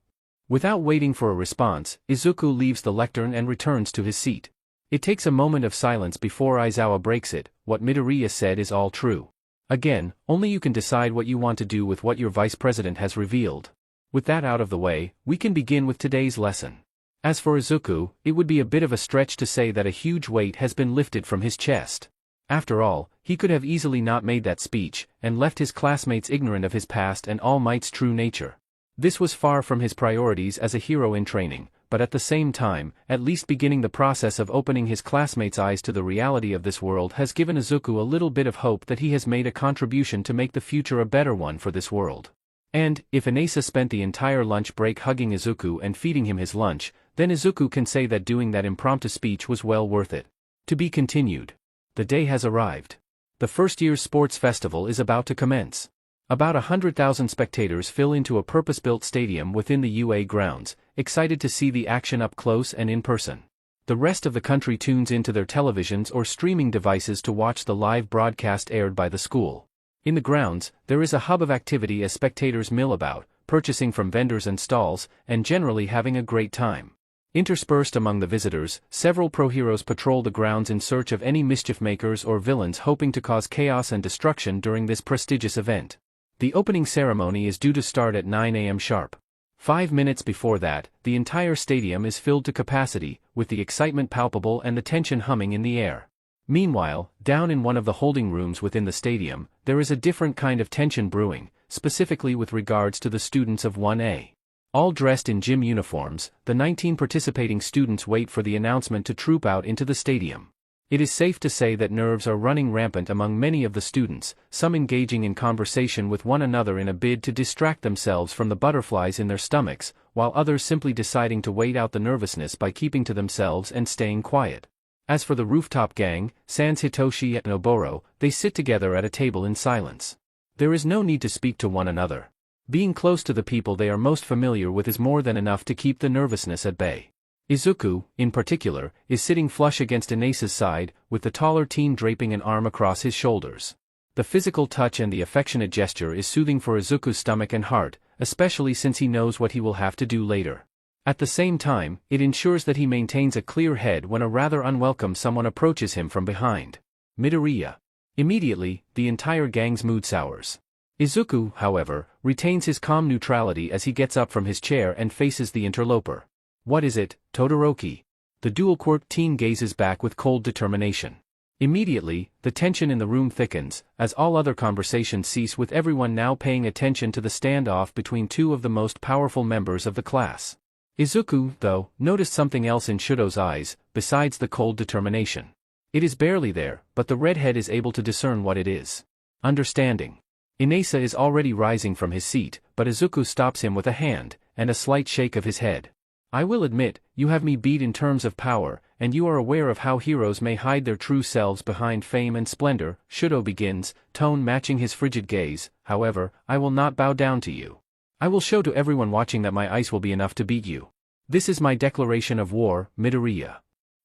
Without waiting for a response, Izuku leaves the lectern and returns to his seat. It takes a moment of silence before Aizawa breaks it. What Midoriya said is all true. Again, only you can decide what you want to do with what your vice president has revealed. With that out of the way, we can begin with today's lesson. As for Izuku, it would be a bit of a stretch to say that a huge weight has been lifted from his chest. After all, he could have easily not made that speech, and left his classmates ignorant of his past and All Might's true nature. This was far from his priorities as a hero in training, but at the same time, at least beginning the process of opening his classmates' eyes to the reality of this world has given Izuku a little bit of hope that he has made a contribution to make the future a better one for this world. And, if Inasa spent the entire lunch break hugging Izuku and feeding him his lunch, then Izuku can say that doing that impromptu speech was well worth it. To be continued. The day has arrived. The first year's sports festival is about to commence. About 100,000 spectators fill into a purpose-built stadium within the UA grounds, excited to see the action up close and in person. The rest of the country tunes into their televisions or streaming devices to watch the live broadcast aired by the school. In the grounds, there is a hub of activity as spectators mill about, purchasing from vendors and stalls, and generally having a great time. Interspersed among the visitors, several pro-heroes patrol the grounds in search of any mischief-makers or villains hoping to cause chaos and destruction during this prestigious event. The opening ceremony is due to start at 9 a.m. sharp. 5 minutes before that, the entire stadium is filled to capacity, with the excitement palpable and the tension humming in the air. Meanwhile, down in one of the holding rooms within the stadium, there is a different kind of tension brewing, specifically with regards to the students of 1A. All dressed in gym uniforms, the 19 participating students wait for the announcement to troop out into the stadium. It is safe to say that nerves are running rampant among many of the students, some engaging in conversation with one another in a bid to distract themselves from the butterflies in their stomachs, while others simply deciding to wait out the nervousness by keeping to themselves and staying quiet. As for the rooftop gang, sans Hitoshi and Oboro, they sit together at a table in silence. There is no need to speak to one another. Being close to the people they are most familiar with is more than enough to keep the nervousness at bay. Izuku, in particular, is sitting flush against Inasa's side, with the taller teen draping an arm across his shoulders. The physical touch and the affectionate gesture is soothing for Izuku's stomach and heart, especially since he knows what he will have to do later. At the same time, it ensures that he maintains a clear head when a rather unwelcome someone approaches him from behind. Midoriya. Immediately, the entire gang's mood sours. Izuku, however, retains his calm neutrality as he gets up from his chair and faces the interloper. What is it, Todoroki? The dual quirk teen gazes back with cold determination. Immediately, the tension in the room thickens, as all other conversations cease with everyone now paying attention to the standoff between two of the most powerful members of the class. Izuku, though, noticed something else in Shudo's eyes, besides the cold determination. It is barely there, but the redhead is able to discern what it is. Understanding. Inasa is already rising from his seat, but Izuku stops him with a hand, and a slight shake of his head. I will admit, you have me beat in terms of power, and you are aware of how heroes may hide their true selves behind fame and splendor, Shudo begins, tone matching his frigid gaze. However, I will not bow down to you. I will show to everyone watching that my ice will be enough to beat you. This is my declaration of war, Midoriya.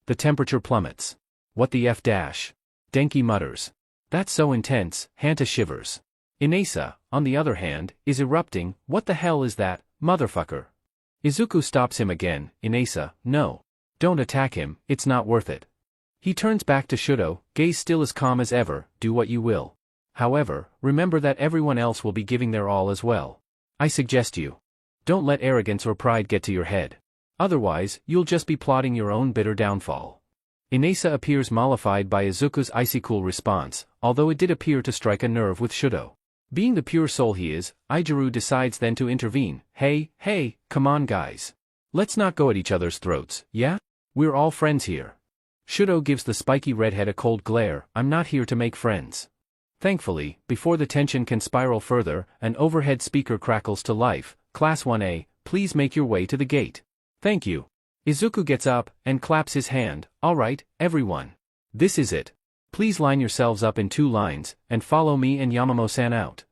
The temperature plummets. What the F dash? Denki mutters. That's so intense, Hanta shivers. Inasa, on the other hand, is erupting. What the hell is that, motherfucker? Izuku stops him again. Inasa, no. Don't attack him, it's not worth it. He turns back to Shudo, gaze still as calm as ever. Do what you will. However, remember that everyone else will be giving their all as well. I suggest you don't let arrogance or pride get to your head. Otherwise, you'll just be plotting your own bitter downfall. Inasa appears mollified by Izuku's icy cool response, although it did appear to strike a nerve with Shudo. Being the pure soul he is, Ijiru decides then to intervene. Hey, come on guys. Let's not go at each other's throats, yeah? We're all friends here. Shudo gives the spiky redhead a cold glare. I'm not here to make friends. Thankfully, before the tension can spiral further, an overhead speaker crackles to life. Class 1A, please make your way to the gate. Thank you. Izuku gets up, and claps his hand. Alright, everyone. This is it. Please line yourselves up in 2 lines, and follow me and Yamamo-san out.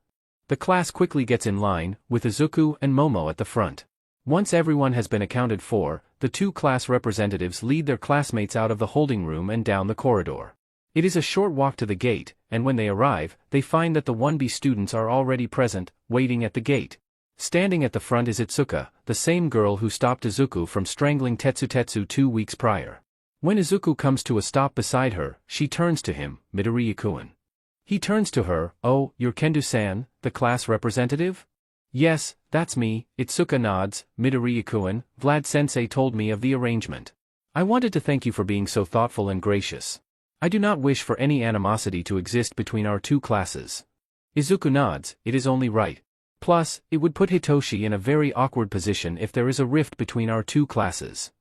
The class quickly gets in line, with Izuku and Momo at the front. Once everyone has been accounted for, the two class representatives lead their classmates out of the holding room and down the corridor. It is a short walk to the gate, and when they arrive, they find that the 1B students are already present, waiting at the gate. Standing at the front is Itsuka, the same girl who stopped Izuku from strangling Tetsu 2 weeks prior. When Izuku comes to a stop beside her, she turns to him, Midoriya-kun. He turns to her, "Oh, you're Kendo-san, the class representative?" "Yes, that's me," Itsuka nods. "Midoriya-kun, Vlad-sensei told me of the arrangement. I wanted to thank you for being so thoughtful and gracious. I do not wish for any animosity to exist between our two classes." Izuku nods. "It is only right. Plus, it would put Hitoshi in a very awkward position if there is a rift between our two classes."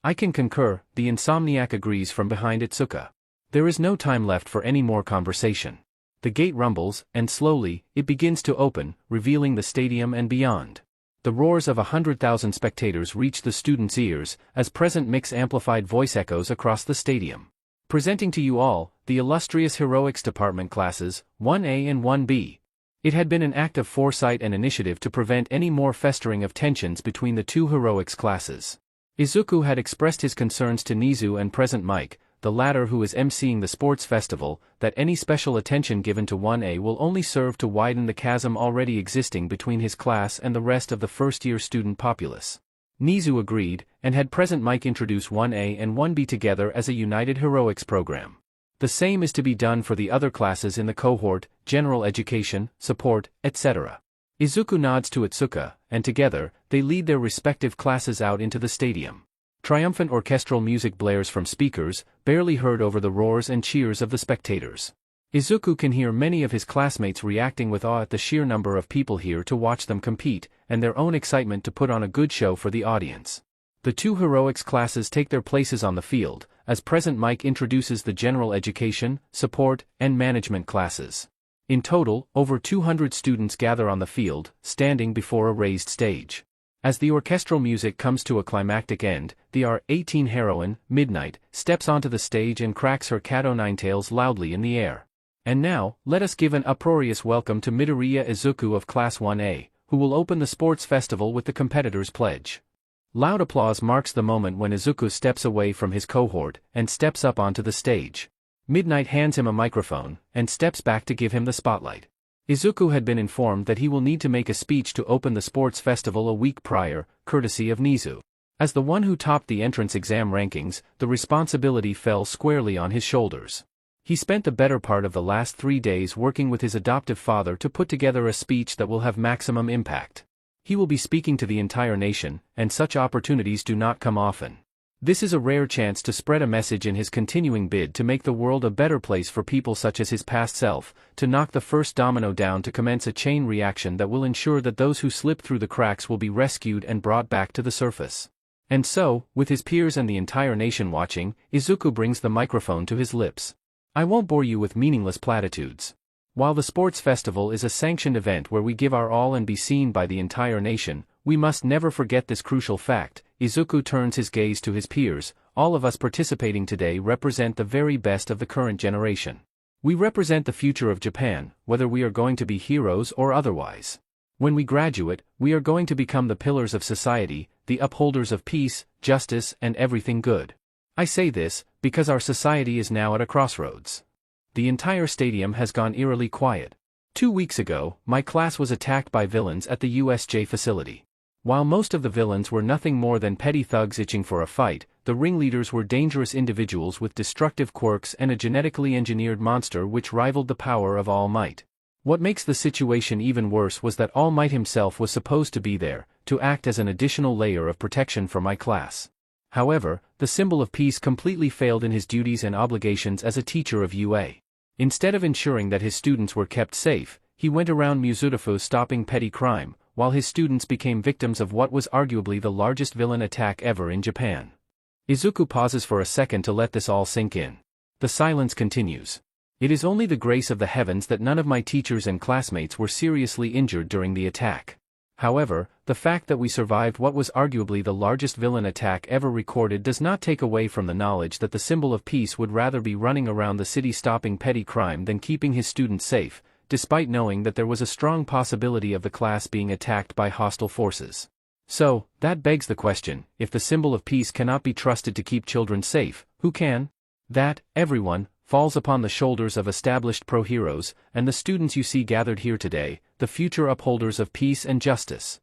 "I can concur," the insomniac agrees from behind Itsuka. There is no time left for any more conversation. The gate rumbles, and slowly, it begins to open, revealing the stadium and beyond. The roars of 100,000 spectators reach the students' ears, as present mix-amplified voice echoes across the stadium. "Presenting to you all, the illustrious Heroics Department classes, 1A and 1B. It had been an act of foresight and initiative to prevent any more festering of tensions between the two Heroics classes." Izuku had expressed his concerns to Nezu and Present Mike, the latter who is emceeing the sports festival, that any special attention given to 1A will only serve to widen the chasm already existing between his class and the rest of the first-year student populace. Nezu agreed, and had Present Mike introduce 1A and 1B together as a united heroics program. The same is to be done for the other classes in the cohort, general education, support, etc. Izuku nods to Itsuka, and together, they lead their respective classes out into the stadium. Triumphant orchestral music blares from speakers, barely heard over the roars and cheers of the spectators. Izuku can hear many of his classmates reacting with awe at the sheer number of people here to watch them compete, and their own excitement to put on a good show for the audience. The two heroics classes take their places on the field, as Present Mike introduces the general education, support, and management classes. In total, over 200 students gather on the field, standing before a raised stage. As the orchestral music comes to a climactic end, the R-18 heroine, Midnight, steps onto the stage and cracks her cat-o'-nine-tails loudly in the air. And now, let us give an uproarious welcome to Midoriya Izuku of Class 1A, who will open the sports festival with the competitor's pledge. Loud applause marks the moment when Izuku steps away from his cohort and steps up onto the stage. Midnight hands him a microphone, and steps back to give him the spotlight. Izuku had been informed that he will need to make a speech to open the sports festival a week prior, courtesy of Nezu. As the one who topped the entrance exam rankings, the responsibility fell squarely on his shoulders. He spent the better part of the last 3 days working with his adoptive father to put together a speech that will have maximum impact. He will be speaking to the entire nation, and such opportunities do not come often. This is a rare chance to spread a message in his continuing bid to make the world a better place for people such as his past self, to knock the first domino down to commence a chain reaction that will ensure that those who slip through the cracks will be rescued and brought back to the surface. And so, with his peers and the entire nation watching, Izuku brings the microphone to his lips. "I won't bore you with meaningless platitudes. While the sports festival is a sanctioned event where we give our all and be seen by the entire nation, we must never forget this crucial fact." Izuku turns his gaze to his peers. "All of us participating today represent the very best of the current generation. We represent the future of Japan, whether we are going to be heroes or otherwise. When we graduate, we are going to become the pillars of society, the upholders of peace, justice, and everything good. I say this, because our society is now at a crossroads." The entire stadium has gone eerily quiet. 2 weeks ago, my class was attacked by villains at the USJ facility. While most of the villains were nothing more than petty thugs itching for a fight, the ringleaders were dangerous individuals with destructive quirks and a genetically engineered monster which rivaled the power of All Might. What makes the situation even worse was that All Might himself was supposed to be there, to act as an additional layer of protection for my class. However, the symbol of peace completely failed in his duties and obligations as a teacher of UA. Instead of ensuring that his students were kept safe, he went around Muzutafu stopping petty crime, while his students became victims of what was arguably the largest villain attack ever in Japan. Izuku pauses for a second to let this all sink in. The silence continues. "It is only the grace of the heavens that none of my teachers and classmates were seriously injured during the attack. However, the fact that we survived what was arguably the largest villain attack ever recorded does not take away from the knowledge that the symbol of peace would rather be running around the city stopping petty crime than keeping his students safe," despite knowing that there was a strong possibility of the class being attacked by hostile forces. So, that begs the question, if the symbol of peace cannot be trusted to keep children safe, who can? That, everyone, falls upon the shoulders of established pro-heroes, and the students you see gathered here today, the future upholders of peace and justice.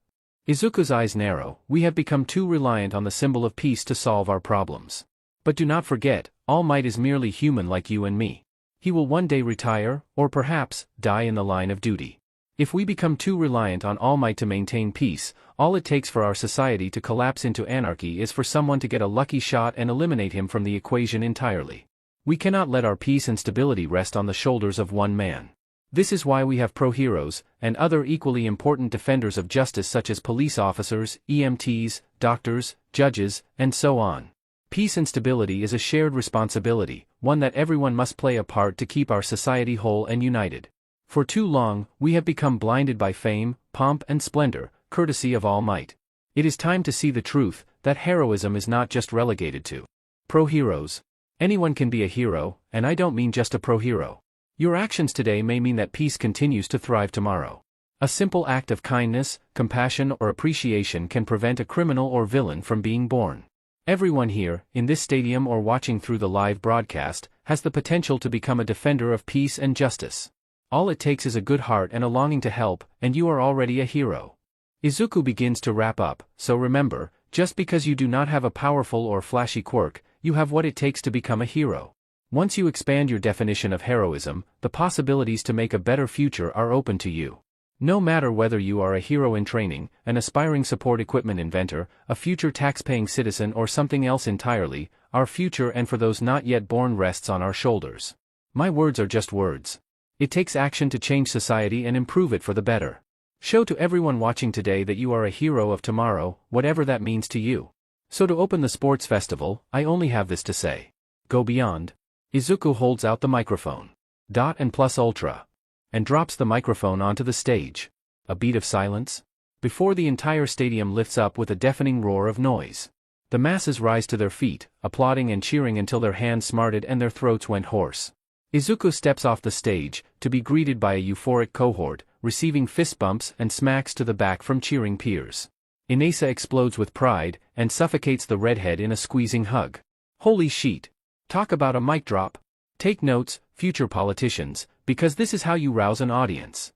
Izuku's eyes narrow. We have become too reliant on the symbol of peace to solve our problems. But do not forget, All Might is merely human like you and me. He will one day retire, or perhaps, die in the line of duty. If we become too reliant on All Might to maintain peace, all it takes for our society to collapse into anarchy is for someone to get a lucky shot and eliminate him from the equation entirely. We cannot let our peace and stability rest on the shoulders of one man. This is why we have pro-heroes, and other equally important defenders of justice such as police officers, EMTs, doctors, judges, and so on. Peace and stability is a shared responsibility, one that everyone must play a part to keep our society whole and united. For too long, we have become blinded by fame, pomp and splendor, courtesy of All Might. It is time to see the truth, that heroism is not just relegated to pro-heroes. Anyone can be a hero, and I don't mean just a pro-hero. Your actions today may mean that peace continues to thrive tomorrow. A simple act of kindness, compassion or appreciation can prevent a criminal or villain from being born. Everyone here, in this stadium or watching through the live broadcast, has the potential to become a defender of peace and justice. All it takes is a good heart and a longing to help, and you are already a hero. Izuku begins to wrap up, so remember, just because you do not have a powerful or flashy quirk, you have what it takes to become a hero. Once you expand your definition of heroism, the possibilities to make a better future are open to you. No matter whether you are a hero in training, an aspiring support equipment inventor, a future tax-paying citizen or something else entirely, our future and for those not yet born rests on our shoulders. My words are just words. It takes action to change society and improve it for the better. Show to everyone watching today that you are a hero of tomorrow, whatever that means to you. So to open the sports festival, I only have this to say. Go beyond. Izuku holds out the microphone. Dot and plus ultra. And drops the microphone onto the stage. A beat of silence. Before the entire stadium lifts up with a deafening roar of noise. The masses rise to their feet, applauding and cheering until their hands smarted and their throats went hoarse. Izuku steps off the stage, to be greeted by a euphoric cohort, receiving fist bumps and smacks to the back from cheering peers. Inasa explodes with pride, and suffocates the redhead in a squeezing hug. Holy sheet. Talk about a mic drop. Take notes, future politicians, because this is how you rouse an audience.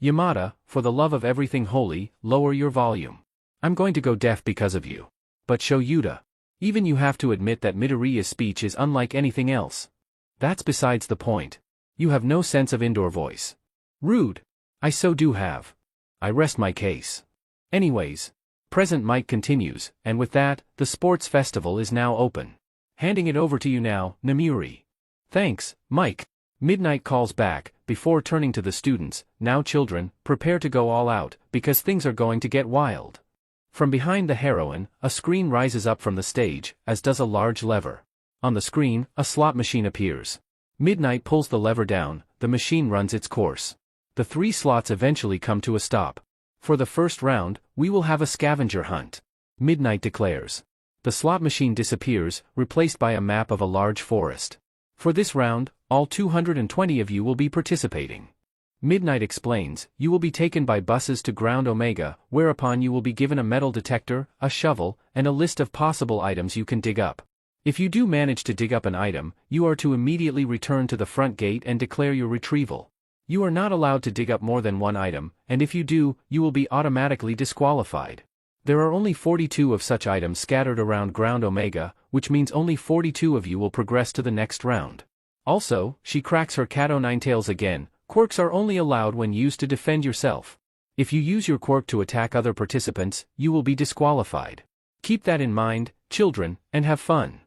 Yamada, for the love of everything holy, lower your volume. I'm going to go deaf because of you. But Shoyuta. Even you have to admit that Midoriya's speech is unlike anything else. That's besides the point. You have no sense of indoor voice. Rude. I so do have. I rest my case. Anyways. Present Mike continues, and with that, the sports festival is now open. Handing it over to you now, Namuri. Thanks, Mike. Midnight calls back, before turning to the students, now children, prepare to go all out, because things are going to get wild. From behind the heroine, a screen rises up from the stage, as does a large lever. On the screen, a slot machine appears. Midnight pulls the lever down, the machine runs its course. The 3 slots eventually come to a stop. For the first round, we will have a scavenger hunt. Midnight declares. The slot machine disappears, replaced by a map of a large forest. For this round, all 220 of you will be participating. Midnight explains, you will be taken by buses to Ground Omega, whereupon you will be given a metal detector, a shovel, and a list of possible items you can dig up. If you do manage to dig up an item, you are to immediately return to the front gate and declare your retrieval. You are not allowed to dig up more than one item, and if you do, you will be automatically disqualified. There are only 42 of such items scattered around Ground Omega, which means only 42 of you will progress to the next round. Also, she cracks her cat o' nine tails again, quirks are only allowed when used to defend yourself. If you use your quirk to attack other participants, you will be disqualified. Keep that in mind, children, and have fun.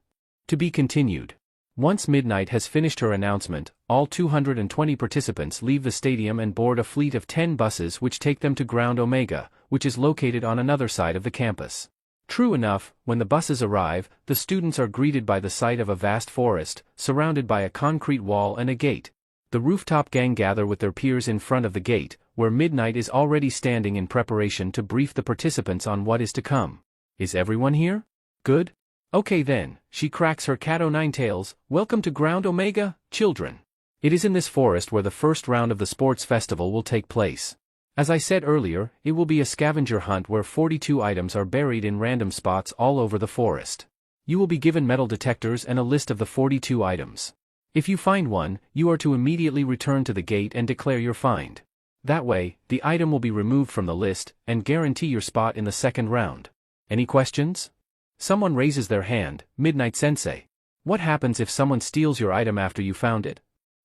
To be continued. Once Midnight has finished her announcement, all 220 participants leave the stadium and board a fleet of 10 buses which take them to Ground Omega, which is located on another side of the campus. True enough, when the buses arrive, the students are greeted by the sight of a vast forest, surrounded by a concrete wall and a gate. The rooftop gang gather with their peers in front of the gate, where Midnight is already standing in preparation to brief the participants on what is to come. Is everyone here? Good? Okay then, she cracks her cat o' nine tails. Welcome to Ground Omega, children. It is in this forest where the first round of the sports festival will take place. As I said earlier, it will be a scavenger hunt where 42 items are buried in random spots all over the forest. You will be given metal detectors and a list of the 42 items. If you find one, you are to immediately return to the gate and declare your find. That way, the item will be removed from the list and guarantee your spot in the second round. Any questions? Someone raises their hand. Midnight Sensei. What happens if someone steals your item after you found it?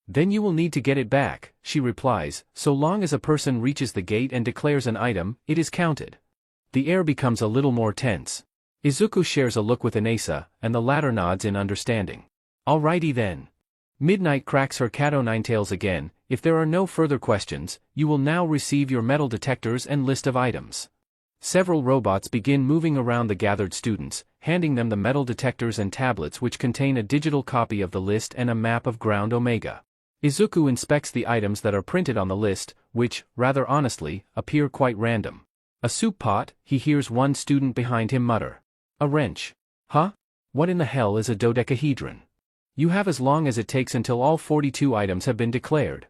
Then you will need to get it back, she replies. So long as a person reaches the gate and declares an item, it is counted. The air becomes a little more tense. Izuku shares a look with Inasa, and the latter nods in understanding. Alrighty then. Midnight cracks her cat o' nine tails again. If there are no further questions, you will now receive your metal detectors and list of items. Several robots begin moving around the gathered students, handing them the metal detectors and tablets which contain a digital copy of the list and a map of Ground Omega. Izuku inspects the items that are printed on the list, which, rather honestly, appear quite random. A soup pot, he hears one student behind him mutter. A wrench. Huh? What in the hell is a dodecahedron? You have as long as it takes until all 42 items have been declared.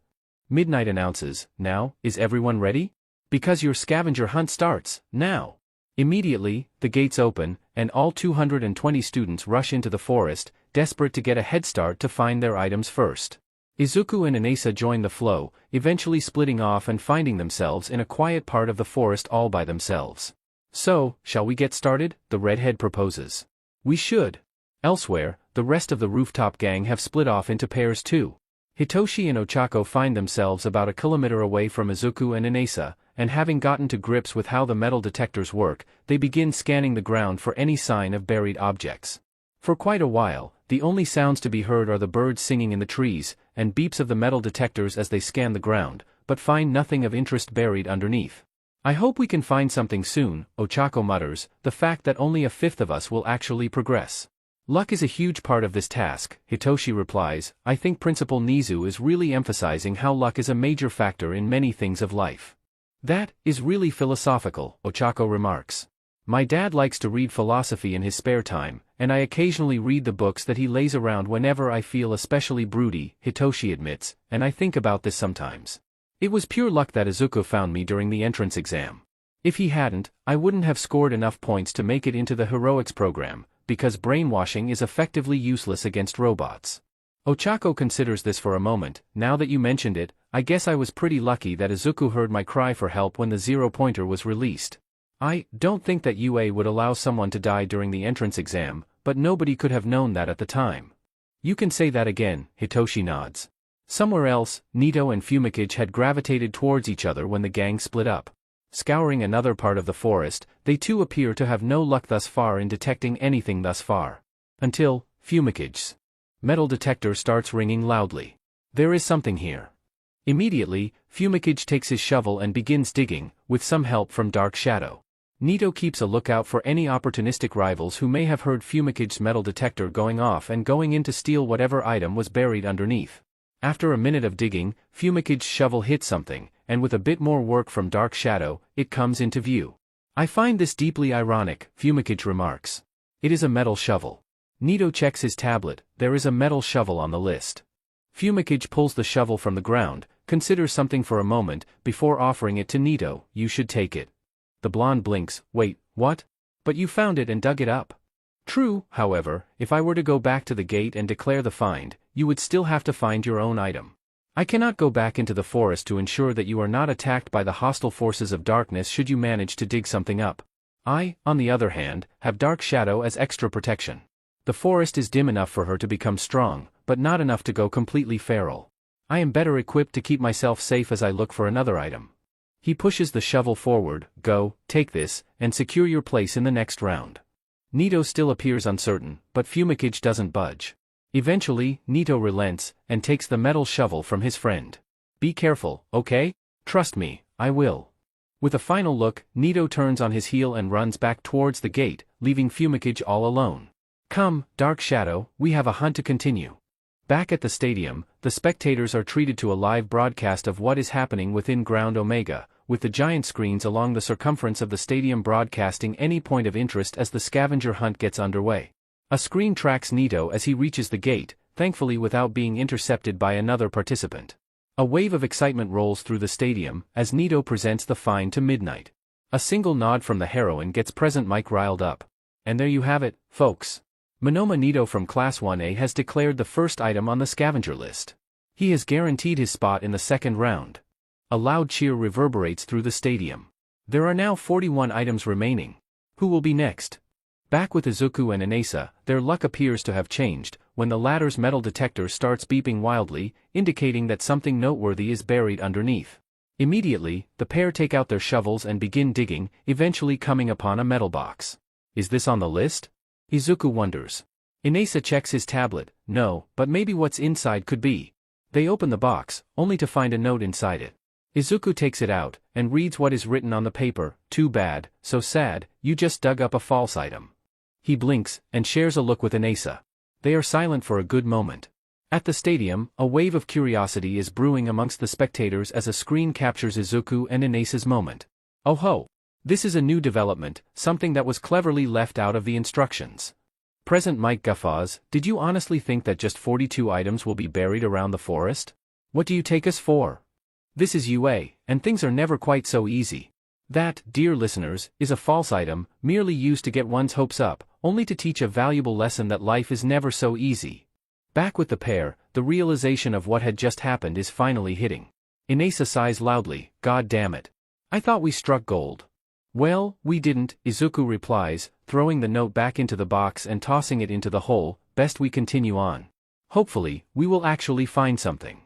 Midnight announces, now, is everyone ready? Because your scavenger hunt starts, now. Immediately, the gates open, and all 220 students rush into the forest, desperate to get a head start to find their items first. Izuku and Inasa join the flow, eventually splitting off and finding themselves in a quiet part of the forest all by themselves. So, shall we get started? The redhead proposes. We should. Elsewhere, the rest of the rooftop gang have split off into pairs too. Hitoshi and Ochako find themselves about a kilometer away from Izuku and Inasa, and having gotten to grips with how the metal detectors work, they begin scanning the ground for any sign of buried objects. For quite a while, the only sounds to be heard are the birds singing in the trees, and beeps of the metal detectors as they scan the ground, but find nothing of interest buried underneath. I hope we can find something soon, Ochako mutters, the fact that only a fifth of us will actually progress. Luck is a huge part of this task, Hitoshi replies. I think Principal Nezu is really emphasizing how luck is a major factor in many things of life. That is really philosophical, Ochako remarks. My dad likes to read philosophy in his spare time, and I occasionally read the books that he lays around whenever I feel especially broody, Hitoshi admits, and I think about this sometimes. It was pure luck that Izuku found me during the entrance exam. If he hadn't, I wouldn't have scored enough points to make it into the heroics program, because brainwashing is effectively useless against robots. Ochako considers this for a moment. Now that you mentioned it, I guess I was pretty lucky that Izuku heard my cry for help when the zero-pointer was released. I don't think that UA would allow someone to die during the entrance exam, but nobody could have known that at the time. You can say that again, Hitoshi nods. Somewhere else, Nito and Pheonix had gravitated towards each other when the gang split up. Scouring another part of the forest, they too appear to have no luck thus far in detecting anything thus far. Until, Pheonix's metal detector starts ringing loudly. There is something here. Immediately, Pheonix takes his shovel and begins digging, with some help from Dark Shadow. Nito keeps a lookout for any opportunistic rivals who may have heard Pheonix's metal detector going off and going in to steal whatever item was buried underneath. After a minute of digging, Pheonix's shovel hits something, and with a bit more work from Dark Shadow, it comes into view. I find this deeply ironic, Pheonix remarks. It is a metal shovel. Nito checks his tablet. There is a metal shovel on the list. Pheonix pulls the shovel from the ground, considers something for a moment, before offering it to Nito. You should take it. The blonde blinks. Wait, what? But you found it and dug it up. True, however, if I were to go back to the gate and declare the find, you would still have to find your own item. I cannot go back into the forest to ensure that you are not attacked by the hostile forces of darkness should you manage to dig something up. I, on the other hand, have Dark Shadow as extra protection. The forest is dim enough for her to become strong, but not enough to go completely feral. I am better equipped to keep myself safe as I look for another item. He pushes the shovel forward. Go, take this, and secure your place in the next round. Nito still appears uncertain, but Pheonix doesn't budge. Eventually, Nito relents, and takes the metal shovel from his friend. Be careful, okay? Trust me, I will. With a final look, Nito turns on his heel and runs back towards the gate, leaving Pheonix all alone. Come, Dark Shadow, we have a hunt to continue. Back at the stadium, the spectators are treated to a live broadcast of what is happening within Ground Omega, with the giant screens along the circumference of the stadium broadcasting any point of interest as the scavenger hunt gets underway. A screen tracks Nito as he reaches the gate, thankfully without being intercepted by another participant. A wave of excitement rolls through the stadium as Nito presents the find to Midnight. A single nod from the heroine gets present Mike riled up. And there you have it, folks. Monoma Nito from Class 1A has declared the first item on the scavenger list. He has guaranteed his spot in the second round. A loud cheer reverberates through the stadium. There are now 41 items remaining. Who will be next? Back with Izuku and Inasa, their luck appears to have changed, when the latter's metal detector starts beeping wildly, indicating that something noteworthy is buried underneath. Immediately, the pair take out their shovels and begin digging, eventually coming upon a metal box. Is this on the list? Izuku wonders. Inasa checks his tablet. No, but maybe what's inside could be. They open the box, only to find a note inside it. Izuku takes it out, and reads what is written on the paper. Too bad, so sad, you just dug up a false item. He blinks, and shares a look with Inasa. They are silent for a good moment. At the stadium, a wave of curiosity is brewing amongst the spectators as a screen captures Izuku and Inasa's moment. Oh ho! This is a new development, something that was cleverly left out of the instructions. Present Mike guffaws. Did you honestly think that just 42 items will be buried around the forest? What do you take us for? This is UA, and things are never quite so easy. That, dear listeners, is a false item, merely used to get one's hopes up, only to teach a valuable lesson that life is never so easy. Back with the pair, the realization of what had just happened is finally hitting. Inasa sighs loudly. God damn it. I thought we struck gold. Well, we didn't, Izuku replies, throwing the note back into the box and tossing it into the hole. Best we continue on. Hopefully, we will actually find something.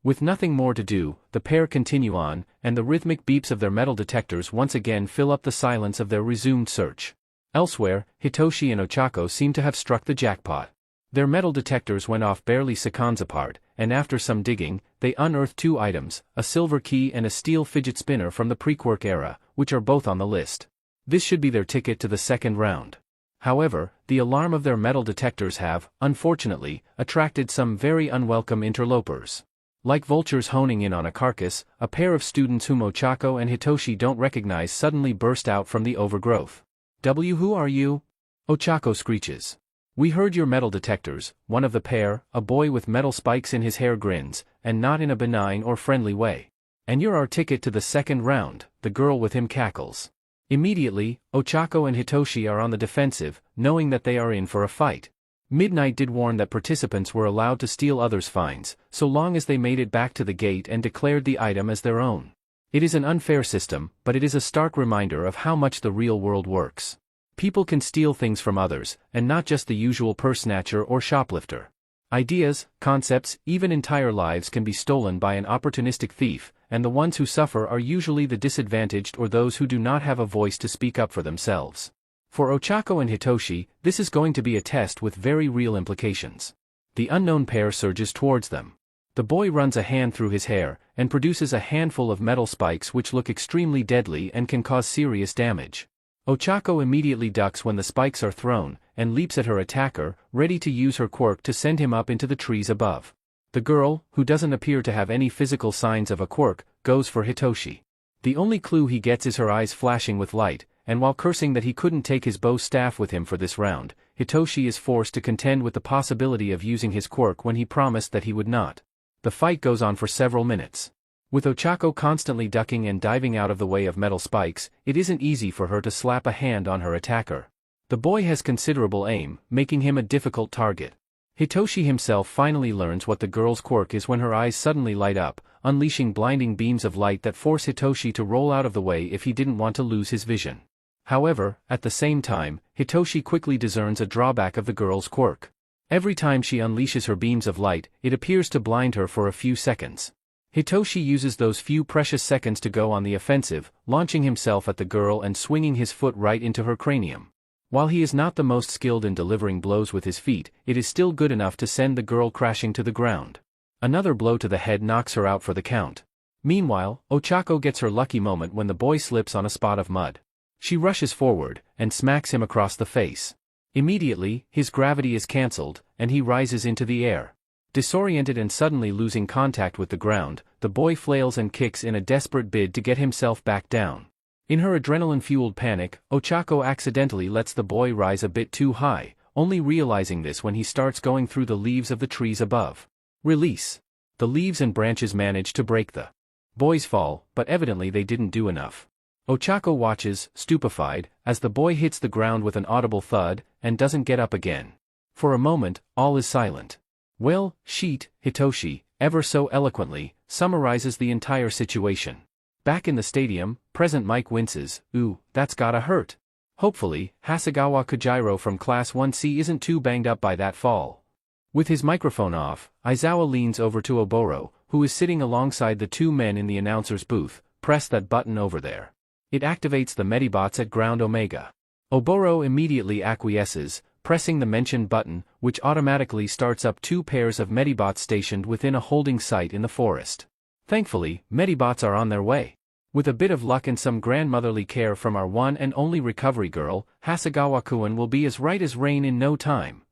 With nothing more to do, the pair continue on, and the rhythmic beeps of their metal detectors once again fill up the silence of their resumed search. Elsewhere, Hitoshi and Ochako seem to have struck the jackpot. Their metal detectors went off barely seconds apart, and after some digging, they unearthed 2 items, a silver key and a steel fidget spinner from the pre-Quirk era, which are both on the list. This should be their ticket to the second round. However, the alarm of their metal detectors have, unfortunately, attracted some very unwelcome interlopers. Like vultures honing in on a carcass, a pair of students whom Ochako and Hitoshi don't recognize suddenly burst out from the overgrowth. Who are you? Ochako screeches. We heard your metal detectors. One of the pair, a boy with metal spikes in his hair grins, and not in a benign or friendly way. And you're our ticket to the second round, the girl with him cackles. Immediately, Ochako and Hitoshi are on the defensive, knowing that they are in for a fight. Midnight did warn that participants were allowed to steal others' finds, so long as they made it back to the gate and declared the item as their own. It is an unfair system, but it is a stark reminder of how much the real world works. People can steal things from others, and not just the usual purse snatcher or shoplifter. Ideas, concepts, even entire lives can be stolen by an opportunistic thief, and the ones who suffer are usually the disadvantaged or those who do not have a voice to speak up for themselves. For Ochako and Hitoshi, this is going to be a test with very real implications. The unknown pair surges towards them. The boy runs a hand through his hair, and produces a handful of metal spikes which look extremely deadly and can cause serious damage. Ochako immediately ducks when the spikes are thrown, and leaps at her attacker, ready to use her quirk to send him up into the trees above. The girl, who doesn't appear to have any physical signs of a quirk, goes for Hitoshi. The only clue he gets is her eyes flashing with light, and while cursing that he couldn't take his bow staff with him for this round, Hitoshi is forced to contend with the possibility of using his quirk when he promised that he would not. The fight goes on for several minutes. With Ochako constantly ducking and diving out of the way of metal spikes, it isn't easy for her to slap a hand on her attacker. The boy has considerable aim, making him a difficult target. Hitoshi himself finally learns what the girl's quirk is when her eyes suddenly light up, unleashing blinding beams of light that force Hitoshi to roll out of the way if he didn't want to lose his vision. However, at the same time, Hitoshi quickly discerns a drawback of the girl's quirk. Every time she unleashes her beams of light, it appears to blind her for a few seconds. Hitoshi uses those few precious seconds to go on the offensive, launching himself at the girl and swinging his foot right into her cranium. While he is not the most skilled in delivering blows with his feet, it is still good enough to send the girl crashing to the ground. Another blow to the head knocks her out for the count. Meanwhile, Ochako gets her lucky moment when the boy slips on a spot of mud. She rushes forward, and smacks him across the face. Immediately, his gravity is cancelled, and he rises into the air. Disoriented and suddenly losing contact with the ground, the boy flails and kicks in a desperate bid to get himself back down. In her adrenaline-fueled panic, Ochako accidentally lets the boy rise a bit too high, only realizing this when he starts going through the leaves of the trees above. Release. The leaves and branches manage to break the boy's fall, but evidently they didn't do enough. Ochako watches, stupefied, as the boy hits the ground with an audible thud, and doesn't get up again. For a moment, all is silent. Well, Sheet, Hitoshi, ever so eloquently, summarizes the entire situation. Back in the stadium, present Mike winces, "Ooh, that's gotta hurt." Hopefully, Hasegawa Kojiro from Class 1C isn't too banged up by that fall. With his microphone off, Aizawa leans over to Oboro, who is sitting alongside the two men in the announcer's booth. "Press that button over there. It activates the Medibots at ground Omega." Oboro immediately acquiesces, pressing the mentioned button, which automatically starts up 2 pairs of Medibots stationed within a holding site in the forest. Thankfully, Medibots are on their way. With a bit of luck and some grandmotherly care from our one and only recovery girl, Hasegawa-kun will be as right as rain in no time.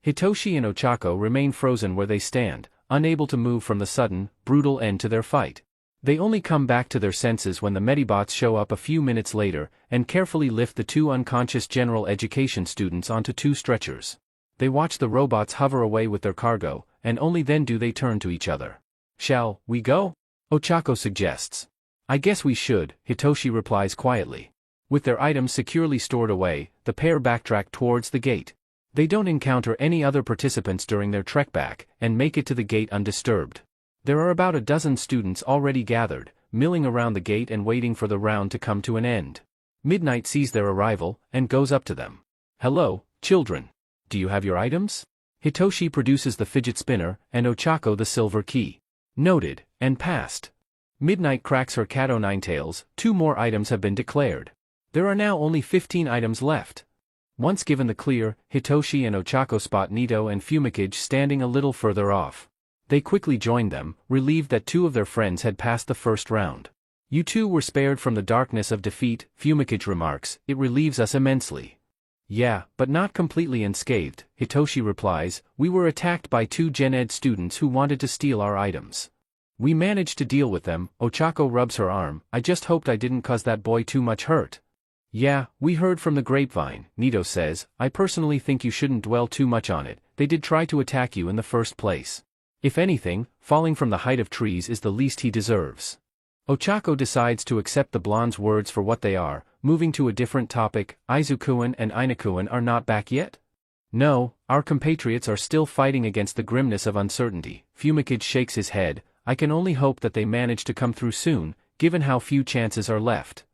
Hitoshi and Ochako remain frozen where they stand, unable to move from the sudden, brutal end to their fight. They only come back to their senses when the Medibots show up a few minutes later, and carefully lift the 2 unconscious general education students onto 2 stretchers. They watch the robots hover away with their cargo, and only then do they turn to each other. "Shall we go?" Ochako suggests. "I guess we should," Hitoshi replies quietly. With their items securely stored away, the pair backtrack towards the gate. They don't encounter any other participants during their trek back, and make it to the gate undisturbed. There are about a dozen students already gathered, milling around the gate and waiting for the round to come to an end. Midnight sees their arrival, and goes up to them. "Hello, children. Do you have your items?" Hitoshi produces the fidget spinner, and Ochako the silver key. "Noted, and passed." Midnight cracks her cat o' nine tails. 2 more items have been declared. There are now only 15 items left. Once given the clear, Hitoshi and Ochako spot Nito and Fumikage standing a little further off. They quickly join them, relieved that 2 of their friends had passed the first round. "You 2 were spared from the darkness of defeat," Fumikage remarks. "It relieves us immensely." "Yeah, but not completely unscathed," Hitoshi replies. "We were attacked by 2 Gen Ed students who wanted to steal our items. We managed to deal with them." Ochako rubs her arm. "I just hoped I didn't cause that boy too much hurt." "Yeah, we heard from the grapevine," Nito says. "I personally think you shouldn't dwell too much on it. They did try to attack you in the first place. If anything, falling from the height of trees is the least he deserves." Ochako decides to accept the blonde's words for what they are, moving to a different topic. "Izuku and Inaku are not back yet?" "No, our compatriots are still fighting against the grimness of uncertainty." Fumikage shakes his head. "I can only hope that they manage to come through soon, given how few chances are left."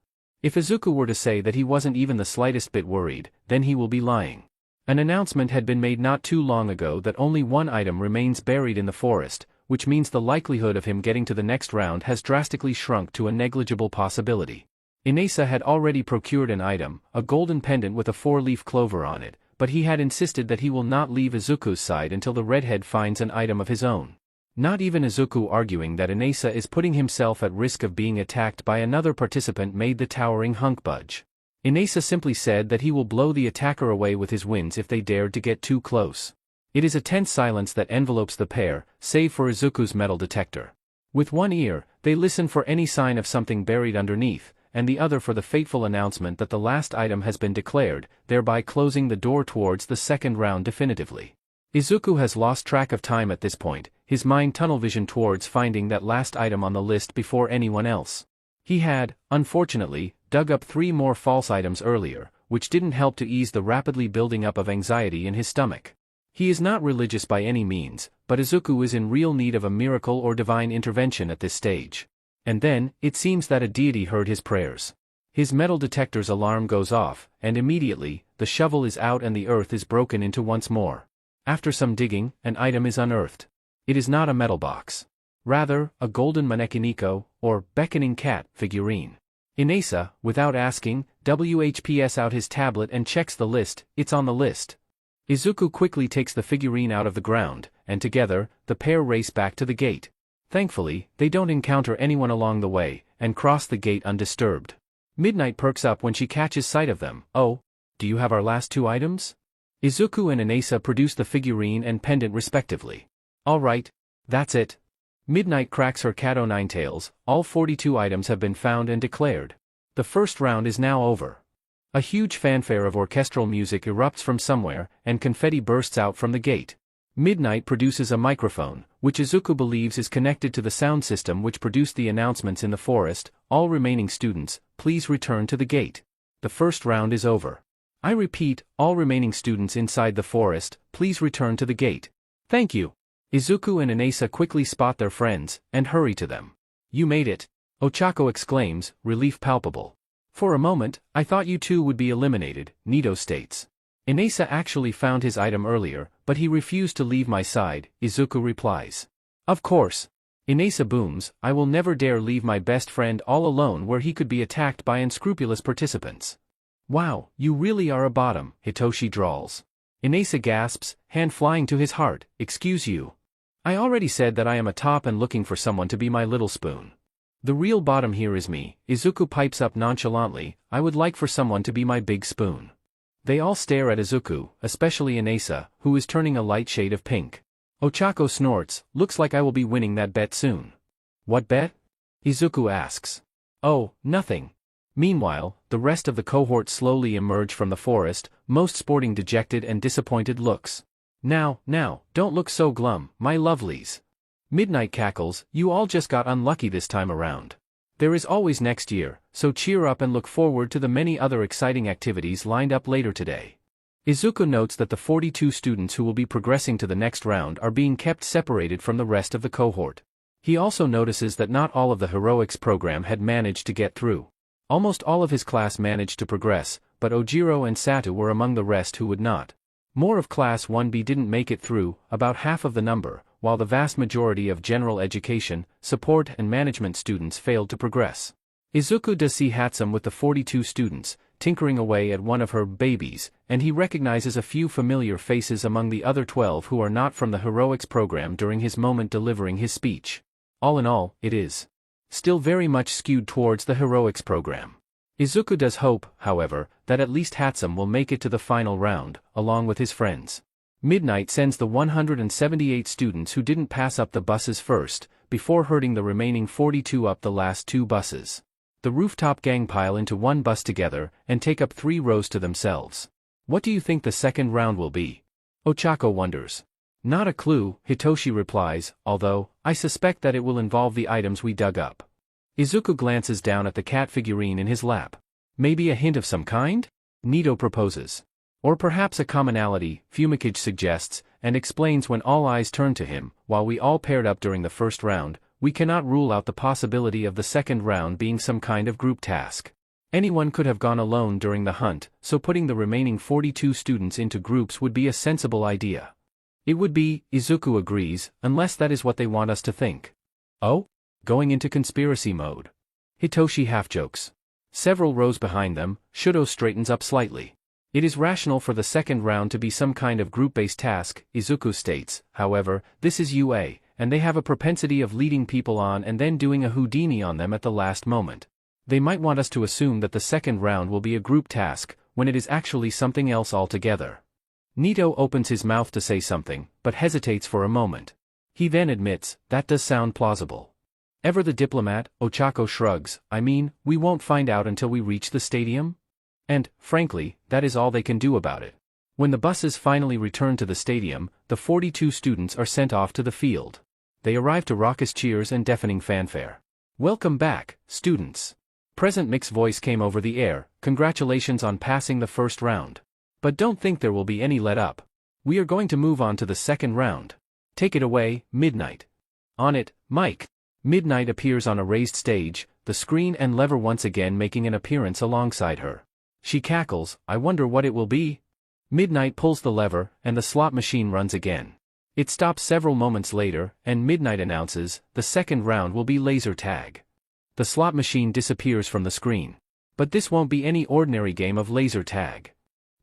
If Izuku were to say that he wasn't even the slightest bit worried, then he will be lying. An announcement had been made not too long ago that only 1 item remains buried in the forest, which means the likelihood of him getting to the next round has drastically shrunk to a negligible possibility. Inasa had already procured an item, a golden pendant with a 4-leaf clover on it, but he had insisted that he will not leave Izuku's side until the redhead finds an item of his own. Not even Izuku arguing that Inasa is putting himself at risk of being attacked by another participant made the towering hunk budge. Inasa simply said that he will blow the attacker away with his winds if they dared to get too close. It is a tense silence that envelopes the pair, save for Izuku's metal detector. With one ear, they listen for any sign of something buried underneath, and the other for the fateful announcement that the last item has been declared, thereby closing the door towards the second round definitively. Izuku has lost track of time at this point, his mind tunnel vision towards finding that last item on the list before anyone else. He had, unfortunately, dug up 3 more false items earlier, which didn't help to ease the rapidly building up of anxiety in his stomach. He is not religious by any means, but Izuku is in real need of a miracle or divine intervention at this stage. And then, it seems that a deity heard his prayers. His metal detector's alarm goes off, and immediately, the shovel is out and the earth is broken into once more. After some digging, an item is unearthed. It is not a metal box. Rather, a golden manekiniko, or beckoning cat, figurine. Inasa, without asking, WHPs out his tablet and checks the list. It's on the list. Izuku quickly takes the figurine out of the ground, and together, the pair race back to the gate. Thankfully, they don't encounter anyone along the way, and cross the gate undisturbed. Midnight perks up when she catches sight of them. "Oh, do you have our last 2 items?" Izuku and Inasa produce the figurine and pendant respectively. "All right, that's it." Midnight cracks her cat o' nine tails. All 42 items have been found and declared. The first round is now over. A huge fanfare of orchestral music erupts from somewhere, and confetti bursts out from the gate. Midnight produces a microphone, which Izuku believes is connected to the sound system which produced the announcements in the forest. All remaining students, please return to the gate. The first round is over. I repeat, all remaining students inside the forest, please return to the gate. Thank you. Izuku and Inasa quickly spot their friends, and hurry to them. You made it. Ochako exclaims, relief palpable. For a moment, I thought you two would be eliminated, Nito states. Inasa actually found his item earlier, but he refused to leave my side, Izuku replies. Of course. Inasa booms, I will never dare leave my best friend all alone where he could be attacked by unscrupulous participants. Wow, you really are a bottom, Hitoshi drawls. Inasa gasps, hand flying to his heart, excuse you. I already said that I am a top and looking for someone to be my little spoon. The real bottom here is me, Izuku pipes up nonchalantly, I would like for someone to be my big spoon. They all stare at Izuku, especially Inasa, who is turning a light shade of pink. Ochako snorts, looks like I will be winning that bet soon. What bet? Izuku asks. Oh, nothing. Meanwhile, the rest of the cohort slowly emerge from the forest, most sporting dejected and disappointed looks. Now, don't look so glum, my lovelies. Midnight cackles, you all just got unlucky this time around. There is always next year, so cheer up and look forward to the many other exciting activities lined up later today. Izuku notes that the 42 students who will be progressing to the next round are being kept separated from the rest of the cohort. He also notices that not all of the heroics program had managed to get through. Almost all of his class managed to progress, but Ojiro and Satu were among the rest who would not. More of Class 1B didn't make it through, about half of the number, while the vast majority of general education, support and management students failed to progress. Izuku does see Hatsum with the 42 students, tinkering away at one of her babies, and he recognizes a few familiar faces among the other 12 who are not from the heroics program during his moment delivering his speech. All in all, it is still very much skewed towards the heroics program. Izuku does hope, however, that at least Hatsum will make it to the final round, along with his friends. Midnight sends the 178 students who didn't pass up the buses first, before herding the remaining 42 up the last 2 buses. The rooftop gang pile into one bus together, and take up 3 rows to themselves. What do you think the second round will be? Ochako wonders. Not a clue, Hitoshi replies, although, I suspect that it will involve the items we dug up. Izuku glances down at the cat figurine in his lap. Maybe a hint of some kind? Nito proposes. Or perhaps a commonality, Pheonix suggests, and explains when all eyes turn to him. While we all paired up during the first round, we cannot rule out the possibility of the second round being some kind of group task. Anyone could have gone alone during the hunt, so putting the remaining 42 students into groups would be a sensible idea. It would be, Izuku agrees, unless that is what they want us to think. Oh? Going into conspiracy mode. Hitoshi half-jokes. Several rows behind them, Shudo straightens up slightly. It is rational for the second round to be some kind of group-based task, Izuku states, however, this is UA, and they have a propensity of leading people on and then doing a Houdini on them at the last moment. They might want us to assume that the second round will be a group task, when it is actually something else altogether. Nito opens his mouth to say something, but hesitates for a moment. He then admits, that does sound plausible. Ever the diplomat, Ochako shrugs, I mean, we won't find out until we reach the stadium? And, frankly, that is all they can do about it. When the buses finally return to the stadium, the 42 students are sent off to the field. They arrive to raucous cheers and deafening fanfare. Welcome back, students. Present Mick's voice came over the air, congratulations on passing the first round. But don't think there will be any let up. We are going to move on to the second round. Take it away, Midnight. On it, Mike. Midnight appears on a raised stage, the screen and lever once again making an appearance alongside her. She cackles, I wonder what it will be? Midnight pulls the lever, and the slot machine runs again. It stops several moments later, and Midnight announces, the second round will be laser tag. The slot machine disappears from the screen. But this won't be any ordinary game of laser tag.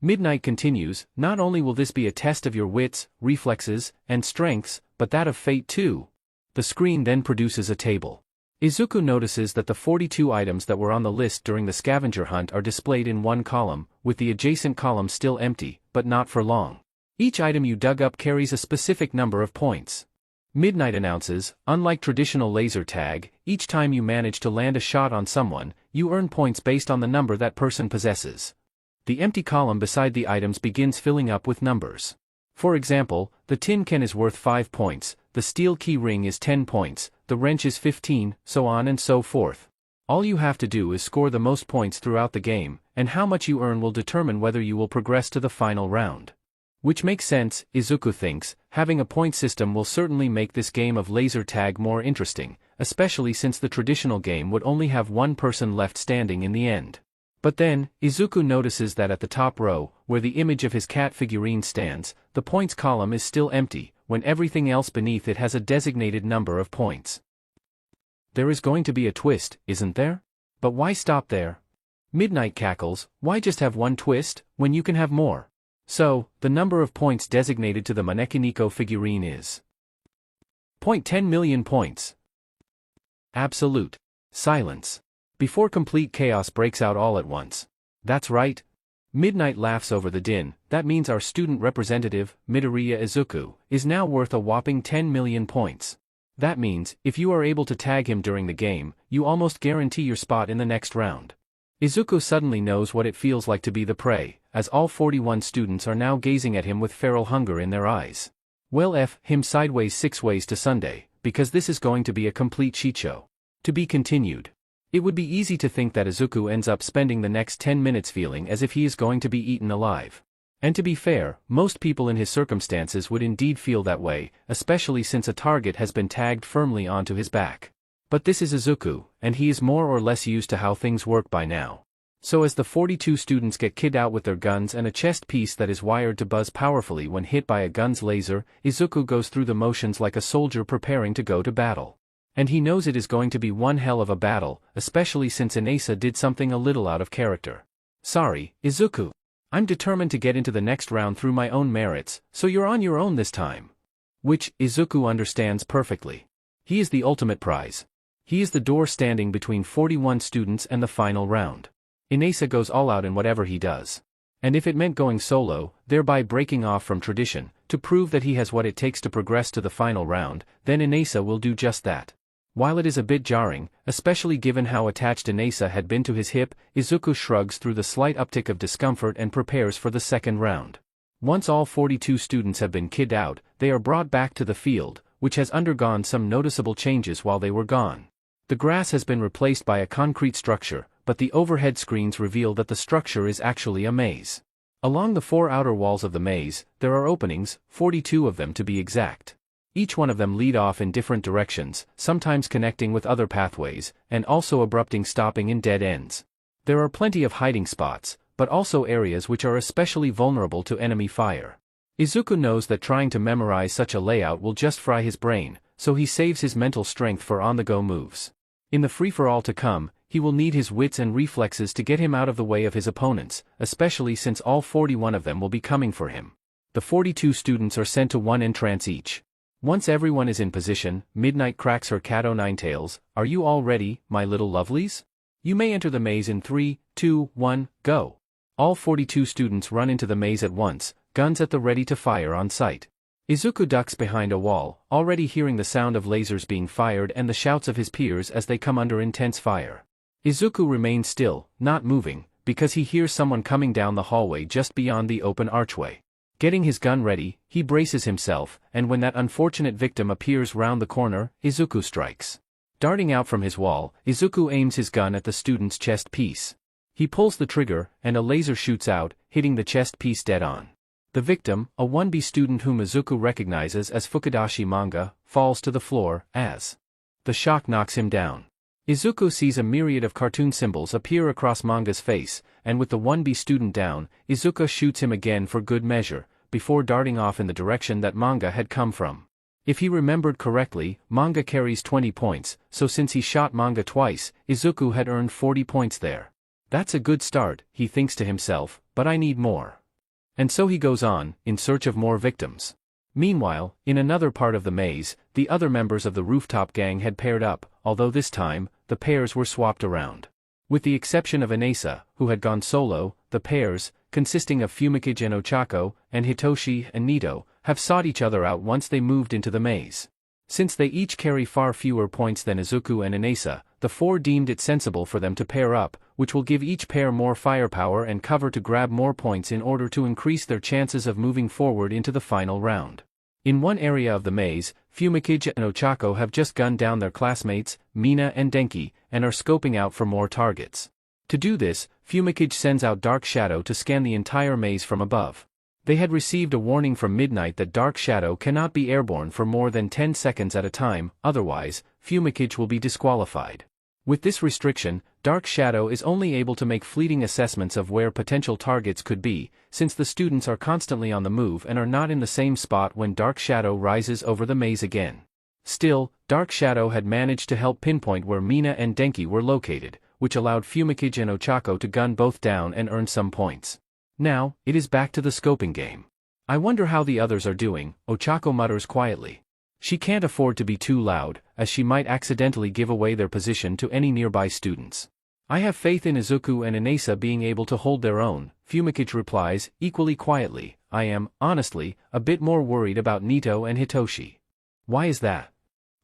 Midnight continues, not only will this be a test of your wits, reflexes, and strengths, but that of fate too. The screen then produces a table. Izuku notices that the 42 items that were on the list during the scavenger hunt are displayed in one column, with the adjacent column still empty, but not for long. Each item you dug up carries a specific number of points. Midnight announces, unlike traditional laser tag, each time you manage to land a shot on someone, you earn points based on the number that person possesses. The empty column beside the items begins filling up with numbers. For example, the tin can is worth 5 points, the steel key ring is 10 points, the wrench is 15, so on and so forth. All you have to do is score the most points throughout the game, and how much you earn will determine whether you will progress to the final round. Which makes sense, Izuku thinks. Having a point system will certainly make this game of laser tag more interesting, especially since the traditional game would only have one person left standing in the end. But then, Izuku notices that at the top row, where the image of his cat figurine stands, the points column is still empty, when everything else beneath it has a designated number of points. There is going to be a twist, isn't there? But why stop there? Midnight cackles, why just have one twist, when you can have more? So, the number of points designated to the Manekineko figurine is 10 million points. Absolute silence. Before complete chaos breaks out all at once. That's right. Midnight laughs over the din. That means our student representative, Midoriya Izuku, is now worth a whopping 10 million points. That means, if you are able to tag him during the game, you almost guarantee your spot in the next round. Izuku suddenly knows what it feels like to be the prey, as all 41 students are now gazing at him with feral hunger in their eyes. Well, him sideways 6 ways to Sunday, because this is going to be a complete shit show. To be continued. It would be easy to think that Izuku ends up spending the next 10 minutes feeling as if he is going to be eaten alive. And to be fair, most people in his circumstances would indeed feel that way, especially since a target has been tagged firmly onto his back. But this is Izuku, and he is more or less used to how things work by now. So as the 42 students get kitted out with their guns and a chest piece that is wired to buzz powerfully when hit by a gun's laser, Izuku goes through the motions like a soldier preparing to go to battle. And he knows it is going to be one hell of a battle, especially since Inasa did something a little out of character. Sorry, Izuku. I'm determined to get into the next round through my own merits, so you're on your own this time. Which, Izuku understands perfectly. He is the ultimate prize. He is the door standing between 41 students and the final round. Inasa goes all out in whatever he does. And if it meant going solo, thereby breaking off from tradition, to prove that he has what it takes to progress to the final round, then Inasa will do just that. While it is a bit jarring, especially given how attached Inasa had been to his hip, Izuku shrugs through the slight uptick of discomfort and prepares for the second round. Once all 42 students have been kitted out, they are brought back to the field, which has undergone some noticeable changes while they were gone. The grass has been replaced by a concrete structure, but the overhead screens reveal that the structure is actually a maze. Along the 4 outer walls of the maze, there are openings, 42 of them to be exact. Each one of them lead off in different directions, sometimes connecting with other pathways, and also abrupting stopping in dead ends. There are plenty of hiding spots, but also areas which are especially vulnerable to enemy fire. Izuku knows that trying to memorize such a layout will just fry his brain, so he saves his mental strength for on-the-go moves. In the free-for-all to come, he will need his wits and reflexes to get him out of the way of his opponents, especially since all 41 of them will be coming for him. The 42 students are sent to one entrance each. Once everyone is in position, Midnight cracks her cat o' 9 tails. Are you all ready, my little lovelies? You may enter the maze in 3, 2, 1, go. All 42 students run into the maze at once, guns at the ready to fire on sight. Izuku ducks behind a wall, already hearing the sound of lasers being fired and the shouts of his peers as they come under intense fire. Izuku remains still, not moving, because he hears someone coming down the hallway just beyond the open archway. Getting his gun ready, he braces himself, and when that unfortunate victim appears round the corner, Izuku strikes. Darting out from his wall, Izuku aims his gun at the student's chest piece. He pulls the trigger, and a laser shoots out, hitting the chest piece dead on. The victim, a 1B student whom Izuku recognizes as Fukudashi Manga, falls to the floor, as the shock knocks him down. Izuku sees a myriad of cartoon symbols appear across Manga's face, and with the 1B student down, Izuku shoots him again for good measure, before darting off in the direction that Manga had come from. If he remembered correctly, Manga carries 20 points, so since he shot Manga twice, Izuku had earned 40 points there. That's a good start, he thinks to himself, but I need more. And so he goes on, in search of more victims. Meanwhile, in another part of the maze, the other members of the rooftop gang had paired up, although this time, the pairs were swapped around. With the exception of Inasa, who had gone solo, the pairs, consisting of Fumikage and Ochako, and Hitoshi and Nito, have sought each other out once they moved into the maze. Since they each carry far fewer points than Izuku and Inasa, the four deemed it sensible for them to pair up, which will give each pair more firepower and cover to grab more points in order to increase their chances of moving forward into the final round. In one area of the maze, Pheonix and Ochako have just gunned down their classmates, Mina and Denki, and are scoping out for more targets. To do this, Pheonix sends out Dark Shadow to scan the entire maze from above. They had received a warning from Midnight that Dark Shadow cannot be airborne for more than 10 seconds at a time, otherwise, Pheonix will be disqualified. With this restriction, Dark Shadow is only able to make fleeting assessments of where potential targets could be, since the students are constantly on the move and are not in the same spot when Dark Shadow rises over the maze again. Still, Dark Shadow had managed to help pinpoint where Mina and Denki were located, which allowed Pheonix and Ochako to gun both down and earn some points. Now, it is back to the scoping game. I wonder how the others are doing, Ochako mutters quietly. She can't afford to be too loud, as she might accidentally give away their position to any nearby students. I have faith in Izuku and Inasa being able to hold their own, Pheonix replies, equally quietly. I am, honestly, a bit more worried about Nito and Hitoshi. Why is that?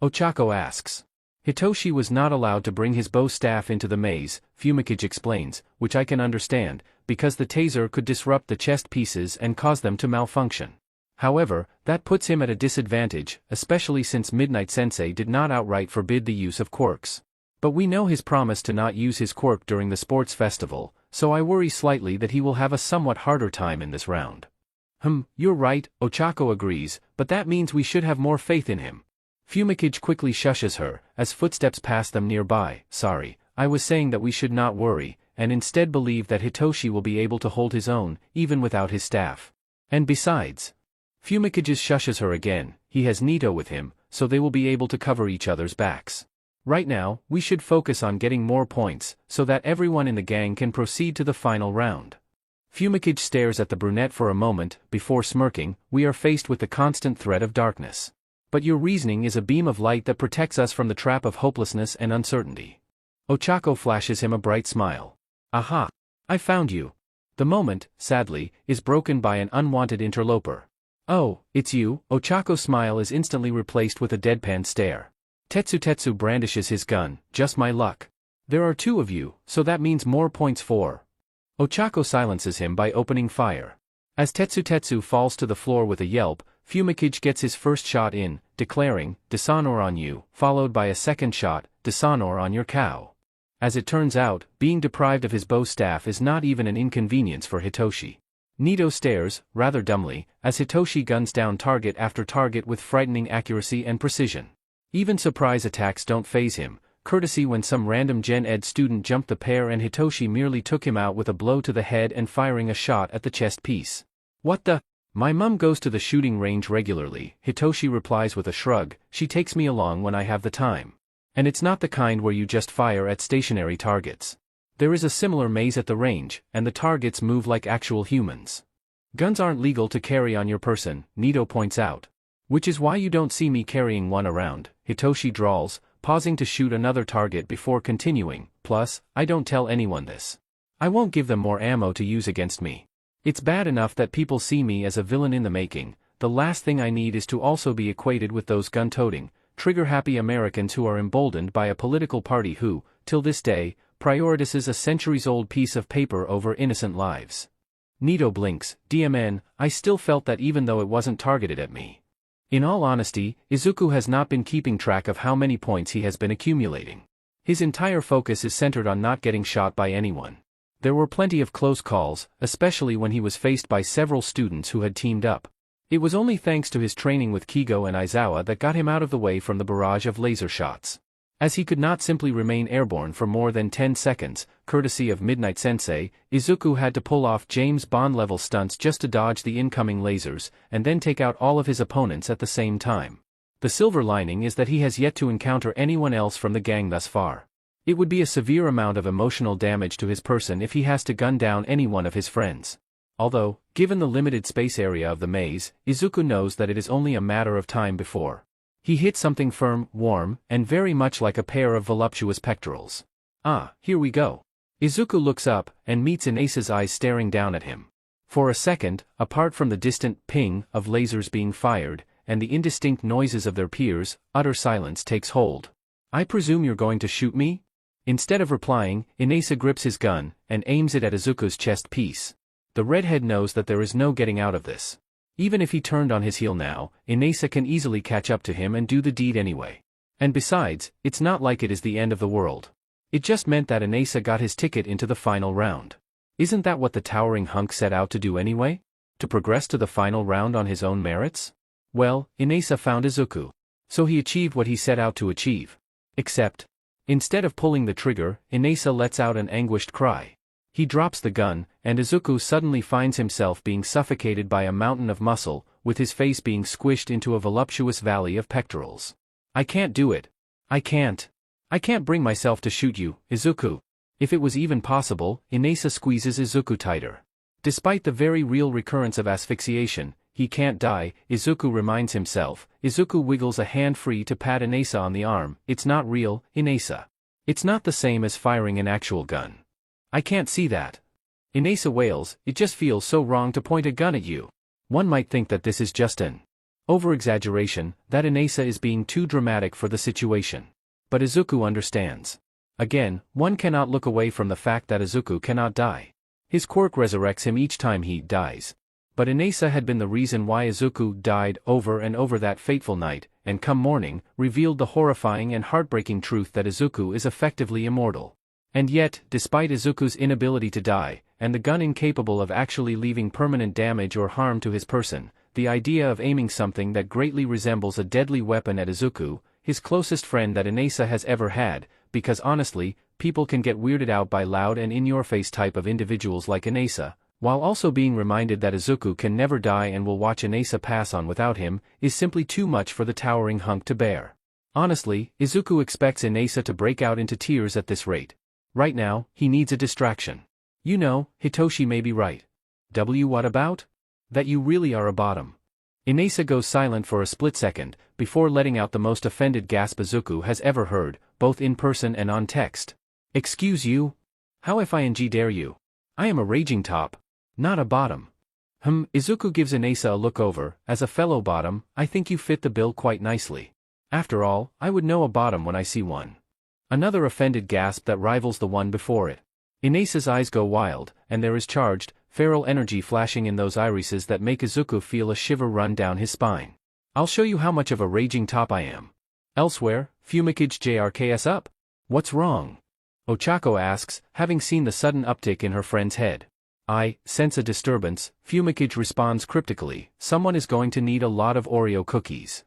Ochako asks. Hitoshi was not allowed to bring his bow staff into the maze, Pheonix explains, which I can understand, because the taser could disrupt the chest pieces and cause them to malfunction. However, that puts him at a disadvantage, especially since Midnight Sensei did not outright forbid the use of quirks. But we know his promise to not use his quirk during the sports festival, so I worry slightly that he will have a somewhat harder time in this round. You're right, Ochako agrees, but that means we should have more faith in him. Pheonix quickly shushes her, as footsteps pass them nearby. Sorry, I was saying that we should not worry, and instead believe that Hitoshi will be able to hold his own, even without his staff. And besides, Pheonix shushes her again, he has Nito with him, so they will be able to cover each other's backs. Right now, we should focus on getting more points, so that everyone in the gang can proceed to the final round. Pheonix stares at the brunette for a moment, before smirking. We are faced with the constant threat of darkness. But your reasoning is a beam of light that protects us from the trap of hopelessness and uncertainty. Ochako flashes him a bright smile. Aha! I found you. The moment, sadly, is broken by an unwanted interloper. Oh, it's you. Ochako's smile is instantly replaced with a deadpan stare. Tetsu brandishes his gun. Just my luck. There are two of you, so that means more points for. Ochako silences him by opening fire. As Tetsu falls to the floor with a yelp, Pheonix gets his first shot in, declaring, "Dishonor on you," followed by a second shot, "Dishonor on your cow." As it turns out, being deprived of his bow staff is not even an inconvenience for Hitoshi. Nito stares, rather dumbly, as Hitoshi guns down target after target with frightening accuracy and precision. Even surprise attacks don't faze him, courtesy when some random Gen Ed student jumped the pair and Hitoshi merely took him out with a blow to the head and firing a shot at the chest piece. What the? My mum goes to the shooting range regularly, Hitoshi replies with a shrug. She takes me along when I have the time. And it's not the kind where you just fire at stationary targets. There is a similar maze at the range, and the targets move like actual humans. Guns aren't legal to carry on your person, Nito points out. Which is why you don't see me carrying one around, Hitoshi drawls, pausing to shoot another target before continuing. Plus, I don't tell anyone this. I won't give them more ammo to use against me. It's bad enough that people see me as a villain in the making. The last thing I need is to also be equated with those gun-toting, trigger-happy Americans who are emboldened by a political party who, till this day, prioritizes a centuries-old piece of paper over innocent lives. Nito blinks. DMN, I still felt that even though it wasn't targeted at me. In all honesty, Izuku has not been keeping track of how many points he has been accumulating. His entire focus is centered on not getting shot by anyone. There were plenty of close calls, especially when he was faced by several students who had teamed up. It was only thanks to his training with Kigo and Aizawa that got him out of the way from the barrage of laser shots. As he could not simply remain airborne for more than 10 seconds, courtesy of Midnight Sensei, Izuku had to pull off James Bond-level stunts just to dodge the incoming lasers, and then take out all of his opponents at the same time. The silver lining is that he has yet to encounter anyone else from the gang thus far. It would be a severe amount of emotional damage to his person if he has to gun down any one of his friends. Although, given the limited space area of the maze, Izuku knows that it is only a matter of time before he hit something firm, warm, and very much like a pair of voluptuous pectorals. Ah, here we go. Izuku looks up, and meets Inasa's eyes staring down at him. For a second, apart from the distant ping of lasers being fired, and the indistinct noises of their peers, utter silence takes hold. I presume you're going to shoot me? Instead of replying, Inasa grips his gun and aims it at Izuku's chest piece. The redhead knows that there is no getting out of this. Even if he turned on his heel now, Inasa can easily catch up to him and do the deed anyway. And besides, it's not like it is the end of the world. It just meant that Inasa got his ticket into the final round. Isn't that what the towering hunk set out to do anyway? To progress to the final round on his own merits? Well, Inasa found Izuku. So he achieved what he set out to achieve. Except, instead of pulling the trigger, Inasa lets out an anguished cry. He drops the gun, and Izuku suddenly finds himself being suffocated by a mountain of muscle, with his face being squished into a voluptuous valley of pectorals. I can't do it. I can't bring myself to shoot you, Izuku. If it was even possible, Inasa squeezes Izuku tighter. Despite the very real recurrence of asphyxiation, he can't die, Izuku reminds himself. Izuku wiggles a hand free to pat Inasa on the arm. It's not real, Inasa. It's not the same as firing an actual gun. I can't see that. Inasa wails, it just feels so wrong to point a gun at you. One might think that this is just an over-exaggeration, that Inasa is being too dramatic for the situation. But Izuku understands. Again, one cannot look away from the fact that Izuku cannot die. His quirk resurrects him each time he dies. But Inasa had been the reason why Izuku died over and over that fateful night, and come morning, revealed the horrifying and heartbreaking truth that Izuku is effectively immortal. And yet, despite Izuku's inability to die, and the gun incapable of actually leaving permanent damage or harm to his person, the idea of aiming something that greatly resembles a deadly weapon at Izuku, his closest friend that Inasa has ever had, because honestly, people can get weirded out by loud and in-your-face type of individuals like Inasa, while also being reminded that Izuku can never die and will watch Inasa pass on without him, is simply too much for the towering hunk to bear. Honestly, Izuku expects Inasa to break out into tears at this rate. Right now, he needs a distraction. You know, Hitoshi may be right. What about? That you really are a bottom. Inasa goes silent for a split second, before letting out the most offended gasp Izuku has ever heard, both in person and on text. Excuse you? How dare you? I am a raging top. Not a bottom. Izuku gives Inasa a look over. As a fellow bottom, I think you fit the bill quite nicely. After all, I would know a bottom when I see one. Another offended gasp that rivals the one before it. Inasa's eyes go wild, and there is charged, feral energy flashing in those irises that make Izuku feel a shiver run down his spine. I'll show you how much of a raging top I am. Elsewhere, Pheonix JRKS up? What's wrong? Ochako asks, having seen the sudden uptick in her friend's head. I sense a disturbance, Pheonix responds cryptically, someone is going to need a lot of Oreo cookies.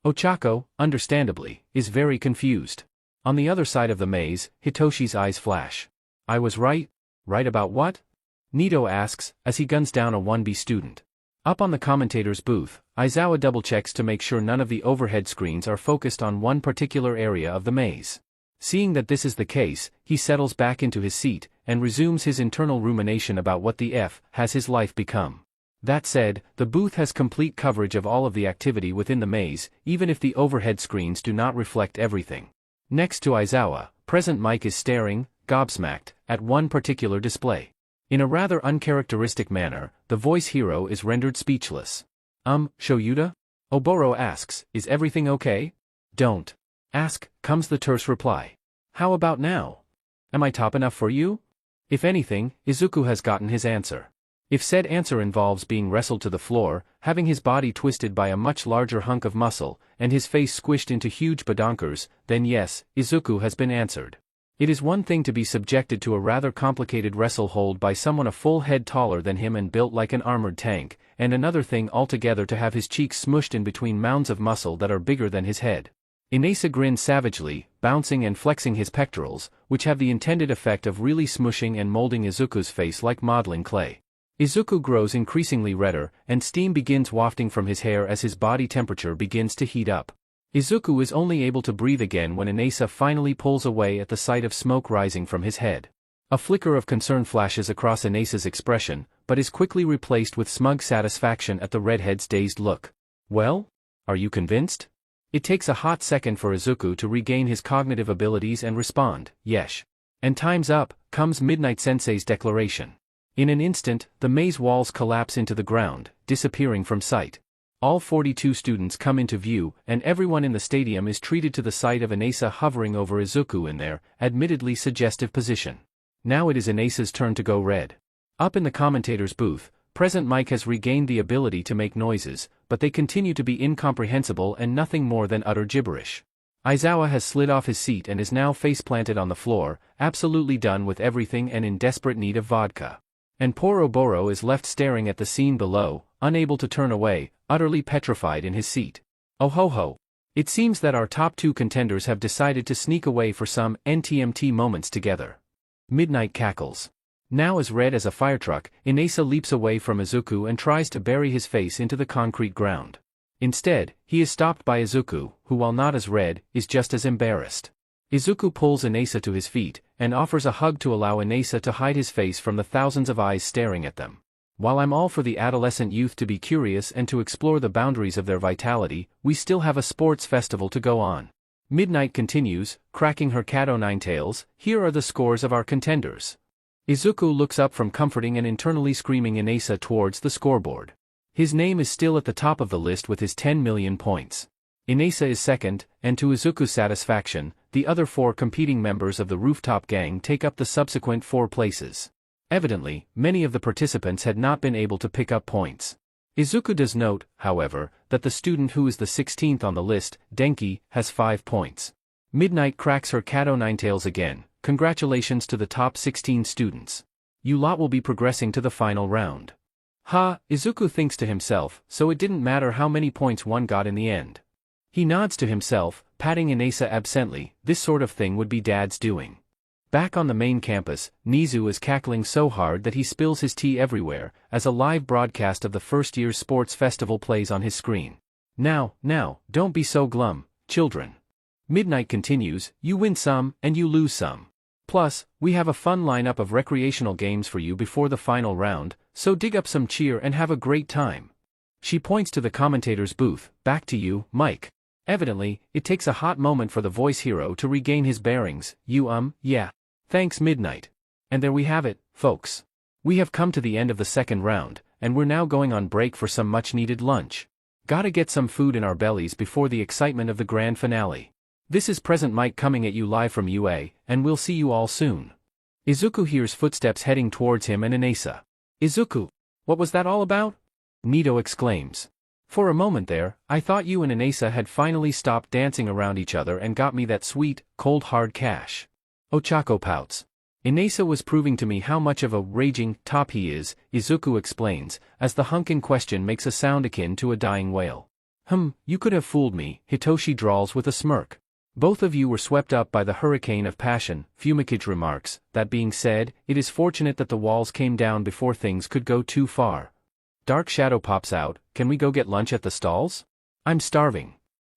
Ochako, understandably, is very confused. On the other side of the maze, Hitoshi's eyes flash. I was right? Right about what? Nito asks, as he guns down a 1B student. Up on the commentator's booth, Aizawa double-checks to make sure none of the overhead screens are focused on one particular area of the maze. Seeing that this is the case, he settles back into his seat, and resumes his internal rumination about what the F has his life become. That said, the booth has complete coverage of all of the activity within the maze, even if the overhead screens do not reflect everything. Next to Aizawa, Present Mike is staring, gobsmacked, at one particular display. In a rather uncharacteristic manner, the voice hero is rendered speechless. Shoyuta? Oboro asks, is everything okay? Don't ask, comes the terse reply. How about now? Am I top enough for you? If anything, Izuku has gotten his answer. If said answer involves being wrestled to the floor, having his body twisted by a much larger hunk of muscle, and his face squished into huge badonkers, then yes, Izuku has been answered. It is one thing to be subjected to a rather complicated wrestle hold by someone a full head taller than him and built like an armored tank, and another thing altogether to have his cheeks smushed in between mounds of muscle that are bigger than his head. Inasa grins savagely, bouncing and flexing his pectorals, which have the intended effect of really smushing and molding Izuku's face like modeling clay. Izuku grows increasingly redder, and steam begins wafting from his hair as his body temperature begins to heat up. Izuku is only able to breathe again when Inasa finally pulls away at the sight of smoke rising from his head. A flicker of concern flashes across Inasa's expression, but is quickly replaced with smug satisfaction at the redhead's dazed look. Well? Are you convinced? It takes a hot second for Izuku to regain his cognitive abilities and respond, yesh. And time's up, comes Midnight Sensei's declaration. In an instant, the maze walls collapse into the ground, disappearing from sight. All 42 students come into view, and everyone in the stadium is treated to the sight of Inasa hovering over Izuku in their, admittedly suggestive position. Now it is Inasa's turn to go red. Up in the commentator's booth, present Mike has regained the ability to make noises, but they continue to be incomprehensible and nothing more than utter gibberish. Aizawa has slid off his seat and is now face-planted on the floor, absolutely done with everything and in desperate need of vodka. And poor Oboro is left staring at the scene below, unable to turn away, utterly petrified in his seat. Oh ho ho! It seems that our top two contenders have decided to sneak away for some NTMT moments together. Midnight cackles. Now as red as a firetruck, Inasa leaps away from Izuku and tries to bury his face into the concrete ground. Instead, he is stopped by Izuku, who while not as red, is just as embarrassed. Izuku pulls Inasa to his feet, and offers a hug to allow Inasa to hide his face from the thousands of eyes staring at them. While I'm all for the adolescent youth to be curious and to explore the boundaries of their vitality, we still have a sports festival to go on. Midnight continues, cracking her cat-o'-nine-tails. Here are the scores of our contenders. Izuku looks up from comforting and internally screaming Inasa towards the scoreboard. His name is still at the top of the list with his 10 million points. Inasa is second, and to Izuku's satisfaction, the other 4 competing members of the rooftop gang take up the subsequent 4 places. Evidently, many of the participants had not been able to pick up points. Izuku does note, however, that the student who is the 16th on the list, Denki, has 5 points. Midnight cracks her cat-o'-nine-tails again. Congratulations to the top 16 students. You lot will be progressing to the final round. Ha, Izuku thinks to himself, so it didn't matter how many points one got in the end. He nods to himself, patting Inasa absently. This sort of thing would be Dad's doing. Back on the main campus, Nezu is cackling so hard that he spills his tea everywhere, as a live broadcast of the first year's sports festival plays on his screen. Now, don't be so glum, children. Midnight continues, you win some, and you lose some. Plus, we have a fun lineup of recreational games for you before the final round, so dig up some cheer and have a great time. She points to the commentator's booth. Back to you, Mike. Evidently, it takes a hot moment for the voice hero to regain his bearings. Yeah. Thanks, Midnight. And there we have it, folks. We have come to the end of the second round, and we're now going on break for some much-needed lunch. Gotta get some food in our bellies before the excitement of the grand finale. This is Present Mike coming at you live from UA, and we'll see you all soon. Izuku hears footsteps heading towards him and Inasa. Izuku, what was that all about? Nito exclaims. For a moment there, I thought you and Inasa had finally stopped dancing around each other and got me that sweet, cold hard cash. Ochako pouts. Inasa was proving to me how much of a raging top he is, Izuku explains, as the hunk in question makes a sound akin to a dying whale. You could have fooled me, Hitoshi drawls with a smirk. Both of you were swept up by the hurricane of passion, Fumikage remarks. That being said, it is fortunate that the walls came down before things could go too far. Dark Shadow pops out. Can we go get lunch at the stalls? I'm starving.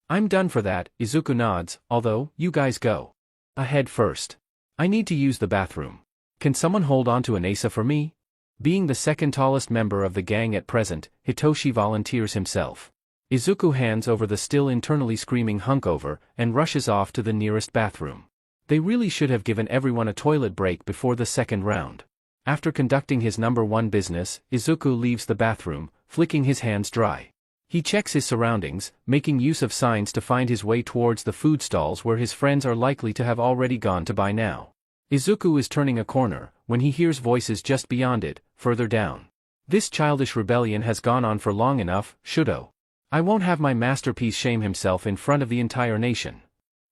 I'm done for that, Izuku nods, although, you guys go ahead first. I need to use the bathroom. Can someone hold on to Inasa for me? Being the second tallest member of the gang at present, Hitoshi volunteers himself. Izuku hands over the still internally screaming hunk over, and rushes off to the nearest bathroom. They really should have given everyone a toilet break before the second round. After conducting his number 1 business, Izuku leaves the bathroom, flicking his hands dry. He checks his surroundings, making use of signs to find his way towards the food stalls where his friends are likely to have already gone to by now. Izuku is turning a corner, when he hears voices just beyond it, further down. This childish rebellion has gone on for long enough, Shudo. I won't have my masterpiece shame himself in front of the entire nation.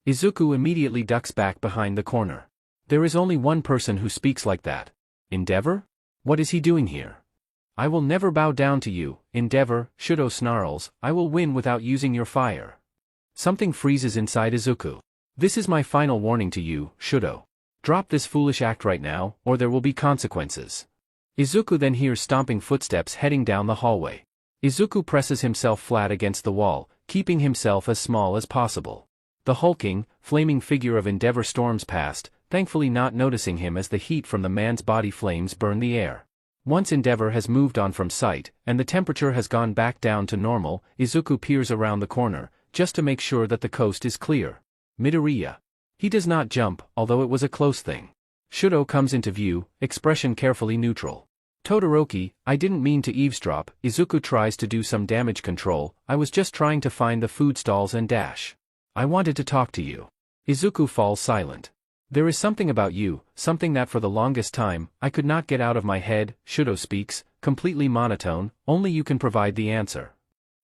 Izuku immediately ducks back behind the corner. There is only one person who speaks like that. Endeavor? What is he doing here? I will never bow down to you, Endeavor, Shudo snarls. I will win without using your fire. Something freezes inside Izuku. This is my final warning to you, Shudo. Drop this foolish act right now, or there will be consequences. Izuku then hears stomping footsteps heading down the hallway. Izuku presses himself flat against the wall, keeping himself as small as possible. The hulking, flaming figure of Endeavor storms past, thankfully not noticing him as the heat from the man's body flames burn the air. Once Endeavor has moved on from sight, and the temperature has gone back down to normal, Izuku peers around the corner, just to make sure that the coast is clear. Midoriya. He does not jump, although it was a close thing. Shudo comes into view, expression carefully neutral. Todoroki, I didn't mean to eavesdrop. Izuku tries to do some damage control. I was just trying to find the food stalls and dash. I wanted to talk to you. Izuku falls silent. There is something about you, something that for the longest time, I could not get out of my head. Shudo speaks, completely monotone, only you can provide the answer.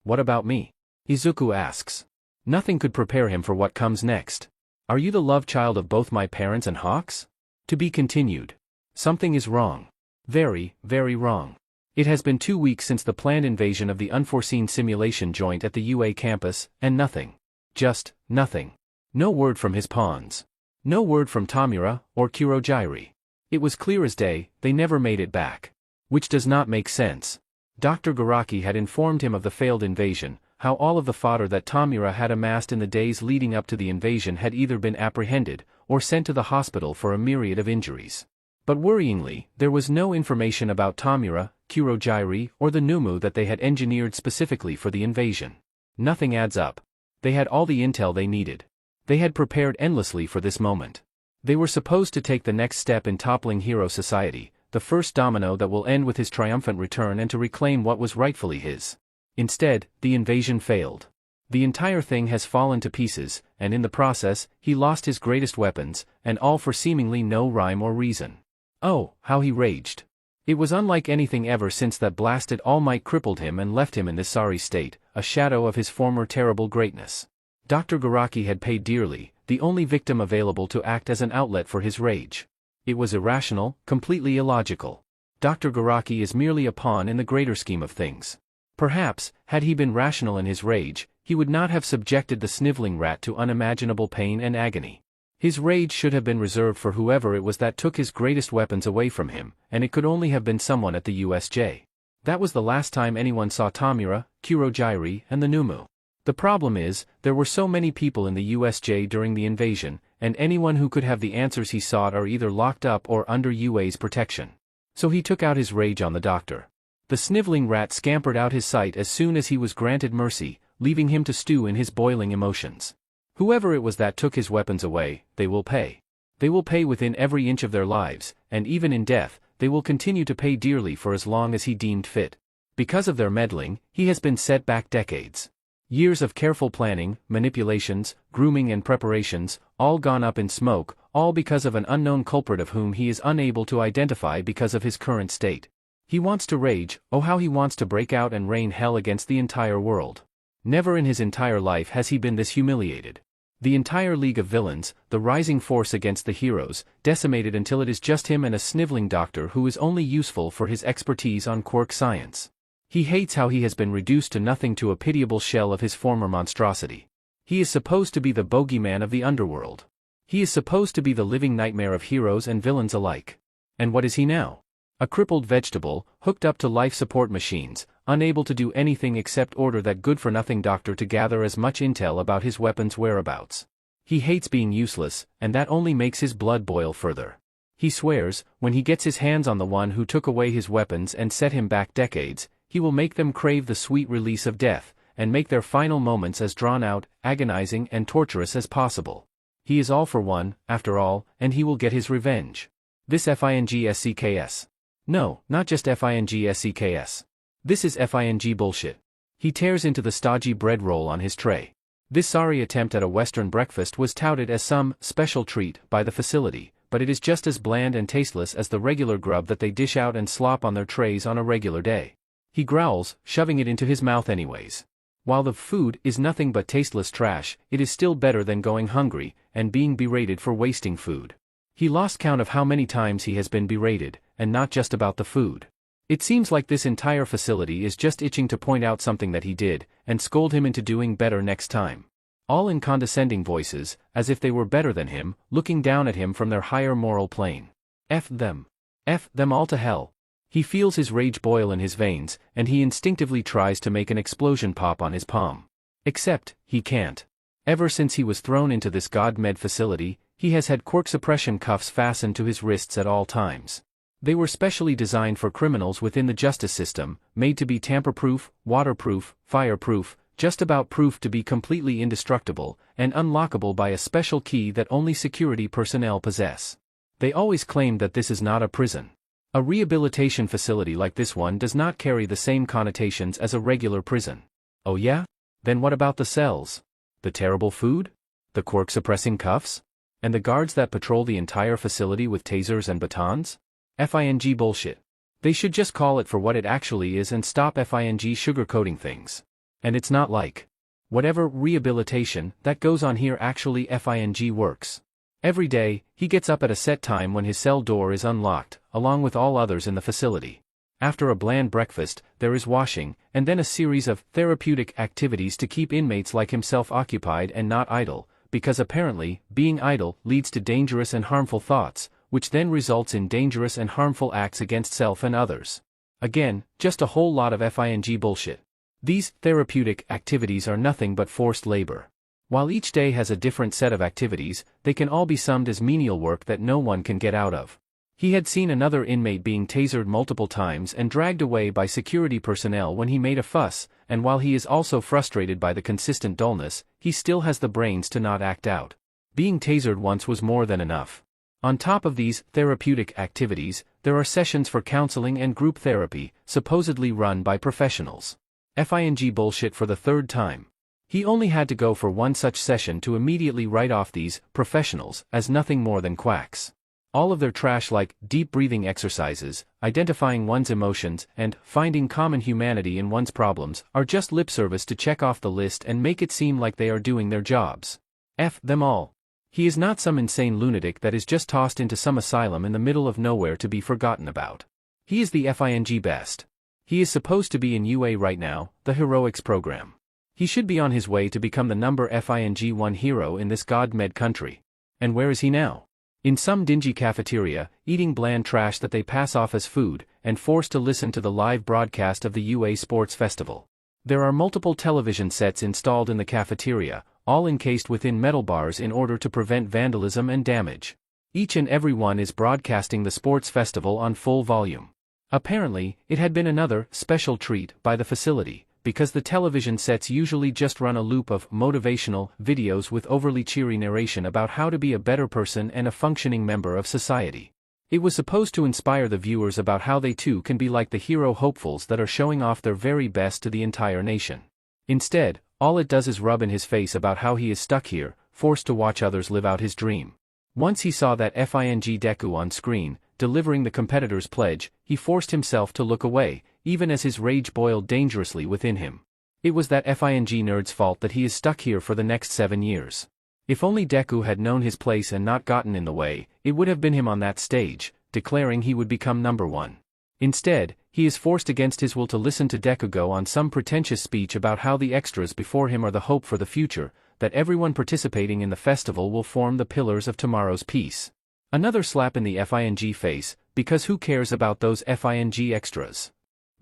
What about me? Izuku asks. Nothing could prepare him for what comes next. Are you the love child of both my parents and Hawks? To be continued. Something is wrong. Very, very wrong. It has been 2 weeks since the planned invasion of the unforeseen simulation joint at the UA campus, and nothing. Just, nothing. No word from his pawns. No word from Tamura, or Kurojairi. It was clear as day, they never made it back. Which does not make sense. Dr. Garaki had informed him of the failed invasion, how all of the fodder that Tamura had amassed in the days leading up to the invasion had either been apprehended, or sent to the hospital for a myriad of injuries. But worryingly, there was no information about Tamura, Kurojairi, or the Numu that they had engineered specifically for the invasion. Nothing adds up. They had all the intel they needed. They had prepared endlessly for this moment. They were supposed to take the next step in toppling Hero Society, the first domino that will end with his triumphant return and to reclaim what was rightfully his. Instead, the invasion failed. The entire thing has fallen to pieces, and in the process, he lost his greatest weapons, and all for seemingly no rhyme or reason. Oh, how he raged. It was unlike anything ever since that blasted All Might crippled him and left him in this sorry state, a shadow of his former terrible greatness. Dr. Garaki had paid dearly, the only victim available to act as an outlet for his rage. It was irrational, completely illogical. Dr. Garaki is merely a pawn in the greater scheme of things. Perhaps, had he been rational in his rage, he would not have subjected the sniveling rat to unimaginable pain and agony. His rage should have been reserved for whoever it was that took his greatest weapons away from him, and it could only have been someone at the USJ. That was the last time anyone saw Tamura, Kurojairi, and the Numu. The problem is, there were so many people in the USJ during the invasion, and anyone who could have the answers he sought are either locked up or under UA's protection. So he took out his rage on the doctor. The sniveling rat scampered out his sight as soon as he was granted mercy, leaving him to stew in his boiling emotions. Whoever it was that took his weapons away, they will pay. They will pay within every inch of their lives, and even in death, they will continue to pay dearly for as long as he deemed fit. Because of their meddling, he has been set back decades. Years of careful planning, manipulations, grooming and preparations, all gone up in smoke, all because of an unknown culprit of whom he is unable to identify because of his current state. He wants to rage, oh how he wants to break out and rain hell against the entire world. Never in his entire life has he been this humiliated. The entire League of Villains, the rising force against the heroes, decimated until it is just him and a sniveling doctor who is only useful for his expertise on quirk science. He hates how he has been reduced to nothing, to a pitiable shell of his former monstrosity. He is supposed to be the bogeyman of the underworld. He is supposed to be the living nightmare of heroes and villains alike. And what is he now? A crippled vegetable, hooked up to life support machines, unable to do anything except order that good-for-nothing doctor to gather as much intel about his weapon's whereabouts. He hates being useless, and that only makes his blood boil further. He swears, when he gets his hands on the one who took away his weapons and set him back decades, he will make them crave the sweet release of death, and make their final moments as drawn-out, agonizing and torturous as possible. He is all for one, after all, and he will get his revenge. This FINGSCKS. No, not just FINGSCKS. This is FING bullshit. He tears into the stodgy bread roll on his tray. This sorry attempt at a Western breakfast was touted as some special treat by the facility, but it is just as bland and tasteless as the regular grub that they dish out and slop on their trays on a regular day. He growls, shoving it into his mouth anyways. While the food is nothing but tasteless trash, it is still better than going hungry and being berated for wasting food. He lost count of how many times he has been berated, and not just about the food. It seems like this entire facility is just itching to point out something that he did, and scold him into doing better next time. All in condescending voices, as if they were better than him, looking down at him from their higher moral plane. F them. F them all to hell. He feels his rage boil in his veins, and he instinctively tries to make an explosion pop on his palm. Except, he can't. Ever since he was thrown into this God-made facility, he has had quirk suppression cuffs fastened to his wrists at all times. They were specially designed for criminals within the justice system, made to be tamper-proof, waterproof, fireproof, just about proof to be completely indestructible, and unlockable by a special key that only security personnel possess. They always claimed that this is not a prison. A rehabilitation facility like this one does not carry the same connotations as a regular prison. Oh yeah? Then what about the cells? The terrible food? The quirk-suppressing cuffs? And the guards that patrol the entire facility with tasers and batons? Fing bullshit. They should just call it for what it actually is and stop Fing sugarcoating things. And it's not like whatever rehabilitation that goes on here actually Fing works. Every day, he gets up at a set time when his cell door is unlocked, along with all others in the facility. After a bland breakfast, there is washing, and then a series of therapeutic activities to keep inmates like himself occupied and not idle, because apparently, being idle leads to dangerous and harmful thoughts, which then results in dangerous and harmful acts against self and others. Again, just a whole lot of Fing bullshit. These therapeutic activities are nothing but forced labor. While each day has a different set of activities, they can all be summed as menial work that no one can get out of. He had seen another inmate being tasered multiple times and dragged away by security personnel when he made a fuss, and while he is also frustrated by the consistent dullness, he still has the brains to not act out. Being tasered once was more than enough. On top of these therapeutic activities, there are sessions for counseling and group therapy, supposedly run by professionals. Fing bullshit for the third time. He only had to go for one such session to immediately write off these professionals as nothing more than quacks. All of their trash like deep breathing exercises, identifying one's emotions, and finding common humanity in one's problems are just lip service to check off the list and make it seem like they are doing their jobs. F them all. He is not some insane lunatic that is just tossed into some asylum in the middle of nowhere to be forgotten about. He is the Fing best. He is supposed to be in UA right now, the heroics program. He should be on his way to become the number Fing 1 hero in this god-made country. And where is he now? In some dingy cafeteria, eating bland trash that they pass off as food, and forced to listen to the live broadcast of the UA Sports Festival. There are multiple television sets installed in the cafeteria, all encased within metal bars in order to prevent vandalism and damage. Each and every one is broadcasting the sports festival on full volume. Apparently, it had been another special treat by the facility, because the television sets usually just run a loop of motivational videos with overly cheery narration about how to be a better person and a functioning member of society. It was supposed to inspire the viewers about how they too can be like the hero hopefuls that are showing off their very best to the entire nation. Instead, all it does is rub in his face about how he is stuck here, forced to watch others live out his dream. Once he saw that Fing Deku on screen, delivering the competitor's pledge, he forced himself to look away, even as his rage boiled dangerously within him. It was that Fing nerd's fault that he is stuck here for the next 7 years. If only Deku had known his place and not gotten in the way, it would have been him on that stage, declaring he would become number 1. Instead, he is forced against his will to listen to Deku go on some pretentious speech about how the extras before him are the hope for the future, that everyone participating in the festival will form the pillars of tomorrow's peace. Another slap in the Fing face, because who cares about those Fing extras?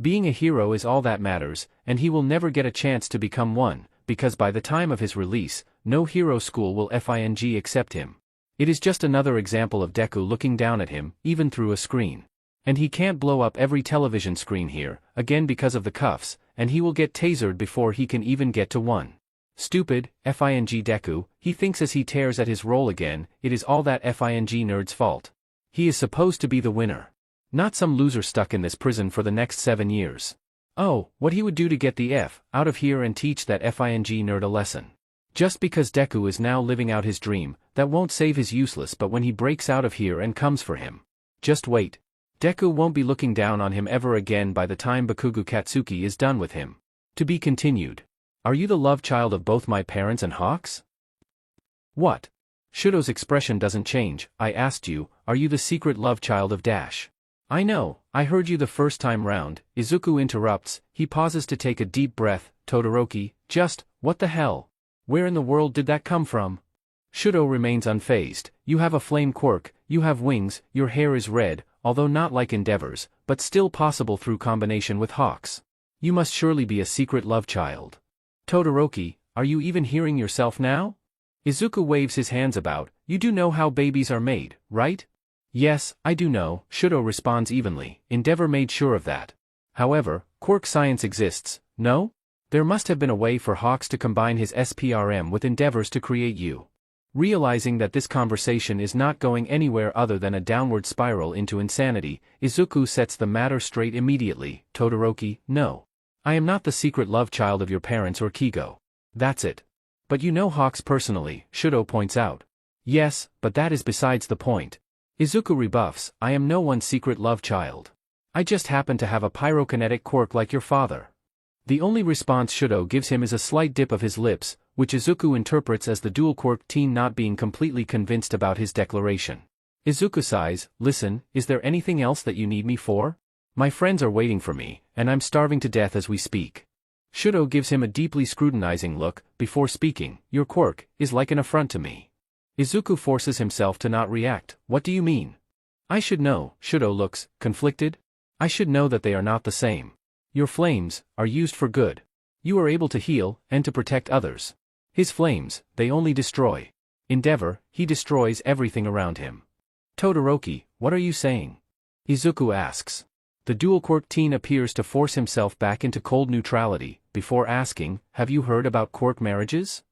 Being a hero is all that matters, and he will never get a chance to become one, because by the time of his release, no hero school will Fing accept him. It is just another example of Deku looking down at him, even through a screen. And he can't blow up every television screen here, again because of the cuffs, and he will get tasered before he can even get to one. Stupid, Fing Deku, he thinks as he tears at his role again, it is all that Fing nerd's fault. He is supposed to be the winner. Not some loser stuck in this prison for the next 7 years. Oh, what he would do to get the F out of here and teach that Fing nerd a lesson. Just because Deku is now living out his dream, that won't save his useless but when he breaks out of here and comes for him. Just wait. Deku won't be looking down on him ever again by the time Bakugo Katsuki is done with him. To be continued. Are you the love child of both my parents and Hawks? What? Shudo's expression doesn't change. I asked you, are you the secret love child of Dash? I know, I heard you the first time round. Izuku interrupts, he pauses to take a deep breath. Todoroki, just, what the hell? Where in the world did that come from? Shudo remains unfazed. You have a flame quirk, you have wings, your hair is red, although not like Endeavor's, but still possible through combination with Hawks. You must surely be a secret love child. Todoroki, are you even hearing yourself now? Izuku waves his hands about. You do know how babies are made, right? Yes, I do know, Shudo responds evenly. Endeavor made sure of that. However, quirk science exists, no? There must have been a way for Hawks to combine his SPRM with Endeavors to create you. Realizing that this conversation is not going anywhere other than a downward spiral into insanity, Izuku sets the matter straight immediately. Todoroki, no. I am not the secret love child of your parents or Kigo. That's it. But you know Hawks personally, Shudo points out. Yes, but that is besides the point. Izuku rebuffs, I am no one's secret love child. I just happen to have a pyrokinetic quirk like your father. The only response Shudo gives him is a slight dip of his lips, which Izuku interprets as the dual quirk teen not being completely convinced about his declaration. Izuku sighs, listen, is there anything else that you need me for? My friends are waiting for me, and I'm starving to death as we speak. Shudo gives him a deeply scrutinizing look, before speaking, your quirk is like an affront to me. Izuku forces himself to not react, what do you mean? I should know, Shudo looks, conflicted. I should know that they are not the same. Your flames are used for good. You are able to heal, and to protect others. His flames, they only destroy. Endeavor, he destroys everything around him. Todoroki, what are you saying? Izuku asks. The dual quirk teen appears to force himself back into cold neutrality, before asking, have you heard about quirk marriages?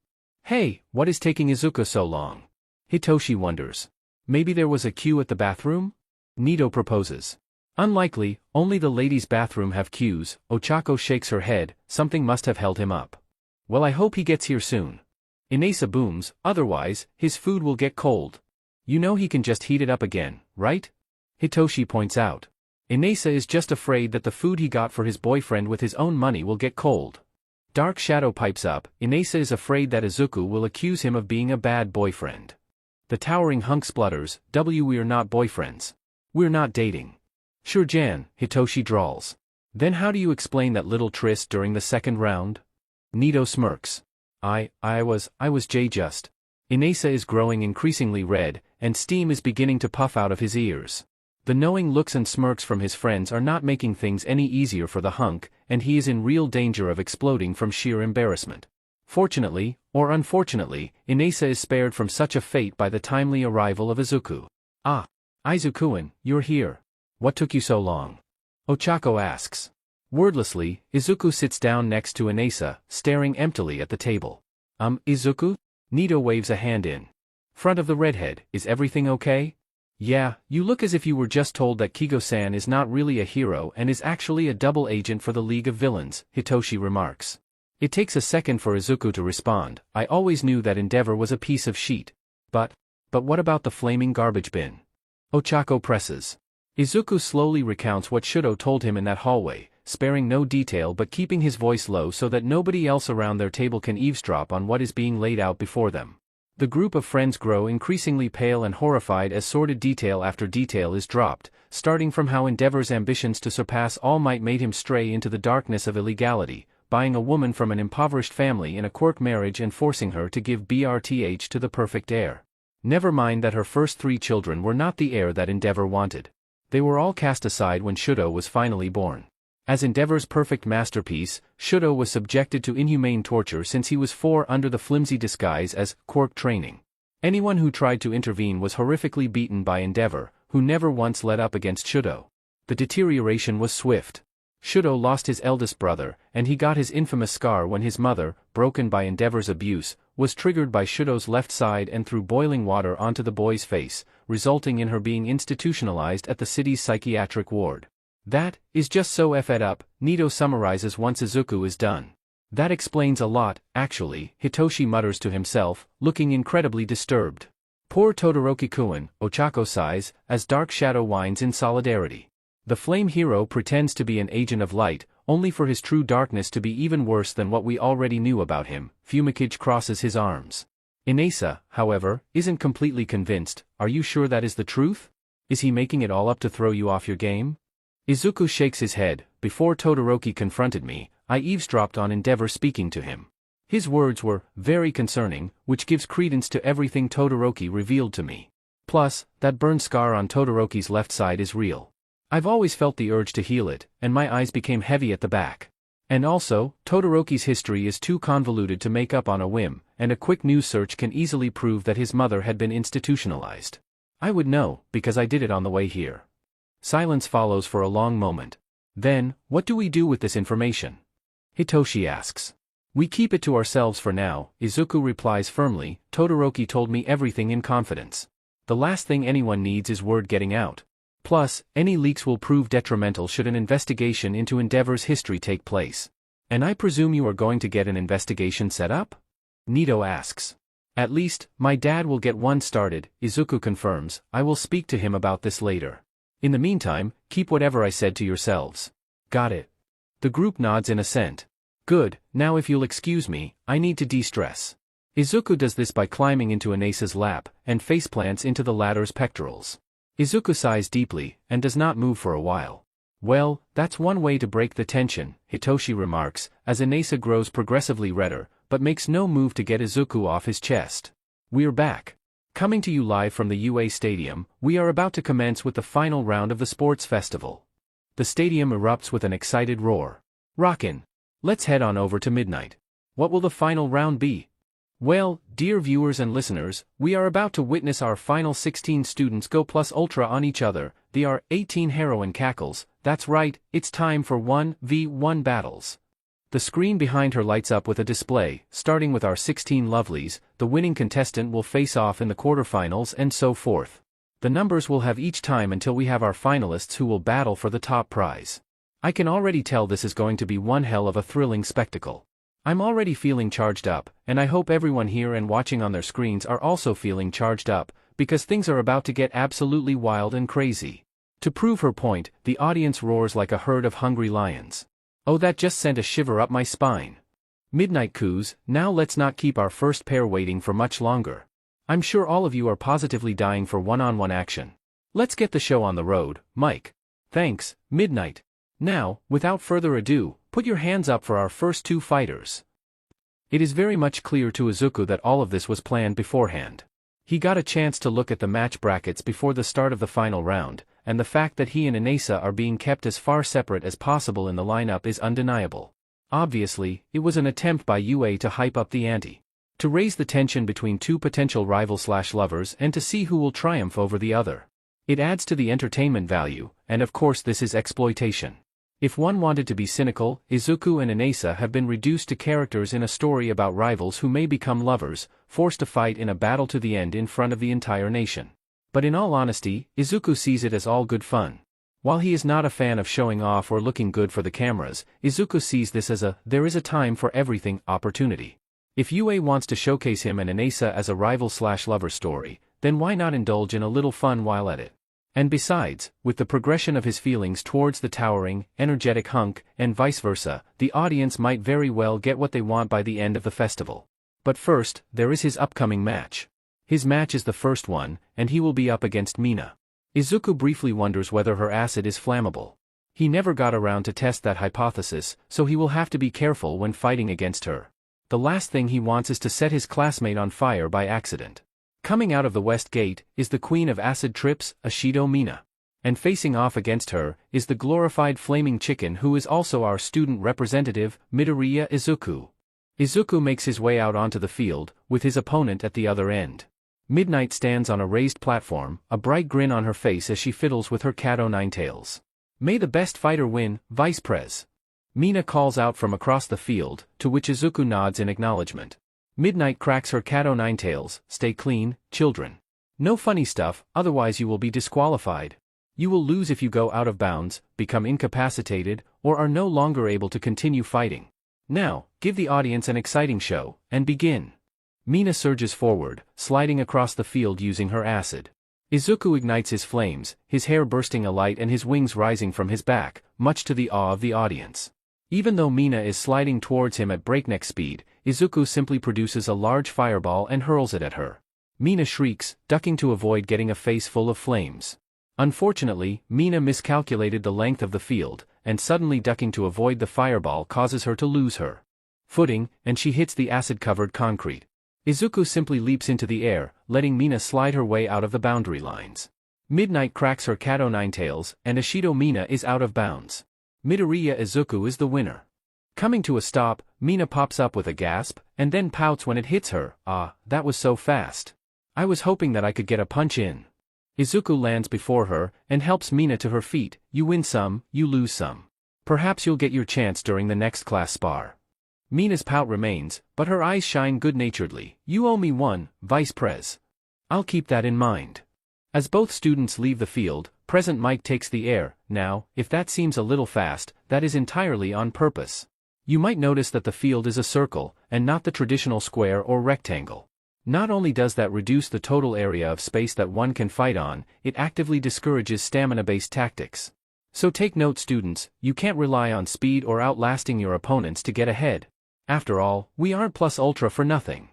Hey, what is taking Izuku so long? Hitoshi wonders. Maybe there was a queue at the bathroom? Nido proposes. Unlikely, only the ladies' bathroom have queues. Ochako shakes her head, something must have held him up. Well, I hope he gets here soon. Inasa booms, otherwise, his food will get cold. You know he can just heat it up again, right? Hitoshi points out. Inasa is just afraid that the food he got for his boyfriend with his own money will get cold. Dark Shadow pipes up, Inasa is afraid that Izuku will accuse him of being a bad boyfriend. The towering hunk splutters, we're not boyfriends. We're not dating. Sure Jan, Hitoshi drawls. Then how do you explain that little tryst during the second round? Nido smirks. I was just. Inasa is growing increasingly red, and steam is beginning to puff out of his ears. The knowing looks and smirks from his friends are not making things any easier for the hunk, and he is in real danger of exploding from sheer embarrassment. Fortunately, or unfortunately, Inasa is spared from such a fate by the timely arrival of Izuku. Ah! Izuku-an, you're here. What took you so long? Ochako asks. Wordlessly, Izuku sits down next to Inasa, staring emptily at the table. Izuku? Nido waves a hand in front of the redhead, is everything okay? Yeah, you look as if you were just told that Kigo-san is not really a hero and is actually a double agent for the League of Villains, Hitoshi remarks. It takes a second for Izuku to respond, I always knew that Endeavor was a piece of shit. But what about the flaming garbage bin? Ochako presses. Izuku slowly recounts what Shudo told him in that hallway, sparing no detail but keeping his voice low so that nobody else around their table can eavesdrop on what is being laid out before them. The group of friends grow increasingly pale and horrified as sordid detail after detail is dropped, starting from how Endeavor's ambitions to surpass All Might made him stray into the darkness of illegality, buying a woman from an impoverished family in a quirk marriage and forcing her to give BRTH to the perfect heir. Never mind that her first 3 children were not the heir that Endeavor wanted. They were all cast aside when Shudo was finally born. As Endeavor's perfect masterpiece, Shudo was subjected to inhumane torture since he was 4 under the flimsy disguise as quirk training. Anyone who tried to intervene was horrifically beaten by Endeavor, who never once let up against Shudo. The deterioration was swift. Shudo lost his eldest brother, and he got his infamous scar when his mother, broken by Endeavor's abuse, was triggered by Shudo's left side and threw boiling water onto the boy's face, resulting in her being institutionalized at the city's psychiatric ward. That is just so effed up, Nido summarizes once Izuku is done. That explains a lot, actually, Hitoshi mutters to himself, looking incredibly disturbed. Poor Todoroki-kun, Ochako sighs, as Dark Shadow whines in solidarity. The flame hero pretends to be an agent of light, only for his true darkness to be even worse than what we already knew about him. Fumikage crosses his arms. Inasa, however, isn't completely convinced. Are you sure that is the truth? Is he making it all up to throw you off your game? Izuku shakes his head. Before Todoroki confronted me, I eavesdropped on Endeavor speaking to him. His words were very concerning, which gives credence to everything Todoroki revealed to me. Plus, that burn scar on Todoroki's left side is real. I've always felt the urge to heal it, and my eyes became heavy at the back. And also, Todoroki's history is too convoluted to make up on a whim, and a quick news search can easily prove that his mother had been institutionalized. I would know, because I did it on the way here. Silence follows for a long moment. Then, what do we do with this information? Hitoshi asks. We keep it to ourselves for now, Izuku replies firmly. Todoroki told me everything in confidence. The last thing anyone needs is word getting out. Plus, any leaks will prove detrimental should an investigation into Endeavor's history take place. And I presume you are going to get an investigation set up? Nito asks. At least, my dad will get one started, Izuku confirms. I will speak to him about this later. In the meantime, keep whatever I said to yourselves. Got it. The group nods in assent. Good, now if you'll excuse me, I need to de-stress. Izuku does this by climbing into Inasa's lap, and faceplants into the latter's pectorals. Izuku sighs deeply, and does not move for a while. Well, that's one way to break the tension, Hitoshi remarks, as Inasa grows progressively redder, but makes no move to get Izuku off his chest. We're back. Coming to you live from the UA Stadium, we are about to commence with the final round of the sports festival. The stadium erupts with an excited roar. Rockin'. Let's head on over to midnight. What will the final round be? Well, dear viewers and listeners, we are about to witness our final 16 students go plus ultra on each other. The R18 heroine cackles. That's right, it's time for 1v1 battles. The screen behind her lights up with a display. Starting with our 16 lovelies, the winning contestant will face off in the quarterfinals and so forth. The numbers will have each time until we have our finalists who will battle for the top prize. I can already tell this is going to be one hell of a thrilling spectacle. I'm already feeling charged up, and I hope everyone here and watching on their screens are also feeling charged up, because things are about to get absolutely wild and crazy. To prove her point, the audience roars like a herd of hungry lions. Oh, that just sent a shiver up my spine. Midnight coups, now let's not keep our first pair waiting for much longer. I'm sure all of you are positively dying for one-on-one action. Let's get the show on the road, Mike. Thanks, Midnight. Now, without further ado, put your hands up for our first two fighters. It is very much clear to Izuku that all of this was planned beforehand. He got a chance to look at the match brackets before the start of the final round, and the fact that he and Inasa are being kept as far separate as possible in the lineup is undeniable. Obviously, it was an attempt by UA to hype up the ante. To raise the tension between two potential rivals/lovers and to see who will triumph over the other. It adds to the entertainment value, and of course this is exploitation. If one wanted to be cynical, Izuku and Inasa have been reduced to characters in a story about rivals who may become lovers, forced to fight in a battle to the end in front of the entire nation. But in all honesty, Izuku sees it as all good fun. While he is not a fan of showing off or looking good for the cameras, Izuku sees this as there is a time for everything opportunity. If UA wants to showcase him and Inasa as a rival/lover story, then why not indulge in a little fun while at it? And besides, with the progression of his feelings towards the towering, energetic hunk, and vice versa, the audience might very well get what they want by the end of the festival. But first, there is his upcoming match. His match is the first one, and he will be up against Mina. Izuku briefly wonders whether her acid is flammable. He never got around to test that hypothesis, so he will have to be careful when fighting against her. The last thing he wants is to set his classmate on fire by accident. Coming out of the West Gate is the queen of acid trips, Ashido Mina. And facing off against her is the glorified flaming chicken who is also our student representative, Midoriya Izuku. Izuku makes his way out onto the field, with his opponent at the other end. Midnight stands on a raised platform, a bright grin on her face as she fiddles with her cat o' nine-tails. May the best fighter win, Vice Prez. Mina calls out from across the field, to which Izuku nods in acknowledgement. Midnight cracks her cat o' nine-tails, stay clean, children. No funny stuff, otherwise you will be disqualified. You will lose if you go out of bounds, become incapacitated, or are no longer able to continue fighting. Now, give the audience an exciting show, and begin. Mina surges forward, sliding across the field using her acid. Izuku ignites his flames, his hair bursting alight and his wings rising from his back, much to the awe of the audience. Even though Mina is sliding towards him at breakneck speed, Izuku simply produces a large fireball and hurls it at her. Mina shrieks, ducking to avoid getting a face full of flames. Unfortunately, Mina miscalculated the length of the field, and suddenly ducking to avoid the fireball causes her to lose her footing, and she hits the acid-covered concrete. Izuku simply leaps into the air, letting Mina slide her way out of the boundary lines. Midnight cracks her cat o'-nine-tails, and Ashido Mina is out of bounds. Midoriya Izuku is the winner. Coming to a stop, Mina pops up with a gasp, and then pouts when it hits her. Ah, that was so fast. I was hoping that I could get a punch in. Izuku lands before her, and helps Mina to her feet. You win some, you lose some. Perhaps you'll get your chance during the next class spar. Mina's pout remains, but her eyes shine good-naturedly. You owe me one, Vice Prez. I'll keep that in mind. As both students leave the field, Present Mike takes the air. Now, if that seems a little fast, that is entirely on purpose. You might notice that the field is a circle, and not the traditional square or rectangle. Not only does that reduce the total area of space that one can fight on, it actively discourages stamina-based tactics. So take note, students, you can't rely on speed or outlasting your opponents to get ahead. After all, we aren't plus ultra for nothing.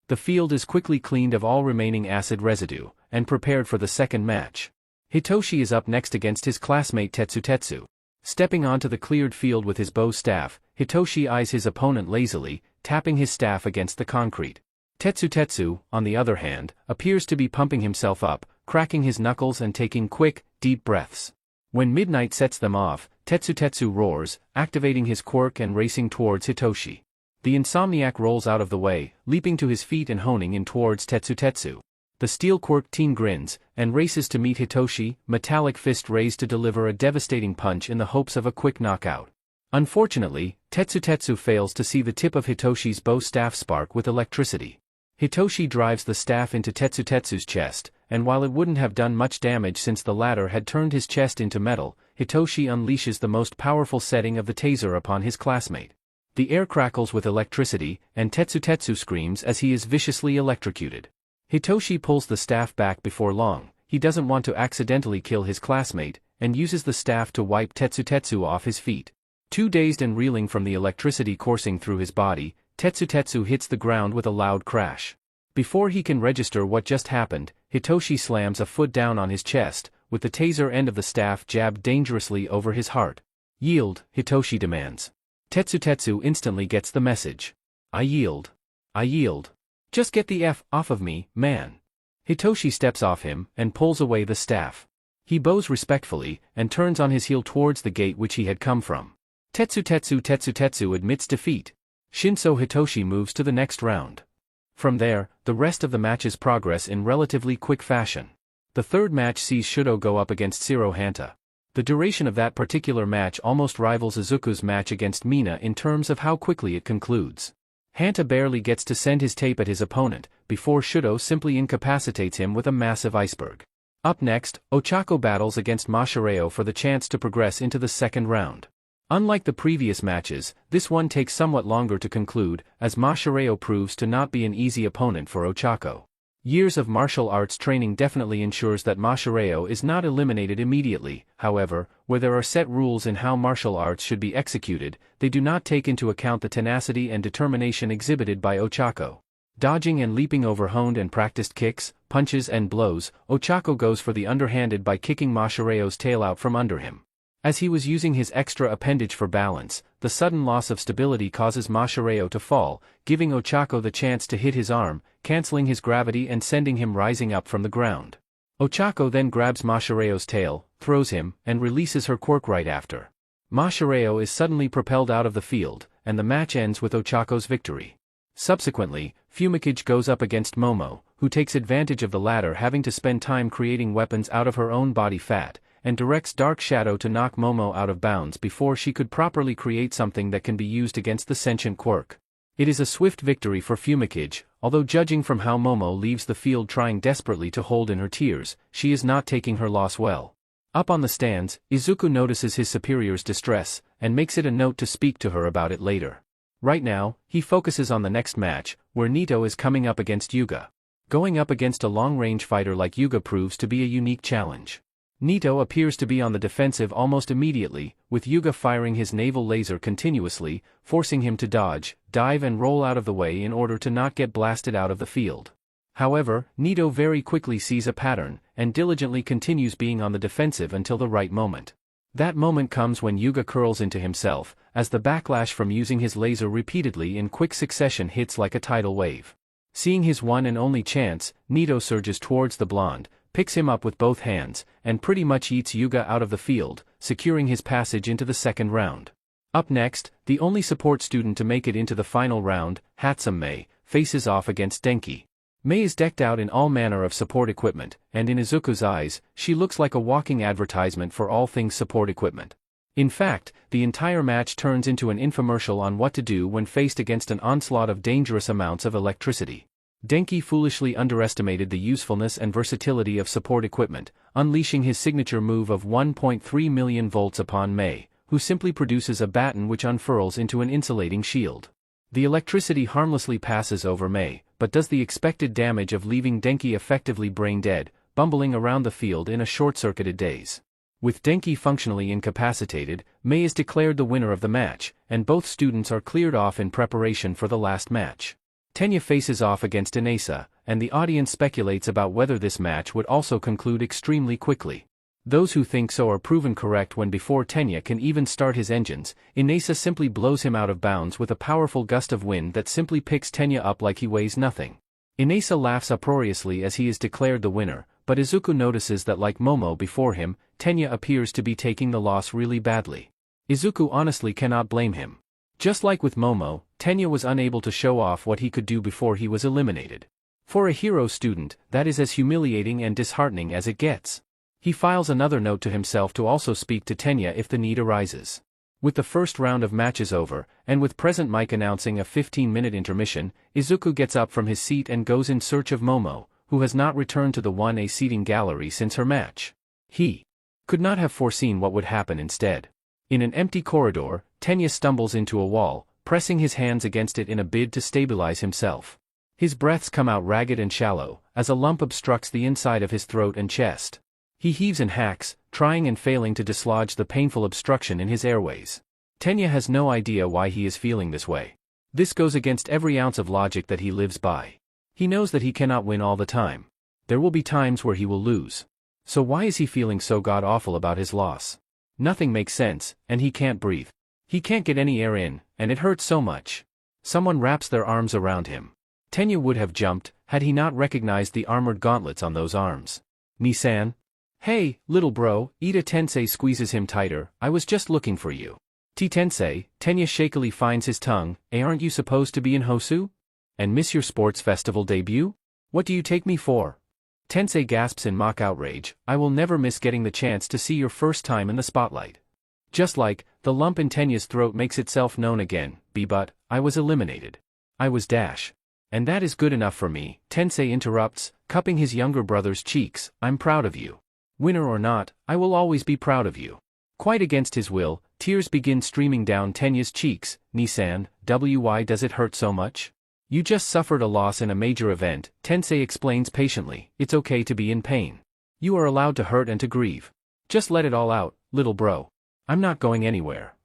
The field is quickly cleaned of all remaining acid residue, and prepared for the second match. Hitoshi is up next against his classmate Tetsu. Stepping onto the cleared field with his bow staff, Hitoshi eyes his opponent lazily, tapping his staff against the concrete. Tetsu, on the other hand, appears to be pumping himself up, cracking his knuckles and taking quick, deep breaths. When Midnight sets them off, Tetsu roars, activating his quirk and racing towards Hitoshi. The insomniac rolls out of the way, leaping to his feet and honing in towards Tetsu. The steel quirk teen grins, and races to meet Hitoshi, metallic fist raised to deliver a devastating punch in the hopes of a quick knockout. Unfortunately, Tetsu fails to see the tip of Hitoshi's bow staff spark with electricity. Hitoshi drives the staff into Tetsu's chest, and while it wouldn't have done much damage since the latter had turned his chest into metal, Hitoshi unleashes the most powerful setting of the taser upon his classmate. The air crackles with electricity, and Tetsu screams as he is viciously electrocuted. Hitoshi pulls the staff back before long. He doesn't want to accidentally kill his classmate, and uses the staff to wipe Tetsu off his feet. Too dazed and reeling from the electricity coursing through his body, Tetsu hits the ground with a loud crash. Before he can register what just happened, Hitoshi slams a foot down on his chest, with the taser end of the staff jabbed dangerously over his heart. Yield, Hitoshi demands. Tetsu instantly gets the message. I yield. Just get the F off of me, man. Hitoshi steps off him, and pulls away the staff. He bows respectfully, and turns on his heel towards the gate which he had come from. Tetsu admits defeat. Shinso Hitoshi moves to the next round. From there, the rest of the matches progress in relatively quick fashion. The third match sees Shudo go up against Shiro Hanta. The duration of that particular match almost rivals Izuku's match against Mina in terms of how quickly it concludes. Hanta barely gets to send his tape at his opponent, before Shudo simply incapacitates him with a massive iceberg. Up next, Ochako battles against Mashireo for the chance to progress into the second round. Unlike the previous matches, this one takes somewhat longer to conclude, as Mashireo proves to not be an easy opponent for Ochako. Years of martial arts training definitely ensures that Mashireo is not eliminated immediately. However, where there are set rules in how martial arts should be executed, they do not take into account the tenacity and determination exhibited by Ochako. Dodging and leaping over honed and practiced kicks, punches and blows, Ochako goes for the underhanded by kicking Mashireo's tail out from under him. As he was using his extra appendage for balance, the sudden loss of stability causes Mashireo to fall, giving Ochako the chance to hit his arm, cancelling his gravity and sending him rising up from the ground. Ochako then grabs Mashireo's tail, throws him, and releases her quirk right after. Mashireo is suddenly propelled out of the field, and the match ends with Ochako's victory. Subsequently, Pheonix goes up against Momo, who takes advantage of the latter having to spend time creating weapons out of her own body fat, and directs Dark Shadow to knock Momo out of bounds before she could properly create something that can be used against the sentient quirk. It is a swift victory for Pheonix, although judging from how Momo leaves the field trying desperately to hold in her tears, she is not taking her loss well. Up on the stands, Izuku notices his superior's distress, and makes it a note to speak to her about it later. Right now, he focuses on the next match, where Nito is coming up against Yuga. Going up against a long-range fighter like Yuga proves to be a unique challenge. Nito appears to be on the defensive almost immediately, with Yuga firing his naval laser continuously, forcing him to dodge, dive and roll out of the way in order to not get blasted out of the field. However, Nito very quickly sees a pattern, and diligently continues being on the defensive until the right moment. That moment comes when Yuga curls into himself, as the backlash from using his laser repeatedly in quick succession hits like a tidal wave. Seeing his one and only chance, Nito surges towards the blonde, picks him up with both hands, and pretty much eats Yuga out of the field, securing his passage into the second round. Up next, the only support student to make it into the final round, Hatsum Mei, faces off against Denki. Mei is decked out in all manner of support equipment, and in Izuku's eyes, she looks like a walking advertisement for all things support equipment. In fact, the entire match turns into an infomercial on what to do when faced against an onslaught of dangerous amounts of electricity. Denki foolishly underestimated the usefulness and versatility of support equipment, unleashing his signature move of 1.3 million volts upon Mei, who simply produces a baton which unfurls into an insulating shield. The electricity harmlessly passes over Mei, but does the expected damage of leaving Denki effectively brain-dead, bumbling around the field in a short-circuited daze. With Denki functionally incapacitated, Mei is declared the winner of the match, and both students are cleared off in preparation for the last match. Tenya faces off against Inasa, and the audience speculates about whether this match would also conclude extremely quickly. Those who think so are proven correct when before Tenya can even start his engines, Inasa simply blows him out of bounds with a powerful gust of wind that simply picks Tenya up like he weighs nothing. Inasa laughs uproariously as he is declared the winner, but Izuku notices that like Momo before him, Tenya appears to be taking the loss really badly. Izuku honestly cannot blame him. Just like with Momo, Tenya was unable to show off what he could do before he was eliminated. For a hero student, that is as humiliating and disheartening as it gets. He files another note to himself to also speak to Tenya if the need arises. With the first round of matches over, and with present Mike announcing a 15-minute intermission, Izuku gets up from his seat and goes in search of Momo, who has not returned to the 1A seating gallery since her match. He could not have foreseen what would happen instead. In an empty corridor, Tenya stumbles into a wall, pressing his hands against it in a bid to stabilize himself. His breaths come out ragged and shallow, as a lump obstructs the inside of his throat and chest. He heaves and hacks, trying and failing to dislodge the painful obstruction in his airways. Tenya has no idea why he is feeling this way. This goes against every ounce of logic that he lives by. He knows that he cannot win all the time. There will be times where he will lose. So why is he feeling so god-awful about his loss? Nothing makes sense, and he can't breathe. He can't get any air in, and it hurts so much. Someone wraps their arms around him. Tenya would have jumped, had he not recognized the armored gauntlets on those arms. Nissan? Hey, little bro, Ida Tensei squeezes him tighter, I was just looking for you. Tensei, Tenya shakily finds his tongue, aren't you supposed to be in Hosu? And miss your sports festival debut? What do you take me for? Tensei gasps in mock outrage, I will never miss getting the chance to see your first time in the spotlight. Just like, the lump in Tenya's throat makes itself known again, but, I was eliminated. I was dash. And that is good enough for me, Tensei interrupts, cupping his younger brother's cheeks, I'm proud of you. Winner or not, I will always be proud of you. Quite against his will, tears begin streaming down Tenya's cheeks. Nissan, why does it hurt so much? You just suffered a loss in a major event, Tensei explains patiently, it's okay to be in pain. You are allowed to hurt and to grieve. Just let it all out, little bro. I'm not going anywhere.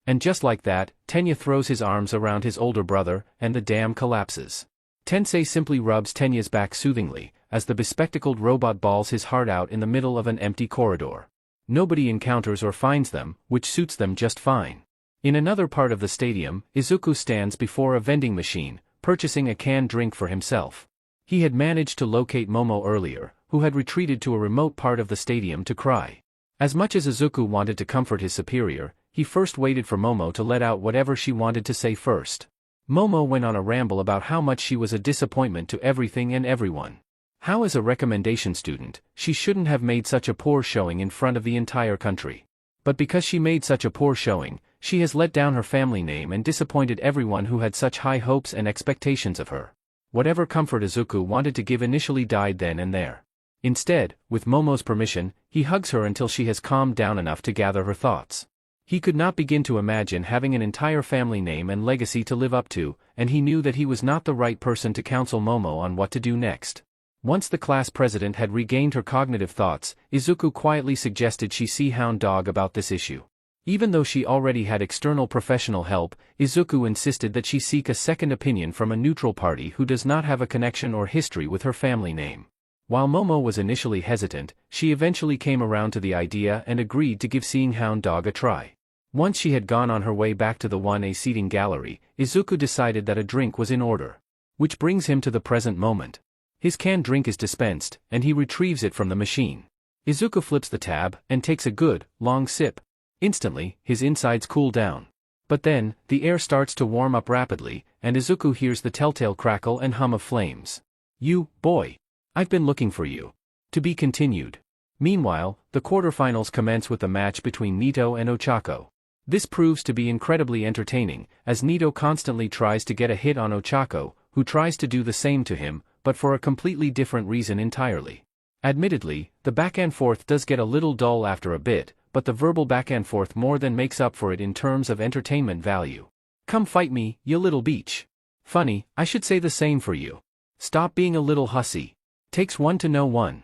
And just like that, Tenya throws his arms around his older brother, and the dam collapses. Tensei simply rubs Tenya's back soothingly, as the bespectacled robot bawls his heart out in the middle of an empty corridor. Nobody encounters or finds them, which suits them just fine. In another part of the stadium, Izuku stands before a vending machine, purchasing a canned drink for himself. He had managed to locate Momo earlier, who had retreated to a remote part of the stadium to cry. As much as Izuku wanted to comfort his superior, he first waited for Momo to let out whatever she wanted to say first. Momo went on a ramble about how much she was a disappointment to everything and everyone. How as a recommendation student, she shouldn't have made such a poor showing in front of the entire country. But because she made such a poor showing, she has let down her family name and disappointed everyone who had such high hopes and expectations of her. Whatever comfort Izuku wanted to give initially died then and there. Instead, with Momo's permission, he hugs her until she has calmed down enough to gather her thoughts. He could not begin to imagine having an entire family name and legacy to live up to, and he knew that he was not the right person to counsel Momo on what to do next. Once the class president had regained her cognitive thoughts, Izuku quietly suggested she see Hound Dog about this issue. Even though she already had external professional help, Izuku insisted that she seek a second opinion from a neutral party who does not have a connection or history with her family name. While Momo was initially hesitant, she eventually came around to the idea and agreed to give seeing Hound Dog a try. Once she had gone on her way back to the 1A seating gallery, Izuku decided that a drink was in order. Which brings him to the present moment. His canned drink is dispensed, and he retrieves it from the machine. Izuku flips the tab, and takes a good, long sip. Instantly, his insides cool down. But then, the air starts to warm up rapidly, and Izuku hears the telltale crackle and hum of flames. You, boy. I've been looking for you. To be continued. Meanwhile, the quarterfinals commence with the match between Nito and Ochako. This proves to be incredibly entertaining, as Nito constantly tries to get a hit on Ochako, who tries to do the same to him, but for a completely different reason entirely. Admittedly, the back and forth does get a little dull after a bit, but the verbal back and forth more than makes up for it in terms of entertainment value. Come fight me, you little beach. Funny, I should say the same for you. Stop being a little hussy. Takes one to know one.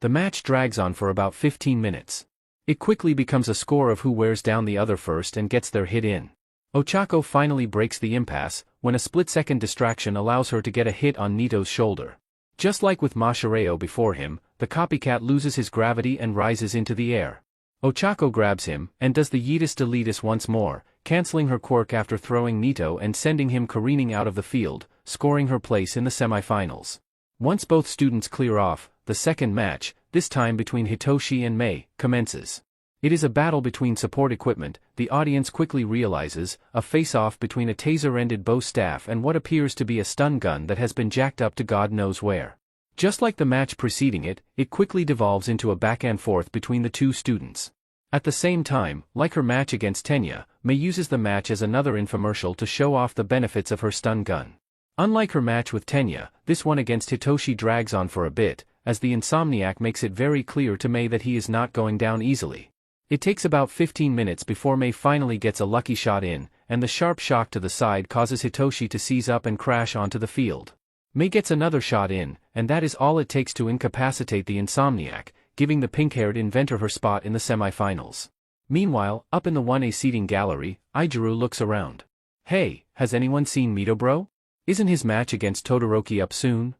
The match drags on for about 15 minutes. It quickly becomes a score of who wears down the other first and gets their hit in. Ochako finally breaks the impasse, when a split-second distraction allows her to get a hit on Nito's shoulder. Just like with Mashireo before him, the copycat loses his gravity and rises into the air. Ochako grabs him, and does the yeetus deletus once more, cancelling her quirk after throwing Nito and sending him careening out of the field, scoring her place in the semifinals. Once both students clear off, the second match, this time between Hitoshi and Mei, commences. It is a battle between support equipment, the audience quickly realizes, a face-off between a taser-ended bow staff and what appears to be a stun gun that has been jacked up to God knows where. Just like the match preceding it, it quickly devolves into a back and forth between the two students. At the same time, like her match against Tenya, Mei uses the match as another infomercial to show off the benefits of her stun gun. Unlike her match with Tenya, this one against Hitoshi drags on for a bit, as the insomniac makes it very clear to Mei that he is not going down easily. It takes about 15 minutes before Mei finally gets a lucky shot in, and the sharp shock to the side causes Hitoshi to seize up and crash onto the field. Mei gets another shot in, and that is all it takes to incapacitate the insomniac, giving the pink-haired inventor her spot in the semifinals. Meanwhile, up in the 1A seating gallery, Aizawa looks around. Hey, has anyone seen Midobro? Isn't his match against Todoroki up soon?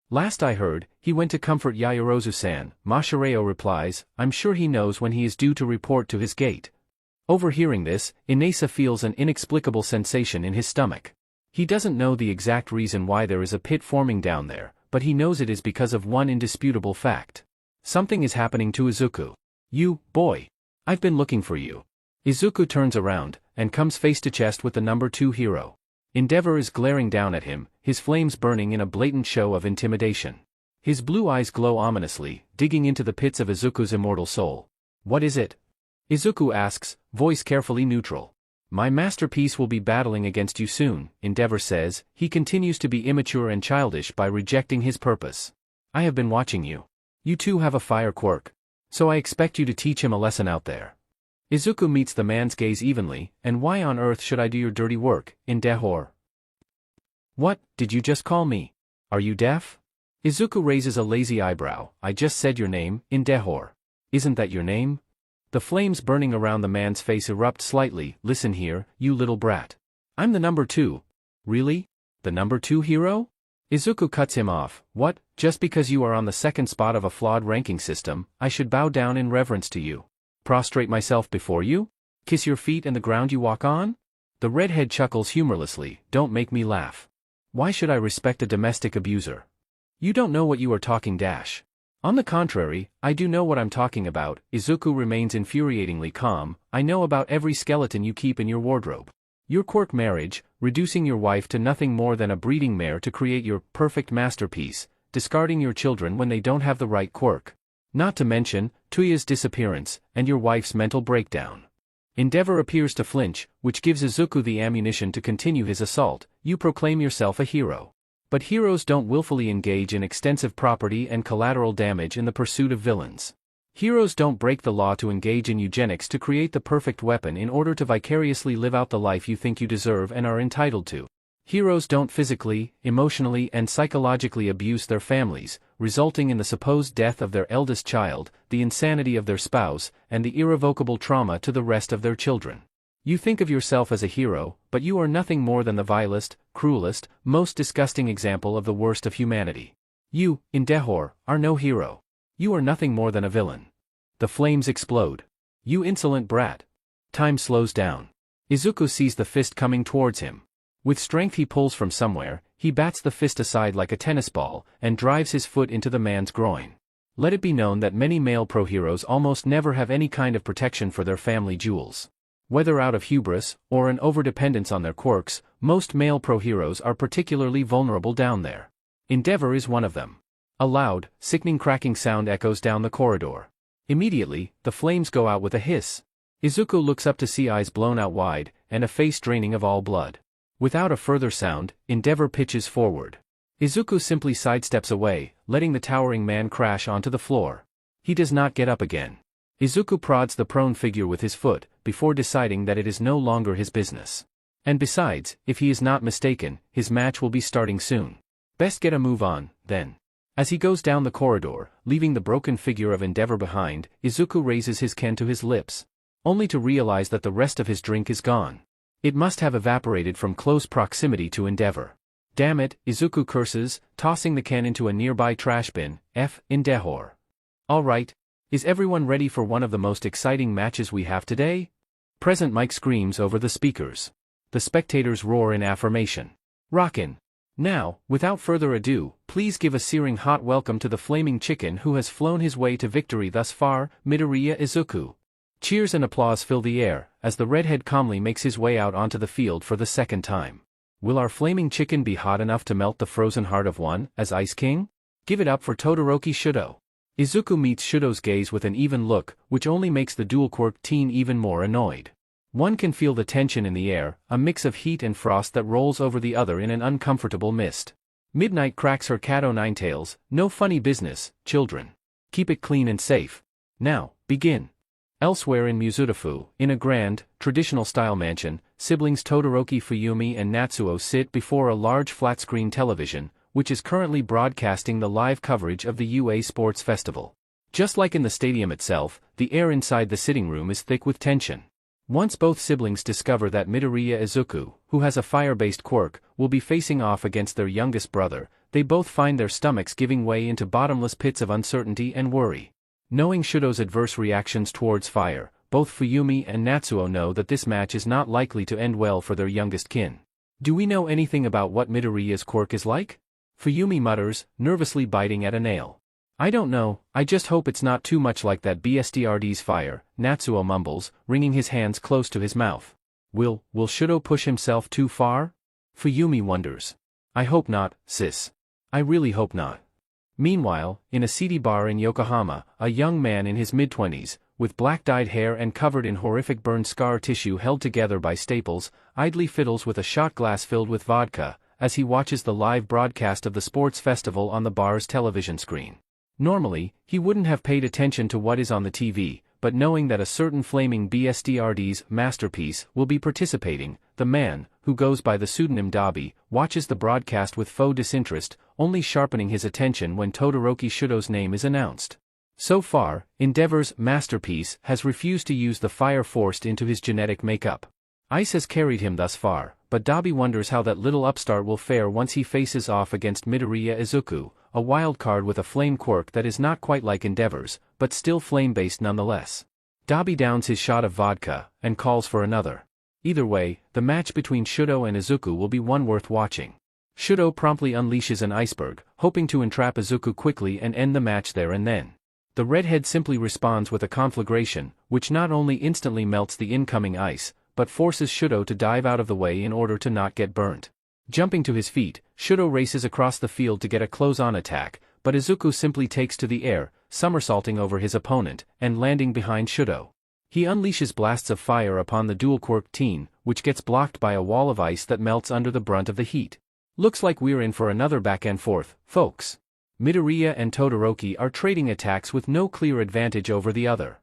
Last I heard, he went to comfort Yaoyorozu-san. Mashireo replies, I'm sure he knows when he is due to report to his gate. Overhearing this, Inasa feels an inexplicable sensation in his stomach. He doesn't know the exact reason why there is a pit forming down there, but he knows it is because of one indisputable fact. Something is happening to Izuku. You, boy. I've been looking for you. Izuku turns around, and comes face to chest with the number 2 hero. Endeavor is glaring down at him, his flames burning in a blatant show of intimidation. His blue eyes glow ominously, digging into the pits of Izuku's immortal soul. What is it? Izuku asks, voice carefully neutral. My masterpiece will be battling against you soon, Endeavor says. He continues to be immature and childish by rejecting his purpose. I have been watching you. You too have a fire quirk. So I expect you to teach him a lesson out there. Izuku meets the man's gaze evenly, and why on earth should I do your dirty work, Endeavor? What, did you just call me? Are you deaf? Izuku raises a lazy eyebrow. I just said your name, Endeavor. Isn't that your name? The flames burning around the man's face erupt slightly. Listen here, you little brat. I'm the number 2. Really? The number 2 hero? Izuku cuts him off. What, just because you are on the second spot of a flawed ranking system, I should bow down in reverence to you? Prostrate myself before you? Kiss your feet and the ground you walk on? The redhead chuckles humorlessly. Don't make me laugh. Why should I respect a domestic abuser? You don't know what you are talking dash. On the contrary, I do know what I'm talking about. Izuku remains infuriatingly calm. I know about every skeleton you keep in your wardrobe. Your quirk marriage, reducing your wife to nothing more than a breeding mare to create your perfect masterpiece, discarding your children when they don't have the right quirk. Not to mention, Tuya's disappearance, and your wife's mental breakdown. Endeavor appears to flinch, which gives Izuku the ammunition to continue his assault. You proclaim yourself a hero. But heroes don't willfully engage in extensive property and collateral damage in the pursuit of villains. Heroes don't break the law to engage in eugenics to create the perfect weapon in order to vicariously live out the life you think you deserve and are entitled to. Heroes don't physically, emotionally and psychologically abuse their families, resulting in the supposed death of their eldest child, the insanity of their spouse, and the irrevocable trauma to the rest of their children. You think of yourself as a hero, but you are nothing more than the vilest, cruelest, most disgusting example of the worst of humanity. You, Endeavor, are no hero. You are nothing more than a villain. The flames explode. You insolent brat. Time slows down. Izuku sees the fist coming towards him. With strength he pulls from somewhere, he bats the fist aside like a tennis ball, and drives his foot into the man's groin. Let it be known that many male pro-heroes almost never have any kind of protection for their family jewels. Whether out of hubris, or an overdependence on their quirks, most male pro-heroes are particularly vulnerable down there. Endeavor is one of them. A loud, sickening cracking sound echoes down the corridor. Immediately, the flames go out with a hiss. Izuku looks up to see eyes blown out wide, and a face draining of all blood. Without a further sound, Endeavor pitches forward. Izuku simply sidesteps away, letting the towering man crash onto the floor. He does not get up again. Izuku prods the prone figure with his foot, before deciding that it is no longer his business. And besides, if he is not mistaken, his match will be starting soon. Best get a move on, then. As he goes down the corridor, leaving the broken figure of Endeavor behind, Izuku raises his can to his lips, only to realize that the rest of his drink is gone. It must have evaporated from close proximity to Endeavor. Damn it, Izuku curses, tossing the can into a nearby trash bin. Endeavor. Alright. Is everyone ready for one of the most exciting matches we have today? Present Mike screams over the speakers. The spectators roar in affirmation. Rockin'. Now, without further ado, please give a searing hot welcome to the flaming chicken who has flown his way to victory thus far, Midoriya Izuku. Cheers and applause fill the air, as the redhead calmly makes his way out onto the field for the second time. Will our flaming chicken be hot enough to melt the frozen heart of one, as Ice King? Give it up for Todoroki Shudo. Izuku meets Shudo's gaze with an even look, which only makes the dual quirk teen even more annoyed. One can feel the tension in the air, a mix of heat and frost that rolls over the other in an uncomfortable mist. Midnight cracks her cat o' 9 tails, no funny business, children. Keep it clean and safe. Now, begin. Elsewhere in Muzutafu, in a grand, traditional-style mansion, siblings Todoroki, Fuyumi and Natsuo sit before a large flat-screen television, which is currently broadcasting the live coverage of the UA Sports Festival. Just like in the stadium itself, the air inside the sitting room is thick with tension. Once both siblings discover that Midoriya Izuku, who has a fire-based quirk, will be facing off against their youngest brother, they both find their stomachs giving way into bottomless pits of uncertainty and worry. Knowing Shudo's adverse reactions towards fire, both Fuyumi and Natsuo know that this match is not likely to end well for their youngest kin. Do we know anything about what Midoriya's quirk is like? Fuyumi mutters, nervously biting at a nail. I don't know, I just hope it's not too much like that BSTRD's fire, Natsuo mumbles, wringing his hands close to his mouth. Will Shudo push himself too far? Fuyumi wonders. I hope not, sis. I really hope not. Meanwhile, in a seedy bar in Yokohama, a young man in his mid-20s, with black-dyed hair and covered in horrific burned scar tissue held together by staples, idly fiddles with a shot glass filled with vodka, as he watches the live broadcast of the sports festival on the bar's television screen. Normally, he wouldn't have paid attention to what is on the TV, but knowing that a certain flaming BSTRD's masterpiece will be participating, the man, who goes by the pseudonym Dabi, watches the broadcast with faux disinterest, only sharpening his attention when Todoroki Shudo's name is announced. So far, Endeavor's masterpiece has refused to use the fire forced into his genetic makeup. Ice has carried him thus far, but Dabi wonders how that little upstart will fare once he faces off against Midoriya Izuku, a wild card with a flame quirk that is not quite like Endeavor's, but still flame-based nonetheless. Dabi downs his shot of vodka, and calls for another. Either way, the match between Shudo and Izuku will be one worth watching. Shudo promptly unleashes an iceberg, hoping to entrap Izuku quickly and end the match there and then. The redhead simply responds with a conflagration, which not only instantly melts the incoming ice, but forces Shudo to dive out of the way in order to not get burnt. Jumping to his feet, Shudo races across the field to get a close-on attack, but Izuku simply takes to the air, somersaulting over his opponent, and landing behind Shudo. He unleashes blasts of fire upon the dual quirk teen, which gets blocked by a wall of ice that melts under the brunt of the heat. Looks like we're in for another back and forth, folks. Midoriya and Todoroki are trading attacks with no clear advantage over the other.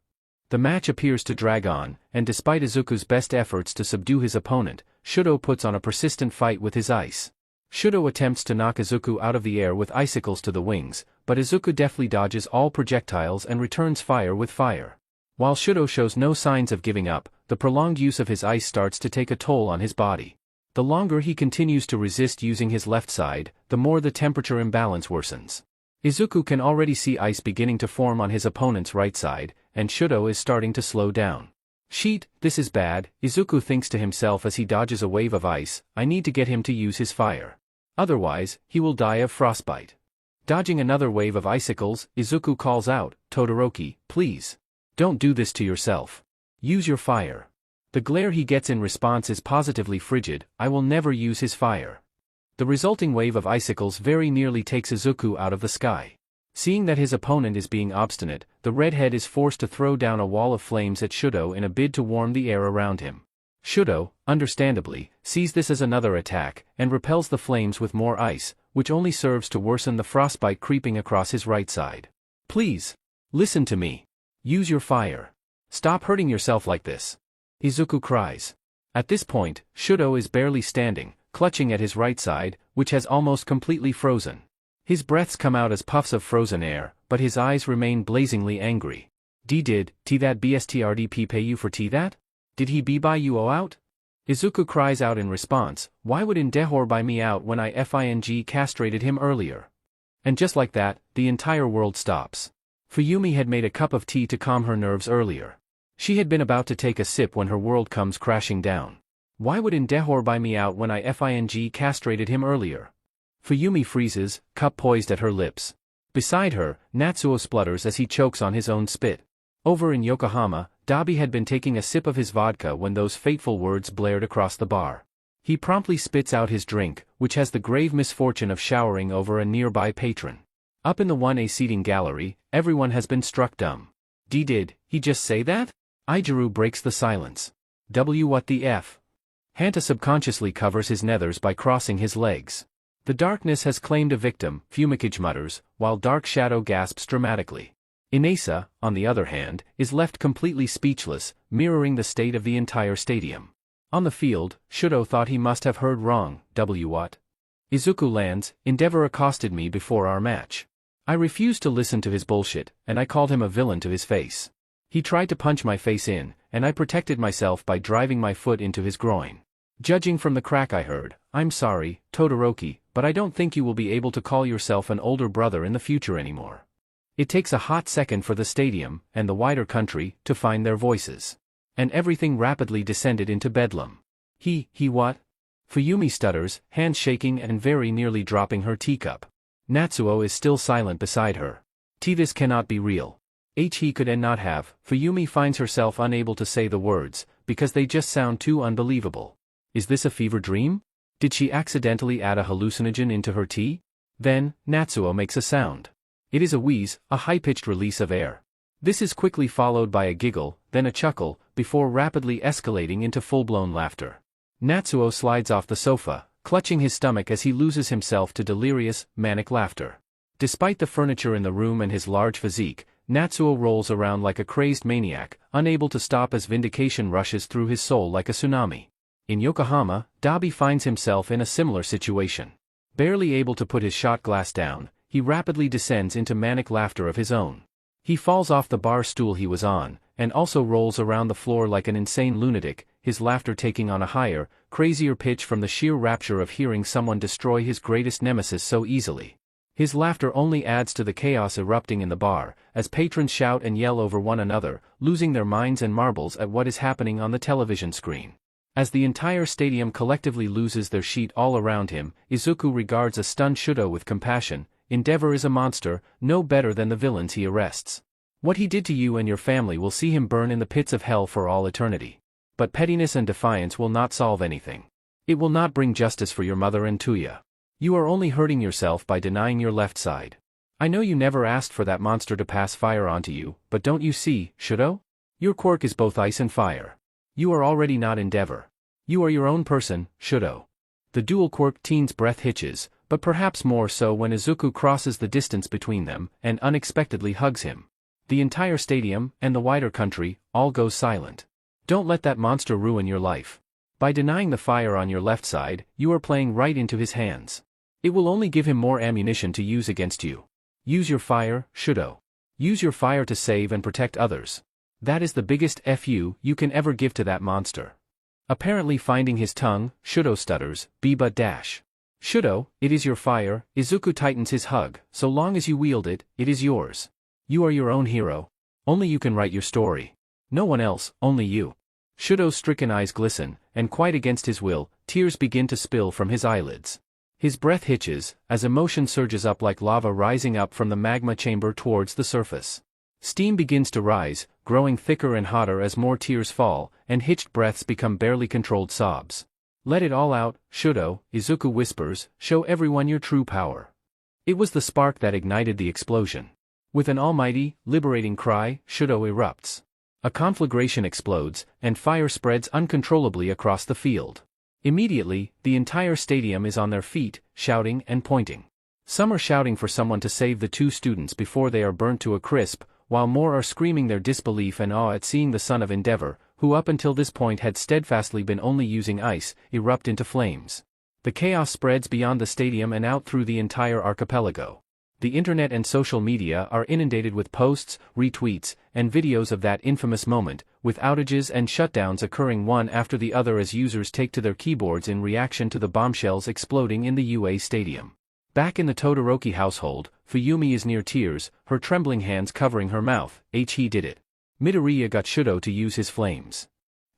The match appears to drag on, and despite Izuku's best efforts to subdue his opponent, Shudo puts on a persistent fight with his ice. Shudo attempts to knock Izuku out of the air with icicles to the wings, but Izuku deftly dodges all projectiles and returns fire with fire. While Shudo shows no signs of giving up, the prolonged use of his ice starts to take a toll on his body. The longer he continues to resist using his left side, the more the temperature imbalance worsens. Izuku can already see ice beginning to form on his opponent's right side, and Shudo is starting to slow down. Sheet, this is bad, Izuku thinks to himself as he dodges a wave of ice. I need to get him to use his fire. Otherwise, he will die of frostbite. Dodging another wave of icicles, Izuku calls out, Todoroki, please. Don't do this to yourself. Use your fire. The glare he gets in response is positively frigid. I will never use his fire. The resulting wave of icicles very nearly takes Izuku out of the sky. Seeing that his opponent is being obstinate, the redhead is forced to throw down a wall of flames at Shudo in a bid to warm the air around him. Shudo, understandably, sees this as another attack, and repels the flames with more ice, which only serves to worsen the frostbite creeping across his right side. Please. Listen to me. Use your fire. Stop hurting yourself like this. Izuku cries. At this point, Shudo is barely standing, clutching at his right side, which has almost completely frozen. His breaths come out as puffs of frozen air, but his eyes remain blazingly angry. Did that bstrdp pay you for that? Did he buy you out? Izuku cries out in response, why would Indehor buy me out when I FING castrated him earlier? And just like that, the entire world stops. Fuyumi had made a cup of tea to calm her nerves earlier. She had been about to take a sip when her world comes crashing down. Why would Indehor buy me out when I FING castrated him earlier? Fuyumi freezes, cup poised at her lips. Beside her, Natsuo splutters as he chokes on his own spit. Over in Yokohama, Dabi had been taking a sip of his vodka when those fateful words blared across the bar. He promptly spits out his drink, which has the grave misfortune of showering over a nearby patron. Up in the 1A seating gallery, everyone has been struck dumb. Did he just say that? Ijiru breaks the silence. What the F? Hanta subconsciously covers his nethers by crossing his legs. The darkness has claimed a victim, Fumikage mutters, while Dark Shadow gasps dramatically. Inesa, on the other hand, is left completely speechless, mirroring the state of the entire stadium. On the field, Shudo thought he must have heard wrong. What? Izuku lands, Endeavor accosted me before our match. I refused to listen to his bullshit, and I called him a villain to his face. He tried to punch my face in, and I protected myself by driving my foot into his groin. Judging from the crack I heard, I'm sorry, Todoroki, but I don't think you will be able to call yourself an older brother in the future anymore. It takes a hot second for the stadium, and the wider country, to find their voices. And everything rapidly descended into bedlam. He what? Fuyumi stutters, hands shaking and very nearly dropping her teacup. Natsuo is still silent beside her. This cannot be real. He could and not have. Fuyumi finds herself unable to say the words, because they just sound too unbelievable. Is this a fever dream? Did she accidentally add a hallucinogen into her tea? Then, Natsuo makes a sound. It is a wheeze, a high-pitched release of air. This is quickly followed by a giggle, then a chuckle, before rapidly escalating into full-blown laughter. Natsuo slides off the sofa, clutching his stomach as he loses himself to delirious, manic laughter. Despite the furniture in the room and his large physique, Natsuo rolls around like a crazed maniac, unable to stop as vindication rushes through his soul like a tsunami. In Yokohama, Dabi finds himself in a similar situation. Barely able to put his shot glass down, he rapidly descends into manic laughter of his own. He falls off the bar stool he was on, and also rolls around the floor like an insane lunatic, his laughter taking on a higher, crazier pitch from the sheer rapture of hearing someone destroy his greatest nemesis so easily. His laughter only adds to the chaos erupting in the bar, as patrons shout and yell over one another, losing their minds and marbles at what is happening on the television screen. As the entire stadium collectively loses their shit all around him, Izuku regards a stunned Shudo with compassion. Endeavor is a monster, no better than the villains he arrests. What he did to you and your family will see him burn in the pits of hell for all eternity. But pettiness and defiance will not solve anything. It will not bring justice for your mother and Tuya. You are only hurting yourself by denying your left side. I know you never asked for that monster to pass fire onto you, but don't you see, Shudo? Your quirk is both ice and fire. You are already not Endeavor. You are your own person, Shudo. The dual quirk teen's breath hitches, but perhaps more so when Izuku crosses the distance between them, and unexpectedly hugs him. The entire stadium, and the wider country, all goes silent. Don't let that monster ruin your life. By denying the fire on your left side, you are playing right into his hands. It will only give him more ammunition to use against you. Use your fire, Shudo. Use your fire to save and protect others. That is the biggest FU you can ever give to that monster. Apparently finding his tongue, Shudo stutters, but dash. Shudo, it is your fire. Izuku tightens his hug. So long as you wield it, it is yours. You are your own hero. Only you can write your story. No one else, only you. Shudo's stricken eyes glisten, and quite against his will, tears begin to spill from his eyelids. His breath hitches, as emotion surges up like lava rising up from the magma chamber towards the surface. Steam begins to rise, growing thicker and hotter as more tears fall, and hitched breaths become barely controlled sobs. Let it all out, Shudo, Izuku whispers, show everyone your true power. It was the spark that ignited the explosion. With an almighty, liberating cry, Shudo erupts. A conflagration explodes, and fire spreads uncontrollably across the field. Immediately, the entire stadium is on their feet, shouting and pointing. Some are shouting for someone to save the two students before they are burnt to a crisp, while more are screaming their disbelief and awe at seeing the son of Endeavor, who up until this point had steadfastly been only using ice, erupt into flames. The chaos spreads beyond the stadium and out through the entire archipelago. The internet and social media are inundated with posts, retweets, and videos of that infamous moment, with outages and shutdowns occurring one after the other as users take to their keyboards in reaction to the bombshells exploding in the UA stadium. Back in the Todoroki household, Fuyumi is near tears, her trembling hands covering her mouth. He did it. Midoriya got Shudo to use his flames.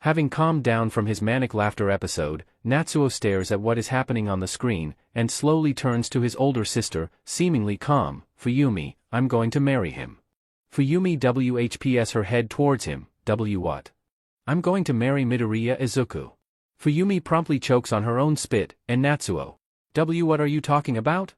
Having calmed down from his manic laughter episode, Natsuo stares at what is happening on the screen, and slowly turns to his older sister, seemingly calm. Fuyumi, I'm going to marry him. Fuyumi WHPs her head towards him. What? I'm going to marry Midoriya Izuku. Fuyumi promptly chokes on her own spit, and Natsuo. What are you talking about?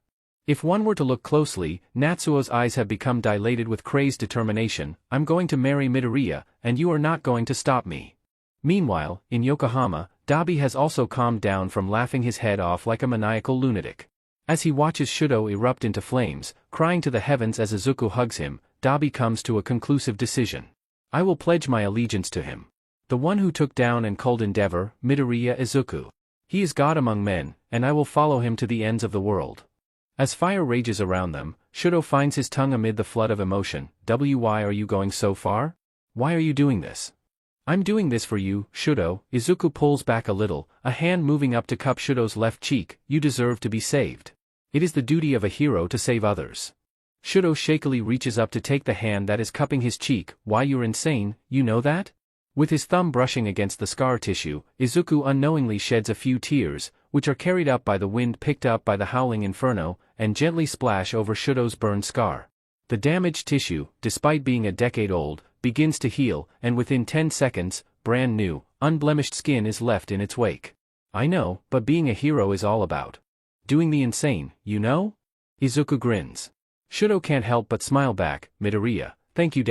If one were to look closely, Natsuo's eyes have become dilated with crazed determination. I'm going to marry Midoriya, and you are not going to stop me. Meanwhile, in Yokohama, Dabi has also calmed down from laughing his head off like a maniacal lunatic. As he watches Shudo erupt into flames, crying to the heavens as Izuku hugs him, Dabi comes to a conclusive decision. I will pledge my allegiance to him. The one who took down and culled Endeavor, Midoriya Izuku. He is God among men, and I will follow him to the ends of the world. As fire rages around them, Shudo finds his tongue amid the flood of emotion. Why are you going so far? Why are you doing this? I'm doing this for you, Shudo. Izuku pulls back a little, a hand moving up to cup Shudo's left cheek. You deserve to be saved. It is the duty of a hero to save others. Shudo shakily reaches up to take the hand that is cupping his cheek. Why, you're insane, you know that? With his thumb brushing against the scar tissue, Izuku unknowingly sheds a few tears, which are carried up by the wind picked up by the howling inferno, and gently splash over Shudo's burned scar. The damaged tissue, despite being a decade old, begins to heal, and within 10 seconds, brand new, unblemished skin is left in its wake. I know, but being a hero is all about doing the insane, you know? Izuku grins. Shudo can't help but smile back. Midoriya, thank you.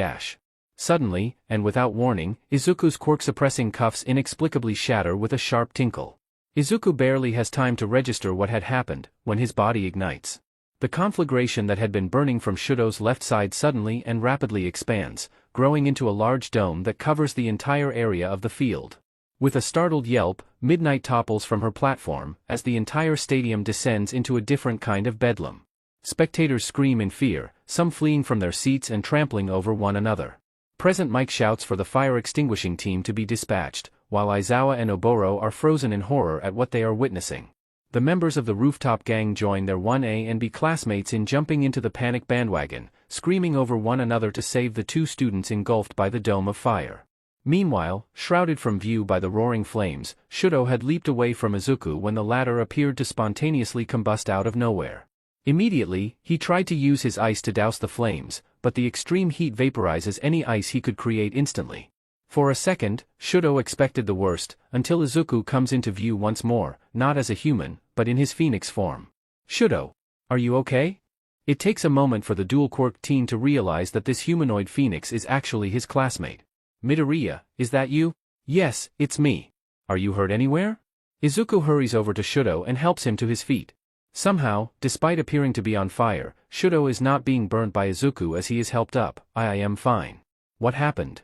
Suddenly, and without warning, Izuku's quirk-suppressing cuffs inexplicably shatter with a sharp tinkle. Izuku barely has time to register what had happened, when his body ignites. The conflagration that had been burning from Shudo's left side suddenly and rapidly expands, growing into a large dome that covers the entire area of the field. With a startled yelp, Midnight topples from her platform, as the entire stadium descends into a different kind of bedlam. Spectators scream in fear, some fleeing from their seats and trampling over one another. Present Mike shouts for the fire extinguishing team to be dispatched, while Aizawa and Oboro are frozen in horror at what they are witnessing. The members of the rooftop gang join their 1A and B classmates in jumping into the panic bandwagon, screaming over one another to save the two students engulfed by the dome of fire. Meanwhile, shrouded from view by the roaring flames, Shudo had leaped away from Izuku when the latter appeared to spontaneously combust out of nowhere. Immediately, he tried to use his ice to douse the flames, but the extreme heat vaporizes any ice he could create instantly. For a second, Shudo expected the worst, until Izuku comes into view once more, not as a human, but in his Pheonix form. Shudo, are you okay? It takes a moment for the dual-quirked teen to realize that this humanoid Pheonix is actually his classmate. Midoriya, is that you? Yes, it's me. Are you hurt anywhere? Izuku hurries over to Shudo and helps him to his feet. Somehow, despite appearing to be on fire, Shudo is not being burnt by Izuku as he is helped up. I am fine. What happened?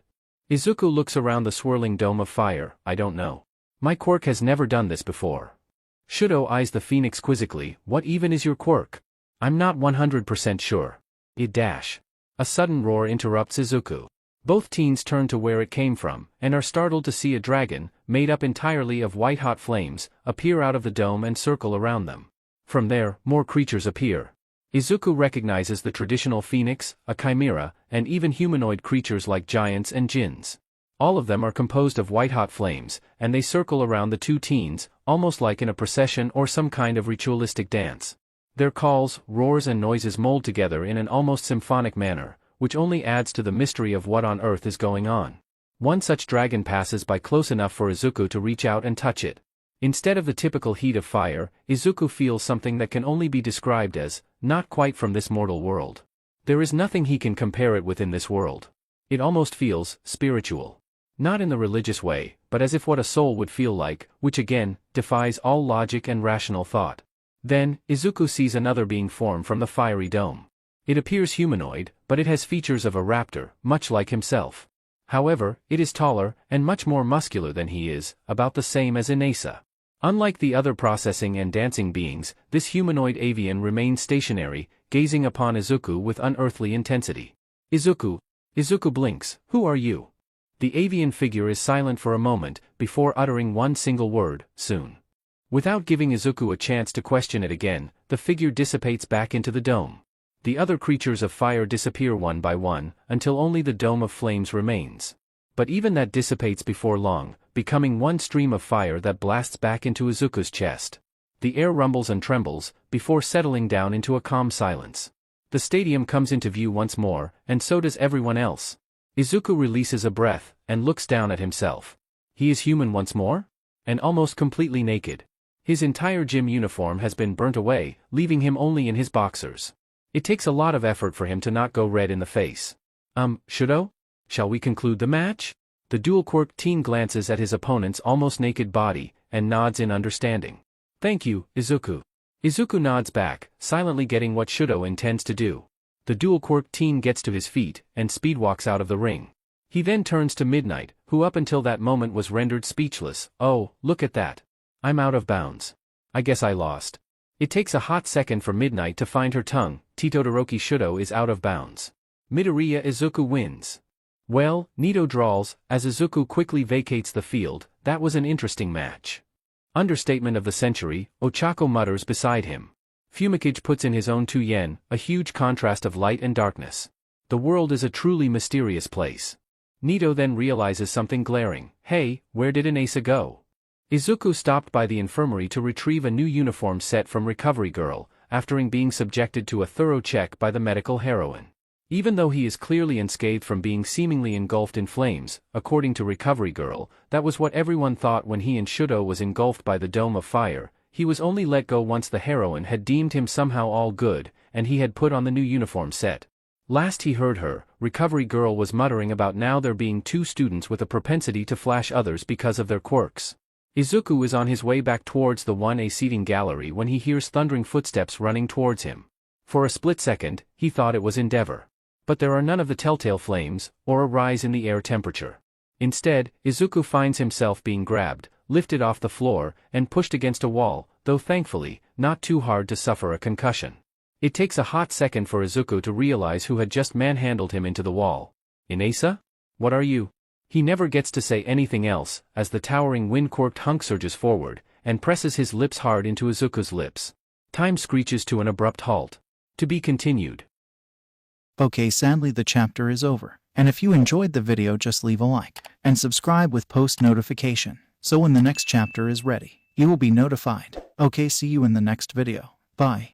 Izuku looks around the swirling dome of fire. I don't know. My quirk has never done this before. Shudo eyes the Pheonix quizzically. What even is your quirk? I'm not 100% sure. A sudden roar interrupts Izuku. Both teens turn to where it came from, and are startled to see a dragon, made up entirely of white-hot flames, appear out of the dome and circle around them. From there, more creatures appear. Izuku recognizes the traditional Pheonix, a chimera, and even humanoid creatures like giants and djinns. All of them are composed of white-hot flames, and they circle around the two teens, almost like in a procession or some kind of ritualistic dance. Their calls, roars and noises mold together in an almost symphonic manner, which only adds to the mystery of what on earth is going on. One such dragon passes by close enough for Izuku to reach out and touch it. Instead of the typical heat of fire, Izuku feels something that can only be described as, not quite from this mortal world. There is nothing he can compare it with in this world. It almost feels spiritual. Not in the religious way, but as if what a soul would feel like, which again, defies all logic and rational thought. Then, Izuku sees another being form from the fiery dome. It appears humanoid, but it has features of a raptor, much like himself. However, it is taller, and much more muscular than he is, about the same as Inasa. Unlike the other processing and dancing beings, this humanoid avian remains stationary, gazing upon Izuku with unearthly intensity. Izuku blinks. Who are you? The avian figure is silent for a moment, before uttering one single word, soon. Without giving Izuku a chance to question it again, the figure dissipates back into the dome. The other creatures of fire disappear one by one, until only the dome of flames remains. But even that dissipates before long, becoming one stream of fire that blasts back into Izuku's chest. The air rumbles and trembles, before settling down into a calm silence. The stadium comes into view once more, and so does everyone else. Izuku releases a breath, and looks down at himself. He is human once more? And almost completely naked. His entire gym uniform has been burnt away, leaving him only in his boxers. It takes a lot of effort for him to not go red in the face. Shudo? Shall we conclude the match? The dual quirk teen glances at his opponent's almost naked body, and nods in understanding. Thank you, Izuku. Izuku nods back, silently getting what Shudo intends to do. The dual quirk teen gets to his feet, and speedwalks out of the ring. He then turns to Midnight, who up until that moment was rendered speechless. Oh, look at that. I'm out of bounds. I guess I lost. It takes a hot second for Midnight to find her tongue. Todoroki Shudo is out of bounds. Midoriya Izuku wins. Well, Nito drawls, as Izuku quickly vacates the field. That was an interesting match. Understatement of the century, Ochako mutters beside him. Fumikage puts in his own 2 yen, a huge contrast of light and darkness. The world is a truly mysterious place. Nito then realizes something glaring. Hey, where did Inasa go? Izuku stopped by the infirmary to retrieve a new uniform set from Recovery Girl, after being subjected to a thorough check by the medical heroine. Even though he is clearly unscathed from being seemingly engulfed in flames, according to Recovery Girl, that was what everyone thought when he and Shudo was engulfed by the dome of fire. He was only let go once the heroine had deemed him somehow all good, and he had put on the new uniform set. Last he heard her, Recovery Girl was muttering about now there being 2 students with a propensity to flash others because of their quirks. Izuku is on his way back towards the 1A seating gallery when he hears thundering footsteps running towards him. For a split second, he thought it was Endeavor. But there are none of the telltale flames, or a rise in the air temperature. Instead, Izuku finds himself being grabbed, lifted off the floor, and pushed against a wall, though thankfully, not too hard to suffer a concussion. It takes a hot second for Izuku to realize who had just manhandled him into the wall. Inasa? What are you? He never gets to say anything else, as the towering wind-quirked hunk surges forward, and presses his lips hard into Izuku's lips. Time screeches to an abrupt halt. To be continued. Okay, sadly the chapter is over, and if you enjoyed the video just leave a like, and subscribe with post notification, so when the next chapter is ready, you will be notified. Okay, see you in the next video. Bye.